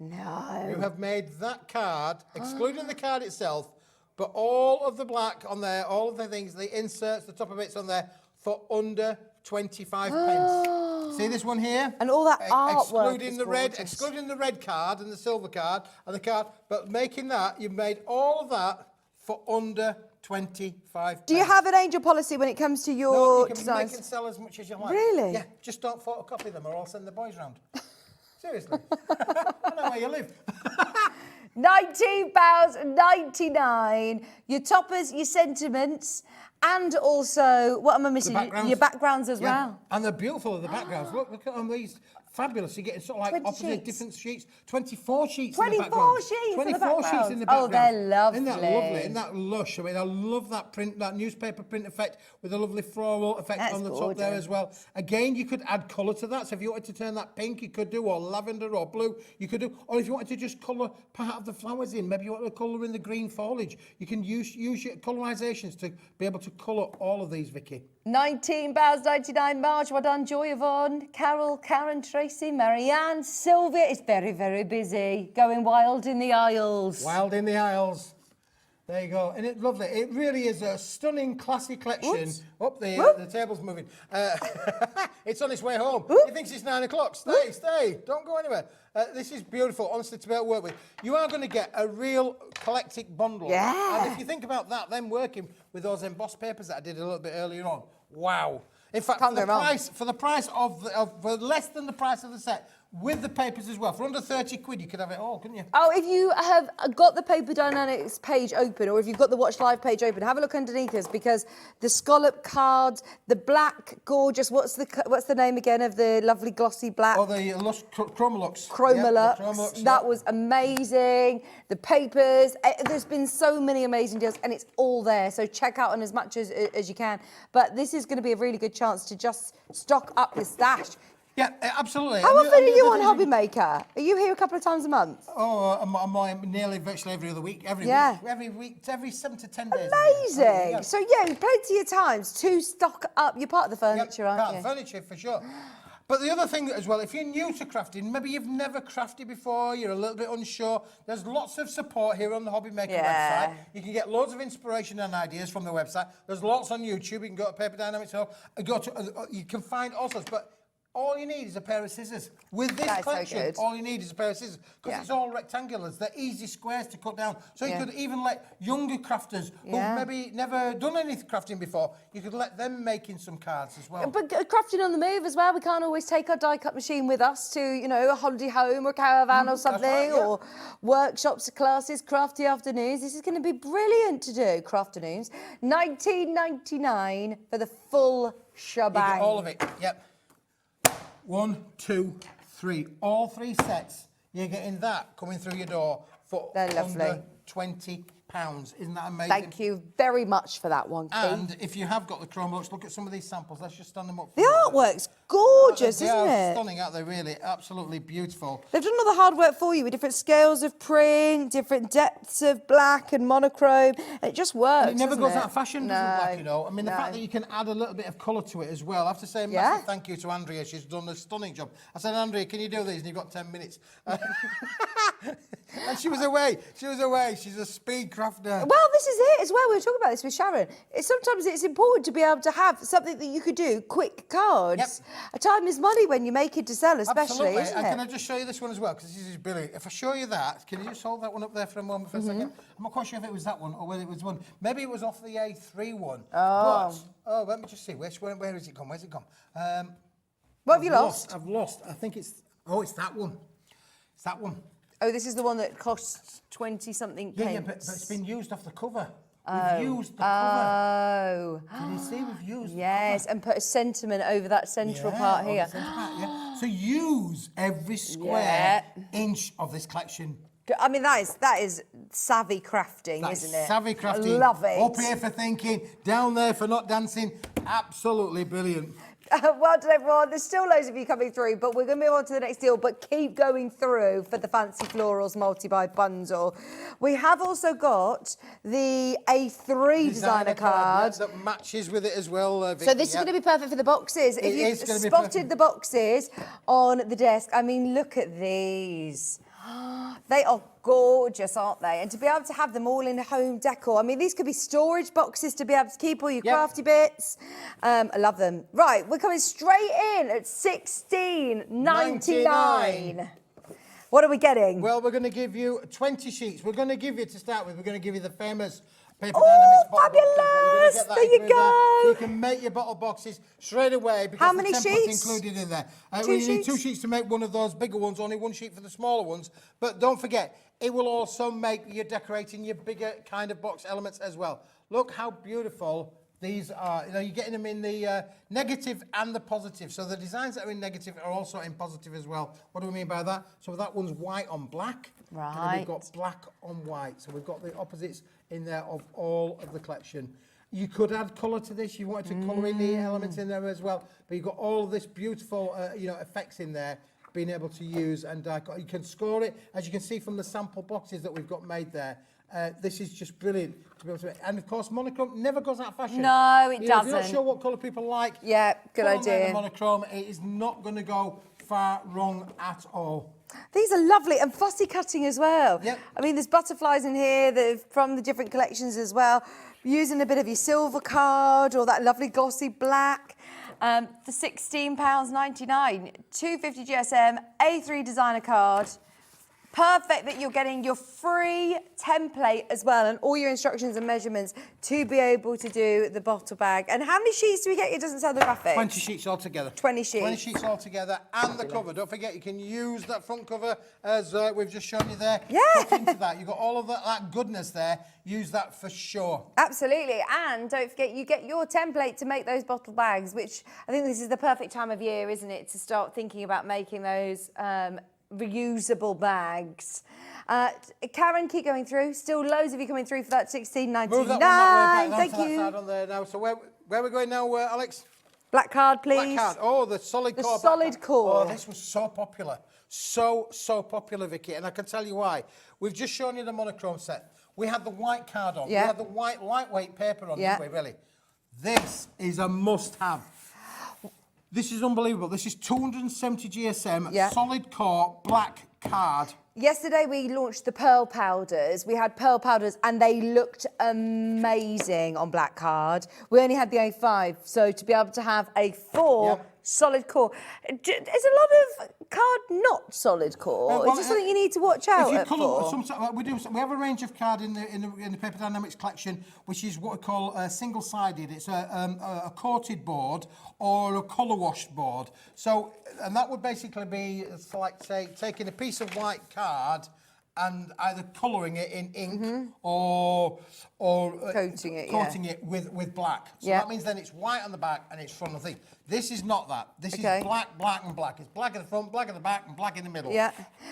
No. You have made that card, excluding the card itself, but all of the black on there, all of the things, the inserts, the top of it's on there, for under 25 pence. See this one here? And all that artwork excluding the red card and the silver card and the card, but making that, you've made all of that for under 25. Do you have an angel policy when it comes to your designs? No, you can make and sell as much as you like. Really? Yeah, just don't photocopy them or I'll send the boys round. Seriously. I know where you live. £19.99. Your toppers, your sentiments, and also, what am I missing? Your backgrounds as well. And they're beautiful, the backgrounds. Look at them, these. Fabulous. You're getting sort of like opposite different sheets. 24 sheets in the background. 24 sheets 24 in the background. Sheets in the background. Oh, they're lovely. Isn't that lovely? Isn't that lush? I mean, I love that print, that newspaper print effect with a lovely floral effect on the top there as well. Again, you could add colour to that. So if you wanted to turn that pink, you could do, or lavender or blue, you could do. Or if you wanted to just colour part of the flowers in, maybe you want to colour in the green foliage, you can use your colourisations to be able to colour all of these, Vicky. £19.99. Marge, well done. Joy, Yvonne, Carol, Karen, Tracy, Marianne, Sylvia. It's very, very busy. Going wild in the aisles. Wild in the aisles. There you go. And it's lovely. It really is a stunning, classy collection. The table's moving. It's on its way home. He thinks it's 9 o'clock. Stay. Don't go anywhere. This is beautiful, honestly, to be able to work with. You are going to get a real collectic bundle. Yeah. And if you think about that, then working with those embossed papers that I did a little bit earlier on, wow. In fact, for less than the price of the set, with the papers as well, for under 30 quid, you could have it all, couldn't you? Oh, if you have got the Paper Dynamics page open, or if you've got the Watch Live page open, have a look underneath us, because the scallop cards, the black, gorgeous, what's the name again of the lovely glossy black? Oh, the Lush Chromolux. Chromolux. That was amazing. The papers, there's been so many amazing deals, and it's all there. So check out on as much as you can. But this is going to be a really good chance to just stock up your stash. Yeah, absolutely. How often are you on Hobby Maker? Are you here a couple of times a month? Oh, I'm nearly virtually every other week. Every week, every 7 to 10 days. Amazing. Yeah. So yeah, plenty of times to stock up. You're part of the furniture, aren't you? Part of the furniture, for sure. But the other thing as well, if you're new to crafting, maybe you've never crafted before, you're a little bit unsure, there's lots of support here on the Hobby Maker website. You can get loads of inspiration and ideas from the website. There's lots on YouTube. You can go to Paper Dynamics, you can find all sorts, but all you need is a pair of scissors. With this collection, all you need is a pair of scissors, because it's all rectangulars. They're easy squares to cut down. So you could even let younger crafters who've maybe never done any crafting before, you could let them making some cards as well. But crafting on the move as well. We can't always take our die cut machine with us to, you know, a holiday home or caravan or something, or workshops, classes, crafty afternoons. This is going to be brilliant to do, crafternoons. £19.99 for the full shebang. You get all of it, yep. 1, 2, 3. All 3 sets, you're getting that coming through your door for under £20. Isn't that amazing? Thank you very much for that one, Keith. And if you have got the chrome books, look at some of these samples. Let's just stand them up. The artwork's gorgeous, they isn't are it? stunning, aren't they? Really, absolutely beautiful. They've done all the hard work for you with different scales of print, different depths of black and monochrome. It just works. And it never doesn't goes out of fashion, does it, black, you know? I mean, the No. fact that you can add a little bit of colour to it as well. I have to say a massive thank you to Andrea. She's done a stunning job. I said, Andrea, can you do these? And you've got 10 minutes. And she was away. She's a speed crafter. Well, this is it as well. We were talking about this with Sharon. Sometimes it's important to be able to have something that you could do, quick cards. Yep. Time is money when you make it to sell, especially, Absolutely. isn't And it? can I just show you this one as well? Because this is brilliant. If I show you that, can you just hold that one up there for a moment for a second? I'm not quite sure if it was that one or whether it was one. Maybe it was off the A3 one. Oh. But, let me just see. Where has it gone? Where's it gone? What have you lost? I've lost. I think it's... Oh, it's that one. It's that one. Oh, this is the one that costs 20-something pence. Yeah, but it's been used off the cover. Oh. We've used the cover. Oh. Can you see we've used Yes, and put a sentiment over that central part here. So use every square inch of this collection. I mean, that is savvy crafting, isn't it? Savvy crafting. I love it. Up here for thinking, down there for not dancing. Absolutely brilliant. Well done, everyone. There's still loads of you coming through, but we're going to move on to the next deal. But keep going through for the Fancy Florals multi-buy bundle. We have also got the A3 designer card. That matches with it as well, Vicky. So this is going to be perfect for the boxes. If you've spotted the boxes on the desk, I mean, look at these. They are gorgeous, aren't they? And to be able to have them all in home decor. I mean, these could be storage boxes to be able to keep all your crafty bits. I love them. Right, we're coming straight in at $16.99. What are we getting? Well, we're going to give you 20 sheets. We're going to give you, to start with, we're going to give you the famous Paper Dynamics bottle fabulous! boxes. There you go. So you can make your bottle boxes straight away because How many the template's sheets? included in there. Two You need sheets? 2 sheets to make one of those bigger ones, only 1 sheet for the smaller ones. But don't forget, it will also make your decorating your bigger kind of box elements as well. Look how beautiful these are. You know, you're getting them in the negative and the positive. So the designs that are in negative are also in positive as well. What do we mean by that? So that one's white on black. Right. And then we've got black on white. So we've got the opposites in there of all of the collection. You could add colour to this. You wanted to colour in the elements in there as well. But you've got all of this beautiful, effects in there being able to use. And you can score it, as you can see from the sample boxes that we've got made there. This is just brilliant to be able to make. And of course, monochrome never goes out of fashion. No, it If doesn't. you're not sure what colour people like, Yeah, good put on there idea. the monochrome. It is not going to go far wrong at all. These are lovely and fussy cutting as well. Yep. I mean, there's butterflies in here that are from the different collections as well. Using a bit of your silver card or that lovely glossy black. For £16.99, 250 GSM, A3 designer card. Perfect that you're getting your free template as well and all your instructions and measurements to be able to do the bottle bag. And how many sheets do we get? It doesn't sound the graphic. 20 sheets altogether. 20 sheets. 20 sheets altogether and the cover. Don't forget, you can use that front cover as we've just shown you there. Yeah. Put into that. You've got all of that goodness there. Use that for sure. Absolutely. And don't forget, you get your template to make those bottle bags, which I think this is the perfect time of year, isn't it, to start thinking about making those reusable bags. Karen, keep going through. Still loads of you coming through for that £16.99. Move that one that way, Thank back you. that side on there now. So where are we going now, Alex? Black card, please. Black card. Oh, the solid core. The solid core. Oh, this was so popular. So popular, Vicky. And I can tell you why. We've just shown you the monochrome set. We had the white card on. Yeah. We had the white lightweight paper on, Yeah. didn't we, really? This is a must-have. This is unbelievable. This is 270 GSM, solid core, black card. Yesterday we launched the pearl powders. We had pearl powders and they looked amazing on black card. We only had the A5, so to be able to have a 4 solid core. Is a lot of card not solid core? Is this something you need to watch out for? We have a range of card in the Paper Dynamics collection, which is what we call single-sided. It's a coated board or a colour washed board. So, and that would basically be, it's like, say, taking a piece of white card and either colouring it in ink or coating it with black. So Yeah. that means then it's white on the back and it's front of the thing. This is not that. This is black, black and black. It's black at the front, black at the back and black in the middle. Yeah,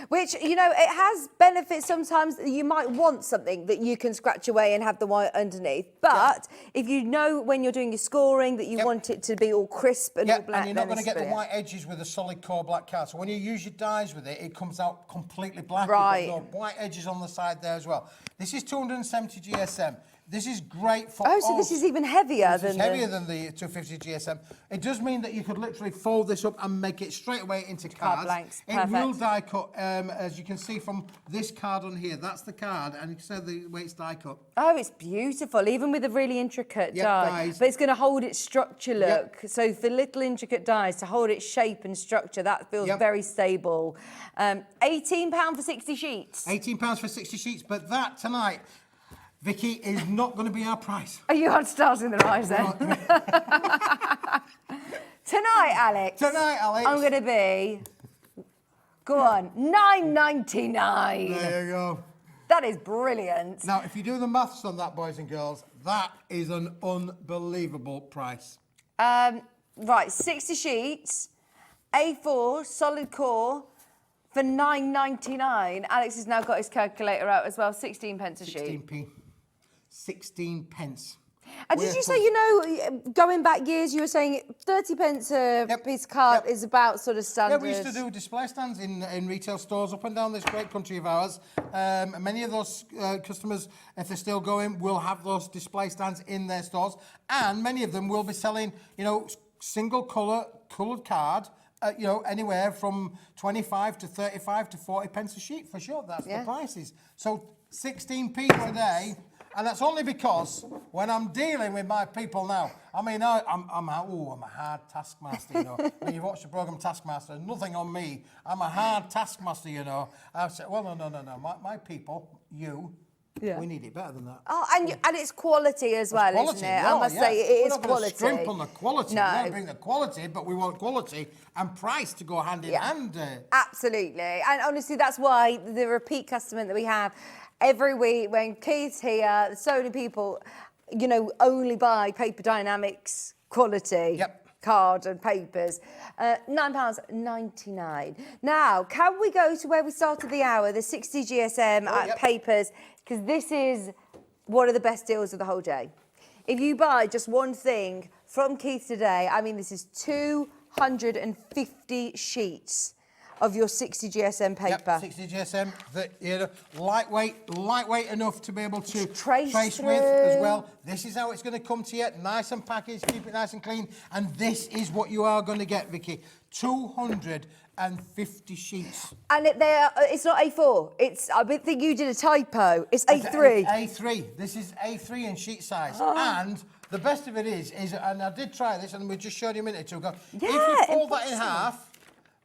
which, you know, it has benefits sometimes. You might want something that you can scratch away and have the white underneath. But if you know when you're doing your scoring that you want it to be all crisp and all black, and you're not then going to get the brilliant. white edges with a solid core black card. So when you use your dyes with it, it comes out completely black. Right. You've got no white edges on the side there as well. This is 270 GSM. This is great for Oh, so this is even heavier than the 250 GSM. It does mean that you could literally fold this up and make it straight away into cards. blanks. It will die cut, as you can see from this card on here. That's the card, and you can see the way it's die cut. Oh, it's beautiful, even with a really intricate die. dies. But it's going to hold its structure look. So for little intricate dies, to hold its shape and structure, that feels very stable. £18 for 60 sheets. £18 for 60 sheets, but that tonight, Vicky, is not going to be our price. Are you on Stars in the Rise then? Tonight, Alex. I'm going to be, go on, £9.99. There you go. That is brilliant. Now, if you do the maths on that, boys and girls, that is an unbelievable price. Right, 60 sheets, A4, solid core, for £9.99. Alex has now got his calculator out as well, 16 pence a sheet. 16p. 16 pence. And did you say, you know, going back years, you were saying 30 pence a piece of card is about sort of standard? Yeah, we used to do display stands in retail stores up and down this great country of ours. Many of those customers, if they're still going, will have those display stands in their stores. And many of them will be selling, you know, single coloured card, you know, anywhere from 25 to 35 to 40 pence a sheet, for sure. That's the prices. So 16p today. And that's only because when I'm dealing with my people now, I mean, I'm a hard taskmaster, you know. When you watch the programme Taskmaster, nothing on me. I'm a hard taskmaster, you know. I've said, well, no. My people, you, we need it better than that. Oh, and it's quality as well, quality, isn't it? no, I must say, it is quality. We're not going to scrimp on the quality. No. We don't bring the quality, but we want quality and price to go hand in hand. Absolutely. And honestly, that's why the repeat customer that we have every week when Keith's here, so many people, you know, only buy Paper Dienamics quality card and papers. £9.99. Now, can we go to where we started the hour, the 60 GSM papers, because this is one of the best deals of the whole day. If you buy just one thing from Keith today, I mean, this is 250 sheets of your 60 GSM paper. 60 GSM, you know, lightweight enough to be able to trace through with as well. This is how it's going to come to you, nice and packaged, keep it nice and clean. And this is what you are going to get, Vicky. 250 sheets. And it's not A4. I think you did a typo. It's A3. A3. This is A3 in sheet size. And the best of it is, and I did try this, and we just showed you a minute or two ago. Yeah, if you fold that in half,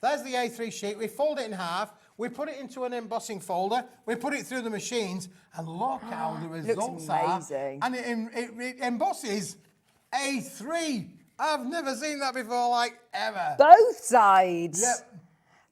there's the A3 sheet. We fold it in half. We put it into an embossing folder. We put it through the machines, and look how the results are. And it embosses A3. I've never seen that before, like, ever. Both sides? Yep.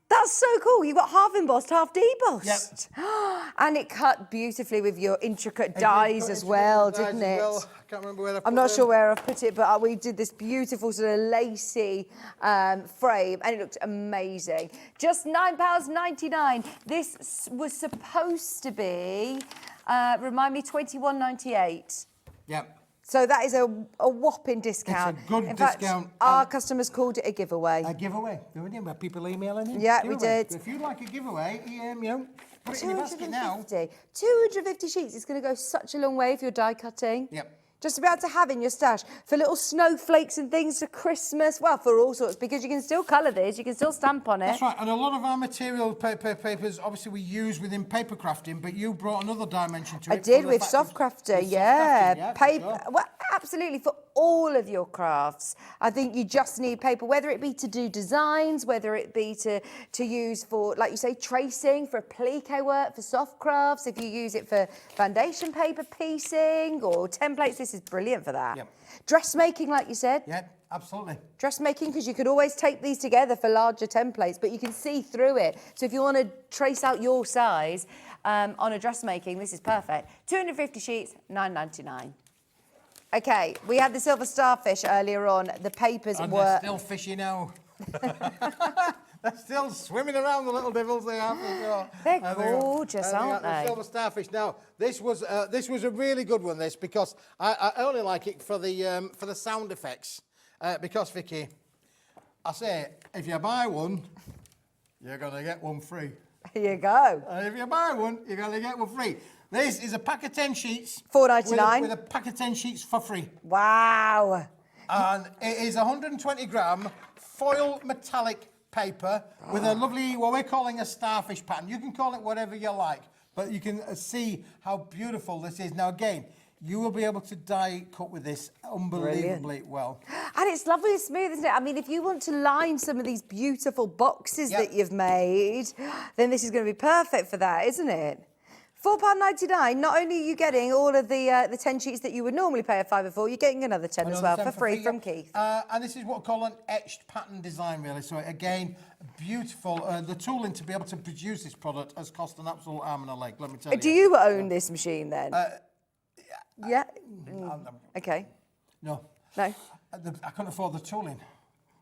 That's so cool. You've got half embossed, half debossed. Yep. And it cut beautifully with your intricate dies as well, didn't it? I can't remember where I put I'm not them. sure where I've put it, but we did this beautiful sort of lacy frame, and it looked amazing. Just £9.99. This was supposed to be, remind me, £21.98. Yep. So that is a whopping discount. It's a good discount. Fact, our customers called it a giveaway. A giveaway. Do we remember people emailing in? Yeah, we did. If you'd like a giveaway, you know, put it in your basket now. 250 sheets. It's going to go such a long way if you're die cutting. Yep. Just to be able to have in your stash for little snowflakes and things for Christmas. Well, for all sorts, because you can still colour this, you can still stamp on it. That's right, and a lot of our material papers, obviously we use within paper crafting, but you brought another dimension to it. I did with soft crafting, yeah. Paper, well, absolutely, for all of your crafts. I think you just need paper, whether it be to do designs, whether it be to use for, like you say, tracing, for applique work, for soft crafts, if you use it for foundation paper piecing or templates, this is brilliant for that. Yep. Dressmaking, like you said. Yeah, absolutely. Dressmaking, because you could always tape these together for larger templates, but you can see through it. So if you want to trace out your size, on a dressmaking, this is perfect. 250 sheets, £9.99. Okay, we had the silver starfish earlier on. The papers And were... they're still fishy now. They're still swimming around, the little devils they are. They're gorgeous, aren't The they? silver starfish. Now, this was a really good one, this, because I only like it for the sound effects. Because, Vicky, I say, if you buy one, you're going to get one free. Here you go. And if you buy one, you're going to get one free. This is a pack of 10 sheets. $4.99. With a pack of 10 sheets for free. Wow. And it is 120 gram foil metallic paper with a lovely, what we're calling a starfish pattern. You can call it whatever you like, but you can see how beautiful this is. Now, again, you will be able to die cut with this unbelievably well. And it's lovely and smooth, isn't it? I mean, if you want to line some of these beautiful boxes that you've made, then this is going to be perfect for that, isn't it? £4.99, not only are you getting all of the 10 sheets that you would normally pay a £5 for, you're getting another 10 as well for free from Keith. And this is what we call an etched pattern design, really. So again, beautiful. The tooling to be able to produce this product has cost an absolute arm and a leg, let me tell you. Do you own this machine then? Yeah? Okay. No. No? I couldn't afford the tooling.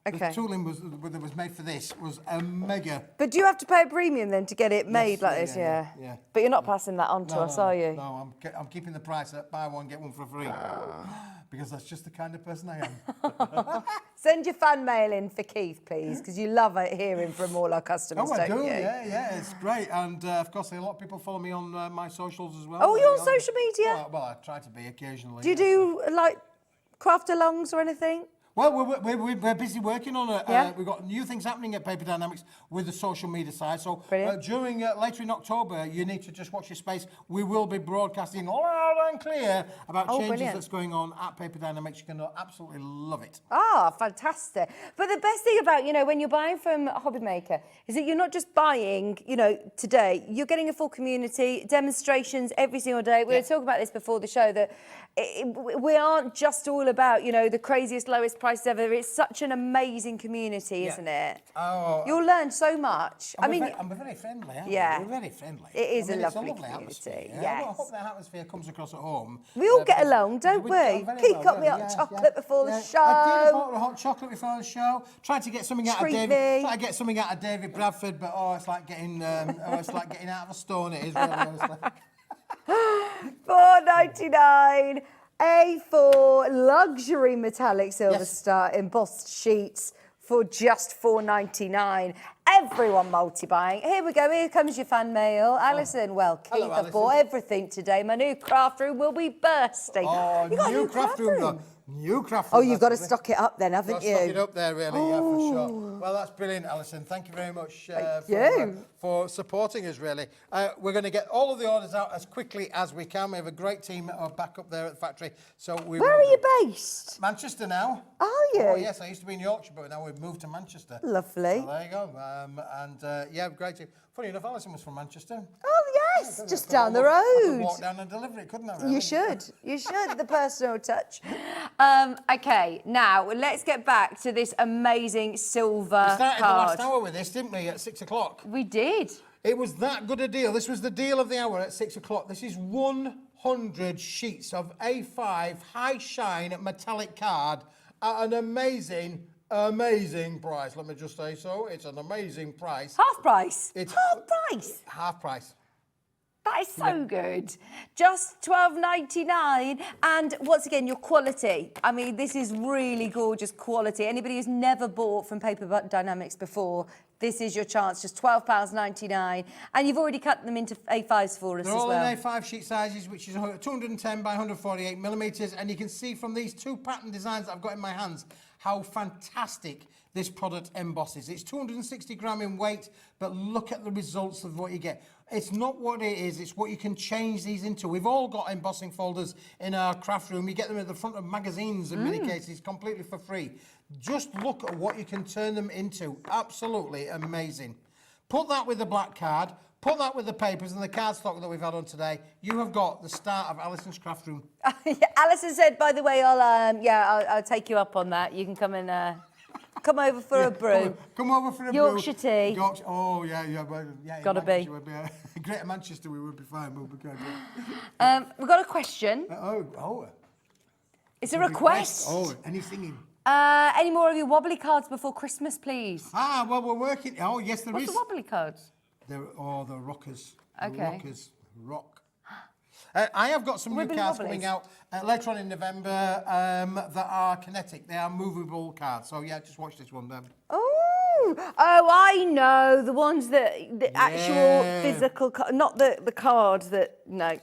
Okay. The tooling that was made for this was a mega. But do you have to pay a premium then to get it made like this? Yeah. But you're not passing that on to us, are you? No, I'm keeping the price at buy one, get one for free. Because that's just the kind of person I am. Send your fan mail in for Keith, please, because you love hearing from all our customers, I don't do, you? yeah, it's great. And of course, a lot of people follow me on my socials as well. Oh, you're on social media? Well, I try to be occasionally. Do you do, like, craft-alongs or anything? Well, we're busy working on it. We've got new things happening at Paper Dynamics with the social media side. So during later in October, you need to just watch your space. We will be broadcasting loud and clear about changes that's going on at Paper Dynamics. You're going to absolutely love it. Ah, fantastic. But the best thing about, when you're buying from Hobbymaker is that you're not just buying, today. You're getting a full community, demonstrations every single day. We were talking about this before the show, that we aren't just all about, the craziest, lowest prices ever. It's such an amazing community, isn't it? Oh, You'll learn so much. I'm very friendly, aren't Yeah. we? We're very friendly. It is a it's lovely community. community, I yes. hope that atmosphere comes across at home. We all get along, don't we? Keith got me hot chocolate before the show. I did bought a hot chocolate before the show. Tried to get something out of David. me. Tried to get something out of David Bradford, but it's like getting out of a stone. It is really honestly. $4.99. A4 luxury metallic silver star embossed sheets for just $4.99. Everyone multi-buying. Here we go. Here comes your fan mail. Alison, well, Keith, Hello, I bought everything today. My new craft room will be bursting. Oh, you got a new craft room, though. New craft room. Oh, you've got to stock it up then, haven't you? Stock it up there, really, yeah, for sure. Well, that's brilliant, Alison. Thank you very much for supporting us, really. We're going to get all of the orders out as quickly as we can. We have a great team back up there at the factory. So Where are you based? Manchester now. Are you? Oh, yes, I used to be in Yorkshire, but now we've moved to Manchester. Lovely. So there you go. Great team. Funny enough, Alison was from Manchester. Oh, yes, just down the I could road. walk down and deliver it, couldn't I? Really? You should, the personal touch. Okay, now let's get back to this amazing silver We started card. the last hour with this, didn't we, at 6 o'clock? We did. It was that good a deal. This was the deal of the hour at 6 o'clock. This is 100 sheets of A5 high shine metallic card at an amazing price. Let me just say so. It's an amazing price. Half price. It's half price. Half price. That is so good. Just $12.99. And once again, your quality. I mean, this is really gorgeous quality. Anybody who's never bought from Paper Dynamics before, this is your chance. Just £12.99. And you've already cut them into A5s for us They're as all well. in A5 sheet sizes, which is 210 by 148 millimetres. And you can see from these two pattern designs that I've got in my hands how fantastic this product embosses. It's 260 gram in weight, but look at the results of what you get. It's not what it is, it's what you can change these into. We've all got embossing folders in our craft room. You get them at the front of magazines in many cases, completely for free. Just look at what you can turn them into. Absolutely amazing. Put that with the black card, put that with the papers and the cardstock that we've had on today. You have got the start of Alison's craft room. Alison said, by the way, I'll take you up on that. You can come and Come over for a brew. Come over for a Yorkshire brew. tea. Yorkshire, oh, yeah. Well, yeah Gotta be. Greater Manchester, we would be fine. We'll be good. We've got a question. It's a request. Oh, any singing? Any more of your wobbly cards before Christmas, please? Well, we're working. Oh, yes, there is. What's the wobbly cards? The rockers. Okay. The rockers rock. I have got some new cards coming out later on in November that are kinetic. They are movable cards. So, yeah, just watch this one then. Oh, I know. The ones the actual physical, not the cards that, no.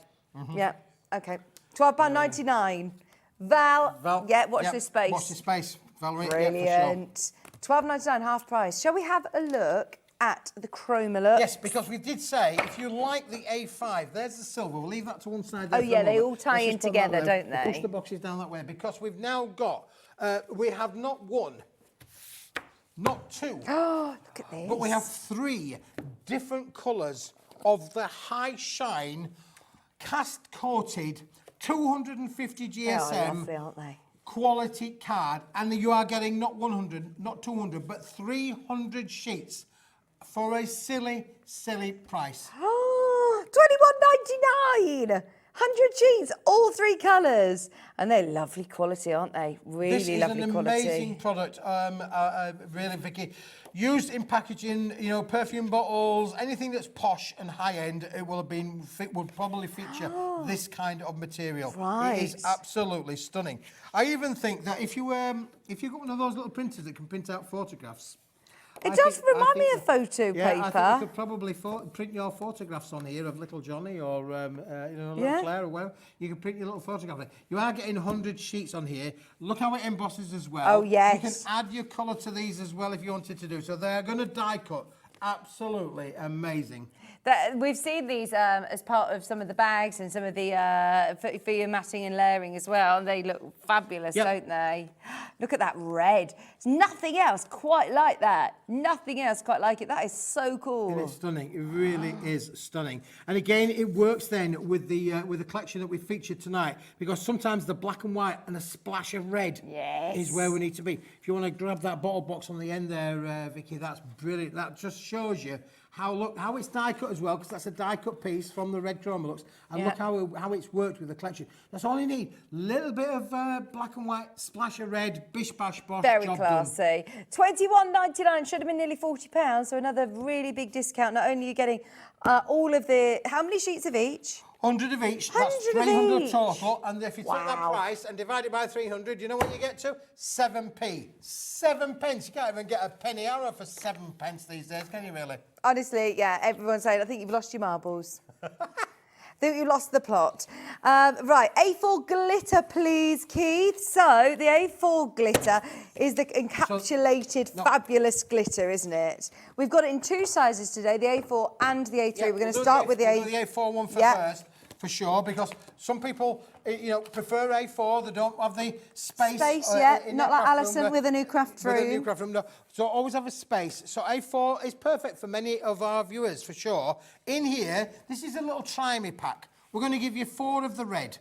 Yeah, okay. £12.99. Val, yeah, watch this space. Watch this space, Valerie. Brilliant. Yeah, for sure. £12.99, half price. Shall we have a look at the chrome alert? Yes, because we did say, if you like the A5, there's the silver. We'll leave that to one side there. Oh, yeah, they all tie in together, don't they? Push the boxes down that way, because we've now got, we have not one, not two. Oh, look at this. But we have 3 different colours of the high shine, cast coated, 250 GSM lovely, aren't they? quality card, and you are getting not 100, not 200, but 300 sheets for a silly price. Oh, £21.99. 100 sheets, all 3 colours. And they're lovely quality, aren't they? Really lovely quality. This is an amazing product, really, Vicky. Used in packaging, you know, perfume bottles, anything that's posh and high-end, it will have been, would probably feature this kind of material. Right. It is absolutely stunning. I even think that if you got one of those little printers that can print out photographs, It does remind me of photo paper. I think you could probably print your photographs on here of little Johnny or little Claire or whatever. You can print your little photograph. You are getting 100 sheets on here. Look how it embosses as well. Oh, yes. You can add your colour to these as well if you wanted to do. So they're going to die cut. Absolutely amazing. We've seen these as part of some of the bags and some of the for your matting and layering as well. And they look fabulous, don't they? Look at that red. There's nothing else quite like that. Nothing else quite like it. That is so cool. It is stunning. It really is stunning. And again, it works then with the collection that we featured tonight, because sometimes the black and white and a splash of red is where we need to be. If you want to grab that bottle box on the end there, Vicky, that's brilliant. That just shows you how it's die cut as well, because that's a die cut piece from the red Chromolux, and look how it's worked with the collection. That's all you need. Little bit of black and white, splash of red, bish bash bosh. Very job classy. £21.99 should have been nearly £40, so another really big discount. Not only are you getting all of the, how many sheets of each? 100 of each, 100 that's 300 each. total, and if you take that price and divide it by 300, you know what you get to? 7p. 7 pence. You can't even get a penny arrow for 7 pence these days, can you really? Honestly, yeah, everyone's saying, I think you've lost your marbles. I think you lost the plot. Right, A4 glitter, please, Keith. So, the A4 glitter is the encapsulated, fabulous glitter, isn't it? We've got it in 2 sizes today, the A4 and the A3. We're going to start with the A4. We'll do the A4 one first, for sure, because some people, prefer A4. They don't have the space. Not like Alison with a new craft room. With a new craft room, no. So always have a space. So A4 is perfect for many of our viewers, for sure. In here, this is a little try-me pack. We're going to give you 4 of the red.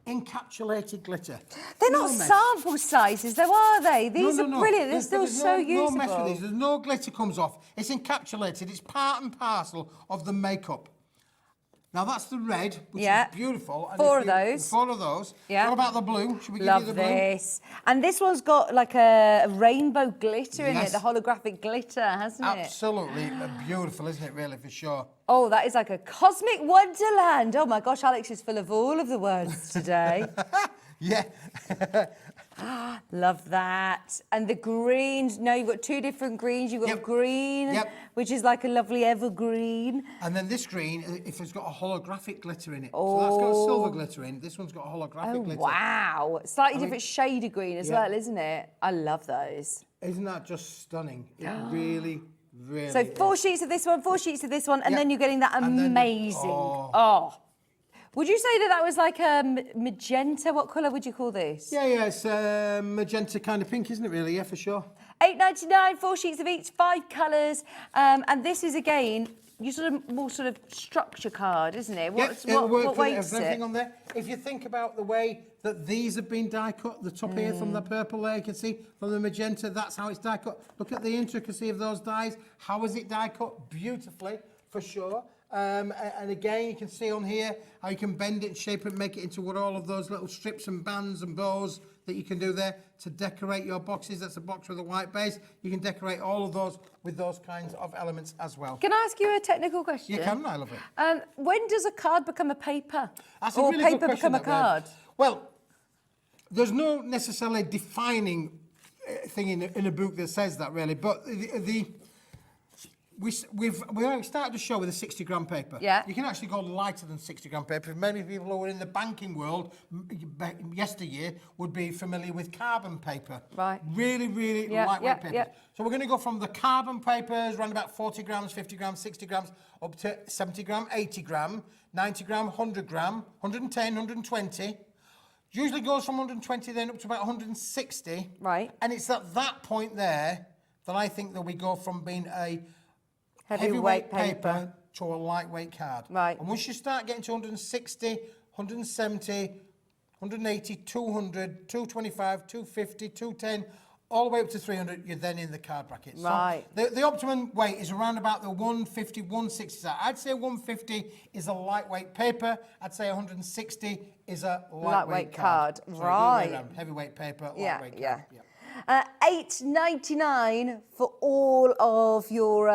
Encapsulated glitter. They're not sample sizes, though, are they? These are brilliant. They're still so usable. No mess with these. There's no glitter comes off. It's encapsulated. It's part and parcel of the makeup. Now that's the red, which is beautiful. And 4 of those. 4 of those. Yeah. What about the blue? Should we give you the blue? Love this. And this one's got like a rainbow glitter in it, the holographic glitter, hasn't it? Absolutely beautiful, isn't it, really, for sure? Oh, that is like a cosmic wonderland. Oh my gosh, Alex is full of all of the words today. Yeah. Love that. And the greens. No, you've got 2 different greens. You've got green, which is like a lovely evergreen. And then this green, if it's got a holographic glitter in it. So that's got silver glitter in. This one's got a holographic glitter. Wow. Slightly different shade of green as well, isn't it? I love those. Isn't that just stunning? It really, really So 4 sheets of this one, 4 sheets of this one, and then you're getting that amazing... Would you say that was like a magenta? What colour would you call this? Yeah, it's magenta kind of pink, isn't it, really? Yeah, for sure. £8.99, 4 sheets of each, 5 colours, and this is again you more sort of structure card, isn't it? What weights everything on there. If you think about the way that these have been die cut, the top here from the purple layer, you can see from the magenta, that's how it's die cut. Look at the intricacy of those dies. How is it die cut? Beautifully, for sure. And again, you can see on here how you can bend it and shape it and make it into what all of those little strips and bands and bows that you can do there to decorate your boxes. That's a box with a white base. You can decorate all of those with those kinds of elements as well. Can I ask you a technical question? You can, I love it. When does a card become a paper? That's a or really paper good question, become a card? Well, there's no necessarily defining thing in a book that says that really, but we've already started the show with a 60-gram paper. Yeah. You can actually go lighter than 60-gram paper. Many people who were in the banking world yesteryear would be familiar with carbon paper. Right. Really, really lightweight papers. So we're going to go from the carbon papers, around about 40 grams, 50 grams, 60 grams, up to 70 gram, 80 gram, 90 gram, 100 gram, 110, 120. Usually goes from 120 then up to about 160. Right. And it's at that point there that I think that we go from being a heavyweight paper to a lightweight card. Right. And once you start getting to 160, 170, 180, 200, 225, 250, 210, all the way up to 300, you're then in the card bracket. Right. So the optimum weight is around about the 150, 160 side. I'd say 150 is a lightweight paper. I'd say 160 is a lightweight card. So right. Heavyweight paper, lightweight card. Yeah. $8.99 for all of your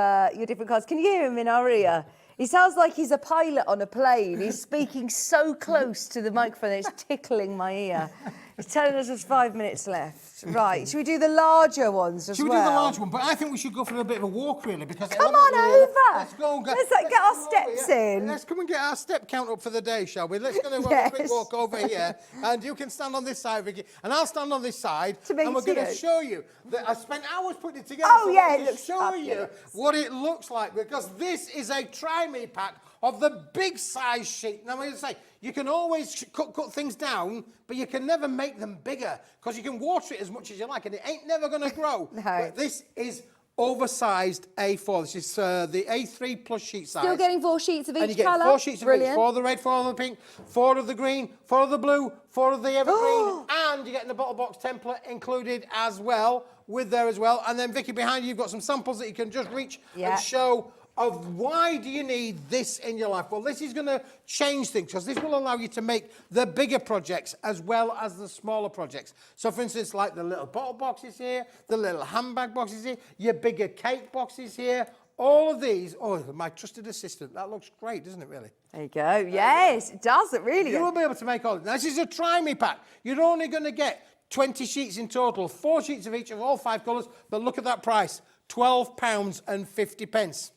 different cards. Can you hear him in our ear? He sounds like he's a pilot on a plane. He's speaking so close to the microphone that it's tickling my ear. He's telling us there's 5 minutes left. Right, should we do the larger ones as well? Should we do the large one? But I think we should go for a bit of a walk, really, because... Come on over! Let's go and Let's get our steps in. Let's come and get our step count up for the day, shall we? Let's go and have a quick walk over here. And you can stand on this side, Vicky, and I'll stand on this side. And we're going to show you that I spent hours putting it together. Oh, so yeah, it looks show you what it looks like, because this is a try-me pack of the big size sheet. Now, I'm going to say, you can always cut things down, but you can never make them bigger, because you can water it as much as you like, and it ain't never going to grow. No. But this is oversized A4. This is the A3 plus sheet size. Still getting 4 sheets of each colour. And you get 4 sheets of each. 4 of the red, 4 of the pink, 4 of the green, 4 of the blue, 4 of the evergreen, and you're getting the bottle box template included as well, with there as well. And then, Vicky, behind you, you've got some samples that you can just reach and show of why do you need this in your life. Well, this is going to change things, because this will allow you to make the bigger projects as well as the smaller projects. So, for instance, like the little bottle boxes here, the little handbag boxes here, your bigger cake boxes here, all of these. Oh, my trusted assistant. That looks great, doesn't it, really? There you go. Yes, it does. It really. You will be able to make all of this. This is a try-me pack. You're only going to get 20 sheets in total, 4 sheets of each of all 5 colours, but look at that price, £12.50.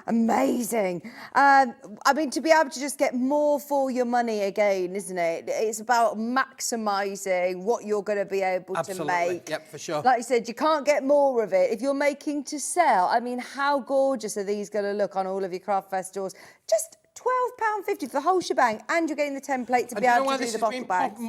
Amazing. I mean, to be able to just get more for your money again, isn't it? It's about maximising what you're going to be able to make. Yep, for sure. Like you said, you can't get more of it. If you're making to sell, I mean, how gorgeous are these going to look on all of your craft fest stores? Just £12.50 for the whole shebang, and you're getting the template to be able to do the bottle bags.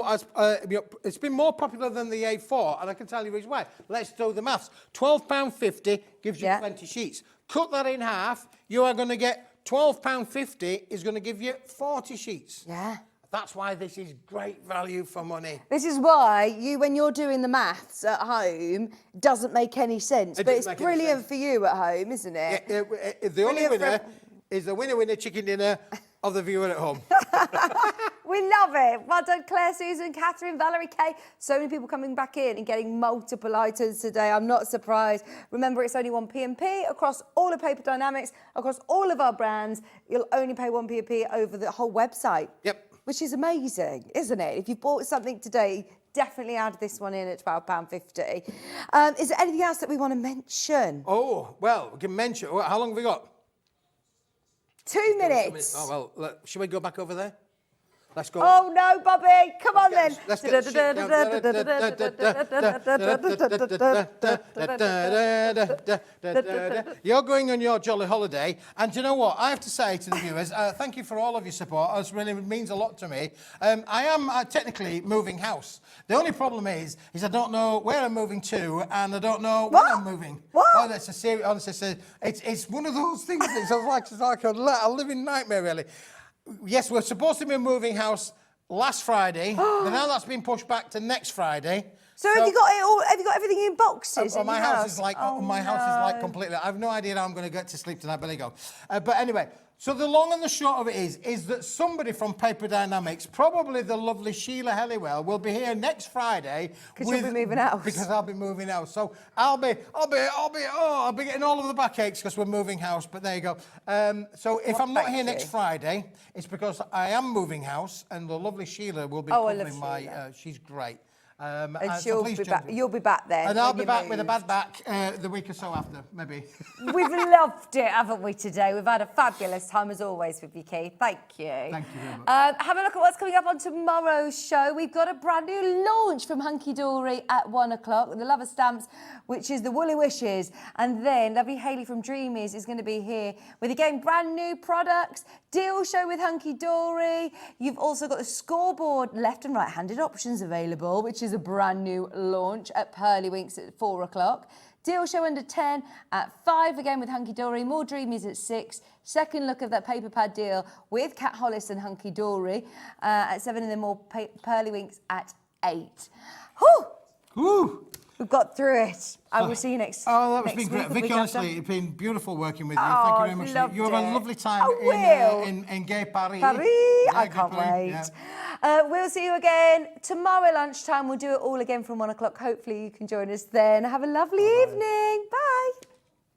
It's been more popular than the A4, and I can tell you reason why. Let's do the maths. £12.50 gives you 20 sheets. Cut that in half, you are going to get £12.50 is going to give you 40 sheets. Yeah. That's why this is great value for money. This is why when you're doing the maths at home, it doesn't make any sense. But it's brilliant for you at home, isn't it? The only winner is the winner chicken dinner of the viewer at home. We love it. Well done, Claire, Susan, Catherine, Valerie, Kay. So many people coming back in and getting multiple items today. I'm not surprised. Remember, it's only 1 P&P across all of Paper Dynamics, across all of our brands. You'll only pay 1 P&P over the whole website. Yep. Which is amazing, isn't it? If you bought something today, definitely add this one in at £12.50. Is there anything else that we want to mention? Oh, well, we can mention. How long have we got? 2 minutes. Oh, well, should we go back over there? Let's go. Oh no, Bobby! Come on then. Let's get You're going on your jolly holiday, and do you know what? I have to say to the viewers, thank you for all of your support. It really means a lot to me. I am technically moving house. The only problem is I don't know where I'm moving to, and I don't know when I'm moving. What? Oh, that's a serious. Honestly, it's one of those things. It's like a living nightmare, really. Yes, we're supposed to be moving house last Friday, but now that's been pushed back to next Friday. So have you got it all? Have you got everything in boxes? My house is like completely. I have no idea how I'm going to get to sleep tonight, but there you go. But anyway, so the long and the short of it is that somebody from Paper Dynamics, probably the lovely Sheila Helliwell, will be here next Friday. Because you'll be moving house. Because I'll be moving house. So I'll be getting all of the backaches because we're moving house. But there you go. So if I'm not here next Friday, it's because I am moving house, and the lovely Sheila will be covering my. She's great. And she'll be back. You'll be back then. And I'll be back with a bad back the week or so after, maybe. We've loved it, haven't we, today? We've had a fabulous time, as always, with you, Keith. Thank you. Thank you very much. Have a look at what's coming up on tomorrow's show. We've got a brand new launch from Hunky Dory at 1 o'clock. The Lover Stamps, which is the Woolly Wishes. And then lovely Hayley from Dreamies is going to be here with, again, brand new products. Deal show with Hunky Dory. You've also got the scoreboard left and right-handed options available, which is a brand new launch at Pearly Winks at 4 o'clock. Deal show under 10 at 5 again with Hunky Dory. More Dreamies at 6. Second look of that paper pad deal with Kat Hollis and Hunky Dory at 7, and then more Pearly Winks at 8. Whew! Woo! We've got through it. I will see you next. Oh, that has been great, Vicky. Honestly, it's been beautiful working with you. Thank you very much. You have a lovely time in Gay Paris. I can't wait. Yeah. We'll see you again tomorrow lunchtime. We'll do it all again from 1 o'clock. Hopefully you can join us then. Have a lovely evening. Bye.